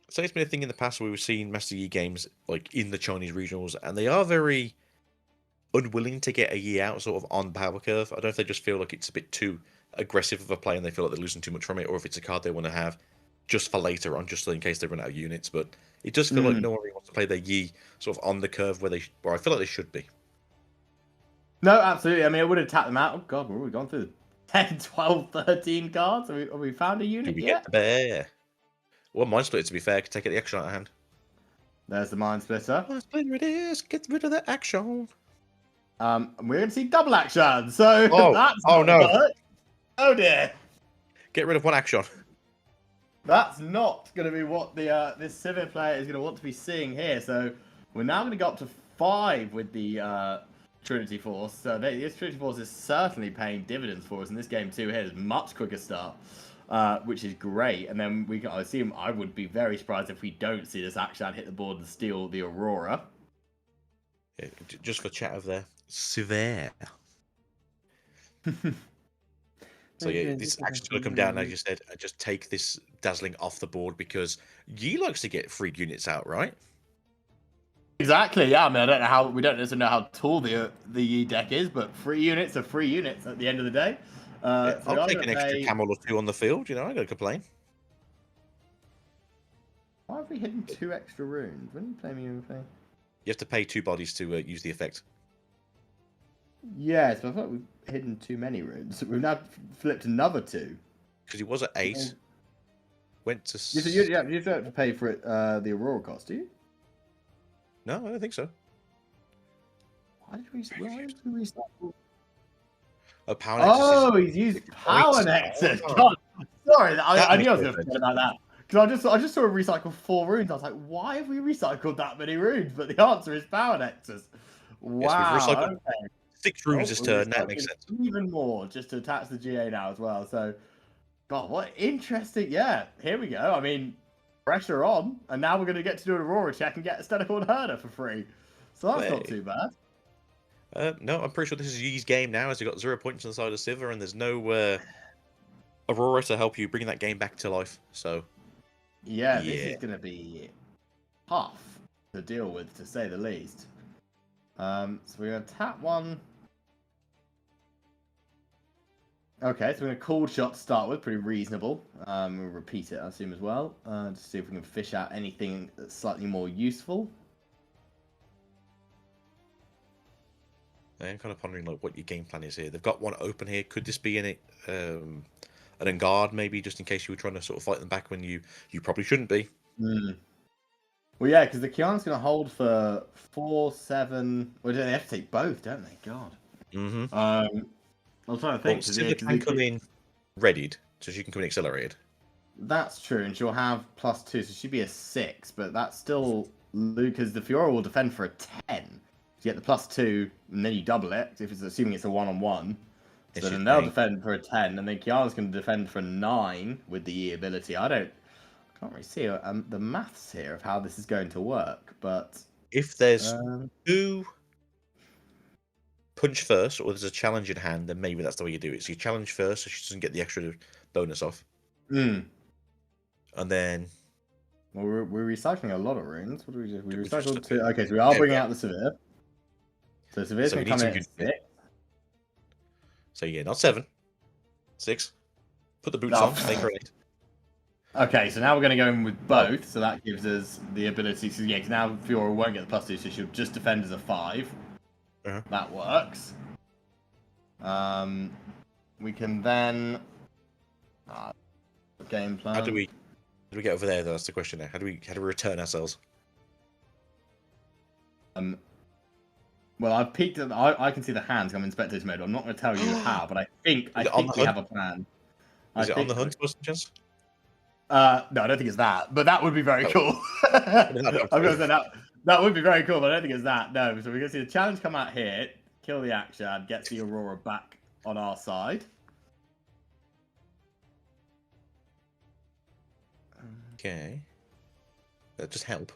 So it's been a thing in the past where we've seen Master Yi games like in the Chinese regionals, and they are very unwilling to get a Yi out sort of on power curve. I don't know if they just feel like it's a bit too aggressive of a play and they feel like they're losing too much from it, or if it's a card they want to have just for later on, just in case they run out of units. But it does feel like no one really wants to play their Yi sort of on the curve where I feel like they should be. No, absolutely. I mean, I would have tapped them out. Oh, God, where have we gone through? 10, 12, 13 cards? Have we found a unit yet? Do we yet? get the bear? Well, Mind Splitter, to be fair, could take it the action out of hand. There's the Mind Splitter. Mind Splitter it is. Get rid of that action. We're going to see double action. So that's no. Good. Oh, dear. Get rid of 1 action. That's not going to be what this Sivir player is going to want to be seeing here. So we're now going to go up to 5 with the Trinity Force. So this Trinity Force is certainly paying dividends for us in this game too. Here is much quicker start, which is great. And then we can assume I would be very surprised if we don't see this Akshan hit the board and steal the Aurora. Yeah, just for chat over there, Sivir. So yeah, this action's going to come down, as you said, and just take this Dazzling off the board because Yi likes to get 3 units out, right? Exactly. Yeah. I mean, we don't necessarily know how tall the Yi deck is, but 3 units are 3 units at the end of the day. So I'll take an extra camel or 2 on the field. I don't complain. Why have we hidden 2 extra runes? When are you playing anything? You have to pay 2 bodies to use the effect. Yes, but I thought we've hidden too many runes. We've now flipped another 2. Because he was at 8. Went to... You don't have to pay for it, the Aurora cost, do you? No, I don't think so. Why did we recycle? Oh, Power Nexus he's used Power Nexus. God, sorry, I knew I was going to forget about that. Because I just saw a recycle 4 runes. I was like, why have we recycled that many runes? But the answer is Power Nexus. Wow. Yes, we've recycled 6 runes this turn. That makes sense. Even more just to attach the GA now as well. So, God, what interesting. Yeah, here we go. I mean, Pressure on, and now we're going to get to do an Aurora check and get a Stenicorn Herder for free. So that's not Way. too bad. No, I'm pretty sure this is Yi's game now, as he got 0 points on the side of Sivir, and there's no Aurora to help you bring that game back to life. So, Yeah, this Yeah. is going to be tough to deal with, to say the least. So we're going to tap one. Okay, so we're going to cold shot to start with, pretty reasonable. We'll repeat it, I assume, as well. To see if we can fish out anything that's slightly more useful. I'm kind of pondering like what your game plan is here. They've got one open here. Could this be an Engard maybe, just in case you were trying to sort of fight them back when you probably shouldn't be? Well, yeah, because the Kiana's going to hold for 4, 7. Well, they have to take both, don't they? God. Mm-hmm. I'm trying to Well, think. Sivir can come in readied, so she can come in accelerated. That's true, and she'll have +2, so she'd be a 6, but that's still because the Fiora will defend for a 10. You get the +2, and then you double it, if it's assuming it's a 1-on-1. So then they'll defend for a 10, and then Kiana's going to defend for 9 with the E ability. I can't really see the maths here of how this is going to work, but If there's 2 punch first, or there's a challenge in hand, then maybe that's the way you do it. So you challenge first, so she doesn't get the extra bonus off. And then... Well, we're recycling a lot of runes. What do we do? We recycled just 2. Okay, so we are bringing out the Severe. So Severe's So going we to need come some in good- at 6. So yeah, not 7. 6. Put the boots No. on, stay correct. Okay, so now we're going to go in with both, so that gives us the ability. So yeah, 'cause now Fiora won't get the +2, so she'll just defend as a 5. Uh-huh. That works. We can then game plan. How do we get over there? Though? That's the question now. How do we return ourselves? Well, I've peeked at. I can see the hands. I'm in spectator mode. I'm not going to tell you how, but I think we have a plan. Is it on the hunt, by some chance? No, I don't think it's that, but that would be very cool. I'm going to say that would be very cool, but I don't think it's that. No, so we're going to see the challenge come out here, kill the Akshan, get the Aurora back on our side. Okay. That just help.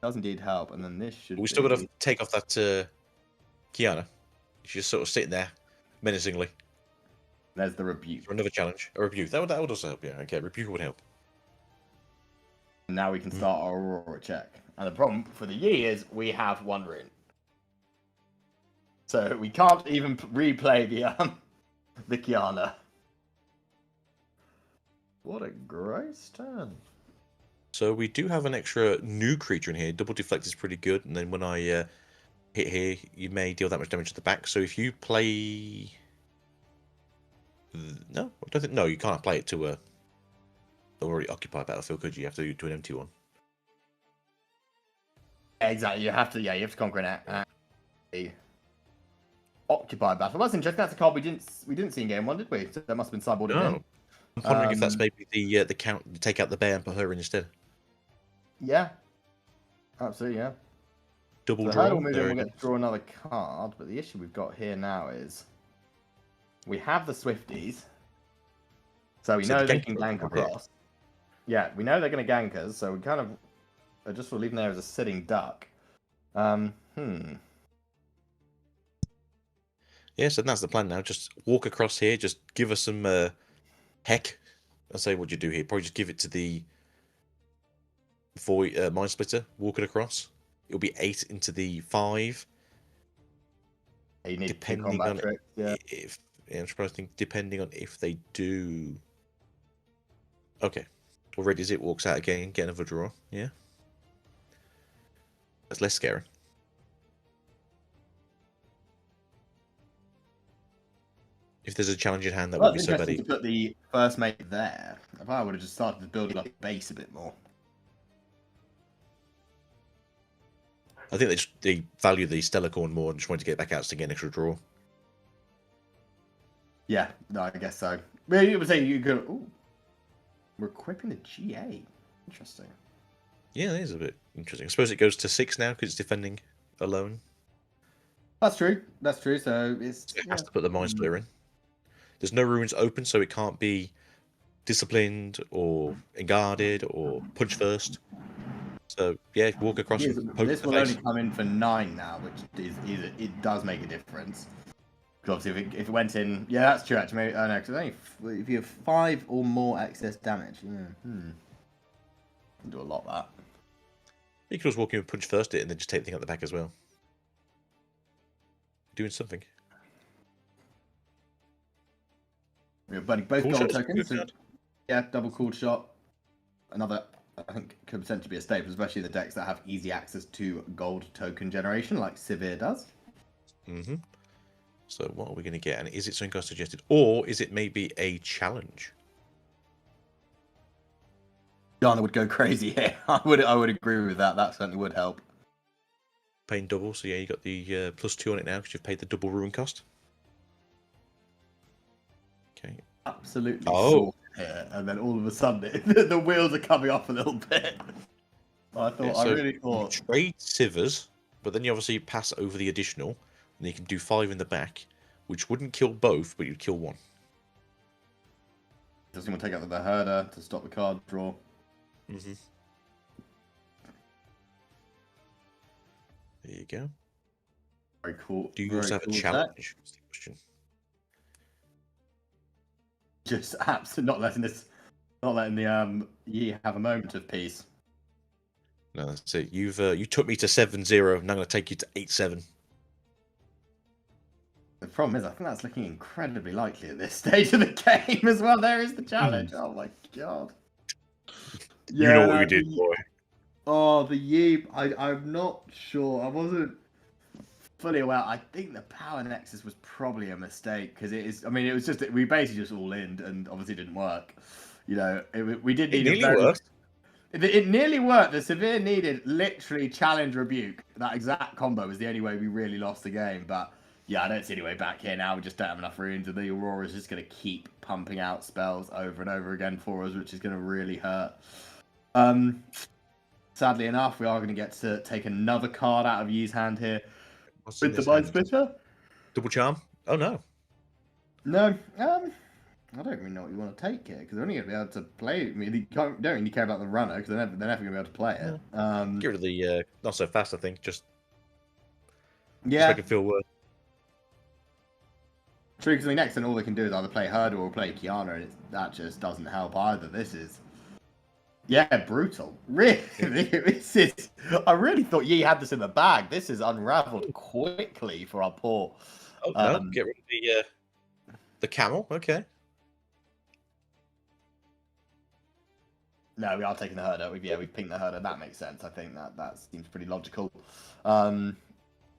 Does indeed help, and then this should. We still got to take off that Kiana. She's just sort of sitting there, menacingly. There's the rebuke. For another challenge. A rebuke. That would also help, yeah. Okay, rebuke would help. And now we can start our Aurora check. And the problem for the Yi is we have 1 rune. So we can't even replay the Kiana. What a gross turn. So we do have an extra new creature in here. Double deflect is pretty good, and then when I hit here, you may deal that much damage to the back. So if you play... No, I don't think... No, you can't play it to a already occupied battlefield, could you? You have to do to an empty one. Exactly, you have to conquer an occupied battle. That's interesting. That's a card we didn't see in game 1, did we? So that must have been sideboarded in. No. I'm wondering if that's maybe the count, take out the bear and put her in instead. Yeah. Absolutely, yeah. Double So draw. Hurdle move in, There we'll it get is. to draw another card, but the issue we've got here now is we have the Swifties, so we So know the they gank can will gank come here. across. Yeah, we know they're going to gank us, so we kind of are just leaving there as a sitting duck. Yeah, so that's the plan now. Just walk across here. Just give us some heck. I'll say what you do here. Probably just give it to the Void Mind Splitter. Walk it across. It'll be 8 into the 5. You need Depending to combat on tricks, yeah. if I'm trying to think. Depending on if they do. Okay. Well, ready as it walks out again. Get another draw. Yeah. That's less scary. If there's a challenge in hand, that Well, would be it's so interesting bad. to put the first mate there. If I would have just started to build up a base a bit more. I think they value the Stellarcorn more and just wanted to get back out to get an extra draw. Yeah, no, I guess so. Well, you would say you could. Ooh, we're equipping the GA. Interesting. Yeah, that is a bit interesting. I suppose it goes to 6 now because it's defending alone. That's true. That's true. So it's It has to put the Mind Splitter in. There's no runes open, so it can't be disciplined or guarded or punch first. So yeah, walk across and poke This the will face. only come in for 9 now, which is it does make a difference. Because obviously, if it went in, yeah, that's true. Actually, maybe, oh no, because only if you have 5 or more excess damage, can do a lot of that. You could also walk in and punch first it, and then just take the thing out the back as well. Doing something. We're burning both Cool gold shot's a tokens. good So, card. yeah, double cooled shot. Another, I think, could potentially be a staple, especially the decks that have easy access to gold token generation, like Severe does. Mm-hmm. So what are we going to get? And is it something I suggested, or is it maybe a challenge? Yana would go crazy here. I would agree with that. That certainly would help. Paying double, so yeah, you got the +2 on it now because you've paid the double ruin cost. Okay. Absolutely. Oh. Here, and then all of a sudden, the wheels are coming off a little bit. I thought, Yeah, I so really you thought. trade Sivers, but then you obviously pass over the additional, and you can do 5 in the back, which wouldn't kill both, but you'd kill one. Does anyone take out the herder to stop the card draw? Mm-hmm. There you go. Very cool. Do you very also have cool a deck. challenge? That's the question. Just absolutely not letting the Yi have a moment of peace. No, that's it. You took me to 7-0, and I'm going to take you to 8-7. The problem is, I think that's looking incredibly likely at this stage of the game as well. There is the challenge. Oh my god. You know what we that- did, boy. Oh, the Yi. I'm not sure. I wasn't fully aware. I think the power nexus was probably a mistake because it is. I mean, it was just we basically just all in and obviously didn't work. You know, we did It need a nearly very. worked. It nearly worked. The Severe needed literally challenge rebuke. That exact combo was the only way we really lost the game. But yeah, I don't see any way back here now. We just don't have enough runes, and the Aurora is just going to keep pumping out spells over and over again for us, which is going to really hurt. Sadly enough, we are going to get to take another card out of Yi's hand here What's in with the this Mind hand? Splitter. Double charm? Oh no. No, I don't really know what you want to take here because they're only going to be able to play. I mean, don't really care about the runner because they're never going to be able to play it. Get rid of the not so fast. I think just Yeah, make it feel worse. true. Because the next thing all they can do is either play Hurdle or play Kiana, and that just doesn't help either. This is, yeah, brutal. Really, this is. I really thought Yi had this in the bag. This is unravelled quickly for our poor. Oh no, get rid of the camel. Okay. No, we are taking the herder. We've pinged the herder. That makes sense. I think that seems pretty logical.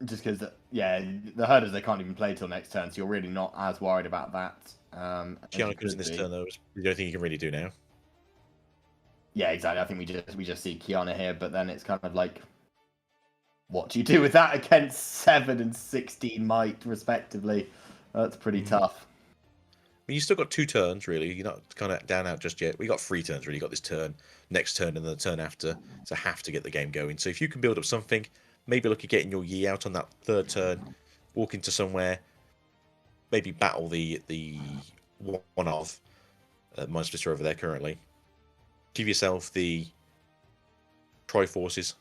Just because, the herders, they can't even play till next turn, so you're really not as worried about that. Kiana comes in this turn, though. The only thing you can really do now. Yeah, exactly. I think we just see Kiana here, but then it's kind of like, what do you do with that against 7 and 16 might, respectively? That's pretty tough. I mean, you still got 2 turns, really. You're not kind of down out just yet. We got 3 turns, really. You got this turn, next turn, and then the turn after to have to get the game going. So if you can build up something, maybe look at getting your Yi out on that 3rd turn, walk into somewhere, maybe battle the one of Mind Splitter over there currently. Give yourself the Triforces.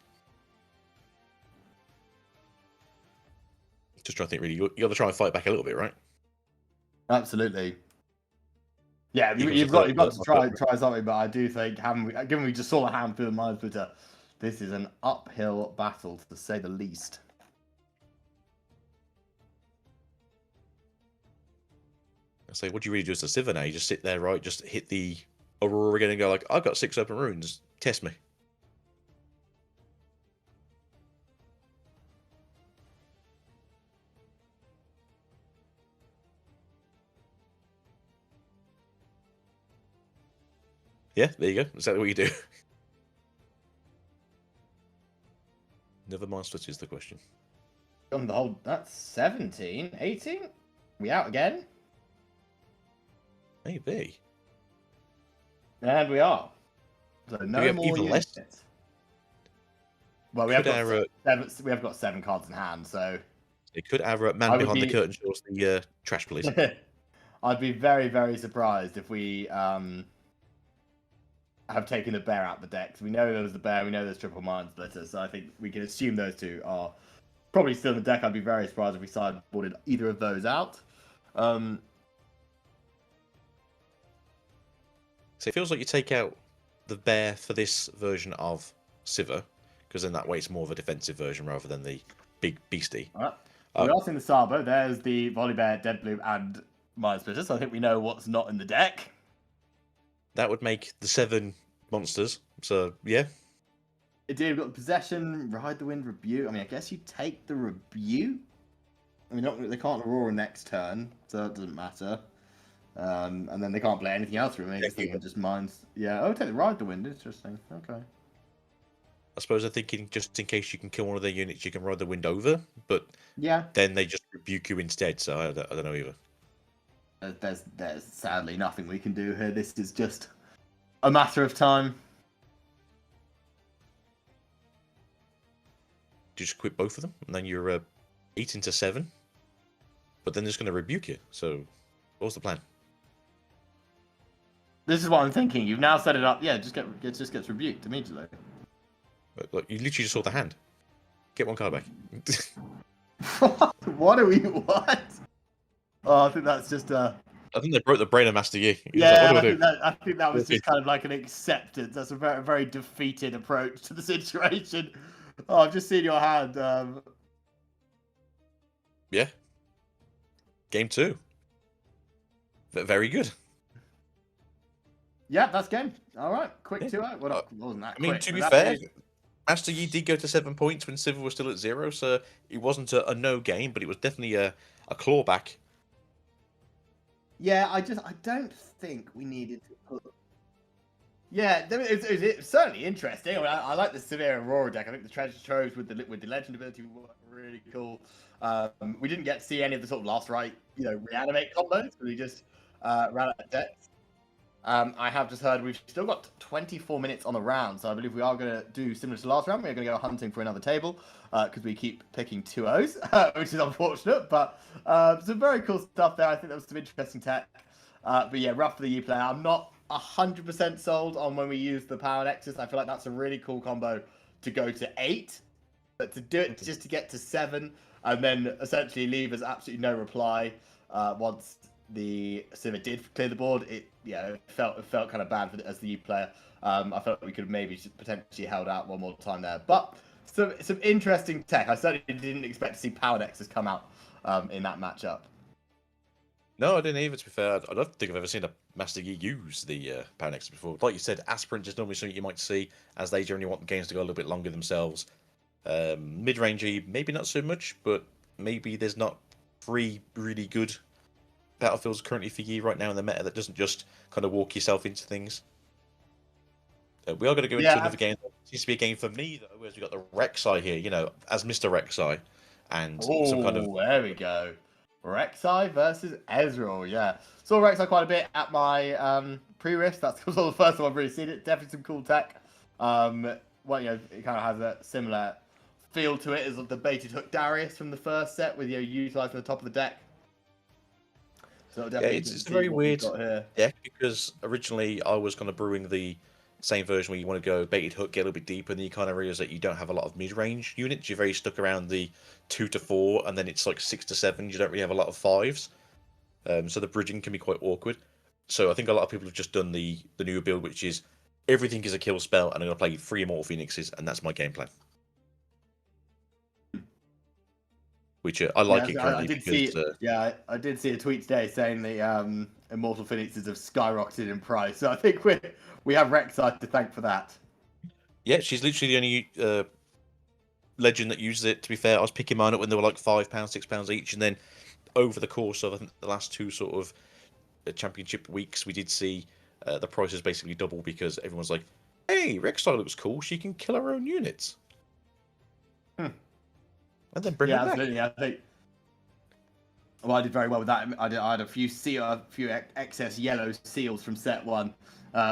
Just trying to think, really. You got to try and fight back a little bit, right? Absolutely. Yeah, you've got to try something, but I do think, given we just saw the Handfield Mind Splitter, this is an uphill battle, to say the least. I say, what do you really do as a Sivir now? You just sit there, right? Just hit the Aurora again and go like, I've got 6 open runes. Test me. Yeah, there you go. That's exactly what you do. Never mind, Splitter is the question. On the whole, that's 17, 18. We out again? Maybe. And we are. So no we have more even units. less. Well, we Could have got our, we have got 7 cards in hand, so it could our man behind the curtain shows the trash police. I'd be very, very surprised if we have taken the bear out the deck. So we know there was the bear, we know there's triple mind splitter, so I think we can assume those two are probably still in the deck. I'd be very surprised if we sideboarded either of those out. So it feels like you take out the bear for this version of Sivir, because then that way it's more of a defensive version rather than the big beastie. All right. We are seeing the Sabo. There's the Volibear, Deadbloom, and Mind Splitter, so I think we know what's not in the deck. That would make the 7 monsters. So, yeah. Indeed, we've got the Possession, Ride the Wind, Rebuke. I mean, I guess you take the Rebuke. I mean, they can't Aurora next turn, so it doesn't matter. And then they can't play anything else remaining. They can just Minds. Yeah, take the Ride the Wind. Interesting. Okay. I suppose they're thinking just in case you can kill one of their units, you can ride the wind over, but yeah, then they just rebuke you instead. So I don't know either. There's sadly nothing we can do here. This is just a matter of time. Just quit both of them, and then you're 8 into 7. But then they're just going to rebuke you. So what's the plan? This is what I'm thinking. You've now set it up. Yeah, just gets rebuked immediately. Look, you literally just saw the hand. Get one card back. What are we? What? Oh, I think that's just I think they broke the brain of Master Yi. Yeah, like, I think that was just kind of like an acceptance. That's a very, very defeated approach to the situation. Oh, I've just seen your hand. Yeah. Game 2. Very good. Yeah, that's game. All right, quick 2-0. Well, wasn't that I mean, quick, to but be that fair, is- Master Yi did go to 7 points when Sivir was still at 0, so it wasn't a no game, but it was definitely a clawback. Yeah, I don't think we needed to put. Yeah, it's certainly interesting. I mean, I like the Severe Aurora deck. I think the Treasure Troves with the Legend ability were really cool. We didn't get to see any of the sort of last right, reanimate combos. We just ran out of decks. I have just heard we've still got 24 minutes on the round, so I believe we are going to do similar to last round. We're going to go hunting for another table because we keep picking 2-0s, which is unfortunate, but some very cool stuff there. I think there was some interesting tech. But yeah, rough for the U player. I'm not 100% sold on when we use the Power Nexus. I feel like that's a really cool combo to go to 8, but to do it just to get to 7 and then essentially leave us absolutely no reply once the Sivir did clear the board, it felt kind of bad as the U player. I felt we could have maybe potentially held out one more time there. But some interesting tech. I certainly didn't expect to see Power Nexus come out in that matchup. No, I didn't either, to be fair. I don't think I've ever seen a Master Yi use the Power Nexus before. Like you said, Aspirant is normally something you might see, as they generally want the games to go a little bit longer themselves. Mid-rangey, maybe not so much, but maybe there's not 3 really good battlefields currently for Yi right now in the meta that doesn't just kind of walk yourself into things. We are going to go into another game. It seems to be a game for me, though, as we got the Rek'Sai here, as Mr. Rek'Sai. And some kind of... there we go. Rek'Sai versus Ezreal, yeah. Saw Rek'Sai quite a bit at my pre-riff. That's the first time I've really seen it. Definitely some cool tech. It kind of has a similar feel to it as the baited hook Darius from the first set, with utilizing the top of the deck. So it's a very weird deck, because originally I was kind of brewing the same version where you want to go baited hook, get a little bit deeper, and then you kind of realize that you don't have a lot of mid-range units. You're very stuck around the 2 to 4, and then it's like 6 to 7. You don't really have a lot of 5s. So the bridging can be quite awkward. So I think a lot of people have just done the new build, which is everything is a kill spell, and I'm going to play 3 Immortal Phoenixes, and that's my game plan. Which I like it currently I did see a tweet today saying the Immortal Phoenixes have skyrocketed in price. So I think we have Rek'Sai to thank for that. Yeah, she's literally the only legend that uses it. To be fair, I was picking mine up when they were like £5, £6 each, and then over the course of I think the last 2 sort of championship weeks, we did see the prices basically double, because everyone's like, "Hey, Rek'Sai looks cool. She can kill her own units." And then bring it back. Absolutely. I think. Well, I did very well with that. I had a few excess yellow seals from set 1,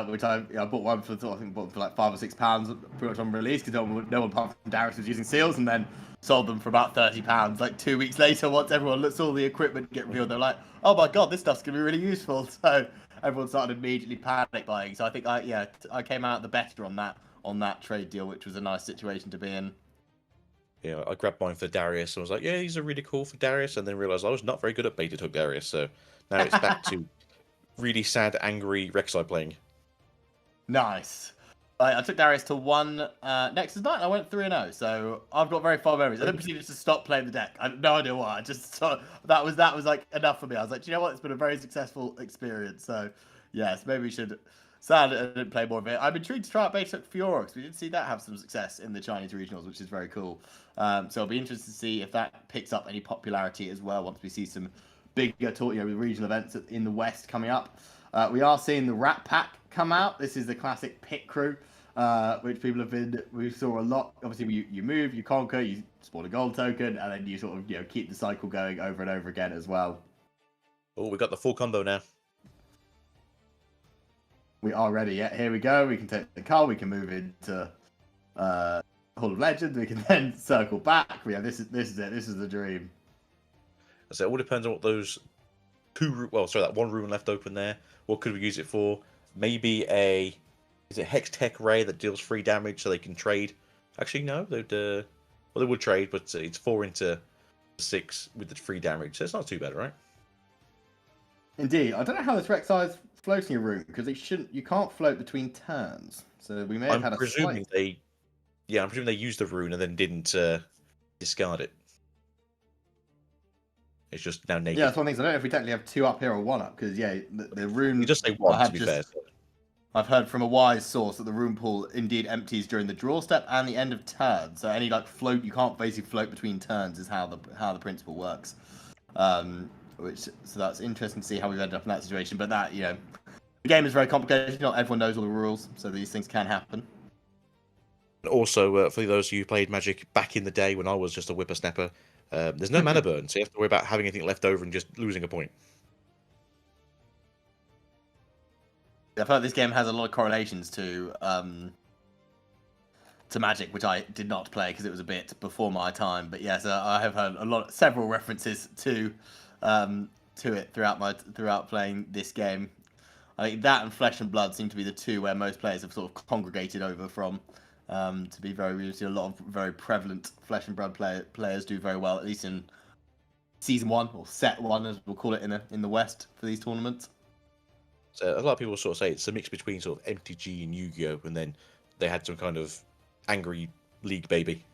which I bought one for like £5 or £6, pretty much on release, because no one apart from Darius was using seals, and then sold them for about £30. Like 2 weeks later, once everyone saw the equipment get revealed, they're like, "Oh my god, this stuff's gonna be really useful." So everyone started immediately panic buying. So I think I came out the better on that trade deal, which was a nice situation to be in. Yeah, I grabbed mine for Darius and was like, yeah, these are really cool for Darius, and then realised I was not very good at baited hook Darius, so now it's back to really sad, angry Rek'Sai playing. Nice. I took Darius to 1 Nexus night. I went 3-0, so I've got very fond memories. I then proceeded to stop playing the deck. I had no idea why. I just saw that was like enough for me. I was like, do you know what? It's been a very successful experience. So yes, maybe we should. Sad I didn't play more of it. I'm intrigued to try out basic Fiora because we did see that have some success in the Chinese regionals, which is very cool. So I'll be interested to see if that picks up any popularity as well once we see some bigger regional events in the West coming up. We are seeing the Rat Pack come out. This is the classic pit crew, which we saw a lot. Obviously, you move, you conquer, you spawn a gold token, and then you sort of keep the cycle going over and over again as well. Oh, we got the full combo now. We are ready. Yeah, here we go. We can take the car. We can move into Hall of Legends. We can then circle back. Yeah, this is it. This is the dream. So it all depends on what those that one room left open there. What could we use it for? Maybe is it Hex Tech Ray that deals 3 damage so they can trade? Actually, no. They would trade, but it's 4 into 6 with the 3 damage, so it's not too bad, right? Indeed. I don't know how this Rek'Sai is floating a room because you can't float between turns. So we may have had a presuming I'm presuming they used the rune and then didn't discard it. It's just now naked. Yeah, that's one thing. I don't know if we technically have 2 up here or 1 up because the rune. You just say 1 to be fair. I've heard from a wise source that the rune pool indeed empties during the draw step and the end of turn. So any float, you can't basically float between turns is how the principle works. So that's interesting to see how we've ended up in that situation. But that the game is very complicated. Not everyone knows all the rules, so these things can happen. Also, for those of you who played Magic back in the day when I was just a whippersnapper, there's no mana burn, so you have to worry about having anything left over and just losing a point. I feel like this game has a lot of correlations to Magic, which I did not play because it was a bit before my time. But yes, I have heard several references to it throughout playing this game. I think that and Flesh and Blood seem to be the 2 where most players have sort of congregated over from. To be very real, a lot of very prevalent Flesh and Blood players do very well, at least in season 1 or set 1, as we'll call it in the West for these tournaments. So a lot of people sort of say it's a mix between sort of MTG and Yu-Gi-Oh, and then they had some kind of angry league baby.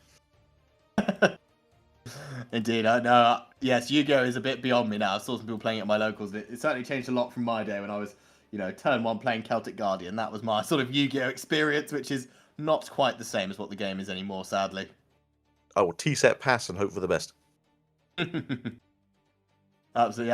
Indeed, I know. Yes, Yu-Gi-Oh is a bit beyond me now. I saw some people playing it at my locals. It certainly changed a lot from my day when I was, turn 1 playing Celtic Guardian. That was my sort of Yu-Gi-Oh experience, which is not quite the same as what the game is anymore, sadly. I will T-set pass and hope for the best. Absolutely,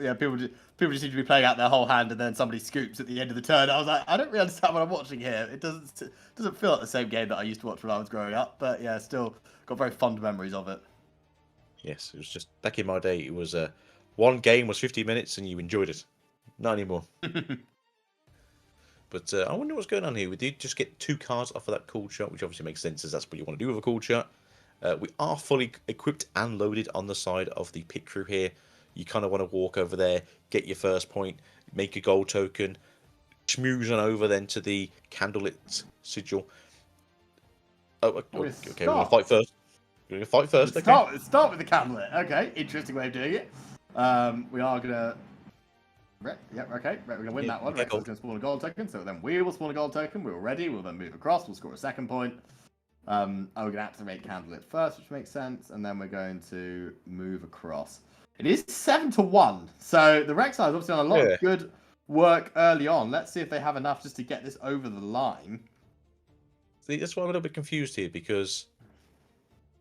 yeah. People just seem to be playing out their whole hand, and then somebody scoops at the end of the turn. I was like, I don't really understand what I'm watching here. It doesn't feel like the same game that I used to watch when I was growing up. But yeah, still got very fond memories of it. Yes, it was just back in my day. It was one game was 50 minutes, and you enjoyed it. Not anymore. But I wonder what's going on here. We did just get 2 cards off of that cool shot, which obviously makes sense as that's what you want to do with a cool shot. We are fully equipped and loaded on the side of the pit crew here. You kind of want to walk over there, get your first point, make a gold token, schmooze on over then to the candlelit sigil. Okay, we're going to fight first. We're going to fight first, okay? Start with the candlelit. Okay, interesting way of doing it. We are going to... Yep, okay. We're going to win that one. Rex is going to spawn a gold token, so then we will spawn a gold token. We're ready. We'll then move across. We'll score a second point. We're going to activate candlelit first, which makes sense, and then we're going to move across. It is 7-1, so the Rek'Sai has obviously done a lot of good work early on. Let's see if they have enough just to get this over the line. See, that's why I'm a little bit confused here, because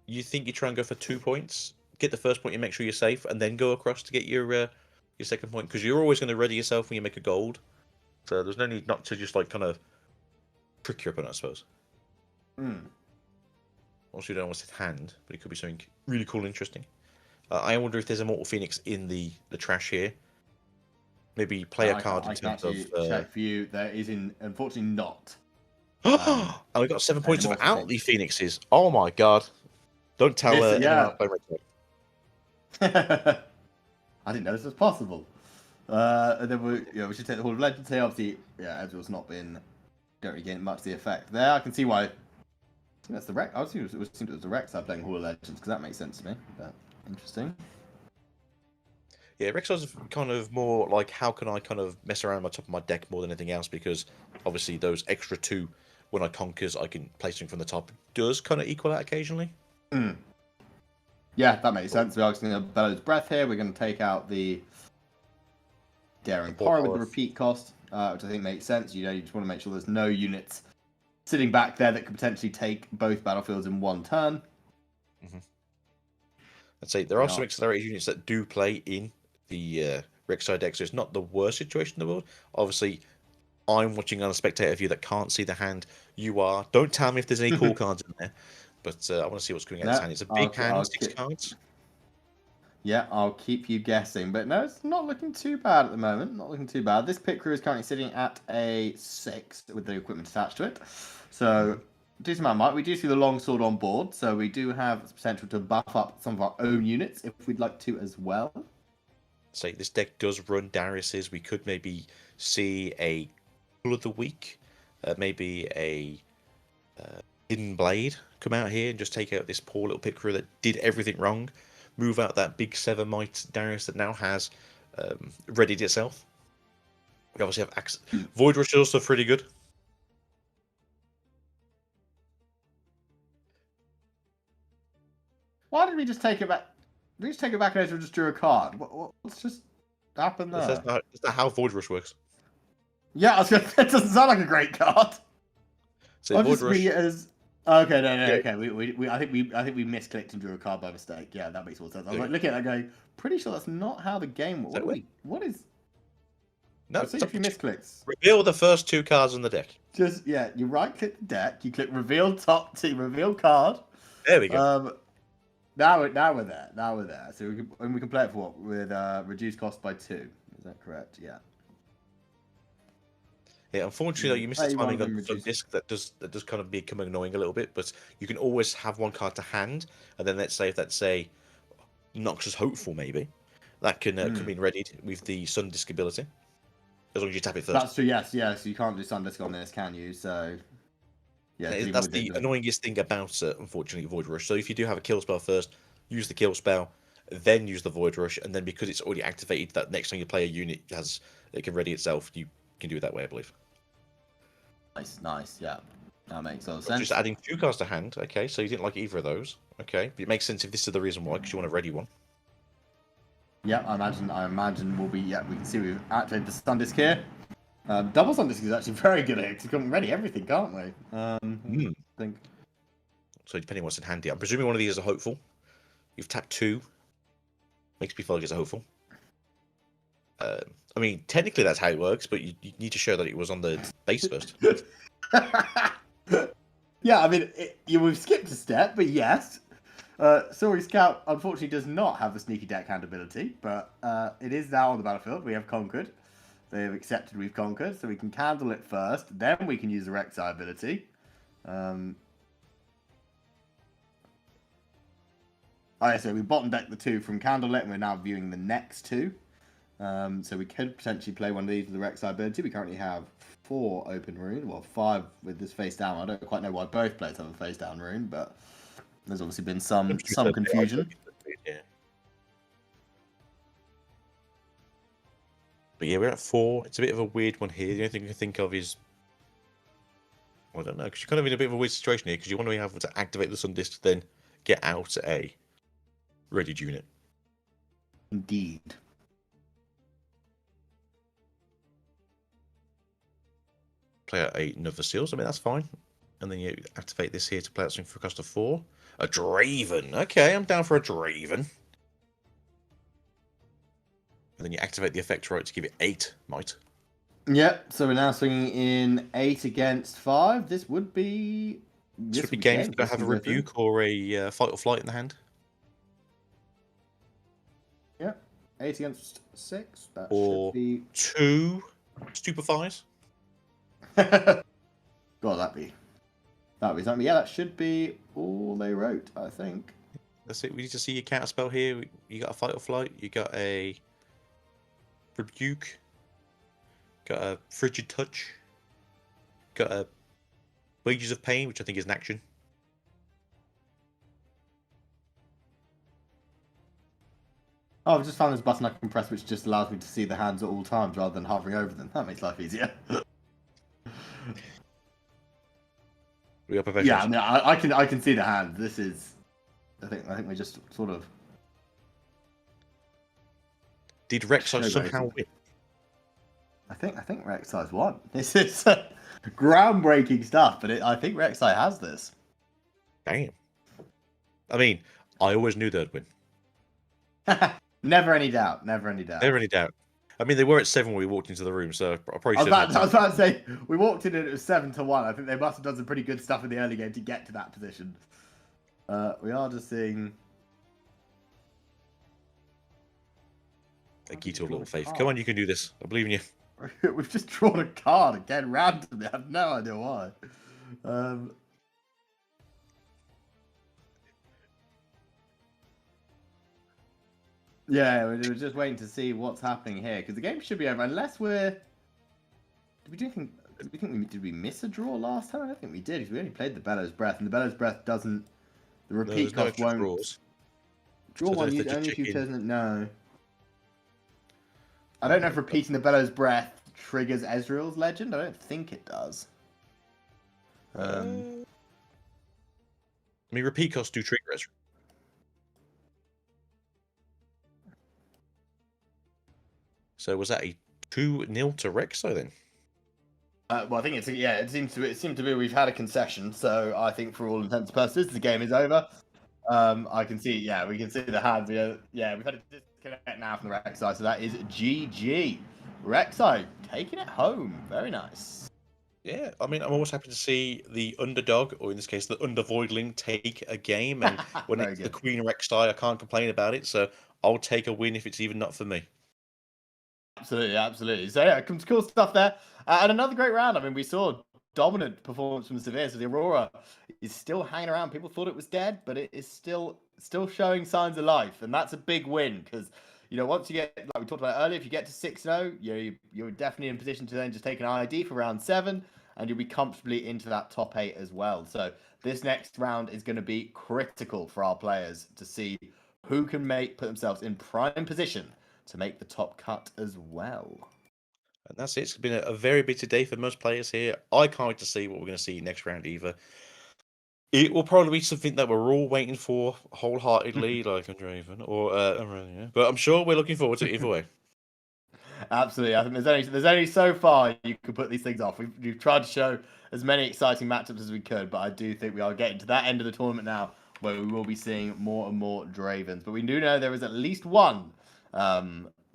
you think you try and go for 2 points, get the first point, you make sure you're safe, and then go across to get your second point, because you're always going to ready yourself when you make a gold. So there's no need not to just kind of trick your opponent, I suppose. Also, you don't know what's at hand, but it could be something really cool and interesting. I wonder if there's a Mortal Phoenix in the trash here. Maybe play a card in terms of... check for you. There is, unfortunately, not. And we got 7 points without the Phoenixes. Oh my god. Don't tell anyone else. I didn't know this was possible. And then we should take the Hall of Legends here. Obviously, yeah, Ezreal's not been, don't really gain much of the effect there. I can see why. I think that's the Rex. I assumed it was the Rex side playing Hall of Legends because that makes sense to me. But interesting. Yeah, Rexar's kind of more like how can I kind of mess around on the top of my deck more than anything else, because obviously those extra 2 when I conquers I can place something from the top does kind of equal out occasionally. Yeah, that makes sense. We're just going to Bellow's Breath here. We're going to take out the Daring Horror with the repeat cost, which I think makes sense. You just want to make sure there's no units sitting back there that could potentially take both battlefields in one turn. I'd say there are some accelerated units that do play in the Rek'Sai deck, so it's not the worst situation in the world. Obviously, I'm watching on a spectator view that can't see the hand. You are. Don't tell me if there's any cool cards in there, but I want to see what's going on in this hand. It's a big hand, 6 cards. Yeah, I'll keep you guessing. But no, it's not looking too bad at the moment. Not looking too bad. This pit crew is currently sitting at a 6 with the equipment attached to it. So, decent amount of might. We do see the longsword on board, so we do have the potential to buff up some of our own units if we'd like to as well. Say this deck does run Darius's. We could maybe see a Tool of the Week, maybe a Hidden Blade come out here and just take out this poor little pit crew that did everything wrong. Move out that big 7 might Darius that now has readied itself. We obviously have Void Rush is also pretty good. Why did we just take it back? We just take it back and Ezra just drew a card. What's just happened there? That's not how Void Rush works. Yeah, I was gonna, that doesn't sound like a great card. So Void Rush. Okay, no, okay. I think we misclicked and drew a card by mistake. Yeah, that makes more sense. I was like looking at that going, pretty sure that's not how the game works. What is? No, see if you misclicks. Reveal the first 2 cards on the deck. Just you right click the deck, you click reveal top to reveal card. There we go. Now we're there. So we can play it for what? With reduced cost by 2. Is that correct? Yeah. Yeah, unfortunately, you missed the timing on the disc. That does kind of become annoying a little bit, but you can always have 1 card to hand, and then let's say if that's a Noxus Hopeful, maybe that can come in readied with the Sun Disc ability, as long as you tap it first. That's true. Yes. You can't do Sun Disc on this, can you? So yeah, that's the annoyingest thing about unfortunately Void Rush. So if you do have a kill spell first, use the kill spell, then use the Void Rush, and then because it's already activated, that next time you play a unit it can ready itself. You can do it that way, I believe. Nice. Yeah, that makes all sense. Just adding 2 cards to hand. Okay, so you didn't like either of those. Okay, but it makes sense if this is the reason why, because you want a ready one. Yeah, I imagine we'll be. Yeah, we can see we've activated the Sun Disc here. Double Sun Disc is actually very good at it. We can ready everything, can't we? I think. So depending on what's in hand here, I'm presuming one of these is a hopeful. You've tapped 2. Makes me feel like it's a hopeful. I mean, technically that's how it works, but you need to show that it was on the base first. Yeah, I mean, we've skipped a step, but yes. Sorry, Scout unfortunately does not have the sneaky deckhand ability, but it is now on the battlefield. We have conquered. They have accepted we've conquered, so we can candle it first. Then we can use the Rek'Sai ability. So we bottom deck the 2 from Candlelit, and we're now viewing the next 2. So we could potentially play one of these with the Rek'Sai ability. We currently have 4 open rune, well 5 with this face down. I don't quite know why both players have a face down rune, but there's obviously been some confusion. But yeah, we're at 4. It's a bit of a weird one here. The only thing I can think of is, I don't know, because you're kind of in a bit of a weird situation here, because you want to be able to activate the Sun Disc to then get out a readied unit. Indeed. Play out another Seals. I mean, that's fine. And then you activate this here to play out something for a cost of 4. A Draven. Okay, I'm down for a Draven. And then you activate the effect right to give it 8 might. Yep, so we're now swinging in 8 against 5. This would be... This would be games that don't have a Rebuke or a Fight or Flight in the hand. Yep, 8 against 6. That or should be... 2 Stupefies. God, that'd be something. Yeah, that should be all they wrote, I think. That's it. We need to see your counter spell here. You got a Fight or Flight. You got a Rebuke. Got a Frigid Touch. Got a Wages of Pain, which I think is an action. Oh, I've just found this button I can press, which just allows me to see the hands at all times rather than hovering over them. That makes life easier. We are professionals. Yeah, I mean, I can see the hands. This is, I think we just sort of. Did Rek'Sai Showboating. somehow win? I think Rek'Sai's won. This is groundbreaking stuff, but I think Rek'Sai has this. Damn. I mean, I always knew they'd win. Never any doubt. Never any doubt. Never any doubt. I mean, they were at 7 when we walked into the room, so I probably I should was about to say, we walked in and it was 7-1. I think they must have done some pretty good stuff in the early game to get to that position. We are just seeing... A key to a little faith. Come on, you can do this. I believe in you. We've just drawn a card again randomly. I have no idea why. Yeah, we're just waiting to see what's happening here because the game should be over unless we're. Did we miss a draw last time? I don't think we did because we only played the Bellows Breath, and the Bellows Breath doesn't. The repeat No, cost won't. draws. Draw So I don't one know if they're only just if you've checking- chosen. No. I don't know if repeating the Bellows Breath triggers Ezreal's legend. I don't think it does. I mean, repeat costs do trigger Ezreal. So was that a 2-0 to Rek'Sai then? Well, I think it seemed to be we've had a concession, so I think for all intents and purposes the game is over. I can see, we can see the hands. We've had a disconnect now from the Rek'Sai, so that is GG. Rek'Sai taking it home, very nice. Yeah, I mean, I'm always happy to see the underdog, or in this case, the undervoidling, take a game. And when Very it's the good. Queen Rek'Sai, I can't complain about it. So I'll take a win if it's even not for me. Absolutely. So yeah, cool stuff there. And another great round. I mean, we saw dominant performance from the Severe. So the Aurora is still hanging around. People thought it was dead, but it is still showing signs of life, and that's a big win because once you get, like we talked about earlier, if you get to 6-0, you're definitely in position to then just take an ID for round 7, and you'll be comfortably into that top 8 as well. So this next round is going to be critical for our players to see who can put themselves in prime position to make the top cut as well. And that's it. It's been a very busy day for most players here. I can't wait to see what we're going to see next round either. It will probably be something that we're all waiting for wholeheartedly, like Undraven, or but I'm sure we're looking forward to it either way. Absolutely, I think there's only so far you can put these things off. We've tried to show as many exciting matchups as we could, but I do think we are getting to that end of the tournament now, where we will be seeing more and more Dravens. But we do know there is at least one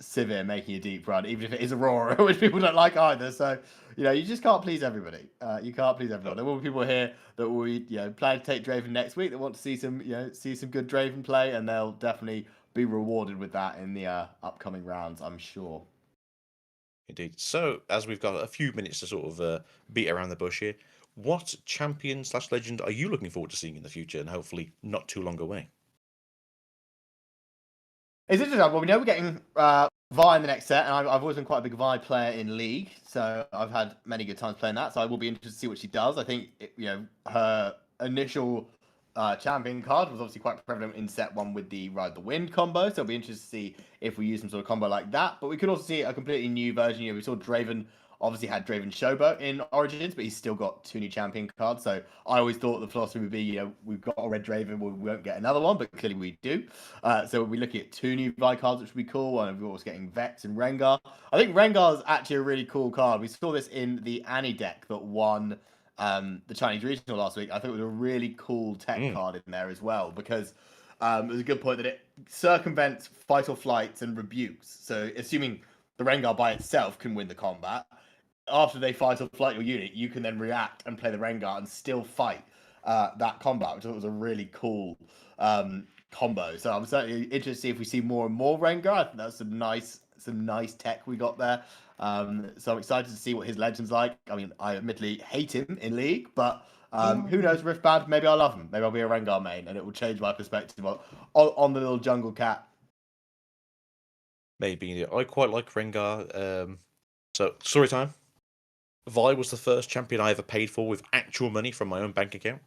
Sivir making a deep run, even if it is Aurora, which people don't like either. So, you just can't please everybody. You can't please everyone. There will be people here that will, plan to take Draven next week that want to see some good Draven play, and they'll definitely be rewarded with that in the upcoming rounds, I'm sure. Indeed. So, as we've got a few minutes to sort of beat around the bush here, what champion/legend are you looking forward to seeing in the future, and hopefully not too long away? It's interesting. Well, we know we're getting Vi in the next set, and I've always been quite a big Vi player in League, so I've had many good times playing that. So I will be interested to see what she does. I think her initial champion card was obviously quite prevalent in set 1 with the Ride the Wind combo, so it'll be interesting to see if we use some sort of combo like that. But we could also see a completely new version. We saw Draven obviously had Draven Showboat in Origins, but he's still got 2 new champion cards. So I always thought the philosophy would be, we've got a red Draven, we won't get another one, but clearly we do. So we'll be looking at 2 new Vi cards, which would be cool. And we're also getting Vex and Rengar. I think Rengar is actually a really cool card. We saw this in the Annie deck that won the Chinese Regional last week. I think it was a really cool tech card in there as well, because it was a good point that it circumvents fight or flights and rebukes. So assuming the Rengar by itself can win the combat, after they fight or flight your unit, you can then react and play the Rengar and still fight that combat, which I thought was a really cool combo. So I'm certainly interested to see if we see more and more Rengar. I think that's some nice tech we got there. So I'm excited to see what his legend's like. I mean, I admittedly hate him in League, but who knows, Riftbound, maybe I'll love him. Maybe I'll be a Rengar main, and it will change my perspective on the little jungle cat. maybe I quite like Rengar. So story time. Vi was the first champion I ever paid for with actual money from my own bank account.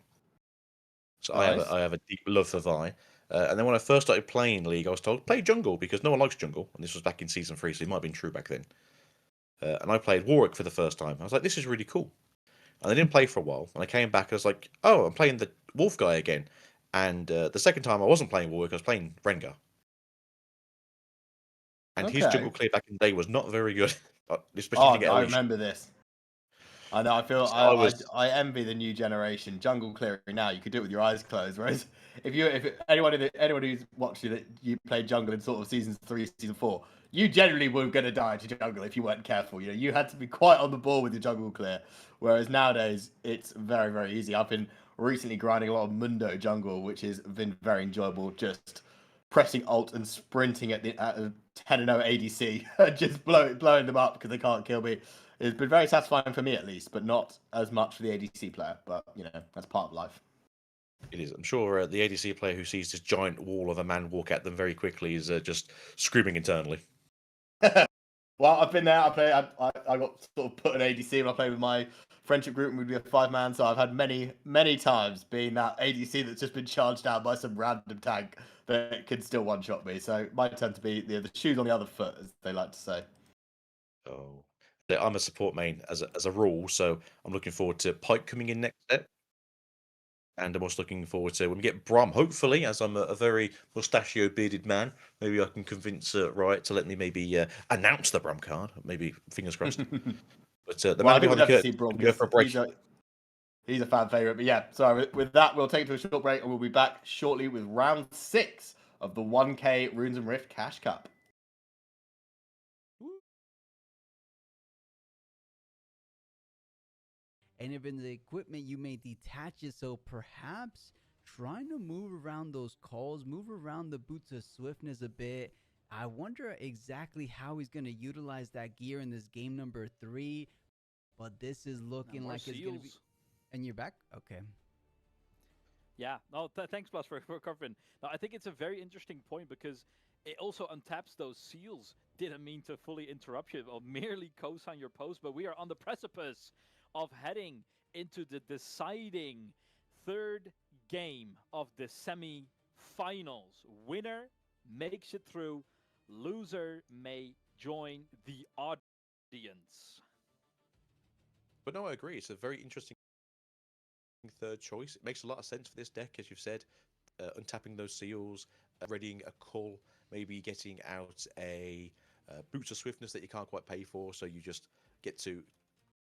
So Nice. I have a deep love for Vi. And then when I first started playing League, I was told play jungle because no one likes jungle, and this was back in season 3, so it might have been true back then. And I played Warwick for the first time. I was like, this is really cool. And I didn't play for a while. And I came back, I was like, oh, I'm playing the Wolf guy again. And the second time I wasn't playing Warwick, I was playing Rengar. And his Okay. jungle clear back in the day was not very good, especially if Oh, you get I Alicia. remember this. I know. I feel So I was I envy the new generation. Jungle clearing now, you could do it with your eyes closed. Whereas if anyone who's watched you that you played jungle in sort of season 3, season 4, you generally were going to die to jungle if you weren't careful. You know, you had to be quite on the ball with your jungle clear. Whereas nowadays it's very, very easy. I've been recently grinding a lot of Mundo jungle, which has been very enjoyable. Just pressing alt and sprinting at the 10-0 ADC, just blowing them up because they can't kill me. It's been very satisfying for me at least, but not as much for the ADC player. But you know, that's part of life. It is. I'm sure the ADC player who sees this giant wall of a man walk at them very quickly is just screaming internally. Well, I've been there. I got sort of put an ADC when I played with my friendship group, and we'd be a 5-man. So I've had many times being that ADC that's just been charged down by some random tank that can still one-shot me. So it might tend to be the shoes on the other foot, as they like to say. Oh, I'm a support main as a rule, so I'm looking forward to Pike coming in next step. And I'm also looking forward to when we get Brom, hopefully, as I'm a very mustachio bearded man, maybe I can convince Riot to let me maybe announce the Brom card. Maybe, fingers crossed. But the Well, I man think we'll behind the definitely see curtain Braun. can go for a break. He's a fan favorite. But yeah, so with that, we'll take it to a short break and we'll be back shortly with round 6 of the 1K Runes and Rift Cash Cup. And if in the equipment you may detach it, so perhaps trying to move around those calls, move around the boots of swiftness a bit. I wonder exactly how he's going to utilize that gear in this game number 3. But this is looking like it's going to be. And you're back? Okay. Yeah, no, thanks, Plus, for covering. Now, I think it's a very interesting point because it also untaps those seals. Didn't mean to fully interrupt you or merely co-sign your post, but we are on the precipice of heading into the deciding third game of the semi-finals. Winner makes it through. Loser may join the audience. But no, I agree. It's a very interesting third choice. It makes a lot of sense for this deck, as you've said. Untapping those seals, readying a call, maybe getting out a boots of swiftness that you can't quite pay for, so you just get to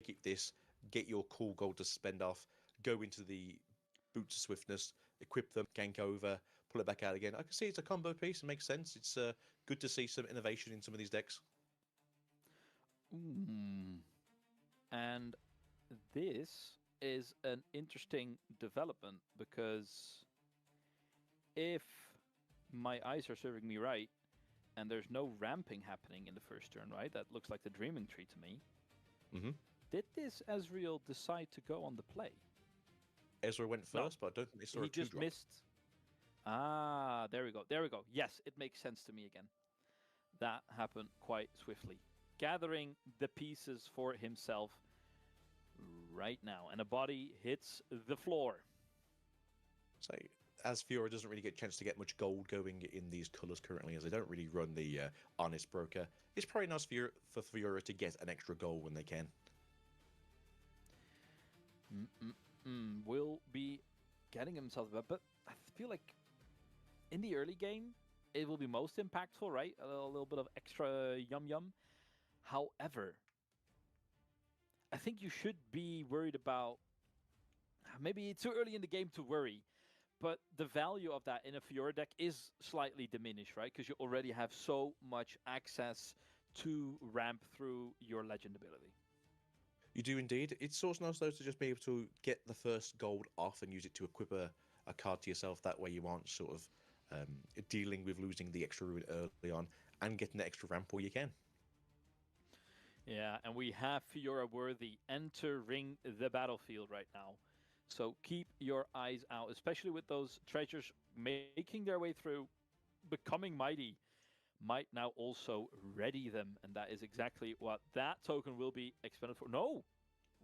keep this, get your cool gold to spend off, go into the boots of swiftness, equip them, gank over, pull it back out again. I can see it's a combo piece. It makes sense. It's good to see some innovation in some of these decks. And this is an interesting development because if my eyes are serving me right, and there's no ramping happening in the first turn, right? That looks like the Dreaming Tree to me. Did this Ezreal decide to go on the play? Ezra went first, but I don't think they saw he a 2-drop. just missed. Ah, there we go. There we go. Yes, it makes sense to me again. That happened quite swiftly. Gathering the pieces for himself right now, and a body hits the floor. So, as Fiora doesn't really get a chance to get much gold going in these colours currently, as they don't really run the Honest Broker, it's probably nice for Fiora to get an extra gold when they can. Will be getting himself up, but I feel like in the early game, it will be most impactful, right? A little bit of extra yum. However, I think you should be worried about, maybe it's too early in the game to worry, but the value of that in a Fiora deck is slightly diminished, right? Because you already have so much access to ramp through your legend ability. You do indeed. It's also nice, though, to just be able to get the first gold off and use it to equip a card to yourself. That way you aren't sort of dealing with losing the extra rune early on and getting the extra ramp where you can. Yeah, and we have Fiora Worthy entering the battlefield right now. So keep your eyes out, especially with those treasures making their way through, becoming mighty. might now also ready them, and that is exactly what that token will be expended for. No,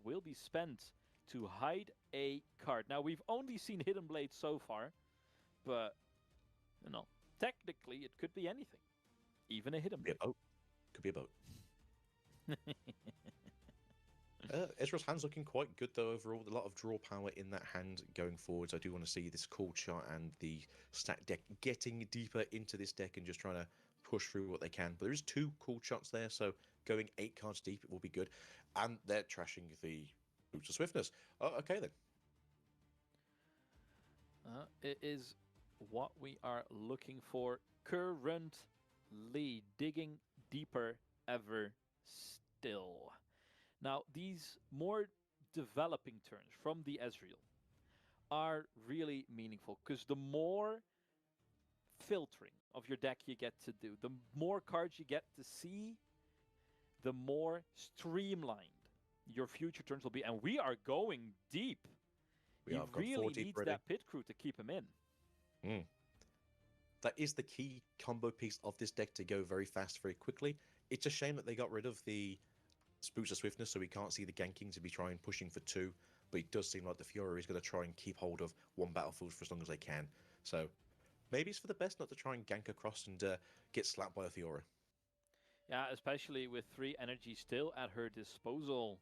will be spent to hide a card. Now, we've only seen Hidden Blade so far, but, you know, technically it could be anything. Even a Hidden Could be a Blade. boat. Could be a boat. Ezra's hand's looking quite good though overall. A lot of draw power in that hand going forwards. I do want to see this cold shot and the stack deck getting deeper into this deck and just trying to push through what they can. But there is 2 cool shots there, so going 8 cards deep it will be good. And they're trashing the Boots of Swiftness. Oh, okay then. It is what we are looking for currently, digging deeper ever still. Now, these more developing turns from the Ezreal are really meaningful because the more filtering of your deck you get to do, the more cards you get to see, the more streamlined your future turns will be. And we are going deep. We He have got really 40 needs ready. that pit crew to keep him in. That is the key combo piece of this deck to go very fast, very quickly. It's a shame that they got rid of the Boots of Swiftness, so we can't see the ganking to be trying pushing for 2. But it does seem like the Fury is going to try and keep hold of 1 battlefield for as long as they can. So maybe it's for the best not to try and gank across and get slapped by a Fiora. Yeah, especially with 3 energy still at her disposal.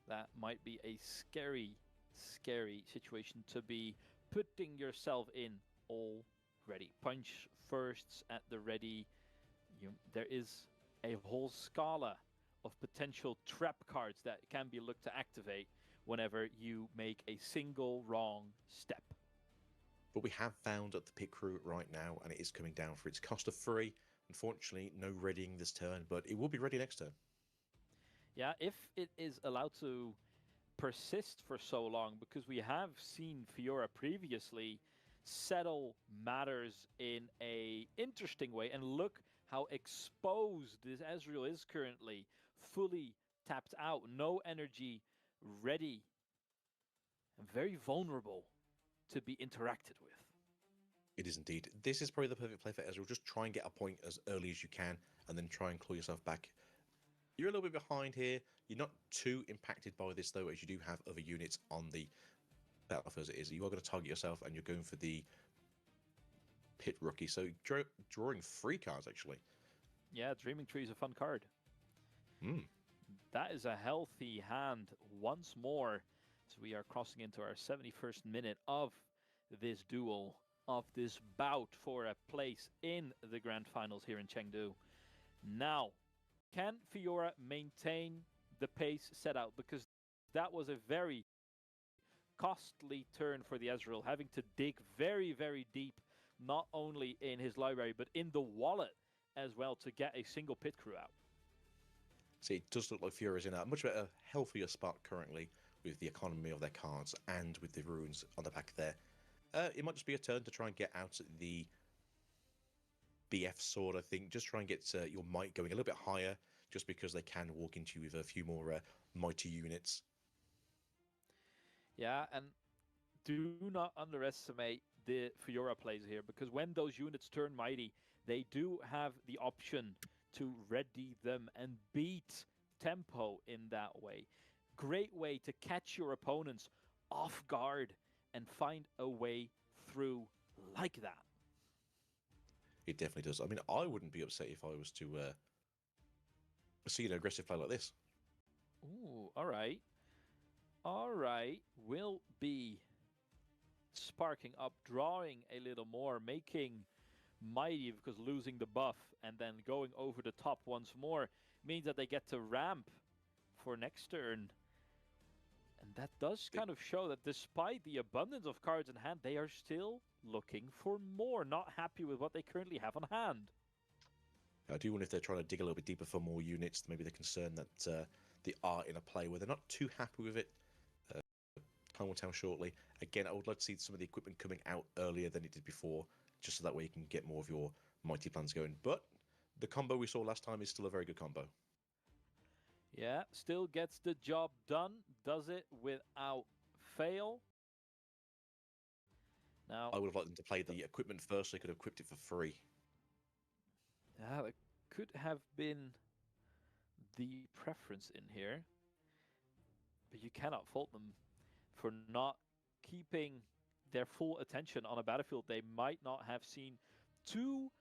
That might be a scary, scary situation to be putting yourself in already. Punch firsts at the ready. There is a whole scala of potential trap cards that can be looked to activate whenever you make a single wrong step. But we have found at the pit crew right now, and it is coming down for its cost of 3. Unfortunately, no readying this turn, but it will be ready next turn. Yeah, if it is allowed to persist for so long, because we have seen Fiora previously settle matters in a interesting way, and look how exposed this Ezreal is currently, fully tapped out, no energy, ready, and very vulnerable to be interacted with. It is indeed. This is probably the perfect play for Ezreal. Just try and get a point as early as you can, and then try and claw yourself back. You're a little bit behind here. You're not too impacted by this, though, as you do have other units on the battlefield as it is. You are going to target yourself, and you're going for the pit rookie. So drawing 3 cards, actually. Yeah, Dreaming Tree is a fun card. That is a healthy hand once more. So we are crossing into our 71st minute of this duel, of this bout for a place in the grand finals here in Chengdu. Now, can Fiora maintain the pace set out? Because that was a very costly turn for the Ezreal, having to dig very, very deep, not only in his library, but in the wallet as well, to get a single pit crew out. See, it does look like Fiora's in a much better, healthier spot currently with the economy of their cards and with the runes on the back there. It might just be a turn to try and get out the BF sword, I think. Just try and get your might going a little bit higher, just because they can walk into you with a few more mighty units. Yeah, and do not underestimate the Fiora plays here, because when those units turn mighty, they do have the option to ready them and beat tempo in that way. Great way to catch your opponents off guard and find a way through like that. It definitely does. I mean, I wouldn't be upset if I was to see an aggressive play like this. Ooh, all right. All right. Will be sparking up, drawing a little more, making mighty, because losing the buff and then going over the top once more means that they get to ramp for next turn. And that does kind of show that despite the abundance of cards in hand, they are still looking for more, not happy with what they currently have on hand. I do wonder if they're trying to dig a little bit deeper for more units. Maybe they're concerned that they are in a play where they're not too happy with it. Time will tell shortly. Again, I would like to see some of the equipment coming out earlier than it did before, just so that way you can get more of your mighty plans going. But the combo we saw last time is still a very good combo. Yeah, still gets the job done, does it without fail. Now, I would have liked them to play the equipment first, so they could have equipped it for free. Yeah, that could have been the preference in here, but you cannot fault them for not keeping their full attention on a battlefield they might not have seen too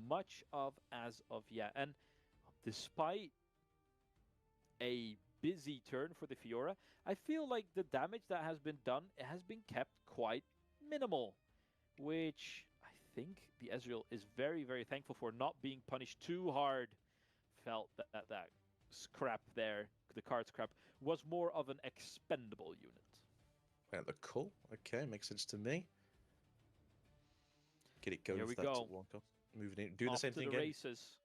much of as of yet. And despite a busy turn for the Fiora, I feel like the damage that has been done has been kept quite minimal, which I think the Ezreal is very, very thankful for, not being punished too hard. Felt that scrap there, the card scrap, was more of an expendable unit. Yeah, the cull. Okay, makes sense to me. Get it going Here for we that go. one cull. Moving in, doing Off the same to thing the again. races.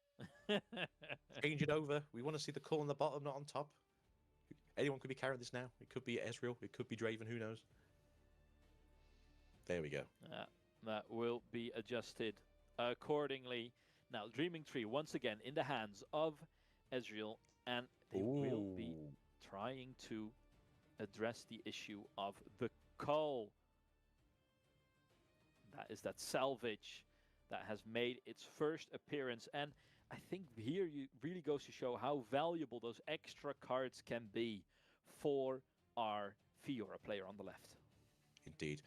Change it over. We want to see the cull on the bottom, not on top. Anyone could be carrying this now. It could be Ezreal. It could be Draven. Who knows? There we go. That will be adjusted accordingly. Now, Dreaming Tree, once again, in the hands of Ezreal, and they will be Ooh. trying to address the issue of the cull. That is that salvage that has made its first appearance. And I think here you really goes to show how valuable those extra cards can be for our Fiora player on the left. Indeed.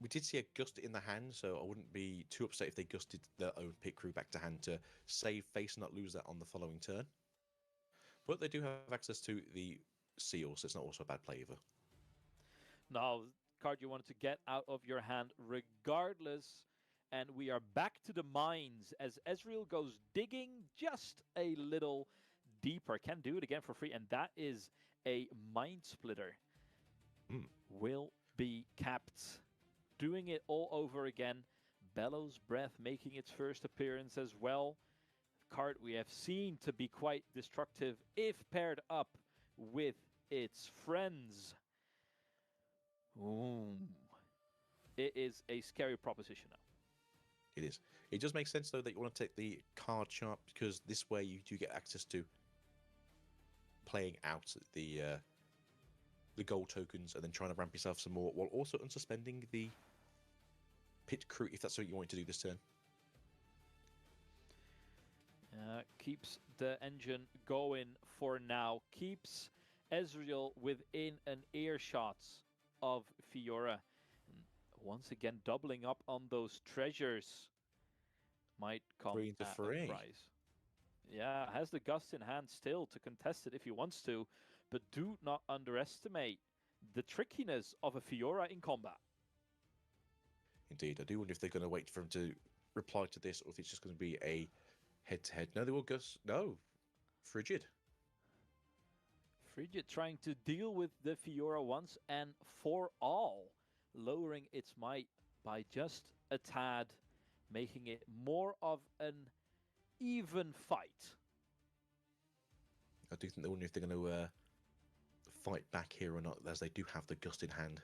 We did see a gust in the hand, so I wouldn't be too upset if they gusted their own pit crew back to hand to save face and not lose that on the following turn. But they do have access to the seal, so it's not also a bad play either. Now, card you wanted to get out of your hand regardless. And we are back to the mines as Ezreal goes digging just a little deeper. Can do it again for free, and that is a Mind Splitter. Will be capped. Doing it all over again. Bellows Breath making its first appearance as well. Card we have seen to be quite destructive if paired up with its friends. Ooh. It is a scary proposition now. It is. It does make sense, though, that you want to take the card sharp, because this way you do get access to playing out the gold tokens and then trying to ramp yourself some more, while also unsuspending the pit crew, if that's what you want to do this turn. Keeps the engine going for now. Keeps Ezreal within an earshot of Fiora. And once again, doubling up on those treasures might come 3 into at 3. a price. Yeah, has the Gust in hand still to contest it if he wants to, but do not underestimate the trickiness of a Fiora in combat. Indeed. I do wonder if they're going to wait for him to reply to this, or if it's just going to be a head-to-head. No, they will Gus. No. Frigid. Frigid trying to deal with the Fiora once and for all, lowering its might by just a tad, making it more of an even fight. I do think they wonder if they're going to fight back here or not, as they do have the Gust in hand.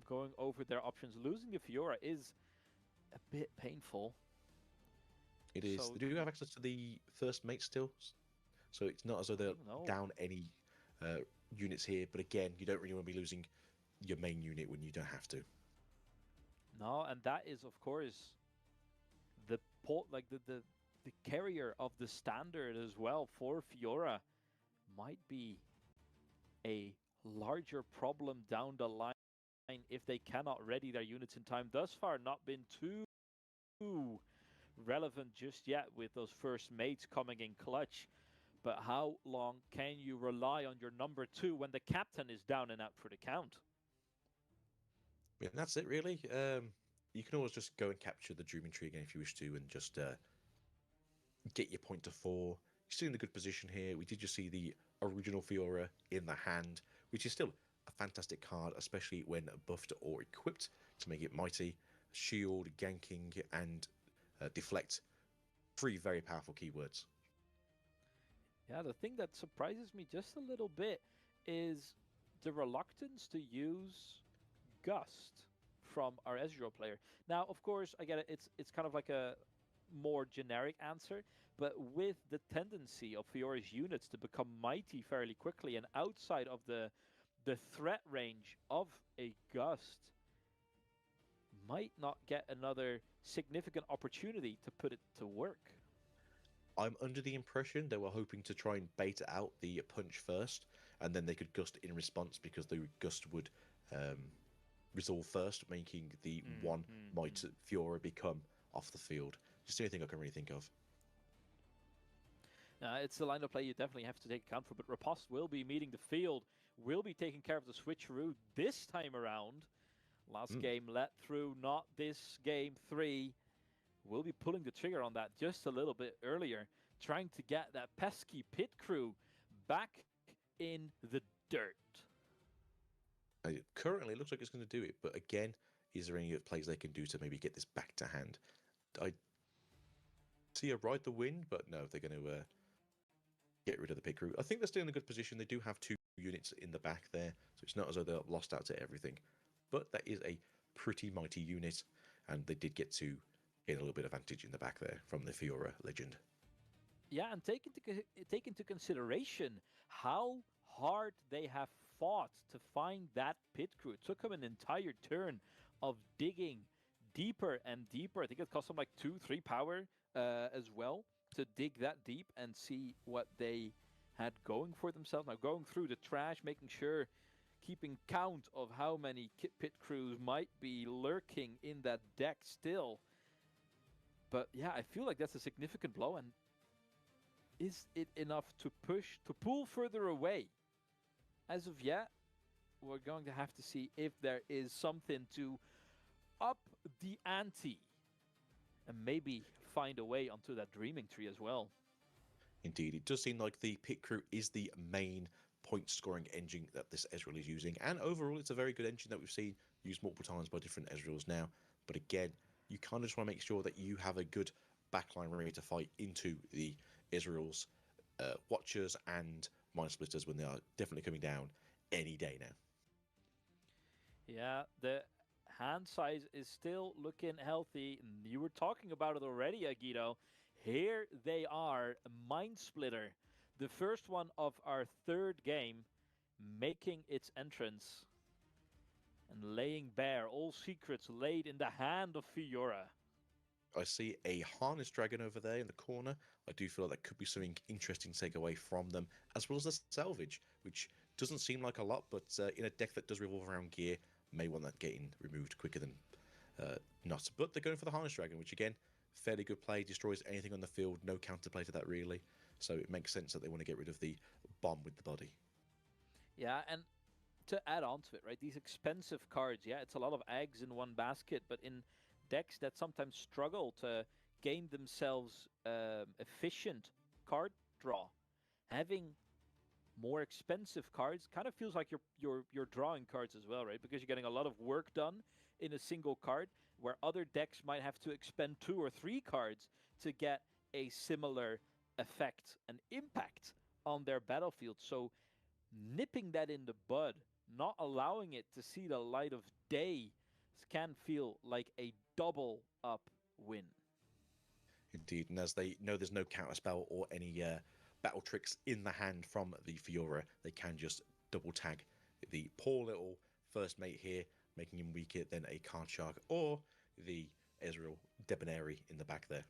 Going over their options, losing the Fiora is a bit painful. It is. So- They do have access to the first mate still, so it's not as though they're No. down any units here. But again, you don't really want to be losing your main unit when you don't have to. No, and that is of course the the carrier of the standard as well for Fiora might be a larger problem down the line if they cannot ready their units in time. Thus far, not been too relevant just yet with those first mates coming in clutch. But how long can you rely on your number 2 when the captain is down and out for the count? Yeah, that's it, really. You can always just go and capture the Dreaming Tree again if you wish to, and just get your point to 4. You're still in a good position here. We did just see the original Fiora in the hand, which is still a fantastic card, especially when buffed or equipped to make it mighty. Shield, ganking, and deflect. 3 very powerful keywords. Yeah, the thing that surprises me just a little bit is the reluctance to use Gust from our Ezreal player. Now, of course, I get it. It's kind of like a more generic answer, but with the tendency of Fiora's units to become mighty fairly quickly and outside of the threat range of a Gust, might not get another significant opportunity to put it to work. I'm under the impression they were hoping to try and bait out the punch first, and then they could gust in response because the gust would resolve first, making the one Might Fiora become off the field. Just the only thing I can really think of. It's the line of play you definitely have to take account for, but Riposte will be meeting the field, will be taking care of the switcheroo this time around. Last game let through, not this game 3. We'll be pulling the trigger on that just a little bit earlier, trying to get that pesky pit crew back in the dirt. Currently, it looks like it's going to do it, but again, is there any plays they can do to maybe get this back to hand? I see a ride the wind, but no, they're going to get rid of the pit crew. I think they're still in a good position. They do have 2 units in the back there, so it's not as though they're lost out to everything. But that is a pretty mighty unit, and they did get to gain a little bit of advantage in the back there from the Fiora legend. Yeah, and take into consideration how hard they have fought to find that pit crew. It took them an entire turn of digging deeper and deeper. I think it cost them like 2-3 power as well to dig that deep and see what they had going for themselves. Now going through the trash, making sure, keeping count of how many pit crews might be lurking in that deck still. But yeah, I feel like that's a significant blow, and is it enough to pull further away? As of yet, we're going to have to see if there is something to up the ante and maybe find a way onto that Dreaming Tree as well. Indeed, it does seem like the pit crew is the main point scoring engine that this Ezreal is using, and overall it's a very good engine that we've seen used multiple times by different Ezreals now. But again, you kind of just want to make sure that you have a good backline ready to fight into the Ezreal's Watchers and Mind Splitters when they are definitely coming down any day now. Yeah, the hand size is still looking healthy. You were talking about it already, Agito. Here they are, Mind Splitter, the first one of our 3rd game, making its entrance and laying bare all secrets laid in the hand of Fiora. I see a Harness Dragon over there in the corner. I do feel like that could be something interesting to take away from them, as well as the Salvage, which doesn't seem like a lot, but in a deck that does revolve around gear, may want that getting removed quicker than not. But they're going for the Harness Dragon, which again, fairly good play, destroys anything on the field, no counterplay to that really. So it makes sense that they want to get rid of the bomb with the body. Yeah, and to add on to it, right, these expensive cards, yeah, it's a lot of eggs in one basket, but in decks that sometimes struggle to gain themselves efficient card draw, having more expensive cards kind of feels like you're drawing cards as well, right? Because you're getting a lot of work done in a single card, where other decks might have to expend 2 or 3 cards to get a similar effect and impact on their battlefield. So nipping that in the bud, not allowing it to see the light of day, can feel like a double up win. Indeed, and as they know there's no counterspell or any battle tricks in the hand from the Fiora, they can just double tag the poor little first mate here, making him weaker than a Card Shark or the Ezreal Debonair in the back there.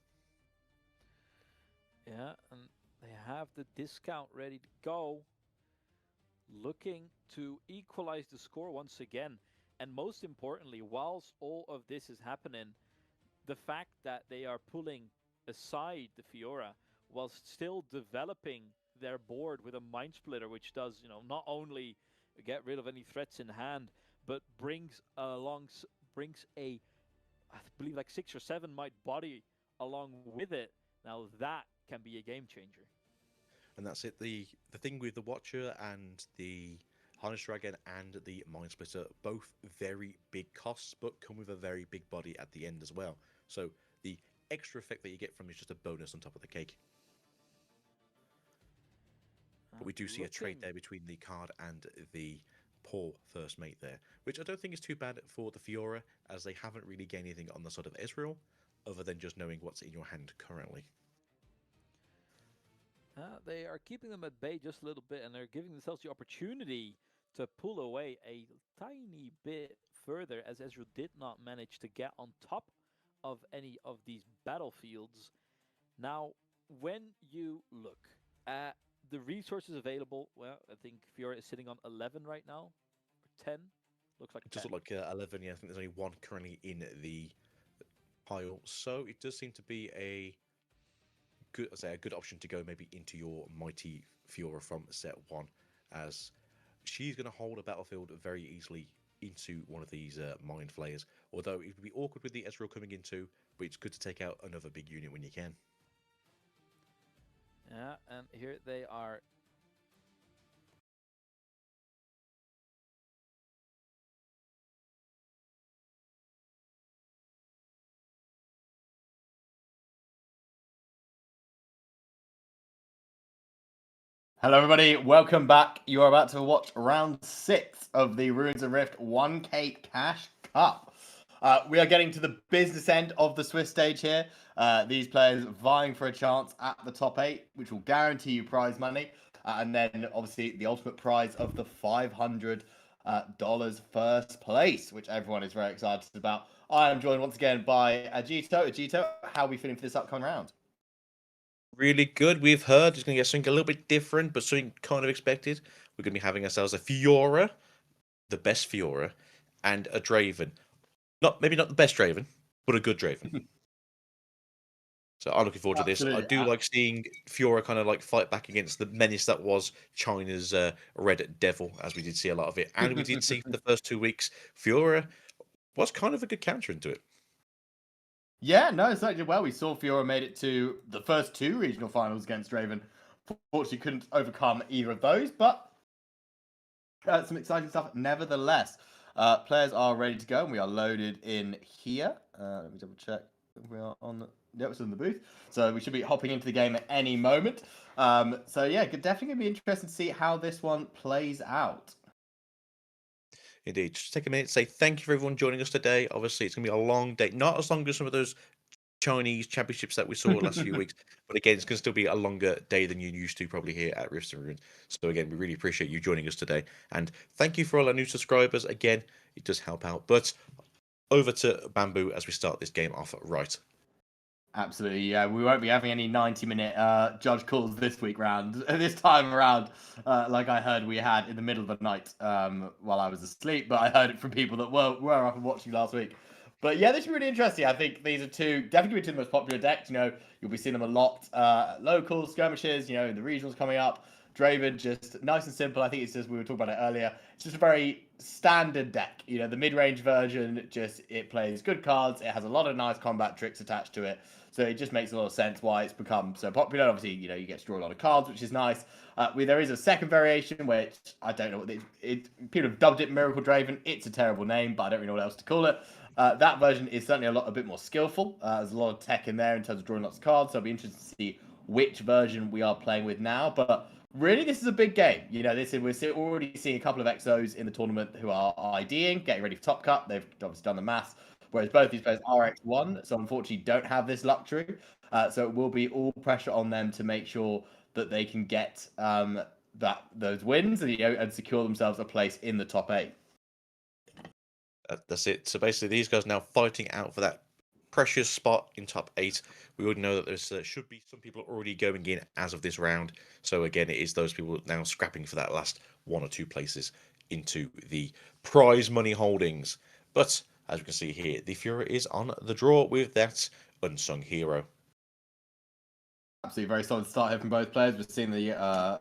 Yeah, and they have the discount ready to go, looking to equalize the score once again. And most importantly, whilst all of this is happening, the fact that they are pulling aside the Fiora whilst still developing their board with a Mind Splitter, which does, not only get rid of any threats in hand, but brings a, I believe, like 6 or 7 Might body along with it. Now that can be a game changer. And that's it. The thing with the Watcher and the Harness Dragon and the Mind Splitter, both very big costs, but come with a very big body at the end as well. So the extra effect that you get from it is just a bonus on top of the cake. But we do see a trade there between the card and the poor first mate there, which I don't think is too bad for the Fiora, as they haven't really gained anything on the side of Ezreal, other than just knowing what's in your hand currently. They are keeping them at bay just a little bit, and they're giving themselves the opportunity to pull away a tiny bit further, as Ezreal did not manage to get on top of any of these battlefields. Now, when you look at the resources available, well, I think Fiora is sitting on 11 right now, or 10. Looks like It does 10. look like 11. Yeah, I think there's only one currently in the pile, so it does seem to be a good option to go maybe into your mighty Fiora from set 1, as she's going to hold a battlefield very easily into one of these mind flayers. Although it would be awkward with the Ezreal coming in too, but it's good to take out another big unit when you can. Yeah, and here they are. Hello, everybody. Welcome back. You are about to watch round 6 of the Runes of Rift 1K Cash Cup. We are getting to the business end of the Swiss stage here. These players vying for a chance at the top 8, which will guarantee you prize money. And then, obviously, the ultimate prize of the $500 first place, which everyone is very excited about. I am joined once again by Ajito. Ajito, how are we feeling for this upcoming round? Really good. We've heard it's going to get something a little bit different, but something kind of expected. We're going to be having ourselves a Fiora, the best Fiora, and a Draven. Maybe not the best Draven, but a good Draven. So I'm looking forward to this. I do like seeing Fiora kind of like fight back against the menace that was China's Red Devil, as we did see a lot of it. And we did see for the first 2 weeks, Fiora was kind of a good counter into it. Yeah, no, it's actually well. We saw Fiora made it to the first 2 regional finals against Draven. Fortunately, couldn't overcome either of those, but some exciting stuff nevertheless. Players are ready to go, and we are loaded in here. Let me double check. We are on the... Yep, it's in the booth. So we should be hopping into the game at any moment. So yeah, definitely going to be interesting to see how this one plays out. Indeed. Just take a minute to say thank you for everyone joining us today. Obviously, it's going to be a long day. Not as long as some of those Chinese championships that we saw last few weeks. But again, it's going to still be a longer day than you used to probably here at Rifts and Runes. So again, we really appreciate you joining us today. And thank you for all our new subscribers. Again, it does help out. But over to Bamboo as we start this game off right. Absolutely, yeah. We won't be having any 90-minute judge calls this time around, like I heard we had in the middle of the night while I was asleep, but I heard it from people that were up and watching last week. But yeah, this is really interesting. I think these are definitely two of the most popular decks. You know, you'll be seeing them a lot. Local skirmishes, you know, the regionals coming up. Draven, just nice and simple. I think it's just, we were talking about it earlier. It's just a very standard deck. You know, the mid-range version, it plays good cards. It has a lot of nice combat tricks attached to it. So it just makes a lot of sense why it's become so popular. Obviously, you know, you get to draw a lot of cards, which is nice. There is a second variation, which I don't know what people have dubbed it Miracle Draven. It's a terrible name, but I don't really know what else to call it. That version is certainly a bit more skillful. There's a lot of tech in there in terms of drawing lots of cards. So I'll be interested to see which version we are playing with now. But really, this is a big game. You know, we're already seeing a couple of XOs in the tournament who are IDing, getting ready for Top Cut. They've obviously done the maths. Whereas both these players are X1, so unfortunately don't have this luxury. So it will be all pressure on them to make sure that they can get those wins and secure themselves a place in the top 8. That's it. So basically, these guys now fighting out for that precious spot in top 8. We already know that there should be some people already going in as of this round. So again, it is those people now scrapping for that last 1 or 2 places into the prize money holdings. But as we can see here, the Fiora is on the draw with that unsung hero. Absolutely very solid start here from both players. We're seeing the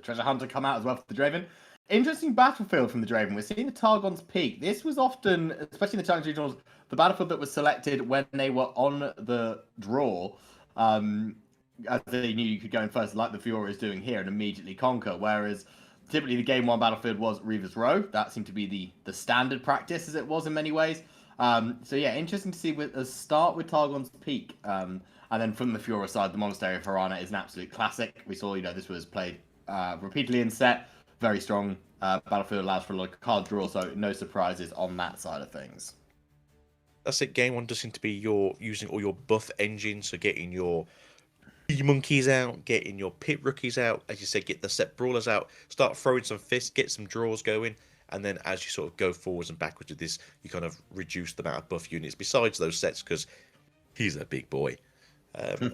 Treasure Hunter come out as well for the Draven. Interesting battlefield from the Draven. We're seeing the Targon's Peak. This was often, especially in the Challenge Regionals, the battlefield that was selected when they were on the draw, as they knew you could go in first, like the Fiora is doing here, and immediately conquer. Whereas typically the game 1 battlefield was Reaver's Row. That seemed to be the standard practice, as it was in many ways. So yeah, interesting to see a start with Targon's Peak. And then from the Fiora side, the Monastery of Harana is an absolute classic. We saw, this was played repeatedly in set. Very strong battlefield, allows for a lot of card draw, so no surprises on that side of things. That's it. Game 1 does seem to be using all your buff engines, so getting your monkeys out, getting your pit rookies out, as you said, get the set brawlers out, start throwing some fists, get some draws going, and then as you sort of go forwards and backwards with this, you kind of reduce the amount of buff units besides those sets because he's a big boy.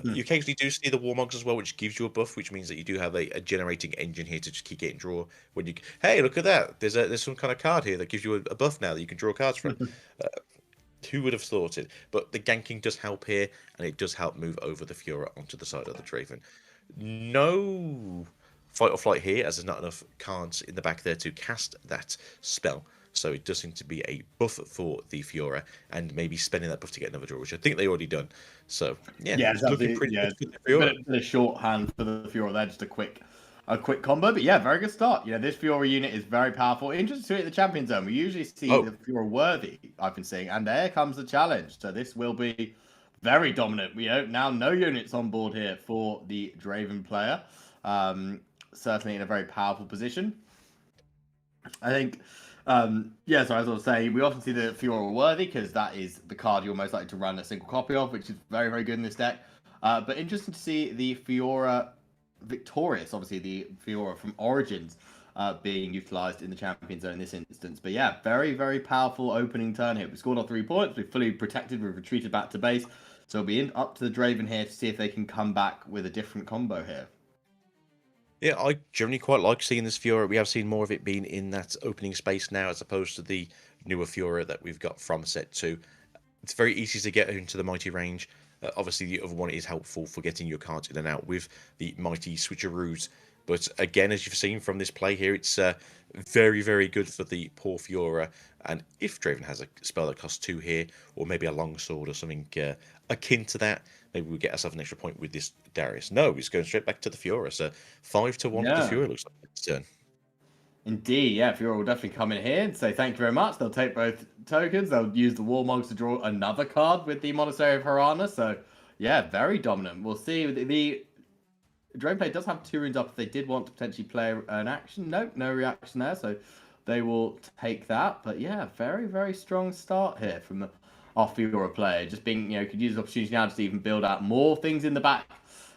You occasionally do see the Warmogs as well, which gives you a buff, which means that you do have a generating engine here to just keep getting draw. When you, hey, look at that! There's some kind of card here that gives you a buff now that you can draw cards from. Who would have thought it? But the ganking does help here, and it does help move over the Fiora onto the side of the Draven. No fight or flight here, as there's not enough cards in the back there to cast that spell. So it does seem to be a buff for the Fiora, and maybe spending that buff to get another draw, which I think they already done. So yeah, it's looking pretty good for the Fiora. A bit of shorthand for the Fiora there, just a quick combo. But yeah, very good start. This Fiora unit is very powerful. Interesting to see it in the champion zone. We usually see the Fiora worthy, I've been seeing, and there comes the challenge. So this will be very dominant. Now no units on board here for the Draven player. Certainly in a very powerful position. I think. So as I was saying, we often see the Fiora worthy because that is the card you're most likely to run a single copy of, which is very, very good in this deck. But interesting to see the Fiora victorious, obviously the Fiora from Origins being utilized in the champion zone in this instance. But yeah, very, very powerful opening turn here. We scored our 3 points. We're fully protected. We've retreated back to base. So it'll be up to the Draven here to see if they can come back with a different combo here. Yeah, I generally quite like seeing this Fiora. We have seen more of it being in that opening space now as opposed to the newer Fiora that we've got from set 2. It's very easy to get into the Mighty range. Obviously, the other one is helpful for getting your cards in and out with the Mighty switcheroos. But again, as you've seen from this play here, it's very, very good for the poor Fiora. And if Draven has a spell that costs 2 here, or maybe a longsword or something akin to that, maybe we'll get ourselves an extra point with this Darius. No, he's going straight back to the Fiora. So 5-1 to the Fiora looks like this turn. Indeed, yeah. Fiora will definitely come in here and say thank you very much. They'll take both tokens. They'll use the Warmogs to draw another card with the Monastery of Harana. So, yeah, very dominant. We'll see. The Draven player does have 2 runes up if they did want to potentially play an action. Nope, no reaction there. So they will take that. But, yeah, very, very strong start here from our Fiora player. Just being, could use the opportunity now to even build out more things in the back.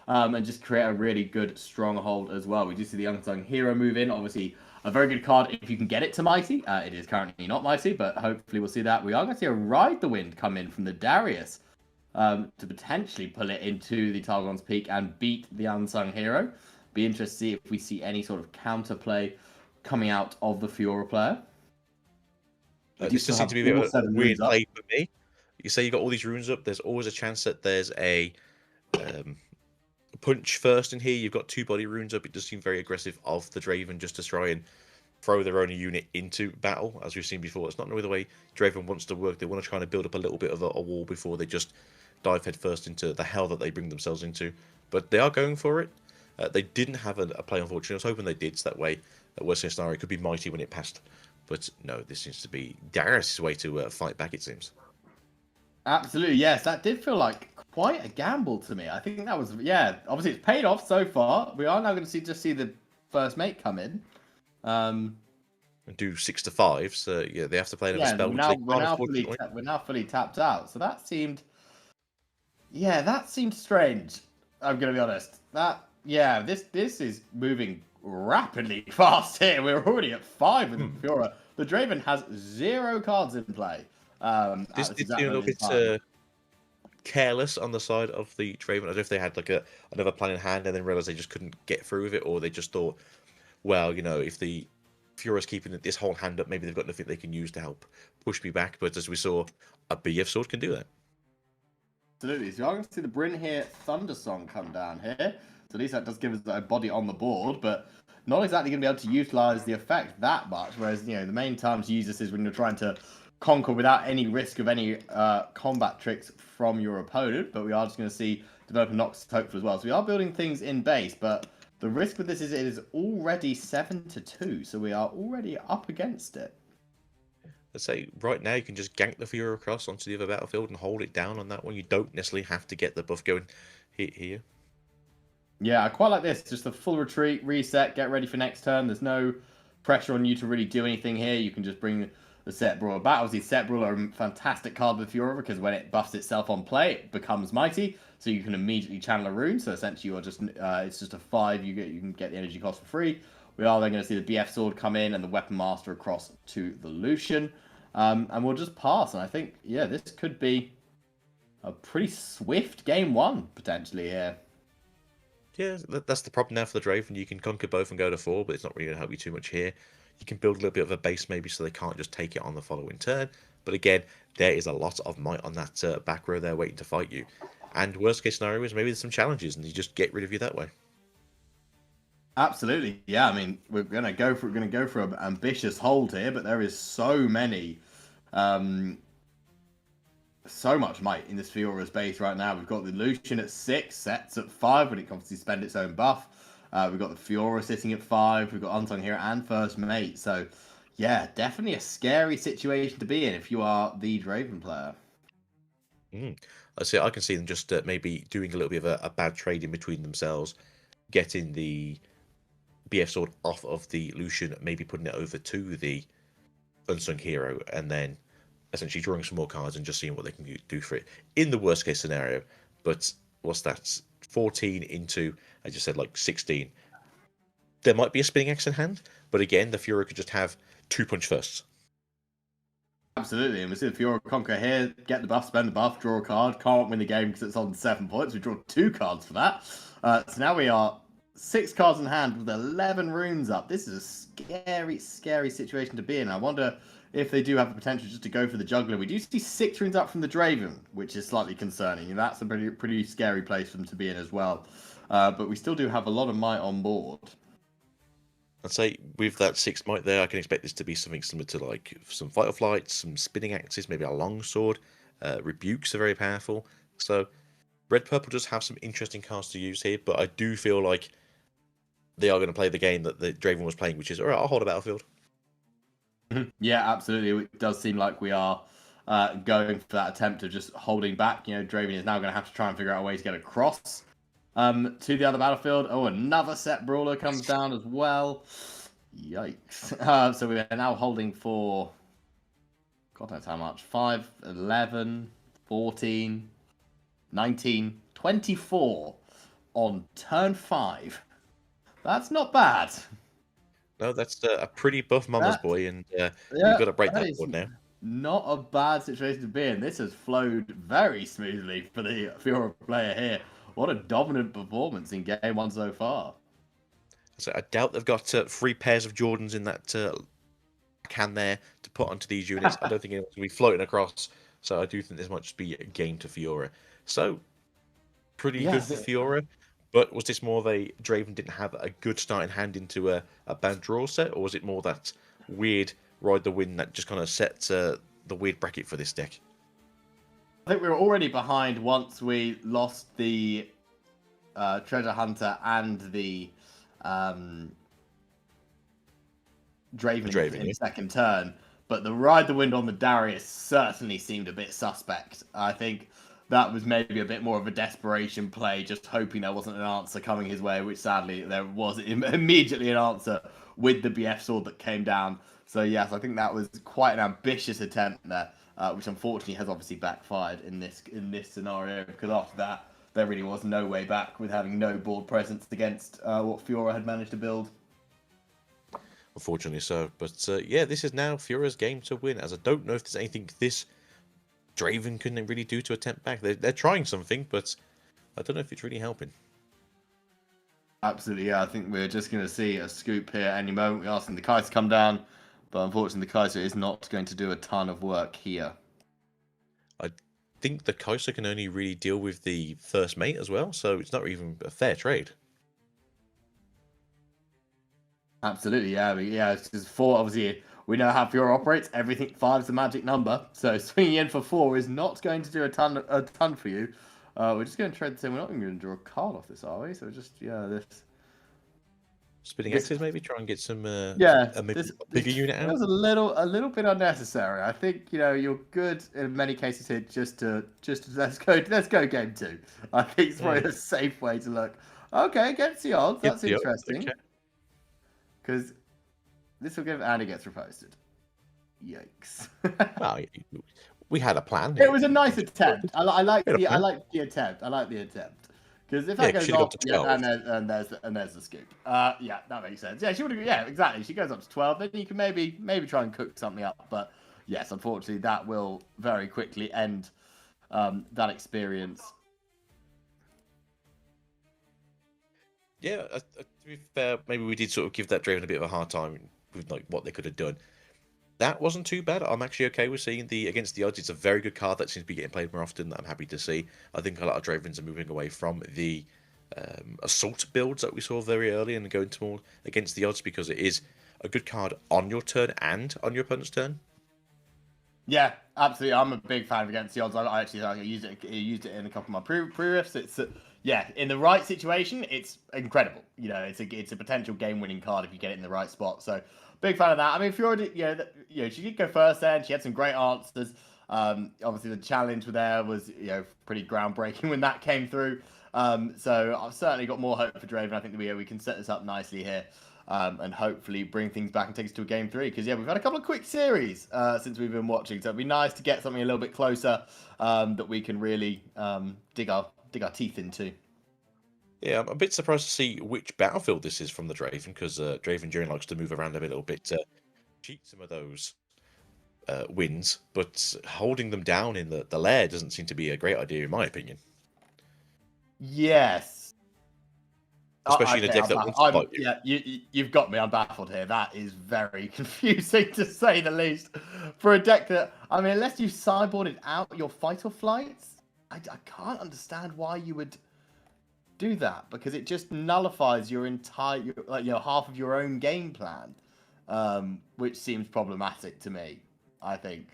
And just create a really good stronghold as well. We do see the Unsung Hero move in. Obviously, a very good card if you can get it to Mighty. It is currently not Mighty, but hopefully we'll see that. We are going to see a Ride the Wind come in from the Darius to potentially pull it into the Targon's Peak and beat the Unsung Hero. Be interested to see if we see any sort of counterplay coming out of the Fiora player. This just seems to be a bit of a weird play for me. You say you've got all these runes up. There's always a chance that there's a punch first in here. You've got 2 body runes up. It does seem very aggressive of the Draven just to try and throw their own unit into battle, as we've seen before. It's not really the way Draven wants to work. They want to try and build up a little bit of a wall before they just dive headfirst into the hell that they bring themselves into. But they are going for it. They didn't have a play, unfortunately. I was hoping they did, so that way, worst case scenario, it could be Mighty when it passed. But no, this seems to be Darius' way to fight back, it seems. Absolutely, yes. That did feel like quite a gamble to me. I think that was, obviously it's paid off so far. We are now going to see the first mate come in. And do 6 to 5, so yeah, they have to play another spell. We're now fully tapped out. So that seemed strange. I'm going to be honest. This is moving rapidly fast here. We're already at 5 with Fiora. The Draven has 0 cards in play. This did seem a little bit careless on the side of the Draven. I don't know if they had like another plan in hand and then realized they just couldn't get through with it, or they just thought, well, if the Fiora's keeping this whole hand up, maybe they've got nothing they can use to help push me back. But as we saw, a BF sword can do that. Absolutely. So I'm going to see the Bryn here Thunder Song come down here. So at least that does give us a body on the board, but not exactly going to be able to utilize the effect that much. Whereas, the main times you use this is when you're trying to conquer without any risk of any combat tricks from your opponent. But we are just going to see develop a Nox hopeful as well. So we are building things in base, but the risk with this is it is already 7-2. So we are already up against it. Let's say right now you can just gank the Fiora across onto the other battlefield and hold it down on that one. You don't necessarily have to get the buff going here. Yeah, I quite like this. Just a full retreat, reset, get ready for next turn. There's no pressure on you to really do anything here. You can just bring the Set Brawler back. Obviously, Set Brawler are a fantastic card with Fiora because when it buffs itself on play, it becomes mighty. So you can immediately channel a rune. So essentially, you're just it's just a 5. You can get the energy cost for free. We are then going to see the BF Sword come in and the Weapon Master across to the Lucian. And we'll just pass. And I think, yeah, this could be a pretty swift game one, potentially, here. Yeah, that's the problem now for the Draven. You can conquer both and go to 4, but it's not really going to help you too much here. You can build a little bit of a base maybe so they can't just take it on the following turn. But again, there is a lot of might on that back row there waiting to fight you. And worst case scenario is maybe there's some challenges and you just get rid of you that way. Absolutely, yeah. I mean, we're gonna go for an ambitious hold here, but there is so many, so much might in this Fiora's base right now. We've got the Lucian at 6, Sets at 5, but it can obviously spend its own buff. We've got the Fiora sitting at 5. We've got Unsung Hero and First Mate. So, yeah, definitely a scary situation to be in if you are the Draven player. I can see them just maybe doing a little bit of a bad trade in between themselves, getting the BF Sword off of the Lucian, maybe putting it over to the Unsung Hero, and then essentially drawing some more cards and just seeing what they can do for it in the worst case scenario. But what's that? 14 into, I just said, like 16. There might be a spinning axe in hand, but again, the Fiora could just have 2 punch firsts. Absolutely, and we see the Fiora conquer here, get the buff, spend the buff, draw a card, can't win the game because it's on 7 points. We draw 2 cards for that. So now we are 6 cards in hand with 11 runes up. This is a scary, scary situation to be in. I wonder if they do have the potential just to go for the juggler. We do see 6 runes up from the Draven, which is slightly concerning, and that's a pretty scary place for them to be in as well. But we still do have a lot of might on board. I'd say with that 6 might there, I can expect this to be something similar to like some fight or flight, some spinning axes, maybe a long sword. Rebukes are very powerful. So red purple does have some interesting cards to use here, but I do feel like they are going to play the game that the Draven was playing, which is, all right, I'll hold a battlefield. Yeah, absolutely. It does seem like we are going for that attempt of just holding back. You know, Draven is now going to have to try and figure out a way to get across to the other battlefield. Oh, another set brawler comes down as well. Yikes. So we are now holding for, God knows how much, 5, 11, 14, 19, 24 on turn 5. That's not bad. No, that's a pretty buff mama's boy, and you've got to break that board now. Not a bad situation to be in. This has flowed very smoothly for the Fiora player here. What a dominant performance in game 1 so far. So I doubt they've got 3 pairs of Jordans in that can there to put onto these units. I don't think anyone's going to be floating across. So I do think this might just be a game to Fiora. So pretty good for Fiora. But was this more of a Draven didn't have a good starting hand into a bad draw set, or was it more that weird ride the wind that just kind of set the weird bracket for this deck? I think we were already behind once we lost the Treasure Hunter and the Draven in the second turn. But the ride the wind on the Darius certainly seemed a bit suspect. I think that was maybe a bit more of a desperation play, just hoping there wasn't an answer coming his way, which sadly there was immediately an answer with the BF sword that came down. So yes, I think that was quite an ambitious attempt there, which unfortunately has obviously backfired in this scenario, because after that there really was no way back with having no board presence against what Fiora had managed to build. Unfortunately so. But yeah, this is now Fiora's game to win, as I don't know if there's anything this Draven couldn't really do to attempt back. They're trying something, but I don't know if it's really helping. Absolutely, yeah. I think we're just going to see a scoop here any moment. We're asking the Kaiser to come down, but unfortunately the Kaiser is not going to do a ton of work here. I think the Kaiser can only really deal with the first mate as well, so it's not even a fair trade. Absolutely, yeah. It's just 4, obviously. We know how Fiora operates. Everything 5 is the magic number. So swinging in for 4 is not going to do a ton for you. We're just going to trade the same. We're not even going to draw a card off this, are we? So just, this. Spinning axes, maybe try and get some a bigger unit out. It was a little bit unnecessary. I think you're good in many cases here. Just to let's go game 2. I think it's probably a safe way to look. Okay, against the odds. That's interesting. Because this will give Andy gets reposted. Yikes. Well, we had a plan. It was a nice attempt. I like the attempt. Because if Yeah, that goes she'd have off, got to yeah, 12. and there's the scoop. Yeah, that makes sense. Yeah, she would have. Yeah, exactly. She goes up to 12, then you can maybe try and cook something up. But yes, unfortunately, that will very quickly end that experience. Yeah, to be fair, maybe we did sort of give that Draven a bit of a hard time with like what they could have done. That wasn't too bad. I'm actually okay with seeing the against the odds. It's a very good card that seems to be getting played more often. That I'm happy to see. I think a lot of Dravens are moving away from the assault builds that we saw very early and going to more against the odds because it is a good card on your turn and on your opponent's turn. Yeah, absolutely. I'm a big fan of Against the Odds. I actually used it in a couple of my pre-riffs. It's yeah, in the right situation, it's incredible. You know, it's a potential game-winning card if you get it in the right spot. So, big fan of that. I mean, Fiora, she did go first there, and she had some great answers. Obviously, the challenge there was pretty groundbreaking when that came through. So I've certainly got more hope for Draven. I think that we can set this up nicely here. And hopefully bring things back and take us to a game 3. Because, yeah, we've had a couple of quick series since we've been watching. So it'd be nice to get something a little bit closer that we can really dig our teeth into. Yeah, I'm a bit surprised to see which battlefield this is from the Draven, because Draven Durin likes to move around a little bit to cheat some of those wins. But holding them down in the lair doesn't seem to be a great idea, in my opinion. Yes. Especially in a deck that wants to fight you. Yeah, you've got me. I'm baffled here. That is very confusing, to say the least. For a deck that, I mean, unless you sideboarded out your fight or flights, I can't understand why you would do that, because it just nullifies your entire, half of your own game plan, which seems problematic to me. I think.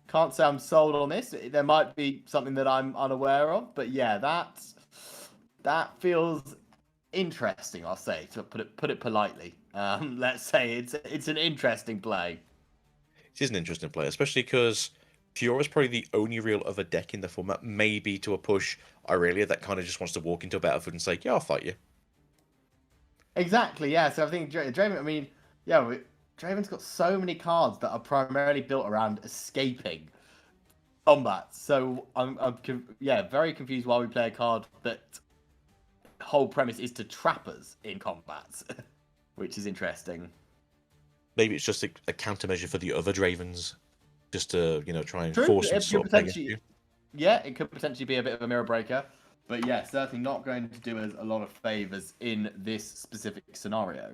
Can't say I'm sold on this. There might be something that I'm unaware of, but yeah, that feels interesting. I'll say, to put it politely. Let's say it's an interesting play. It is an interesting play, especially because Fiora is probably the only real other deck in the format, maybe to a push Aurelia, that kind of just wants to walk into a battlefield and say, "Yeah, I'll fight you." Exactly. Yeah. So I think Draven. I mean, yeah, Draven's got so many cards that are primarily built around escaping combat. So I'm very confused why we play a card that whole premise is to trap us in combats, which is interesting. Maybe it's just a countermeasure for the other Dravens, just to try and force them to sort of play against you. Yeah, it could potentially be a bit of a mirror breaker, but yeah, certainly not going to do us a lot of favors in this specific scenario.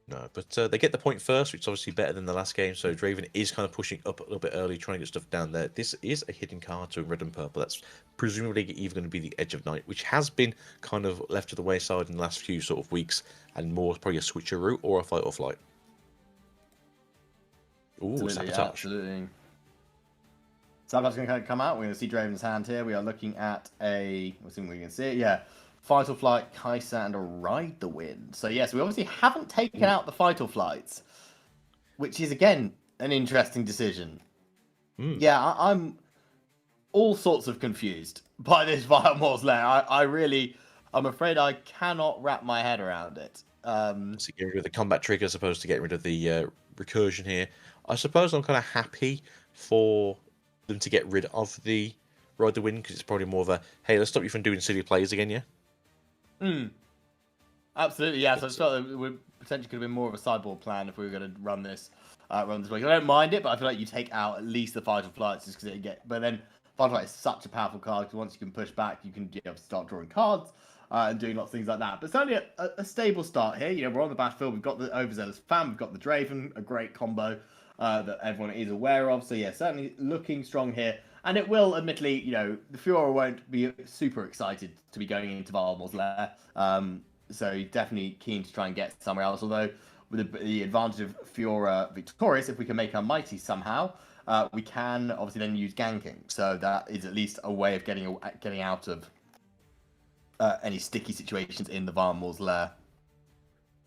No, but they get the point first, which is obviously better than the last game. So Draven is kind of pushing up a little bit early, trying to get stuff down there. This is a hidden card to red and purple. That's presumably either going to be the Edge of Night, which has been kind of left to the wayside in the last few sort of weeks, and more probably a switcher route or a fight or flight. Ooh, Sabotage. Absolutely. Sabotage is going to come out. We're going to see Draven's hand here. We are looking at let's see if we can see it. Yeah. Fight or Flight, Kaisa, and a Ride the Wind. So yes, we obviously haven't taken out the Fight or Flights, which is again an interesting decision. Yeah, I'm all sorts of confused by this Vile Moor's Lair. I'm afraid I cannot wrap my head around it. So getting rid of the combat trigger as opposed to getting rid of the recursion here. I suppose I'm kind of happy for them to get rid of the Ride the Wind, because it's probably more of a, hey, let's stop you from doing silly plays again, yeah? Absolutely, yeah. So I felt that we potentially could have been more of a sideboard plan if we were going to run this week. I don't mind it, but I feel like you take out at least the Fight or Flights just because But then Fight or Flight is such a powerful card, because once you can push back, you can start drawing cards and doing lots of things like that. But certainly a stable start here. We're on the battlefield. We've got the Overzealous Fan. We've got the Draven, a great combo that everyone is aware of. So yeah, certainly looking strong here. And it will, admittedly, the Fiora won't be super excited to be going into Vile Moor's Lair. So definitely keen to try and get somewhere else. Although with the advantage of Fiora victorious, if we can make her mighty somehow, we can obviously then use ganking. So that is at least a way of getting out of any sticky situations in the Vile Moor's Lair.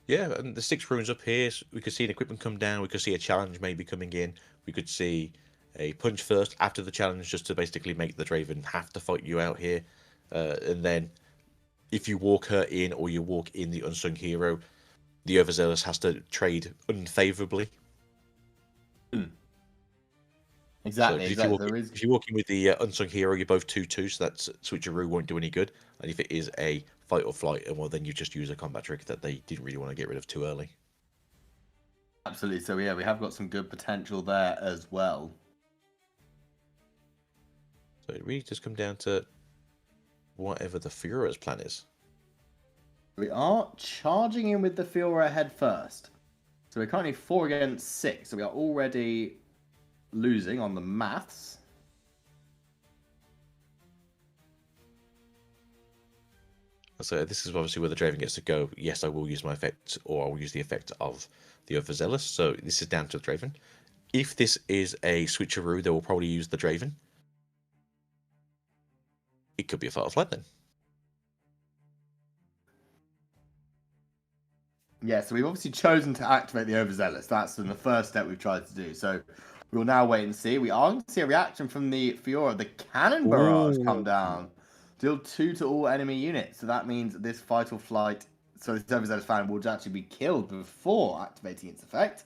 Yeah, and the 6 runes up here, we could see an equipment come down. We could see a challenge maybe coming in. We could see a punch first after the challenge, just to basically make the Draven have to fight you out here. And then if you walk her in, or you walk in the Unsung Hero, the Overzealous has to trade unfavorably. Exactly. So, 'cause Exactly. if you're walking with the unsung hero, you're both 2/2, so that switcheroo won't do any good. And if it is a fight or flight, well, then you just use a combat trick that they didn't really want to get rid of too early. Absolutely. So yeah, we have got some good potential there as well. So it really does come down to whatever the Fiora's plan is. We are charging in with the Fiora head first. So we're currently 4 against 6. So we are already losing on the maths. So this is obviously where the Draven gets to go. Yes, I will use my effect, or I will use the effect of the Overzealous. So this is down to the Draven. If this is a switcheroo, they will probably use the Draven. It could be a fight or flight then. Yeah, so we've obviously chosen to activate the Overzealous. That's the first step we've tried to do. So we will now wait and see. We are going to see a reaction from the Fiora. The Cannon Barrage come down. Deal 2 to all enemy units. So that means this fight or flight, so this Overzealous fan will actually be killed before activating its effect.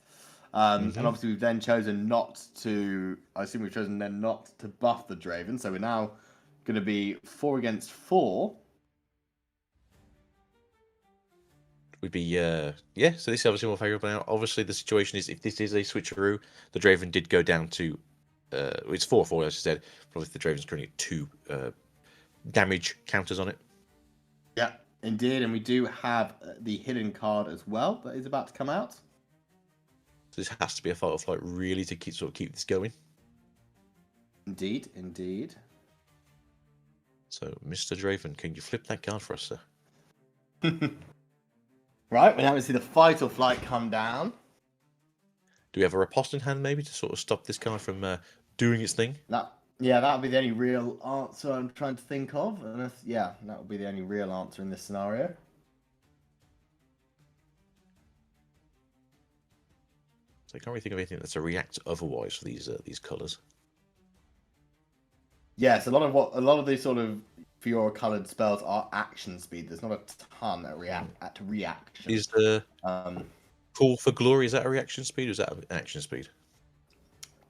And obviously we've then chosen not to, I assume we've chosen then not to buff the Draven. So we're now going to be 4 against 4. Would be so this is obviously more favourable now. Obviously the situation is if this is a switcheroo, the Draven did go down to it's 4/4 as I said, but the Draven's currently at 2 damage counters on it. Yeah, indeed, and we do have the hidden card as well that is about to come out. So this has to be a fight or flight really to keep this going. Indeed, indeed. So Mr. Draven, can you flip that card for us, sir? Right, we're now going to see the fight or flight come down. Do we have a riposte in hand maybe to sort of stop this card from doing its thing? That would be the only real answer I'm trying to think of. And that would be the only real answer in this scenario. So I can't really think of anything that's a react otherwise for these colours. Yes, a lot of these sort of Fiora coloured spells are action speed. There's not a ton at reaction. Is the Call for Glory, is that a reaction speed or is that an action speed?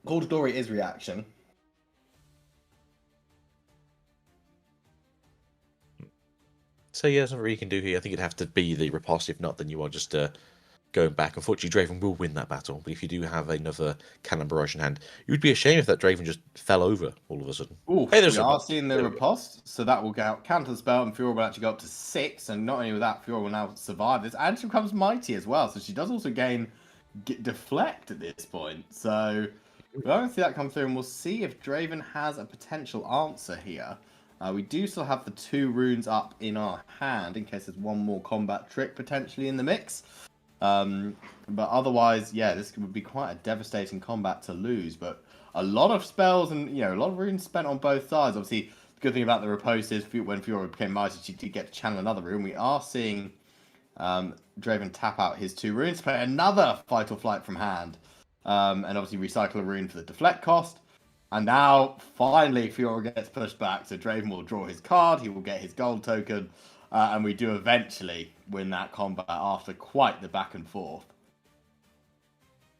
Call to Glory is reaction. So yeah, there's nothing really you can do here. I think it'd have to be the riposte. If not, then you are just going back. Unfortunately, Draven will win that battle. But if you do have another Cannon Barrage in hand, it would be a shame if that Draven just fell over all of a sudden. Ooh, hey, there's we are seeing the riposte, so that will counter the spell, and Fiora will actually go up to 6. And not only with that, Fiora will now survive this, and she becomes mighty as well. So she does also gain deflect at this point. So we're going to see that come through, and we'll see if Draven has a potential answer here. We do still have the 2 runes up in our hand in case there's one more combat trick potentially in the mix. But otherwise, yeah, this would be quite a devastating combat to lose. But a lot of spells and a lot of runes spent on both sides. Obviously, the good thing about the riposte is when Fiora became mighty, she did get to channel another rune. We are seeing Draven tap out his 2 runes, play another fight or flight from hand, and obviously recycle a rune for the deflect cost. And now, finally, Fiora gets pushed back, so Draven will draw his card, he will get his gold token, and we do eventually win that combat after quite the back and forth.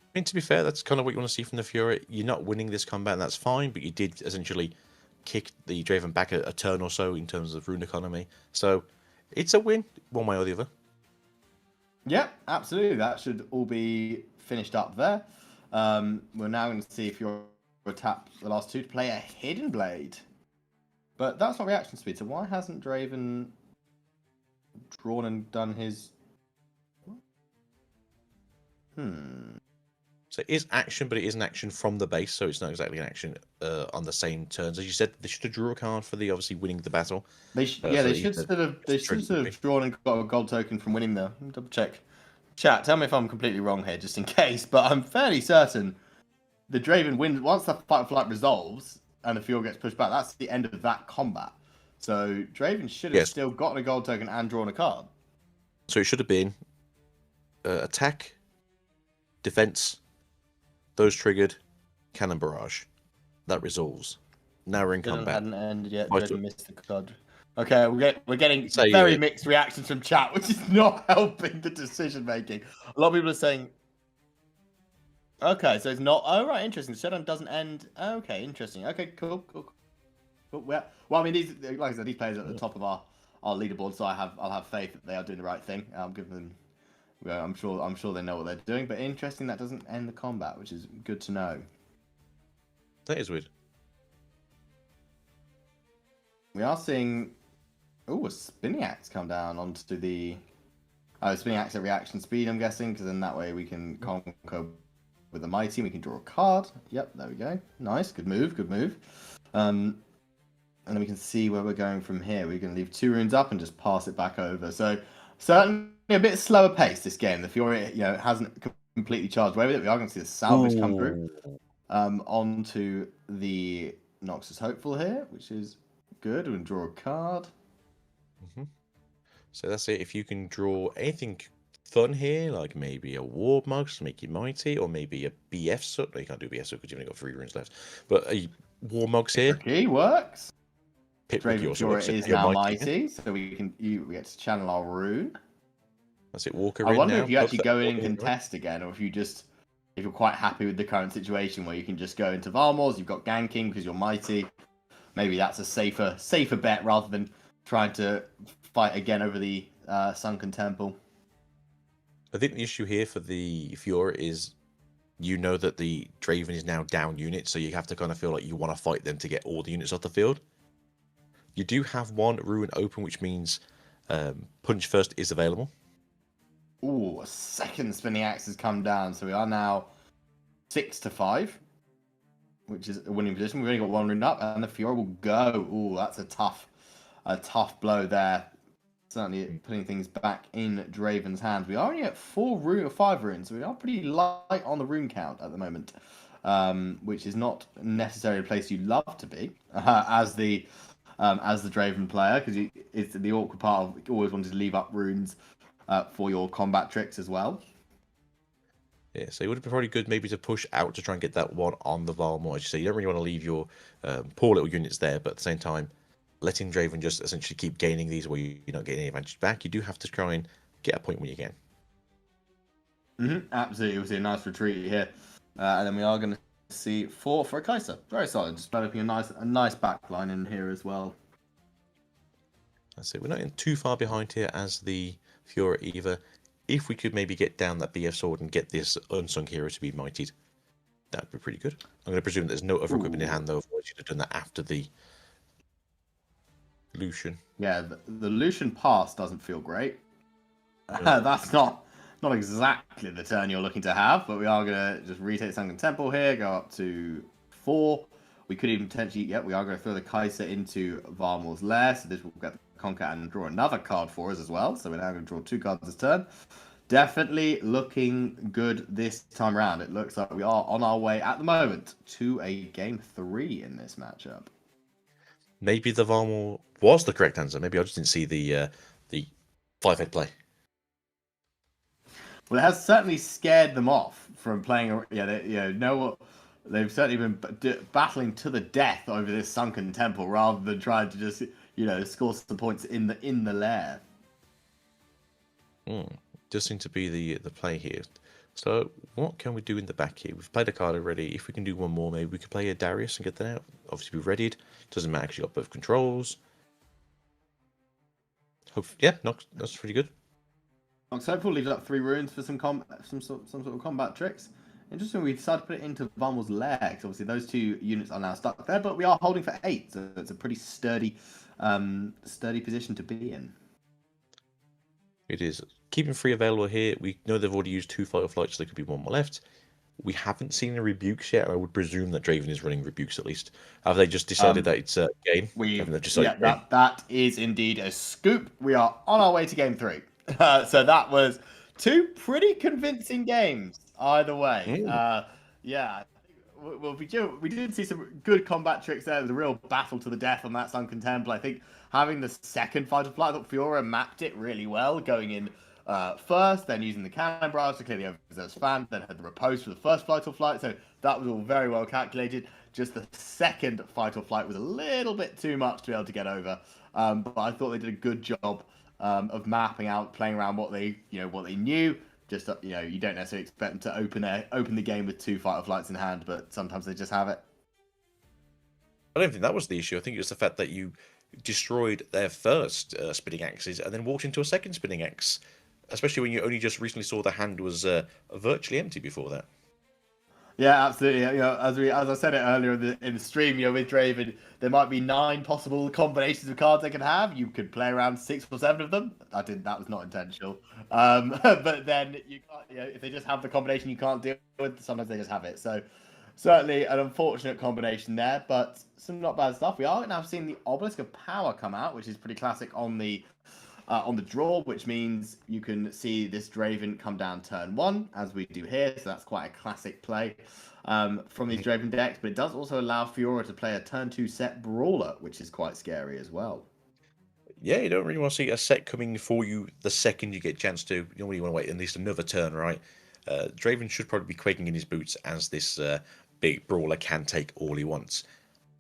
I mean, to be fair, that's kind of what you want to see from the Fiora. You're not winning this combat, and that's fine, but you did essentially kick the Draven back a turn or so in terms of rune economy. So, it's a win, one way or the other. Yeah, absolutely. That should all be finished up there. We're now going to see if Fiora tap the last 2 to play a Hidden Blade. But that's not reaction speed, so why hasn't Draven drawn and done his... So it is action, but it is an action from the base, so it's not exactly an action on the same turns. As you said, they should have drew a card for the obviously winning the battle. They should have drawn and got a gold token from winning the... Double check. Chat, tell me if I'm completely wrong here, just in case, but I'm fairly certain the Draven wins once the fight or flight resolves and the Fiora gets pushed back. That's the end of that combat. So Draven should have still gotten a gold token and drawn a card. So it should have been attack, defense, those triggered, cannon barrage. That resolves. Now we're in combat. Hadn't ended yet. Draven missed the card. Okay, we're getting very mixed reactions from chat, which is not helping the decision making. A lot of people are saying Okay, so it's not. Oh, right, interesting. Showdown doesn't end. Okay, interesting. Okay, cool. Well, I mean, these, like I said, these players are at the top of our leaderboard, so I'll have faith that they are doing the right thing. I'm giving them. Well, I'm sure they know what they're doing. But interesting, that doesn't end the combat, which is good to know. That is weird. We are seeing. Oh, a spinning axe come down onto the. Oh, spinning axe at reaction speed, I'm guessing, because then that way we can conquer with the mighty. We can draw a card. Yep, there we go. Nice, good move. And then we can see where we're going from here. We can leave 2 runes up and just pass it back over. So certainly a bit slower pace this game. The Fury, hasn't completely charged away with it. We are going to see the salvage come through onto the Noxus Hopeful here, which is good. We can draw a card. So that's it. If you can draw anything fun here, like maybe a War Mug to make you mighty, or maybe a BF Soot. No, you can't do BF Soot because you've only got 3 runes left. But a War Mugs here. Key works. Pit Fury is now mighty, so we get to channel our rune. That's it. Walker. I wonder if you actually go in and contest again, or if you're quite happy with the current situation where you can just go into Varmors, you've got ganking because you're mighty. Maybe that's a safer bet rather than trying to fight again over the Sunken Temple. I think the issue here for the Fiora is that the Draven is now down units, so you have to kind of feel like you want to fight them to get all the units off the field. You do have 1 rune open, which means Punch First is available. Ooh, a second spinning axe has come down, so we are now 6-5, which is a winning position. We've only got 1 rune up, and the Fiora will go. Ooh, that's a tough blow there. Certainly putting things back in Draven's hands. We are only at 5 runes, so we are pretty light on the rune count at the moment, which is not necessarily a place you'd love to be as the Draven player, because it's the awkward part of always wanting to leave up runes for your combat tricks as well. Yeah, so it would be probably good maybe to push out to try and get that one on the Varmor. As you say, you don't really want to leave your poor little units there, but at the same time, letting Draven just essentially keep gaining these where you're not getting any advantage back. You do have to try and get a point when you can. Absolutely, we'll see a nice retreat here, and then we are going to see 4 for a Kaiser. Very solid, just developing a nice backline in here as well. That's it. We're not in too far behind here as the Fiora either. If we could maybe get down that BF sword and get this unsung hero to be mightied, that would be pretty good. I'm going to presume there's no other equipment in hand though, otherwise you'd have done that after the Lucian. Yeah, the Lucian pass doesn't feel great. That's not exactly the turn you're looking to have, but we are going to just retake Sunken Temple here, go up to 4. We could even potentially, we are going to throw the Kaiser into Varmor's Lair, so this will get the Conquer and draw another card for us as well. So we're now going to draw 2 cards this turn. Definitely looking good this time around. It looks like we are on our way at the moment to a game 3 in this matchup. Maybe the Varmor was the correct answer. Maybe I just didn't see the 5-head play. Well, it has certainly scared them off from playing. They've certainly been battling to the death over this Sunken Temple rather than trying to just score some points in the lair. Does seem to be the play here. So what can we do in the back here? We've played a card already. If we can do one more, maybe we could play a Darius and get that out. Obviously, we've readied. Doesn't matter. Actually, got both controls. That's pretty good. Hopeful leaves up 3 runes for some sort of combat tricks. Interesting, we decided to put it into Varmor's Lair, because obviously those 2 units are now stuck there, but we are holding for 8, so it's a pretty sturdy position to be in. It is. Keeping 3 available here. We know they've already used 2 fight or flights, so there could be 1 more left. We haven't seen a rebukes yet. I would presume that Draven is running rebukes at least. Have they just decided that it's a game? That is indeed a scoop. We are on our way to game 3. So that was 2 pretty convincing games either way. Well, we did see some good combat tricks there. There was a real battle to the death on that Sunken Temple. I think having the second fight of flight, I thought Fiora mapped it really well, going in first, then using the cannon barrage to clear the overzealous fan, then had the repose for the first fight or flight. So that was all very well calculated. Just the second fight or flight was a little bit too much to be able to get over. But I thought they did a good job of mapping out, playing around what they knew, Just you don't necessarily expect them to open the game with 2 Fight or Flights in hand, but sometimes they just have it. I don't think that was the issue. I think it was the fact that you destroyed their first spinning axes and then walked into a second spinning axe, especially when you only just recently saw the hand was virtually empty before that. Yeah, absolutely. As I said it earlier in the stream, with Draven, there might be 9 possible combinations of cards they can have. You could play around 6 or 7 of them. That was not intentional. But then you can't. If they just have the combination you can't deal with, sometimes they just have it. So certainly an unfortunate combination there, but some not bad stuff. We are now seeing the Obelisk of Power come out, which is pretty classic on the draw, which means you can see this Draven come down turn 1, as we do here. So that's quite a classic play from these Draven decks. But it does also allow Fiora to play a turn 2 set Brawler, which is quite scary as well. Yeah, you don't really want to see a set coming for you the second you get a chance to. You normally want to wait at least another turn, right? Draven should probably be quaking in his boots, as this big Brawler can take all he wants.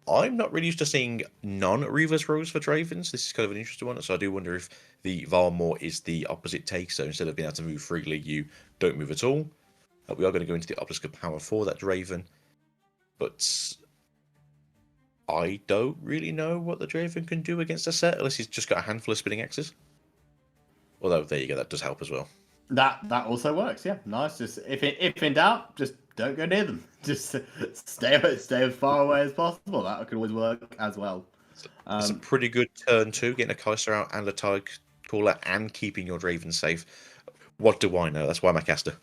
I'm not really used to seeing non-reverse rows for Dravens. This is kind of an interesting one. So I do wonder if the Varmore is the opposite take. So instead of being able to move freely, you don't move at all. We are going to go into the Obelisk of Power for that Draven. But I don't really know what the Draven can do against a set, unless he's just got a handful of spinning axes. Although, there you go, that does help as well. That also works, yeah. Nice. Just if in doubt, just don't go near them. Just stay as far away as possible. That could always work as well. It's a pretty good turn too, getting a Kaiser out and a Tide Caller and keeping your Draven safe. What do I know? That's why I'm a caster.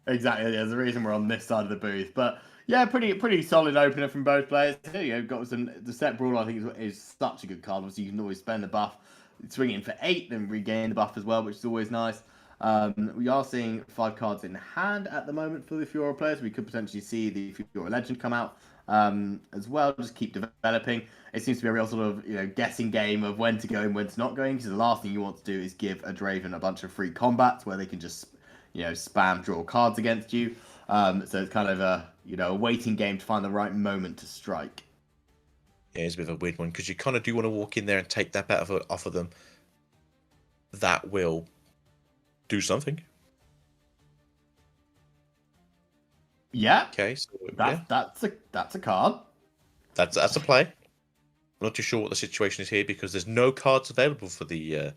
Exactly. There's a reason we're on this side of the booth, but yeah, pretty solid opener from both players. Got the set Brawl. I think is such a good card. Obviously, you can always spend the buff, swing in for 8, then regain the buff as well, which is always nice. We are seeing 5 cards in hand at the moment for the Fiora players. We could potentially see the Fiora Legend come out as well. Just keep developing. It seems to be a real sort of guessing game of when to go and when to not going. Because the last thing you want to do is give a Draven a bunch of free combats where they can just spam draw cards against you. So it's kind of a waiting game to find the right moment to strike. Yeah, it's a bit of a weird one because you kind of do want to walk in there and take that bet off of them. That will do something. Yeah. Okay. So, that's a card. That's a play. I'm not too sure what the situation is here because there's no cards available for the.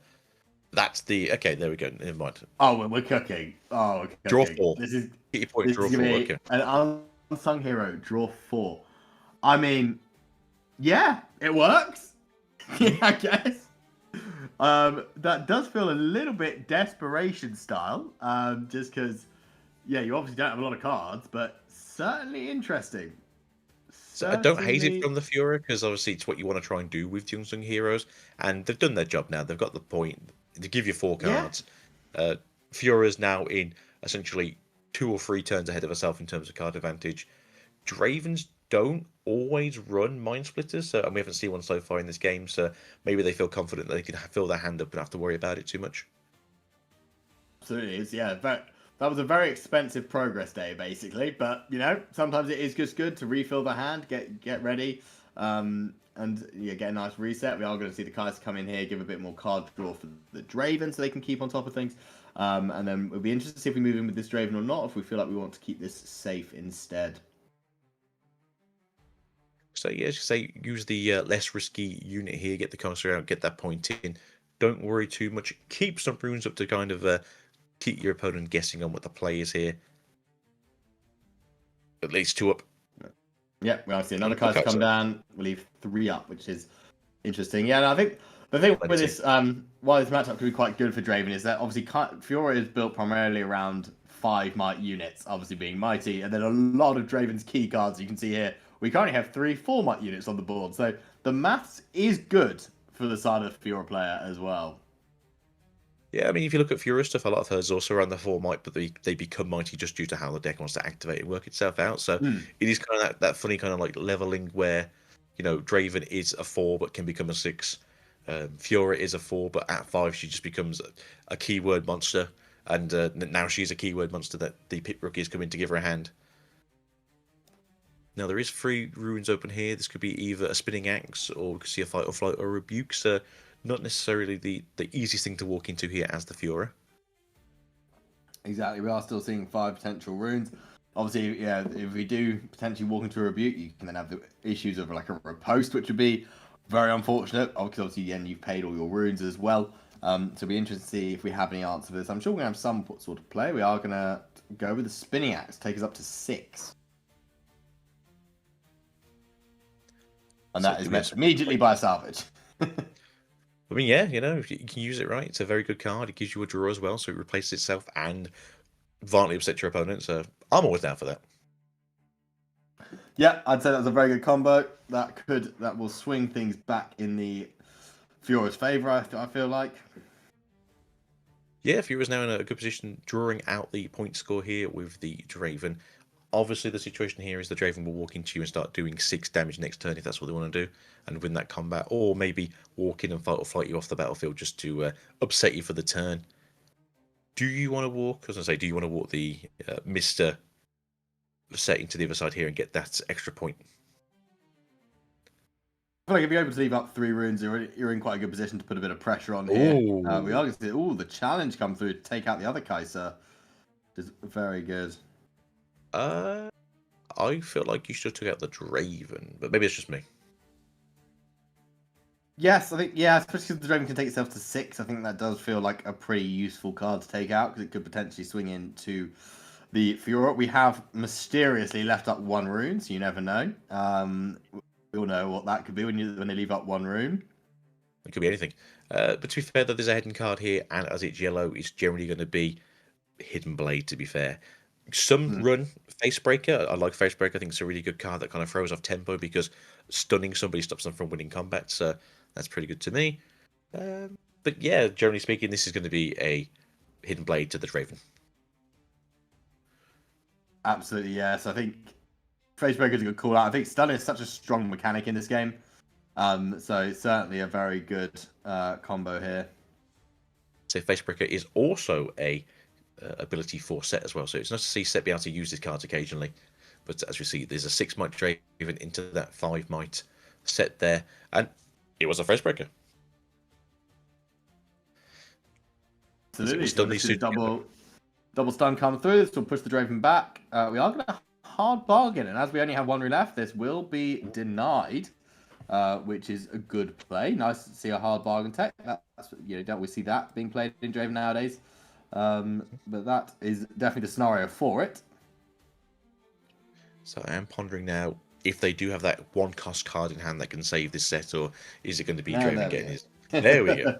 That's the okay. There we go. Never mind. Oh, we're cooking. Oh, we're cooking. Draw 4. This is get your point. Draw 4. Okay. An unsung hero. Draw 4. I mean, yeah, it works. Yeah, I guess. That does feel a little bit desperation style. Just because, you obviously don't have a lot of cards, but certainly interesting. So I don't hate it from the Fiora because obviously it's what you want to try and do with the unsung heroes, and they've done their job now. They've got the point. They give you 4 cards. Yeah. Fiora's now in essentially 2 or 3 turns ahead of herself in terms of card advantage. Dravens don't always run Mind Splitters, and we haven't seen one so far in this game, so maybe they feel confident that they can fill their hand up and not have to worry about it too much. Absolutely is, yeah. That was a very expensive progress day, basically, but, sometimes it is just good to refill the hand, get ready, and get a nice reset. We are going to see the Kaiser come in here, give a bit more card draw for the Draven so they can keep on top of things. And then we'll be interested to see if we move in with this Draven or not, if we feel like we want to keep this safe instead. So yeah, as you say, use the less risky unit here, get the Kaiser out, get that point in. Don't worry too much. Keep some runes up to kind of keep your opponent guessing on what the play is here. At least 2 up. Yeah, we are seeing another Kaiser come down. We'll leave 3 up, which is interesting. Yeah, and I think the thing with this, why this matchup could be quite good for Draven is that obviously Fiora is built primarily around 5 might units, obviously being mighty, and then a lot of Draven's key cards you can see here. We currently have 3 4 might units on the board, so the maths is good for the side of the Fiora player as well. Yeah, I mean, if you look at Fiora stuff, a lot of hers also around the 4 might, but they become mighty just due to how the deck wants to activate and work itself out. So it is kind of that funny kind of like leveling where, Draven is a 4 but can become a 6. Fiora is a 4, but at 5 she just becomes a keyword monster, and now she's a keyword monster that the pit rookies come in to give her a hand. Now there is 3 runes open here. This could be either a spinning axe, or we could see a fight or flight or rebuke. So not necessarily the easiest thing to walk into here as the Fiora. Exactly, we are still seeing 5 potential runes. Obviously, yeah, if we do potentially walk into a rebuke, you can then have the issues of like a riposte, which would be very unfortunate. Obviously, then you've paid all your runes as well. So it'll be interesting to see if we have any answer for this. I'm sure we're gonna have some sort of play. We are gonna go with the spinning axe, take us up to 6. And So that is do we have met some- immediately by a salvage. I mean, yeah, if you can use it right, it's a very good card. It gives you a draw as well, so it replaces itself and violently upsets your opponent. So I'm always down for that. Yeah, I'd say that was a very good combo. That will swing things back in the Fiora's favour, I feel like. Yeah, Furia's now in a good position, drawing out the point score here with the Draven. Obviously, the situation here is the Draven will walk into you and start doing 6 damage next turn if that's what they want to do, and win that combat, or maybe walk in and fight or flight you off the battlefield just to upset you for the turn. Do you want to walk? As I say, do you want to walk the Mister setting to the other side here and get that extra point? I feel like if you're able to leave up 3 runes, you're in quite a good position to put a bit of pressure on here. We are going to see the challenge come through to take out the other Kaiser. Is very good. I feel like you should have took out the Draven, but maybe it's just me. Yes, I think, yeah, especially if the Draven can take itself to 6, I think that does feel like a pretty useful card to take out, because it could potentially swing into the Fiora. We have mysteriously left up 1 rune, so you never know. We all know what that could be when they leave up 1 rune. It could be anything. But to be fair, though, there's a hidden card here, and as it's yellow, it's generally going to be Hidden Blade, to be fair. Some run Facebreaker. I like Facebreaker. I think it's a really good card that kind of throws off tempo because stunning somebody stops them from winning combat. So that's pretty good to me. But yeah, generally speaking, this is going to be a Hidden Blade to the Draven. Absolutely, yes. I think Facebreaker is a good call out. I think Stun is such a strong mechanic in this game. So certainly a very good combo here. So Facebreaker is also a ability for Set as well. So it's nice to see Set be able to use these cards occasionally. But as we see, there's a 6 might Draven into that 5 might Set there. And it was a Facebreaker. Absolutely. So So this is double stun come through. This will push the Draven back. We are going to hard bargain. And as we only have 1 rune left, this will be denied. Which is a good play. Nice to see a hard bargain tech. That's, don't we see that being played in Draven nowadays? But that is definitely the scenario for it. So I am pondering now if they do have that 1 cost card in hand that can save this set, or is it going to be Draven getting his? There we go.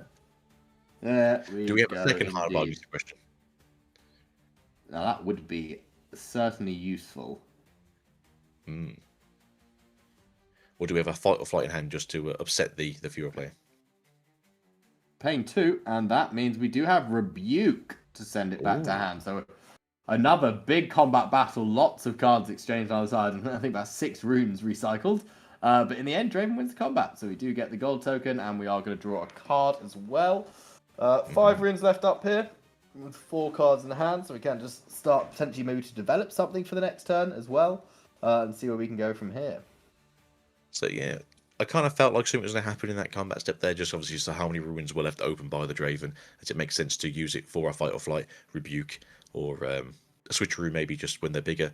Do we have a second hard bargain question? Now that would be certainly useful. Or do we have a fight or flight in hand just to upset the Fiora player? Paying 2, and that means we do have Rebuke to send it back to hand. So another big combat battle, lots of cards exchanged on the side, and I think about 6 runes recycled. But in the end, Draven wins the combat. So we do get the gold token, and we are going to draw a card as well. 5 runes left up here, with 4 cards in hand, so we can just start potentially maybe to develop something for the next turn as well, and see where we can go from here. So yeah, I kind of felt like something was going to happen in that combat step there, just obviously so how many ruins were left open by the Draven, as it makes sense to use it for a fight or flight, rebuke, or a switcheroo maybe just when they're bigger.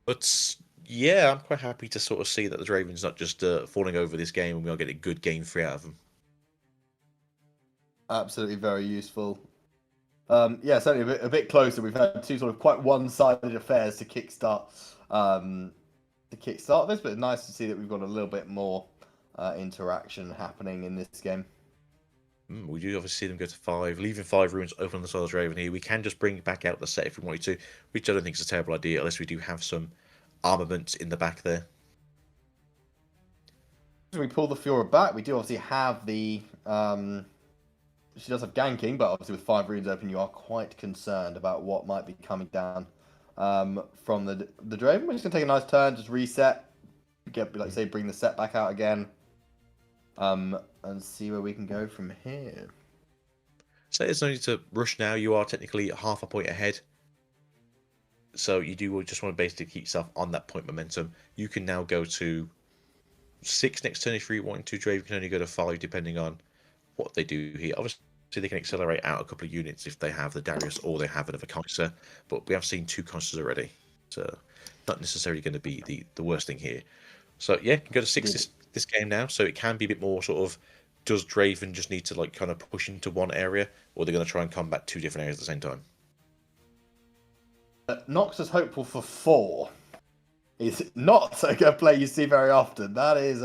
But yeah, I'm quite happy to sort of see that the Draven's not just falling over this game and we are getting good game 3 out of them. Absolutely very useful. Yeah, certainly a bit closer. We've had 2 sort of quite one-sided affairs to kickstart this, but it's nice to see that we've got a little bit more interaction happening in this game. We do obviously see them go to 5, leaving 5 ruins open on the side of the Draven here. We can just bring back out the set if we wanted to, which I don't think is a terrible idea, unless we do have some armaments in the back there. As we pull the Fiora back, we do obviously have the... she does have ganking, but obviously with 5 runes open, you are quite concerned about what might be coming down from the Draven. We're just going to take a nice turn, just reset, like say, bring the set back out again, and see where we can go from here. So there's no need to rush now. You are technically half a point ahead. So you do just want to basically keep yourself on that point momentum. You can now go to 6 next turn if you want to. Draven can only go to 5 depending on what they do here. Obviously, So they can accelerate out a couple of units if they have the Darius or they have another Kaiser. But we have seen 2 Kaisers already. So not necessarily going to be the worst thing here. So yeah, you can go to 6 this game now. So it can be a bit more sort of, does Draven just need to like kind of push into one area, or they're going to try and combat 2 different areas at the same time? Nox is hopeful for 4. Is not a good play you see very often. That is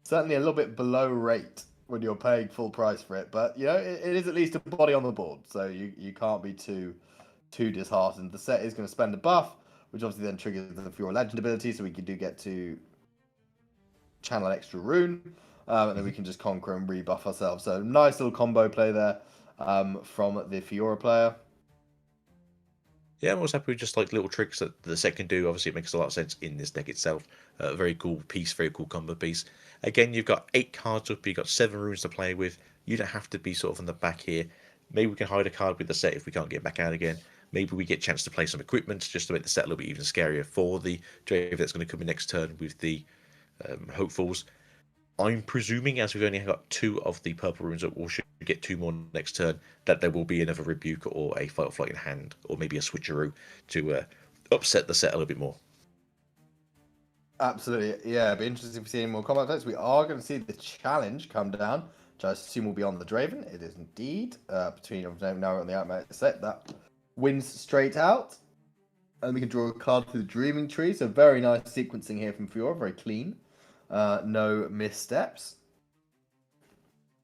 certainly a little bit below rate when you're paying full price for it. But, you know, it is at least a body on the board. So you can't be too disheartened. The set is going to spend a buff, which obviously then triggers the Fiora Legend ability. So we do get to channel extra rune. And then we can just conquer and rebuff ourselves. So nice little combo play there from the Fiora player. Yeah, I'm always happy with just like little tricks that the set can do. Obviously, it makes a lot of sense in this deck itself. Very cool piece, very cool combo piece. Again, you've got 8 cards up, you've got 7 runes to play with. You don't have to be sort of on the back here. Maybe we can hide a card with the set if we can't get back out again. Maybe we get a chance to play some equipment just to make the set a little bit even scarier for the Draven that's going to come in next turn with the Hopefuls. I'm presuming, as we've only got 2 of the purple runes, or should get 2 more next turn, that there will be another Rebuke or a Fight or Flight in hand, or maybe a Switcheroo to upset the set a little bit more. Absolutely, yeah. It'd be interesting to see any more combat types. We are going to see the challenge come down, which I assume will be on the Draven. It is indeed between now and the Outmate set that wins straight out, and we can draw a card through the Dreaming Tree. So very nice sequencing here from Fiora, very clean. No missteps.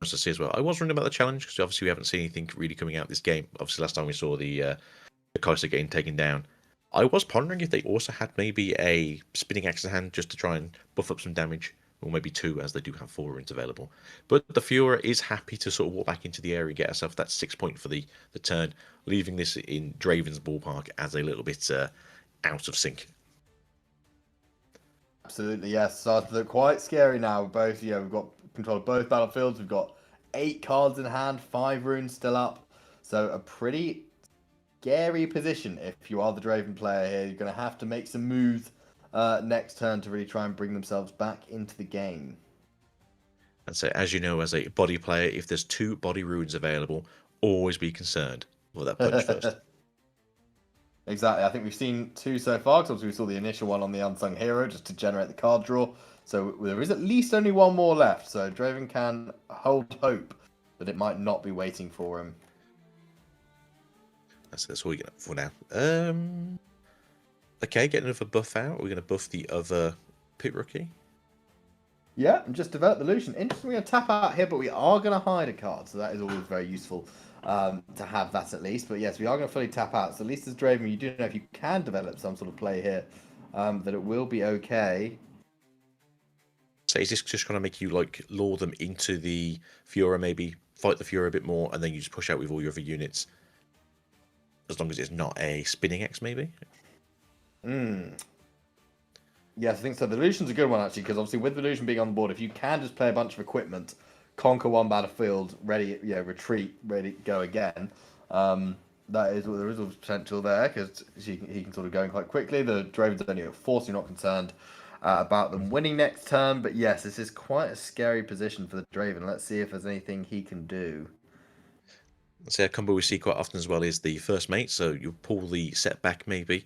To see as well. I was wondering about the challenge because obviously we haven't seen anything really coming out this game. Obviously, last time we saw the Kaiser getting taken down. I was pondering if they also had maybe a spinning axe in hand just to try and buff up some damage, or maybe 2, as they do have 4 runes available. But the Fiora is happy to sort of walk back into the area and get herself that 6 point for the turn, leaving this in Draven's ballpark as a little bit out of sync. Absolutely, yes. Starting to look quite scary now. Both, we've got control of both battlefields. We've got 8 cards in hand, 5 runes still up. So a pretty scary position if you are the Draven player here. You're going to have to make some moves next turn to really try and bring themselves back into the game. And so, as you know, as a body player, if there's 2 body runes available, always be concerned for that punch first. Exactly. I think we've seen 2 so far, because obviously we saw the initial one on the Unsung Hero just to generate the card draw. So there is at least only 1 more left. So Draven can hold hope that it might not be waiting for him. That's all we get for now. Okay, get another buff out. We're going to buff the other Pit Rookie. Yeah, and just develop the Lucian. Interesting, we're going to tap out here, but we are going to hide a card. So that is always very useful to have that at least. But yes, we are going to fully tap out. So at least as Draven, you do know if you can develop some sort of play here, that it will be okay. So is this just going to make you like lure them into the Fiora, maybe fight the Fiora a bit more, and then you just push out with all your other units? As long as it's not a spinning X, maybe? Yes, I think so. The Lucian's a good one, actually, because obviously with the Lucian being on board, if you can just play a bunch of equipment, conquer 1 battlefield, ready, retreat, ready, go again, there is a potential there, because he can sort of go in quite quickly. The Draven's only at 4, so you're not concerned about them winning next turn. But yes, this is quite a scary position for the Draven. Let's see if there's anything he can do. So a combo we see quite often as well is the first mate. So you pull the set back maybe,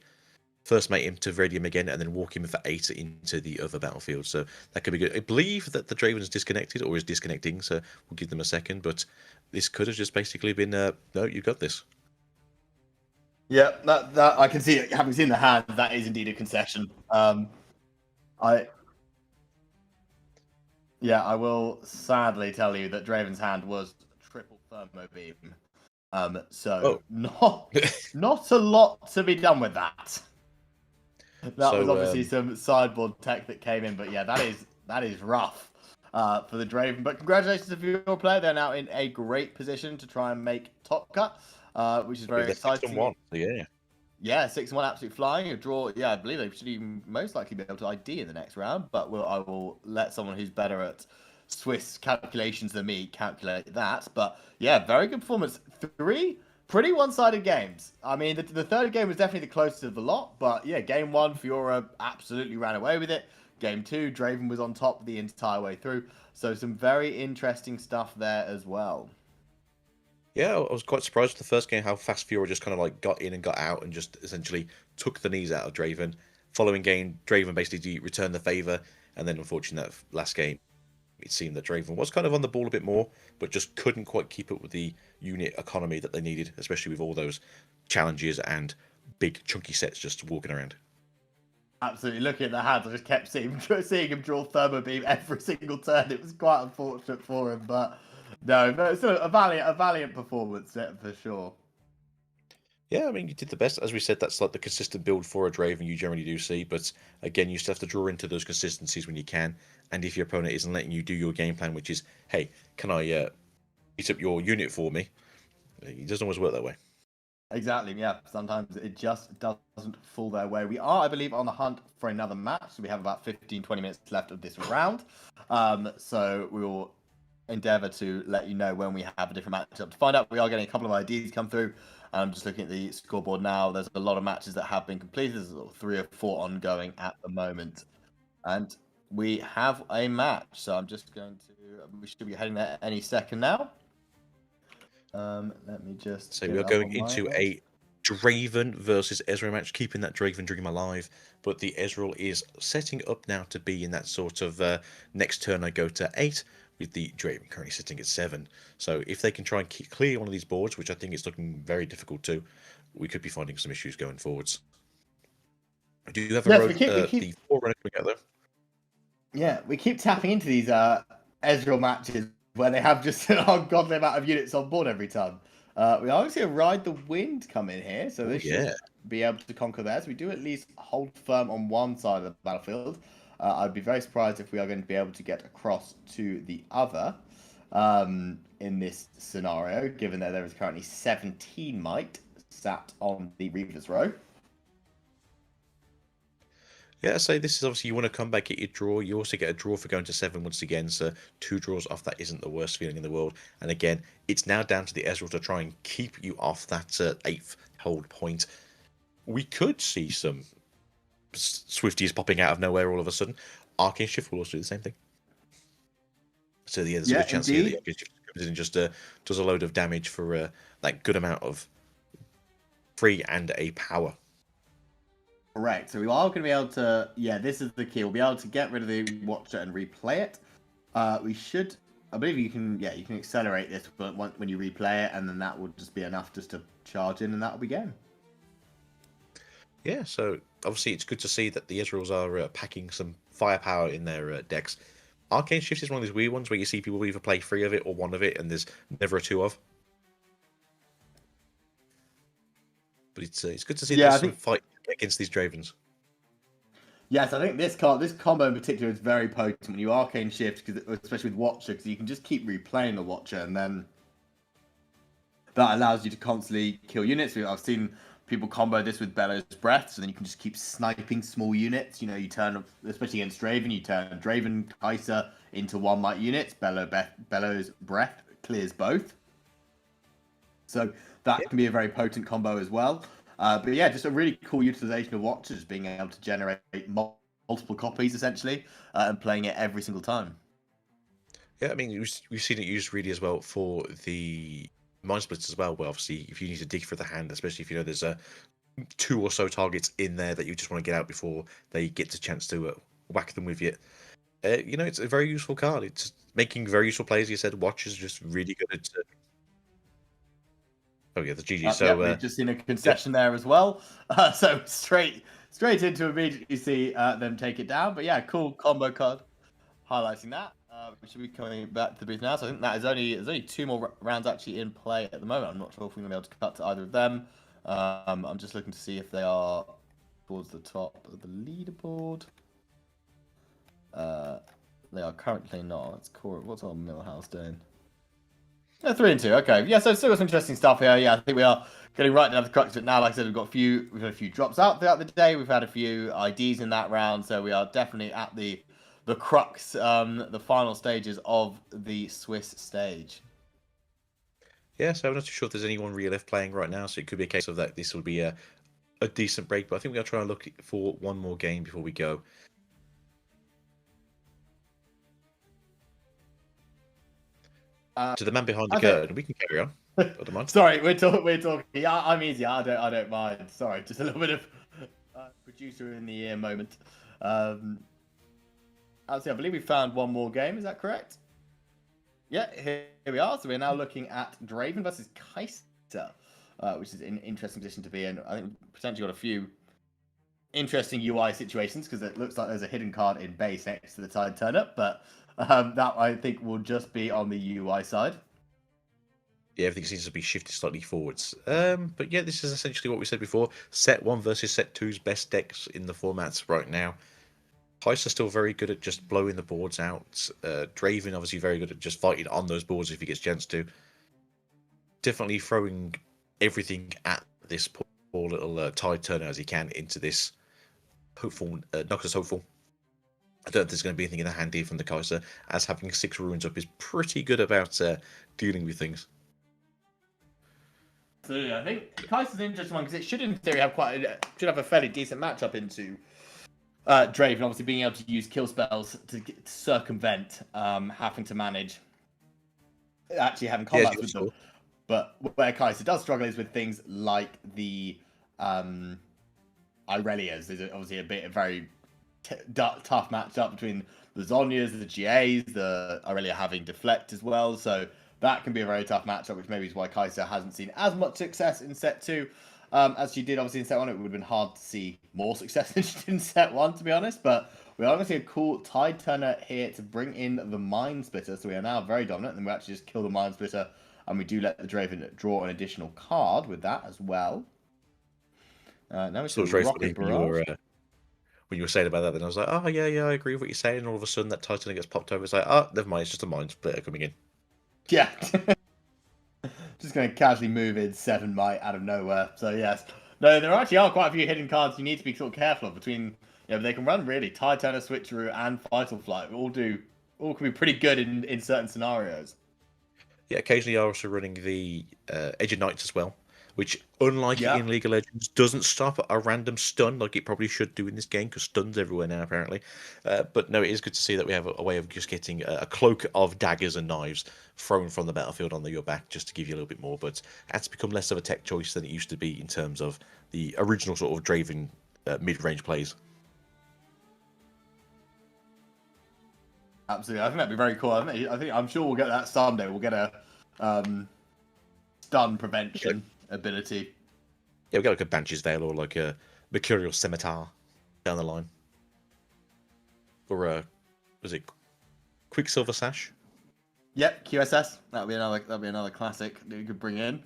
first mate him to ready him again, and then walk him for 8 into the other battlefield. So that could be good. I believe that the Draven is disconnected or is disconnecting, so we'll give them a second. But this could have just basically been, no, you got this. Yeah, that I can see it. Having seen the hand, that is indeed a concession. I will sadly tell you that Draven's hand was triple thermo beam. Not a lot to be done with that. That was obviously some sideboard tech that came in, but yeah, that is rough for the Draven. But congratulations to your player; they're now in a great position to try and make top cut, which is very exciting. 6-1, yeah. Yeah, 6-1, absolutely flying. A draw, yeah, I believe they should even most likely be able to ID in the next round, but I will let someone who's better at Swiss calculations than me calculate that. But yeah, very good performance. 3 pretty one-sided games. I mean, the third game was definitely the closest of the lot, but yeah, game 1, Fiora absolutely ran away with it. Game 2, Draven was on top the entire way through. So some very interesting stuff there as well. Yeah, I was quite surprised with the first game how fast Fiora just kind of like got in and got out and just essentially took the knees out of Draven. Following game, Draven basically returned the favour, and then unfortunately that last game, it seemed that Draven was kind of on the ball a bit more, but just couldn't quite keep up with the unit economy that they needed, especially with all those challenges and big chunky sets just walking around. Absolutely, looking at the hands, I just kept seeing him draw Thermo Beam every single turn. It was quite unfortunate for him, but no, it's still a valiant performance for sure. Yeah, I mean, you did the best. As we said, that's like the consistent build for a Draven you generally do see. But again, you still have to draw into those consistencies when you can. And if your opponent isn't letting you do your game plan, which is, hey, can I beat up your unit for me? It doesn't always work that way. Exactly, yeah. Sometimes it just doesn't fall their way. We are, I believe, on the hunt for another match. So we have about 15-20 minutes left of this round. So we will endeavour to let you know when we have a different matchup. To find out, we are getting a couple of IDs come through. I'm just looking at the scoreboard now. There's a lot of matches that have been completed. There's 3 or 4 ongoing at the moment. And we have a match. So I'm just going to... We should be heading there any second now. Let me just... So we are going into a Draven versus Ezreal match, keeping that Draven dream alive. But the Ezreal is setting up now to be in that sort of next turn I go to 8, with the Draven currently sitting at 7. So if they can try and clear one of these boards, which I think is looking very difficult to, we could be finding some issues going forwards. Do you have a road, the Forerunner coming out though? Yeah, we keep tapping into these Ezreal matches where they have just an ungodly amount of units on board every time. We are see a Ride the Wind come in here, so this should be able to conquer there. So we do at least hold firm on one side of the battlefield. I'd be very surprised if we are going to be able to get across to the other in this scenario, given that there is currently 17 might sat on the Reaver's row. Yeah, so this is obviously you want to come back, get your draw. You also get a draw for going to 7 once again, so 2 draws off that isn't the worst feeling in the world. And again, it's now down to the Ezreal to try and keep you off that 8th hold point. We could see some Swifties popping out of nowhere all of a sudden. Arcane Shift will also do the same thing. So yeah, there's a good chance here that Arcane Shift comes in and just does a load of damage for that good amount of free and a power. Correct. So we are going to be able to, this is the key. We'll be able to get rid of the Watcher and replay it. We should, I believe you can accelerate this when you replay it, and then that will just be enough just to charge in, and that'll be game. Yeah, so obviously it's good to see that the Ezreals are packing some firepower in their decks. Arcane Shift is one of these weird ones where you see people either play 3 of it or 1 of it, and there's never a 2 of. But it's good to see there's some fight against these Dravens. Yes, I think this combo in particular is very potent when you Arcane Shift, especially with Watcher, because you can just keep replaying the Watcher, and then that allows you to constantly kill units. I've seen people combo this with Bellows Breath, so then you can just keep sniping small units. You know, you turn, especially against Draven, you turn Draven, Kai'Sa into 1 might units. Bellows Breath clears both. So that can be a very potent combo as well. But yeah, just a really cool utilization of Watchers, being able to generate multiple copies essentially, and playing it every single time. Yeah, I mean, we've seen it used really as well for the Mind Splits as well, where obviously if you need to dig for the hand, especially if you know there's 2 or so targets in there that you just want to get out before they get the chance to whack them with you. It's a very useful card. It's making very useful plays. You said Watchers just really good at... Oh yeah, the GG. So we've just seen a concession there as well. So straight into immediately see them take it down. But yeah, cool combo card highlighting that. We should be coming back to the booth now. So I think there's only 2 more rounds actually in play at the moment. I'm not sure if we're gonna be able to cut to either of them. I'm just looking to see if they are towards the top of the leaderboard. They are currently not. Let's call it. What's our Millhouse doing? 3 and 2. Okay. Yeah. So still got some interesting stuff here. Yeah, I think we are getting right down to the crux of it now. Like I said, we've had a few drops out throughout the day. We've had a few IDs in that round, so we are definitely at the crux, the final stages of the Swiss stage. Yeah, so I'm not too sure if there's anyone real left playing right now, so it could be a case of that this will be a decent break, but I think we're going to try and look for one more game before we go. To the man behind the curtain, we can carry on. I don't mind. Sorry, we're talking. Yeah, I'm easy. I don't mind. Sorry, just a little bit of producer in the ear moment. Actually, I believe we found one more game. Is that correct? Yeah, here we are. So we're now looking at Draven versus Kai'Sa, which is an interesting position to be in. I think we potentially got a few interesting UI situations because it looks like there's a hidden card in base next to the Tide Turnip, but that I think will just be on the UI side. Yeah, everything seems to be shifted slightly forwards. But yeah, this is essentially what we said before. Set 1 versus Set 2's best decks in the formats right now. Kai'Sa still very good at just blowing the boards out. Draven obviously very good at just fighting on those boards if he gets a chance to. Definitely throwing everything at this poor little Tide Turner as he can into this hopeful, Noctis hopeful. I don't think there's going to be anything in the hand here from the Kai'Sa, as having 6 runes up is pretty good about dealing with things. So yeah, I think Kai'Sa's an interesting one because it should, in theory, should have a fairly decent matchup into Draven, obviously being able to use kill spells to circumvent having to manage actually having combats with them. But where Kai'Sa does struggle is with things like the Irelias. There's obviously a very tough matchup between the Zhonyas, the GAs, the Irelia having deflect as well. So that can be a very tough matchup, which maybe is why Kai'Sa hasn't seen as much success in set 2 as she did obviously in set 1. It would have been hard to see more success than she did in set 1, to be honest. But we are going to see a cool Tide Turner here to bring in the Mind Splitter. So we are now very dominant, and we actually just kill the Mind Splitter, and we do let the Draven draw an additional card with that as well. Now it's Rocket Barrage. When you were saying about that, then I was like, oh, yeah, I agree with what you're saying. And all of a sudden, that Tide Turner gets popped over. It's like, oh, never mind, it's just a Mind Splitter coming in. Yeah. Just going to casually move in 7 might out of nowhere. So, yes. No, there actually are quite a few hidden cards you need to be sort of careful of between... they can run really Tide Turner, Switcheroo, and Vital Flight. All can be pretty good in certain scenarios. Yeah, occasionally you're also running the Edge of Knights as well, which, unlike in League of Legends, doesn't stop at a random stun like it probably should do in this game, because stuns everywhere now, apparently. But no, it is good to see that we have a way of just getting a cloak of daggers and knives thrown from the battlefield onto your back, just to give you a little bit more. But that's become less of a tech choice than it used to be in terms of the original sort of Draven mid-range plays. Absolutely, I think that'd be very cool. I'm sure we'll get that someday. We'll get a stun prevention ability. Yeah, we'll get like a Banshee's Veil or like a Mercurial Scimitar down the line. Or was it Quicksilver Sash? Yep, QSS. That'll be another classic that you could bring in.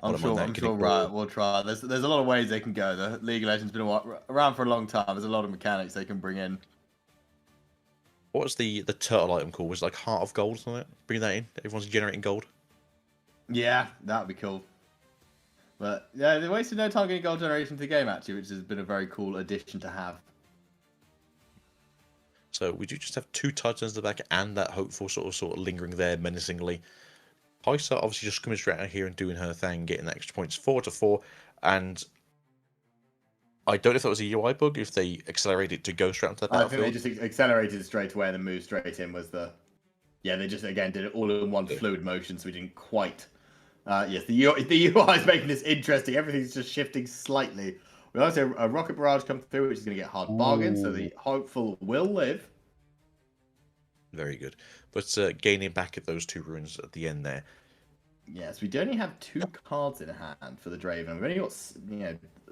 I'm sure Riot will try. There's a lot of ways they can go. The League of Legends been around for a long time. There's a lot of mechanics they can bring in. What was the turtle item called? Was it like Heart of Gold or something? Bring that in. Everyone's generating gold. Yeah, that would be cool. But yeah, they wasted no time getting gold generation to the game actually, which has been a very cool addition to have. So we do just have 2 Titans at the back and that hopeful sort of lingering there menacingly. Kai'Sa obviously just coming straight out here and doing her thing, getting the extra points 4-4, and I don't know if that was a UI bug, if they accelerated to go straight onto the battlefield. I think they just accelerated straight away and then moved straight in was the... Yeah, they just, again, did it all in one fluid motion, so we didn't quite... yes, the UI is making this interesting. Everything's just shifting slightly. We also have a Rocket Barrage come through, which is going to get hard bargains, so the hopeful will live. Very good. But gaining back at those 2 runes at the end there. Yes, we only have 2 cards in hand for the Draven. We've only got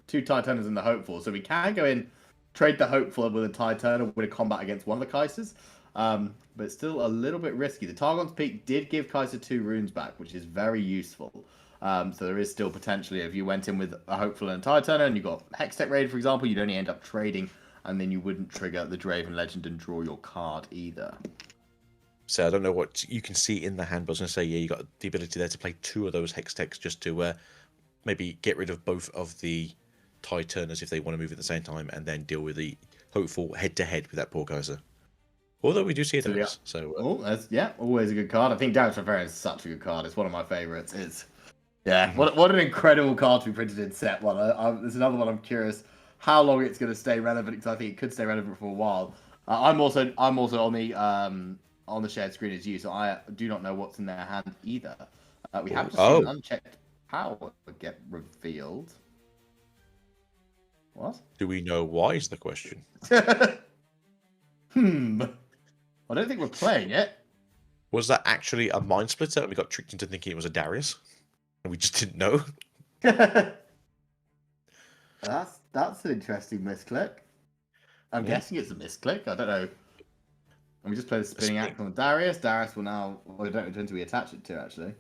2 Tide Turners and the Hopeful, so we can go in, trade the Hopeful with a Tide Turner, win a combat against one of the Kai'Sas, but it's still a little bit risky. The Targon's Peak did give Kai'Sa 2 runes back, which is very useful. So there is still potentially, if you went in with a Hopeful and a Tide Turner and you got Hextech Raid, for example, you'd only end up trading, and then you wouldn't trigger the Draven Legend and draw your card either. So I don't know what you can see in the hand, but I was going to say, yeah, you got the ability there to play 2 of those Hextechs just to maybe get rid of both of the Tide Turners if they want to move at the same time, and then deal with the Hopeful head-to-head with that poor Kai'Sa. Although we do see it so, Darius, so... that's always a good card. I think Darius Rivera is such a good card. It's one of my favourites. What an incredible card to be printed in set 1. There's another one I'm curious how long it's going to stay relevant, because I think it could stay relevant for a while. I'm also on the shared screen as you, so I do not know what's in their hand either. We have just seen Oh. unchecked power get revealed. What? Do we know why is the question? I don't think we're playing it. Was that actually a mind splitter and we got tricked into thinking it was a Darius? And we just didn't know? That's an interesting misclick. I'm guessing it's a misclick. I don't know. And we just play the spinning act on Darius. Darius will now. Well, we don't know who we attach it to, actually.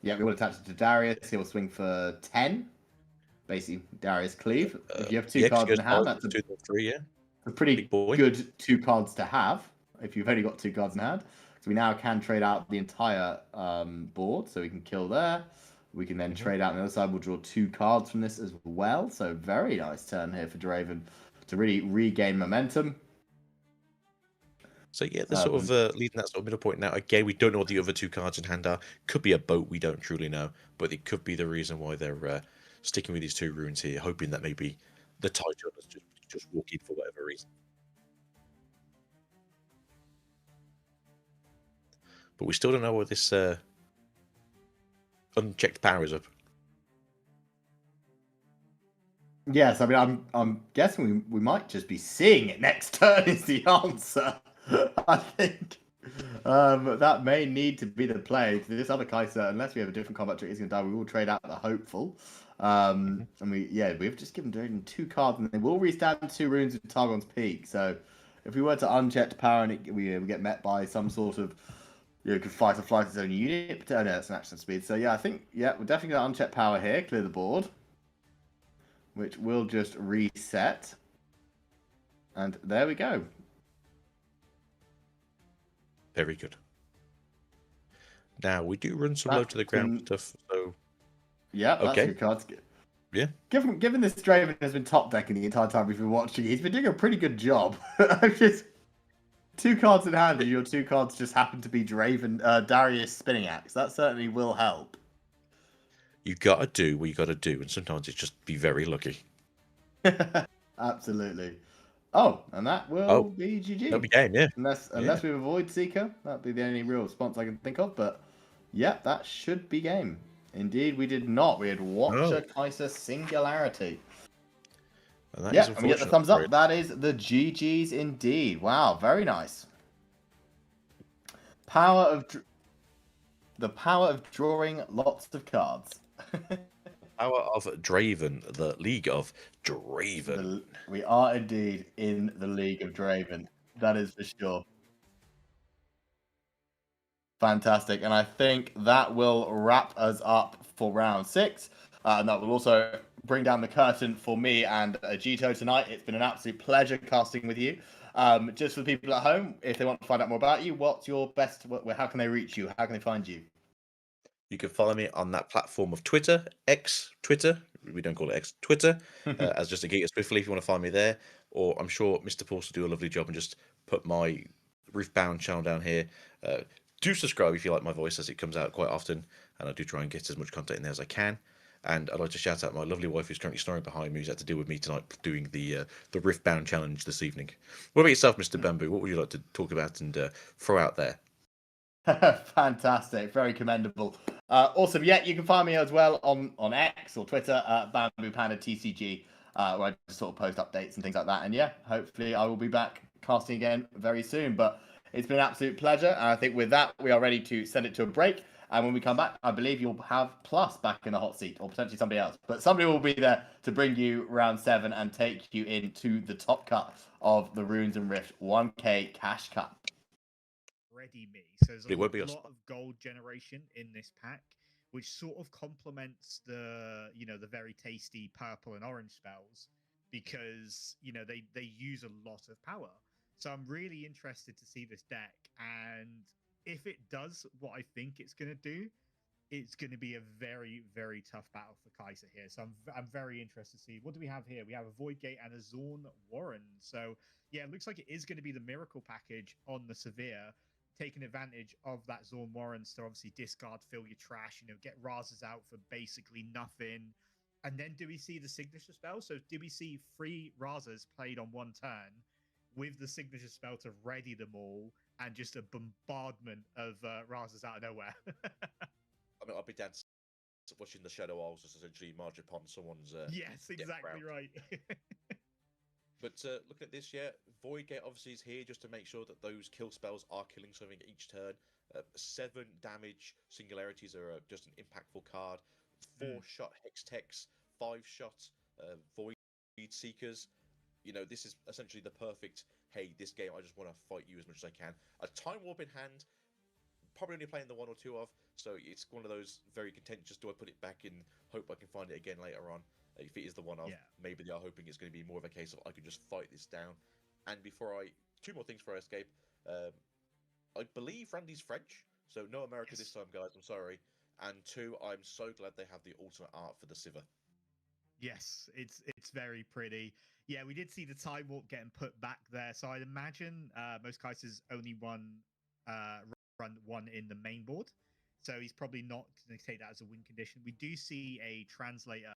Yeah, we will attach it to Darius. He will swing for 10. Basically, Darius Cleave. If you have two cards in hand, that's 2 3, a pretty good 2 cards to have if you've only got 2 cards in hand. So we now can trade out the entire board, so we can kill there. We can then trade out on the other side. We'll draw 2 cards from this as well. So very nice turn here for Draven to really regain momentum. So yeah, the sort of leading that sort of middle point now. Again, we don't know what the other 2 cards in hand are. Could be a boat, we don't truly know, but it could be the reason why they're sticking with these 2 runes here, hoping that maybe the Tide Runners just walk in for whatever reason. But we still don't know what this unchecked power is up. Yes, I mean, I'm guessing we might just be seeing it next turn is the answer. I think that may need to be the play. This other Kaiser, unless we have a different combat trick, is going to die. We will trade out the Hopeful. And we've just given Draden 2 cards, and they will restand 2 runes with Targon's Peak. So if we were to uncheck power and we get met by some sort of, could fight or flight its own unit. But, no, it's an action speed. So yeah, I think we're definitely going to uncheck power here, clear the board, which will just reset. And there we go. Very good. Now we do run some low to the ground stuff, so yeah, that's a good card. Yeah. Given this Draven has been top decking the entire time we've been watching, he's been doing a pretty good job. Just 2 cards in hand, and your 2 cards just happen to be Draven, Darius Spinning Axe. That certainly will help. You gotta do what you gotta do, and sometimes it's just be very lucky. Absolutely. Oh, and that will be GG. That'll be game, yeah. Unless we have a Void Seeker, that'd be the only real response I can think of. But yeah, that should be game. Indeed, we did not. We had Watcher Kaiser Singularity. And that is and we get the thumbs up. That is the GGs indeed. Wow, very nice. The power of drawing lots of cards. Power of Draven, the League of Draven. We are indeed in the League of Draven. That is for sure. Fantastic. And I think that will wrap us up for round 6. And that will also bring down the curtain for me and Jito tonight. It's been an absolute pleasure casting with you. Just for the people at home, if they want to find out more about you, what's your best? How can they reach you? How can they find you? You can follow me on that platform of Twitter, Twitter. We don't call it X, Twitter, as just a Geek Swiftly if you want to find me there. Or I'm sure Mr. Paul will do a lovely job and just put my Riftbound channel down here. Do subscribe if you like my voice, as it comes out quite often, and I do try and get as much content in there as I can. And I'd like to shout out my lovely wife who's currently snoring behind me, who's had to deal with me tonight doing the Riftbound challenge this evening. What about yourself, Mr. Bamboo? What would you like to talk about and throw out there? Fantastic, very commendable. Awesome. Yeah, you can find me as well on X or Twitter at Bamboo Panda TCG, where I just sort of post updates and things like that. And yeah, hopefully I will be back casting again very soon. But it's been an absolute pleasure. And I think with that, we are ready to send it to a break. And when we come back, I believe you'll have Plus back in the hot seat, or potentially somebody else. But somebody will be there to bring you round 7 and take you into the top cut of the Runes and Rift 1K Cash Cup. Ready me. So there's a lot of gold generation in this pack, which sort of complements the the very tasty purple and orange spells, because they use a lot of power. So I'm really interested to see this deck, and if it does what I think it's going to do, it's going to be a very, very tough battle for Kaiser here. So I'm very interested to see, what do we have here? We have a Void Gate and a Zorn Warren. So yeah, it looks like it is going to be the Miracle package on the Severe, taking advantage of that Zorn Warrens to obviously discard, fill your trash, get Razes out for basically nothing. And then do we see the signature spell? So do we see 3 Razes played on one turn with the signature spell to ready them all, and just a bombardment of Razes out of nowhere? mean, I'd be down to watching the Shadow Isles just essentially march upon someone's. Yes, exactly right. But looking at this, yeah, Voidgate obviously is here just to make sure that those kill spells are killing something each turn. 7 damage singularities are just an impactful card. 4-shot Hextex, 5-shot Void Seekers. You know, this is essentially the perfect, hey, this game, I just want to fight you as much as I can. A Time Warp in hand, probably only playing the 1 or 2 of, so it's one of those very contentious, do I put it back in, hope I can find it again later on. If it is the 1 of, maybe they are hoping it's going to be more of a case of I can just fight this down. And before I, 2 more things before I escape. I believe Randy's French, so no America this time, guys, I'm sorry. And 2, I'm so glad they have the ultimate art for the Sivir. Yes, it's very pretty. Yeah, we did see the Time Warp getting put back there, so I'd imagine most Kaisers only run 1 in the main board, so he's probably not going to take that as a win condition. We do see a translator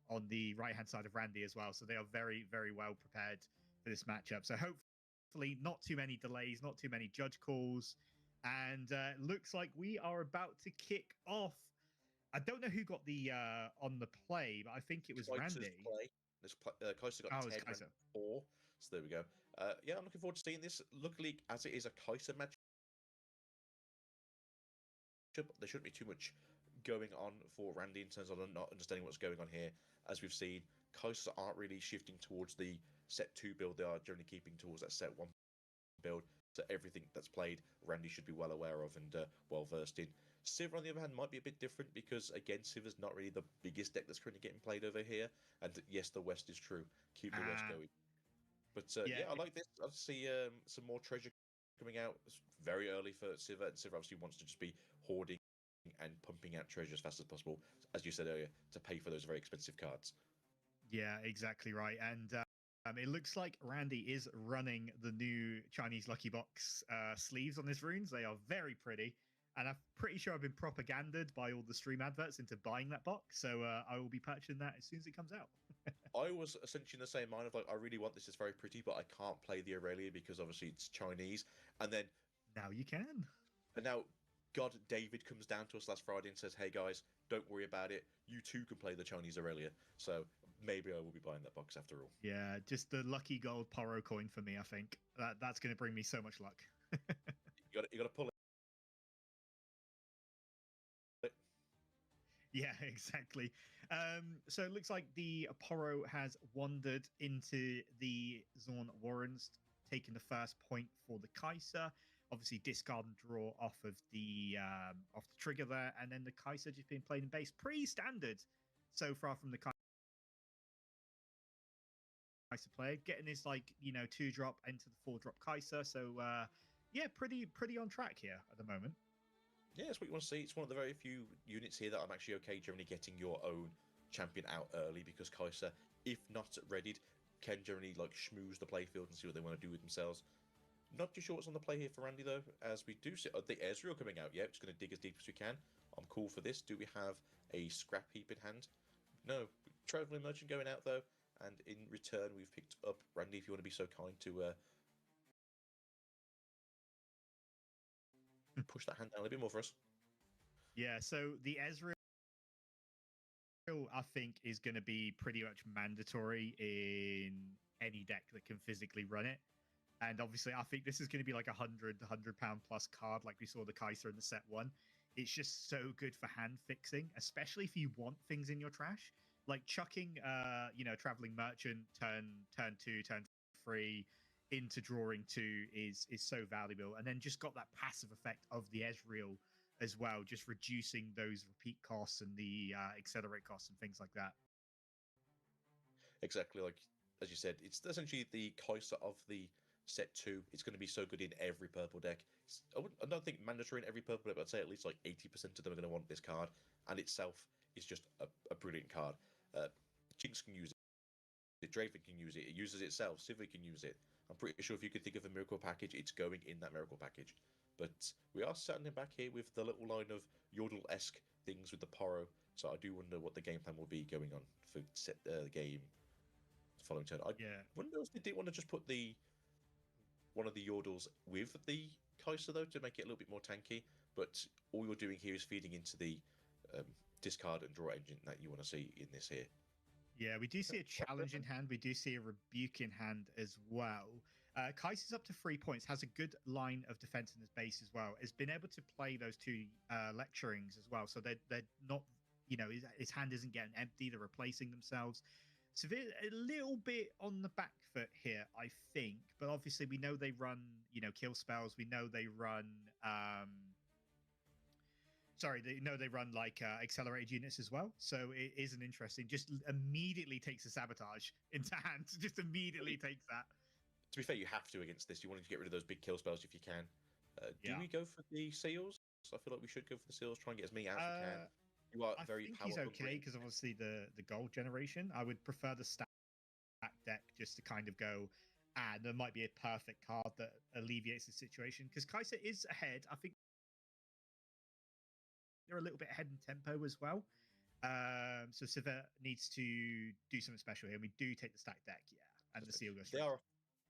on the right-hand side of Randy as well, so they are very, very well prepared for this matchup. So hopefully not too many delays, not too many judge calls, and looks like we are about to kick off. I don't know who got the on the play, but I think it was Randy. Kaiser got 10 and 4, so there we go. Yeah, I'm looking forward to seeing this. Luckily, as it is a Kaiser match, there shouldn't be too much going on for Randy in terms of not understanding what's going on here. As we've seen, Kaisers aren't really shifting towards the set 2 build. They are generally keeping towards that set 1 build. So everything that's played, Randy should be well aware of and well versed in. Sivir, on the other hand, might be a bit different because, again, Sivir's not really the biggest deck that's currently getting played over here. And yes, the West is true. Keep the West going. But yeah, I like this. I see some more treasure coming out. It's very early for Sivir, and Sivir obviously wants to just be hoarding and pumping out treasure as fast as possible, as you said earlier, to pay for those very expensive cards. Yeah, exactly right. And it looks like Randy is running the new Chinese Lucky Box sleeves on his runes. They are very pretty. And I'm pretty sure I've been propaganded by all the stream adverts into buying that box. So I will be purchasing that as soon as it comes out. I was essentially in the same mind of like, I really want this. It's very pretty, but I can't play the Aurelia because obviously it's Chinese. And then now you can. And now God David comes down to us last Friday and says, hey guys, don't worry about it. You too can play the Chinese Aurelia. So maybe I will be buying that box after all. Yeah, just the lucky gold Poro coin for me, I think. That's going to bring me so much luck. You got to pull it. Yeah, exactly. So it looks like the Poro has wandered into the Zorn Warrens, taking the first point for the Kaiser. Obviously, discard and draw off the trigger there, and then the Kaiser just been played in base. Pretty standard so far from the Kaiser player, getting his 2-drop into the 4-drop Kaiser. So yeah, pretty on track here at the moment. Yeah, that's what you want to see. It's one of the very few units here that I'm actually okay generally getting your own champion out early, because Kaiser, if not readied, can generally schmooze the playfield and see what they want to do with themselves. Not too sure what's on the play here for Randy though, as we do see the Ezreal coming out. Yeah, just going to dig as deep as we can. I'm cool for this. Do we have a scrap heap in hand? No. Traveling Merchant going out though, and in return we've picked up Randy. If you want to be so kind to push that hand down a little bit more for us. Yeah, so the Ezreal, I think, is going to be pretty much mandatory in any deck that can physically run it. And obviously, I think this is going to be like £100 plus card, like we saw the Kaiser in the set 1. It's just so good for hand fixing, especially if you want things in your trash. Like chucking, Traveling Merchant turn 2, turn 3 into drawing 2 is so valuable. And then just got that passive effect of the Ezreal as well, just reducing those repeat costs and the accelerate costs and things like that. Exactly, like as you said, it's essentially the Kaiser of the set 2. It's going to be so good in every purple deck. I don't think mandatory in every purple deck, but I'd say at least 80% of them are going to want this card, and itself is just a brilliant card. Jinx can use it, Draven can use it, it uses itself, Sivir can use it. I'm pretty sure if you could think of a miracle package, it's going in that miracle package. But we are standing back here with the little line of Yordle-esque things with the Poro, so I do wonder what the game plan will be going on for the game following turn. I wonder if they didn't want to just put one of the Yordles with the Kaiser though, to make it a little bit more tanky, but all you're doing here is feeding into the discard and draw engine that you want to see in this here. Yeah, we do see a challenge in hand. We do see a rebuke in hand as well. Kaiser's up to 3 points, has a good line of defense in his base as well. Has been able to play those two lecturings as well. So they're not, his hand isn't getting empty. They're replacing themselves. So they're a little bit on the back foot here, I think. But obviously, we know they run, kill spells. We know they run. They run like accelerated units as well. So it is an interesting. Just immediately takes a sabotage into hand. Just immediately takes that. To be fair, you have to against this. You want to get rid of those big kill spells if you can. Do we go for the seals? I feel like we should go for the seals. Try and get as many out as we can. You are very I think he's okay because obviously the gold generation. I would prefer the stack deck just to kind of go. And there might be a perfect card that alleviates the situation because Kaiser is ahead. I think they're a little bit ahead in tempo as well. So Siva needs to do something special here. And we do take the stack deck, and the seal goes straight.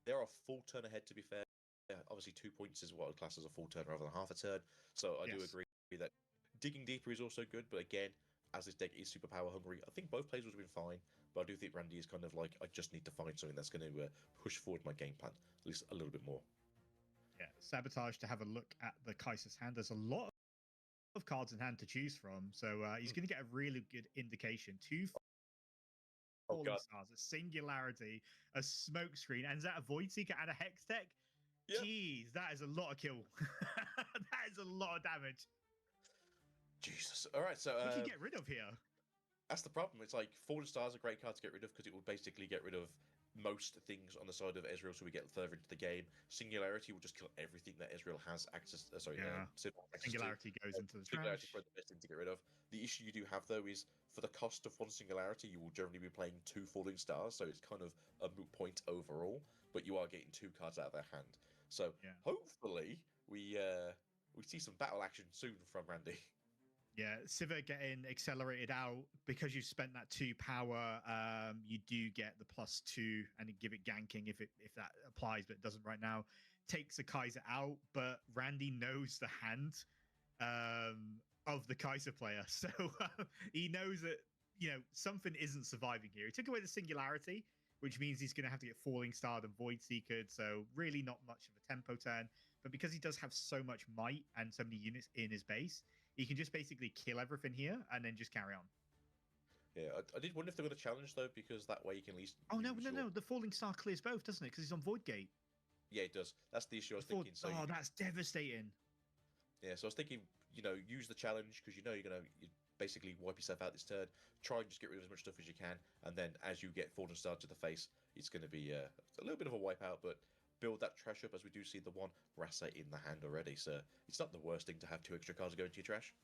They are a full turn ahead, to be fair. Yeah, obviously 2 points is what I'd class as a full turn rather than half a turn. So I do agree that digging deeper is also good. But again, as this deck is super power hungry, I think both players would have been fine. But I do think Randy is kind of like, I just need to find something that's going to push forward my game plan at least a little bit more. Yeah, sabotage to have a look at the Kaiser's hand. There's a lot of cards in hand to choose from, so he's going to get a really good indication. Two falling stars, a singularity, a smoke screen, and is that a void seeker and a hex deck? Yep. Jeez, that is a lot of kill. That is a lot of damage. Jesus. All right, so what can you get rid of here? That's the problem. It's like Fallen Stars are a great card to get rid of because it will basically get rid of most things on the side of Ezreal, so we get further into the game. Singularity will just kill everything that Ezreal has access. Singularity goes into the Singularity trash. is the best thing to get rid of. The issue you do have though is for the cost of one Singularity, you will generally be playing 2 Falling Stars, so it's kind of a moot point overall. But you are getting 2 cards out of their hand. So hopefully we see some battle action soon from Randy. Yeah, Siva getting accelerated out because you've spent that 2 power. You do get the +2 and give it ganking if that applies, but it doesn't right now. Takes the Kaiser out, but Randy knows the hand of the Kaiser player, so he knows that something isn't surviving here. He took away the singularity, which means he's going to have to get Falling Starred and Void Seekered, so really not much of a tempo turn. But because he does have so much might and so many units in his base, he can just basically kill everything here and then just carry on. Yeah, I did wonder if they were going to challenge, though, because that way you can at least... Oh, no. The Falling Star clears both, doesn't it? Because he's on Void Gate. Yeah, it does. That's the issue I was thinking. So that's devastating. Yeah, so I was thinking, use the challenge because you're going to basically wipe yourself out this turn. Try and just get rid of as much stuff as you can. And then as you get Fallen Star to the face, it's going to be a little bit of a wipeout, but... build that trash up as we do see the one Rasa in the hand already, so it's not the worst thing to have 2 extra cards go into your trash.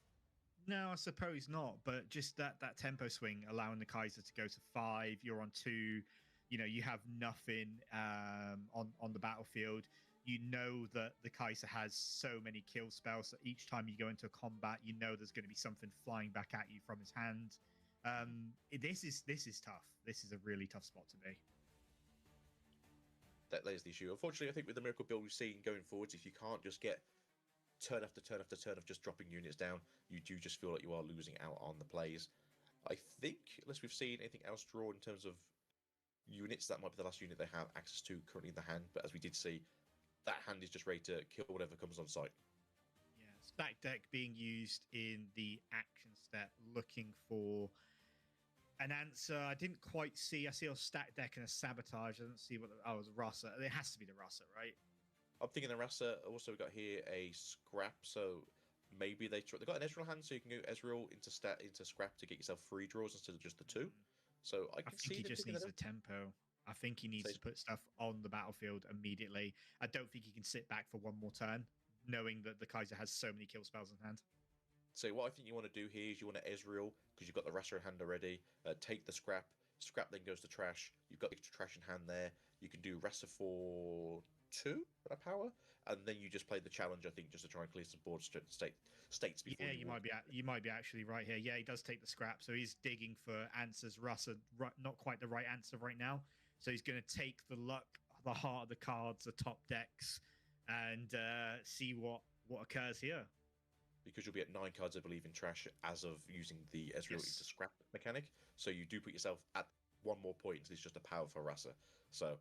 No, I suppose not, but just that tempo swing allowing the Kaiser to go to 5, you're on 2, you have nothing on the battlefield. You know that the Kaiser has so many kill spells, so each time you go into a combat, there's going to be something flying back at you from his hand. This is tough. This is a really tough spot to be. That is the issue. Unfortunately, I think with the Miracle build we've seen going forwards, if you can't just get turn after turn after turn of just dropping units down, you do just feel like you are losing out on the plays. I think, unless we've seen anything else draw in terms of units, that might be the last unit they have access to currently in the hand. But as we did see, that hand is just ready to kill whatever comes on site. Yeah, stack deck being used in the action step, looking for an answer. I didn't quite see. I see a stack deck and a sabotage. I didn't see what. It was Rasa. It has to be the Rasa, right? I'm thinking the Rasa. Also, we got here a scrap. So maybe they got an Ezreal hand, so you can go Ezreal into scrap to get yourself 3 draws instead of just the 2. So I think he just needs the tempo. I think he needs to put stuff on the battlefield immediately. I don't think he can sit back for one more turn, knowing that the Kaiser has so many kill spells in hand. So what I think you want to do here is you want to Ezreal, because you've got the Rasa in hand already, take the scrap. Scrap then goes to trash. You've got extra trash in hand there. You can do Rasa for 2 at a power, and then you just play the challenge, I think, just to try and clear some board states before. Yeah, you might be actually right here. Yeah, he does take the scrap, so he's digging for answers. Rasa, not quite the right answer right now. So he's going to take the luck, the heart of the cards, the top decks, and see what occurs here. because you'll be at 9 cards, I believe, in trash as of using the Ezreal into scrap mechanic. So you do put yourself at 1 more point. It's just a powerful Rasa. So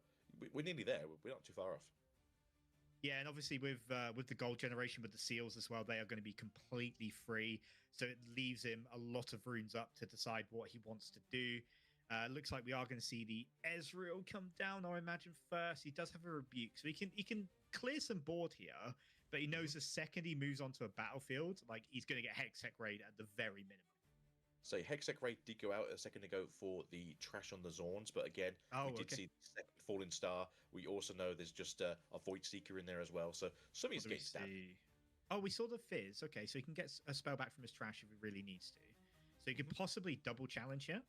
we're nearly there. We're not too far off. Yeah, and obviously with the gold generation, with the seals as well, they are going to be completely free. So it leaves him a lot of runes up to decide what he wants to do. Looks like we are going to see the Ezreal come down, I imagine, first. He does have a rebuke, so he can clear some board here, but he knows the second he moves onto a battlefield, like, he's going to get Hextech Raid at the very minimum. So Hextech Raid did go out a second ago for the trash on the Zorns, but again, we did see the second Falling Star. We also know there's just a Void Seeker in there as well, so some of his getting stabbed. Oh, we saw the Fizz. Okay, so he can get a spell back from his trash if he really needs to. So he could possibly double challenge here.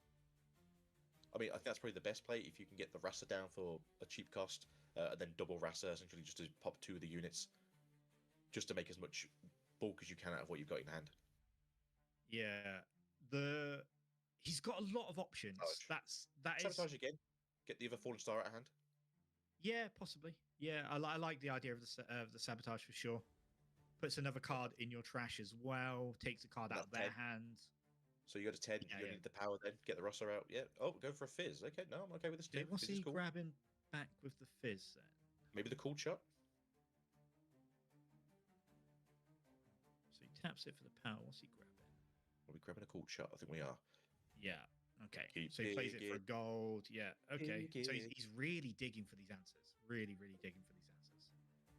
I mean, I think that's probably the best play if you can get the Rasa down for a cheap cost, and then double Rasa, essentially just to pop 2 of the units, just to make as much bulk as you can out of what you've got in hand. Yeah. He's got a lot of options. Sabotage again. Get the other Fallen Star at hand. Yeah, possibly. Yeah, I like the idea of the sabotage for sure. Puts another card in your trash as well. Takes a card out of their hand. So you go to 10. You need the power then. Get the Rosser out. Yeah. Oh, go for a Fizz. Okay, no, I'm okay with this too. What's he grabbing back with the Fizz then? Maybe the cool shot. So he taps it for the power. What's he grabbing? Are we grabbing a cool shot? I think we are. Yeah. Okay. So he plays it for gold. Yeah. Okay. Dig So it. he's really digging for these answers. Really, really digging for these answers.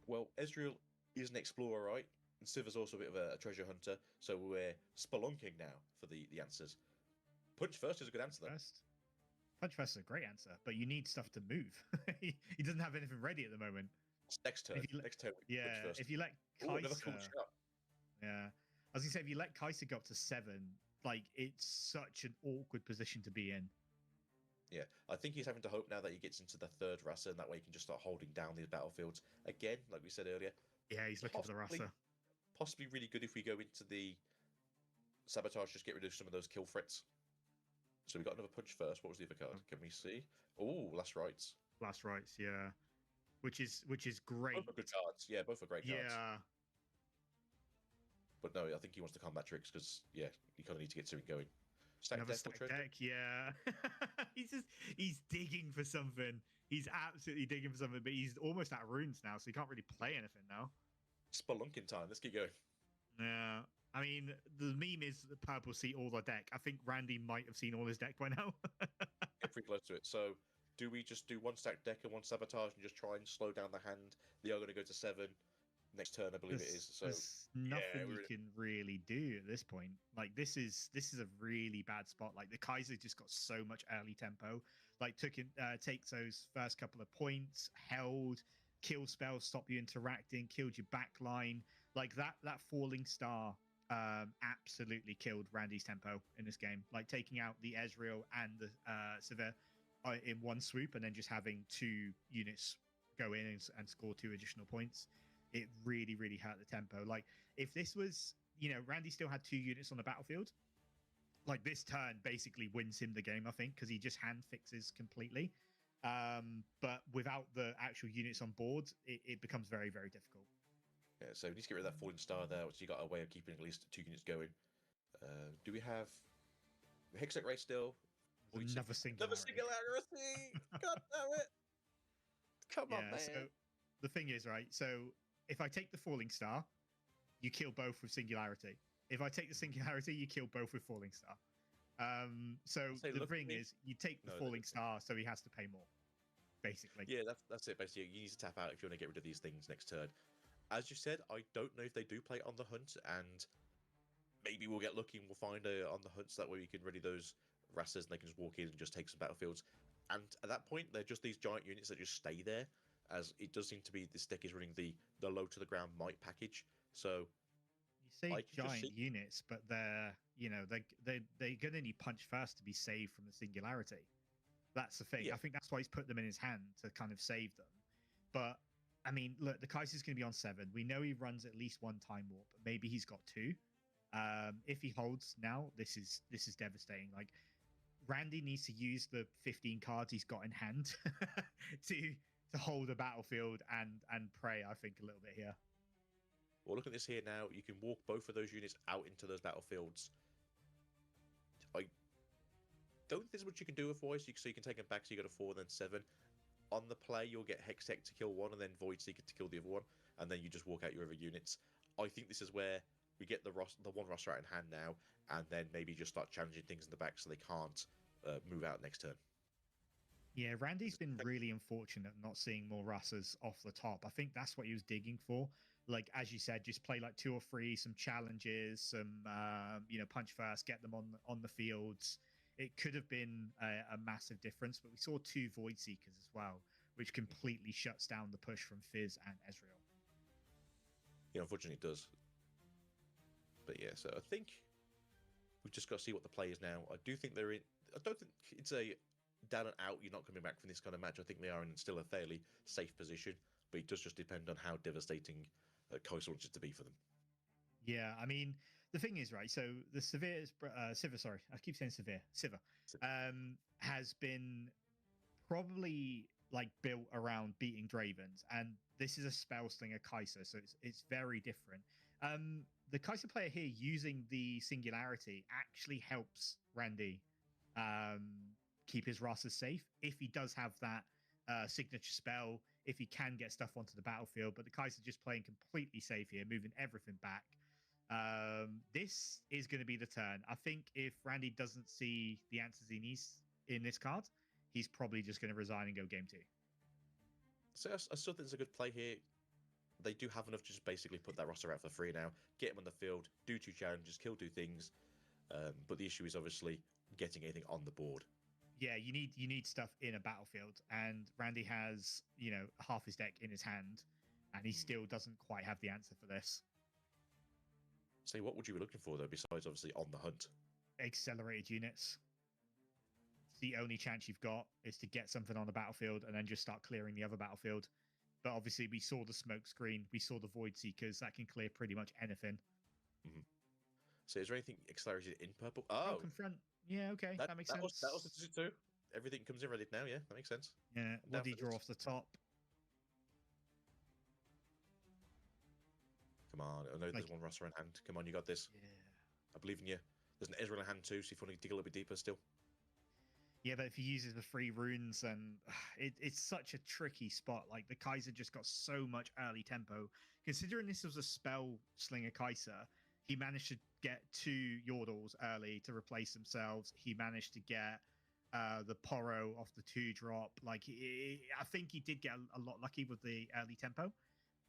Well, Ezreal is an explorer, right? And Siva's also a bit of a treasure hunter. So we're spelunking now for the answers. Punch first is a good answer, though. Punch first is a great answer, but you need stuff to move. he doesn't have anything ready at the moment. Next turn. Next turn. Yeah. Punch first. If you let another cool Kai'Sa. shot. Yeah. I was gonna say, if you let Kai'Sa go up to 7, like, it's such an awkward position to be in. Yeah, I think he's having to hope now that he gets into the 3rd Rasa, and that way he can just start holding down these battlefields. Again, like we said earlier. Yeah, he's looking for the Rasa. Possibly really good if we go into the sabotage, just get rid of some of those kill threats. So we got another punch first. What was the other card? Can we see? Oh, Last Rites. Last Rites, yeah. Which is great. Both are good cards. Yeah, both are great cards. Yeah. But no, I think he wants to combat tricks because, yeah, you kind of need to get something going. Another stack deck, yeah. he's digging for something. He's absolutely digging for something, but he's almost out of runes now, so he can't really play anything now. Spelunking time. Let's keep going. Yeah. I mean, the meme is that Purple see all the deck. I think Randy might have seen all his deck by now. Get pretty close to it. So do we just do 1 stack deck and 1 sabotage and just try and slow down the hand? They are going to go to 7 next turn, I believe it is. So there's nothing you can really do at this point. Like, this is a really bad spot. Like, the Kai'Sa just got so much early tempo. Like, takes those first couple of points, held, kill spells, stop you interacting, killed your back line. Like, that Falling Star absolutely killed Randy's tempo in this game. Like, taking out the Ezreal and the Severe in one swoop, and then just having 2 units go in and score 2 additional points. It really, really hurt the tempo. Like, if this was, Randy still had 2 units on the battlefield, like, this turn basically wins him the game, I think, because he just hand fixes completely. But without the actual units on board, it becomes very, very difficult. Yeah, so we need to get rid of that Falling Star there, which you got a way of keeping at least 2 units going. Do we have Hextech Raid still? Another singularity. God damn it! Come on, man. So the thing is, right? So if I take the Falling Star, you kill both with Singularity. If I take the Singularity, you kill both with Falling Star. So the thing is, you take the Falling Star, so he has to pay more, basically. Yeah, that's it. Basically, you need to tap out if you want to get rid of these things next turn. As you said, I don't know if they do play on the hunt, and maybe we'll get lucky and we'll find on the hunt, so that way we can ready those Rasas and they can just walk in and just take some battlefields. And at that point, they're just these giant units that just stay there, as it does seem to be this deck is running the low to the ground might package. So you say giant units, but they're gonna need punch first to be saved from the Singularity. That's the thing. Yeah. I think that's why he's put them in his hand to kind of save them. But I mean, look, the Kai'Sa's going to be on 7. We know he runs at least 1 time warp, but maybe he's got 2. If he holds now, this is devastating. Like, Randy needs to use the 15 cards he's got in hand to hold a battlefield and pray, I think, a little bit here. Well, look at this here now. You can walk both of those units out into those battlefields. I don't think there's much you can do with Voice, so you can take them back, so you got a 4, then 7. On the play, you'll get Hextech to kill one, and then Void Seeker to kill the other one, and then you just walk out your other units. I think this is where we get the one roster out in hand now, and then maybe just start challenging things in the back so they can't move out next turn. Yeah, Randy's been really unfortunate not seeing more Russers off the top. I think that's what he was digging for. Like, as you said, just play like 2 or 3, some challenges, some, punch first, get them on the fields. It could have been a massive difference, but we saw 2 Void Seekers as well, which completely shuts down the push from Fizz and Ezreal. Yeah, unfortunately it does. But yeah, so I think we've just got to see what the play is now. I do think they're in... I don't think it's a down and out, you're not coming back from this kind of match. I think they are in still a fairly safe position, but it does just depend on how devastating Kai'Sa wants it to be for them. Yeah, I mean, the thing is, right, so the Sivir, sorry, I keep saying Sivir, has been probably like built around beating Dravens, and this is a spell slinger Kai'Sa, so it's very different. The Kai'Sa player here using the Singularity actually helps Randy keep his rosters safe if he does have that signature spell, if he can get stuff onto the battlefield. But the Kai'Sa just playing completely safe here, moving everything back. This is going to be the turn. I think if Randy doesn't see the answers he needs in this card, he's probably just going to resign and go game 2. So I still think it's a good play here. They do have enough to just basically put that roster out for free now, get him on the field, do 2 challenges, kill 2 things. But the issue is obviously getting anything on the board. Yeah, you need stuff in a battlefield, and Randy has, half his deck in his hand, and he still doesn't quite have the answer for this. So what would you be looking for, though, besides obviously on the hunt? Accelerated units. It's the only chance you've got is to get something on the battlefield and then just start clearing the other battlefield. But obviously, we saw the smoke screen, we saw the Void Seekers, that can clear pretty much anything. Mm-hmm. So is there anything accelerated in purple? Oh, confront. Yeah, okay, that makes sense. That was the decision too. Everything comes in ready now, yeah, that makes sense. Yeah, what do you draw off the top? Come on, I know there's one roster in hand. Come on, you got this. Yeah. I believe in you. There's an Ezreal in hand too, so if you want to dig a little bit deeper still. Yeah, but if he uses the 3 runes, and it's such a tricky spot. Like, the Kai'Sa just got so much early tempo. Considering this was a spell slinger Kai'Sa, he managed to get 2 Yordles early to replace themselves. He managed to get the Poro off the 2-drop. Like, I think he did get a lot lucky with the early tempo,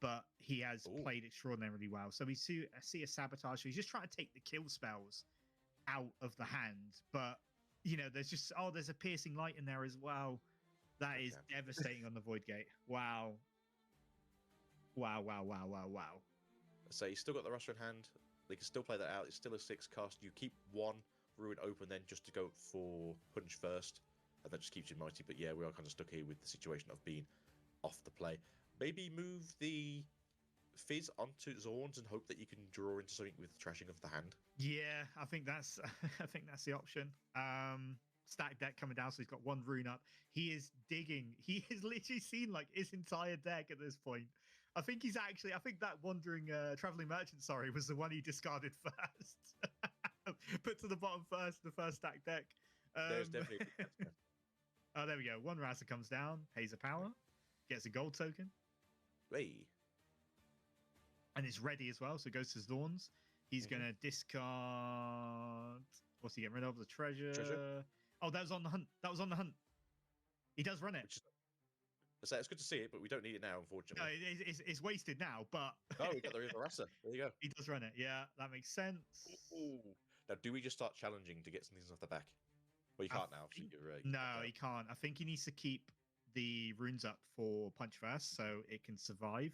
but he has played extraordinarily well. So we see a Sabotage. So he's just trying to take the kill spells out of the hand, but there's a Piercing Light in there as well. That is devastating on the Void Gate. Wow. So he's still got the roster in hand. They can still play that out. It's still a 6 cost. You keep 1 Ruin open then just to go for Punch first, and that just keeps you mighty. But yeah, we are kind of stuck here with the situation of being off the play. Maybe move the Fizz onto Zorns and hope that you can draw into something with trashing of the hand. Yeah, I think that's the option. Stack deck coming down, so he's got 1 rune up. He is digging. He has literally seen like his entire deck at this point. I think that wandering traveling merchant, was the one he discarded first. Put to the bottom first, the first stack deck. There's definitely. Oh, there we go. 1 Rasa comes down, pays a power, gets a gold token. Hey. And it's ready as well, so it goes to Zorns. He's going to discard... What's he getting rid of? The treasure? Oh, that was on the hunt. He does run it. It's good to see it, but we don't need it now, unfortunately. No, it's wasted now, but... Oh, we got the River Rasa. There you go. He does run it. Yeah, that makes sense. Ooh. Now, do we just start challenging to get some things off the back? Well, you can't now. No, he can't. I think he needs to keep the runes up for Punch First so it can survive.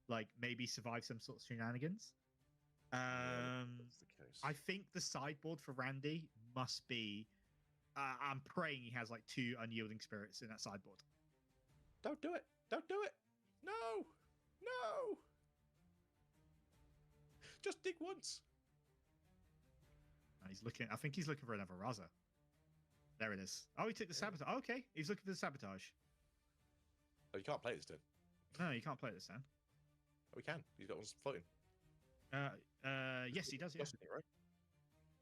Like, maybe survive some sort of shenanigans. That's the case. I think the sideboard for Randy must be... I'm praying he has, like, 2 Unyielding Spirits in that sideboard. Don't do it. Don't do it. No. No. Just dig once. I think he's looking for another Raza. There it is. Oh, he took the Sabotage. Oh, okay, he's looking for the Sabotage. Oh, you can't play this turn. No, you can't play this turn. Oh, we can. He's got one floating. Yes, he does. Yeah. Costing it, right?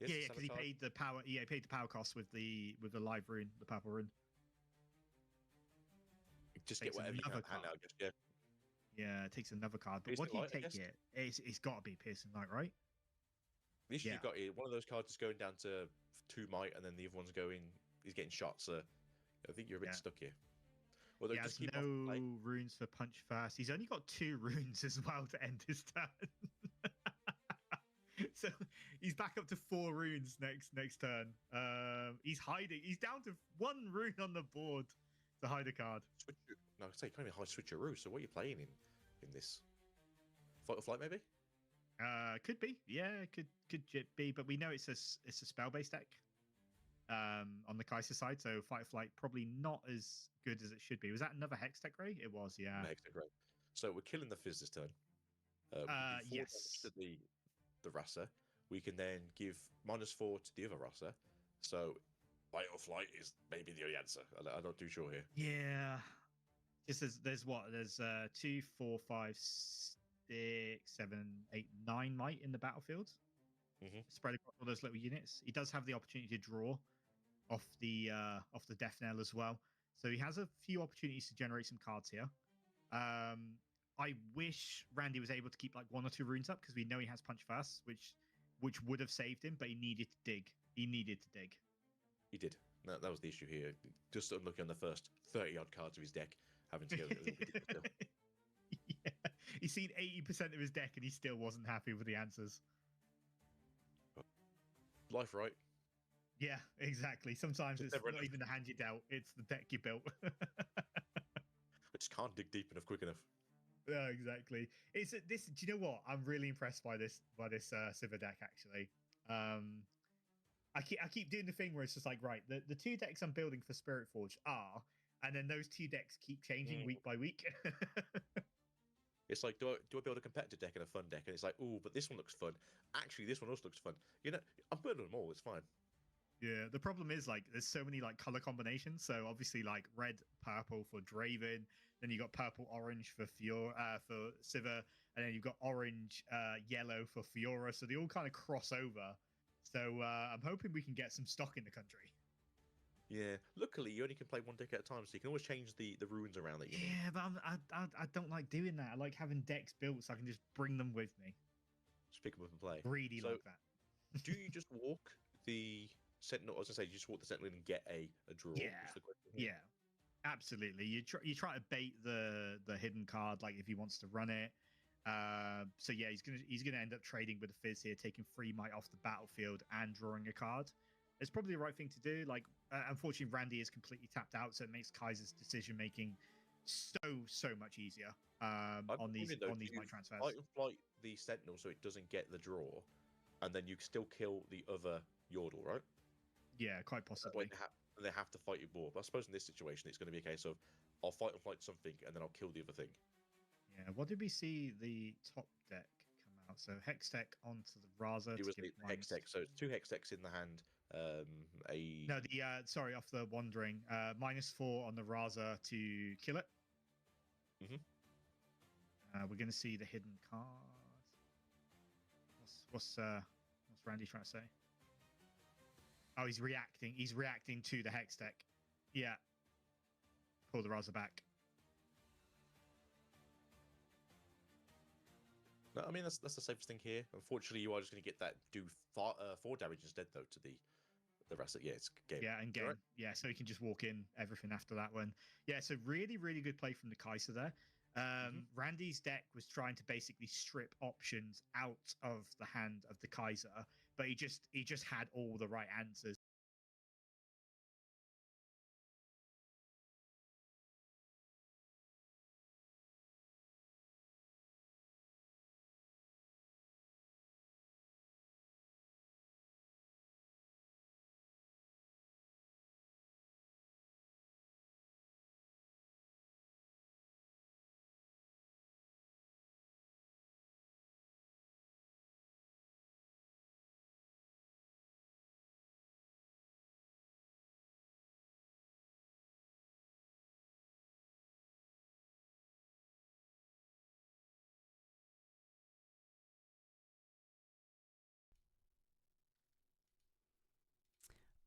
Yes, Yeah, it's because he sabotage. paid the power. Yeah, he paid the power cost with the live rune, the purple rune. Just Takes get whatever you can another hand card. out. Just yeah. Yeah, it takes another card. But Piercing what do you Light, I take guess. here? It's got to be Piercing Light, right? The issue Yeah. you've got here, one of those cards is going down to 2 might, and then the other one's going. He's getting shot. So I think you're a bit Yeah. stuck here. Although He just has keep no off play. runes for punch fast. He's only got 2 runes as well to end his turn. So he's back up to 4 runes next turn. He's hiding. He's down to 1 rune on the board to hide a card. No, I say you can't even hide switcheroo. So what are you playing in this? Fight or flight, maybe? Could be. Yeah, could be. But we know it's a spell based deck. On the Kaiser side, so Fight or Flight probably not as good as it should be. Was that another Hex Tech Ray? It was, yeah. Great. So we're killing the Fizz this turn. We can do 4 yes. damage to the Rasa. We can then give -4 to the other Rasa. So Fight or Flight is maybe the only answer. I'm not too sure here. Yeah. Just there's what? There's 2, 4, 5, 6, 7, 8, 9 might in the battlefield. Spread across all those little units. He does have the opportunity to draw off the death knell as well. So he has a few opportunities to generate some cards here. I wish Randy was able to keep like 1 or 2 runes up because we know he has punch fast, which would have saved him, but he needed to dig. He did. No, that was the issue here. Just unlucky on the first 30-odd cards of his deck, having to go a little bit deeper still. Yeah. He's seen 80% of his deck and he still wasn't happy with the answers. Life, right? Yeah, exactly. Sometimes it's never not enough. even the hand you dealt, it's the deck you built. I just can't dig deep enough quick enough. Yeah, exactly. It's this. Do you know what? I'm really impressed by this Civer deck actually. I keep doing the thing where it's just like, right, the 2 decks I'm building for Spiritforged are, and then those 2 decks keep changing week by week. It's like, do I build a competitive deck and a fun deck? And it's like, oh, but this one looks fun. Actually, this one also looks fun. You know, I'm building them all. It's fine. Yeah, the problem is like there's so many like color combinations. So obviously like red, purple for Draven, then you got purple, orange for for Civer, and then you've got orange, yellow for Fiora. So they all kind of cross over. So I'm hoping we can get some stock in the country. Yeah. Luckily, you only can play 1 deck at a time, so you can always change the runes around that you need. Yeah, but I don't like doing that. I like having decks built so I can just bring them with me. Just pick them up and play. Greedy So, like that. Do you just walk the Sentinel? I was gonna say, you just walk the Sentinel and get a draw. Yeah. Is the question here. Yeah, absolutely. You try to bait the hidden card, like if he wants to run it. So yeah, he's gonna end up trading with the Fizz here, taking 3 might off the battlefield and drawing a card. It's probably the right thing to do. Like, unfortunately, Randy is completely tapped out, so it makes Kaiser's decision making so much easier on these might transfers. Fight and flight the Sentinel so it doesn't get the draw, and then you still kill the other Yordle, right? Yeah, quite possibly. They have to fight you more. But I suppose in this situation, it's going to be a case of I'll fight and flight something, and then I'll kill the other thing. Yeah, what did we see the top deck come out? So Hextech onto the Raza. It was the Hextech, so it's 2 Hextechs in the hand. Sorry, off the Wandering. -4 on the Raza to kill it. We're going to see the hidden card. What's Randy trying to say? Oh, he's reacting. He's reacting to the Hextech. Yeah. Pull the Raza back. No, I mean that's the safest thing here. Unfortunately, you are just going to get that do 4 damage instead, though, to the rest of it's game. Yeah, and game. Right. Yeah, so he can just walk in everything after that one. Yeah, so really good play from the Kaiser there. Randy's deck was trying to basically strip options out of the hand of the Kaiser, but he just had all the right answers.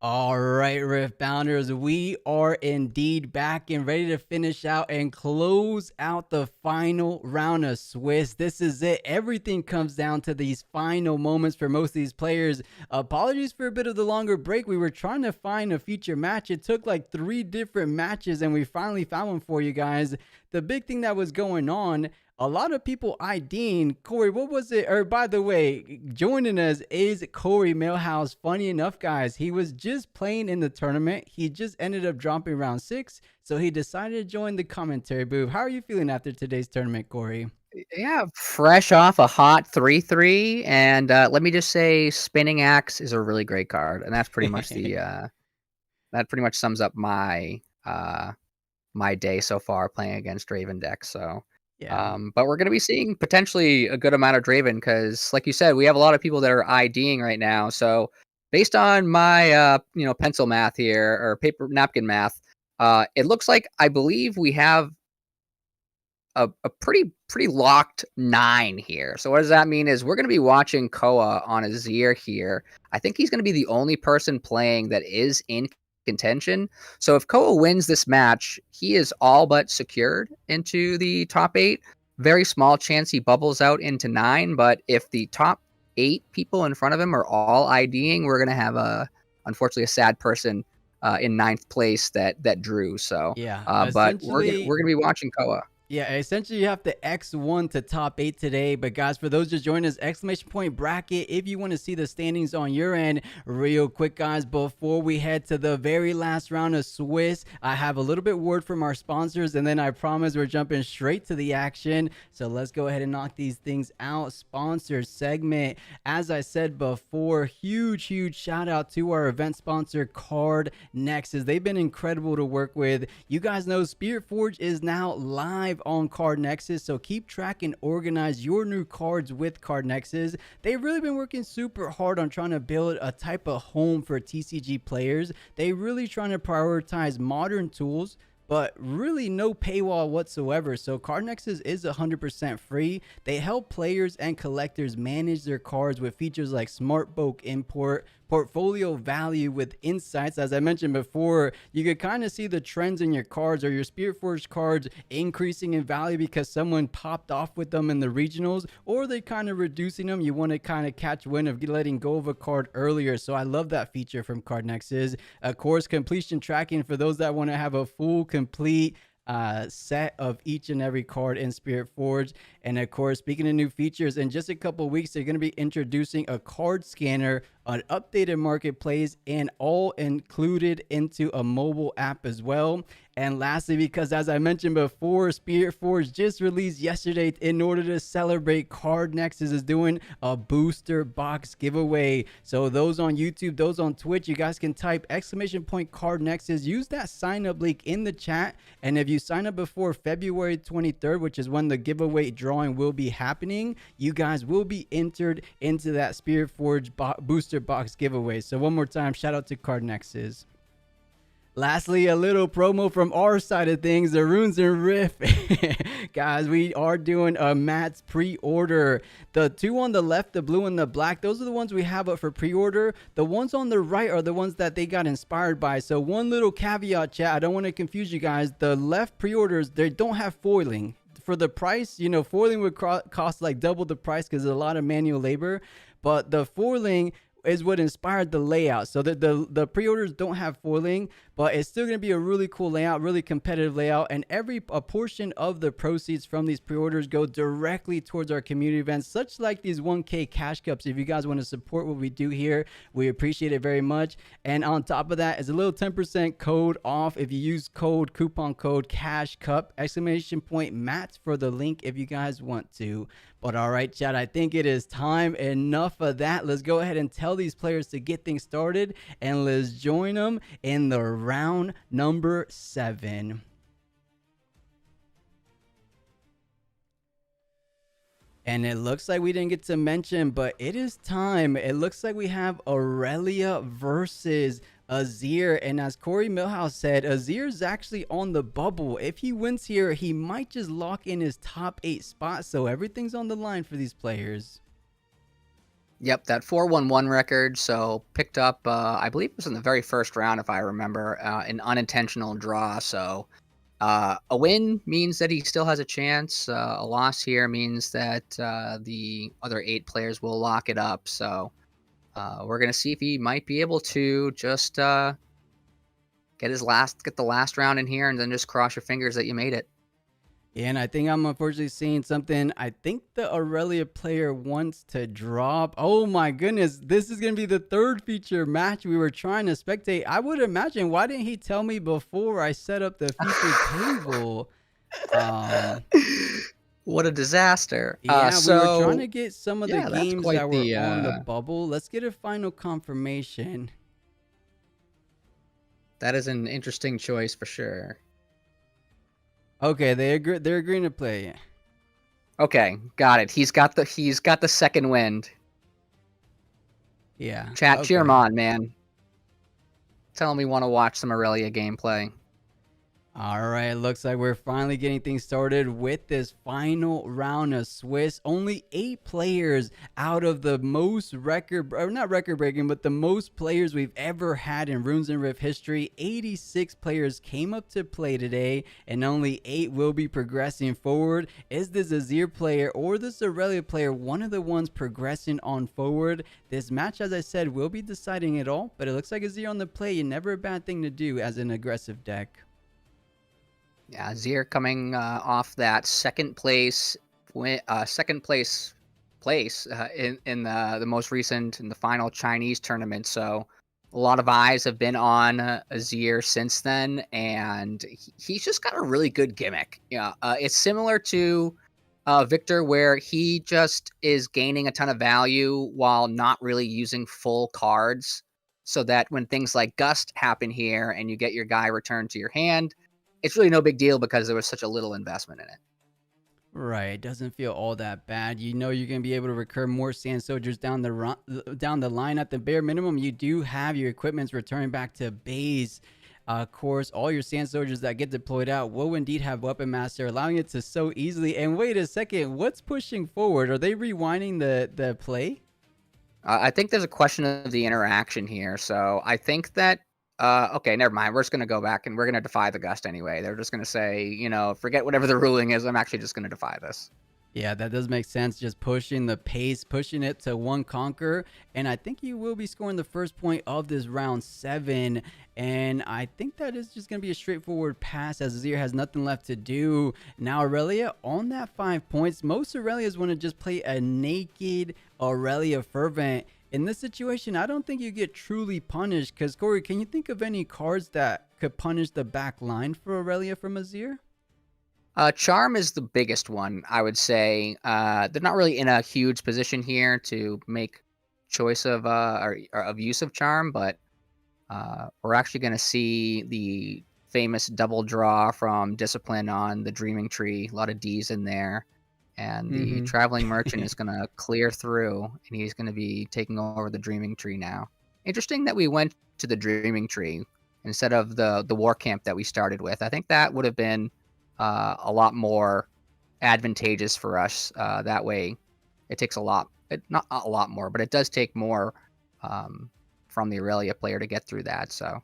All right, Riftbounders, we are indeed back and ready to finish out and close out the final round of Swiss. This is it. Everything comes down to these final moments for most of these players. Apologies for a bit of the longer break. We were trying to find a feature match. It took like 3 different matches, and we finally found one for you guys. The big thing that was going on, a lot of people IDing Corey. What was it? Or by the way, joining us is Corey Millhouse. Funny enough, guys, he was just playing in the tournament. He just ended up dropping round 6, so he decided to join the commentary booth. How are you feeling after today's tournament, Corey? Yeah, fresh off a hot 3/3, and let me just say, Spinning Axe is a really great card, and that's pretty much the that pretty much sums up my my day so far playing against Draven decks. So. Yeah. But we're going to be seeing potentially a good amount of Draven because, like you said, we have a lot of people that are IDing right now. So, based on my pencil math here or paper napkin math, it looks like I believe we have a pretty locked 9 here. So what does that mean is we're going to be watching Koa on Azir here. I think he's going to be the only person playing that is in contention. So if Koa wins this match, he is all but secured into the top 8. Very small chance he bubbles out into 9, but if the top 8 people in front of him are all IDing, we're going to have unfortunately a sad person in 9th place that drew. So yeah, but we're going to be watching Koa. Yeah, essentially you have to X1 to top 8 today. But guys, for those just joining us, exclamation point bracket, if you want to see the standings on your end, real quick, guys, before we head to the very last round of Swiss, I have a little bit word from our sponsors, and then I promise we're jumping straight to the action. So let's go ahead and knock these things out. Sponsor segment. As I said before, huge shout out to our event sponsor, Card Nexus. They've been incredible to work with. You guys know Spiritforged is now live on Card Nexus, so keep track and organize your new cards with Card Nexus. They've really been working super hard on trying to build a type of home for TCG players. They really trying to prioritize modern tools, but really no paywall whatsoever. So Card Nexus is 100% free. They help players and collectors manage their cards with features like Smart Bulk Import, portfolio value with insights. As I mentioned before, you could kind of see the trends in your cards or your Spiritforged cards increasing in value because someone popped off with them in the regionals, or they kind of reducing them. You want to kind of catch wind of letting go of a card earlier. So I love that feature from Card Nexus. Of course, completion tracking for those that want to have a full complete set of each and every card in Spiritforged. And of course, speaking of new features, in just a couple weeks they're going to be introducing a card scanner, an updated marketplace, and all included into a mobile app as well. And lastly, because as I mentioned before, Spiritforged just released yesterday, in order to celebrate, Card Nexus is doing a booster box giveaway. So those on YouTube, those on Twitch, you guys can type exclamation point Card Nexus, use that sign up link in the chat, and if you sign up before February 23rd, which is when the giveaway drawing will be happening, you guys will be entered into that Spiritforged booster box giveaway. So one more time, shout out to Card Nexus. Lastly, a little promo from our side of things, the Runes and Rift. Guys, we are doing a Matt's pre-order. The 2 on the left, the blue and the black, those are the ones we have up for pre-order. The ones on the right are the ones that they got inspired by. So one little caveat, chat, I don't want to confuse you guys. The left pre-orders, they don't have foiling. For the price, you know, foiling would cost like double the price because there's a lot of manual labor. But the foiling is what inspired the layout. So the pre-orders don't have foiling, but it's still going to be a really cool layout, really competitive layout, and a portion of the proceeds from these pre-orders go directly towards our community events, such like these 1K cash cups. If you guys want to support what we do here, we appreciate it very much. And on top of that is a little 10% code off if you use coupon code cash cup, exclamation point Matt for the link if you guys want to. But all right, chat, I think it is time. Enough of that. Let's go ahead and tell these players to get things started, and let's join them in the round number 7. And it looks like we didn't get to mention, but it is time. It looks like we have Aurelia versus Azir. And as Corey Millhouse said, Azir is actually on the bubble. If he wins here, he might just lock in his top 8 spot. So everything's on the line for these players. Yep, that 4-1-1 record. So picked up, I believe it was in the very first round, if I remember, an unintentional draw. So a win means that he still has a chance. A loss here means that the other 8 players will lock it up. So we're gonna see if he might be able to just get the last round in here, and then just cross your fingers that you made it. Yeah, and I think I'm unfortunately seeing something. I think the Aurelia player wants to drop. Oh my goodness, this is going to be the third feature match we were trying to spectate. I would imagine, why didn't he tell me before I set up the feature table? What a disaster. Yeah, we were trying to So get some of the yeah, that's games quite that were the on the bubble. Let's get a final confirmation. that is an interesting choice for sure. Okay, they're agreeing to play. Okay, got it. He's got the second wind. Yeah. Chat, cheer him okay. on, man. Tell him we want to watch some Aurelia gameplay. All right, looks like we're finally getting things started with this final round of Swiss. Only 8 players out of the most not record breaking, but the most players we've ever had in Runes and Rift history. 86 players came up to play today, and only 8 will be progressing forward. Is this Azir player or this Aurelia player one of the ones progressing on forward? This match, as I said, will be deciding it all, but it looks like Azir on the play, never a bad thing to do as an aggressive deck. Yeah, Azir coming off that second place in the most recent, in the final Chinese tournament. So a lot of eyes have been on Azir since then, and he's just got a really good gimmick. Yeah, it's similar to Victor, where he just is gaining a ton of value while not really using full cards, so that when things like Gust happen here and you get your guy returned to your hand, it's really no big deal because there was such a little investment in it. Right, it doesn't feel all that bad. You know you're gonna be able to recur more Sand Soldiers down the line. At the bare minimum, you do have your equipments returning back to base. Of course, all your Sand Soldiers that get deployed out will indeed have Weapon Master, allowing it to so easily. And wait a second, what's pushing forward? Are they rewinding the play? I think there's a question of the interaction here. So I think that okay, never mind. We're just gonna go back and we're gonna defy the Gust anyway. They're just gonna say, forget whatever the ruling is. I'm actually just gonna defy this. Yeah, that does make sense. Just pushing the pace, pushing it to 1 conquer. And I think you will be scoring the first point of this round 7. And I think that is just going to be a straightforward pass, as Azir has nothing left to do. Now Aurelia on that 5 points. Most Aurelias want to just play a naked Aurelia Fervent. In this situation, I don't think you get truly punished. Because Corey, can you think of any cards that could punish the back line for Aurelia from Azir? Charm is the biggest one, I would say. They're not really in a huge position here to make choice of or of use of Charm, but we're actually going to see the famous double draw from Discipline on the Dreaming Tree. A lot of D's in there, and the Traveling Merchant is going to clear through, and he's going to be taking over the Dreaming Tree now. Interesting that we went to the Dreaming Tree instead of the War Camp that we started with. I think that would have been a lot more advantageous for us. That way, it takes not a lot more, but it does take more from the Aurelia player to get through that. So,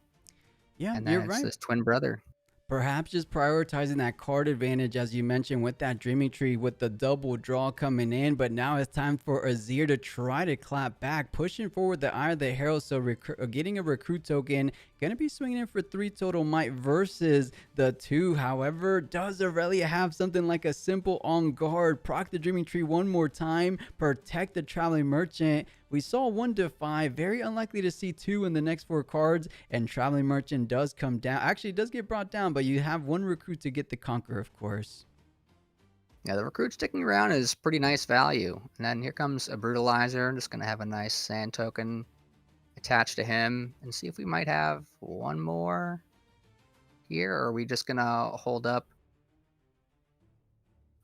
Yeah, and then you're it's right. this twin brother. Perhaps just prioritizing that card advantage, as you mentioned, with that Dreaming Tree, with the double draw coming in. But now it's time for Azir to try to clap back, pushing forward the Eye of the Herald. So getting a recruit token, going to be swinging in for 3 total might versus the 2. However, does Aurelia have something like a simple on guard? Proc the Dreaming Tree one more time, protect the Traveling Merchant. We saw 1 defy, very unlikely to see 2 in the next 4 cards, and Traveling Merchant does come down. Actually, it does get brought down, but you have 1 recruit to get the Conquer, of course. Yeah, the recruit sticking around is pretty nice value. And then here comes a Brutalizer. I'm just going to have a nice sand token attached to him and see if we might have 1 more here, or are we just going to hold up?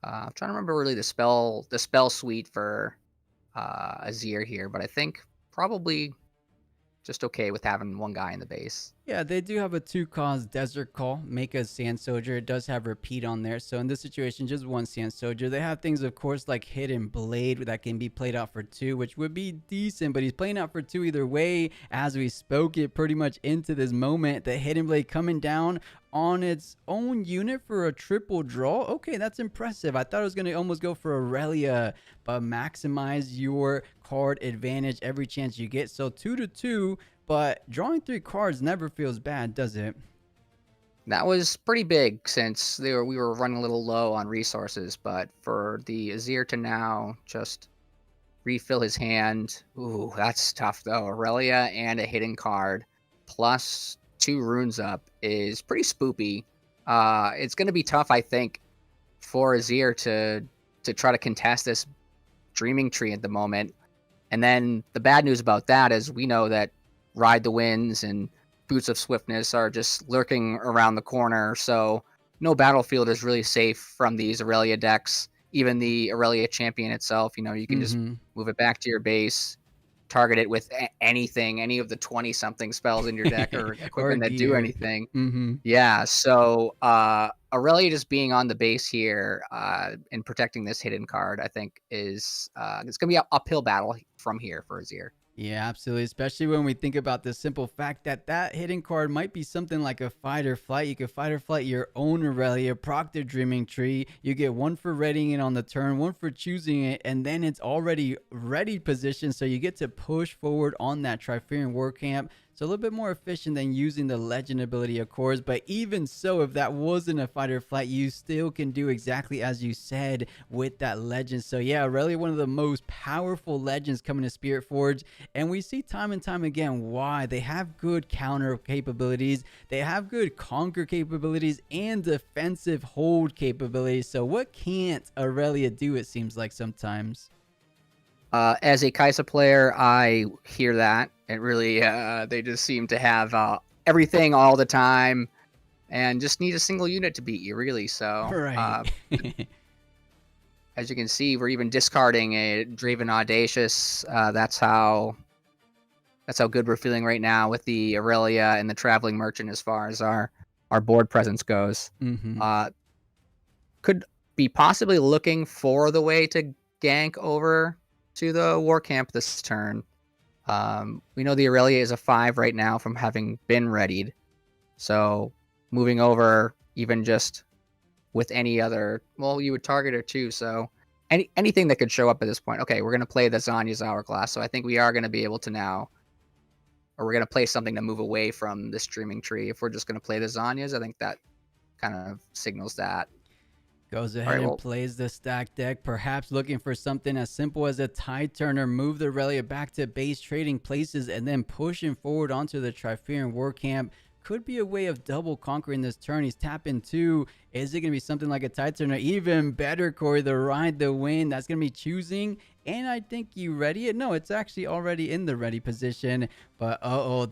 I'm trying to remember really the spell suite for Azir here, but I think probably just okay with having 1 guy in the base. Yeah, they do have a 2-cost Desert Call, make a Sand Soldier. It does have repeat on there. So in this situation, just 1 Sand Soldier. They have things, of course, like Hidden Blade that can be played out for 2, which would be decent, but he's playing out for 2 either way. As we spoke it pretty much into this moment, the Hidden Blade coming down on its own unit for a triple draw. Okay, that's impressive. I thought it was going to almost go for Aurelia, but maximize your card advantage every chance you get. So 2-2. But drawing 3 cards never feels bad, does it? That was pretty big since we were running a little low on resources. But for the Azir to now just refill his hand, ooh, that's tough though. Aurelia and a hidden card plus 2 runes up is pretty spoopy. It's going to be tough, I think, for Azir to try to contest this Dreaming Tree at the moment. And then the bad news about that is we know that Ride the Winds and Boots of Swiftness are just lurking around the corner, so no battlefield is really safe from these Aurelia decks. Even the Aurelia champion itself, you can just move it back to your base, target it with anything, any of the 20-something spells in your deck or equipment that do anything. Yeah, so Aurelia just being on the base here and protecting this hidden card, I think is it's going to be an uphill battle from here for Azir. Yeah, absolutely. Especially when we think about the simple fact that that hidden card might be something like a fight or flight. You could fight or flight your own Aurelia, proc the Dreaming Tree. You get 1 for readying it on the turn, 1 for choosing it, and then it's already ready position. So you get to push forward on that Triferian War Camp. So a little bit more efficient than using the legend ability, of course. But even so, if that wasn't a fight or flight, you still can do exactly as you said with that legend. So yeah, really one of the most powerful legends coming to Spiritforged. And we see time and time again why. They have good counter capabilities. They have good conquer capabilities and defensive hold capabilities. So what can't Aurelia do, it seems like sometimes? As a Kai'Sa player, I hear that. It really, they just seem to have everything all the time and just need a single unit to beat you, really. So, right. As you can see, we're even discarding a Draven Audacious. That's how good we're feeling right now with the Aurelia and the Traveling Merchant as far as our board presence goes. Could be possibly looking for the way to gank over to the War Camp this turn. We know the Aurelia is a 5 right now from having been readied. So moving over even just with any other, well, you would target her too. So anything that could show up at this point. Okay, we're going to play the Zanya's Hourglass. So I think we are going to be able to now, or we're going to play something to move away from this Dreaming Tree. If we're just going to play the Zanya's, I think that kind of signals that. Goes ahead and plays the stack deck, perhaps looking for something as simple as a Tide Turner, move the Aurelia back to base trading places, and then pushing forward onto the Triferian War Camp. Could be a way of double conquering this turn. He's tapping 2. Is it going to be something like a Tide Turner? Even better, Corey, the Ride the Wind. That's going to be choosing. And I think you ready it. No, it's actually already in the ready position. But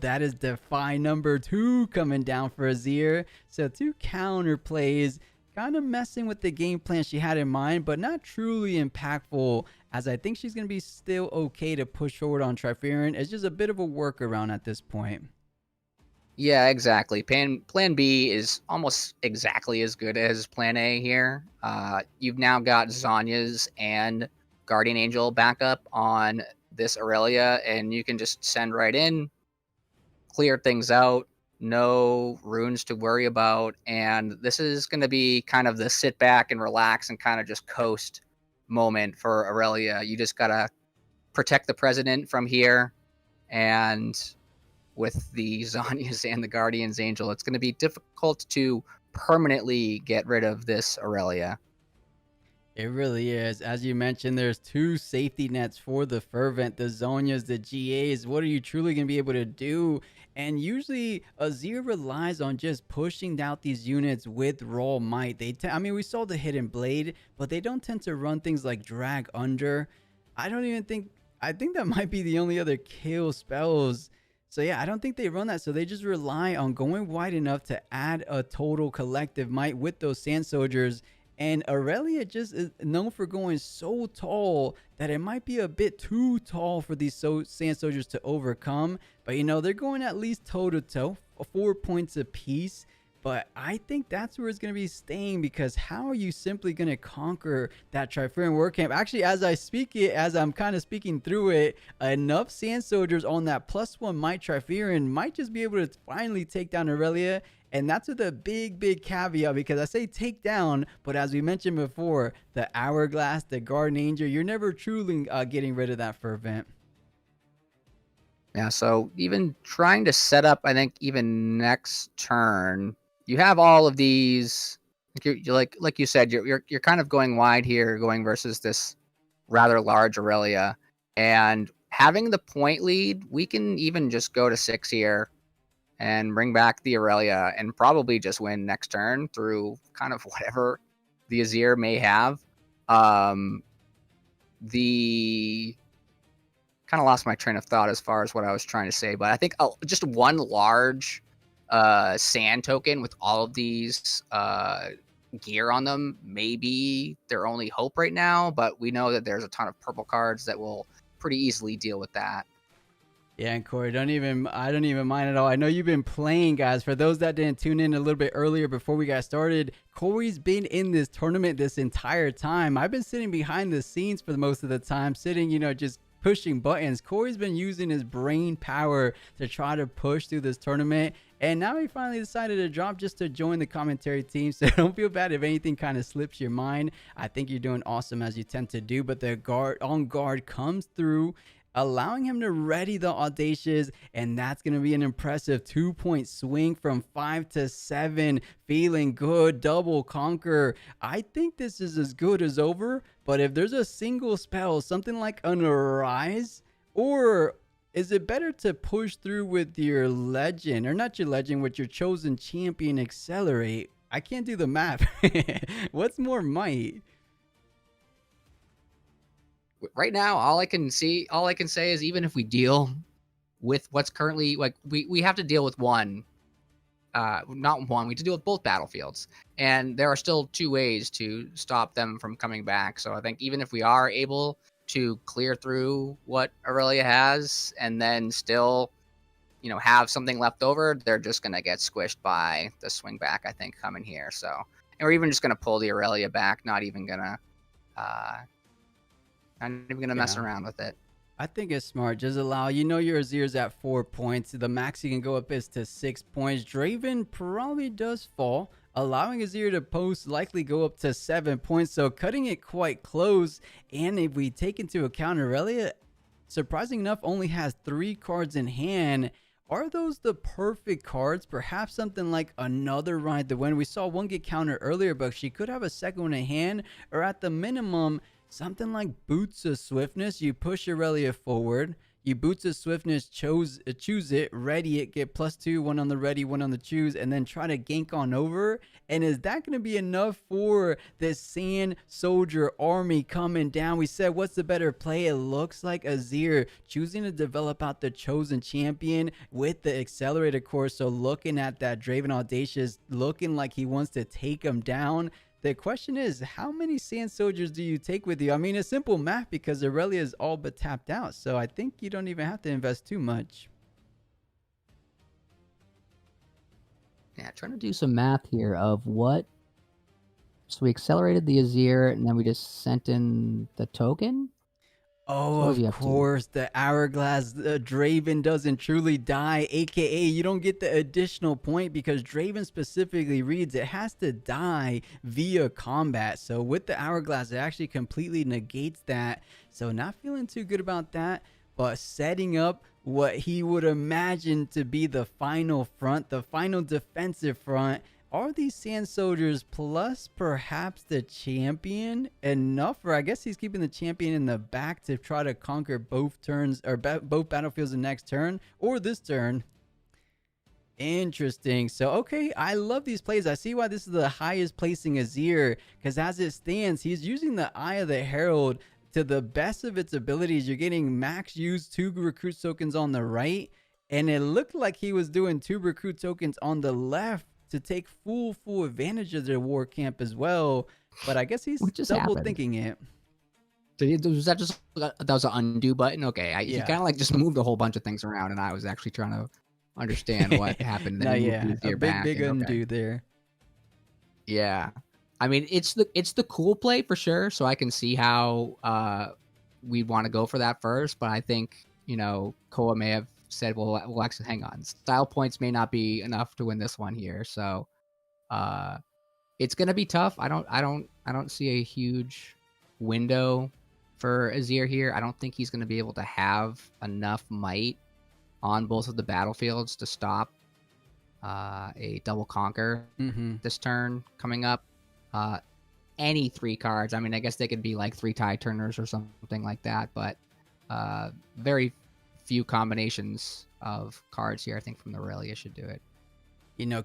that is Defy number 2 coming down for Azir. So 2 counter plays. Kind of messing with the game plan she had in mind, but not truly impactful, as I think she's going to be still okay to push forward on Triferian. It's just a bit of a workaround at this point. Yeah, exactly. Plan B is almost exactly as good as Plan A here. You've now got Zanya's and Guardian Angel backup on this Aurelia, and you can just send right in, clear things out. No runes to worry about, and this is going to be kind of the sit back and relax and kind of just coast moment for Aurelia. You just got to protect the president from here, and with the Zanyas and the Guardian's Angel, it's going to be difficult to permanently get rid of this Aurelia. It really is. As you mentioned, there's 2 safety nets for the Fervent, the Zonyas, the GAs. What are you truly going to be able to do? And usually Azir relies on just pushing out these units with raw might. I mean, we saw the Hidden Blade, but they don't tend to run things like Drag Under. I think that might be the only other kill spells. So yeah, I don't think they run that. So they just rely on going wide enough to add a total collective might with those Sand Soldiers. And Aurelia just is known for going so tall that it might be a bit too tall for these Sand Soldiers to overcome. But they're going at least toe-to-toe, 4 points apiece. But I think that's where it's going to be staying, because how are you simply going to conquer that Triferian War Camp? Actually, as I speak it, as I'm kind of speaking through it, enough Sand Soldiers on that +1 Might Triferian might just be able to finally take down Aurelia. And that's with a big caveat, because I say take down, but as we mentioned before, the Hourglass, the Guardian Angel, you're never truly getting rid of that Fervent. Yeah, so even trying to set up, I think even next turn, you have all of these. You're like you said, you're kind of going wide here, going versus this rather large Aurelia, and having the point lead, we can even just go to 6 here and bring back the Aurelia and probably just win next turn through kind of whatever the Azir may have. The kind of lost my train of thought as far as what I was trying to say, but I think just one large sand token with all of these gear on them may be their only hope right now, but we know that there's a ton of purple cards that will pretty easily deal with that. Yeah, and Corey, I don't even mind at all. I know you've been playing, guys. For those that didn't tune in a little bit earlier before we got started, Corey's been in this tournament this entire time. I've been sitting behind the scenes for most of the time, sitting, just pushing buttons. Corey's been using his brain power to try to push through this tournament, and now he finally decided to drop just to join the commentary team. So don't feel bad if anything kind of slips your mind. I think you're doing awesome, as you tend to do, but the on guard comes through, allowing him to ready the Audacious, and that's going to be an impressive 2-point swing from 5 to 7. Feeling good, double conquer. I think this is as good as over, but if there's a single spell, something like an Arise, or is it better to push through with your legend, or not your legend, with your chosen champion Accelerate? I can't do the math. What's more might? Right now, all I can say is, even if we deal with what's currently, like, we have to deal with one, not one, we have to deal with both battlefields, and there are still 2 ways to stop them from coming back. So I think even if we are able to clear through what Aurelia has and then still, have something left over, they're just going to get squished by the swing back, I think, coming here. So, and we're even just going to pull the Aurelia back, not even going to mess around with it. I think it's smart. Just allow, your Azir's at 4 points. The max you can go up is to 6 points. Draven probably does fall, allowing Azir to most likely go up to 7 points. So cutting it quite close. And if we take into account Aurelia, surprising enough, only has 3 cards in hand. Are those the perfect cards? Perhaps something like another Ride the Wind. We saw one get countered earlier, but she could have a second one in hand, or at the minimum, something like Boots of Swiftness. You push Aurelia forward. You Boots of Swiftness, choose it, ready it, get +2, 1 on the ready, 1 on the choose, and then try to gank on over. And is that going to be enough for this Sand Soldier army coming down? We said, what's the better play? It looks like Azir choosing to develop out the chosen champion with the accelerator course. So looking at that Draven Audacious, looking like he wants to take him down. The question is, how many Sand Soldiers do you take with you? I mean, it's simple math, because Aurelia is all but tapped out. So I think you don't even have to invest too much. Yeah, trying to do some math here of what. So we accelerated the Azir, and then we just sent in the token. Oh, of course, the Hourglass Draven doesn't truly die, aka you don't get the additional point, because Draven specifically reads it has to die via combat. So with the Hourglass, it actually completely negates that. So not feeling too good about that, but setting up what he would imagine to be the final front, the final defensive front. Are these Sand Soldiers plus perhaps the champion enough? Or I guess he's keeping the champion in the back to try to conquer both turns, or both battlefields the next turn, or this turn. Interesting. So, okay, I love these plays. I see why this is the highest placing Azir, because as it stands, he's using the Eye of the Herald to the best of its abilities. You're getting max use 2 recruit tokens on the right, and it looked like he was doing 2 recruit tokens on the left to take full advantage of their war camp as well. But I guess he's double thinking it. Was that just that was an undo button? Okay, he kind of like just moved a whole bunch of things around, and I was actually trying to understand what happened. Then No, he moved yeah, a Azir big, back. big Okay. undo there. Yeah, I mean it's the cool play for sure. So I can see how we'd want to go for that first, but I think Koa may have said, well, actually, hang on, style points may not be enough to win this one here. So it's gonna be tough. I don't see a huge window for Azir here. I don't think he's gonna be able to have enough might on both of the battlefields to stop a double conquer this turn coming up. Any 3 cards. I mean, I guess they could be like 3 tie turners or something like that, but very few combinations of cards here, I think, from the Aurelia should do it.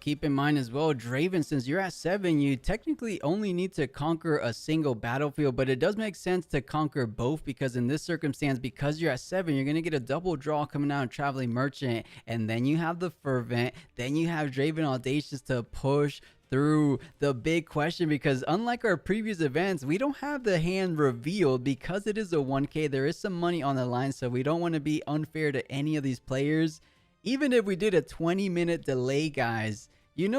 Keep in mind as well, Draven, since you're at 7, you technically only need to conquer a single battlefield, but it does make sense to conquer both because in this circumstance, because you're at 7, you're going to get a double draw coming out of Traveling Merchant, and then you have the Fervent, then you have Draven Audacious to push through the big question, because unlike our previous events, we don't have the hand revealed because it is a 1K. There is some money on the line, so we don't want to be unfair to any of these players. Even if we did a 20-minute delay, guys,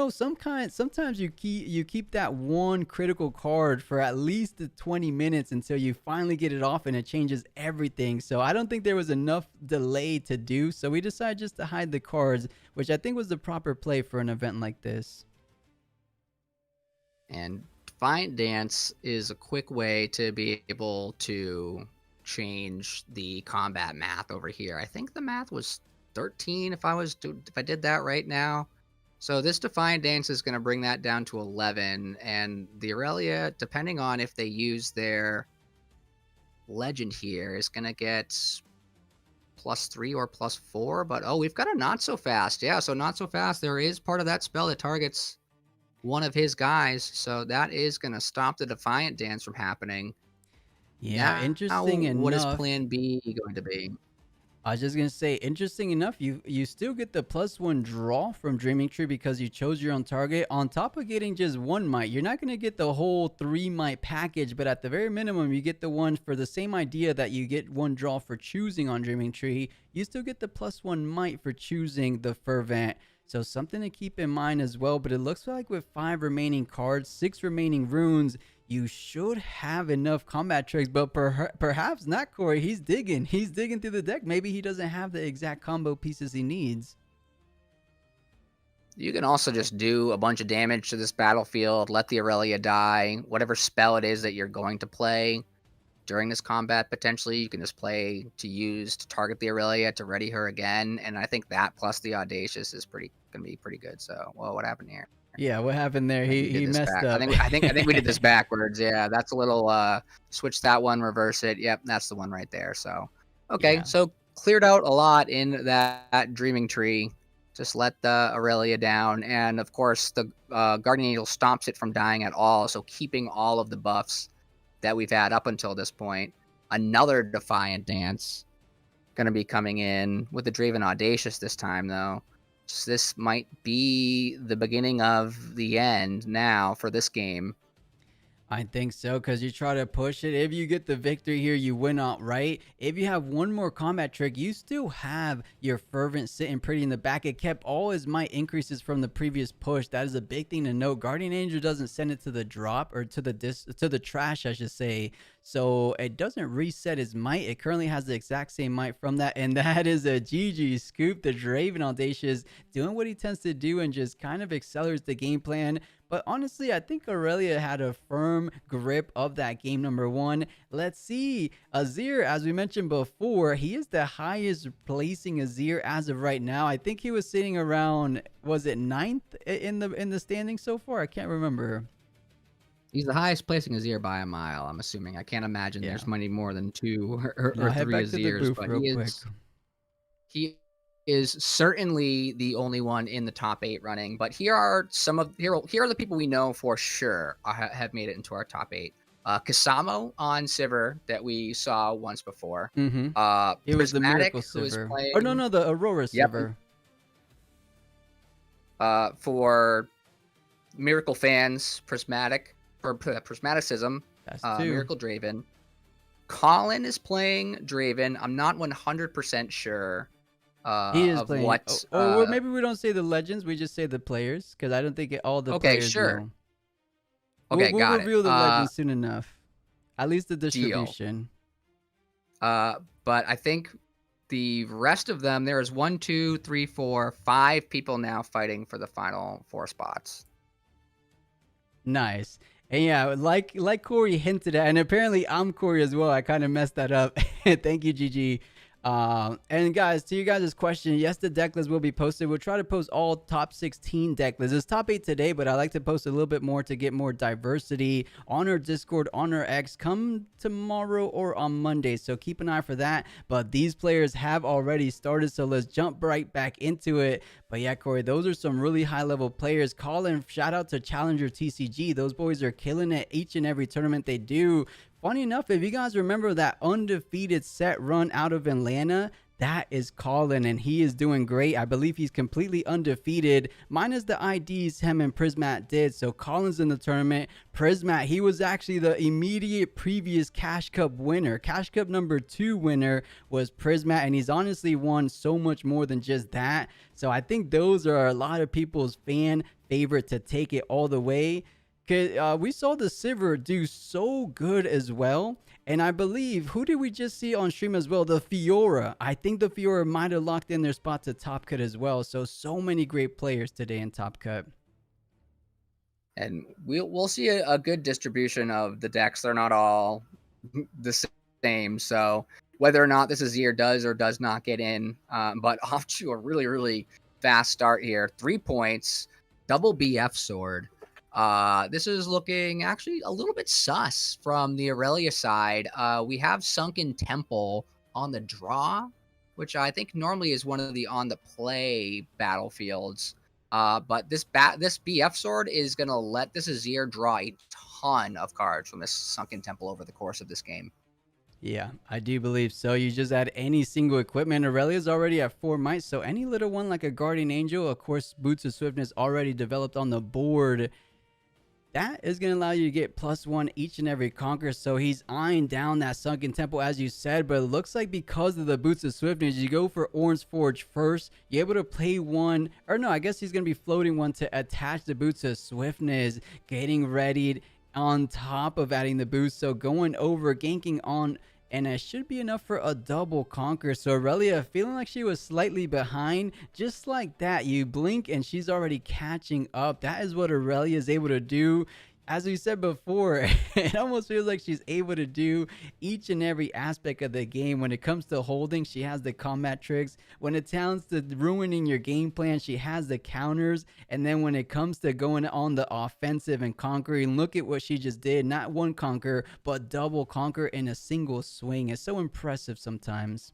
sometimes you keep that one critical card for at least the 20 minutes until you finally get it off and it changes everything. So I don't think there was enough delay to do, so we decided just to hide the cards, which I think was the proper play for an event like this. And Defiant Dance is a quick way to be able to change the combat math over here. I think the math was 13 if I did that right now. So this Defiant Dance is going to bring that down to 11, and the Aurelia, depending on if they use their legend here, is going to get +3 or +4. But we've got a Not So Fast. Yeah, so Not So Fast, there is part of that spell that targets one of his guys, so that is going to stop the Defiant Dance from happening. Yeah, interesting enough. What is plan B going to be? I was just going to say, interesting enough, you still get the +1 draw from Dreaming Tree because you chose your own target. On top of getting just 1 might, you're not going to get the whole 3 might package, but at the very minimum, you get the one for the same idea that you get 1 draw for choosing on Dreaming Tree. You still get the +1 might for choosing the Fervent. So something to keep in mind as well, but it looks like with 5 remaining cards, 6 remaining runes, you should have enough combat tricks, but perhaps not, Corey. He's digging through the deck. Maybe he doesn't have the exact combo pieces he needs. You can also just do a bunch of damage to this battlefield, let the Aurelia die, whatever spell it is that you're going to play during this combat, potentially, you can just play to use to target the Aurelia to ready her again, and I think that plus the Audacious is going to be pretty good. So, well, what happened here? Yeah, what happened there? He messed up. I think we did this backwards. Yeah, that's a little switch that one, reverse it. Yep, that's the one right there. So, okay, Yeah. So cleared out a lot in that Dreaming Tree. Just let the Aurelia down, and of course the Guardian Angel stomps it from dying at all. So keeping all of the buffs that we've had up until this point. Another Defiant Dance going to be coming in with the Draven Audacious this time, though. So this might be the beginning of the end now for this game. I think so, because you try to push it. If you get the victory here, you win outright. If you have one more combat trick, you still have your Fervent sitting pretty in the back. It kept all his might increases from the previous push. That is a big thing to note. Guardian Angel doesn't send it to the drop, or to the trash, I should say. So it doesn't reset his might. It currently has the exact same might from that, and that is a GG scoop. The Draven Audacious doing what he tends to do and just kind of accelerates the game plan. But honestly, I think Aurelia had a firm grip of that game number 1. Let's see. Azir, as we mentioned before, he is the highest placing Azir as of right now. I think he was sitting around, was it 9th in the standings so far? I can't remember. He's the highest placing Azir by a mile, I'm assuming. I can't imagine there's many more than 2 or 3 Azirs, but he is certainly the only one in the top 8 running. But here are the people we know for sure have made it into our top 8. Kasamo on Sivir that we saw once before. It was the Miracle Sivir. No, the Aurora Sivir. For Miracle fans, Prismatic or Prismaticism, that's 2. Miracle Draven. Colin is playing Draven. I'm not 100% sure He is of playing. what. Or maybe we don't say the legends. We just say the players, because I don't think all the Okay, players sure. know. Okay, We'll got it. reveal the legends soon enough. At least the Deal. distribution. But I think the rest of them, there is 1, 2, 3, 4, 5 people now fighting for the final 4 spots. Nice. And yeah, like Corey hinted at, and apparently I'm Corey as well. I kind of messed that up. Thank you, GG. And guys, to you guys' question, yes, the deck list will be posted. We'll try to post all top 16 deck lists. It's top 8 today, but I like to post a little bit more to get more diversity on our Discord, on our X, come tomorrow or on Monday. So keep an eye for that. But these players have already started, so let's jump right back into it. But yeah, Corey, those are some really high-level players. Colin, shout out to Challenger TCG. Those boys are killing it each and every tournament they do. Funny enough, if you guys remember that undefeated set run out of Atlanta, that is Colin, and he is doing great. I believe he's completely undefeated, minus the IDs him and Prismat did. So Colin's in the tournament. Prismat, he was actually the immediate previous Cash Cup winner. Cash Cup number 2 winner was Prismat, and he's honestly won so much more than just that. So I think those are a lot of people's fan favorite to take it all the way. We saw the Sivir do so good as well. And I believe, who did we just see on stream as well? The Fiora. I think the Fiora might have locked in their spot to Top Cut as well. So many great players today in Top Cut. And we'll see a good distribution of the decks. They're not all the same. So whether or not this Azir does or does not get in, but off to a really, really fast start here. 3 points, double BF sword. This is looking actually a little bit sus from the Aurelia side. We have Sunken Temple on the draw, which I think normally is one of the on the play battlefields. But this BF sword is gonna let this Azir draw a ton of cards from this Sunken Temple over the course of this game. Yeah, I do believe so. You just add any single equipment. Aurelia's already at 4 might, so any little one like a Guardian Angel, of course, Boots of Swiftness already developed on the board. That is going to allow you to get +1 each and every conquer. So he's eyeing down that Sunken Temple, as you said. But it looks like because of the Boots of Swiftness, you go for Orange Forge first. You're able to play one. Or no, I guess he's going to be floating one to attach the Boots of Swiftness. Getting readied on top of adding the boost. So going over, ganking on. And it should be enough for a double conquer. So Aurelia feeling like she was slightly behind. Just like that, you blink and she's already catching up. That is what Aurelia is able to do. As we said before, it almost feels like she's able to do each and every aspect of the game. When it comes to holding, she has the combat tricks. When it comes to ruining your game plan, she has the counters. And then when it comes to going on the offensive and conquering, look at what she just did. Not one conquer, but double conquer in a single swing. It's so impressive sometimes.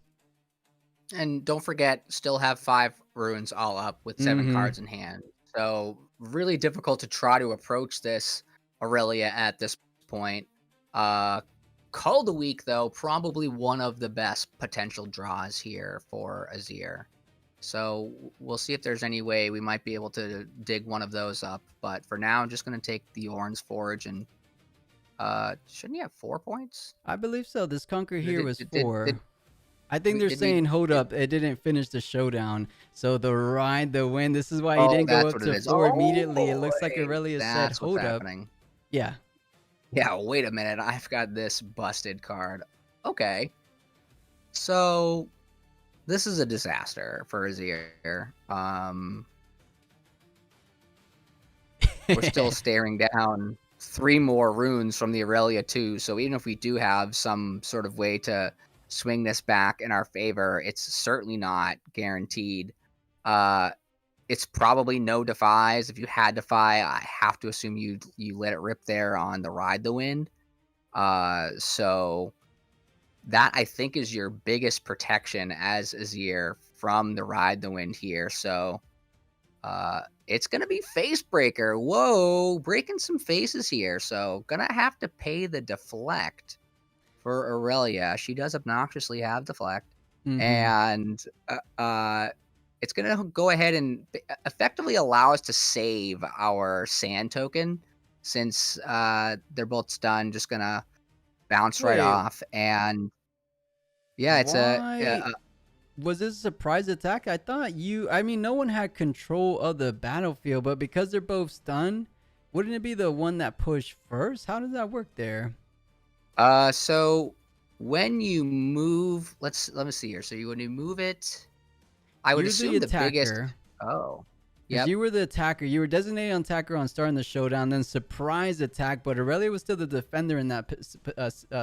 And don't forget, still have 5 runes all up with 7 cards in hand. So really difficult to try to approach this Aurelia at this point. Call of the week, though, probably one of the best potential draws here for Azir. So we'll see if there's any way we might be able to dig one of those up. But for now, I'm just going to take the Orange Forge and shouldn't he have 4 points? I believe so. This conquer here was 4. I think they're saying, hold up, it didn't finish the showdown. So the ride, the win, this is why he didn't go up to 4 immediately. It looks like Aurelia said, hold up. Yeah. Yeah, wait a minute. I've got this busted card. Okay. So this is a disaster for Azir. We're still staring down 3 more runes from the Aurelia too. So even if we do have some sort of way to swing this back in our favor, it's certainly not guaranteed. It's probably no defies. If you had defy, I have to assume you let it rip there on the Ride the Wind. So that I think is your biggest protection as Azir from the Ride the Wind here. So it's gonna be Face Breaker. Whoa, breaking some faces here. So gonna have to pay the deflect for Aurelia. She does obnoxiously have deflect, and it's going to go ahead and effectively allow us to save our sand token since they're both stunned. Just going to bounce right off. And yeah, it's was this a surprise attack? I thought I mean, no one had control of the battlefield, but because they're both stunned, wouldn't it be the one that pushed first? How does that work there? So when you move, let me see here. So when you move it, I would You're the assume the biggest. attacker. Oh, Because yep. you were the attacker. You were designated on attacker on starting the showdown, then surprise attack, but Aurelia was still the defender in that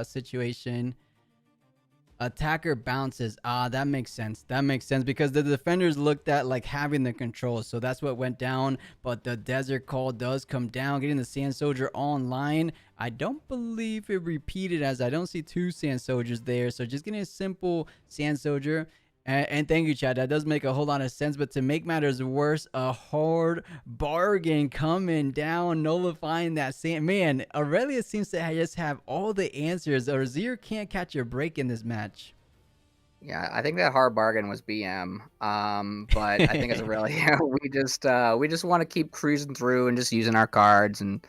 situation. Attacker bounces. Ah, that makes sense. That makes sense because the defenders looked at like having the control. So that's what went down. But the Desert Call does come down, getting the Sand Soldier online. I don't believe it repeated as I don't see two Sand Soldiers there. So just getting a simple Sand Soldier. And thank you, Chad. That does make a whole lot of sense. But to make matters worse, a hard bargain coming down, nullifying that same. Man, Aurelia seems to just have all the answers. Or Zir can't catch a break in this match. Yeah, I think that hard bargain was BM. But I think as Aurelia, we just want to keep cruising through and just using our cards and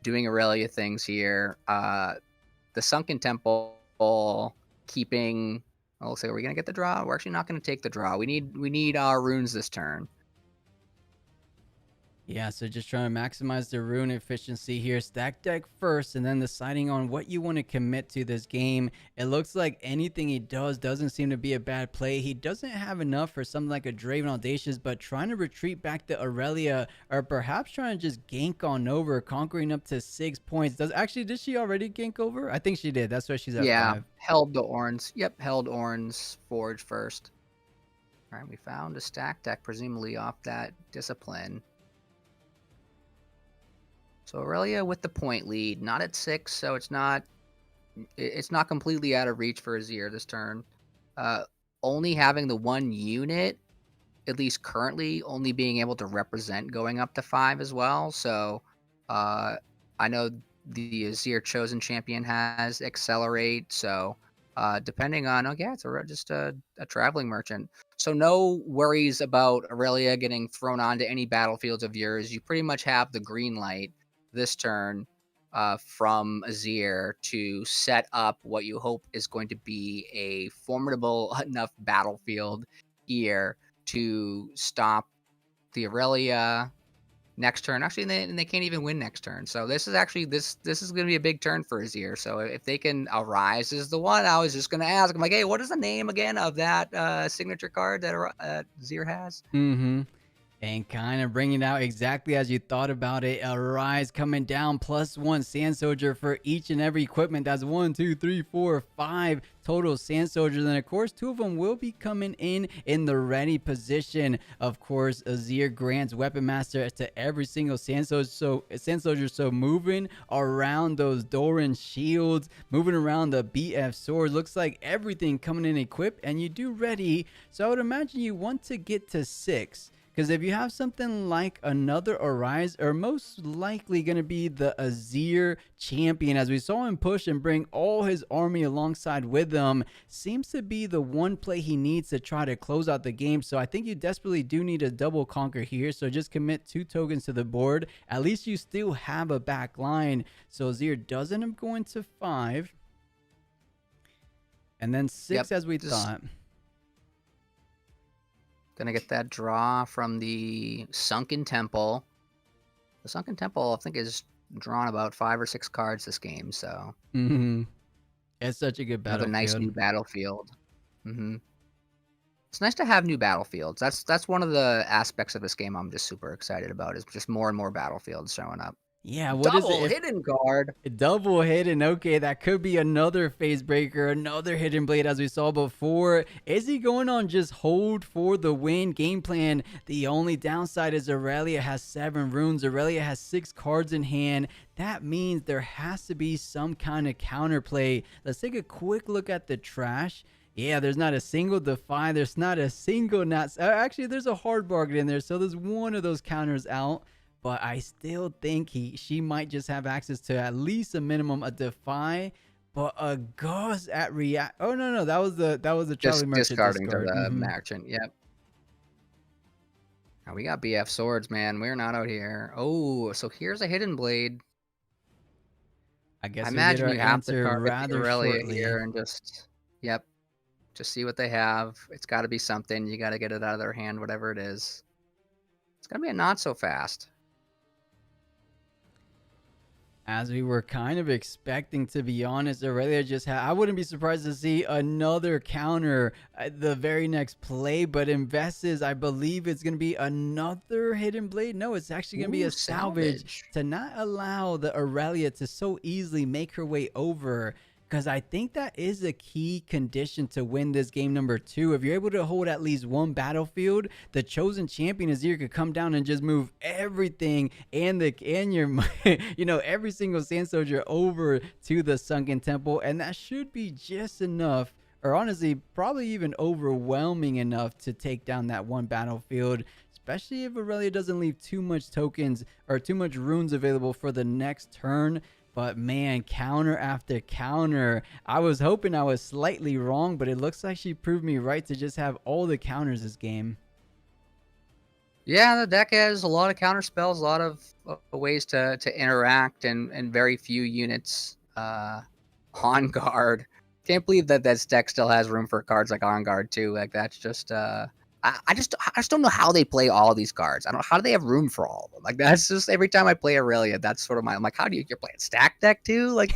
doing Aurelia things here. The Sunken Temple keeping. Oh, looks like we're gonna get the draw. We're actually not gonna take the draw. We need our runes this turn. Yeah, so just trying to maximize the rune efficiency here. Stack deck first, and then deciding on what you want to commit to this game. It looks like anything he does doesn't seem to be a bad play. He doesn't have enough for something like a Draven Audacious, but trying to retreat back to Aurelia, or perhaps trying to just gank on over, conquering up to 6 points. Did she already gank over? I think she did. That's why she's at 5. Held the Orns. Yep, held Orns Forge first. All right, we found a stack deck, presumably off that Discipline. So Aurelia with the point lead, not at 6, so it's not completely out of reach for Azir this turn. Only having the 1 unit, at least currently, only being able to represent going up to 5 as well. So I know the Azir Chosen Champion has Accelerate, so depending on, it's just a traveling merchant. So no worries about Aurelia getting thrown onto any battlefields of yours. You pretty much have the green light this turn from Azir to set up what you hope is going to be a formidable enough battlefield here to stop the Aurelia next turn. Actually, they can't even win next turn. So this is actually this is going to be a big turn for Azir. So if they can Arise is the one. I was just going to ask. I'm like, hey, what is the name again of that signature card that Azir has? Mm-hmm. And kind of bringing it out exactly as you thought about it. Arise coming down, +1 Sand Soldier for each and every equipment. That's 1, 2, 3, 4, 5 total Sand Soldiers. And of course, 2 of them will be coming in the ready position. Of course, Azir grants Weapon Master to every single Sand Soldier. So moving around those Doran shields, moving around the BF sword. Looks like everything coming in equipped, and you do ready. So I would imagine you want to get to 6. Because if you have something like another Arise, or most likely going to be the Azir champion, as we saw him push and bring all his army alongside with him, seems to be the one play he needs to try to close out the game. So I think you desperately do need a double conquer here. So just commit 2 tokens to the board. At least you still have a back line. So Azir does end up going to 5. And then 6 as we thought. Gonna get that draw from the Sunken Temple. The Sunken Temple, I think, is drawn about 5 or 6 cards this game. So it's such a good battlefield. Another nice new battlefield. It's nice to have new battlefields. That's one of the aspects of this game I'm just super excited about. Is just more and more battlefields showing up. Yeah, what is it? Double hidden guard. Double hidden. Okay, that could be another phase breaker, another hidden blade as we saw before. Is he going on just hold for the win? Game plan. The only downside is Aurelia has 7 runes. Aurelia has 6 cards in hand. That means there has to be some kind of counterplay. Let's take a quick look at the trash. Yeah, there's not a single Defy. There's not a single actually, there's a hard bargain in there. So there's one of those counters out. But I still think she might just have access to at least a minimum a Defy, but a Gauss at React. Oh no, that was the Charlie Merchant discarding to the Merchant. Yep. Now we got BF swords, man. We're not out here. Oh, so here's a hidden blade. I guess I imagine you have to target rather Aurelia shortly here and just Just see what they have. It's got to be something. You got to get it out of their hand, whatever it is. It's going to be a not so fast. As we were kind of expecting, to be honest, Aurelia just had. I wouldn't be surprised to see another counter the very next play, but Invests, I believe it's going to be another hidden blade. No, it's actually going to be a salvage to not allow the Aurelia to so easily make her way over. Because I think that is a key condition to win this game number 2. If you're able to hold at least one battlefield, the chosen champion Azir could come down and just move everything and your every single Sand Soldier over to the Sunken Temple, and that should be just enough, or honestly probably even overwhelming enough to take down that one battlefield, especially if Aurelia doesn't leave too much tokens or too much runes available for the next turn. But man, counter after counter. I was hoping I was slightly wrong, but it looks like she proved me right to just have all the counters this game. Yeah, the deck has a lot of counter spells, a lot of ways to interact, and very few units on guard. Can't believe that this deck still has room for cards like on guard too. Like that's just I just don't know how they play all these cards. I don't know how do they have room for all of them. Like that's just every time I play Aurelia, that's sort of I'm like, how do you're playing stack deck too? Like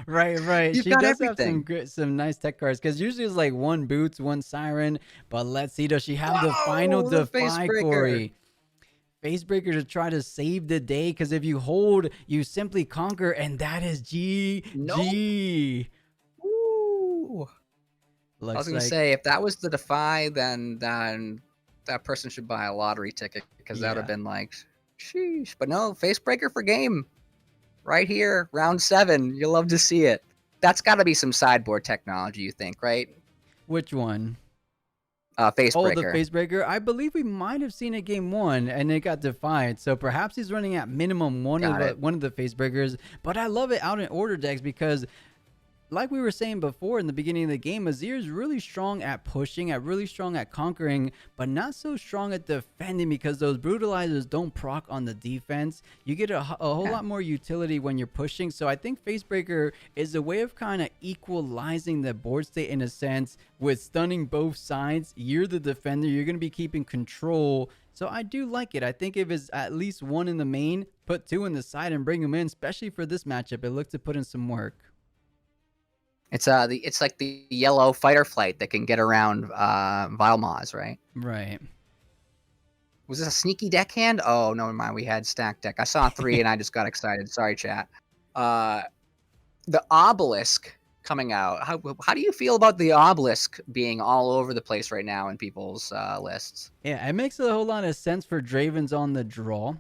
right. You've She got does everything. have some nice tech cards, because usually it's like one boots, one siren. But let's see, does she have the final the defy, Facebreaker. Corey? Facebreaker to try to save the day, because if you hold, you simply conquer, and that is GG. Nope. Ooh. Looks I was gonna like, say if that was the defy, then that person should buy a lottery ticket, because that would have been like, sheesh. But no, Facebreaker for game, right here, round 7. You'll love to see it. That's got to be some sideboard technology, you think, right? which one? Facebreaker. Oh, the Facebreaker. I believe we might have seen it game 1 and it got defied. So perhaps he's running at minimum one of the Facebreakers. But I love it out in order decks, because like we were saying before in the beginning of the game, Azir is really strong at pushing, really strong at conquering, but not so strong at defending, because those brutalizers don't proc on the defense. You get a whole lot more utility when you're pushing. So I think Facebreaker is a way of kind of equalizing the board state in a sense, with stunning both sides. You're the defender, you're going to be keeping control. So I do like it. I think if it's at least one in the main, put 2 in the side and bring them in, especially for this matchup. It looked to put in some work. It's like the yellow fight or flight that can get around Vilmaz, right? Right. Was this a sneaky deckhand? Oh, no, never mind. We had stack deck. I saw 3 and I just got excited. Sorry, chat. The obelisk coming out. How do you feel about the obelisk being all over the place right now in people's lists? Yeah, it makes a whole lot of sense for Draven's on the draw,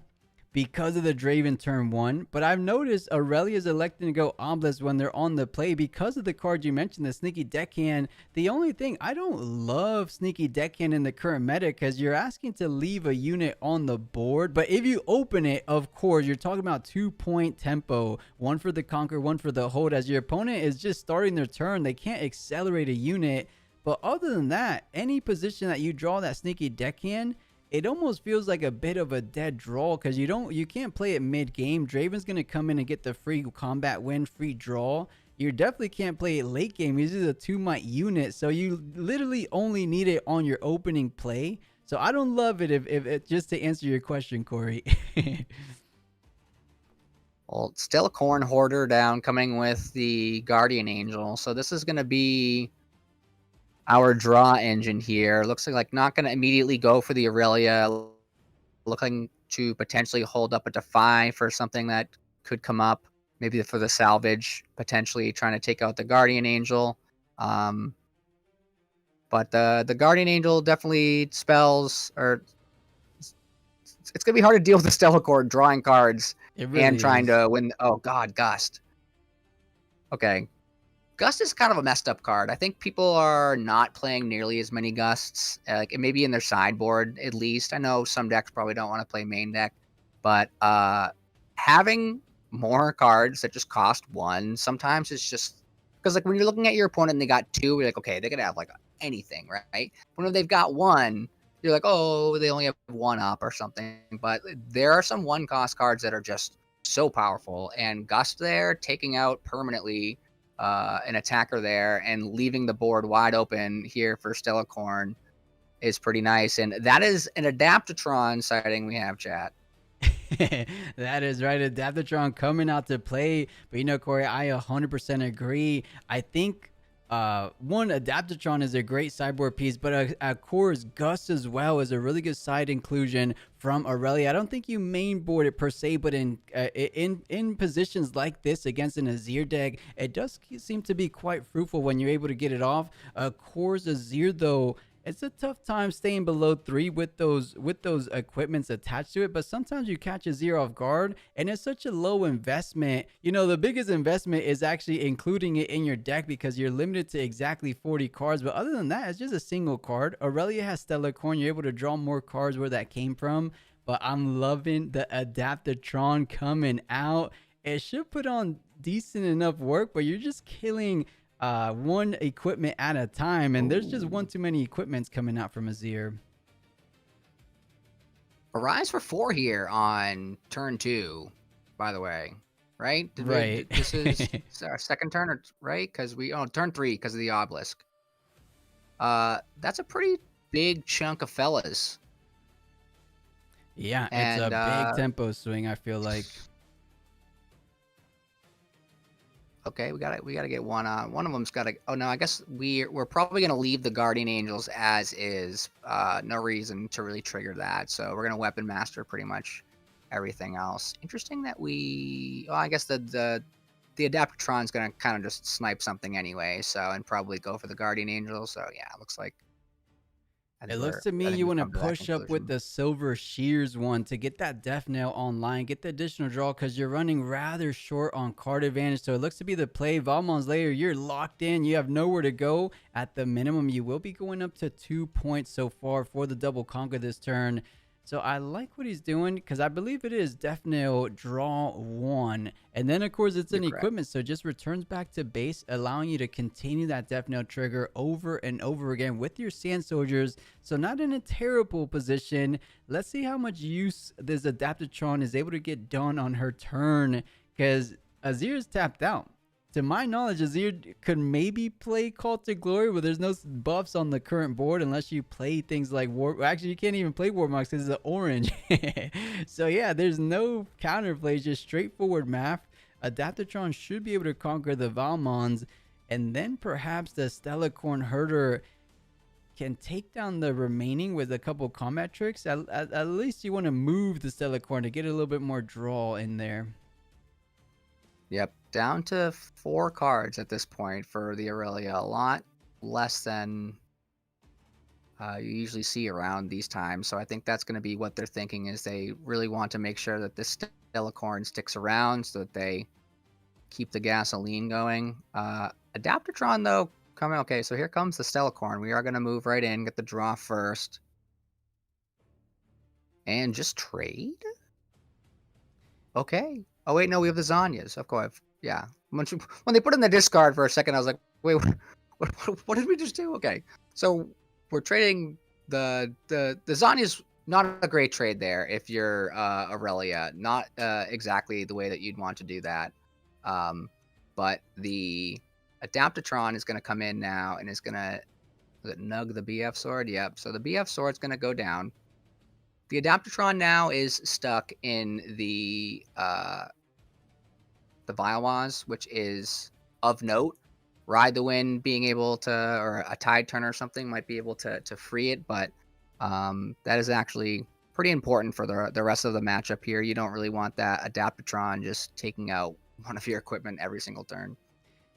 because of the Draven turn 1, but I've noticed Aurelia's electing to go Obelisk when they're on the play because of the card you mentioned, the Sneaky Deckhand. The only thing, I don't love Sneaky Deckhand in the current meta, because you're asking to leave a unit on the board, but if you open it, of course, you're talking about 2-point tempo, 1 for the conquer, 1 for the hold. As your opponent is just starting their turn, they can't accelerate a unit. But other than that, any position that you draw that Sneaky Deckhand, it almost feels like a bit of a dead draw, because you can't play it mid-game. Draven's going to come in and get the free combat win, free draw. You definitely can't play it late game. This is a 2-might unit, so you literally only need it on your opening play. So I don't love it, if just to answer your question, Corey. Well, still a Corn Hoarder down, coming with the Guardian Angel. So this is going to be our draw engine here. Looks like not going to immediately go for the Aurelia. Looking to potentially hold up a defy for something that could come up. Maybe for the salvage, potentially trying to take out the Guardian Angel. But the Guardian Angel definitely spells, or it's going to be hard to deal with the Stellacord drawing cards and trying to win. Oh God, Gust. Okay. Gust is kind of a messed up card. I think people are not playing nearly as many Gusts, like maybe in their sideboard at least. I know some decks probably don't want to play main deck, but having more cards that just cost 1 sometimes it's just because, like, when you're looking at your opponent and they got 2, you're like, okay, they're gonna have like anything, right? When they've got 1, you're like, oh, they only have 1 up or something. But there are some 1-cost cards that are just so powerful, and Gust there taking out permanently an attacker there and leaving the board wide open here for Stellacorn is pretty nice. And that is an Adaptatron sighting we have, chat. That is right. Adaptatron coming out to play. But, you know, Corey, I 100% agree. I think one, Adaptatron is a great sideboard piece, but of course Gus as well is a really good side inclusion from Aurelia. I don't think you main board it per se, but in positions like this against an Azir deck, it does seem to be quite fruitful when you're able to get it off. Of course, Azir though, it's a tough time staying below 3 with those equipments attached to it, but sometimes you catch Azir off guard, and it's such a low investment. You know, the biggest investment is actually including it in your deck because you're limited to exactly 40 cards, but other than that, it's just a single card. Aurelia has Stellacorn. You're able to draw more cards where that came from, but I'm loving the Adaptatron coming out. It should put on decent enough work, but you're just killing one equipment at a time, and there's just one too many equipments coming out from Azir. A rise for 4 here on turn 2, by the way, right? Right. This is our second turn, right? Because turn 3 because of the obelisk. That's a pretty big chunk of fellas. Yeah, it's a big tempo swing, I feel like. Okay, we gotta get one on. One of them's gotta. Oh no, I guess we're probably gonna leave the Guardian Angels as is. No reason to really trigger that. So we're gonna Weapon Master pretty much everything else. Interesting that we. Well, I guess the Adaptatron's gonna kind of just snipe something anyway. So and probably go for the Guardian Angel. So yeah, it looks like. It looks to me you want to push up with the Silver Shears one to get that Death Nail online, get the additional draw because you're running rather short on card advantage. So it looks to be the play. Valmon's Lair, you're locked in. You have nowhere to go. At the minimum, you will be going up to 2 points so far for the double conquer this turn. So I like what he's doing because I believe it is Death Nail draw 1. And then, of course, it's an equipment. So it just returns back to base, allowing you to continue that Death Nail trigger over and over again with your Sand Soldiers. So not in a terrible position. Let's see how much use this Adaptatron is able to get done on her turn because Azir is tapped out. To my knowledge, Azir could maybe play Call to Glory, but there's no buffs on the current board unless you play things like War. Actually, you can't even play Warmox because it's an orange. So yeah, there's no counterplays, just straightforward math. Adaptatron should be able to conquer the Valmons, and then perhaps the Stellacorn Herder can take down the remaining with a couple combat tricks. At least you want to move the Stellacorn to get a little bit more draw in there. Yep, down to 4 cards at this point for the Aurelia. A lot less than you usually see around these times. So I think that's going to be what they're thinking is they really want to make sure that this Stellacorn sticks around so that they keep the gasoline going. Adaptatron, though, coming. Okay, so here comes the Stellacorn. We are going to move right in, get the draw first. And just trade? Okay. Oh, wait, no, we have the Zanyas. Of course, yeah. When they put in the discard for a second, I was like, wait, what did we just do? Okay, so we're trading the Zanya's not a great trade there if you're Aurelia. Not exactly the way that you'd want to do that. But the Adaptatron is going to come in now and is going to nug the BF Sword. Yep, so the BF Sword's going to go down. The Adaptatron now is stuck in the Vialwaz, which is of note. Ride the Wind being able to, or a Tide Turner or something might be able to free it, but that is actually pretty important for the rest of the matchup here. You don't really want that Adaptatron just taking out one of your equipment every single turn.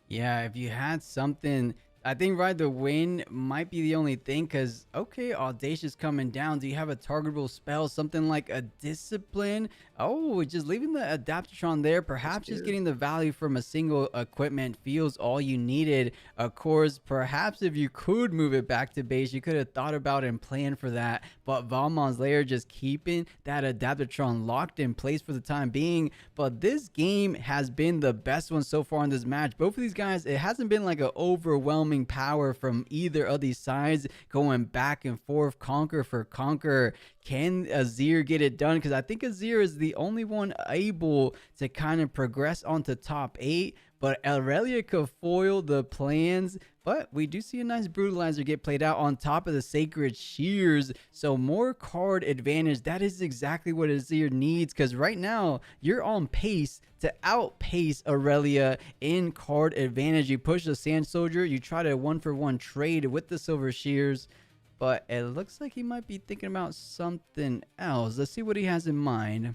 Yeah, if you had something, I think Ride the Wind might be the only thing because, okay, Audacious coming down. Do you have a targetable spell? Something like a Discipline? Oh, just leaving the Adaptatron there. Perhaps just getting the value from a single equipment feels all you needed. Of course, perhaps if you could move it back to base, you could have thought about and planned for that. But Valmon's Lair just keeping that Adaptatron locked in place for the time being. But this game has been the best one so far in this match. Both of these guys, it hasn't been like an overwhelming power from either of these sides going back and forth, conquer for conquer. Can Azir get it done? Because I think Azir is the only one able to kind of progress onto top 8. but Aurelia could foil the plans. But we do see a nice Brutalizer get played out on top of the Sacred Shears. So more card advantage. That is exactly what Azir needs, because right now you're on pace to outpace Aurelia in card advantage. You push the Sand Soldier, you try to 1-for-1 trade with the Silver Shears, but it looks like he might be thinking about something else. Let's see what he has in mind.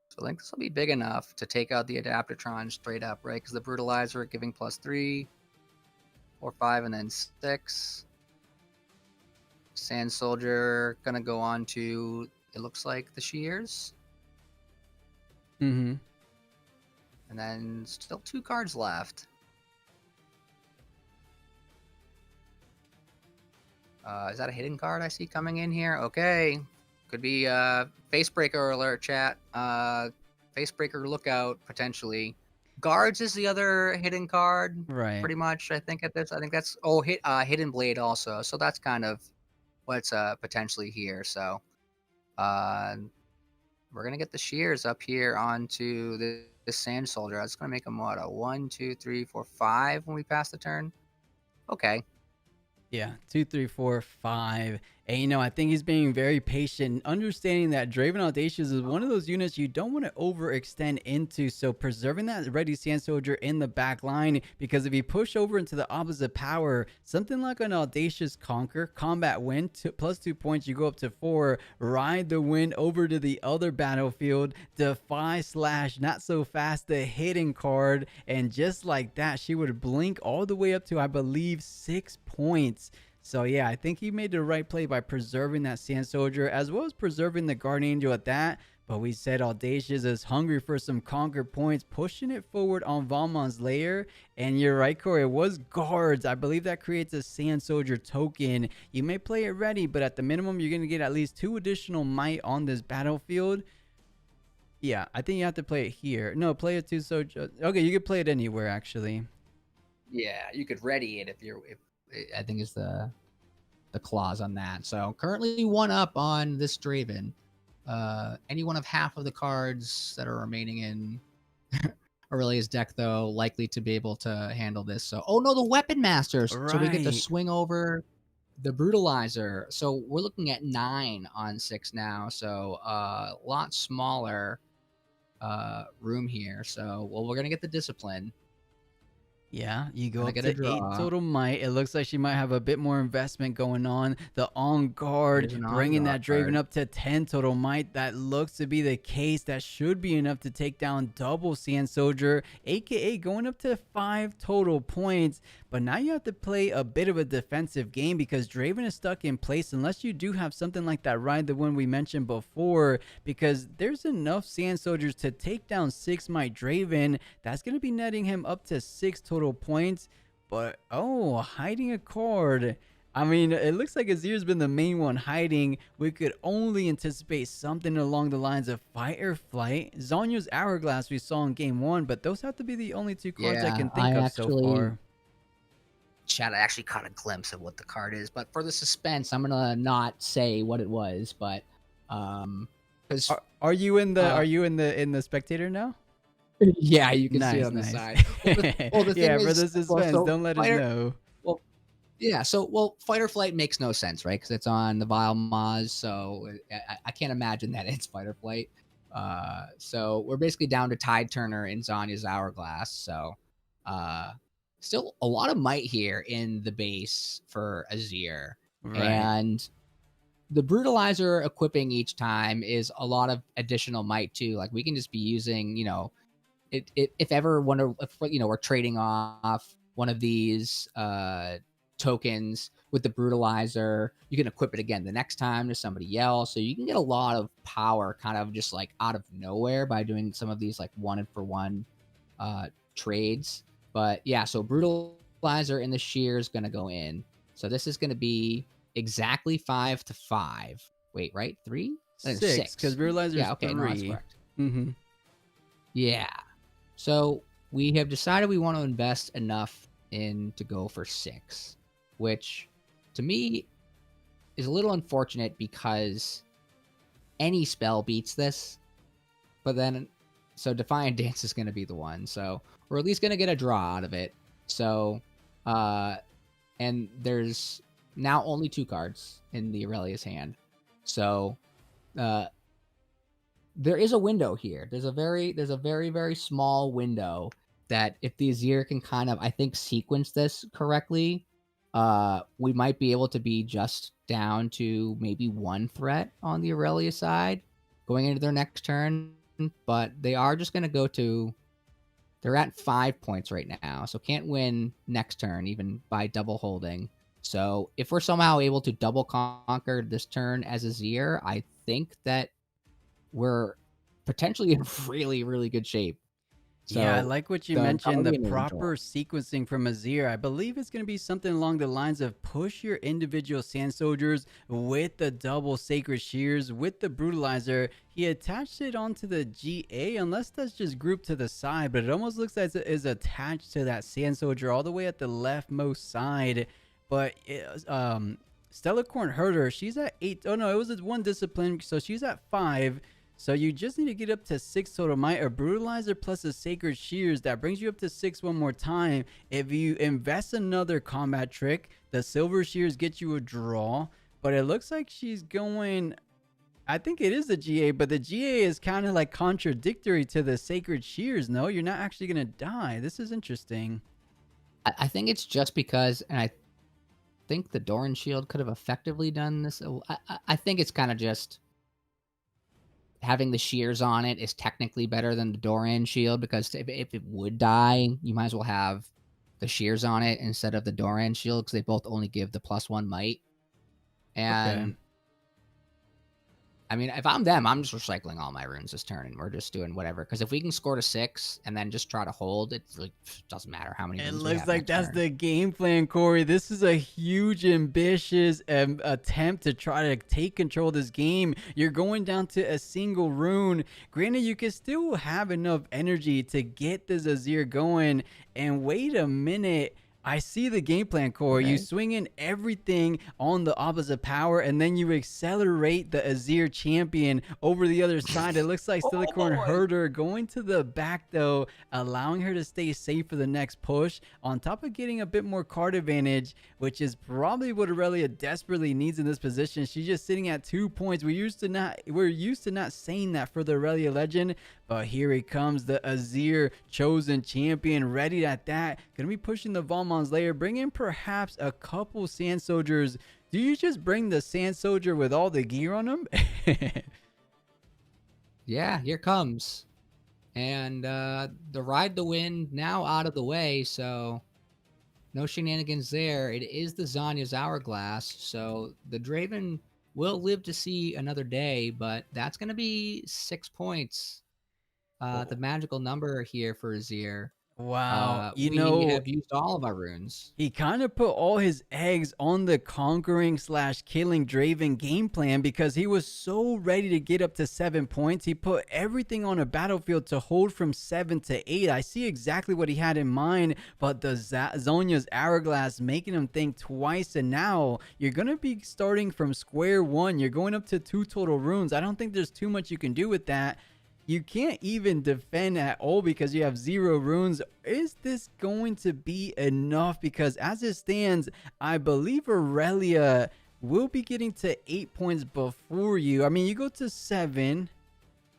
So I think this will be big enough to take out the Adaptatron straight up, right? Because the Brutalizer giving +3, 4, 5, and then 6. Sand Soldier gonna go on to, it looks like, the Shears. Mm-hmm. And then still 2 cards left. Is that a hidden card I see coming in here? Okay. Could be Facebreaker alert, chat. Facebreaker lookout, potentially. Guards is the other hidden card, Right. pretty much, I think, at this. I think that's... Hidden Blade also. So that's kind of what's potentially here. So we're going to get the Shears up here onto the Sand Soldier. That's going to make him, what, a 1, 2, 3, 4, 5 when we pass the turn? Okay. Yeah, 2, 3, 4, 5. And you know, I think he's being very patient, understanding that Draven Audacious is one of those units you don't want to overextend into. So preserving that ready Sand Soldier in the back line, because if you push over into the opposite power, something like an Audacious Conquer, combat win, +2 points, you go up to 4, ride the wind over to the other battlefield, defy / not so fast, the hidden card, and just like that, she would blink all the way up to, I believe, 6 points. So yeah, I think he made the right play by preserving that Sand Soldier, as well as preserving the Guardian Angel at that. But we said Audacious is hungry for some conquer points, pushing it forward on Valmon's lair. And you're right, Corey, it was guards. I believe that creates a Sand Soldier token. You may play it ready, but at the minimum, you're going to get at least 2 additional might on this battlefield. Yeah, I think you have to play it here. No, play it too. So okay, you could play it anywhere, actually. Yeah, you could ready it if I think is the clause on that. So currently 1 up on this Draven. Any one of half of the cards that are remaining in Aurelia's deck, though, likely to be able to handle this. So, oh no, the Weapon Masters. Right. So we get to swing over the Brutalizer. So we're looking at 9 on 6 now. So a lot smaller room here. So, well, we're gonna get the Discipline. Yeah, you go Gonna up get to a 8 draw. total might. It looks like she might have a bit more investment going on. The on guard, There's an bringing on-guard that Draven card. up to 10 total might. That looks to be the case. That should be enough to take down double Sand Soldier, aka going up to 5 total points. But now you have to play a bit of a defensive game, because Draven is stuck in place unless you do have something like that Ride the Wind we mentioned before, because there's enough Sand Soldiers to take down 6 might Draven. That's going to be netting him up to 6 total points. But oh, hiding a card. I mean, it looks like Azir's been the main one hiding. We could only anticipate something along the lines of Fight or Flight. Zonya's Hourglass we saw in game 1, but those have to be the only 2 cards I can think of so far. Chat, I actually caught a glimpse of what the card is, but for the suspense, I'm gonna not say what it was. But because Are you in the spectator now? yeah, you can see it Nice, on the nice. side. Well, the thing Yeah, for is, the suspense, so don't let us know. Well, yeah, so Fight or Flight makes no sense, right? Because it's on the Vile Maz, so I can't imagine that it's Fight or Flight. So we're basically down to Tide Turner in Zonya's Hourglass. So still a lot of might here in the base for Azir. Right. And the Brutalizer equipping each time is a lot of additional might too. Like we can just be using, if ever we're trading off one of these tokens with the Brutalizer, you can equip it again the next time to somebody else. So you can get a lot of power kind of just like out of nowhere by doing some of these like 1-for-1 trades. But yeah, so Brutalizer in the Shear is going to go in. So this is going to be exactly 5 to 5. Wait, right? 3? 6, because Brutalizer's 3. No, that's correct. Mm-hmm. Yeah. So we have decided we want to invest enough in to go for 6, which to me is a little unfortunate because any spell beats this. But then So Defiant Dance is going to be the one. So we're at least going to get a draw out of it. So, and there's now only 2 cards in the Aurelia's hand. So, there is a window here. There's a very, very small window that if the Azir can kind of, I think, sequence this correctly, we might be able to be just down to maybe 1 threat on the Aurelia side going into their next turn. But they are just going to go to, they're at 5 points right now, so can't win next turn even by double holding. So if we're somehow able to double conquer this turn as Azir, I think that we're potentially in really, really good shape. So yeah, I like what you the mentioned, the Guardian is proper sequencing from Azir. I believe it's going to be something along the lines of push your individual Sand Soldiers with the double Sacred Shears, with the Brutalizer. He attached it onto the GA, unless that's just grouped to the side, but it almost looks like it is attached to that Sand Soldier all the way at the leftmost side. But Stellarcorn Herder, she's at 8. Oh no, it was 1 discipline, so she's at 5. So you just need to get up to 6 total might. A Brutalizer plus a Sacred Shears, that brings you up to 6 one more time. If you invest another combat trick, the Silver Shears get you a draw. But it looks like she's going, I think it is the GA, but the GA is kind of like contradictory to the Sacred Shears. No, you're not actually going to die. This is interesting. I think it's just because, and I think the Doran Shield could have effectively done this. I think it's kind of just having the shears on it is technically better than the Doran Shield, because if it would die, you might as well have the shears on it instead of the Doran Shield, because they both only give the +1 might. And Okay. I mean, if I'm them, I'm just recycling all my runes this turn, and we're just doing whatever. Because if we can score to 6 and then just try to hold, it really doesn't matter how many It runes we looks have like next that's turn. the game plan, Corey. This is a huge, ambitious attempt to try to take control of this game. You're going down to a single rune. Granted, you can still have enough energy to get this Azir going. And wait a minute. I see the game plan, Corey. Okay. You swing in everything on the opposite power, and then you accelerate the Azir champion over the other side. It looks like Stellarcorn Herder going to the back, though, allowing her to stay safe for the next push, on top of getting a bit more card advantage, which is probably what Aurelia desperately needs in this position. She's just sitting at 2 points. We're used to not saying that for the Aurelia legend, but here he comes, the Azir chosen champion, ready at that. Gonna be pushing the Valmon's lair, bring in perhaps a couple Sand Soldiers. Do you just bring the Sand Soldier with all the gear on him? Yeah, here comes. And the Ride the Wind now out of the way, so no shenanigans there. It is the Zanya's Hourglass, so the Draven will live to see another day, but that's going to be 6 points. The magical number here for Azir. Wow. We have used all of our runes. He kind of put all his eggs on the conquering / killing Draven game plan, because he was so ready to get up to 7 points. He put everything on a battlefield to hold from 7 to 8. I see exactly what he had in mind, but the Zonya's Hourglass making him think twice, and now you're going to be starting from square one. You're going up to 2 total runes. I don't think there's too much you can do with that. You can't even defend at all because you have 0 runes. Is this going to be enough? Because as it stands, I believe Aurelia will be getting to 8 points before you. I mean, you go to 7.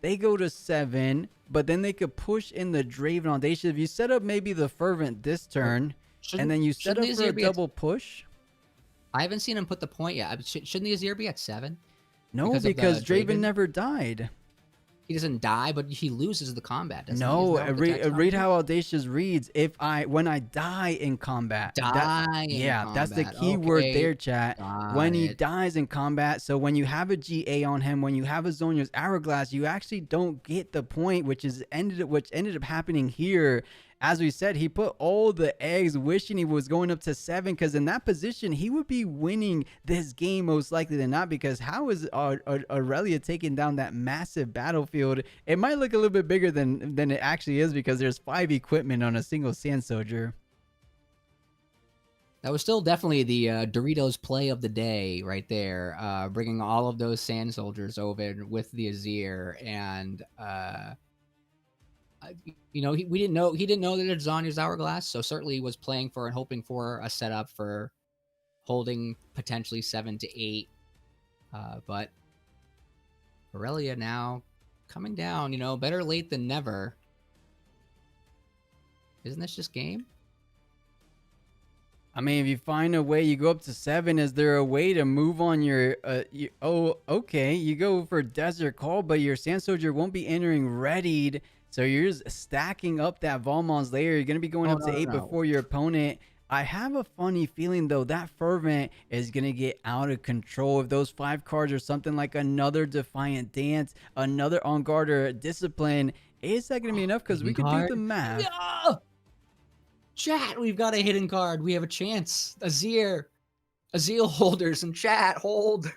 They go to 7. But then they could push in the Draven Audacious. If you set up maybe the Fervent this turn, and then you set up for a double push. I haven't seen him put the point yet. Shouldn't the Azir be at 7? No, because Draven never died. He doesn't die, but he loses the combat, doesn't he? No, read how Audacious reads. When I die in combat. That's the key word there, chat. When he dies in combat. So when you have a GA on him, when you have a Zonya's Hourglass, you actually don't get the point, which ended up happening here. As we said, he put all the eggs wishing he was going up to 7, because in that position, he would be winning this game most likely than not, because how is Aurelia taking down that massive battlefield? It might look a little bit bigger than it actually is, because there's 5 equipment on a single Sand Soldier. That was still definitely the Doritos play of the day right there, bringing all of those Sand Soldiers over with the Azir, and You know, we didn't know he didn't know that it's Zanya's Hourglass, so certainly was playing for and hoping for a setup for holding potentially 7 to 8. But Aurelia now coming down, you know, better late than never. Isn't this just game? I mean, if you find a way, you go up to 7. Is there a way to move on your? Oh, okay. You go for Desert Call, but your Sand Soldier won't be entering readied. So you're just stacking up that Valmon's layer. You're gonna be going up to 8 before your opponent. I have a funny feeling though that Fervent is gonna get out of control. If those 5 cards are something like another Defiant Dance, another On Guard or Discipline, is that gonna be enough? Because we could do the math. Yeah! Chat, we've got a hidden card. We have a chance. Azir holders in chat. Hold.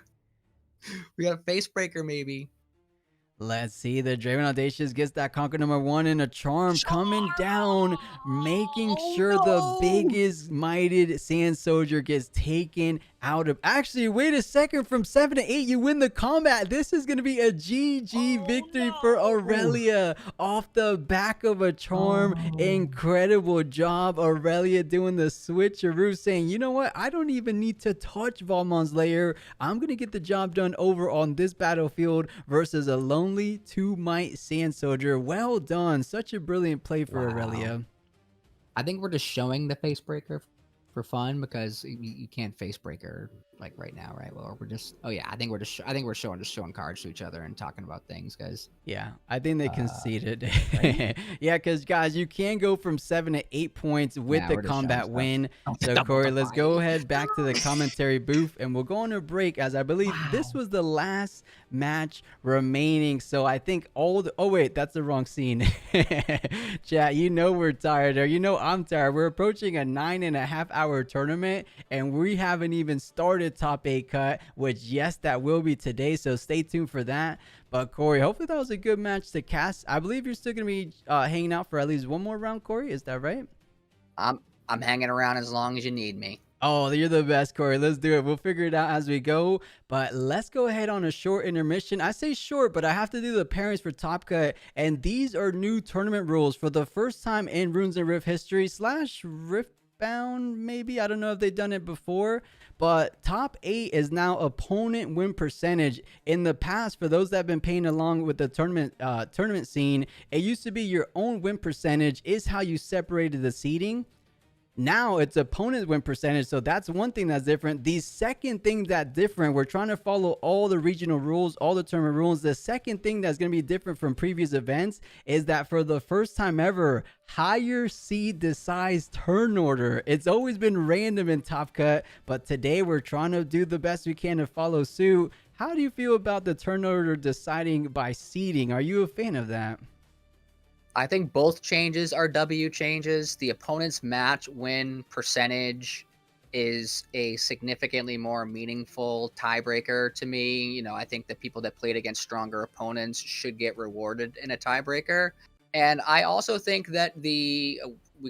We got a Facebreaker maybe. Let's see. The Draven Audacious gets that Conquer #1 and a Charm coming down, making sure the biggest mighted Sand Soldier gets taken out of. Actually, wait a second. From 7 to 8, you win the combat. This is going to be a GG victory for Aurelia off the back of a Charm. Incredible job, Aurelia, doing the switcheroo, saying, you know what? I don't even need to touch Valmon's layer. I'm going to get the job done over on this battlefield versus a lonely 2-might Sand Soldier. Well done. Such a brilliant play for Aurelia. I think we're just showing the Facebreaker for fun because you can't Facebreaker like right now, right? Well, we're just I think we're showing cards to each other and talking about things, guys. Yeah, I think they conceded. Right? Yeah, because guys, you can go from 7 to 8 points with the combat win. So Corey, let's go ahead back to the commentary booth and we'll go on a break, as I believe this was the last match remaining. So I think oh wait, that's the wrong scene. Chat, you know we're tired, or you know I'm tired. We're approaching a 9.5-hour tournament and we haven't even started top 8 cut, which yes, that will be today, so stay tuned for that. But Corey, hopefully that was a good match to cast. I believe you're still gonna be hanging out for at least one more round, Corey. Is that right? I'm hanging around as long as you need me. Oh, you're the best, Corey. Let's do it. We'll figure it out as we go. But let's go ahead on a short intermission. I say short, but I have to do the pairings for Top Cut. And these are new tournament rules for the first time in Runes and Rift history / Riftbound, maybe. I don't know if they've done it before. But top 8 is now opponent win percentage. In the past, for those that have been paying along with the tournament scene, it used to be your own win percentage is how you separated the seeding. Now it's opponent win percentage, so that's one thing that's different. The second thing that's different, we're trying to follow all the regional rules, all the tournament rules. The second thing that's going to be different from previous events is that for the first time ever, higher seed decides turn order. It's always been random in Top Cut, but today we're trying to do the best we can to follow suit. How do you feel about the turn order deciding by seeding? Are you a fan of that? I think both changes are W changes. The opponent's match win percentage is a significantly more meaningful tiebreaker to me. You know, I think the people that played against stronger opponents should get rewarded in a tiebreaker. And I also think that we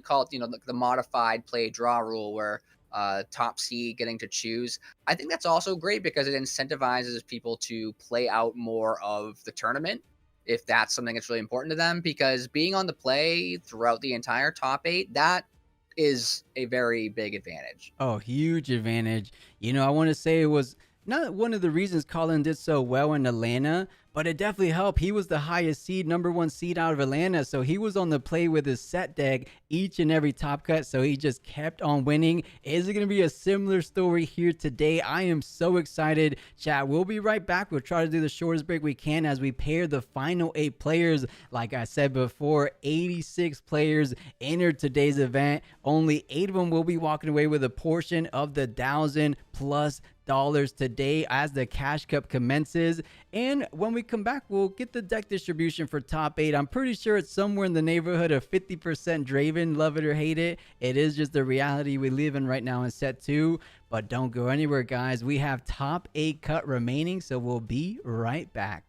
call it, you know, the modified play draw rule where top seed getting to choose. I think that's also great because it incentivizes people to play out more of the tournament if that's something that's really important to them, because being on the play throughout the entire top 8, that is a very big advantage. Oh, huge advantage. You know, I want to say it was not one of the reasons Colin did so well in Atlanta, but it definitely helped. He was the highest seed, #1 seed out of Atlanta, so he was on the play with his set deck each and every Top Cut, so he just kept on winning. Is it going to be a similar story here today? I am so excited. Chat, we'll be right back. We'll try to do the shortest break we can as we pair the final 8 players. Like I said before, 86 players entered today's event. Only 8 of them will be walking away with a portion of the $1,000+ today as the Cash Cup commences. And when we come back, we'll get the deck distribution for top 8. I'm pretty sure it's somewhere in the neighborhood of 50% Draven, love it or hate it. It is just the reality we live in right now in set 2. But don't go anywhere, guys. We have top 8 cut remaining, so we'll be right back.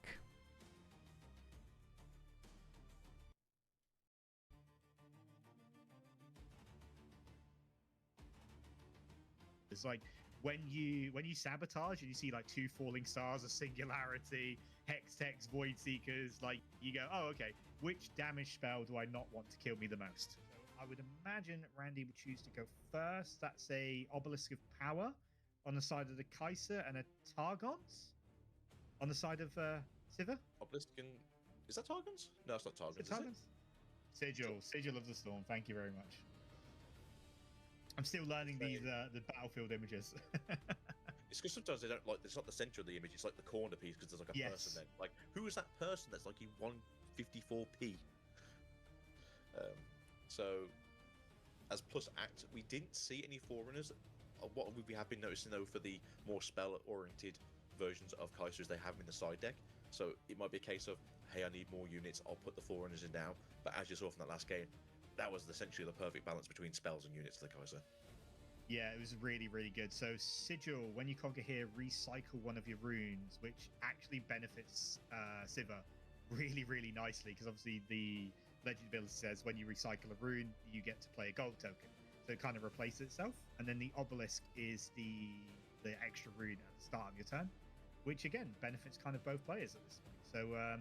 It's like when you sabotage and you see like 2 falling stars, a singularity, Hextech, Void Seekers, like you go, oh, okay, which damage spell do I not want to kill me the most? So I would imagine Randy would choose to go first. That's a Obelisk of Power on the side of the Kaiser and a Targons on the side of Sivir. Obelisk and... Is that Targons? No, it's not Targons. Is it Targons? Sigil of the Storm. Thank you very much. I'm still learning these the battlefield images. It's because sometimes they don't like. It's not the center of the image. It's like the corner piece because there's like a person then. Like, who is that person that's like in 154p? So, as plus act, we didn't see any forerunners. What we have been noticing though for the more spell-oriented versions of Kaiser is they have them in the side deck. So it might be a case of, hey, I need more units. I'll put the forerunners in now. But as you saw from that last game, that was essentially the perfect balance between spells and units for the Kaiser. Yeah, it was really, really good. So Sigil, when you conquer here, recycle one of your runes, which actually benefits Sivir really, really nicely, because obviously the legend ability says when you recycle a rune, you get to play a gold token. So it kind of replaces itself. And then the obelisk is the extra rune at the start of your turn, which again benefits kind of both players at this point. So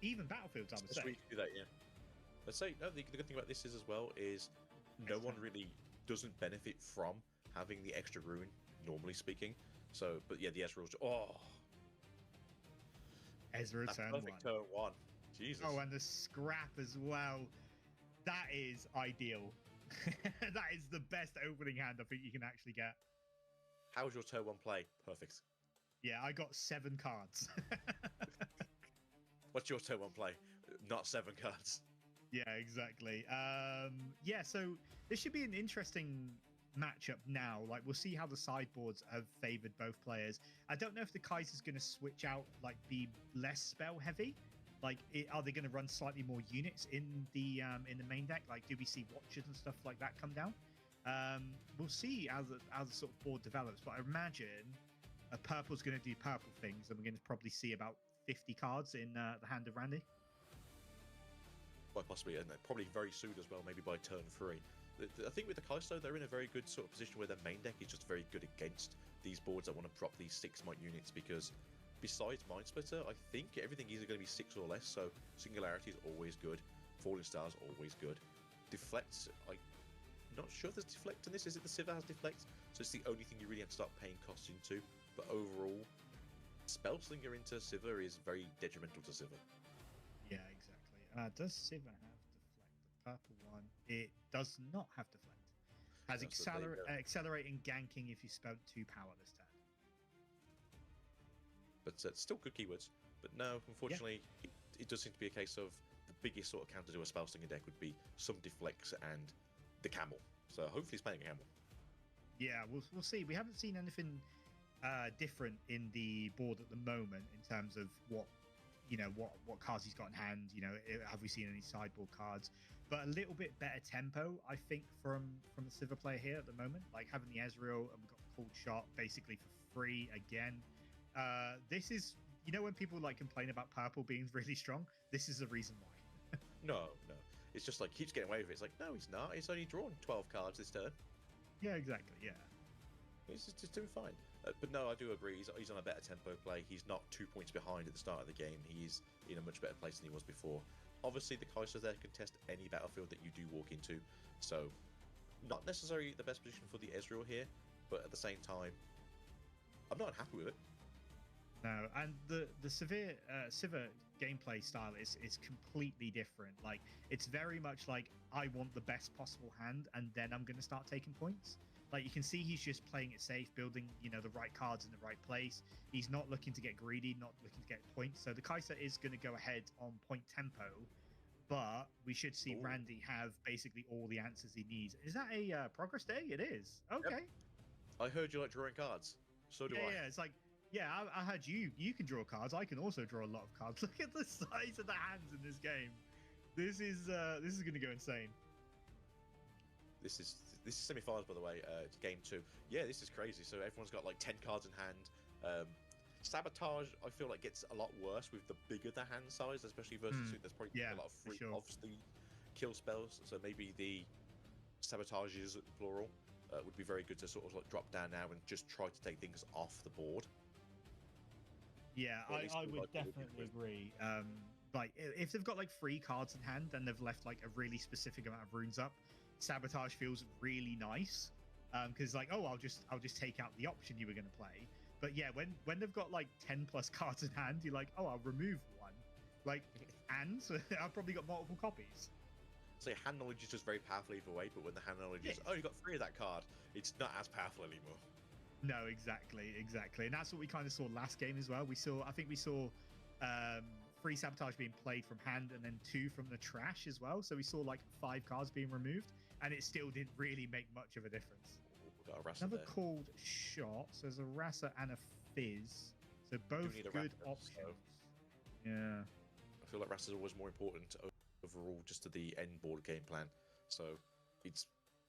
even battlefields, I would say. We can do that, yeah. Let's say no. The good thing about this is as well is no one really doesn't benefit from having the extra rune, normally speaking. So, but yeah, the Ezreal's... Ezra turn one. Turn one. Jesus. Oh, and the scrap as well. That is ideal. That is the best opening hand I think you can actually get. How's your turn one play? Perfect. Yeah, I got 7 cards. What's your turn one play? Not 7 cards. Yeah, exactly. Yeah, so this should be an interesting matchup now. Like, we'll see how the sideboards have favored both players. I don't know if the Kaiser's going to switch out, like, be less spell heavy. Like, are they going to run slightly more units in the main deck? Like, do we see watchers and stuff like that come down? We'll see as the sort of board develops. But I imagine a purple's going to do purple things, and we're going to probably see about 50 cards in the hand of Randy. Quite possibly, and probably very soon as well, maybe by turn 3. I think with the Kaiser, they're in a very good sort of position where their main deck is just very good against these boards that want to drop these 6-might units, because besides Mind Splitter, I think everything is going to be 6 or less, so Singularity is always good, Falling Star is always good. Deflect, I'm not sure if there's Deflect in this. Is it the Sivir has Deflect? So it's the only thing you really have to start paying costs into, but overall, Spellslinger into Sivir is very detrimental to Sivir. Yeah, exactly. Does Sivir have Deflect? The purple one. It does not have Deflect. Has accelerating ganking if you spent 2 power this turn. But it's still good keywords. But no, unfortunately, it does seem to be a case of the biggest sort of counter to a Spellslinger deck would be some Deflects and the Camel. So hopefully he's playing a Camel. Yeah, we'll see. We haven't seen anything different in the board at the moment in terms of what cards he's got in hand. Have we seen any sideboard cards? But a little bit better tempo, I think, from the Sivir player here at the moment. Like having the Ezreal, and we've got Cold Shot basically for free again. This is, when people like complain about purple being really strong, this is the reason why. No. It's just like keeps getting away with it. It's like, no, he's not. He's only drawn 12 cards this turn. Yeah, exactly. Yeah. He's just doing fine. But no, I do agree. He's on a better tempo play. He's not 2 points behind at the start of the game. He's in a much better place than he was before. Obviously, the Kaiser there can test any battlefield that you do walk into. So, not necessarily the best position for the Ezreal here, but at the same time, I'm not unhappy with it. No, and the Sivir gameplay style is completely different. Like, it's very much like, I want the best possible hand, and then I'm going to start taking points. Like, you can see he's just playing it safe, building, the right cards in the right place. He's not looking to get greedy, not looking to get points. So the Kaiser is going to go ahead on point tempo, but we should see Randy have basically all the answers he needs. Is that a progress day? It is. Okay. Yep. I heard you like drawing cards. So do I. Yeah, it's like, yeah, I heard you can draw cards. I can also draw a lot of cards. Look at the size of the hands in this game. This is going to go insane. This is semi-finals, by the way. It's game 2. Yeah, this is crazy. So everyone's got like 10 cards in hand. Sabotage, I feel like gets a lot worse with the bigger the hand size, especially versus there's probably a lot of free, obviously, kill spells. So maybe the sabotages, plural, would be very good to sort of like drop down now and just try to take things off the board. Yeah, Or at least I we would like what we did definitely with- agree. Like if they've got like 3 cards in hand and they've left like a really specific amount of runes up, sabotage feels really nice. Because like, oh, I'll just take out the option you were going to play. But yeah, when they've got like 10 plus cards in hand, you're like, oh, I'll remove one. Like, and I've probably got multiple copies. So your hand knowledge is just very powerful either way, but when the hand knowledge is, oh, you got 3 of that card, it's not as powerful anymore. No, exactly, and that's what we kind of saw last game as well. I think we saw 3 sabotage being played from hand and then 2 from the trash as well. So we saw like 5 cards being removed, and it still didn't really make much of a difference. We've got a Rasa Another there. called shot. So there's a Rasa and a Fizz. So both need a good Rasa, options. so- Yeah. I feel like Rasa is always more important overall just to the end board game plan. So it's,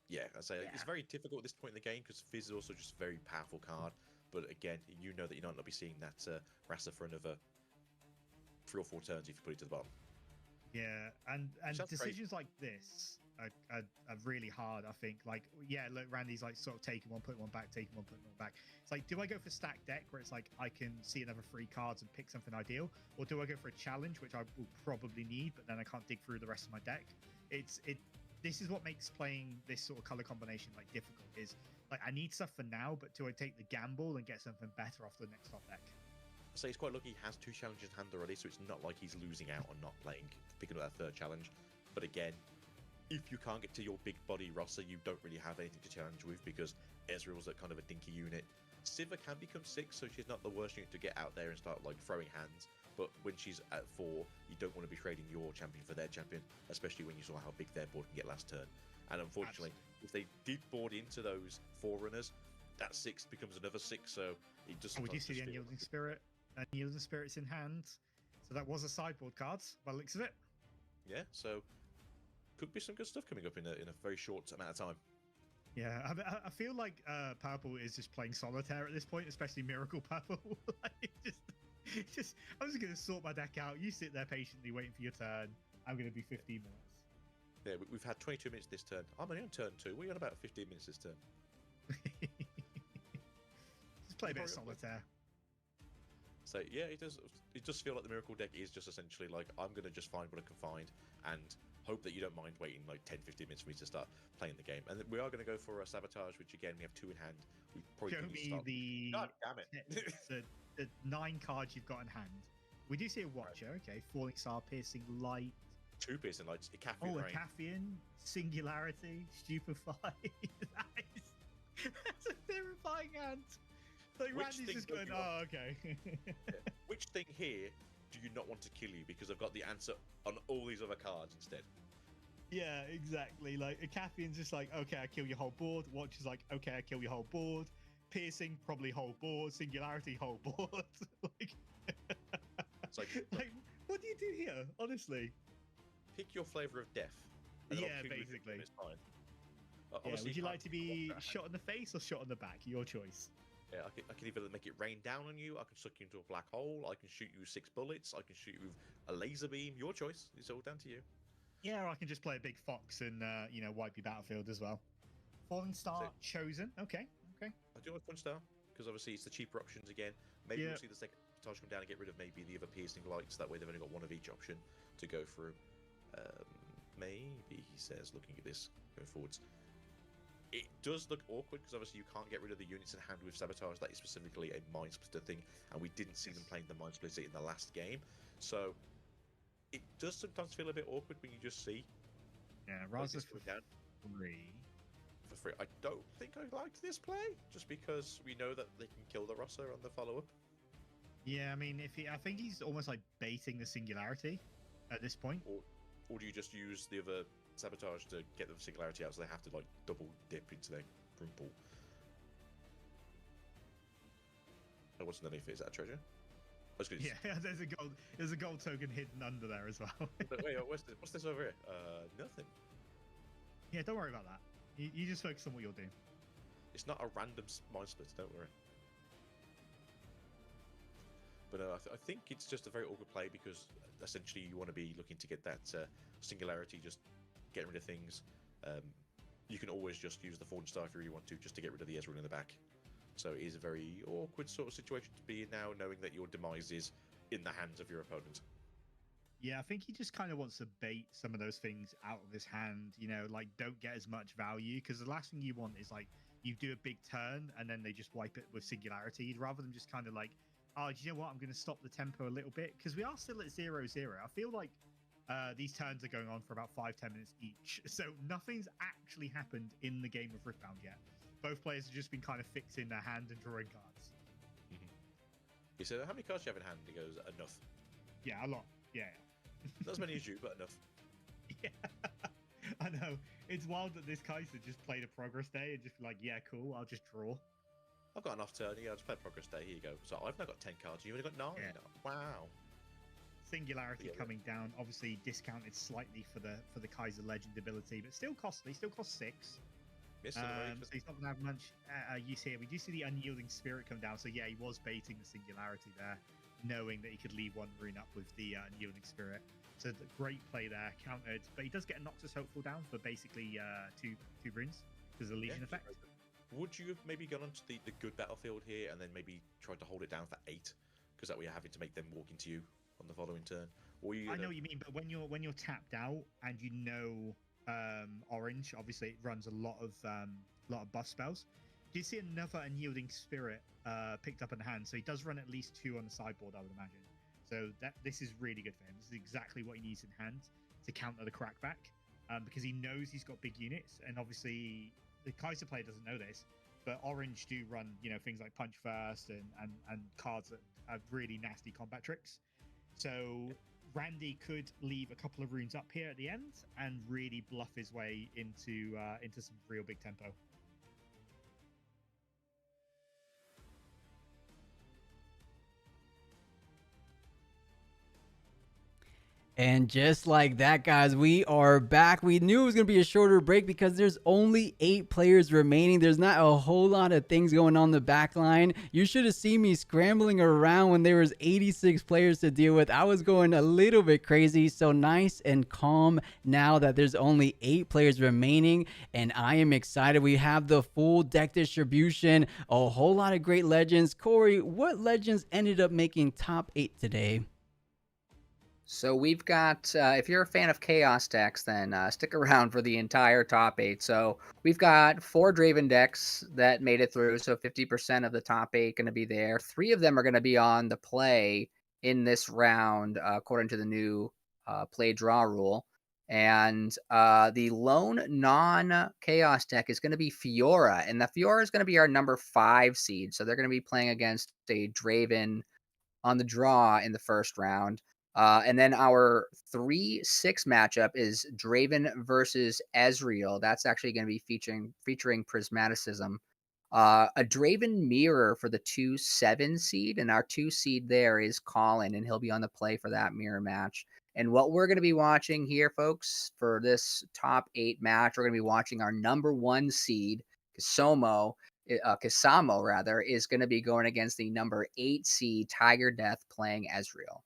yeah, I say it's very difficult at this point in the game because Fizz is also just a very powerful card. But again, you know that you might not be seeing that Rasa for another 3 or 4 turns if you put it to the bottom. Yeah, and Sounds decisions like this are really hard, I think. Like, yeah, look, Randy's like sort of taking one, putting one back, taking one, putting one back. It's like, do I go for stack deck where it's like I can see another 3 cards and pick something ideal, or do I go for a challenge which I will probably need, but then I can't dig through the rest of my deck? This is what makes playing this sort of color combination like difficult. Is like I need stuff for now, but do I take the gamble and get something better off the next top deck? So he's quite lucky he has 2 challenges in hand already, so it's not like he's losing out on not playing, picking up that 3rd challenge. But again, if you can't get to your big body roster, you don't really have anything to challenge with because Ezreal's that kind of a dinky unit. Sivir can become 6, so she's not the worst unit to get out there and start like throwing hands. But when she's at 4, you don't want to be trading your champion for their champion, especially when you saw how big their board can get last turn. And unfortunately, if they did board into those Forerunners, that 6 becomes another 6, so it just... Oh, we do see the Unyielding Spirit. Unyielding Spirit's in hand. So that was a sideboard card, by the looks of it. Yeah, so could be some good stuff coming up in a very short amount of time. Yeah, I feel like Purple is just playing solitaire at this point, especially Miracle Purple. Like, just, I'm just going to sort my deck out. You sit there patiently waiting for your turn. I'm going to be 15 minutes. Yeah, we've had 22 minutes this turn. I'm only on turn 2. We're on about 15 minutes this turn. Just play a bit of solitaire. So yeah, it does feel like the Miracle deck is just essentially like, I'm going to just find what I can find and hope that you don't mind waiting like 10-15 minutes for me to start playing the game. And we are going to go for a Sabotage, which again, we have 2 in hand. We probably Show me the... God damn it. the 9 cards you've got in hand. We do see a Watcher, okay. Falling Star, Piercing Light. 2 Piercing Lights, Icathian Oh, a Rain. Cathian, Singularity, Stupefy. That's a terrifying hand. Like, Which Randy's thing just don't going, you oh, want? okay. Which thing here do you not want to kill you? Because I've got the answer on all these other cards instead. Yeah, exactly. Like, a Cathian's just like, okay, I kill your whole board. Watch is like, okay, I kill your whole board. Piercing, probably whole board. Singularity, whole board. Like, It's like, like, what do you do here? Honestly. pick your flavor of death. and then I'll Yeah, kill you with it basically. when it's fine. Yeah, Obviously, would you can't like to be block that. shot in the face or shot in the back? Your choice. Yeah, I can either make it rain down on you, I can suck you into a black hole, I can shoot you with 6 bullets, I can shoot you with a laser beam. Your choice. It's all down to you. Yeah, or I can just play a big fox and wipe your battlefield as well. Falling Star So- chosen. Okay. I do like Punch Star, because obviously it's the cheaper options again. Maybe Yeah. we'll see the second Sabotage come down and get rid of maybe the other Piercing Lights. That way they've only got one of each option to go through. Maybe, he says, looking at this, going forwards. It does look awkward because obviously you can't get rid of the units in hand with Sabotage. That is specifically a Mind Splitter thing, and we didn't see them playing the Mind Splitter in the last game. So it does sometimes feel a bit awkward when you just see Yeah, Raza's Raza's for down 3. for free. I don't think I liked this play, just because we know that they can kill the Rossa on the follow-up. Yeah, I mean, I think he's almost like baiting the Singularity at this point. Or do you just use the other Sabotage to get the Singularity out so they have to like double dip into their room pool? Oh, what's underneath it? Is that a treasure? I was gonna Yeah, there's a gold token hidden under there as well. Wait, what's this over here? Nothing. Yeah, don't worry about that. You just focus on what you're doing. It's not a random Mind Splitter, don't worry. But no, I think it's just a very awkward play because essentially you want to be looking to get that Singularity, just getting rid of things. You can always just use the Fallen Star if you really want to, just to get rid of the Ezreal in the back. So it is a very awkward sort of situation to be in now, knowing that your demise is in the hands of your opponent. Yeah, I think he just kind of wants to bait some of those things out of his hand, like don't get as much value, because the last thing you want is like you do a big turn and then they just wipe it with Singularity, rather than just kind of like, oh, do you know what? I'm going to stop the tempo a little bit, because we are still at 0-0. I feel like these turns are going on for about 5-10 minutes each. So nothing's actually happened in the game of Riftbound yet. Both players have just been kind of fixing their hand and drawing cards. He said, how many cards do you have in hand? He goes, enough. Yeah, a lot. Yeah. Not as many as you, but enough. Yeah. I know. It's wild that this Kaiser just played a progress day and just be like, yeah, cool, I'll just draw. I've got enough turn. Yeah, I'll just play progress day. Here you go. So I've now got 10 cards. You've only got 9. Yeah. Wow. Singularity coming down, obviously discounted slightly for the Kaiser Legend ability, but still costly. Still costs 6. Yes, So he's not going to have much use here. We do see the Unyielding Spirit come down, so yeah, he was baiting the Singularity there, knowing that he could leave one rune up with the Unyielding Spirit. So the great play there, countered, but he does get a Noxus Hopeful down for basically two runes because of the Legion effect. Would you have maybe gone onto the good battlefield here and then maybe tried to hold it down for 8, because that way you're having to make them walk into you on the following turn? Or I know what you mean, but when you're tapped out and orange, obviously it runs a lot of buff spells. Do you see another Unyielding Spirit picked up in hand? So he does run at least 2 on the sideboard, I would imagine. So this is really good for him. This is exactly what he needs in hand to counter the crackback, because he knows he's got big units, and obviously the Kaiser player doesn't know this, but orange do run things like punch first and cards that have really nasty combat tricks. So Randy could leave a couple of runes up here at the end and really bluff his way into some real big tempo. And just like that, guys, we are back. We knew it was going to be a shorter break because there's only 8 players remaining. There's not a whole lot of things going on the back line. You should have seen me scrambling around when there was 86 players to deal with. I was going a little bit crazy. So nice and calm now that there's only 8 players remaining. And I am excited. We have the full deck distribution, a whole lot of great legends. Corey, what legends ended up making top 8 today? So we've got, if you're a fan of Chaos decks, then stick around for the entire top 8. So we've got 4 Draven decks that made it through, so 50% of the top 8 going to be there. 3 of them are going to be on the play in this round, according to the new play draw rule. And the lone non-Chaos deck is going to be Fiora, and the Fiora is going to be our number 5 seed. So they're going to be playing against a Draven on the draw in the first round. And then our 3-6 matchup is Draven versus Ezreal. That's actually going to be featuring Prismaticism. A Draven mirror for the 2-7 seed, and our 2 seed there is Colin, and he'll be on the play for that mirror match. And what we're going to be watching here, folks, for this top 8 match, we're going to be watching our number 1 seed, Kasamo rather, is going to be going against the number 8 seed Tiger Death playing Ezreal.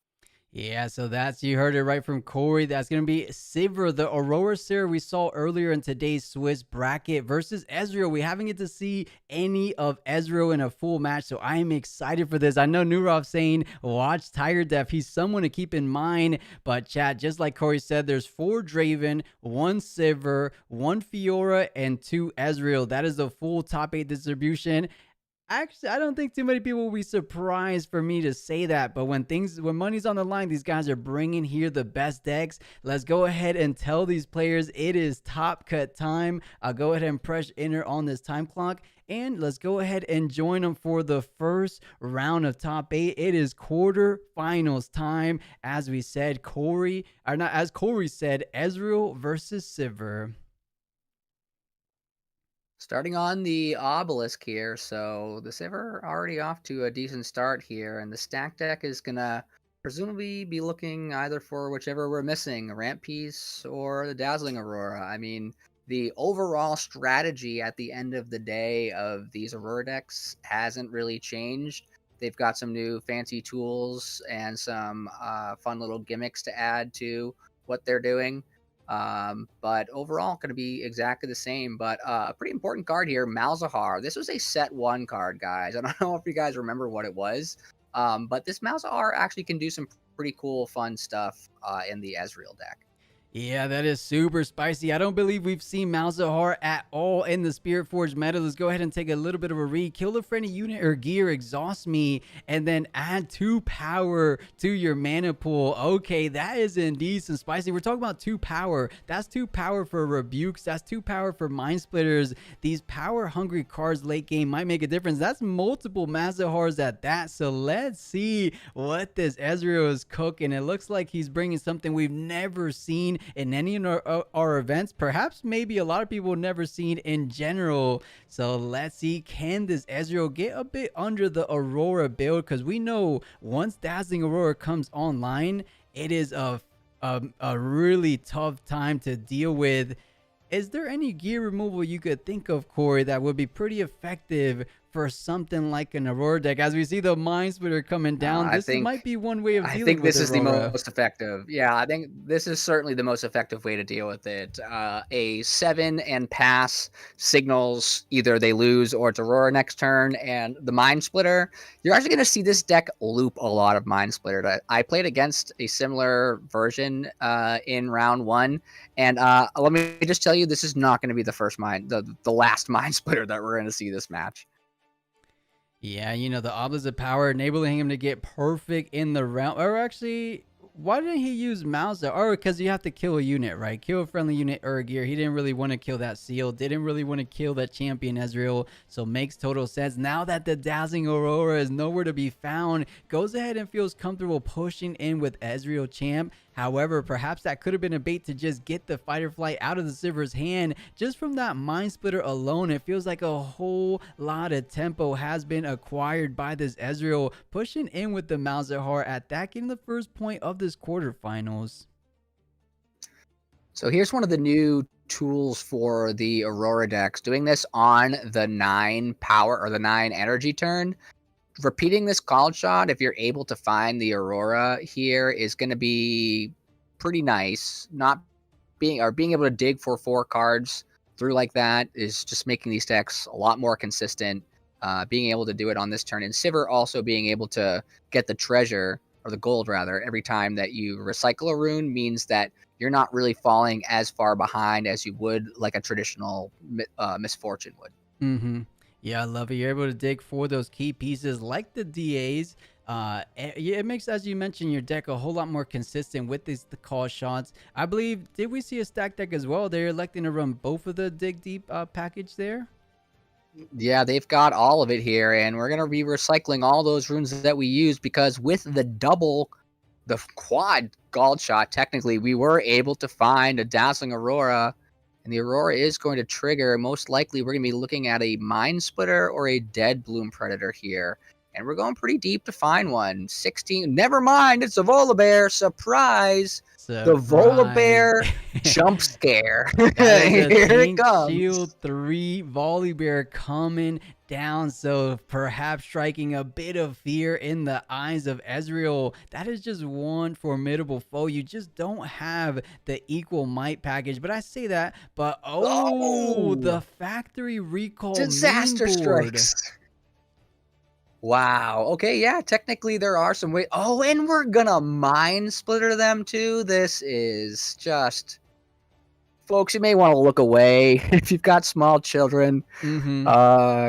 Yeah, so you heard it right from Corey. That's going to be Sivir, the Aurora Seer we saw earlier in today's Swiss bracket versus Ezreal. We haven't get to see any of Ezreal in a full match, so I am excited for this. I know Nurov saying, watch Tiger Death. He's someone to keep in mind, but chat, just like Corey said, there's 4 Draven, 1 Sivir, 1 Fiora, and 2 Ezreal. That is the full top 8 distribution. Actually, I don't think too many people will be surprised for me to say that, but when money's on the line, these guys are bringing here the best decks. Let's go ahead and tell these players it is top cut time. I'll go ahead and press enter on this time clock, and let's go ahead and join them for the first round of top 8. It is quarterfinals time. As we said, as Corey said, Ezreal versus Sivir. Starting on the obelisk here, so the Sivir already off to a decent start here, and the stack deck is gonna presumably be looking either for whichever we're missing, a Ramp Piece or the Dazzling Aurora. I mean, the overall strategy at the end of the day of these Aurora decks hasn't really changed. They've got some new fancy tools and some fun little gimmicks to add to what they're doing. But overall, going to be exactly the same. But a pretty important card here, Malzahar. This was a set 1 card, guys. I don't know if you guys remember what it was, but this Malzahar actually can do some pretty cool, fun stuff in the Ezreal deck. Yeah, that is super spicy. I don't believe we've seen Malzahar at all in the Spiritforged meta. Let's go ahead and take a little bit of a read. Kill the friendly unit or gear, exhaust me, and then add 2 power to your mana pool. Okay, that is indeed some spicy. We're talking about 2 power. That's 2 power for rebukes. That's 2 power for mind splitters. These power hungry cards late game might make a difference. That's multiple Malzahars at that. So let's see what this Ezreal is cooking. It looks like he's bringing something we've never seen in any of our events, perhaps maybe a lot of people never seen in general. So let's see, can this Ezreal get a bit under the Aurora build? Because we know once Dazzling Aurora comes online, it is a really tough time to deal with. Is there any gear removal you could think of, Corey, that would be pretty effective for something like an Aurora deck? As we see the Mind Splitter coming down, this might be one way of dealing with Aurora. I think this is the most effective. Yeah, I think this is certainly the most effective way to deal with it. A 7 and pass signals either they lose or it's Aurora next turn, and the Mind Splitter, you're actually going to see this deck loop a lot of Mind Splitter. I played against a similar version in round 1, and let me just tell you, this is not going to be the last Mind Splitter that we're going to see this match. Yeah, you know, the Obelisk of Power enabling him to get perfect in the round. Or actually, why didn't he use Malza? Or because you have to kill a unit, right? Kill a friendly unit or a gear. He didn't really want to kill that Seal. Didn't really want to kill that champion Ezreal. So makes total sense. Now that the Dazzling Aurora is nowhere to be found, goes ahead and feels comfortable pushing in with Ezreal champ. However, perhaps that could have been a bait to just get the Fight or Flight out of the Sivir's hand. Just from that Mind Splitter alone, it feels like a whole lot of tempo has been acquired by this Ezreal, pushing in with the Malzahar at that, getting the first point of this quarterfinals. So here's one of the new tools for the Aurora decks. Doing this on the 9 power or the 9 energy turn. Repeating this called shot, if you're able to find the Aurora here, is going to be pretty nice. Being able to dig for 4 cards through like that is just making these decks a lot more consistent. Being able to do it on this turn, and Sivir also being able to get the treasure, or the gold rather, every time that you recycle a rune means that you're not really falling as far behind as you would like a traditional Misfortune would. Mm-hmm. Yeah, I love it. You're able to dig for those key pieces like the DAs. It makes, as you mentioned, your deck a whole lot more consistent with the call shots. I believe, did we see a stack deck as well? They're electing to run both of the Dig Deep package there? Yeah, they've got all of it here, and we're going to be recycling all those runes that we used, because with the quad Gald shot, technically, we were able to find a Dazzling Aurora. And the Aurora is going to trigger. Most likely, we're going to be looking at a Mind Splitter or a Dead Bloom Predator here. And we're going pretty deep to find one. 16. Never mind. It's a Volibear. Surprise. The Volibear jump scare. Here it comes. Shield 3 Volibear coming down, so perhaps striking a bit of fear in the eyes of Ezreal. That is just one formidable foe. You just don't have the equal might package. But I say that, but the factory recall disaster strikes. Wow. Okay, yeah, technically there are some ways. Oh, and we're gonna Mind Splitter them too. This is just... Folks, you may want to look away if you've got small children. Mm-hmm.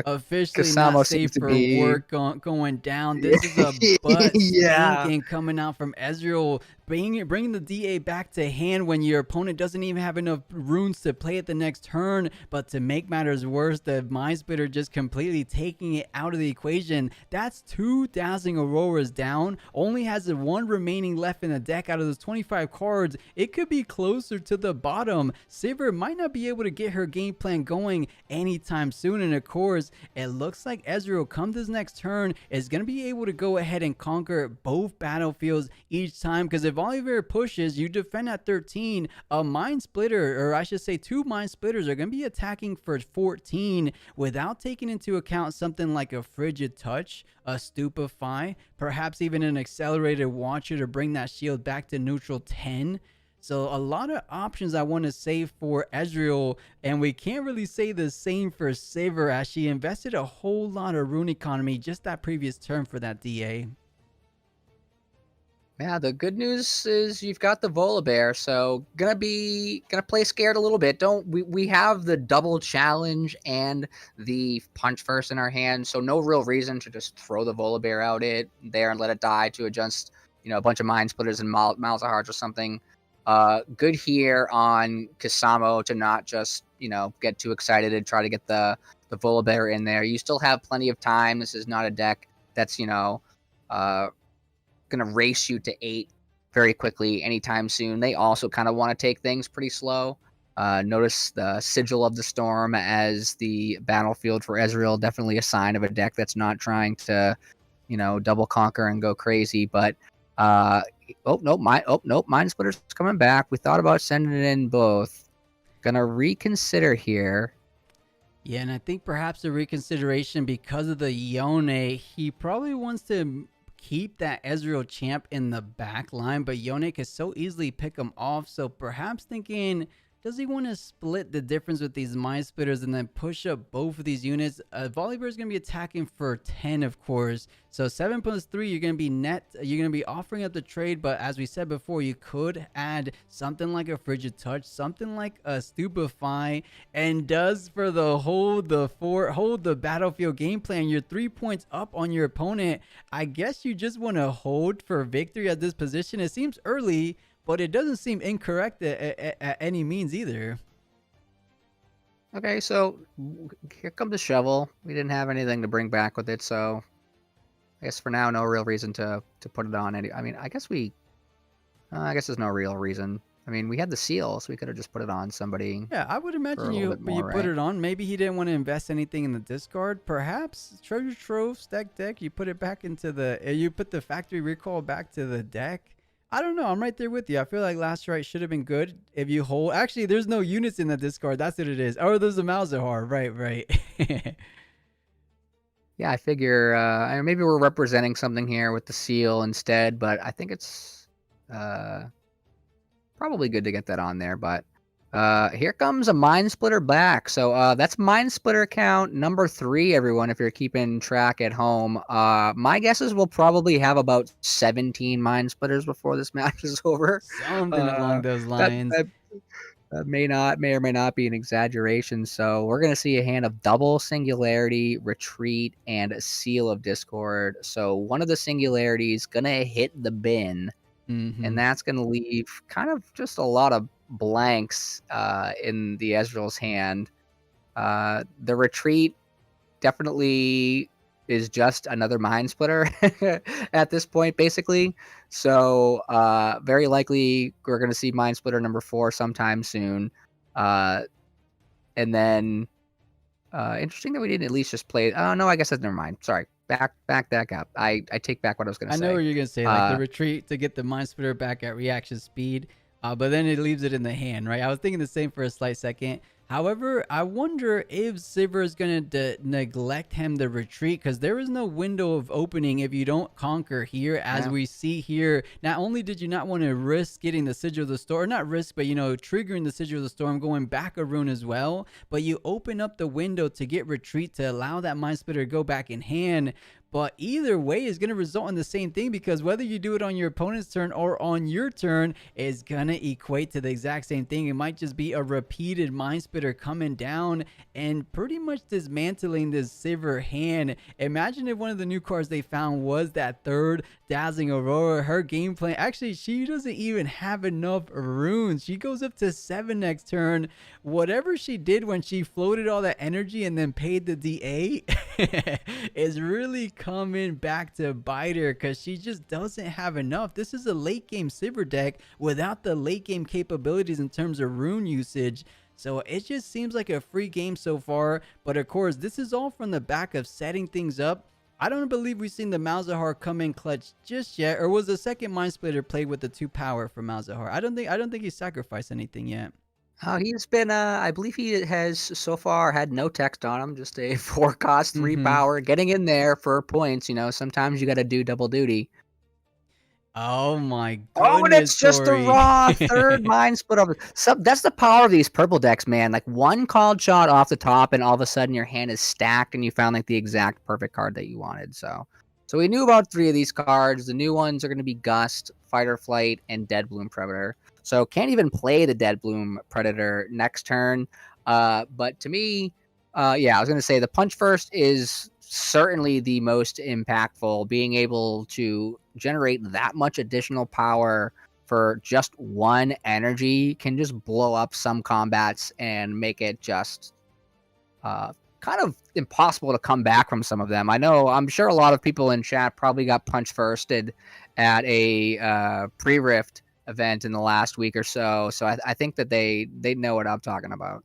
Officially Kasamo not safe for work going down. This is a butt stinking coming out from Ezreal. Bringing the DA back to hand when your opponent doesn't even have enough runes to play it the next turn. But to make matters worse, the Mind Splitter just completely taking it out of the equation. That's 2 Dazzling Auroras down. Only has the 1 remaining left in the deck out of those 25 cards. It could be closer to the bottom. Sivir might not be able to get her game plan going anytime soon. And of course, it looks like Ezreal, come this next turn, is going to be able to go ahead and conquer both battlefields each time. Because if Volibear pushes, you defend at 13. A Mind Splitter, or I should say 2 Mind Splitters, are going to be attacking for 14 without taking into account something like a Frigid Touch, a Stupefy, perhaps even an Accelerated Watcher to bring that shield back to neutral 10. So a lot of options I want to save for Ezreal, and we can't really say the same for Sivir as she invested a whole lot of rune economy just that previous turn for that DA. Yeah, the good news is you've got the Volibear, so gonna play scared a little bit. We have the double challenge and the punch first in our hand, so no real reason to just throw the Volibear out there and let it die to adjust, a bunch of Mind Splitters and Malzahards or something. Good here on Kisamo to not just, get too excited and try to get the Volibear in there. You still have plenty of time. This is not a deck that's, going to race you to 8 very quickly anytime soon. They also kind of want to take things pretty slow. Notice the Sigil of the Storm as the battlefield for Ezreal. Definitely a sign of a deck that's not trying to, double conquer and go crazy. But Mind Splitter's coming back. We thought about sending it in both. Gonna reconsider here. Yeah, and I think perhaps the reconsideration because of the Yone, he probably wants to keep that Ezreal champ in the back line, but Yone can so easily pick him off. So perhaps thinking, does he want to split the difference with these Mind Splitters and then push up both of these units? Volibear is going to be attacking for 10, of course. So 7 plus 3, you're going to be you're going to be offering up the trade. But as we said before, you could add something like a Frigid Touch, something like a Stupefy, and does for the hold the battlefield game plan. You're 3 points up on your opponent. I guess you just want to hold for victory at this position. It seems early, but it doesn't seem incorrect at any means either. Okay, so here comes the shovel. We didn't have anything to bring back with it, so I guess for now, no real reason to put it on. I guess there's no real reason. We had the seal, so we could have just put it on somebody. Yeah, I would imagine you put it on. Maybe he didn't want to invest anything in the discard. Perhaps treasure trove, stack deck. You put it back into you put the factory recall back to the deck. I don't know. I'm right there with you. I feel like last right should have been good if you hold. Actually, there's no units in the discard. That's what it is. Oh, there's a Malzahar. Right. Yeah, I figure maybe we're representing something here with the seal instead, but I think it's probably good to get that on there. But here comes a Mind Splitter back. So that's Mind Splitter count number 3, everyone, if you're keeping track at home. My guess is we'll probably have about 17 Mind Splitters before this match is over. Something along those lines. That may or may not be an exaggeration. So we're going to see a hand of double Singularity, Retreat, and a Seal of Discord. So one of the Singularities going to hit the bin, and that's going to leave kind of just a lot of blanks in the Ezreal's hand. The Retreat definitely is just another Mind Splitter at this point, basically. So very likely we're going to see Mind Splitter number 4 sometime soon. And then interesting that we didn't at least just play. Oh no, I guess that's never mind. Sorry, back that up. I take back what I was going to say. I know what you're going to say, like the Retreat to get the Mind Splitter back at reaction speed. But then it leaves it in the hand, right? I was thinking the same for a slight second. However, I wonder if Sivir is going to neglect him the Retreat, because there is no window of opening if you don't conquer here, as we see here. Not only did you not want to risk getting the Sigil of the Storm, not risk, but, triggering the Sigil of the Storm, going back a rune as well, but you open up the window to get Retreat to allow that Mind Splitter to go back in hand. But either way is going to result in the same thing, because whether you do it on your opponent's turn or on your turn is going to equate to the exact same thing. It might just be a repeated Mind Splitter coming down and pretty much dismantling this Sivir hand. Imagine if one of the new cards they found was that third Dazzling Aurora. Her game plan, actually, she doesn't even have enough runes. She goes up to 7 next turn. Whatever she did when she floated all that energy and then paid the DA is really coming back to bite her, because she just doesn't have enough. This is a late game Sivir deck without the late game capabilities in terms of rune usage. So it just seems like a free game so far. But of course, this is all from the back of setting things up. I don't believe we've seen the Malzahar come in clutch just yet. Or was the second Mind Splitter played with the 2 power for Malzahar? I don't think he sacrificed anything yet. He's been, I believe he has so far had no text on him, just a 4 cost, 3 power, getting in there for points. Sometimes you got to do double duty. Oh my Oh, and goodness, it's just a Corey. raw third mind split over. So that's the power of these purple decks, man. Like one called shot off the top, and all of a sudden your hand is stacked, and you found like the exact perfect card that you wanted. So we knew about 3 of these cards. The new ones are going to be Gust, Fight or Flight, and Dead Bloom Predator. So can't even play the Dead Bloom Predator next turn. But to me, yeah, I was going to say the Punch First is certainly the most impactful. Being able to generate that much additional power for just 1 energy can just blow up some combats and make it just kind of impossible to come back from some of them. I'm sure a lot of people in chat probably got punch firsted at a pre-rift event in the last week or so. So I think that they know what I'm talking about.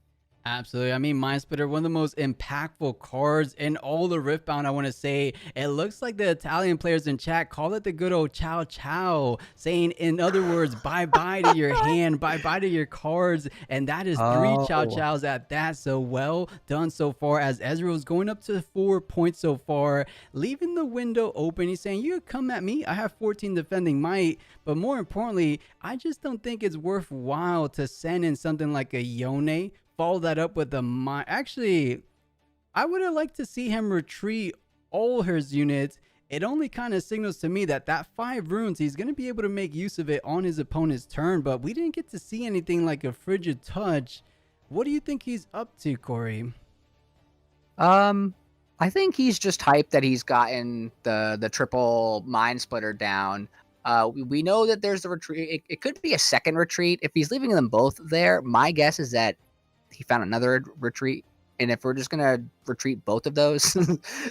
Absolutely. I mean, Mind Splitter, one of the most impactful cards in all the Riftbound, I want to say. It looks like the Italian players in chat call it the good old ciao ciao, saying, in other words, bye-bye to your hand, bye-bye to your cards. And that is 3 ciao ciaos at that. So well done so far, as Ezreal's going up to 4 points so far, leaving the window open. He's saying, you come at me. I have 14 defending might. But more importantly, I just don't think it's worthwhile to send in something like a Yone, follow that up with a actually, I would have liked to see him retreat all his units. It only kind of signals to me that 5 runes, he's going to be able to make use of it on his opponent's turn, but we didn't get to see anything like a Frigid Touch. What do you think he's up to, Corey? I think he's just hyped that he's gotten the triple Mind Splitter down. We know that there's a retreat. It could be a second retreat. If he's leaving them both there, my guess is that he found another retreat, and if we're just gonna retreat both of those,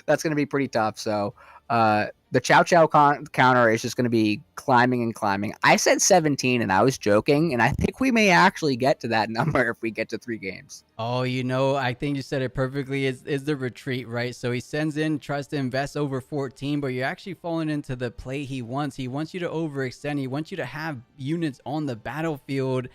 that's gonna be pretty tough. So the Chow Chow counter is just gonna be climbing and climbing. I said 17, and I was joking, and I think we may actually get to that number if we get to 3 games. Oh, I think you said it perfectly. Is the retreat, right? So he sends in, tries to invest over 14, but you're actually falling into the play he wants. He wants you to overextend. He wants you to have units on the battlefield.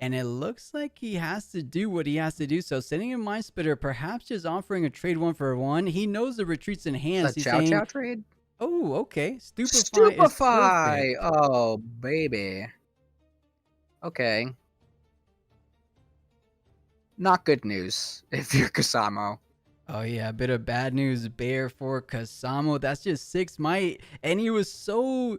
And it looks like he has to do what he has to do. So sending in Mind Splitter, perhaps just offering a trade 1-for-1. He knows the retreat's in hands. He's saying, Chow trade? Oh, okay. Stupefy. Stupefy. Oh, baby. Okay. Not good news if you're Kasamo. Oh, yeah. A bit of bad news bear for Kasamo. That's just 6 might. And he was so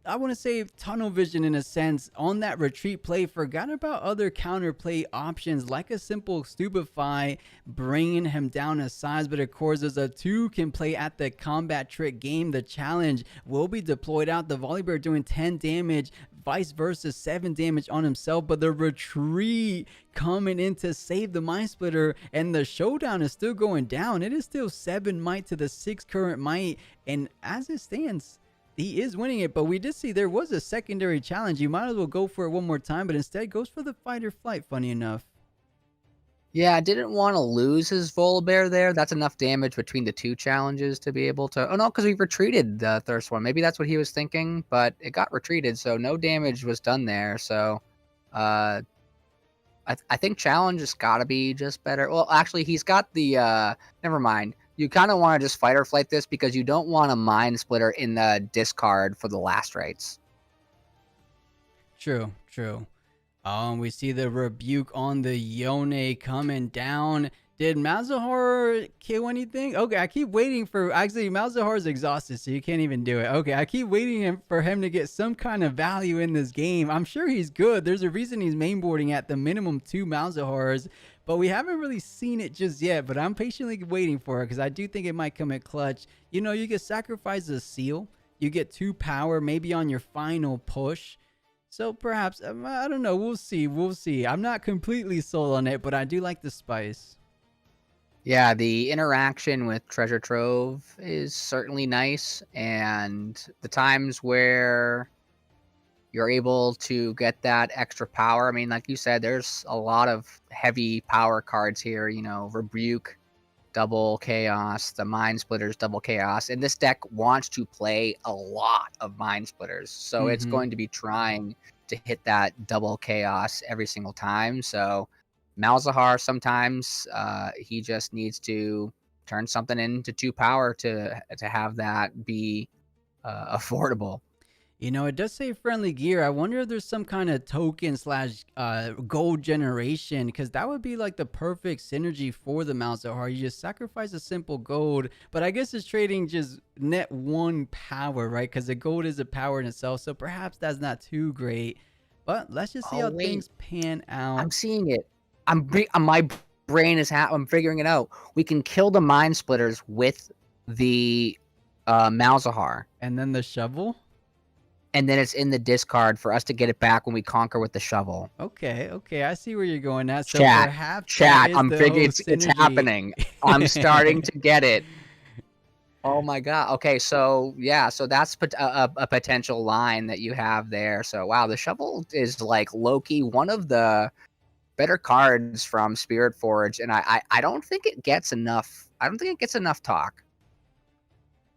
I want to say tunnel vision in a sense on that retreat play, forgot about other counterplay options like a simple Stupefy, bringing him down a size. But of course, as a 2 can play at the combat trick game, the challenge will be deployed out. The Volibear doing 10 damage, vice versa, 7 damage on himself. But the retreat coming in to save the Mind Splitter, and the showdown is still going down. It is still 7 might to the 6 current might, and as it stands, he is winning it. But we did see there was a secondary challenge. You might as well go for it one more time, but instead goes for the fight or flight, funny enough. Yeah, I didn't want to lose his Volibear there. That's enough damage between the 2 challenges to be able to... Oh, no, because we retreated the Thirst one. Maybe that's what he was thinking, but it got retreated, so no damage was done there. So I think challenge has got to be just better. Well, actually, he's got the... never mind. You kind of want to just fight or flight this because you don't want a Mind Splitter in the discard for the last rites. True. We see the rebuke on the Yone coming down. Did Malzahar kill anything? Okay, I keep waiting for... Actually, Malzahar's exhausted, so you can't even do it. Okay, I keep waiting for him to get some kind of value in this game. I'm sure he's good. There's a reason he's mainboarding at the minimum 2 Malzahars, but we haven't really seen it just yet. But I'm patiently waiting for it because I do think it might come at clutch. You know, you can sacrifice a seal. You get 2 power maybe on your final push. So perhaps, I don't know. We'll see. I'm not completely sold on it, but I do like the spice. Yeah, the interaction with Treasure Trove is certainly nice, and the times where you're able to get that extra power. I mean, like you said, there's a lot of heavy power cards here, you know, Rebuke, double chaos, the Mind Splitters, double chaos, and this deck wants to play a lot of Mind Splitters, so it's going to be trying to hit that double chaos every single time. So Malzahar, sometimes he just needs to turn something into 2 power to have that be affordable. You know, it does say friendly gear. I wonder if there's some kind of token slash gold generation, because that would be like the perfect synergy for the Malzahar. You just sacrifice a simple gold, but I guess it's trading just net 1 power, right? Because the gold is a power in itself, so perhaps that's not too great. But let's just see Oh, how wait. things pan out. I'm seeing it. My brain is I'm figuring it out. We can kill the Mind Splitters with the Malzahar, And then the shovel. and then it's in the discard for us to get it back when we conquer with the shovel. Okay, I see where you're going at. So Chat, perhaps that chat. is I'm the figuring whole it's synergy. happening. I'm starting to get it. Oh my god. Okay, so yeah, so that's a potential line that you have there. So wow, the shovel is like low-key one of the better cards from Spiritforged, and I don't think it gets enough. I don't think it gets enough talk.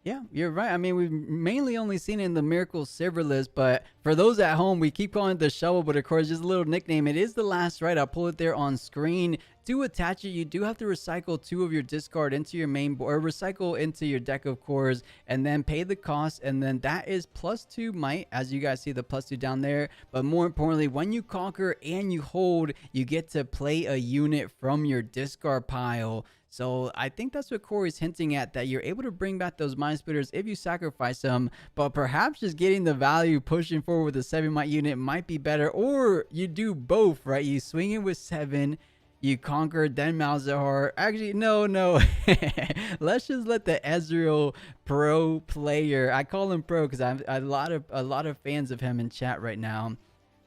Yeah, you're right. I mean, we've mainly only seen it in the Miracle Silverless, but for those at home, we keep calling it the shovel, but of course, just a little nickname. It is the last right. I'll pull it there on screen. To attach it, you do have to recycle 2 of your discard into your main board, or recycle into your deck, of course, and then pay the cost, and then that is +2 might, as you guys see the +2 down there. But more importantly, when you conquer and you hold, you get to play a unit from your discard pile. So I think that's what Corey's hinting at, that you're able to bring back those Mind Splitters if you sacrifice them, but perhaps just getting the value pushing forward with a 7 might unit might be better, or you do both, right? You swing in with 7, you conquer, then Malzahar. Actually, no. Let's just let the Ezreal pro player, I call him pro because I have a lot of fans of him in chat right now.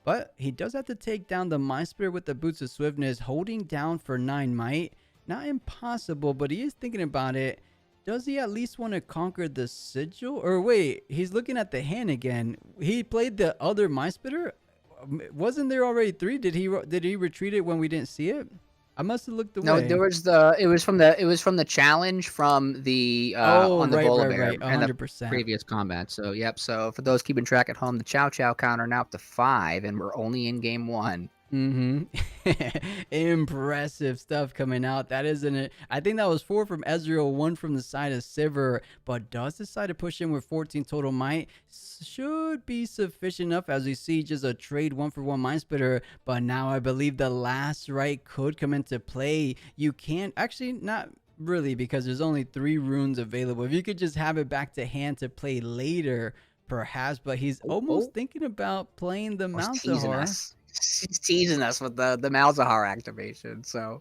But he does have to take down the Mind Splitter with the Boots of Swiftness, holding down for 9 might. Not impossible, but he is thinking about it. Does he at least want to conquer the Sigil? Or wait, he's looking at the hand again. He played the other Mind Splitter? Wasn't there already 3? Did he retreat it when we didn't see it? I must have looked away. No, it was from the challenge from the on the right, and the 100%. previous combat. So yep. So for those keeping track at home, the Chow Chow counter now up to 5, and we're only in game 1. Impressive stuff coming out. That isn't it. I think that was 4 from Ezreal, 1 from the side of Sivir, but does decide to push in with 14 total might. Should be sufficient enough, as we see just a trade 1-for-1 Mind Splitter. But now I believe the last right could come into play. You can't actually, not really, because there's only 3 runes available. If you could just have it back to hand to play later, perhaps. But he's almost thinking about playing the Malzahar. He's teasing us with the Malzahar activation. So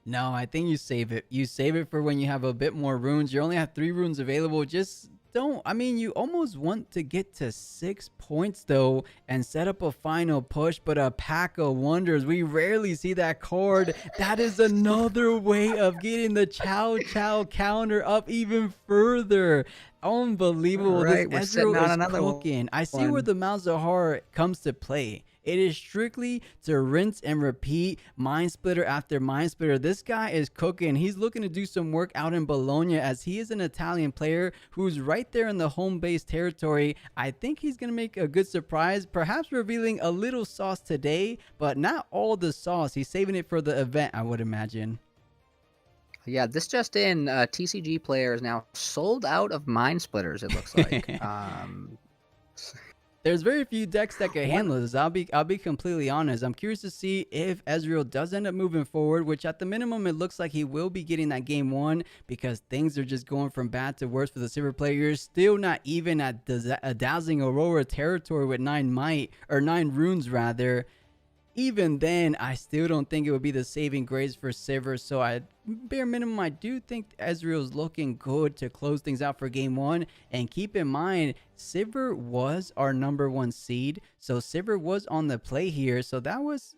no, I think you save it. You save it for when you have a bit more runes. You only have 3 runes available. Just don't. I mean, you almost want to get to 6 points though and set up a final push, but a Pack of Wonders, we rarely see that card. That is another way of getting the Chow Chow counter up even further. Unbelievable. Right, This we're Ezreal setting is cooking. I see where the Malzahar comes to play. It is strictly to rinse and repeat, Mind Splitter after Mind Splitter. This guy is cooking. He's looking to do some work out in Bologna, as he is an Italian player who's right there in the home base territory. I think he's going to make a good surprise, perhaps revealing a little sauce today, but not all the sauce. He's saving it for the event, I would imagine. yeah, this just in, TCG player is now sold out of Mind Splitters, it looks like. There's very few decks that can handle this. I'll be completely honest. I'm curious to see if Ezreal does end up moving forward, which at the minimum it looks like he will be getting that game 1, because things are just going from bad to worse for the Silver players. Still not even at a Dazzling Aurora territory with 9 might, or 9 runes rather. Even then, I still don't think it would be the saving grace for Sivir. So bare minimum, I do think Ezreal's looking good to close things out for game 1. And keep in mind, Sivir was our #1 seed. So Sivir was on the play here. So that was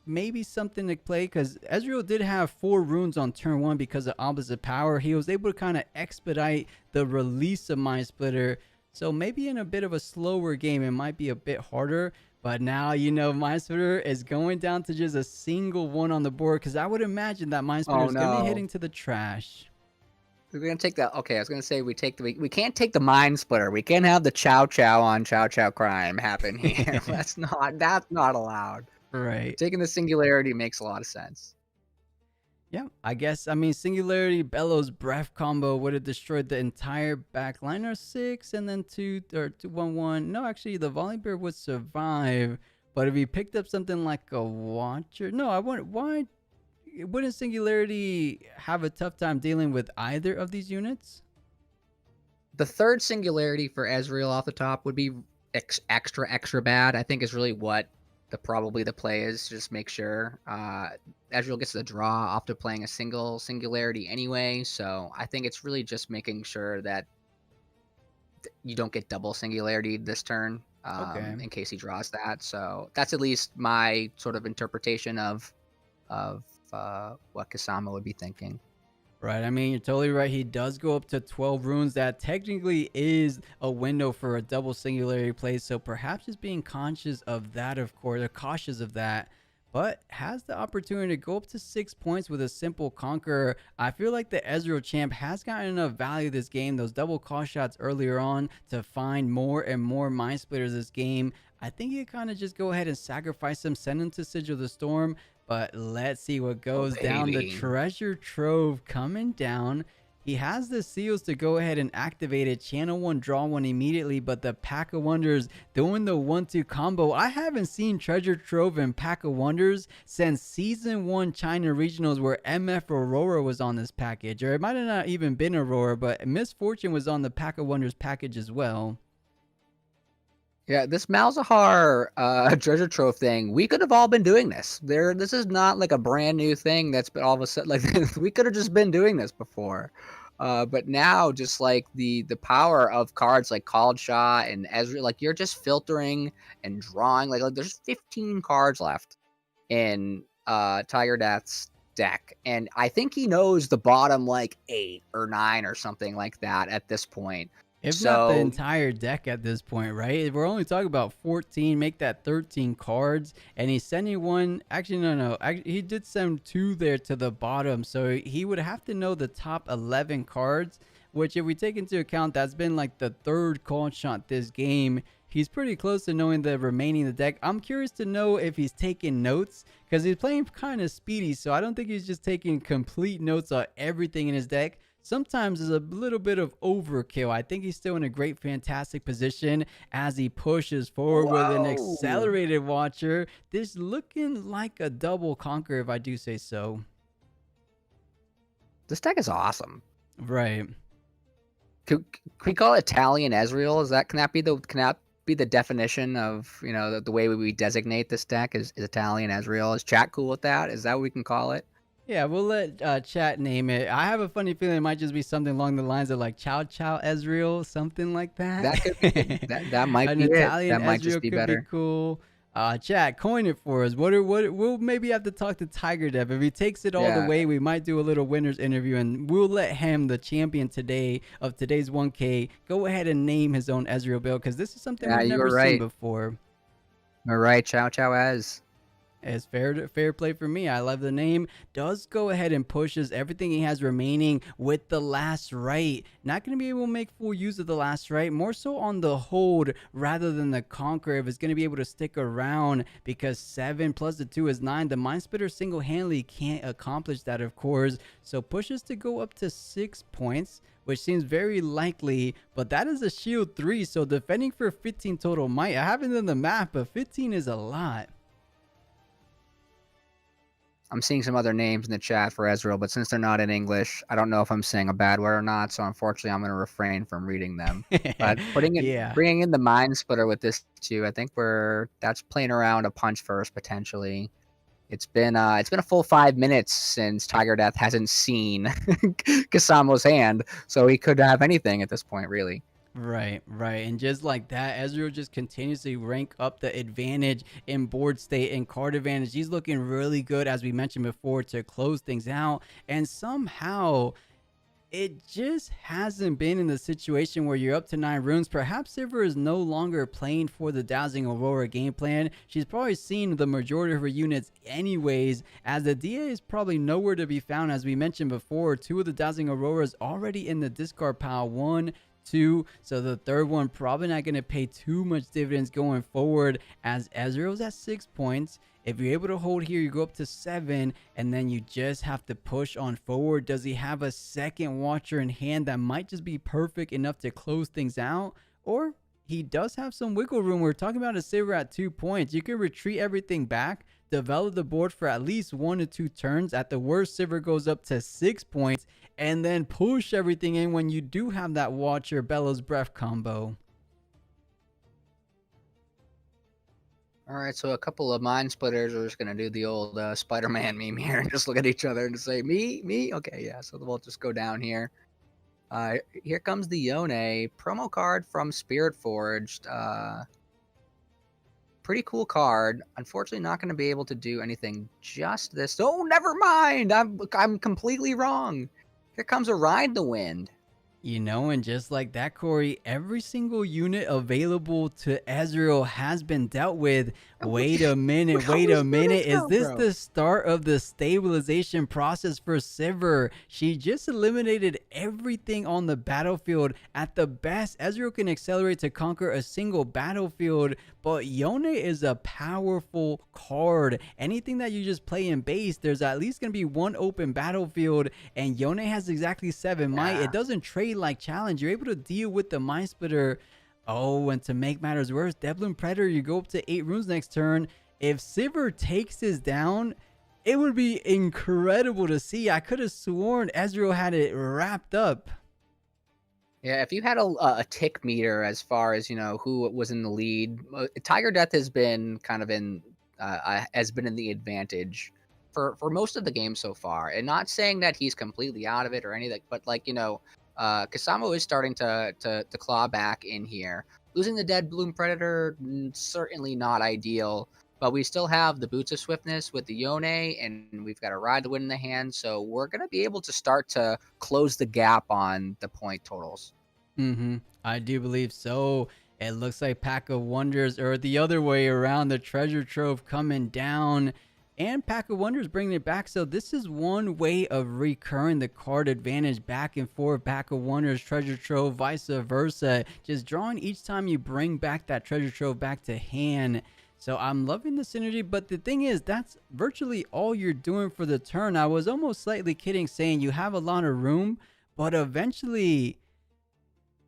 maybe something to play, because Ezreal did have 4 runes on turn 1 because of opposite power. He was able to kind of expedite the release of Mind Splitter. So maybe in a bit of a slower game, it might be a bit harder. But now, you know, Mind Splitter is going down to just a single 1 on the board, because I would imagine that Mind Splitter is going to be heading to the trash. We're going to take that. Okay, I was going to say we can't take the Mind Splitter. We can't have the Chow Chow on Chow Chow crime happen here. That's not allowed. Right. Taking the Singularity makes a lot of sense. Yeah, I guess. I mean, Singularity Bellows Breath combo would have destroyed the entire back line or 6 and then 2 or 2-1-1. No, actually, the Volibear would survive. But if he picked up something like a Watcher, no, I wouldn't. Why wouldn't Singularity have a tough time dealing with either of these units? The third Singularity for Ezreal off the top would be extra bad. I think is really what probably the play is. Just make sure Ezreal gets the draw after playing a single Singularity anyway. So I think it's really just making sure that you don't get double Singularity this turn in case he draws that. So that's at least my sort of interpretation of what Kasama would be thinking. Right, I mean, you're totally right. He does go up to 12 runes. That technically is a window for a double Singularity play, so perhaps just being conscious of that, of course, or cautious of that, but has the opportunity to go up to 6 points with a simple Conqueror. I feel like the Ezreal champ has gotten enough value this game, those double cost shots earlier on, to find more and more Mind Splitters this game. I think you kind of just go ahead and sacrifice them, send them to Sigil the Storm. But let's see what goes down. The treasure trove coming down. He has the seals to go ahead and activate it. Channel 1, draw 1 immediately. But the Pack of Wonders doing the 1-2 combo. I haven't seen treasure trove and Pack of Wonders since Season 1 China Regionals, where MF Aurora was on this package. Or it might have not even been Aurora, but Miss Fortune was on the Pack of Wonders package as well. Yeah, this Malzahar treasure trove thing, we could have all been doing this. This is not like a brand new thing that's been all of a sudden like we could have just been doing this before. But now just like the power of cards like Called Shot and Ezreal, like you're just filtering and drawing. Like there's 15 cards left in Tiger Death's deck. And I think he knows the bottom like 8 or 9 or something like that at this point. If not the entire deck at this point, right? We're only talking about 14, make that 13 cards. And he's sending one. Actually, no. He did send 2 there to the bottom. So he would have to know the top 11 cards, which if we take into account, that's been like the 3rd call shot this game. He's pretty close to knowing the remaining of the deck. I'm curious to know if he's taking notes, because he's playing kind of speedy. So I don't think he's just taking complete notes on everything in his deck. Sometimes there's a little bit of overkill. I think he's still in a great, fantastic position as he pushes forward with an accelerated Watcher. This looking like a double Conqueror, if I do say so. This deck is awesome. Right. Can we call it Italian Ezreal? Can that be the definition of, you know, the way we designate this deck is Italian Ezreal? Is chat cool with that? Is that what we can call it? Yeah, we'll let chat name it. I have a funny feeling it might just be something along the lines of like Chow Chow Ezreal, something like that. That could be, that might be Italian it. That might Ezreal just be better. Be cool. Chat, coin it for us. What we'll maybe have to talk to Tiger Dev. If he takes it all the way, we might do a little winners interview, and we'll let him, the champion today of today's 1K, go ahead and name his own Ezreal build, because this is something we've never seen before. All right, Chow Chow Ez. It's fair play for me. I love the name. Does go ahead and pushes everything he has remaining with the last right. Not going to be able to make full use of the last right. More so on the hold rather than the conquer. If it's going to be able to stick around, because 7 plus the 2 is 9. The Mind Splitter single-handedly can't accomplish that, of course. So pushes to go up to 6 points, which seems very likely, but that is a shield 3. So defending for 15 total might. I haven't done the math, but 15 is a lot. I'm seeing some other names in the chat for Ezreal, but since they're not in English, I don't know if I'm saying a bad word or not. So unfortunately, I'm going to refrain from reading them. But bringing in the Mind Splitter with this too, I think that's playing around a punch first potentially. It's been a full 5 minutes since Tiger Death hasn't seen Kasama's hand, so he could have anything at this point, really. Right. And just like that, Ezreal just continuously rank up the advantage in board state and card advantage. He's looking really good, as we mentioned before, to close things out. And somehow, it just hasn't been in the situation where you're up to 9 runes. Perhaps Sivir is no longer playing for the Dazzling Aurora game plan. She's probably seen the majority of her units anyways, as the DA is probably nowhere to be found. As we mentioned before, 2 of the Dazzling Auroras already in the discard pile. 1, 2, so the third one probably not going to pay too much dividends going forward, as Ezreal's at 6 points If you're able to hold here, you go up to 7, and then you just have to push on forward. Does he have a second Watcher in hand that might just be perfect enough to close things out? Or he does have some wiggle room. We're talking about a Sivir at 2 points. You can retreat everything back, develop the board for at least 1 to 2 turns. At the worst, Sivir goes up to 6 points, and then push everything in when you do have that Watcher Bellows Breath combo. All right, so a couple of mind splitters are just gonna do the old Spider-Man meme here and just look at each other and say, me. Okay, yeah. So we'll just go down here. Here comes the Yone promo card from Spiritforged. Pretty cool card. Unfortunately, not going to be able to do anything just this. Oh, never mind. I'm completely wrong. Here comes a Ride the Wind. You know, and just like that, Corey, every single unit available to Ezreal has been dealt with. Wait a minute, Is this the start of the stabilization process for Sivir? She just eliminated everything on the battlefield. At the best, Ezreal can accelerate to conquer a single battlefield, but Yone is a powerful card. Anything that you just play in base, there's at least going to be one open battlefield, and Yone has exactly 7 might. It doesn't trade like challenge. You're able to deal with the Mind Splitter. Oh, and to make matters worse, Devlin Predator, you go up to 8 runes next turn. If Sivir takes this down, it would be incredible to see. I could have sworn Ezreal had it wrapped up. Yeah, if you had a tick meter as far as, you know, who was in the lead, Tiger Death has been kind of in the advantage for most of the game so far. And not saying that he's completely out of it or anything, but like, you know, Kasamo is starting to claw back in here. Losing the Dead Bloom Predator, certainly not ideal, but we still have the Boots of Swiftness with the Yone, and we've got a Ride the Wind in the hand, so we're going to be able to start to close the gap on the point totals. I do believe so. It looks like Pack of Wonders, or the other way around, the treasure trove coming down, and Pack of Wonders bringing it back. So this is one way of recurring the card advantage back and forth. Pack of Wonders, treasure trove, vice versa. Just drawing each time you bring back that treasure trove back to hand. So I'm loving the synergy, but the thing is, that's virtually all you're doing for the turn. I was almost slightly kidding saying you have a lot of room, but eventually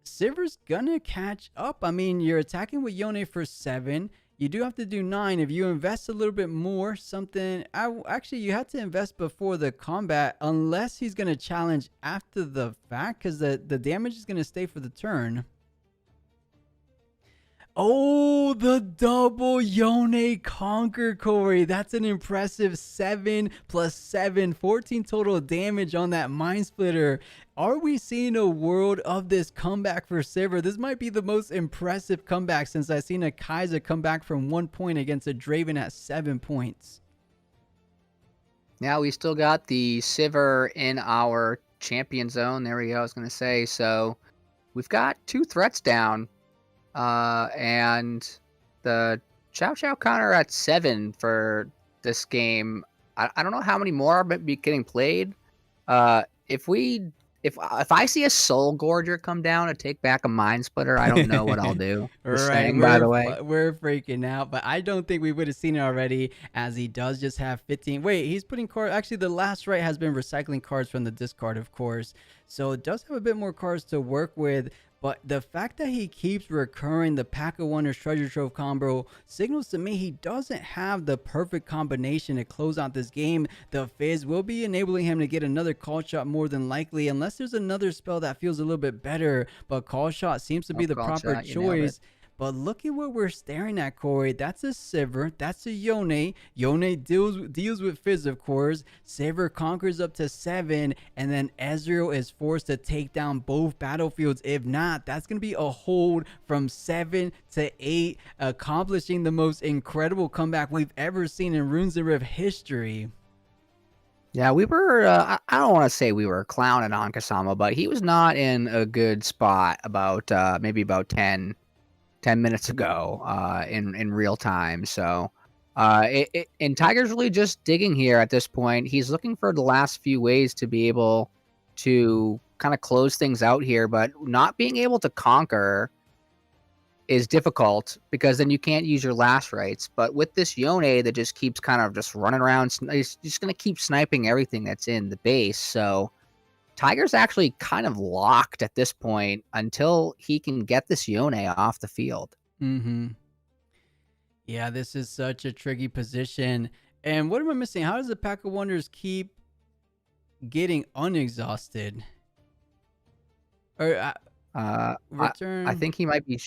Sivir's gonna catch up. I mean, you're attacking with Yone for 7. You do have to do 9. If you invest a little bit more, actually, you had to invest before the combat, unless he's gonna challenge after the fact, because the damage is gonna stay for the turn. Oh, the double Yone Conquer, Corey. That's an impressive 7 plus 7, 14 total damage on that Mind Splitter. Are we seeing a world of this comeback for Sivir? This might be the most impressive comeback since I've seen a Kaiser come back from 1 point against a Draven at 7 points. Now we still got the Sivir in our champion zone. There we go, I was going to say. So we've got 2 threats down. And the Chow Chow counter at 7 for this game. I don't know how many more are be getting played. If I see a Soul Gorger come down and take back a Mind Splitter, I don't know what I'll do. Just saying, by the way, we're freaking out, but I don't think we would have seen it already, as he does just have 15. Wait, he's putting cards. Actually, the last right has been recycling cards from the discard, of course. So it does have a bit more cards to work with. But the fact that he keeps recurring the Pack of Wonders Treasure Trove combo signals to me he doesn't have the perfect combination to close out this game. The Fizz will be enabling him to get another Call Shot more than likely, unless there's another spell that feels a little bit better. But Call Shot seems to be the proper choice. But look at what we're staring at, Corey. That's a Sivir. That's a Yone. Yone deals with Fizz, of course. Sivir conquers up to 7. And then Ezreal is forced to take down both battlefields. If not, that's going to be a hold from 7 to 8, accomplishing the most incredible comeback we've ever seen in Runes and Rift history. Yeah, we were, I don't want to say we were clowning on Kasama, but he was not in a good spot about maybe about 10 minutes ago in real time. So and Tiger's really just digging here at this point. He's looking for the last few ways to be able to kind of close things out here, but not being able to conquer is difficult because then you can't use your last rights. But with this Yone that just keeps kind of just running around, he's just going to keep sniping everything that's in the base. So Tiger's actually kind of locked at this point until he can get this Yone off the field. Mm-hmm. Yeah, this is such a tricky position. And what am I missing? How does the Pack of Wonders keep getting unexhausted? Or return? I think he might be.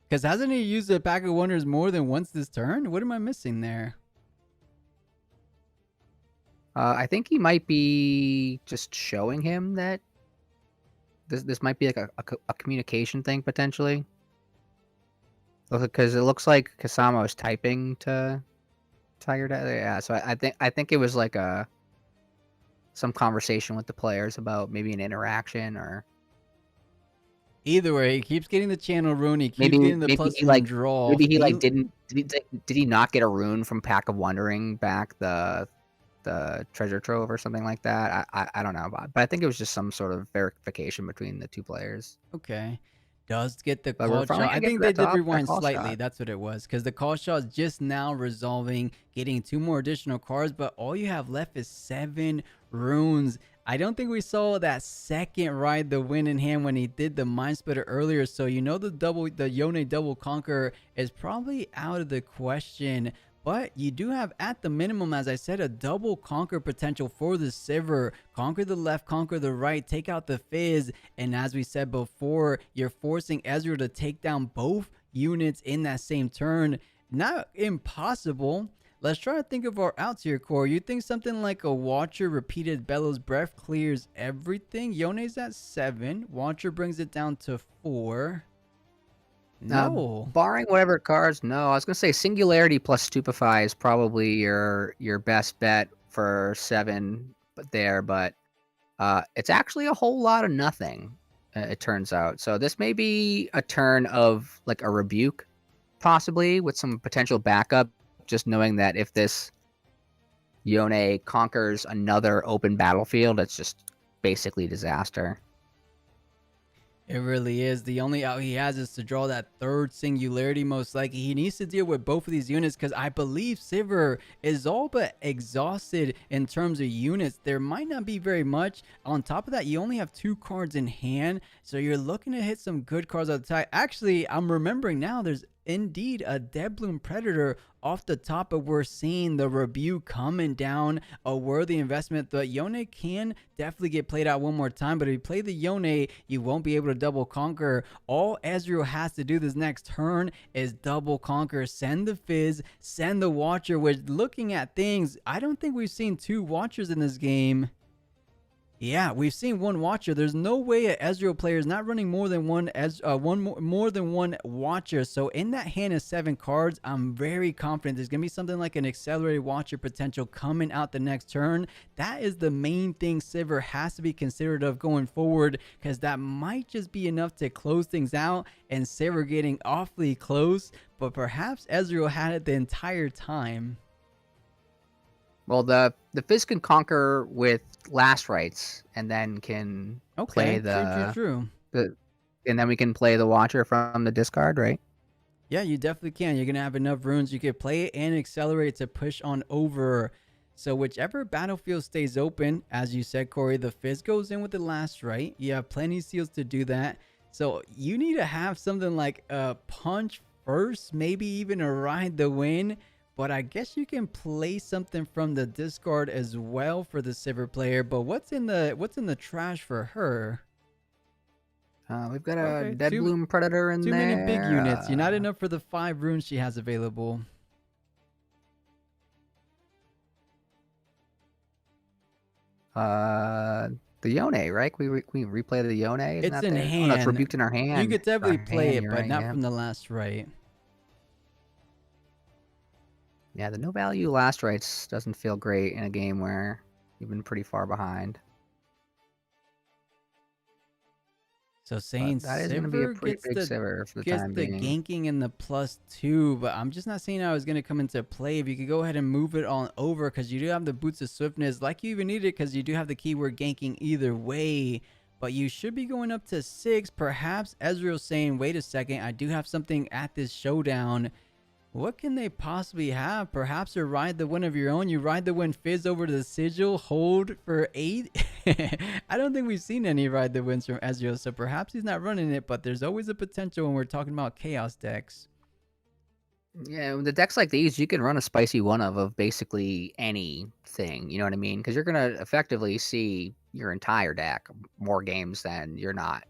Because hasn't he used the Pack of Wonders more than once this turn? What am I missing there? I think he might be just showing him that this might be like a communication thing potentially. Because it looks like Kasama was typing to Tiger Dad. Yeah, so I think it was like some conversation with the players about maybe an interaction or. Either way, he keeps getting the channel rune. He keeps getting the plus he like draw. Maybe he like did he not get a rune from Pack of Wondering back the treasure trove or something like that? I don't know, but I think it was just some sort of verification between the two players. Okay. Does get the But call we're finally shot. I gonna get think to they that did top, that rewind call slightly. shot. That's what it was. Because the call shot is just now resolving, getting 2 more additional cards, but all you have left is 7 runes. I don't think we saw that second ride the win in hand when he did the Mind Splitter earlier. So you know the Yone double conquer is probably out of the question. But you do have, at the minimum, as I said, a double conquer potential for the Sivir. Conquer the left, conquer the right, take out the Fizz. And as we said before, you're forcing Ezreal to take down both units in that same turn. Not impossible. Let's try to think of our outs here, Core. You think something like a Watcher repeated Bellows Breath clears everything? Yone's at 7. Watcher brings it down to 4. No. Barring whatever cards, no. I was gonna say Singularity plus Stupefy is probably your best bet for 7, but it's actually a whole lot of nothing. It turns out. So this may be a turn of like a rebuke, possibly with some potential backup. Just knowing that if this Yone conquers another open battlefield, it's just basically disaster. It really is. The only out he has is to draw that third Singularity, most likely. He needs to deal with both of these units because I believe Sivir is all but exhausted in terms of units. There might not be very much. On top of that, you only have 2 cards in hand, so you're looking to hit some good cards at the time. Actually, I'm remembering now there's indeed a Deadbloom Predator off the top, but we're seeing the Rebuke coming down, a worthy investment. The Yone can definitely get played out one more time, but if you play the Yone, you won't be able to double conquer. All Ezreal has to do this next turn is double conquer, send the Fizz, send the Watcher, which, looking at things, I don't think we've seen 2 Watchers in this game. Yeah, we've seen 1 Watcher. There's no way an Ezreal player is not running more than one Watcher. So in that hand of 7 cards, I'm very confident there's gonna be something like an accelerated Watcher potential coming out the next turn. That is the main thing Sivir has to be considerate of going forward, because that might just be enough to close things out, and Sivir getting awfully close, but perhaps Ezreal had it the entire time. Well, the Fizz can conquer with last rights, and then can play true. And then we can play the Watcher from the discard, right? Yeah, you definitely can. You're gonna have enough runes. You could play it and accelerate to push on over. So whichever battlefield stays open, as you said, Corey, the Fizz goes in with the last right. You have plenty of seals to do that. So you need to have something like a punch first, maybe even a ride the win. But I guess you can play something from the discard as well for the Sivir player. But what's in the trash for her? We've got a Deadbloom Predator in there. Too many big units. You're not enough for the 5 runes she has available. The Yone, right? We replay the Yone. It's in hand. Oh, no, it's rebuked in our hand. You could definitely play it, but right, not from the last right. Yeah, the no value last rights doesn't feel great in a game where you've been pretty far behind. So saying that is going to be a pretty big Sivir for the time being. Gets the ganking and the +2, but I'm just not saying how it's going to come into play. If you could go ahead and move it on over, because you do have the Boots of Swiftness, like you even need it, because you do have the keyword ganking either way. but you should be going up to 6. Perhaps Ezreal saying, wait a second, I do have something at this showdown. What can they possibly have? Perhaps a ride the win of your own. You ride the win Fizz over to the Sigil, hold for 8. I don't think we've seen any ride the wins from Ezreal, so perhaps he's not running it, but there's always a potential when we're talking about Chaos decks. Yeah, with the decks like these, you can run a spicy one of basically anything. You know what I mean? Because you're gonna effectively see your entire deck more games than you're not.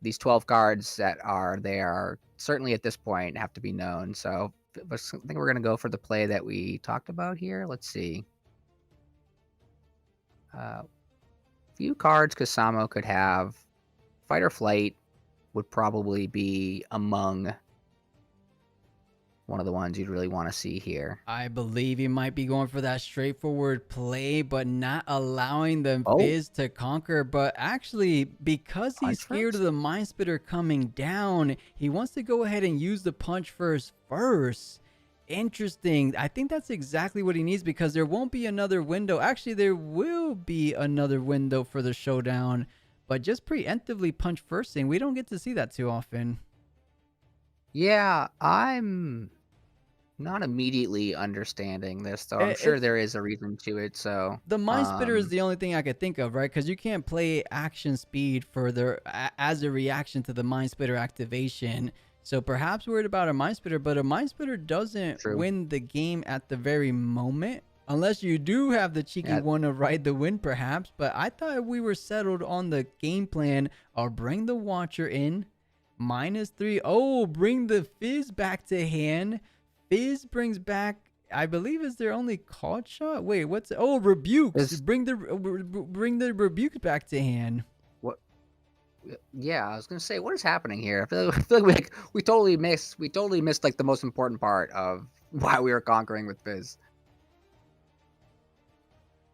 These 12 cards that are there certainly at this point have to be known. So I think we're gonna go for the play that we talked about here. Let's see. Few cards Kasamo could have. Fight or Flight would probably be among one of the ones you'd really want to see here. I believe he might be going for that straightforward play, but not allowing the Fizz to conquer. But actually, because he's scared of the Mind Splitter coming down, he wants to go ahead and use the Punch first. Interesting. I think that's exactly what he needs, because there won't be another window. Actually, there will be another window for the showdown, but just preemptively Punch first thing. We don't get to see that too often. Yeah, I'm not immediately understanding this, though. I'm sure there is a reason to it. So the Mind Splitter is the only thing I could think of, right? Because you can't play action speed further as a reaction to the Mind Splitter activation. So perhaps worried about a Mind Splitter, but a Mind Splitter doesn't win the game at the very moment, unless you do have the cheeky one to ride the win, perhaps. But I thought we were settled on the game plan. I'll bring the Watcher in. -3. Oh, bring the Fizz back to hand. Fizz brings back, I believe, is their only called shot? Wait, what's... Oh, Rebukes. Bring the Rebukes back to hand. What? Yeah, I was gonna say, what is happening here? I feel like we totally missed like the most important part of why we were conquering with Fizz.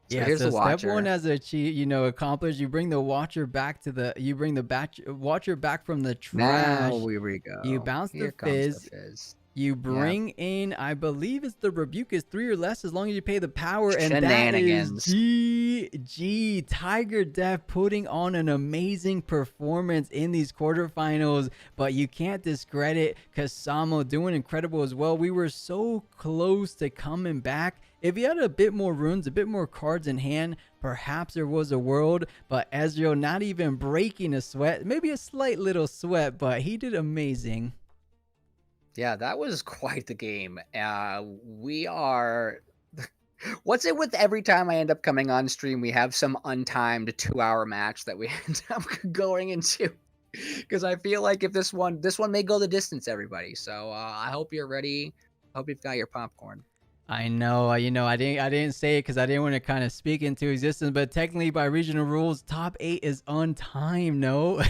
So yeah, so step 1 as a cheat, accomplished. You bring the Watcher back to the... You bring the Watcher back from the trash. Now here we go. You bounce the Fizz. You bring in, I believe it's the Rebuke is 3 or less as long as you pay the power. And that is GG. Tiger Death putting on an amazing performance in these quarterfinals. But you can't discredit Kasamo doing incredible as well. We were so close to coming back. If he had a bit more runes, a bit more cards in hand, perhaps there was a world. But Ezreal not even breaking a sweat. Maybe a slight little sweat, but he did amazing. Yeah, that was quite the game. We are... What's it with every time I end up coming on stream, we have some untimed 2-hour match that we end up going into? Because I feel like if this one may go the distance, everybody. So I hope you're ready. I hope you've got your popcorn. I know, I didn't say it because I didn't want to kind of speak into existence, but technically by regional rules, top 8 is on time. No,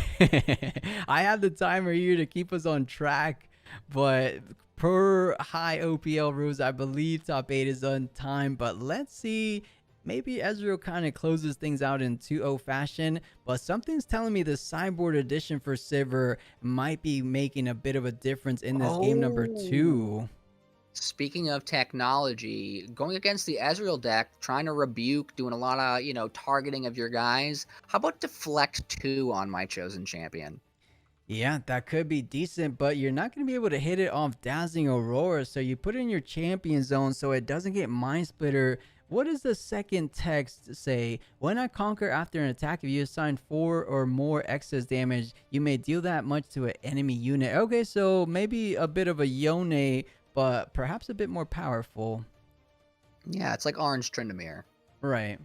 I have the timer here to keep us on track. But per high OPL rules, I believe top 8 is on time. But let's see. Maybe Ezreal kind of closes things out in 2-0 fashion. But something's telling me the sideboard edition for Sivir might be making a bit of a difference in this game number 2. Speaking of technology, going against the Ezreal deck, trying to rebuke, doing a lot of, targeting of your guys. How about deflect 2 on my chosen champion? Yeah, that could be decent, but you're not going to be able to hit it off Dazzling Aurora. So you put it in your champion zone so it doesn't get Mind Splitter. What does the second text say? When I conquer after an attack, if you assign 4 or more excess damage, you may deal that much to an enemy unit. Okay, so maybe a bit of a Yone, but perhaps a bit more powerful. Yeah, it's like Orange Tryndamere. Right.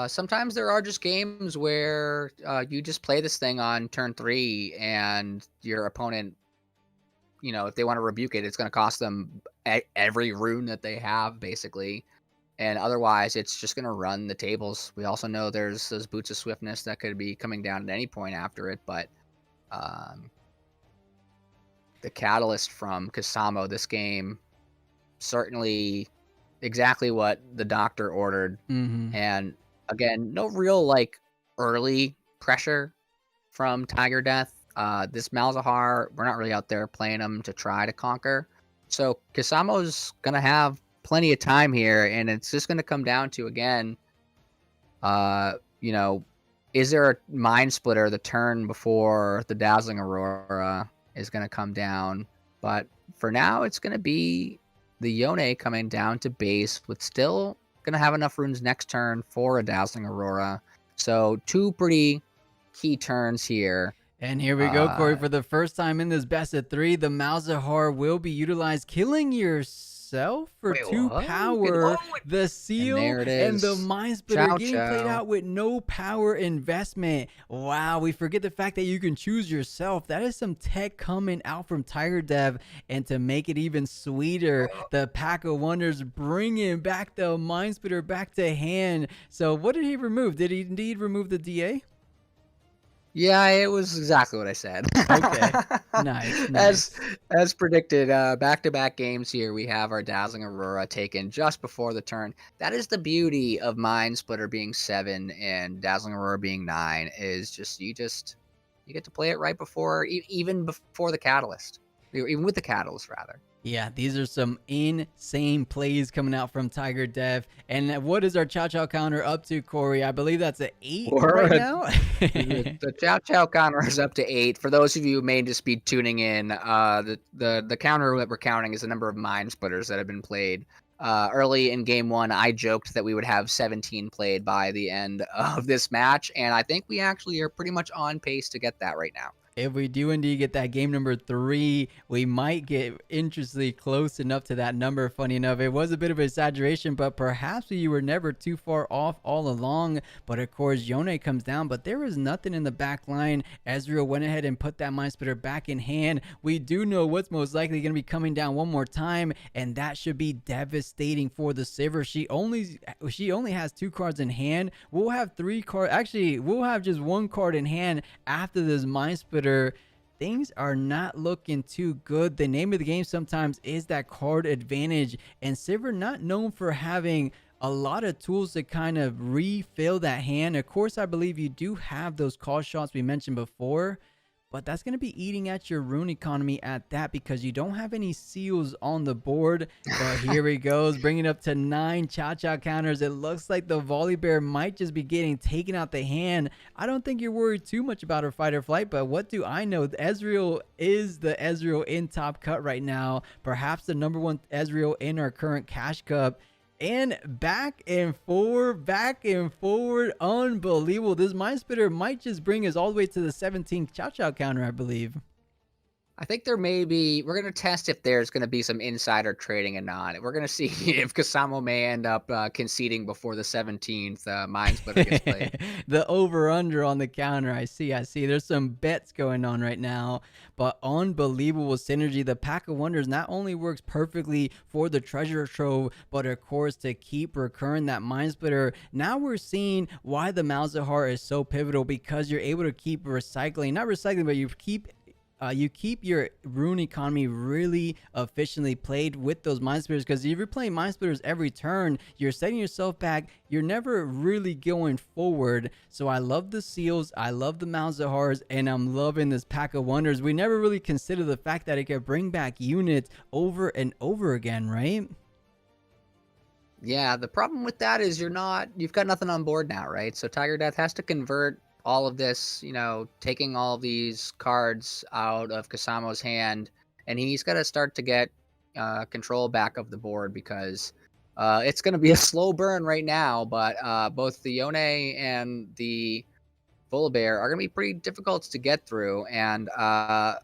Sometimes there are just games where you just play this thing on turn 3 and your opponent, if they want to rebuke it, it's going to cost them every rune that they have, basically. And otherwise, it's just going to run the tables. We also know there's those Boots of Swiftness that could be coming down at any point after it, but the catalyst from Kasamo this game, certainly exactly what the doctor ordered. And again, no real early pressure from Tiger Death. This Malzahar, we're not really out there playing him to try to conquer. So Kasamo's going to have plenty of time here, and it's just going to come down to, again, You know, is there a Mind Splitter the turn before the Dazzling Aurora is going to come down? But for now, it's going to be the Yone coming down to base with still going to have enough runes next turn for a Dazzling Aurora. So 2 pretty key turns here. And here we go, Corey. For the first time in this best of 3, the Malzahar will be utilized, killing yourself for Wait, 2 what? power. The seal there it and the is. Mind Splitter Chow getting played chow. out with no power investment. Wow, we forget the fact that you can choose yourself. That is some tech coming out from Tiger Dev. And to make it even sweeter, the Pack of Wonders bringing back the Mind Splitter back to hand. So what did he remove? Did he indeed remove the DA? Yeah, it was exactly what I said. Okay. Nice. As predicted, back-to-back games here, we have our Dazzling Aurora taken just before the turn. That is the beauty of Mind Splitter being 7 and Dazzling Aurora being 9, is just you get to play it right before, even before the Catalyst. Even with the Catalyst, rather. Yeah, these are some insane plays coming out from Tiger Dev. And what is our Chow Chow counter up to, Corey? I believe that's an 8 right now. The Chow Chow counter is up to 8. For those of you who may just be tuning in, the counter that we're counting is the number of Mind Splitters that have been played. Early in game 1, I joked that we would have 17 played by the end of this match, and I think we actually are pretty much on pace to get that right now. If we do indeed get that game number 3, we might get interestingly close enough to that number. Funny enough, it was a bit of an exaggeration, but perhaps you were never too far off all along. But of course, Yone comes down, but there was nothing in the back line. Ezreal went ahead and put that Mind Splitter back in hand. We do know what's most likely going to be coming down one more time, and that should be devastating for the Sivir. She only has 2 cards in hand. We'll have 3 cards. Actually, we'll have just 1 card in hand after this Mind Splitter. Things are not looking too good. The name of the game sometimes is that card advantage, and Sivir not known for having a lot of tools to kind of refill that hand. Of course, I believe you do have those call shots we mentioned before, but that's going to be eating at your rune economy at that, because you don't have any seals on the board. But here he goes, bringing up to 9 Chow Chow counters. It looks like the Volibear might just be getting taken out the hand. I don't think you're worried too much about her fight or flight, but what do I know? Ezreal is the Ezreal in top cut right now. Perhaps the number 1 Ezreal in our current cash cup. And back and forward, unbelievable. This Mind Splitter might just bring us all the way to the 17th Chow Chow counter, I believe. I think there may be, we're going to test if there's going to be some insider trading and not. We're going to see if Kasamo may end up conceding before the 17th Mind Splitter gets played. The over-under on the counter, I see. There's some bets going on right now, but unbelievable synergy. The Pack of Wonders not only works perfectly for the treasure trove, but of course to keep recurring that Mind Splitter. Now we're seeing why the Malzahar is so pivotal, because you're able to keep recycling, not recycling, but you keep your rune economy really efficiently played with those Mind Splitters, because if you're playing Mind Splitters every turn, you're setting yourself back. You're never really going forward. So I love the seals, I love the Malzahars, and I'm loving this Pack of Wonders. We never really consider the fact that it can bring back units over and over again, right? Yeah, the problem with that is you've got nothing on board now, right? So Tiger Death has to convert all of this, taking all of these cards out of Kasamo's hand, and he's got to start to get control back of the board, because it's going to be a slow burn right now, but both the Yone and the Volibear are going to be pretty difficult to get through, and I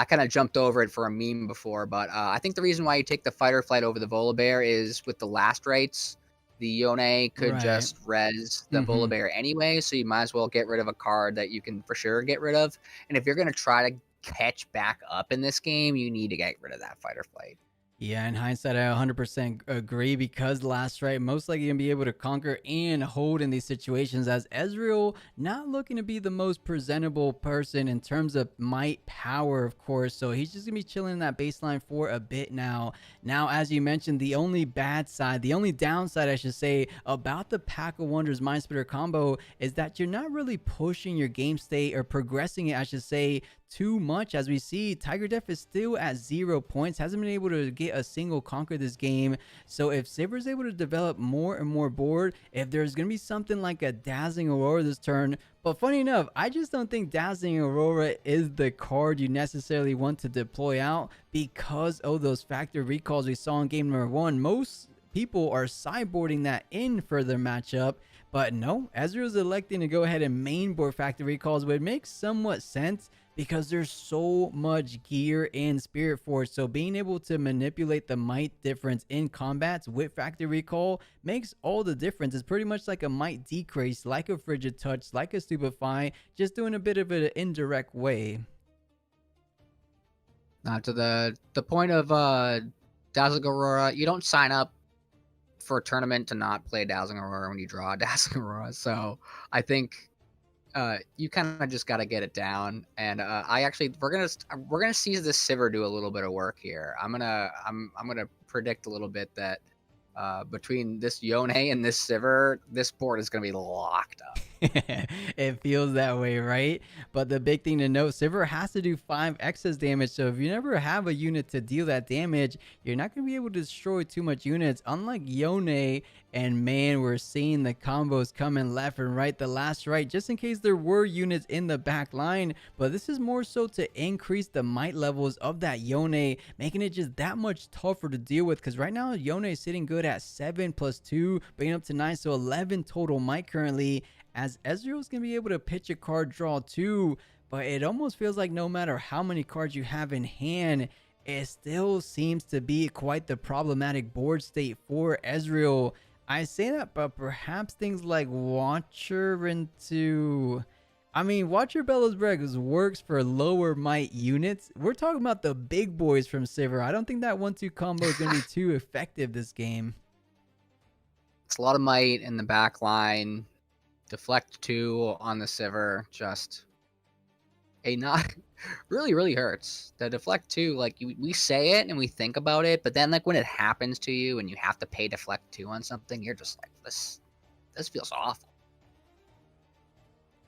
kind of jumped over it for a meme before, but I think the reason why you take the Fight or Flight over the Volibear is with the last rights, the Yone could just res the Volibear anyway, so you might as well get rid of a card that you can for sure get rid of. And if you're going to try to catch back up in this game, you need to get rid of that Fight or Flight. Yeah, in hindsight, I 100% agree, because last right, most likely going to be able to conquer and hold in these situations, as Ezreal not looking to be the most presentable person in terms of might power, of course. So he's just going to be chilling in that baseline for a bit now. Now, as you mentioned, the only downside, I should say, about the Pack of Wonders Mind Splitter combo is that you're not really pushing your game state, or progressing it, I should say, too much. As we see, Tiger Def is still at 0 points, hasn't been able to get a single conquer this game. So if Sivir is able to develop more and more board, if there's going to be something like a Dazzling Aurora this turn, but funny enough, I just don't think Dazzling Aurora is the card you necessarily want to deploy out because of those factor recalls we saw in game number 1. Most people are sideboarding that in for their matchup, but no, Ezreal's electing to go ahead and mainboard factor recalls, which makes somewhat sense because there's so much gear in Spiritforged. So being able to manipulate the might difference in combats with factor recall makes all the difference. It's pretty much like a might decrease, like a frigid touch, like a stupefy, just doing a bit of an indirect way. To the point of Dazzling Aurora, you don't sign up for a tournament to not play Dazzling Aurora when you draw Dazzling Aurora. So I think you kind of just got to get it down. And we're gonna see this Sivir do a little bit of work here. I'm gonna predict a little bit that between this Yone and this Sivir, this board is gonna be locked up. It feels that way, right? But the big thing to note, Sivir has to do 5 excess damage, so if you never have a unit to deal that damage, you're not going to be able to destroy too much units. Unlike Yone, and man, we're seeing the combos coming left and right, the last right, just in case there were units in the back line. But this is more so to increase the might levels of that Yone, making it just that much tougher to deal with, because right now Yone is sitting good at 7 plus 2, bringing up to 9, so 11 total might currently, as Ezreal's going to be able to pitch a card draw too. But it almost feels like no matter how many cards you have in hand, it still seems to be quite the problematic board state for Ezreal. I say that, but perhaps things like Watcher into... I mean, Watcher Bellows Bregs works for lower might units. We're talking about the big boys from Sivir. I don't think that 1-2 combo is going to be too effective this game. It's a lot of might in the back line. Deflect 2 on the Sivir, just a not really hurts. The Deflect 2, like we say it and we think about it, but then like when it happens to you and you have to pay Deflect 2 on something, you're just like, this feels awful.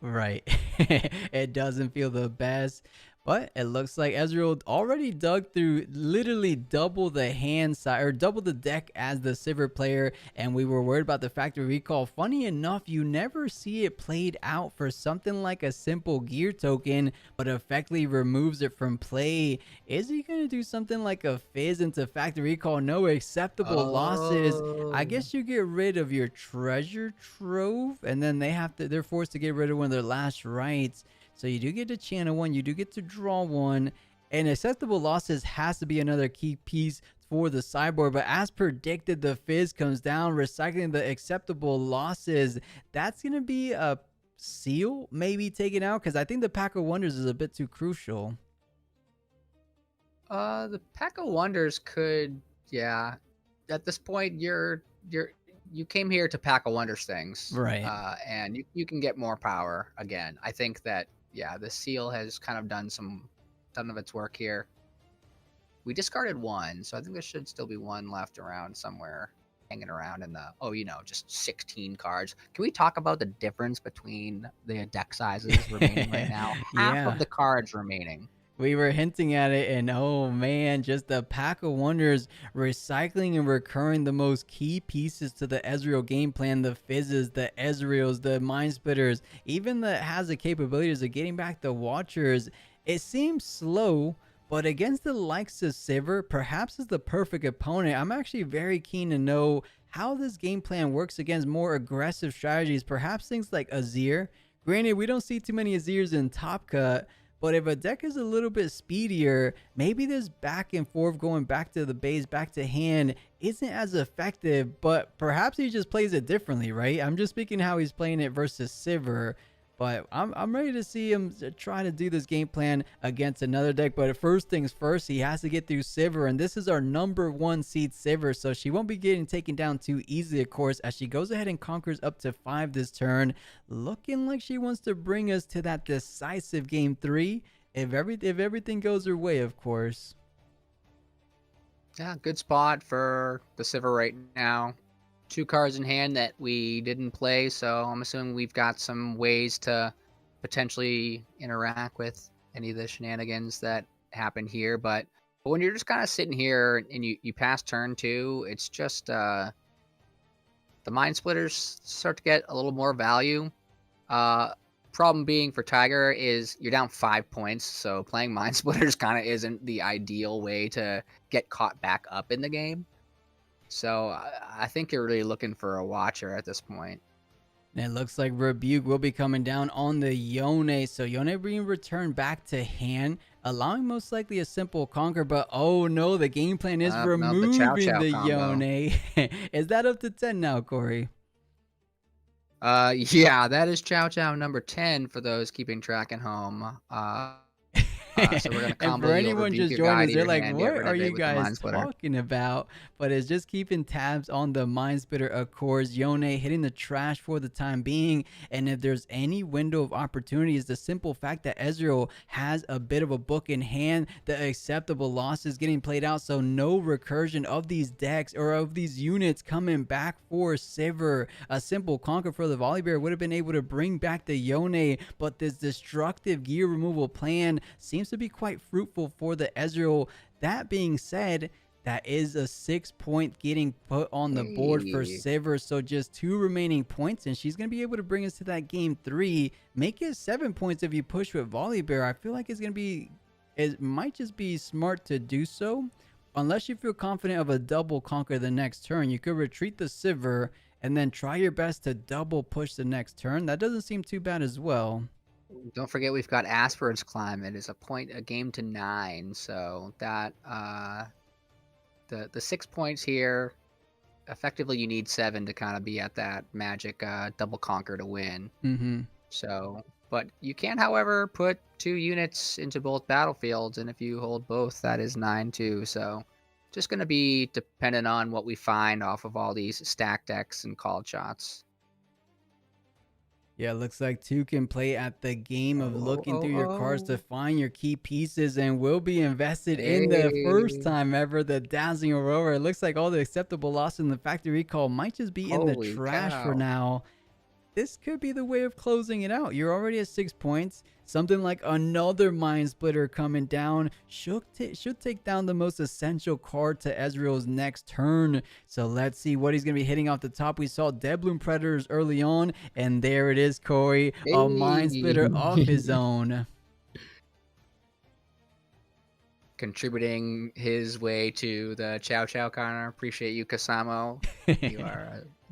Right. It doesn't feel the best. But it looks like Ezreal already dug through literally double the hand side or double the deck as the Sivir player, and we were worried about the factory recall. Funny enough, you never see it played out for something like a simple gear token, but effectively removes it from play. Is he going to do something like a fizz into factory recall? No acceptable losses. I guess you get rid of your treasure trove, and then they're forced to get rid of one of their last rights. So you do get to channel one, you do get to draw one, and acceptable losses has to be another key piece for the sideboard. But as predicted, the fizz comes down, recycling the acceptable losses. That's going to be a seal maybe taken out, because I think the Pack of Wonders is a bit too crucial. The Pack of Wonders could, yeah. At this point, you came here to Pack of Wonders things, right? And you can get more power again. I think that, yeah, the seal has kind of done of its work here. We discarded one, so I think there should still be one left around somewhere, hanging around in the, just 16 cards. Can we talk about the difference between the deck sizes remaining right now? Half of the cards remaining. We were hinting at it, and oh man, just the Pack of Wonders recycling and recurring the most key pieces to the Ezreal game plan. The fizzes, the Ezreals, the Mind Splitters, even that has the capabilities of getting back the Watchers. It seems slow, but against the likes of Sivir, perhaps is the perfect opponent. I'm actually very keen to know how this game plan works against more aggressive strategies, perhaps things like Azir. Granted, we don't see too many Azirs in Top Cut, but if a deck is a little bit speedier, maybe this back and forth going back to the base, back to hand isn't as effective, but perhaps he just plays it differently, right? I'm just speaking how he's playing it versus Sivir, but I'm ready to see him try to do this game plan against another deck. But first things first, he has to get through Sivir, and this is our #1 seed Sivir, so she won't be getting taken down too easily, of course, as she goes ahead and conquers up to 5 this turn, looking like she wants to bring us to that decisive game 3 if everything goes her way, of course. Yeah, good spot for the Sivir right now. 2 cards in hand that we didn't play, so I'm assuming we've got some ways to potentially interact with any of the shenanigans that happen here. But when you're just kind of sitting here and you pass turn 2, it's just the Mind Splitters start to get a little more value. Problem being for Tiger is you're down 5 points, so playing Mind Splitters kind of isn't the ideal way to get caught back up in the game. So I think you're really looking for a watcher at this point. And it looks like Rebuke will be coming down on the Yone. So Yone being returned back to hand, allowing most likely a simple conquer. But oh no, the game plan is removing the Yone. Is that up to 10 now, Corey? Yeah, that is Chow Chow number 10 for those keeping track at home. So we're gonna combo. And for anyone just joining us, they're like, what are you guys talking about? But it's just keeping tabs on the Mind Splitter, of course. Yone hitting the trash for the time being. And if there's any window of opportunity, is the simple fact that Ezreal has a bit of a book in hand. The acceptable losses getting played out, so no recursion of these decks or of these units coming back for Sivir. A simple conquer for the Volibear would have been able to bring back the Yone, but this destructive gear removal plan seems to be quite fruitful for the Ezreal. That being said, that is a 6-point getting put on the board for Sivir. So just 2 remaining points, and she's going to be able to bring us to that game 3. Make it 7 points if you push with Volibear. I feel like it's going to be, it might just be smart to do so. Unless you feel confident of a double conquer the next turn, you could retreat the Sivir and then try your best to double push the next turn. That doesn't seem too bad as well. Don't forget we've got Asper's Climb. It is a game to 9. So that the 6 points here, effectively you need 7 to kind of be at that magic double conquer to win. So, but you can, however, put 2 units into both battlefields, and if you hold both, that is 9 too. So just going to be dependent on what we find off of all these stack decks and called shots. Yeah, it looks like 2 can play at the game of looking through your cards to find your key pieces, and will be invested in the first time ever, the Dazzling Aurora. It looks like all the acceptable losses in the factory recall might just be in the trash for now. This could be the way of closing it out. You're already at 6 points. Something like another Mind Splitter coming down should take down the most essential card to Ezreal's next turn. So let's see what he's going to be hitting off the top. We saw Deadbloom Predators early on, and there it is, Corey. A Mind Splitter of his own. Contributing his way to the Chow Chow corner. Appreciate you, Kasamo.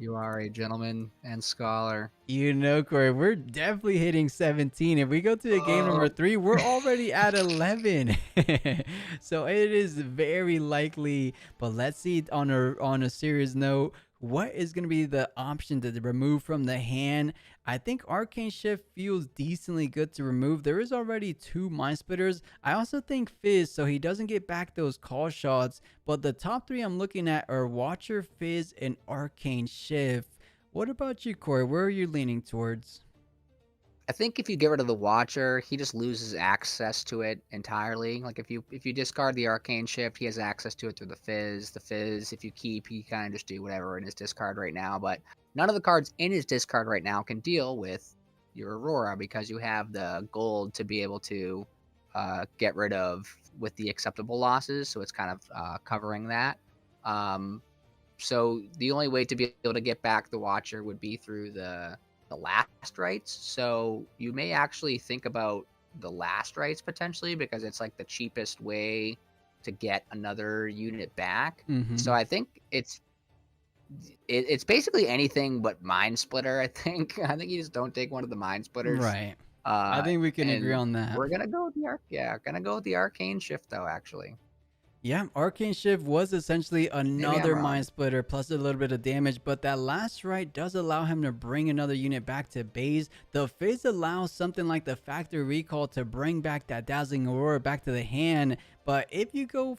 You are a gentleman and scholar. You know, Corey, we're definitely hitting 17. If we go to the game number 3, we're already at 11. So it is very likely. But let's see on a serious note, what is going to be the option to remove from the hand? I think Arcane Shift feels decently good to remove. There is already 2 Mind Splitters. I also think Fizz, so he doesn't get back those call shots. But the top 3 I'm looking at are Watcher, Fizz, and Arcane Shift. What about you, Corey? Where are you leaning towards? I think if you get rid of the Watcher, he just loses access to it entirely. Like if you discard the Arcane Shift, he has access to it through the Fizz. The Fizz, if you keep, he kind of just do whatever in his discard right now. But none of the cards in his discard right now can deal with your Aurora because you have the gold to be able to get rid of with the acceptable losses. So it's kind of covering that. So the only way to be able to get back the Watcher would be through the last rites. So you may actually think about the last rites potentially because it's like the cheapest way to get another unit back. So I think it's basically anything but Mind Splitter. I think you just don't take one of the Mind Splitters. Right. I think we can agree on that. We're gonna go with the Arcane Shift though, actually. Yeah, Arcane Shift was essentially another Mind Splitter plus a little bit of damage, but that last right does allow him to bring another unit back to base. The Fizz allows something like the Factory Recall to bring back that Dazzling Aurora back to the hand, but if you go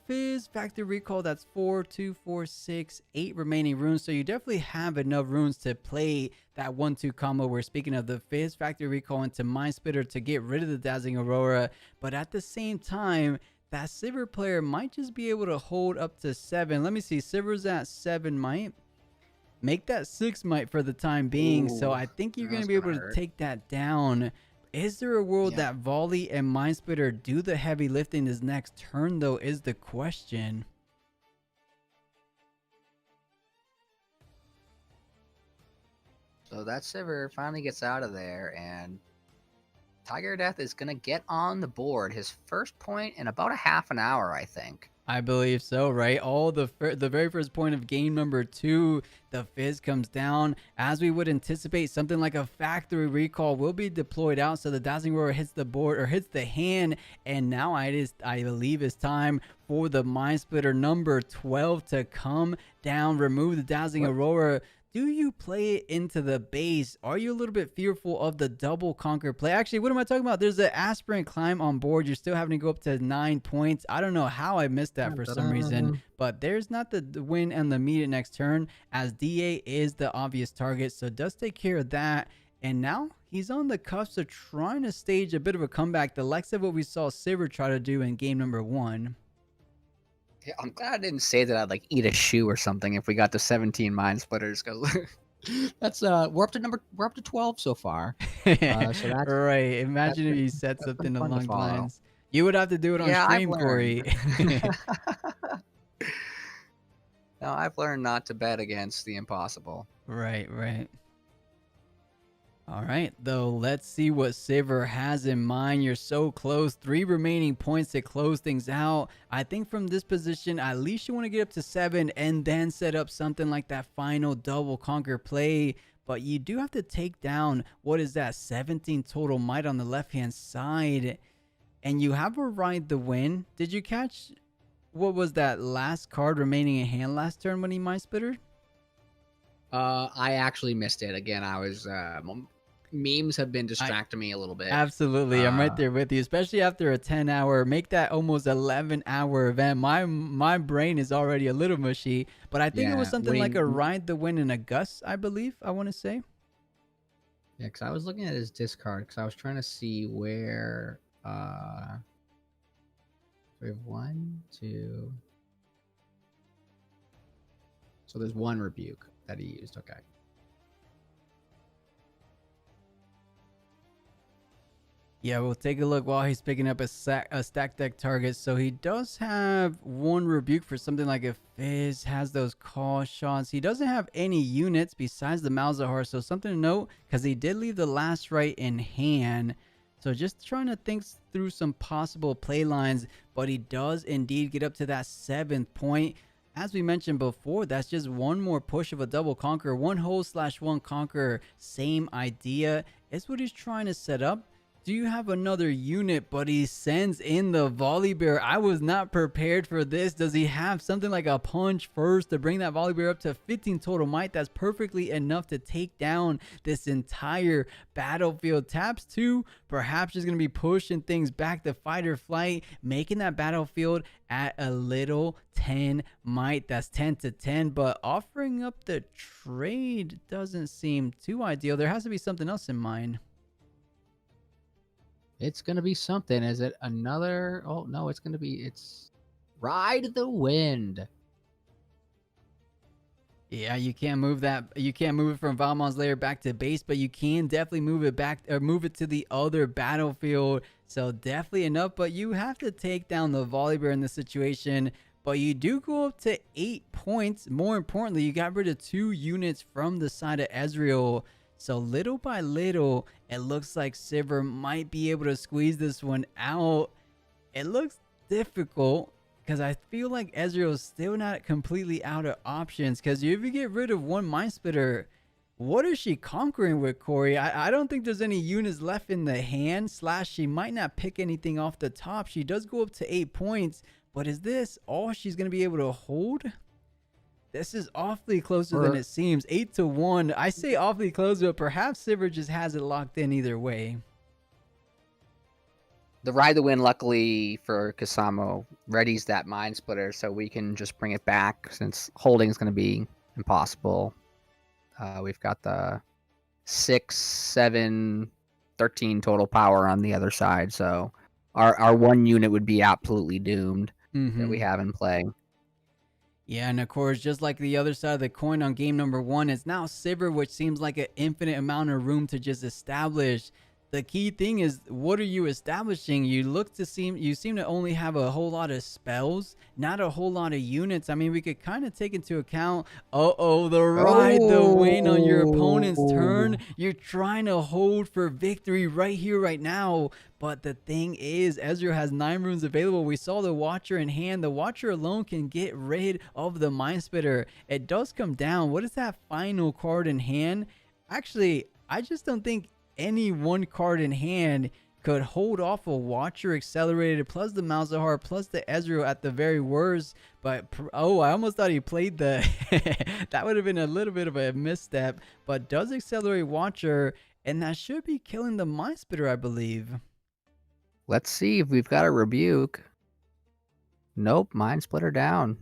Fizz, Factory Recall, that's 4, 2, 4, 6, 8 remaining runes, so you definitely have enough runes to play that 1-2 combo. We're speaking of the Fizz, Factory Recall into Mind Splitter to get rid of the Dazzling Aurora, but at the same time, that Sivir player might just be able to hold up to 7. Let me see. Sivir's at 7 might. Make that 6 might for the time being. So I think you're going to be able to take that down. Is there a world that Volley and Mind Splitter do the heavy lifting this next turn, though, is the question. So that Sivir finally gets out of there, and Tiger Death is going to get on the board. His first point in about a half an hour, I think. I believe so, right? The very first point of game number 2, the Fizz comes down. As we would anticipate, something like a factory recall will be deployed out, so the Dazzling Roar hits the board, or hits the hand, and now I believe it's time for the Mind Splitter number 12 to come down, remove the Dazzling Aurora. Do you play it into the base? Are you a little bit fearful of the double conquer play? Actually, what am I talking about? There's an aspirant climb on board. You're still having to go up to 9 points. I don't know how I missed that for some reason, but there's not the win and the immediate next turn, as DA is the obvious target, so does take care of that. And now he's on the cusp of trying to stage a bit of a comeback, the likes of what we saw Sivir try to do in game number 1. Yeah, I'm glad I didn't say that I'd like eat a shoe or something if we got to 17 Mind Splitters, because that's we're up to 12 so far. So that's right. Imagine if you said something along the lines. You would have to do it on stream, Corey. No, I've learned not to bet against the impossible. Right. All right, though, let's see what Sivir has in mind. You're so close. 3 remaining points to close things out. I think from this position, at least you want to get up to 7 and then set up something like that final double conquer play. But you do have to take down, what is that, 17 total might on the left-hand side. And you have a ride the win. Did you catch, what was that last card remaining in hand last turn when he Mind Splittered? I actually missed it. Again, I was memes have been distracting me a little bit. Absolutely. I'm right there with you, especially after a 10-hour, make that almost 11-hour event. My brain is already a little mushy, but I think it was something like a ride the win in a Gus, I believe, I want to say. Yeah, because I was looking at his discard, because I was trying to see where we have 1, 2. So there's 1 rebuke that he used. Okay. Yeah, we'll take a look while he's picking up a stack deck target. So he does have 1 rebuke for something like a Fizz, has those call shots. He doesn't have any units besides the Malzahar, so something to note, because he did leave the last right in hand. So just trying to think through some possible play lines, but he does indeed get up to that 7th point. As we mentioned before, that's just 1 more push of a double conquer, 1 hole / 1 conquer. Same idea. It's what he's trying to set up. Do you have another unit? But he sends in the Volley Bear. I was not prepared for this. Does he have something like a punch first to bring that Volley Bear up to 15 total might? That's perfectly enough to take down this entire battlefield. Taps 2, perhaps just going to be pushing things back to fight or flight, making that battlefield at a little 10 might. That's 10 to 10, but offering up the trade doesn't seem too ideal. There has to be something else in mind. It's going to be something. Is it another? Oh, no, it's Ride the Wind. Yeah, you can't move that. You can't move it from Valmon's lair back to base, but you can definitely move it back or move it to the other battlefield. So definitely enough, but you have to take down the Volley Bear in this situation. But you do go up to 8 points. More importantly, you got rid of 2 units from the side of Ezreal. So little by little, it looks like Sivir might be able to squeeze this one out. It looks difficult because I feel like Ezreal is still not completely out of options. Because if you get rid of 1 Mind Splitter, what is she conquering with, Corey? I don't think there's any units left in the hand. / she might not pick anything off the top. She does go up to 8 points. But is this all she's going to be able to hold? This is awfully closer than it seems. 8 to 1. I say awfully close, but perhaps Sivir just has it locked in either way. The Ride the Wind, luckily for Kasamo, readies that Mind Splitter, so we can just bring it back since holding is going to be impossible. We've got the 6, 7, 13 total power on the other side, so our 1 unit would be absolutely doomed that we have in play. Yeah, and of course, just like the other side of the coin on game number 1, it's now Sivir, which seems like an infinite amount of room to just establish. the key thing is, what are you establishing? You seem to only have a whole lot of spells, not a whole lot of units. I mean, we could kind of take into account, the ride the win on your opponent's turn. You're trying to hold for victory right here, right now. But the thing is, Ezreal has 9 runes available. We saw the Watcher in hand. The Watcher alone can get rid of the Mind Splitter. It does come down. What is that final card in hand? Actually, I just don't think any one card in hand could hold off a Watcher Accelerated plus the Malzahar plus the Ezreal at the very worst. But I almost thought he played the that would have been a little bit of a misstep, but does accelerate Watcher, and that should be killing the Mind Splitter, I believe. Let's see if we've got a rebuke. Nope, Mind Splitter down.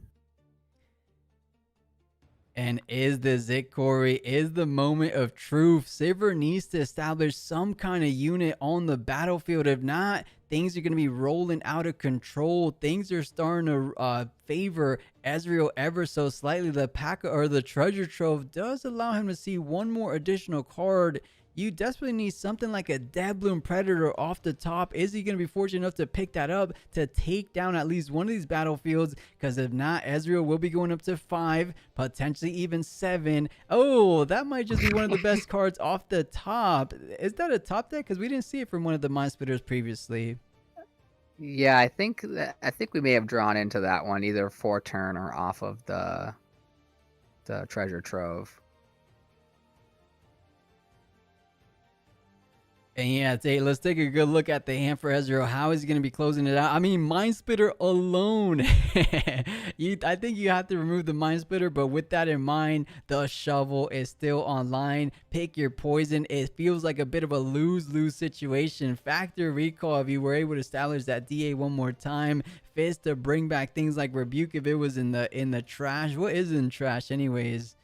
And is this it, Corey? Is the moment of truth? Sivir needs to establish some kind of unit on the battlefield. If not, things are going to be rolling out of control. Things are starting to favor Ezreal ever so slightly. The pack or the treasure trove does allow him to see one more additional card. You desperately need something like a Deadbloom Predator off the top. Is he going to be fortunate enough to pick that up to take down at least one of these battlefields? Because if not, Ezreal will be going up to 5, potentially even 7. Oh, that might just be one of the best cards off the top. Is that a top deck? Because we didn't see it from one of the Mind Splitters previously. Yeah, I think we may have drawn into that one either for turn or off of the treasure trove. And yeah, let's take a good look at the hand for Ezreal. How is he going to be closing it out? I mean, Mind Splitter alone. I think you have to remove the Mind Splitter, but with that in mind, the shovel is still online. Pick your poison. It feels like a bit of a lose-lose situation. Factor recall if you were able to establish that DA one more time. Fist to bring back things like rebuke if it was in the trash. What is in trash anyways?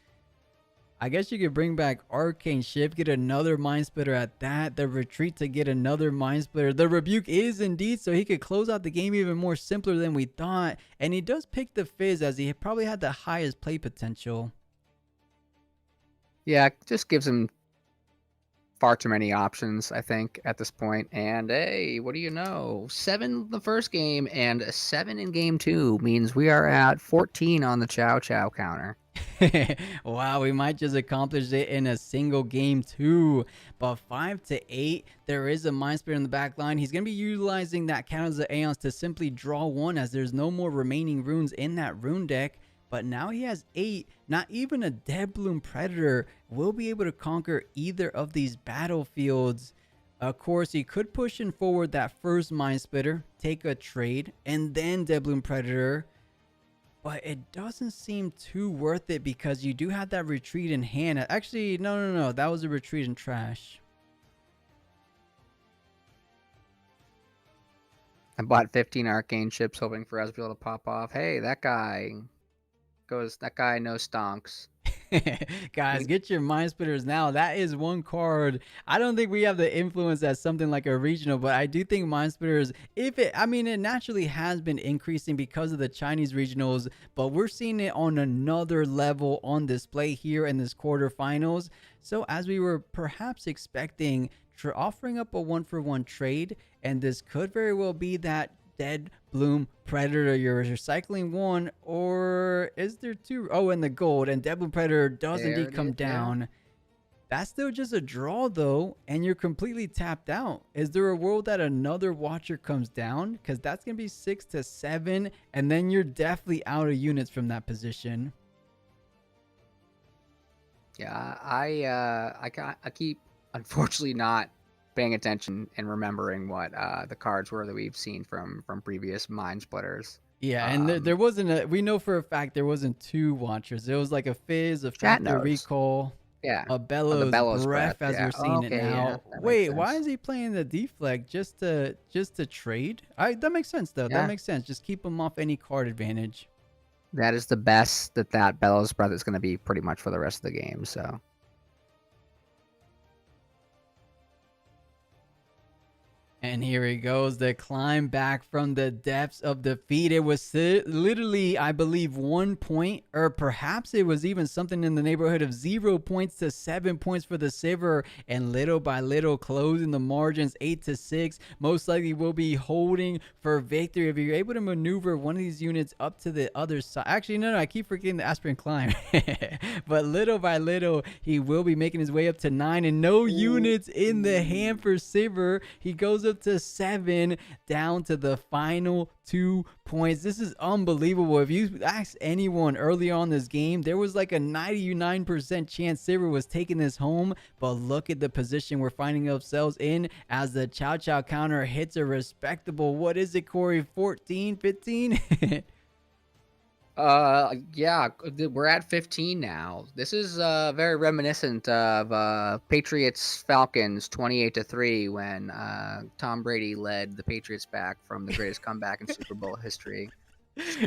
I guess you could bring back Arcane Shift, get another Mind Splitter at that. The retreat to get another Mind Splitter. The rebuke is indeed, so he could close out the game even more simpler than we thought. And he does pick the Fizz as he probably had the highest play potential. Yeah, it just gives him far too many options, I think, at this point. And hey, what do you know? 7 the first game and 7 in game 2 means we are at 14 on the Chow Chow counter. Wow, we might just accomplish it in a single game too. But 5 to 8, there is a Mind Splitter in the back line. He's going to be utilizing that Counters of Aeons to simply draw 1 as there's no more remaining runes in that rune deck. But now he has 8. Not even a Deadbloom Predator will be able to conquer either of these battlefields. Of course, he could push in forward that first Mind Splitter, take a trade, and then Deadbloom Predator. But it doesn't seem too worth it because you do have that retreat in hand. Actually, no. That was a retreat in trash. I bought 15 arcane ships hoping for Ezreal to pop off. Hey, that guy no stonks. Guys, get your Mind Splitters now. That is one card. I don't think we have the influence as something like a regional, but I do think Mind Splitters, it naturally has been increasing because of the Chinese regionals, but we're seeing it on another level on display here in this quarterfinals. So as we were perhaps expecting, offering up a 1-for-1 trade, and this could very well be that Deadbloom Predator. You're recycling 1, or is there 2? Oh, and the gold, and Deadbloom Predator does indeed come down. Yeah. That's still just a draw though, and you're completely tapped out. Is there a world that another Watcher comes down? Because that's gonna be 6 to 7, and then you're definitely out of units from that position. Yeah, I keep unfortunately not paying attention and remembering what the cards were that we've seen from previous Mind Splitters. Yeah, and there wasn't we know for a fact there wasn't 2 Watchers. There was like a Fizz, a Factor Recall, yeah, a Bellows Breath as we're seeing it now. Yeah, wait, why is he playing the deflect just to trade? That makes sense though. Yeah. That makes sense. Just keep him off any card advantage. That is the best that Bellows Breath is going to be pretty much for the rest of the game. So. And here he goes, the climb back from the depths of defeat. It was literally, I believe, 1 point, or perhaps it was even something in the neighborhood of 0 points to 7 points for the Sivir. And little by little, closing the margins 8-6. Most likely will be holding for victory if you're able to maneuver one of these units up to the other side. Actually, no, I keep forgetting the Aspirin climb. But little by little, he will be making his way up to 9, and no units in the hand for Sivir. He goes up to 7, down to the final 2 points. This is unbelievable. If you ask anyone early on this game, there was like a 99% chance Sivir was taking this home, but look at the position we're finding ourselves in as the Chow Chow counter hits a respectable, what is it, Corey, 14, 15? Yeah, we're at 15 now. This is very reminiscent of Patriots Falcons 28-3 when Tom Brady led the Patriots back from the greatest comeback in Super Bowl history.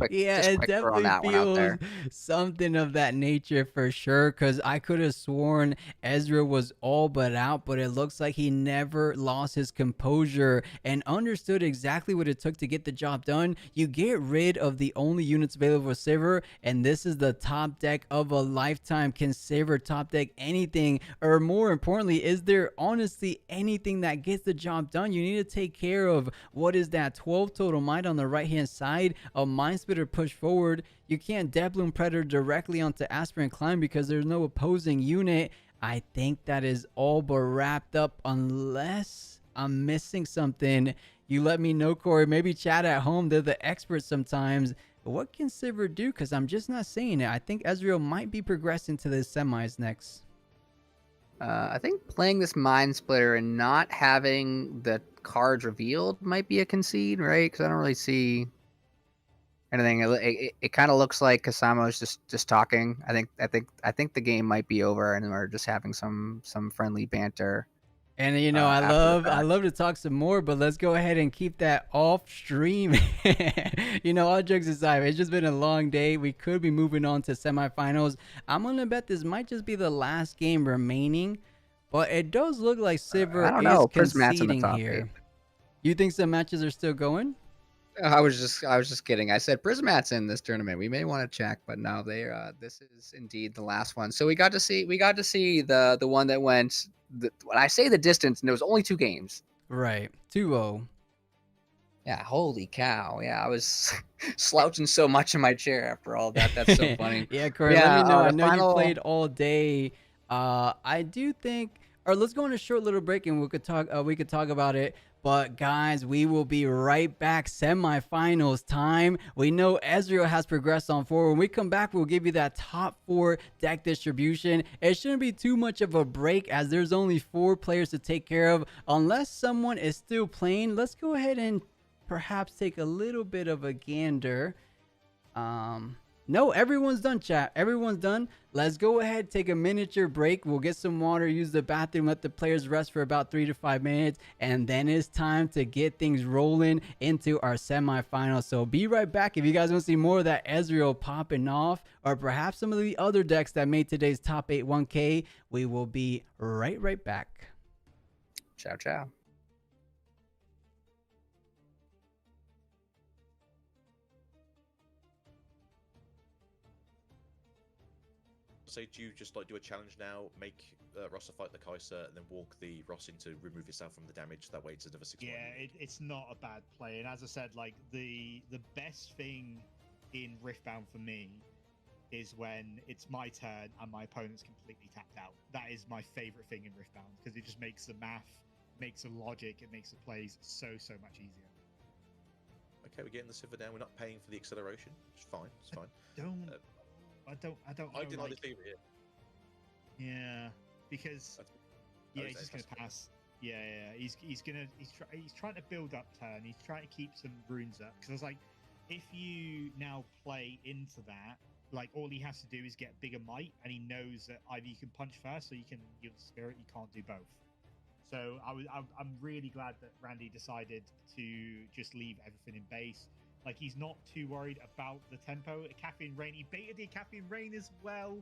Yeah, it definitely feels something of that nature for sure, because I could have sworn Ezreal was all but out, but it looks like he never lost his composure and understood exactly what it took to get the job done. You get rid of the only units available for Sivir, and this is the top deck of a lifetime. Can Sivir top deck anything? Or more importantly, is there honestly anything that gets the job done? You need to take care of, what is that, 12 total might on the right hand side, a Mind Splitter push forward. You can't Death Bloom Predator directly onto Aspirin Climb because there's no opposing unit. I think that is all but wrapped up, unless I'm missing something. You let me know, Corey. Maybe chat at home. They're the experts sometimes. But what can Sivir do? Because I'm just not saying it. I think Ezreal might be progressing to the semis next. I think playing this Mind Splitter and not having the cards revealed might be a concede, right? Because I don't really see anything. It kind of looks like Kasamo is just talking. I think the game might be over, and we're just having some friendly banter. And you know, I love to talk some more, but let's go ahead and keep that off stream. You know, all jokes aside, it's just been a long day. We could be moving on to semifinals. I'm gonna bet this might just be the last game remaining, but it does look like Sivir is conceding here. You think some matches are still going? I was just kidding. I said Prismat's in this tournament. We may want to check, but no, this is indeed the last one. So we got to see the one that went. When I say the distance, and there was only 2 games. Right, 2-0. Yeah, holy cow! Yeah, I was slouching so much in my chair after all that. That's so funny. Yeah, Corey. Yeah, let me know. I know you played all day. I do think, or let's go on a short little break and we could talk about it. But guys, we will be right back. Semifinals time. We know Ezreal has progressed on forward. When we come back, we'll give you that top 4 deck distribution. It shouldn't be too much of a break as there's only 4 players to take care of. Unless someone is still playing, let's go ahead and perhaps take a little bit of a gander. No, everyone's done, chat. Everyone's done. Let's go ahead, take a miniature break. We'll get some water, use the bathroom, let the players rest for about 3 to 5 minutes, and then it's time to get things rolling into our semifinals. So be right back. If you guys want to see more of that Ezreal popping off, or perhaps some of the other decks that made today's top 8 1K, we will be right back. Ciao, ciao. Say, do you just do a challenge now, make Rossa fight the Kaiser, and then walk the Ross in to remove yourself from the damage? That way it's another 6. Yeah, it's not a bad play. And as I said, the best thing in Riftbound for me is when it's my turn and my opponent's completely tapped out. That is my favorite thing in Riftbound, because it just makes the math, makes the logic, it makes the plays so much easier. Okay, we're getting the Sivir down. We're not paying for the acceleration. It's fine. It's fine. I don't know. I deny the Sivir here. Yeah, because he's just gonna pass. Yeah. He's trying to build up turn. He's trying to keep some runes up. Because I was like, if you now play into that, like all he has to do is get bigger might, and he knows that either you can punch first or you can use spirit. You can't do both. So I'm really glad that Randy decided to just leave everything in base. Like, he's not too worried about the tempo. Caffeine Rain, he baited the Caffeine Rain as well.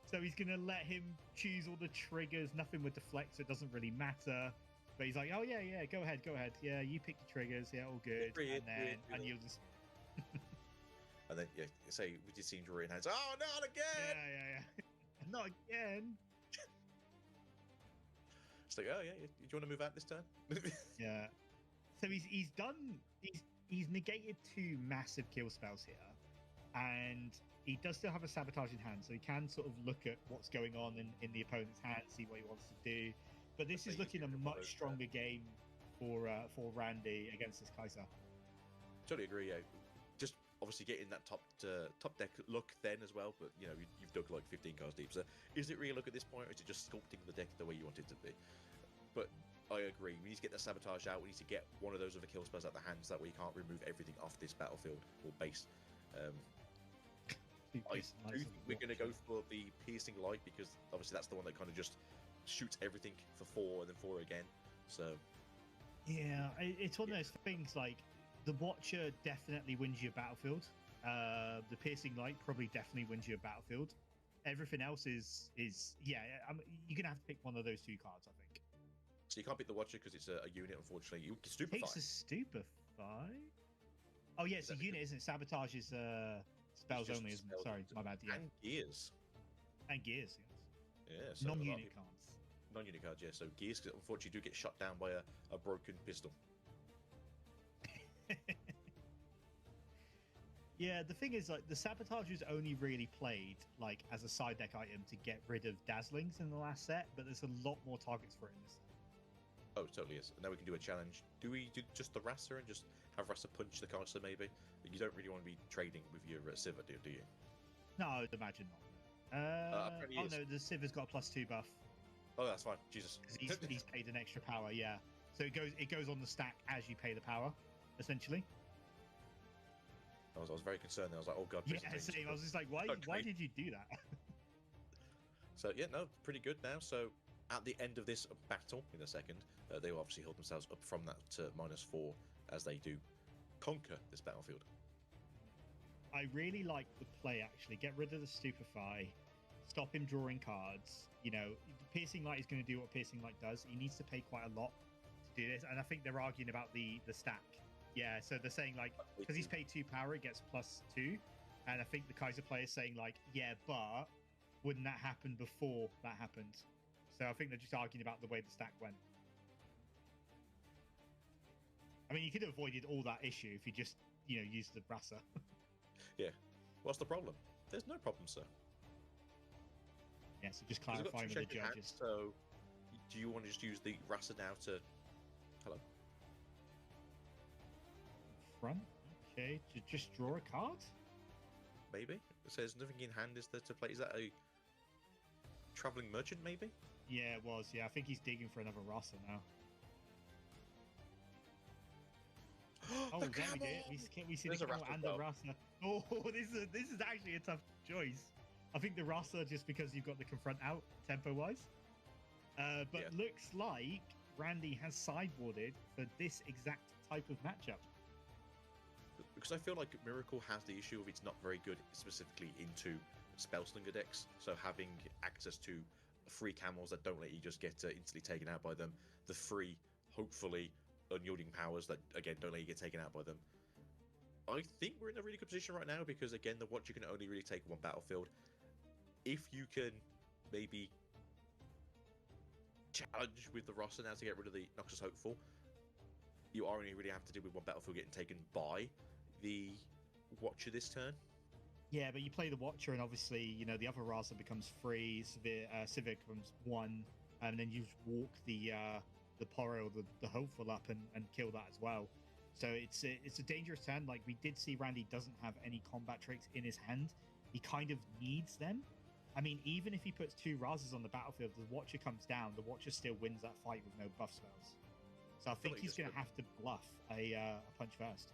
So he's going to let him choose all the triggers. Nothing with deflect, so it doesn't really matter. But he's like, oh yeah, go ahead. Yeah, you pick your triggers. Yeah, all good. And you'll just. And then say we just seen draw in hands. Oh, not again! Yeah. Not again. It's like, oh yeah, do you want to move out this turn? Yeah. So he's negated 2 massive kill spells here, and he does still have a sabotage in hand, so he can sort of look at what's going on in the opponent's hand, see what he wants to do. But this is looking a much stronger game for Randy against this Kaiser. Totally agree. Yeah, just obviously getting that top deck look then as well. But you've dug like 15 cards deep. So is it really a look at this point, or is it just sculpting the deck the way you want it to be? But I agree. We need to get the sabotage out. We need to get one of those other kill spells out the hands. That way you can't remove everything off this battlefield or base. I do think we're going to go for the piercing light, because obviously that's the one that kind of just shoots everything for 4 and then 4 again. So yeah, it's one of those things. Like, the Watcher definitely wins you a battlefield. The piercing light probably definitely wins you a battlefield. Everything else is you're gonna have to pick one of those 2 cards, I think. So you can't pick the Watcher because it's a unit, unfortunately. You can stupefy. Takes a stupefy. Oh yeah, it's a unit, isn't it? Sabotage is spells only, isn't it? Sorry, my bad. Yeah. And gears. And gears, yes. Yeah. So non-unit cards. Non-unit cards, yeah. So gears, unfortunately, do get shot down by a broken pistol. Yeah, the thing is, like, the sabotage was only really played like as a side deck item to get rid of dazzlings in the last set, but there's a lot more targets for it in this set. Oh, it totally is. And now we can do a challenge. Do we do just the Rasa and just have Rasa punch the caster, maybe? You don't really want to be trading with your Siva, do you? No, I'd imagine not. Oh no, the Siva's got a +2 buff. Oh, that's fine. Jesus. Because he's paid an extra power, yeah. So it goes on the stack as you pay the power, essentially. I was very concerned. I was like, oh god. Yeah, same. I was just like, why did you do that? So yeah, no, pretty good now. So at the end of this battle, in a second, they will obviously hold themselves up from that to -4 as they do conquer this battlefield. I really like the play, actually. Get rid of the Stupefy, stop him drawing cards. Piercing Light is going to do what Piercing Light does. He needs to pay quite a lot to do this, and I think they're arguing about the stack. Yeah, so they're saying, like, because he's paid 2 power, it gets +2, and I think the Kaiser player is saying, like, yeah, but wouldn't that happen before that happened? So I think they're just arguing about the way the stack went. I mean, you could have avoided all that issue if you just, used the Rasa. Yeah. What's the problem? There's no problem, sir. Yeah, so just clarifying with the judges. So, do you want to just use the Rasa now to... Hello? Front? Okay, to just draw a card? Maybe. It says nothing in hand is there to play. Is that a traveling merchant, maybe? Yeah, it was. Yeah, I think he's digging for another Rasa now. Oh, the there we did. We see the camel and the Rasa. Oh, this is actually a tough choice. I think the Rasa, just because you've got the confront out tempo-wise. But yeah. Looks like Randy has sideboarded for this exact type of matchup. Because I feel like Miracle has the issue of it's not very good specifically into Spellslinger decks. So having access to free camels that don't let you just get instantly taken out by them, the free, hopefully, unyielding powers that, again, don't let you get taken out by them. I think we're in a really good position right now because, again, the Watcher can only really take one battlefield. If you can maybe challenge with the Rasa now to get rid of the Noxus Hopeful, you are only really have to deal with one battlefield getting taken by the Watcher this turn. Yeah, but you play the Watcher, and obviously, the other Rasa becomes free, Civic becomes 1, and then you walk the Poro, the Hopeful up and kill that as well. So it's a dangerous turn. Like, we did see Randy doesn't have any combat tricks in his hand. He kind of needs them. I mean, even if he puts 2 Rasas on the battlefield, the Watcher comes down, the Watcher still wins that fight with no buff spells. So I think he's going to have to bluff a punch first.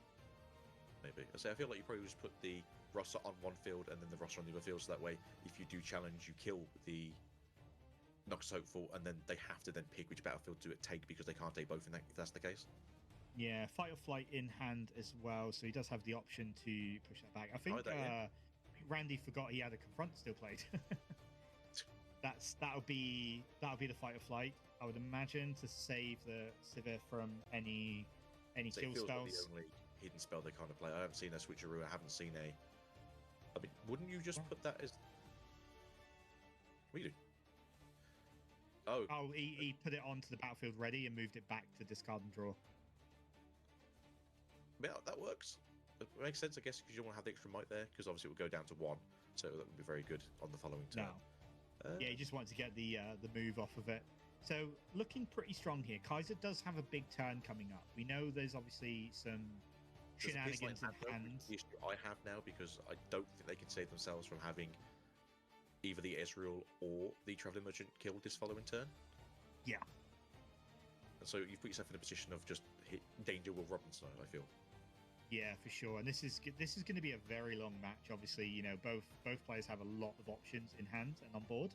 Maybe. I feel like you probably just put the Rasa on one field and then the Rasa on the other field, so that way, if you do challenge, you kill the Noxus Hopeful, and then they have to then pick which battlefield to take because they can't take both if that's the case. Yeah, Fight or Flight in hand as well, so he does have the option to push that back. I think Randy forgot he had a Confront still played. that'll be the fight or flight, I would imagine, to save the Sivir from any So kill it feels spells. like the only hidden spell they kind of play. I haven't seen a switcheroo. I haven't seen a. I mean, wouldn't you just put that as? What are you doing? Oh, he put it onto the battlefield ready and moved it back to discard and draw. Yeah, that works. It makes sense, I guess, because you don't want to have the extra might there, because obviously it will go down to 1, so that would be very good on the following turn. No. Yeah, he just wanted to get the move off of it. So looking pretty strong here. Kaiser does have a big turn coming up. We know there's obviously some shenanigans in hand. The issue I have now, because I don't think they can save themselves from having either the Ezreal or the Traveling Merchant killed this following turn. Yeah. And so you've put yourself in a position of just danger Will Robinson, I feel. Yeah, for sure. And this is going to be a very long match. Obviously, you know, both players have a lot of options in hand and on board,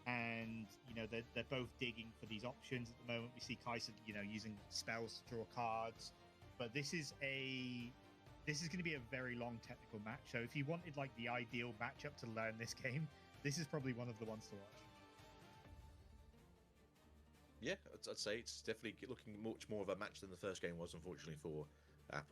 and you know they're both digging for these options at the moment. We see Kaiser, you know, using spells to draw cards, but this is going to be a very long technical match. So if you wanted like the ideal matchup to learn this game, this is probably one of the ones to watch. Yeah, I'd say it's definitely looking much more of a match than the first game was, unfortunately, for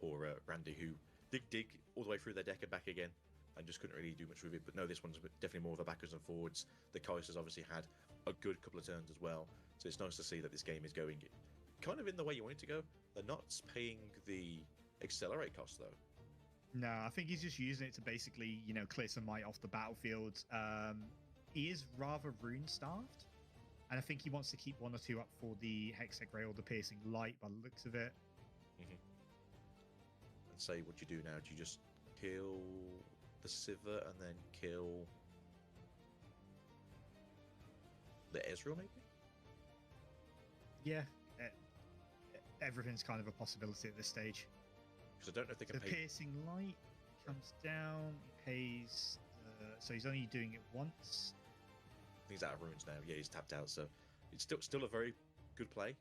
poor Randy, who did dig all the way through their deck and back again, and just couldn't really do much with it. But no, this one's definitely more of a backwards and forwards. The Kaisers obviously had a good couple of turns as well, so it's nice to see that this game is going kind of in the way you want it to go. They're not paying the accelerate cost, though. No, I think he's just using it to basically, you know, clear some might off the battlefield. He is rather rune-starved, and I think he wants to keep 1 or 2 up for the Hextech Ray or the Piercing Light by the looks of it. Mm-hmm. And say, what you do now? Do you just kill the Sivir and then kill the Ezreal, maybe? Yeah, everything's kind of a possibility at this stage. Because I don't know if they can The pay. Piercing Light comes down, he pays, so he's only doing it once. He's out of runes now. Yeah, he's tapped out, so it's still a very good play.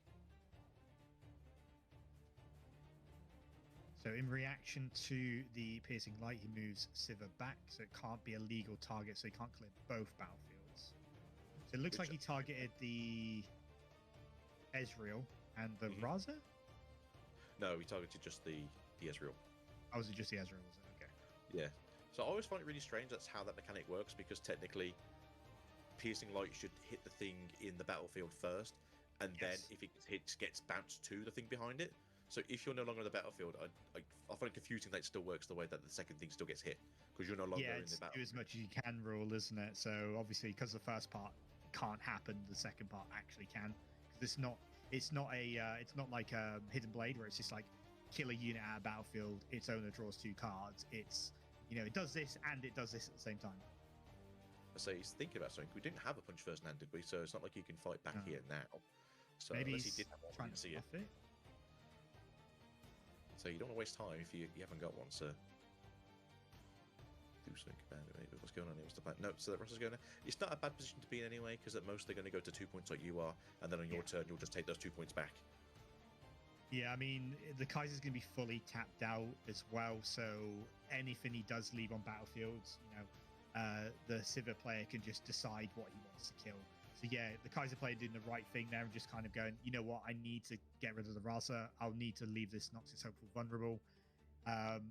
So in reaction to the Piercing Light, he moves Sivir back, so it can't be a legal target, so he can't clear both battlefields. So it looks like he targeted the Ezreal and the Raza? No, he targeted just the Ezreal. Oh, was it just the Ezreal, was it? Okay. Yeah. So I always find it really strange that's how that mechanic works, because technically Piercing Light should hit the thing in the battlefield first, and then if it gets bounced to the thing behind it. So if you're no longer on the battlefield, I find it confusing that it still works the way that the second thing still gets hit, because you're no longer in the battle. Do as much as you can rule, isn't it? So obviously, because the first part can't happen, the second part actually can. Because it's not like a Hidden Blade where it's just like kill a unit at a battlefield, its owner draws 2 cards. It's, you know, it does this and it does this at the same time. I say he's thinking about something. We didn't have a punch first hand, did we? So it's not like you can fight back here now. So maybe unless he's he did have one, trying to to see it. it. So you don't want to waste time if you haven't got one. So do something about it. Maybe what's going on here? What's the plan? No, so the Russ is going. It's not a bad position to be in anyway, because at most they're going to go to 2 points like you are, and then on your turn you'll just take those 2 points back. Yeah, I mean, the Kaiser's going to be fully tapped out as well, so anything he does leave on battlefields, you know, the Sivir player can just decide what he wants to kill. So yeah, the Kaiser player doing the right thing there and just kind of going, you know what, I need to get rid of the Raza. I'll need to leave this Noxus Hopeful vulnerable.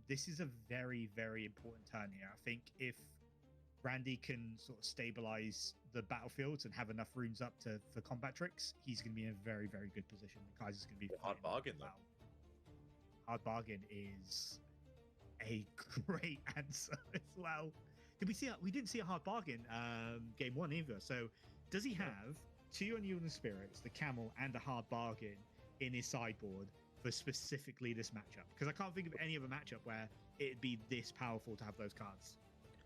This is a very, very important turn here. I think if Randy can sort of stabilize the battlefields and have enough runes up for combat tricks, he's going to be in a very, very good position. The Kaiser's going to be hard bargain, though. Hard bargain is a great answer as well. Did we see? We didn't see a hard bargain game 1 either. So does he have 2 Unyielding Spirits, the Camel, and a hard bargain in his sideboard for specifically this matchup? Because I can't think of any other matchup where it'd be this powerful to have those cards.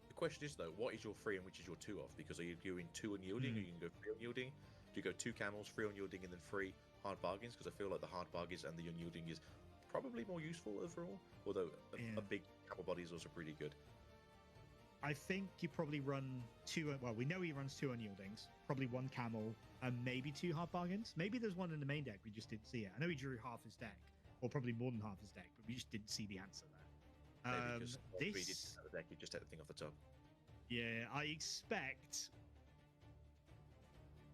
The question is, though, what is your 3 and which is your 2 off? Because are you doing 2 Unyielding, or you can go 3 Unyielding? Do you go 2 Camels, 3 Unyielding, and then 3 hard bargains? Because I feel like the hard bargains and the Unyielding is probably more useful overall, although a big Camel body is also pretty good. I think you probably run 2. Well, we know he runs 2 Unyieldings, probably 1 Camel, and maybe 2 hard bargains. Maybe there's one in the main deck, we just didn't see it. I know he drew half his deck, or probably more than half his deck, but we just didn't see the answer there. Maybe because he didn't have the deck, he just had the thing off the top. Yeah, I expect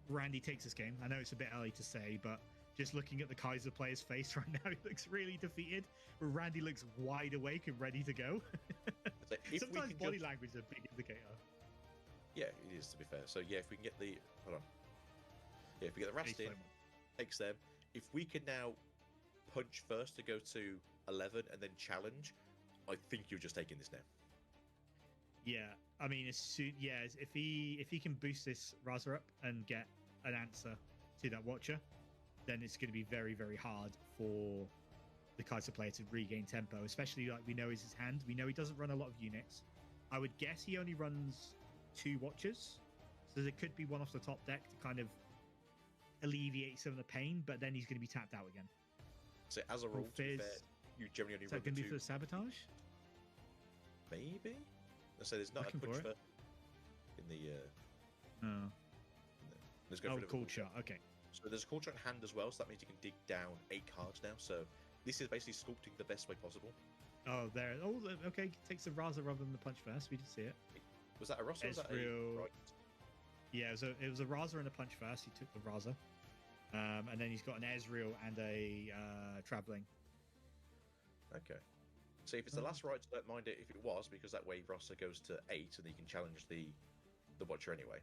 Randy takes this game. I know it's a bit early to say, but just looking at the Kaiser player's face right now, he looks really defeated. But Randy looks wide awake and ready to go. Sometimes body language is a big indicator. Yeah, it is, to be fair. So yeah, if we can get the if we get the Rast in, takes them. If we can now punch first to go to 11 and then challenge, I think you're just taking this now. Yeah, I mean, if he can boost this Raza up and get an answer to that Watcher, then it's going to be very, very hard for the Kaiser player to regain tempo, especially like we know is his hand. We know he doesn't run a lot of units. I would guess he only runs 2 Watchers, so there could be one off the top deck to kind of alleviate some of the pain, but then he's going to be tapped out again. So as a rule, to be fair, you generally only run Is that going to be 2. for the sabotage? Maybe. So there's not a punch for in the. Let's go for cool shot. Okay. So there's a cool shot in hand as well, so that means you can dig down 8 cards now. So this is basically sculpting the best way possible. Oh, there. Oh, okay. Takes the Raza rather than the punch first. We did see it. Was that a Ross? Or was that real... a right? Yeah, it was a Raza and a punch first. He took the Raza, and then he's got an Ezreal and a traveling. Okay. So if it's the last right, don't mind it if it was, because that way Rossa goes to 8 and he can challenge the Watcher anyway.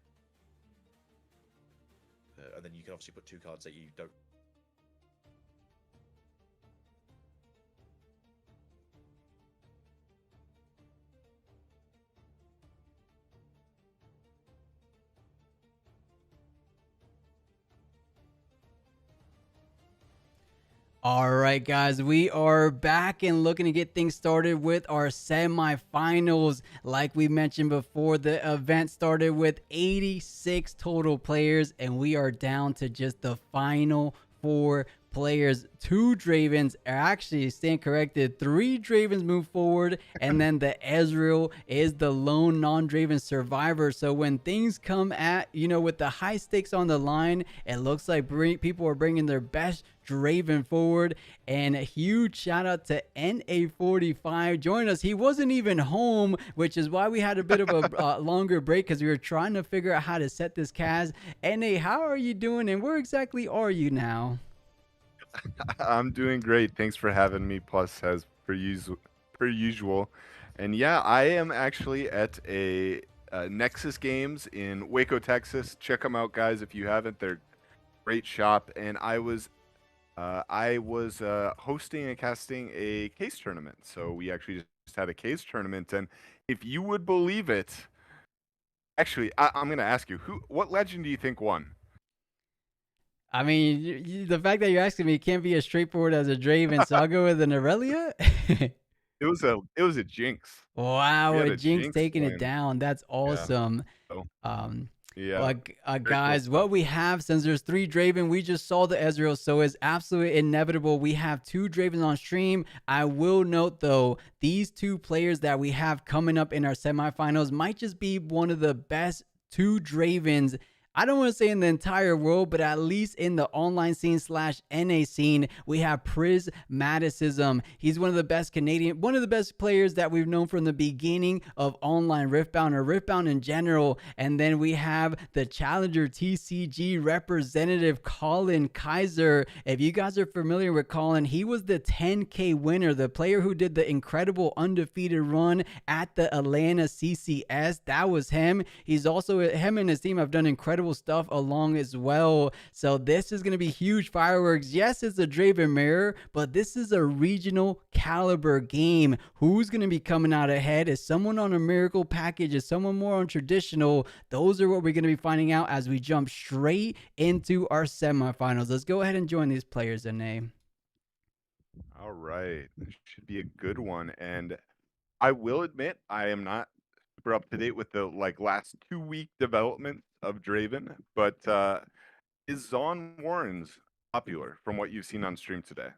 And then you can obviously put 2 cards that you don't. All right, guys, we are back and looking to get things started with our semifinals. Like we mentioned before, the event started with 86 total players, and we are down to just the final 4 players. 2 Dravens are actually stand corrected. 3 Dravens move forward, and then the Ezreal is the lone non-Draven survivor. So when things come at, with the high stakes on the line, it looks like people are bringing their best Draven forward. And a huge shout out to NA45 joining us. He wasn't even home, which is why we had a bit of a longer break, because we were trying to figure out how to set this cast. NA, how are you doing, and where exactly are you now? I'm doing great. Thanks for having me, Plus, as per usual. And yeah, I am actually at a Nexus Games in Waco, Texas. Check them out, guys, if you haven't. They're great shop. And I was hosting and casting a case tournament. So we actually just had a case tournament. And if you would believe it, actually, I'm going to ask you, what legend do you think won? I mean, the fact that you're asking me can't be as straightforward as a Draven, so I'll go with an Aurelia. It was a Jinx. Wow, a Jinx taking win. It down. That's awesome. Yeah. Yeah. Guys, what we have, since there's 3 Draven, we just saw the Ezreal, so it's absolutely inevitable. We have 2 Dravens on stream. I will note, though, these 2 players that we have coming up in our semifinals might just be one of the best 2 Dravens, I don't want to say in the entire world, but at least in the online scene / NA scene. We have Prismaticism. He's one of the best one of the best players that we've known from the beginning of online Riftbound, or Riftbound in general. And then we have the Challenger TCG representative, Colin Kaiser. If you guys are familiar with Colin, he was the 10K winner, the player who did the incredible undefeated run at the Atlanta CCS. That was him. He's also, him and his team have done incredible stuff along as well. So this is going to be huge fireworks. Yes, it's a Draven mirror, but this is a regional caliber game. Who's going to be coming out ahead? Is someone on a miracle package? Is someone more on traditional? Those are what we're going to be finding out as we jump straight into our semifinals. Let's go ahead and join these players in name. All right, this should be a good one. And I will admit, I am not super up to date with the last 2-week development of Draven, but is Zon Warren's popular from what you've seen on stream today?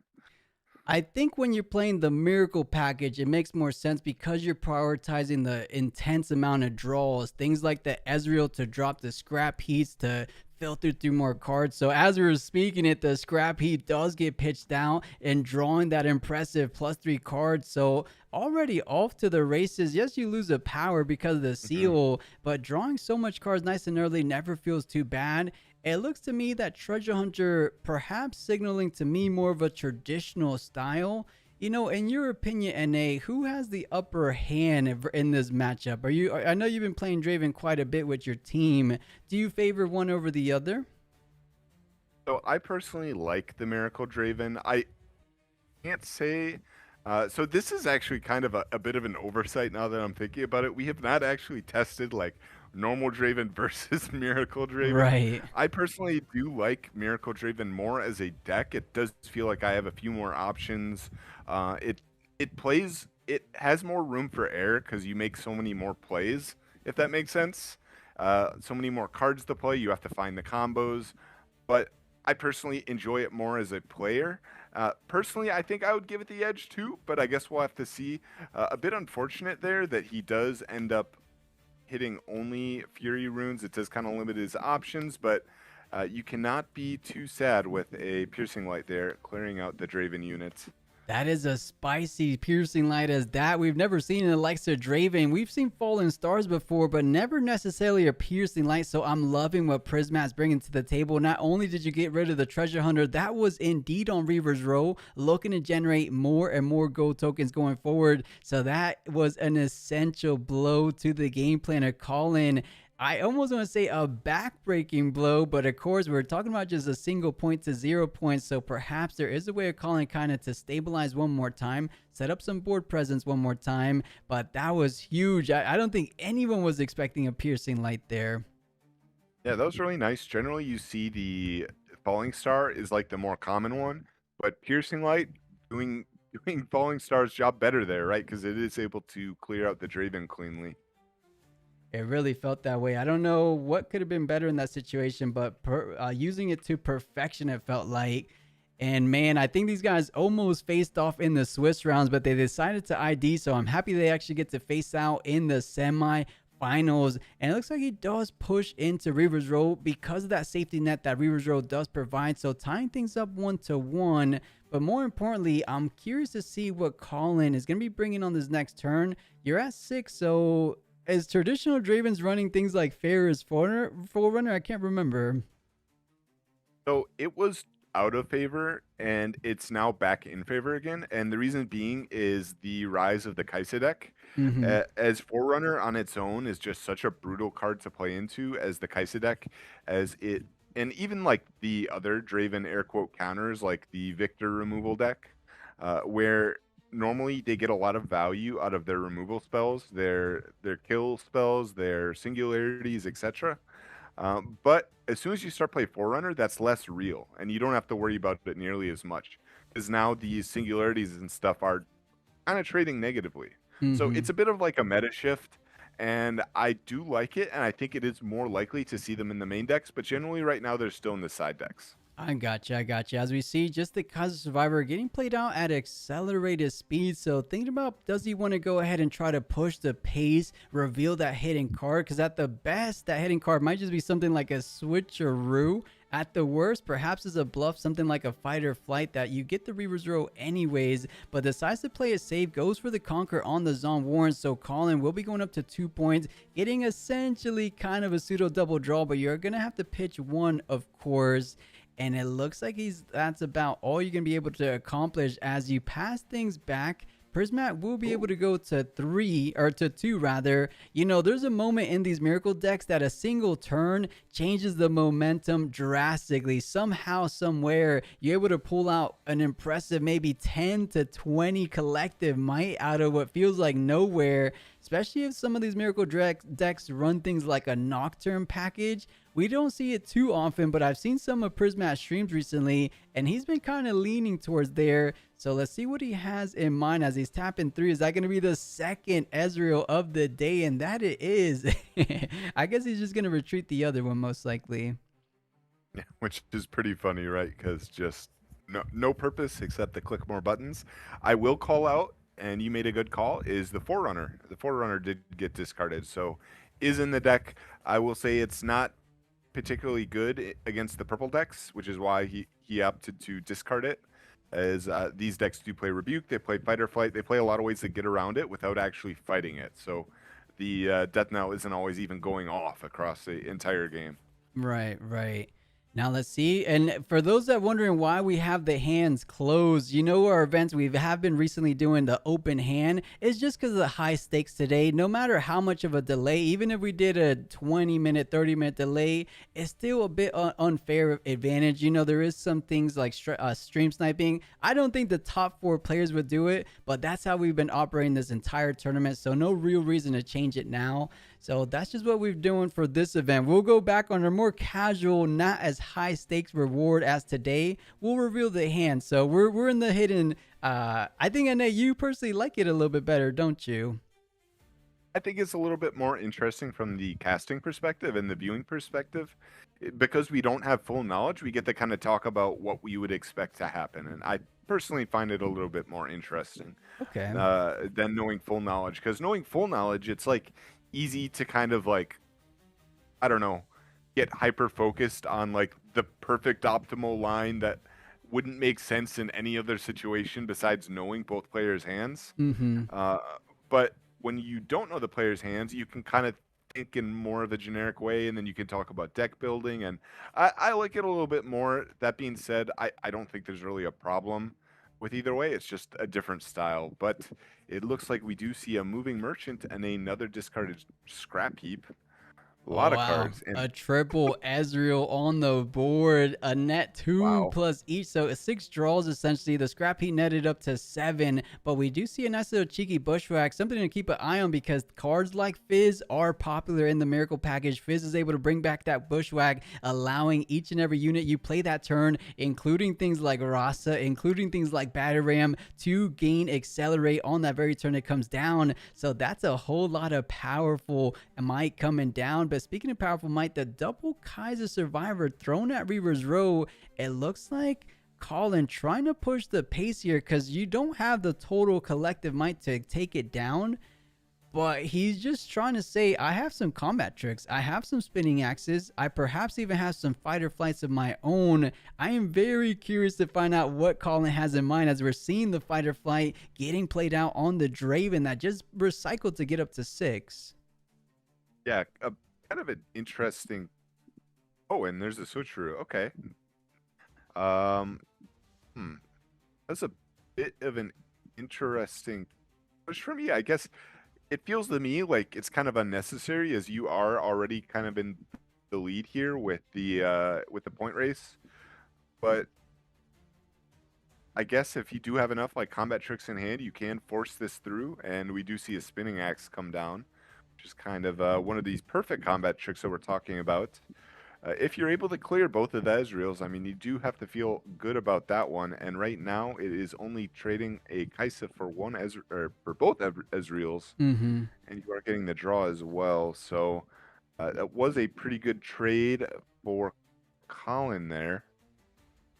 I think when you're playing the miracle package, it makes more sense because you're prioritizing the intense amount of draws, things like the Ezreal to drop the scrap heats to filter through more cards. So as we were speaking it, the scrap heat does get pitched down and drawing that impressive +3 cards. So already off to the races. Yes, you lose a power because of the seal, but drawing so much cards nice and early never feels too bad. It looks to me that Treasure Hunter perhaps signaling to me more of a traditional style. In your opinion, NA, who has the upper hand in this matchup? I know you've been playing Draven quite a bit with your team. Do you favor one over the other? So I personally like the Miracle Draven. I can't say. So this is actually kind of a bit of an oversight now that I'm thinking about it. We have not actually tested like normal Draven versus Miracle Draven. Right. I personally do like Miracle Draven more as a deck. It does feel like I have a few more options. It has more room for error because you make so many more plays, if that makes sense. So many more cards to play. You have to find the combos, but I personally enjoy it more as a player. Personally, I think I would give it the edge too, but I guess we'll have to see. A bit unfortunate there that he does end up hitting only Fury runes. It does kind of limit his options, but you cannot be too sad with a Piercing Light there, clearing out the Draven units. That is a spicy piercing light as that. We've never seen in the likes of Draven. We've seen Fallen Stars before, but never necessarily a piercing light. So I'm loving what Prismat's bringing to the table. Not only did you get rid of the Treasure Hunter, that was indeed on Reaver's Row, looking to generate more and more gold tokens going forward. So that was an essential blow to the game plan of Colin. I almost want to say a back-breaking blow, but of course we're talking about just a single point to 0 points, so perhaps there is a way of calling kind of to stabilize one more time, set up some board presence one more time, but that was huge. I don't think anyone was expecting a piercing light there. Yeah, that was really nice. Generally, you see the Falling Star is like the more common one, but Piercing Light doing Falling Star's job better there, right? Because it is able to clear out the Draven cleanly. It really felt that way. I don't know what could have been better in that situation, but using it to perfection, it felt like. And man, I think these guys almost faced off in the Swiss rounds, but they decided to ID. So I'm happy they actually get to face out in the semi-finals. And it looks like he does push into Reaver's Row because of that safety net that Reaver's Row does provide. So tying things up 1-1. But more importantly, I'm curious to see what Colin is going to be bringing on this next turn. You're at 6, so is traditional Draven's running things like Fair's Forerunner? I can't remember. So it was out of favor, and it's now back in favor again. And the reason being is the rise of the Kaisa deck. As Forerunner on its own is just such a brutal card to play into as the Kaisa deck, and even like the other Draven air quote counters, like the Victor removal deck, where normally they get a lot of value out of their removal spells, their kill spells, their singularities, etc. But as soon as you start playing Forerunner, that's less real, and you don't have to worry about it nearly as much, because now these singularities and stuff are kind of trading negatively. So it's a bit of like a meta shift, and I do like it, and I think it is more likely to see them in the main decks, but generally right now they're still in the side decks. I got you. As we see, just the Kaisa Survivor getting played out at accelerated speed. So thinking about, does he want to go ahead and try to push the pace, reveal that hidden card? Because at the best, that hidden card might just be something like a switcheroo. At the worst, perhaps as a bluff, something like a fight or flight that you get the Reaver's Row anyways, but decides to play it safe, goes for the Conquer on the Zon Warren. So Colin will be going up to 2 points, getting essentially kind of a pseudo double draw, but you're going to have to pitch one, of course. And it looks like that's about all you're going to be able to accomplish as you pass things back. Prismat will be able to go to 2 rather. There's a moment in these Miracle decks that a single turn changes the momentum drastically. Somehow, somewhere, you're able to pull out an impressive maybe 10 to 20 collective might out of what feels like nowhere, especially if some of these Miracle decks run things like a Nocturne package. We don't see it too often, but I've seen some of Prismat's streams recently, and he's been kind of leaning towards there. So let's see what he has in mind as he's tapping 3. Is that going to be the second Ezreal of the day? And that it is. I guess he's just going to retreat the other one, most likely. Yeah, which is pretty funny, right? Because just no purpose except to click more buttons. I will call out, and you made a good call, is the Forerunner. The Forerunner did get discarded, so is in the deck. I will say it's not particularly good against the purple decks, which is why he opted to discard it, as these decks do play Rebuke, they play Fight or Flight, they play a lot of ways to get around it without actually fighting it. So the Death Knell isn't always even going off across the entire game. Right. Now let's see. And for those that wondering why we have the hands closed, our events we have been recently doing the open hand. It's just because of the high stakes today. No matter how much of a delay, even if we did a 20-minute, 30-minute delay, it's still a bit unfair advantage. There is some things like stream sniping. I don't think the top 4 players would do it, but that's how we've been operating this entire tournament. So no real reason to change it now. So that's just what we're doing for this event. We'll go back on a more casual, not as high stakes reward as today. We'll reveal the hand. So we're in the hidden. I think, Annette, you personally like it a little bit better, don't you? I think it's a little bit more interesting from the casting perspective and the viewing perspective. Because we don't have full knowledge, we get to kind of talk about what we would expect to happen. And I personally find it a little bit more interesting Okay. than knowing full knowledge. Because knowing full knowledge, it's like easy to kind of like, I don't know, get hyper focused on like the perfect optimal line that wouldn't make sense in any other situation besides knowing both players' hands. Mm-hmm. But when you don't know the player's hands, you can kind of think in more of a generic way, and then you can talk about deck building. And I like it a little bit more. That being said, I don't think there's really a problem with either way. It's just a different style. But it looks like we do see a moving merchant and another discarded scrap heap. A lot of cards. And A triple Ezreal on the board. A net 2 Wow. plus each. So 6 draws essentially. The scrap heap netted up to 7. But we do see a nice little cheeky bushwhack. Something to keep an eye on because cards like Fizz are popular in the Miracle package. Fizz is able to bring back that bushwhack, allowing each and every unit you play that turn, including things like Rasa, including things like Battleram, to gain accelerate on that very turn it comes down. So that's a whole lot of powerful might coming down. But speaking of powerful might, the double Kaiser Survivor thrown at Reaver's Row, it looks like Colin trying to push the pace here because you don't have the total collective might to take it down. But he's just trying to say, I have some combat tricks. I have some spinning axes. I perhaps even have some fighter flights of my own. I am very curious to find out what Colin has in mind as we're seeing the fighter flight getting played out on the Draven that just recycled to get up to 6. Yeah, kind of an interesting. Oh, and there's a switcheroo. Okay. That's a bit of an interesting push for me. I guess it feels to me like it's kind of unnecessary as you are already kind of in the lead here with the point race. But I guess if you do have enough like combat tricks in hand, you can force this through, and we do see a spinning axe come down, which is kind of one of these perfect combat tricks that we're talking about. If you're able to clear both of the Ezreals, I mean, you do have to feel good about that one. And right now, it is only trading a Kaisa for for both Ezreals, Mm-hmm. and you are getting the draw as well. So that was a pretty good trade for Colin there.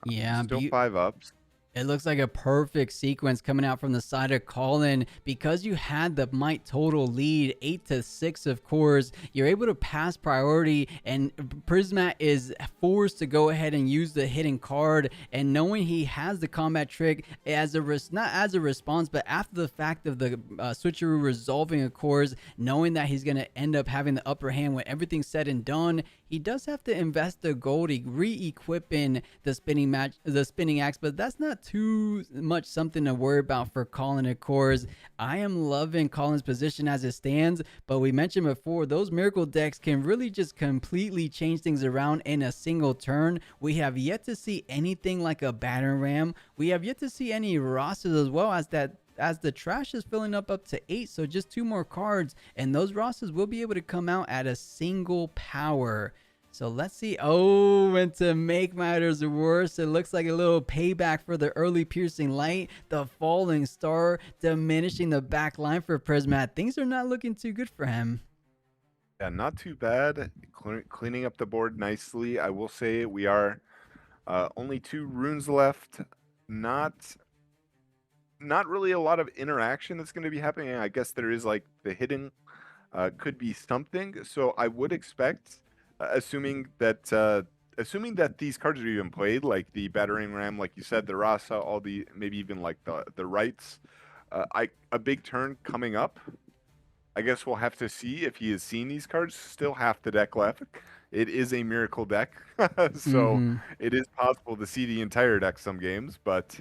Yeah, Still 5 ups. It looks like a perfect sequence coming out from the side of Colin because you had the might total lead 8-6, of course. You're able to pass priority, and Prismat is forced to go ahead and use the hidden card. And knowing he has the combat trick as not as a response, but after the fact of the switcheroo resolving, of course, knowing that he's going to end up having the upper hand when everything's said and done, he does have to invest the gold, re-equipping the spinning axe, but that's not too much something to worry about for Colin, of course. I am loving Colin's position as it stands, but we mentioned before, those miracle decks can really just completely change things around in a single turn. We have yet to see anything like a battering ram. We have yet to see any rosters as well as the trash is filling up to 8, so just 2 more cards, and those rosters will be able to come out at a single power. So let's see. Oh, and to make matters worse, it looks like a little payback for the early piercing light, the falling star, diminishing the back line for Prismat. Things are not looking too good for him. Yeah, not too bad. Cleaning up the board nicely. I will say we are only 2 runes left. Not really a lot of interaction that's going to be happening. I guess there is like the hidden could be something. So I would expect, assuming that these cards are even played, like the battering ram, like you said, the Rasa, all the maybe even like the rights, a big turn coming up. I guess we'll have to see if he has seen these cards. Still half the deck left, it is a miracle deck, so Mm-hmm. it is possible to see the entire deck some games, but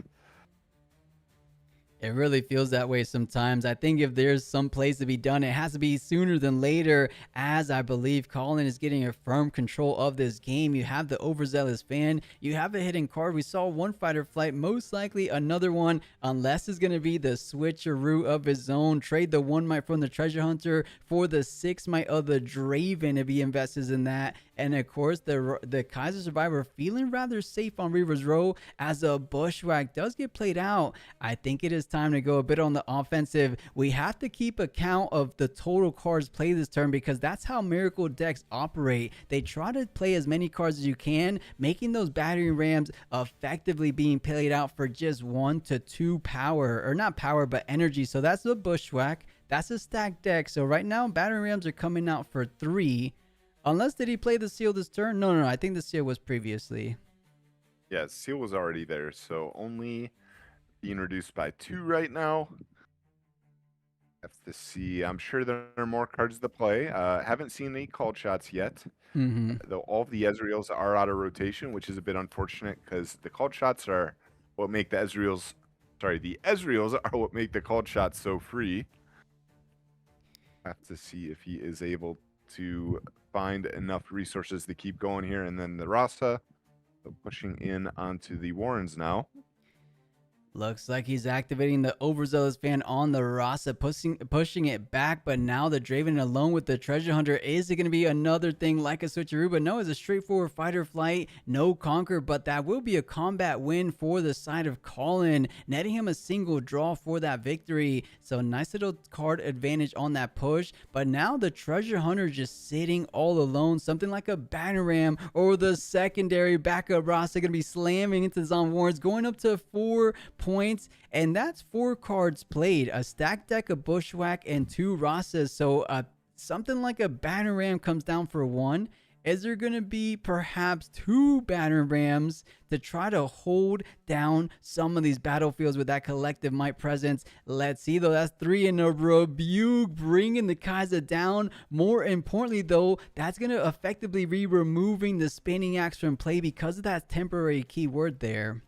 It really feels that way sometimes. I think if there's some plays to be done, it has to be sooner than later, as I believe Colin is getting a firm control of this game. You have the overzealous fan, you have a hidden card. We saw one fighter flight, most likely another one, unless it's going to be the switcheroo of his own. Trade the 1 might from the treasure hunter for the 6 might of the Draven if he invests in that. And of course, the Kaiser Survivor feeling rather safe on Reaver's Row as a Bushwhack does get played out. I think it is time to go a bit on the offensive. We have to keep account of the total cards played this turn because that's how Miracle decks operate. They try to play as many cards as you can, making those battering rams effectively being played out for just 1 to 2 power, or not power, but energy. So that's the Bushwhack. That's a stacked deck. So right now, battering rams are coming out for 3. Unless, did he play the seal this turn? No, I think the seal was previously. yeah, seal was already there, so only being reduced by 2 right now. Have to see. I'm sure there are more cards to play. Haven't seen any called shots yet. Mm-hmm. Though all of the Ezreals are out of rotation, which is a bit unfortunate because the called shots are what make the Ezreals. Sorry, the Ezreals are what make the called shots so free. Have to see if he is able to find enough resources to keep going here, and then the Rasa pushing in onto the Warrens now. Looks like he's activating the overzealous fan on the Rasa, pushing it back, but now the Draven alone with the treasure hunter. Is it going to be another thing like a switcheroo? But no, it's a straightforward fighter flight, no conquer, but that will be a combat win for the side of Colin, netting him a single draw for that victory. So nice little card advantage on that push, but now the treasure hunter just sitting all alone, something like a batter ram or the secondary backup Rasa going to be slamming into Zon Warrens, going up to 4 points, and that's 4 cards played, a stacked deck of Bushwhack and 2 Rasas. So something like a batter ram comes down for 1. Is there going to be perhaps 2 batter rams to try to hold down some of these battlefields with that collective might presence? Let's see, though. That's 3 in a rebuke, bringing the Kaiser down. More importantly, though, that's going to effectively be removing the spinning axe from play because of that temporary keyword there.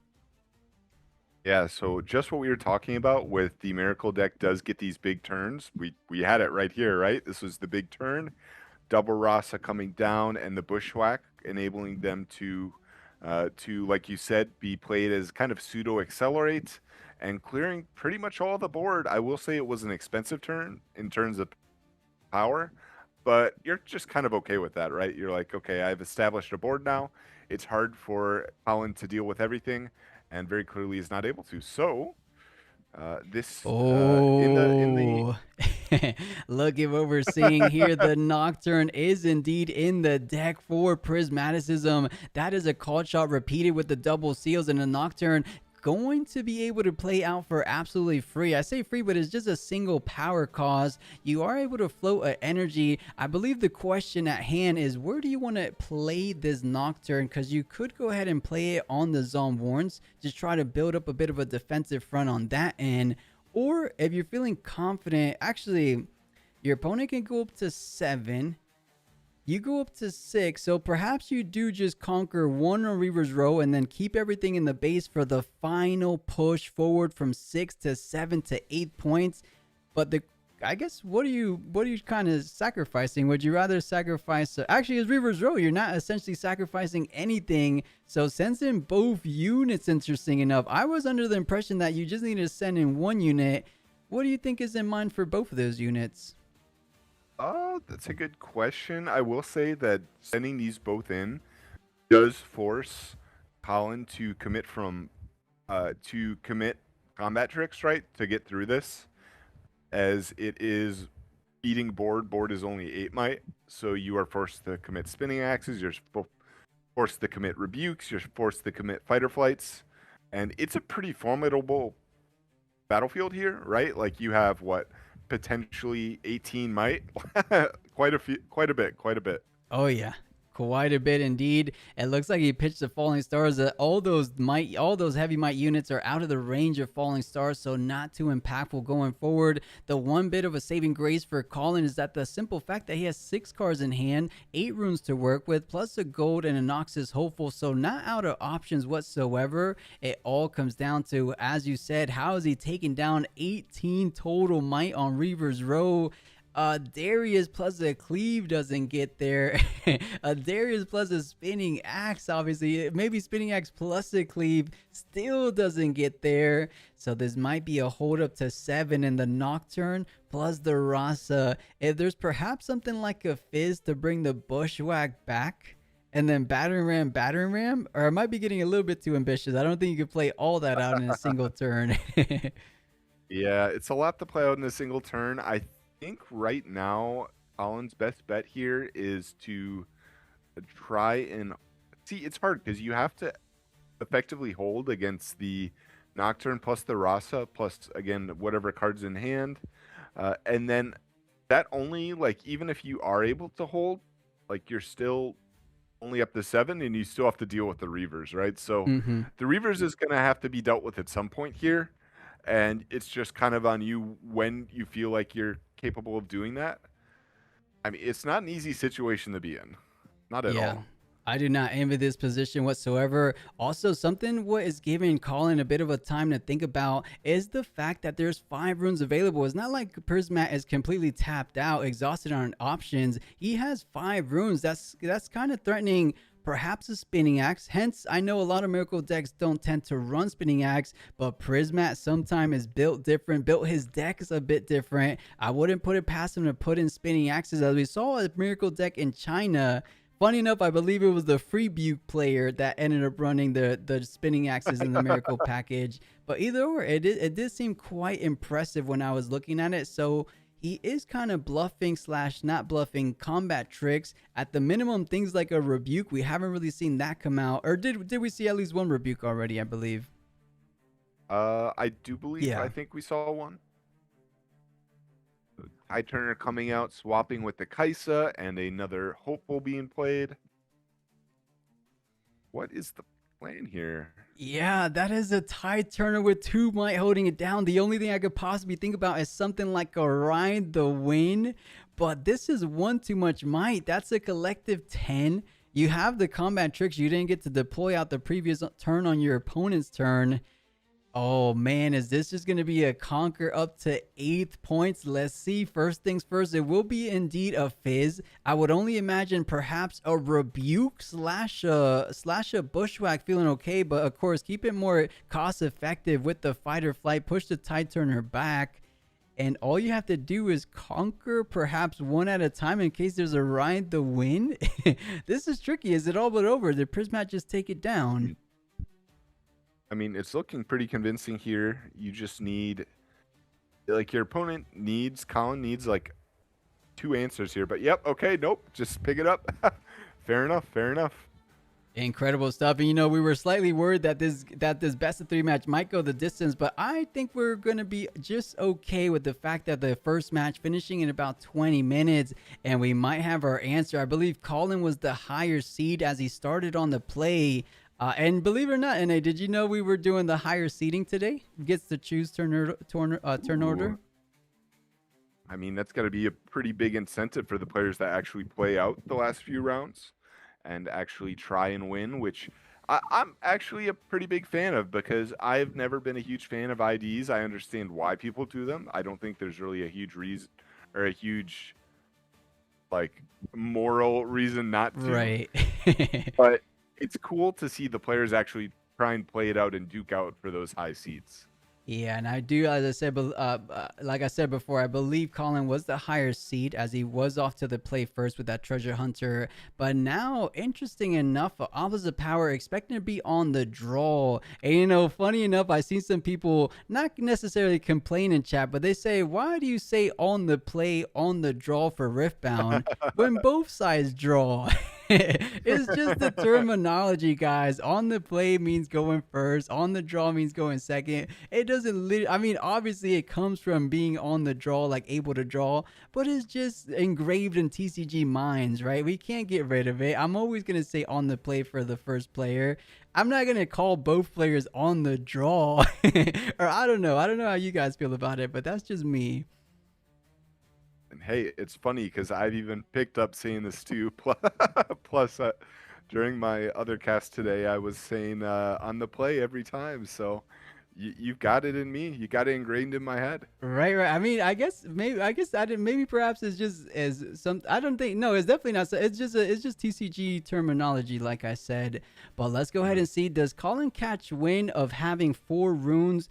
Yeah, so just what we were talking about with the Miracle deck does get these big turns. We had it right here, right? This was the big turn. Double Rasa coming down and the Bushwhack enabling them to like you said, be played as kind of pseudo accelerate and clearing pretty much all the board. I will say it was an expensive turn in terms of power, but you're just kind of okay with that, right? You're like, okay, I've established a board now. It's hard for Colin to deal with everything, and very clearly is not able to. So this in the Look at what we're seeing here. The Nocturne is indeed in the deck for Prismaticism. That is a called shot repeated with the double seals, and the Nocturne going to be able to play out for absolutely free. I say free, but it's just a single power cost. You are able to float an energy. I believe the question at hand is, where do you want to play this Nocturne? Because you could go ahead and play it on the Zon Warrens, just try to build up a bit of a defensive front on that end. Or if you're feeling confident, actually, your opponent can go up to 7. You go up to 6, so perhaps you do just conquer 1 on Reaver's Row and then keep everything in the base for the final push forward from 6 to 7 to 8 points. But I guess what are you kind of sacrificing? Would you rather sacrifice? Actually, as Reaver's Row, you're not essentially sacrificing anything. So sends in both units. Interesting enough, I was under the impression that you just need to send in 1 unit. What do you think is in mind for both of those units? Oh, that's a good question. I will say that sending these both in does force Colin to commit combat tricks, right, to get through this, as it is beating board. Board is only 8 might, so you are forced to commit spinning axes. You're forced to commit rebukes. You're forced to commit fighter flights, and it's a pretty formidable battlefield here, right? Like you have what? Potentially 18 might. quite a bit. Oh yeah, quite a bit indeed. It looks like he pitched the Falling Stars. All those heavy might units are out of the range of Falling Stars, so not too impactful going forward. The one bit of a saving grace for Colin is that the simple fact that he has 6 cards in hand, 8 runes to work with, plus a gold and a Noxus Hopeful, so not out of options whatsoever. It all comes down to, as you said, how is he taking down 18 total might on Reaver's Row? Darius plus a cleave doesn't get there. Darius plus a spinning axe, obviously. Maybe spinning axe plus a cleave still doesn't get there. So this might be a hold up to 7 in the Nocturne plus the Rasa. If there's perhaps something like a Fizz to bring the Bushwhack back, and then battering ram, or I might be getting a little bit too ambitious. I don't think you could play all that out in a single turn. Yeah, it's a lot to play out in a single turn. I think right now Colin's best bet here is to try and see. It's hard because you have to effectively hold against the Nocturne plus the Rasa plus, again, whatever cards in hand, and then that only, like, even if you are able to hold, like, you're still only up to 7 and you still have to deal with the Reavers, right? So the Reavers is going to have to be dealt with at some point here, and it's just kind of on you when you feel like you're capable of doing that. I mean, it's not an easy situation to be in. Not at all. I do not envy this position whatsoever. Also, something what is giving Colin a bit of a time to think about is the fact that there's 5 runes available. It's not like Prismat is completely tapped out, exhausted on options. He has 5 runes. That's kind of threatening perhaps a spinning axe. Hence, I know a lot of Miracle decks don't tend to run spinning axe, but Prismat sometimes is built different, built his decks a bit different. I wouldn't put it past him to put in spinning axes, as we saw a Miracle deck in China. Funny enough, I believe it was the Free Buke player that ended up running the spinning axes in the Miracle package. But either or, it did seem quite impressive when I was looking at it. So he is kind of bluffing / not bluffing combat tricks. At the minimum, things like a Rebuke, we haven't really seen that come out. Or did we see at least one Rebuke already, I believe? I do believe, Yeah. I think we saw one. High Turner coming out, swapping with the Kaisa, and another Hopeful being played. What is the plan here? Yeah, that is a Tide Turner with 2 might holding it down. The only thing I could possibly think about is something like a Ride the Wind, but this is 1 too much might. That's a collective 10. You have the combat tricks you didn't get to deploy out the previous turn on your opponent's turn. Oh man, is this just going to be a conquer up to 8th points? Let's see. First things first, it will be indeed a Fizz. I would only imagine perhaps a Rebuke / a Bushwhack feeling okay, but of course keep it more cost effective with the Fight or Flight. Push the Tide Turner back, and all you have to do is conquer perhaps 1 at a time in case there's a Ride the Wind. This is tricky. Is it all but over? Did Prismat just take it down? I mean, it's looking pretty convincing here. You just need, like, your opponent needs, Colin needs, like, 2 answers here. But, yep, okay, nope, just pick it up. Fair enough, fair enough. Incredible stuff. And, you know, we were slightly worried that this best of 3 match might go the distance, but I think we're going to be just okay with the fact that the first match finishing in about 20 minutes, and we might have our answer. I believe Colin was the higher seed as he started on the play. And believe it or not, NA, did you know we were doing the higher seeding today? Gets to choose turn order. I mean, that's got to be a pretty big incentive for the players that actually play out the last few rounds and actually try and win, which I'm actually a pretty big fan of, because I've never been a huge fan of IDs. I understand why people do them. I don't think there's really a huge reason or a huge, like, moral reason not to. Right. But it's cool to see the players actually try and play it out and duke out for those high seeds. Yeah, and I do, as I said, like I said before, I believe Colin was the higher seed as he was off to the play first with that treasure hunter. But now, interesting enough, opposite power expecting to be on the draw. And, you know, funny enough, I seen some people not necessarily complain in chat, but they say, why do you say on the play, on the draw for Riftbound when both sides draw? It's just the terminology, guys. On the play means going first. On the draw means going second. It doesn't. I mean, obviously, it comes from being on the draw, like able to draw, but it's just engraved in TCG minds, right? We can't get rid of it. I'm always gonna say on the play for the first player. I'm not gonna call both players on the draw, or I don't know. I don't know how you guys feel about it, but that's just me. And hey, it's funny because I've even picked up saying this too. Plus, during my other cast today, I was saying on the play every time. So you've got it in me. You got it ingrained in my head. Right, right. I mean, I guess maybe I guess I didn't. Maybe perhaps it's just as some. I don't think. No, it's definitely not. It's just TCG terminology, like I said. But let's go ahead and see. Does Colin catch wind of having 4 runes,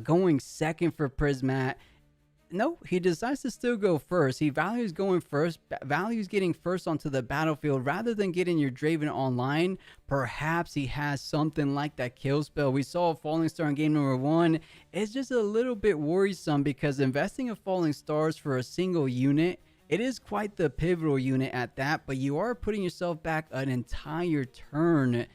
going second for Prismat? No, he decides to still go first. He values going first, values getting first onto the battlefield rather than getting your Draven online. Perhaps he has something like that kill spell. We saw Falling Star in game number 1. It's just a little bit worrisome because investing in Falling Stars for a single unit, it is quite the pivotal unit at that, but you are putting yourself back an entire turn.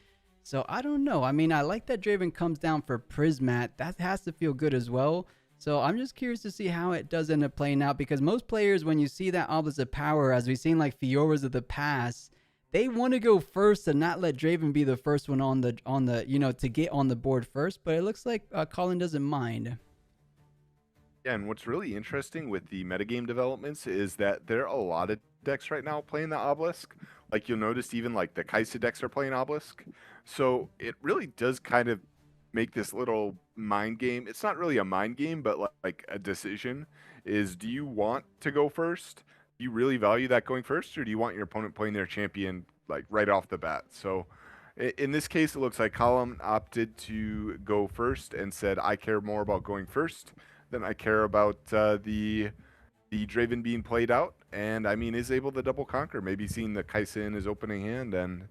So I don't know. I mean, I like that Draven comes down for Prismat. That has to feel good as well. So I'm just curious to see how it does end up playing out, because most players, when you see that Obelisk of Power, as we've seen like Fioras of the past, they want to go first and not let Draven be the first one on the to get on the board first. But it looks like Colin doesn't mind. Yeah, and what's really interesting with the metagame developments is that there are a lot of decks right now playing the Obelisk. Like you'll notice even like the Kaisa decks are playing Obelisk. So it really does kind of make this little mind game. It's not really a mind game, but like a decision is, do you want to go first? Do you really value that going first, or do you want your opponent playing their champion like right off the bat? So in this case, it looks like Colin opted to go first and said, I care more about going first than I care about the Draven being played out. And I mean, is able to double conquer, maybe seeing the Kaisa in his opening hand and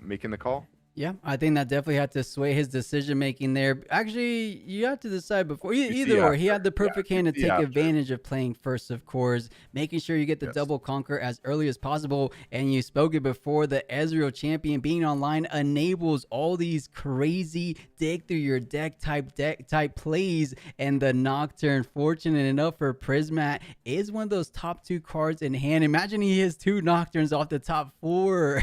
making the call. Yeah, I think that definitely had to sway his decision making there. Actually, you have to decide before either or. He had the perfect hand to take advantage of playing first, of course, making sure you get the double conquer as early as possible. And you spoke it before, the Ezreal champion being online enables all these crazy dig through your deck type plays. And the Nocturne, fortunate enough for Prismat, is one of those top 2 cards in hand. Imagine he has 2 Nocturnes off the top 4.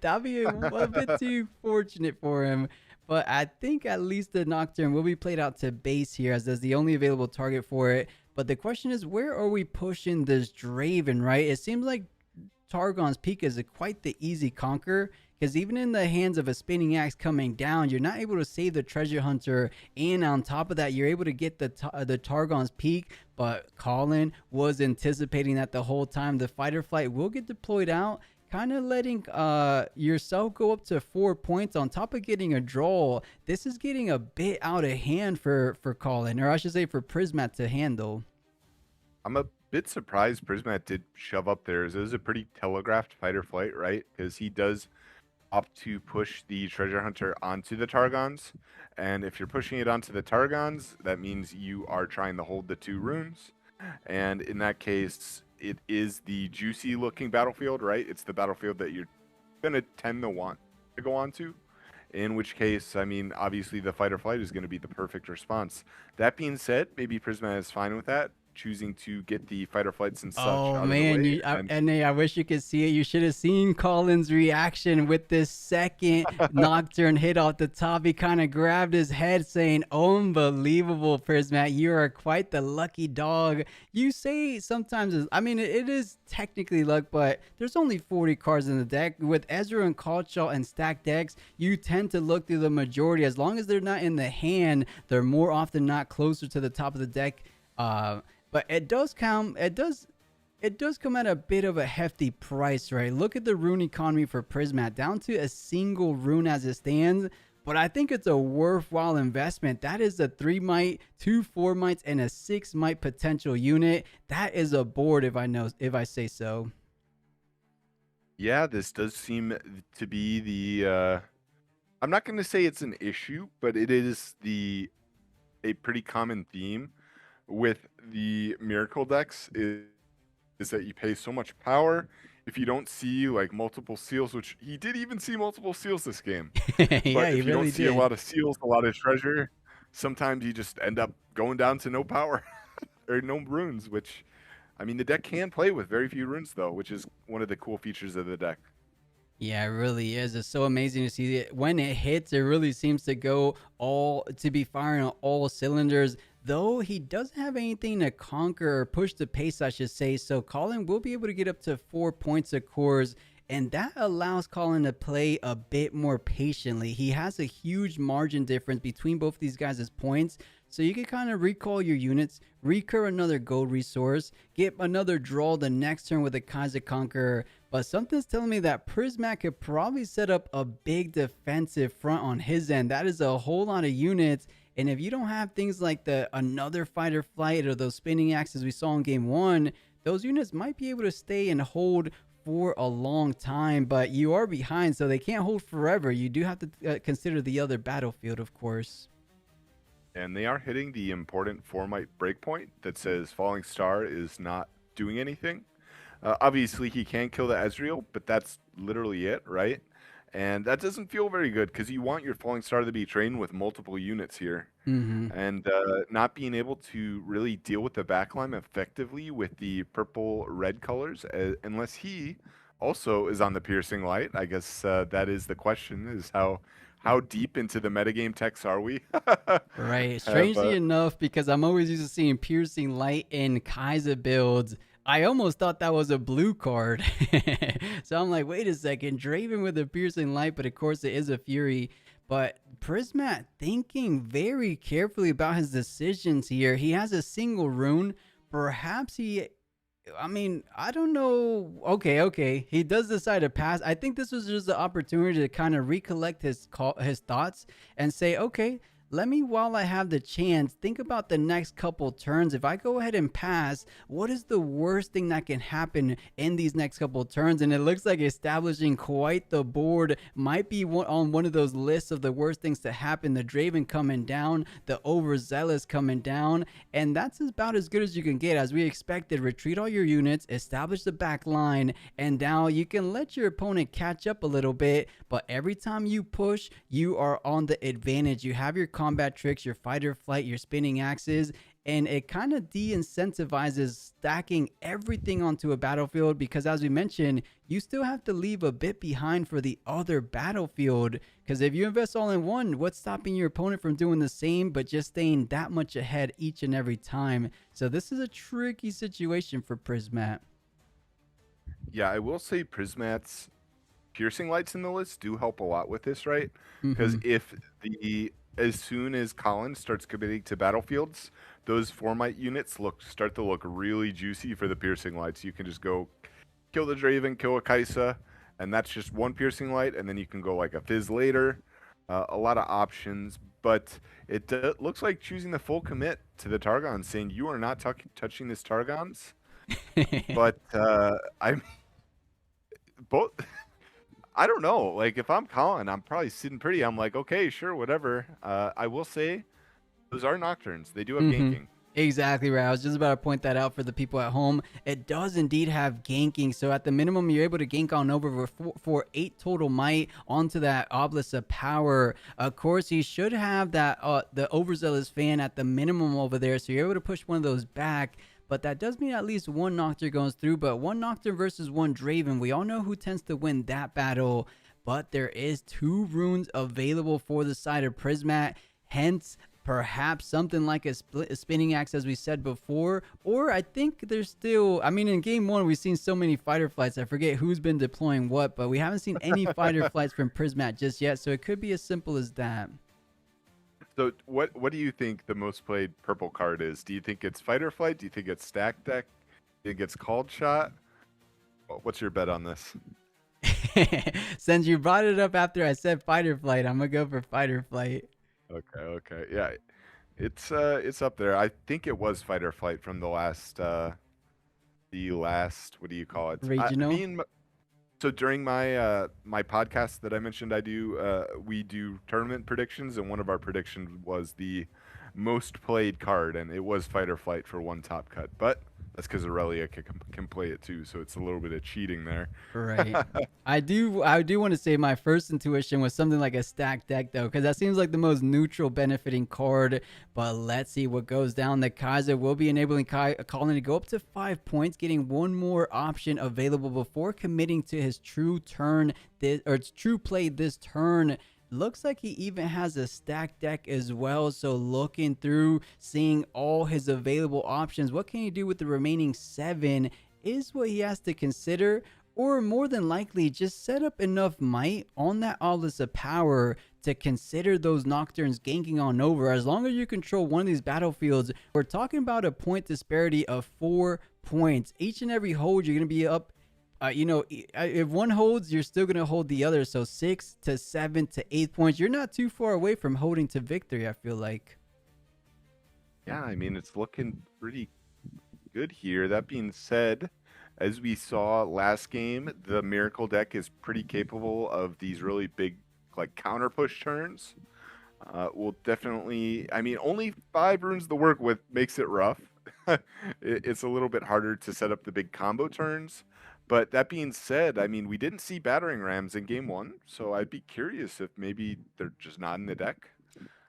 That'd be a bit too fortunate for him, but I think at least the Nocturne will be played out to base here, as that's the only available target for it. But the question is, where are we pushing this Draven, right? It seems like Targon's Peak is quite the easy conquer, because even in the hands of a spinning axe coming down, you're not able to save the treasure hunter, and on top of that, you're able to get the Targon's Peak. But Colin was anticipating that the whole time. The fight or flight will get deployed out, kind of letting yourself go up to 4 points on top of getting a draw. This is getting a bit out of hand for Colin, or I should say for Prismat to handle. I'm a bit surprised Prismat did shove up theirs. It was a pretty telegraphed fight or flight, right? Because he does opt to push the treasure hunter onto the Targons, and if you're pushing it onto the Targons, that means you are trying to hold the 2 runes, and in that case, it is the juicy looking battlefield, right? It's the battlefield that you're going to tend to want to go on to. In which case, I mean, obviously the fight or flight is going to be the perfect response. That being said, maybe Prisma is fine with that, choosing to get the fight or flights and such out man, of the way. and I wish you could see it. You should have seen Colin's reaction with this second Nocturne hit off the top. He kind of grabbed his head saying, unbelievable, Prismat. You are quite the lucky dog. You say sometimes, I mean, it is technically luck, but there's only 40 cards in the deck. With Ezra and Callshaw and stacked decks, you tend to look through the majority. As long as they're not in the hand, they're more often not closer to the top of the deck. But it does come at a bit of a hefty price, right? Look at the rune economy for Prismat, down to a single rune as it stands. But I think it's a worthwhile investment. That is a 3 might, 2 4 mites, and a 6 might potential unit. That is a board, if I say so. Yeah, this does seem to be the I'm not going to say it's an issue, but it is a pretty common theme with the miracle decks is that you pay so much power if you don't see like multiple seals, which he did even see multiple seals this game, Yeah, but he if you don't really see a did. lot of seals, a lot of treasure, sometimes you just end up going down to no power or no runes, which, I mean, the deck can play with very few runes though, which is one of the cool features of the deck. Yeah, it really is. It's so amazing to see it. When it hits, it really seems to go all to be firing on all cylinders. Though he doesn't have anything to conquer or push the pace, I should say. So Colin will be able to get up to 4 points of cores, and that allows Colin to play a bit more patiently. He has a huge margin difference between both these guys' points. So you can kind of recall your units, recur another gold resource, get another draw the next turn with a Kaiser Conqueror. But something's telling me that Prismat could probably set up a big defensive front on his end. That is a whole lot of units. And if you don't have things like the another fight or flight or those spinning axes we saw in game 1, those units might be able to stay and hold for a long time. But you are behind, so they can't hold forever. You do have to consider the other battlefield, of course. And they are hitting the important 4-might breakpoint that says Falling Star is not doing anything. Obviously, he can kill the Ezreal, but that's literally it, right? And that doesn't feel very good because you want your Falling Star to be trained with multiple units here. And not being able to really deal with the backline effectively with the purple-red colors, unless he also is on the Piercing Light. I guess that is the question, is how deep into the metagame techs are we? Right. Strangely enough, because I'm always used to seeing Piercing Light in Kaiser builds, I almost thought that was a blue card. So I'm like, wait a second, Draven with a Piercing Light, but of course it is a Fury. But Prismat thinking very carefully about his decisions here. He has a single rune. Perhaps I mean, I don't know. Okay. He does decide to pass. I think this was just the opportunity to kind of recollect his thoughts and say, okay, let me, while I have the chance, think about the next couple turns. If I go ahead and pass, what is the worst thing that can happen in these next couple turns? And it looks like establishing quite the board might be on one of those lists of the worst things to happen. The Draven coming down, the Overzealous coming down, and that's about as good as you can get. As we expected, retreat all your units, establish the back line, and now you can let your opponent catch up a little bit, but every time you push, you are on the advantage. You have your combat tricks, your fight or flight, your spinning axes, and it kind of de-incentivizes stacking everything onto a battlefield because, as we mentioned, you still have to leave a bit behind for the other battlefield, because if you invest all in one, what's stopping your opponent from doing the same but just staying that much ahead each and every time? So this is a tricky situation for Prismat. Yeah, I will say Prismat's Piercing Lights in the list do help a lot with this, right? Because if as soon as Colin starts committing to battlefields, those 4-might units start to look really juicy for the Piercing Lights. You can just go kill the Draven, kill a Kaisa, and that's just one Piercing Light, and then you can go like a Fizz later. A lot of options, but it looks like choosing the full commit to the Targon, saying you are not touching this Targons. But I'm both. I don't know. Like, if I'm Colin, I'm probably sitting pretty. I'm like, okay, sure, whatever. I will say, those are Nocturnes. They do have ganking. Exactly right. I was just about to point that out for the people at home. It does indeed have ganking. So at the minimum, you're able to gank on over for 8 total might onto that Obelisk of Power. Of course, he should have that the Overzealous fan at the minimum over there. So you're able to push one of those back. But that does mean at least one Nocturne goes through. But one Nocturne versus one Draven, we all know who tends to win that battle. But there is 2 runes available for the side of Prismat. Hence, perhaps something like a spinning axe, as we said before. Or I think there's still, I mean, in game 1, we've seen so many fighter flights. I forget who's been deploying what, but we haven't seen any fighter flights from Prismat just yet. So it could be as simple as that. So what do you think the most played purple card is? Do you think it's Fighter Flight? Do you think it's Stack Deck? Do you think it's Called Shot? What's your bet on this? Since you brought it up after I said Fighter Flight, I'm gonna go for Fighter Flight. Okay. Yeah. It's up there. I think it was Fighter Flight from the last what do you call it? Regional? So during my my podcast that I mentioned I do, we do tournament predictions, and one of our predictions was the most played card, and it was Fighter Flight for one top cut. But That's because Aurelia can play it too, so it's a little bit of cheating there. Right. I do want to say my first intuition was something like a stacked deck though, because that seems like the most neutral benefiting card. But let's see what goes down. The Kaiser will be enabling Colin to go up to 5 points, getting one more option available before committing to his true turn true play this turn. Looks like he even has a stacked deck as well. So looking through, seeing all his available options, what can he do with the remaining 7 is what he has to consider. Or more than likely, just set up enough might on that Obelisk of Power to consider those Nocturnes ganking on over. As long as you control one of these battlefields, we're talking about a point disparity of 4 points. Each and every hold, you're going to be up. If one holds, you're still going to hold the other. So 6 to 7 to 8 points. You're not too far away from holding to victory, I feel like. Yeah, I mean, it's looking pretty good here. That being said, as we saw last game, the Miracle deck is pretty capable of these really big, like, counter push turns. We'll definitely, I mean, only 5 runes to work with makes it rough. It's a little bit harder to set up the big combo turns. But that being said, I mean, we didn't see battering rams in game 1, so I'd be curious if maybe they're just not in the deck.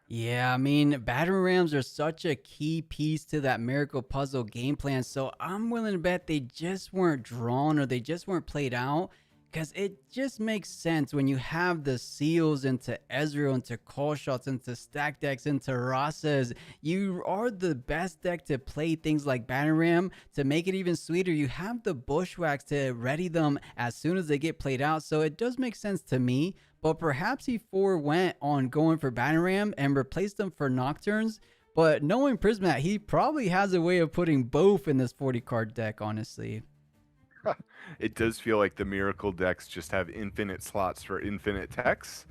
Yeah, I mean, battering rams are such a key piece to that Miracle Puzzle game plan, so I'm willing to bet they just weren't drawn or they just weren't played out, because it just makes sense when you have the seals into Ezreal, into call shots, into stack decks, into Rasas. You are the best deck to play things like battering ram. To make it even sweeter, you have the bushwhacks to ready them as soon as they get played out, so it does make sense to me. But perhaps he forewent on going for battering ram and replaced them for Nocturnes. But knowing Prismat, he probably has a way of putting both in this 40 card deck, honestly. It does feel like the Miracle decks just have infinite slots for infinite techs.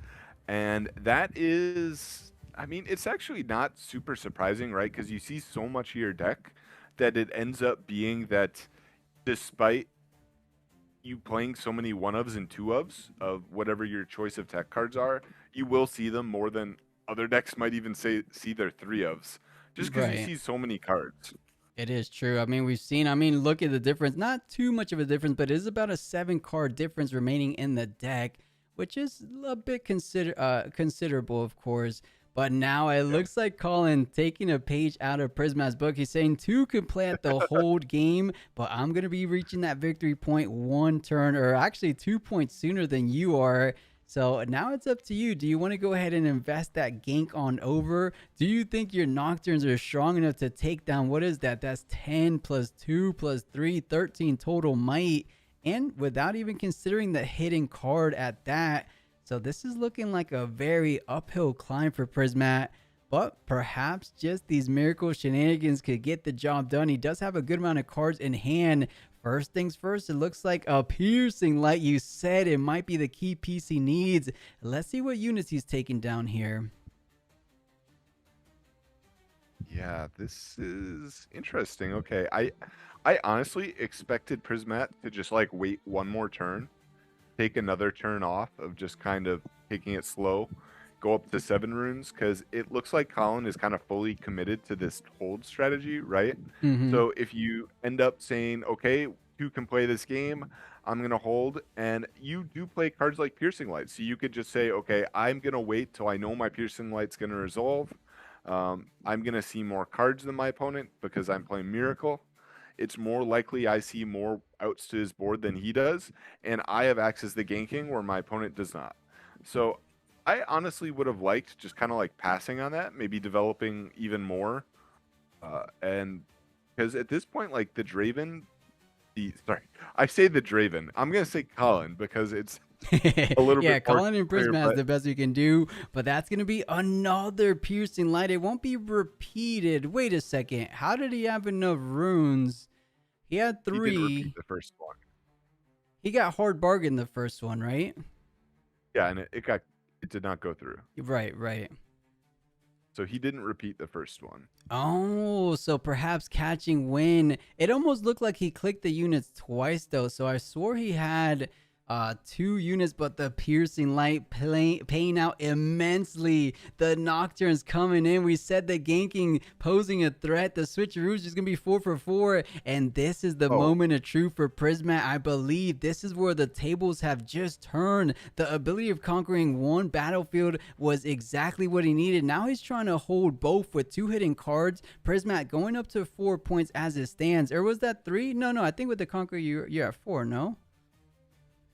And that is, I mean, it's actually not super surprising, right? Because you see so much of your deck that it ends up being that despite you playing so many 1-ofs and 2-ofs of whatever your choice of tech cards are, you will see them more than other decks might even see their 3-ofs. Just because you see so many cards. It is true. I mean, look at the difference. Not too much of a difference, but it is about a 7-card difference remaining in the deck, which is a bit considerable, of course. But now it looks like Colin taking a page out of Prisma's book. He's saying 2 can play at the whole game, but I'm going to be reaching that victory point 1 turn, or actually 2 points sooner than you are. So now it's up to you. Do you want to go ahead and invest that gank on over? Do you think your Nocturnes are strong enough to take down, what is that? That's 10 plus 2 plus 3, 13 total might. And without even considering the hidden card at that. So this is looking like a very uphill climb for Prismat. But perhaps just these Miracle shenanigans could get the job done. He does have a good amount of cards in hand. First things first, it looks like a piercing light. You said it might be the key piece he needs. Let's see what units he's taking down here. Yeah, this is interesting. Okay, I honestly expected Prismat to just like wait one more turn, take another turn off of just kind of taking it slow, go up to 7 runes, because it looks like Colin is kind of fully committed to this hold strategy, right? So if you end up saying, okay, 2 can play this game, I'm going to hold, and you do play cards like Piercing Light, so you could just say, okay, I'm going to wait till I know my Piercing Light's going to resolve. I'm going to see more cards than my opponent because I'm playing Miracle. It's more likely I see more outs to his board than he does, and I have access to ganking where my opponent does not. So I honestly would have liked just kind of like passing on that, maybe developing even more. And because at this point, like the Draven, I say the Draven. I'm going to say Colin because it's a little bit more Colin and Prisma is the best you can do, but that's going to be another piercing light. It won't be repeated. Wait a second. How did he have enough runes? He had 3. He didn't repeat the first one. He got hard bargain the first one, right? Yeah, and it did not go through. Right. So he didn't repeat the first one. Oh, so perhaps catching wind. It almost looked like he clicked the units twice though. So I swore he had 2 units, but the piercing light paying out immensely. The Nocturne's coming in. We said the ganking posing a threat. The switcheroo is just gonna be 4 for 4, and this is the moment of truth for Prismat. I believe this is where the tables have just turned. The ability of conquering one battlefield was exactly what he needed. Now he's trying to hold both with 2 hidden cards. Prismat going up to 4 points as it stands. Or was that 3? No, I think with the Conqueror you're at 4, no?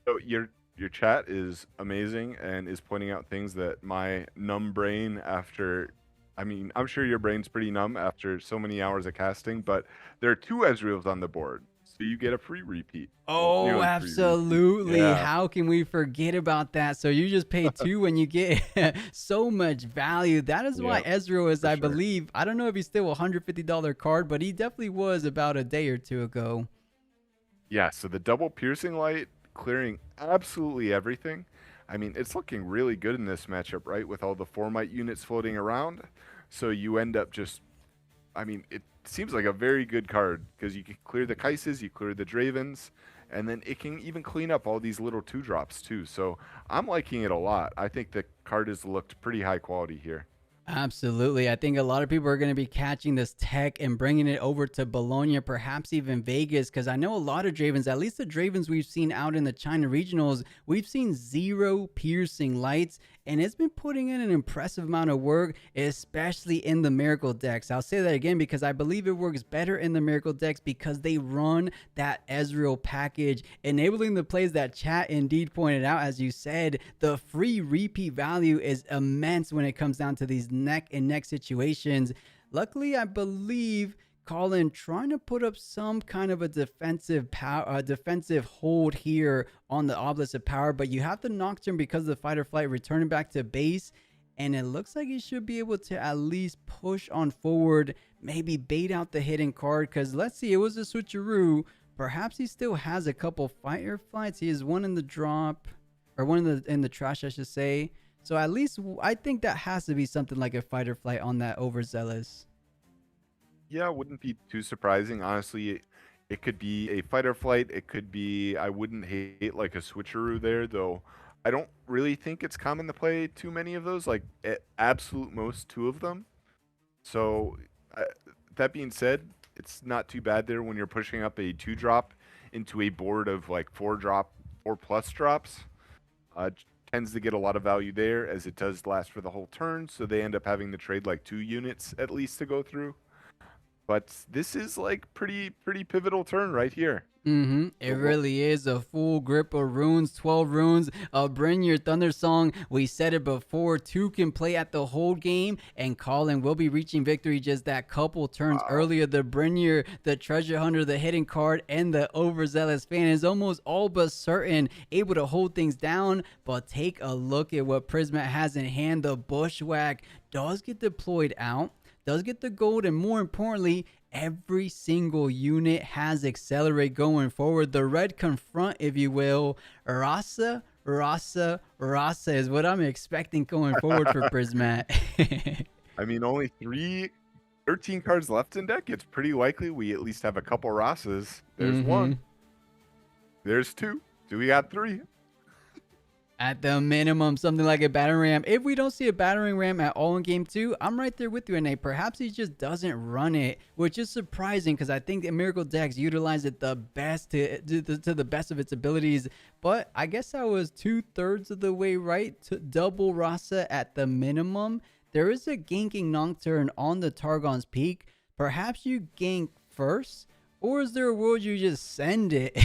So your chat is amazing and is pointing out things that my numb brain after, I mean, I'm sure your brain's pretty numb after so many hours of casting, but there are 2 Ezreals on the board, so you get a free repeat. Oh, Nearly free repeat. absolutely. Yeah. How can we forget about that? So you just pay 2 when you get so much value. That is why Ezreal is, I believe, I don't know if he's still a $150 card, but he definitely was about a day or 2 ago. Yeah, so the double piercing light clearing absolutely everything. I mean, it's looking really good in this matchup, right? With all the 4 might units floating around. So you end up just, I mean, it seems like a very good card because you can clear the Kaises, you clear the Dravens, and then it can even clean up all these little 2-drops too. So I'm liking it a lot. I think the card has looked pretty high quality here. Absolutely. I think a lot of people are going to be catching this tech and bringing it over to Bologna, perhaps even Vegas, because I know a lot of Dravens, at least the Dravens we've seen out in the China regionals, we've seen 0 piercing lights, and it's been putting in an impressive amount of work, especially in the Miracle decks. I'll say that again because I believe it works better in the Miracle decks because they run that Ezreal package, enabling the plays that chat indeed pointed out. As you said, the free repeat value is immense when it comes down to these neck and neck situations. Luckily, I believe Colin trying to put up some kind of a defensive hold here on the Obelisk of Power, but you have the Nocturne because of the fight or flight returning back to base, and it looks like he should be able to at least push on forward, maybe bait out the hidden card, because let's see, it was a switcheroo. Perhaps he still has a couple fight or flights. He has one in the drop, or one in the trash, I should say. So at least I think that has to be something like a fight or flight on that overzealous. Yeah, wouldn't be too surprising. Honestly, it could be a fight or flight. It could be, I wouldn't hate like a switcheroo there, though. I don't really think it's common to play too many of those, like at absolute most 2 of them. So that being said, it's not too bad there when you're pushing up a 2-drop into a board of like 4+ drops. Tends to get a lot of value there as it does last for the whole turn, so they end up having to trade like 2 units at least to go through. But this is like pretty pivotal turn right here. It really is a full grip of runes, 12 runes. Bring your Thunder Song. We said it before, 2 can play at the whole game, and Colin will be reaching victory just that couple turns earlier. The Brynir, the Treasure Hunter, the hidden card, and the Overzealous Fan is almost all but certain able to hold things down. But take a look at what Prismat has in hand. The Bushwhack does get deployed out, does get the gold, and more importantly, every single unit has accelerate going forward. The red confront, if you will, Rasa is what I'm expecting going forward for Prismat. I mean, only 13 cards left in deck. It's pretty likely we at least have a couple Rasas. There's 1. There's 2. Do we got 3? At the minimum, something like a battering ram. If we don't see a battering ram at all in game 2, I'm right there with you, and perhaps he just doesn't run it, which is surprising because I think the Miracle decks utilize it the best to the best of its abilities. But I guess I was 2/3 of the way right to double Rasa at the minimum. There is a ganking Nocturne on the Targon's Peak. Perhaps you gank first. Or is there a world you just send it?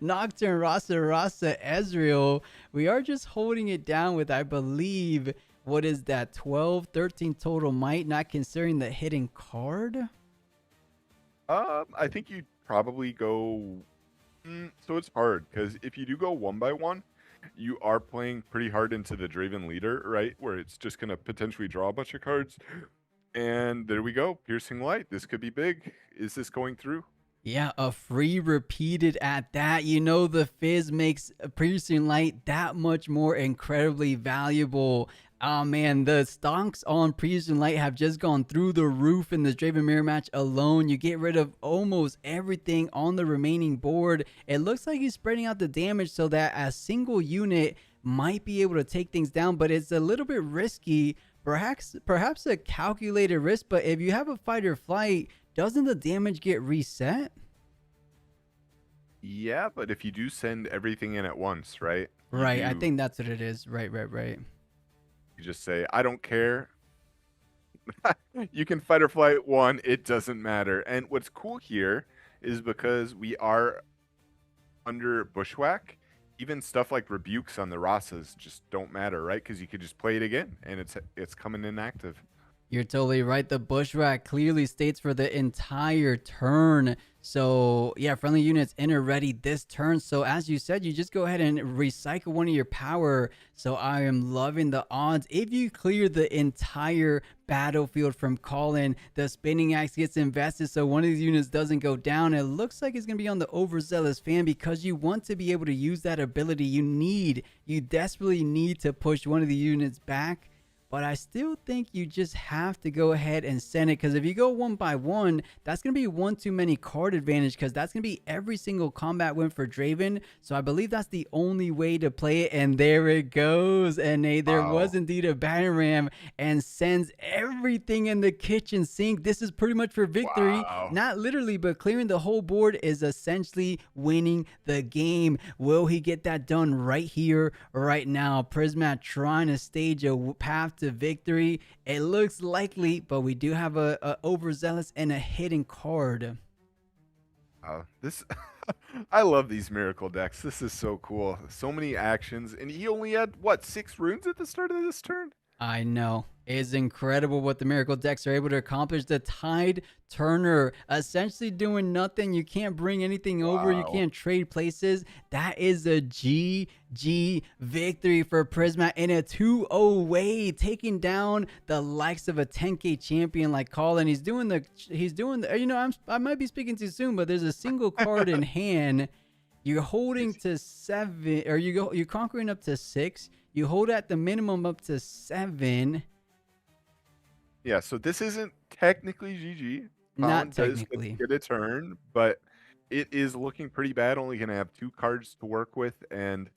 Nocturne, Rasa, Ezreal. We are just holding it down with, I believe, what is that, 12, 13 total might, not considering the hidden card? I think you'd probably go... so it's hard, because if you do go 1 by 1, you are playing pretty hard into the Draven leader, right? Where it's just going to potentially draw a bunch of cards. And there we go. Piercing Light. This could be big. Is this going through? Yeah, a free repeated at that. You know, the fizz makes piercing light that much more incredibly valuable. Oh man, the stonks on piercing light have just gone through the roof in this Draven Mirror match alone. You get rid of almost everything on the remaining board. It looks like he's spreading out the damage so that a single unit might be able to take things down, but it's a little bit risky. Perhaps a calculated risk, but if you have a fight or flight, doesn't the damage get reset? Yeah, but if you do send everything in at once, right? Right, I think that's what it is. Right. You just say, I don't care. You can fight or flight one, it doesn't matter. And what's cool here is because we are under bushwhack, even stuff like rebukes on the Rasas just don't matter, right? Because you could just play it again and it's coming in active. You're totally right. The bushwhack clearly states for the entire turn. So yeah, friendly units enter ready this turn. So as you said, you just go ahead and recycle one of your power. So I am loving the odds. If you clear the entire battlefield from Colin, the spinning axe gets invested so one of these units doesn't go down. It looks like it's going to be on the overzealous fan because you want to be able to use that ability. You desperately need to push one of the units back. But I still think you just have to go ahead and send it, because if you go one by one, that's going to be one too many card advantage, because that's going to be every single combat win for Draven. So I believe that's the only way to play it. And there it goes. And there was indeed a battering ram and sends everything in the kitchen sink. This is pretty much for victory. Wow. Not literally, but clearing the whole board is essentially winning the game. Will he get that done right here, right now? Prismat trying to stage a path to victory. It looks likely, but we do have a overzealous and a hidden card. This I love these miracle decks. This is so cool. So many actions, and he only had what, 6 runes at the start of this turn? I know. It's incredible what the miracle decks are able to accomplish. The Tide Turner essentially doing nothing. You can't bring anything over. You can't trade places. That is a GG victory for Prisma in a 2-0 way, taking down the likes of a 10K champion like Colin. He's doing the you know, I might be speaking too soon, but there's a single card in hand. You're holding to 7, or you're conquering up to 6. You hold at the minimum up to 7. Yeah, so this isn't technically GG. Not Colin does technically. get a turn, but it is looking pretty bad. Only going to have 2 cards to work with and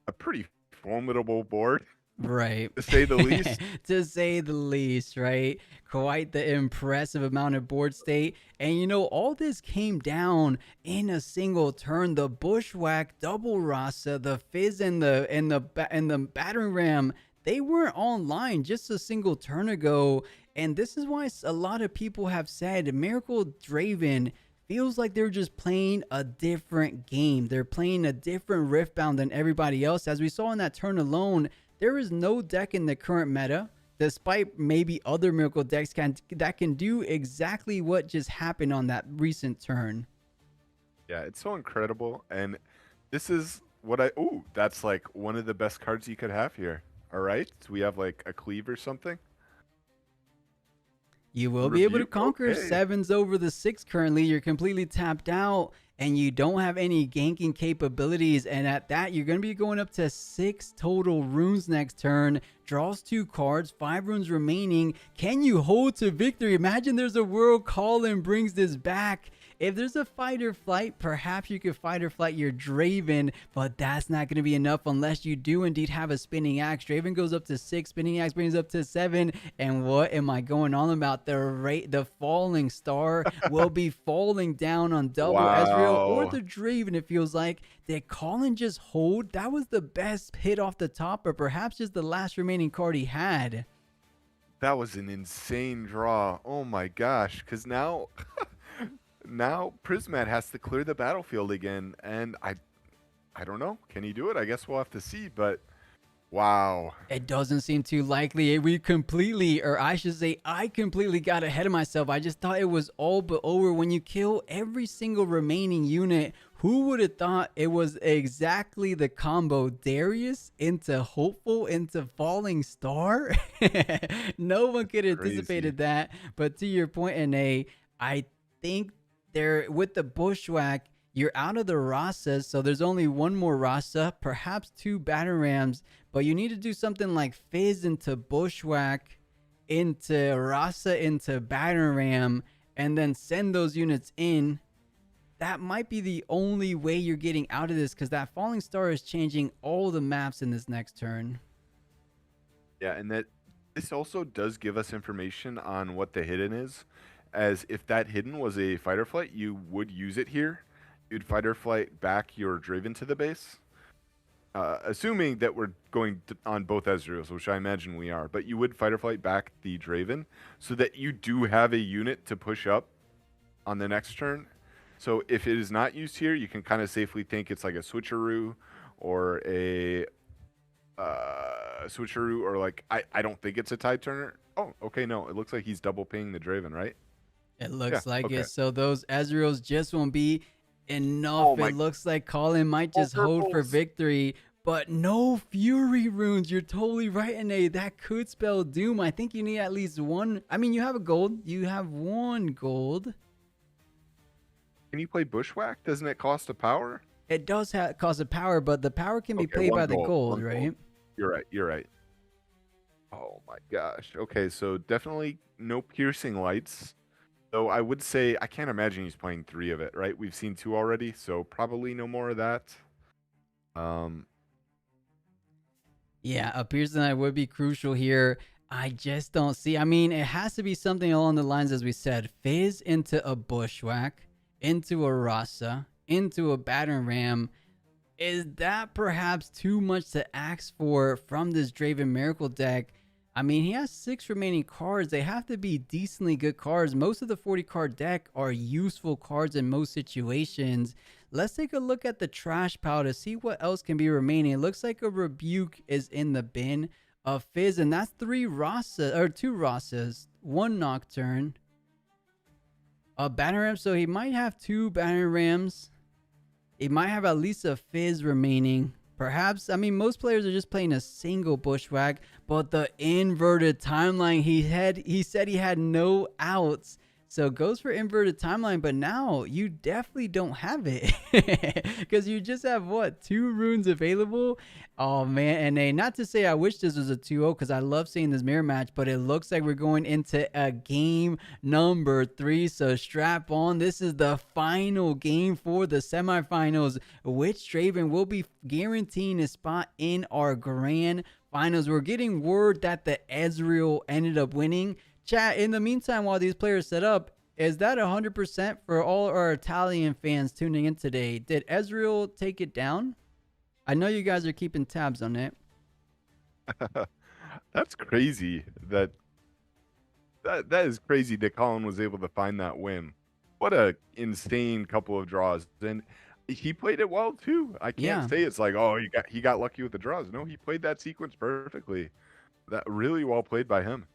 a pretty formidable board, Right. to say the least. To say the least, right? Quite the impressive amount of board state. And you know, all this came down in a single turn. The bushwhack, double Rasa, the fizz, and the battering ram, they weren't online just a single turn ago. And this is why a lot of people have said Miracle Draven feels like they're just playing a different game. They're playing a different Riftbound than everybody else. As we saw in that turn alone, there is no deck in the current meta, despite maybe other Miracle decks that can do exactly what just happened on that recent turn. Yeah, it's so incredible. And this is what that's like one of the best cards you could have here. All right, so we have like a cleave or something. You will be able to Rebuke, conquer okay. 7s over the 6 currently. You're completely tapped out, and you don't have any ganking capabilities. And at that, you're going to be going up to 6 total runes next turn. Draws 2 cards, 5 runes remaining. Can you hold to victory? Imagine there's a world Colin brings this back. If there's a fight or flight, perhaps you could fight or flight your Draven, but that's not going to be enough unless you do indeed have a spinning axe. Draven goes up to 6, spinning axe brings up to 7, and what am I going on about? The falling star will be falling down on double Ezreal or Wow. the Draven, it feels like. Did Colin just hold? That was the best hit off the top, or perhaps just the last remaining card he had. That was an insane draw. Oh my gosh, because now now Prismat has to clear the battlefield again, and I don't know. Can he do it? I guess we'll have to see, but wow. It doesn't seem too likely. We completely, or I should say, I completely got ahead of myself. I just thought it was all but over. When you kill every single remaining unit, who would have thought it was exactly the combo Darius into Hopeful into Falling Star? No one could have anticipated that. But to your point, NA, I think There with the Bushwhack, you're out of the Rasa, so there's only one more Rasa, perhaps 2 Batter Rams, but you need to do something like Fizz into Bushwhack, into Rasa, into Batter Ram, and then send those units in. That might be the only way you're getting out of this, because that Falling Star is changing all the maps in this next turn. Yeah, and that this also does give us information on what the hidden is, as if that hidden was a fight or flight, you would use it here. You'd fight or flight back your Draven to the base, assuming that we're going on both Ezreals, which I imagine we are, but you would fight or flight back the Draven so that you do have a unit to push up on the next turn. So if it is not used here, you can kind of safely think it's like a switcheroo or a switcheroo, or like I don't think it's a tide turner. Oh, okay, no, it looks like he's double pinging the Draven, right? It looks Yeah, like okay. it. So those Ezreals just won't be enough. Oh my- It looks like Colin might just hold for purples. victory, but no Fury runes. You're totally right, Ine. That could spell doom. I think you need at least one. I mean, you have a gold. You have 1 gold. Can you play Bushwhack? Doesn't it cost a power? It does cost a power, but the power can be Okay, played 1 by the gold, 1 right? You're right. You're right. Oh my gosh. Okay, so definitely no piercing lights. Though I would say I can't imagine he's playing 3 of it, right? We've seen 2 already, so probably no more of that. Yeah, a piercing light would be crucial here. I just don't see. I mean, it has to be something along the lines, as we said, Fizz into a Bushwhack, into a Rasa, into a Battering Ram. Is that perhaps too much to ask for from this Draven Miracle deck? I mean, he has 6 remaining cards. They have to be decently good cards. Most of the 40 card deck are useful cards in most situations. Let's take a look at the trash pile to see what else can be remaining. It looks like a Rebuke is in the bin of Fizz, and that's 3 Rasa, or 2 Rasas, 1 Nocturne, a Batter Ram, so he might have 2 Batter Rams. He might have at least a Fizz remaining. Perhaps, I mean, most players are just playing a single Bushwhack, but the inverted timeline, he said he had no outs. So goes for inverted timeline, but now you definitely don't have it because you just have what, 2 runes available. Oh man, and not to say I wish this was a 2-0 because I love seeing this mirror match, but it looks like we're going into a game number 3. So strap on. This is the final game for the semifinals, which Draven will be guaranteeing a spot in our grand finals. We're getting word that the Ezreal ended up winning. Chat, in the meantime, while these players set up, is that 100% for all our Italian fans tuning in today? Did Ezreal take it down? I know you guys are keeping tabs on it. That's crazy. That is crazy that Colin was able to find that win. What a insane couple of draws. And he played it well too. I can't say it's like, oh, he got lucky with the draws. No, he played that sequence perfectly. That really well played by him.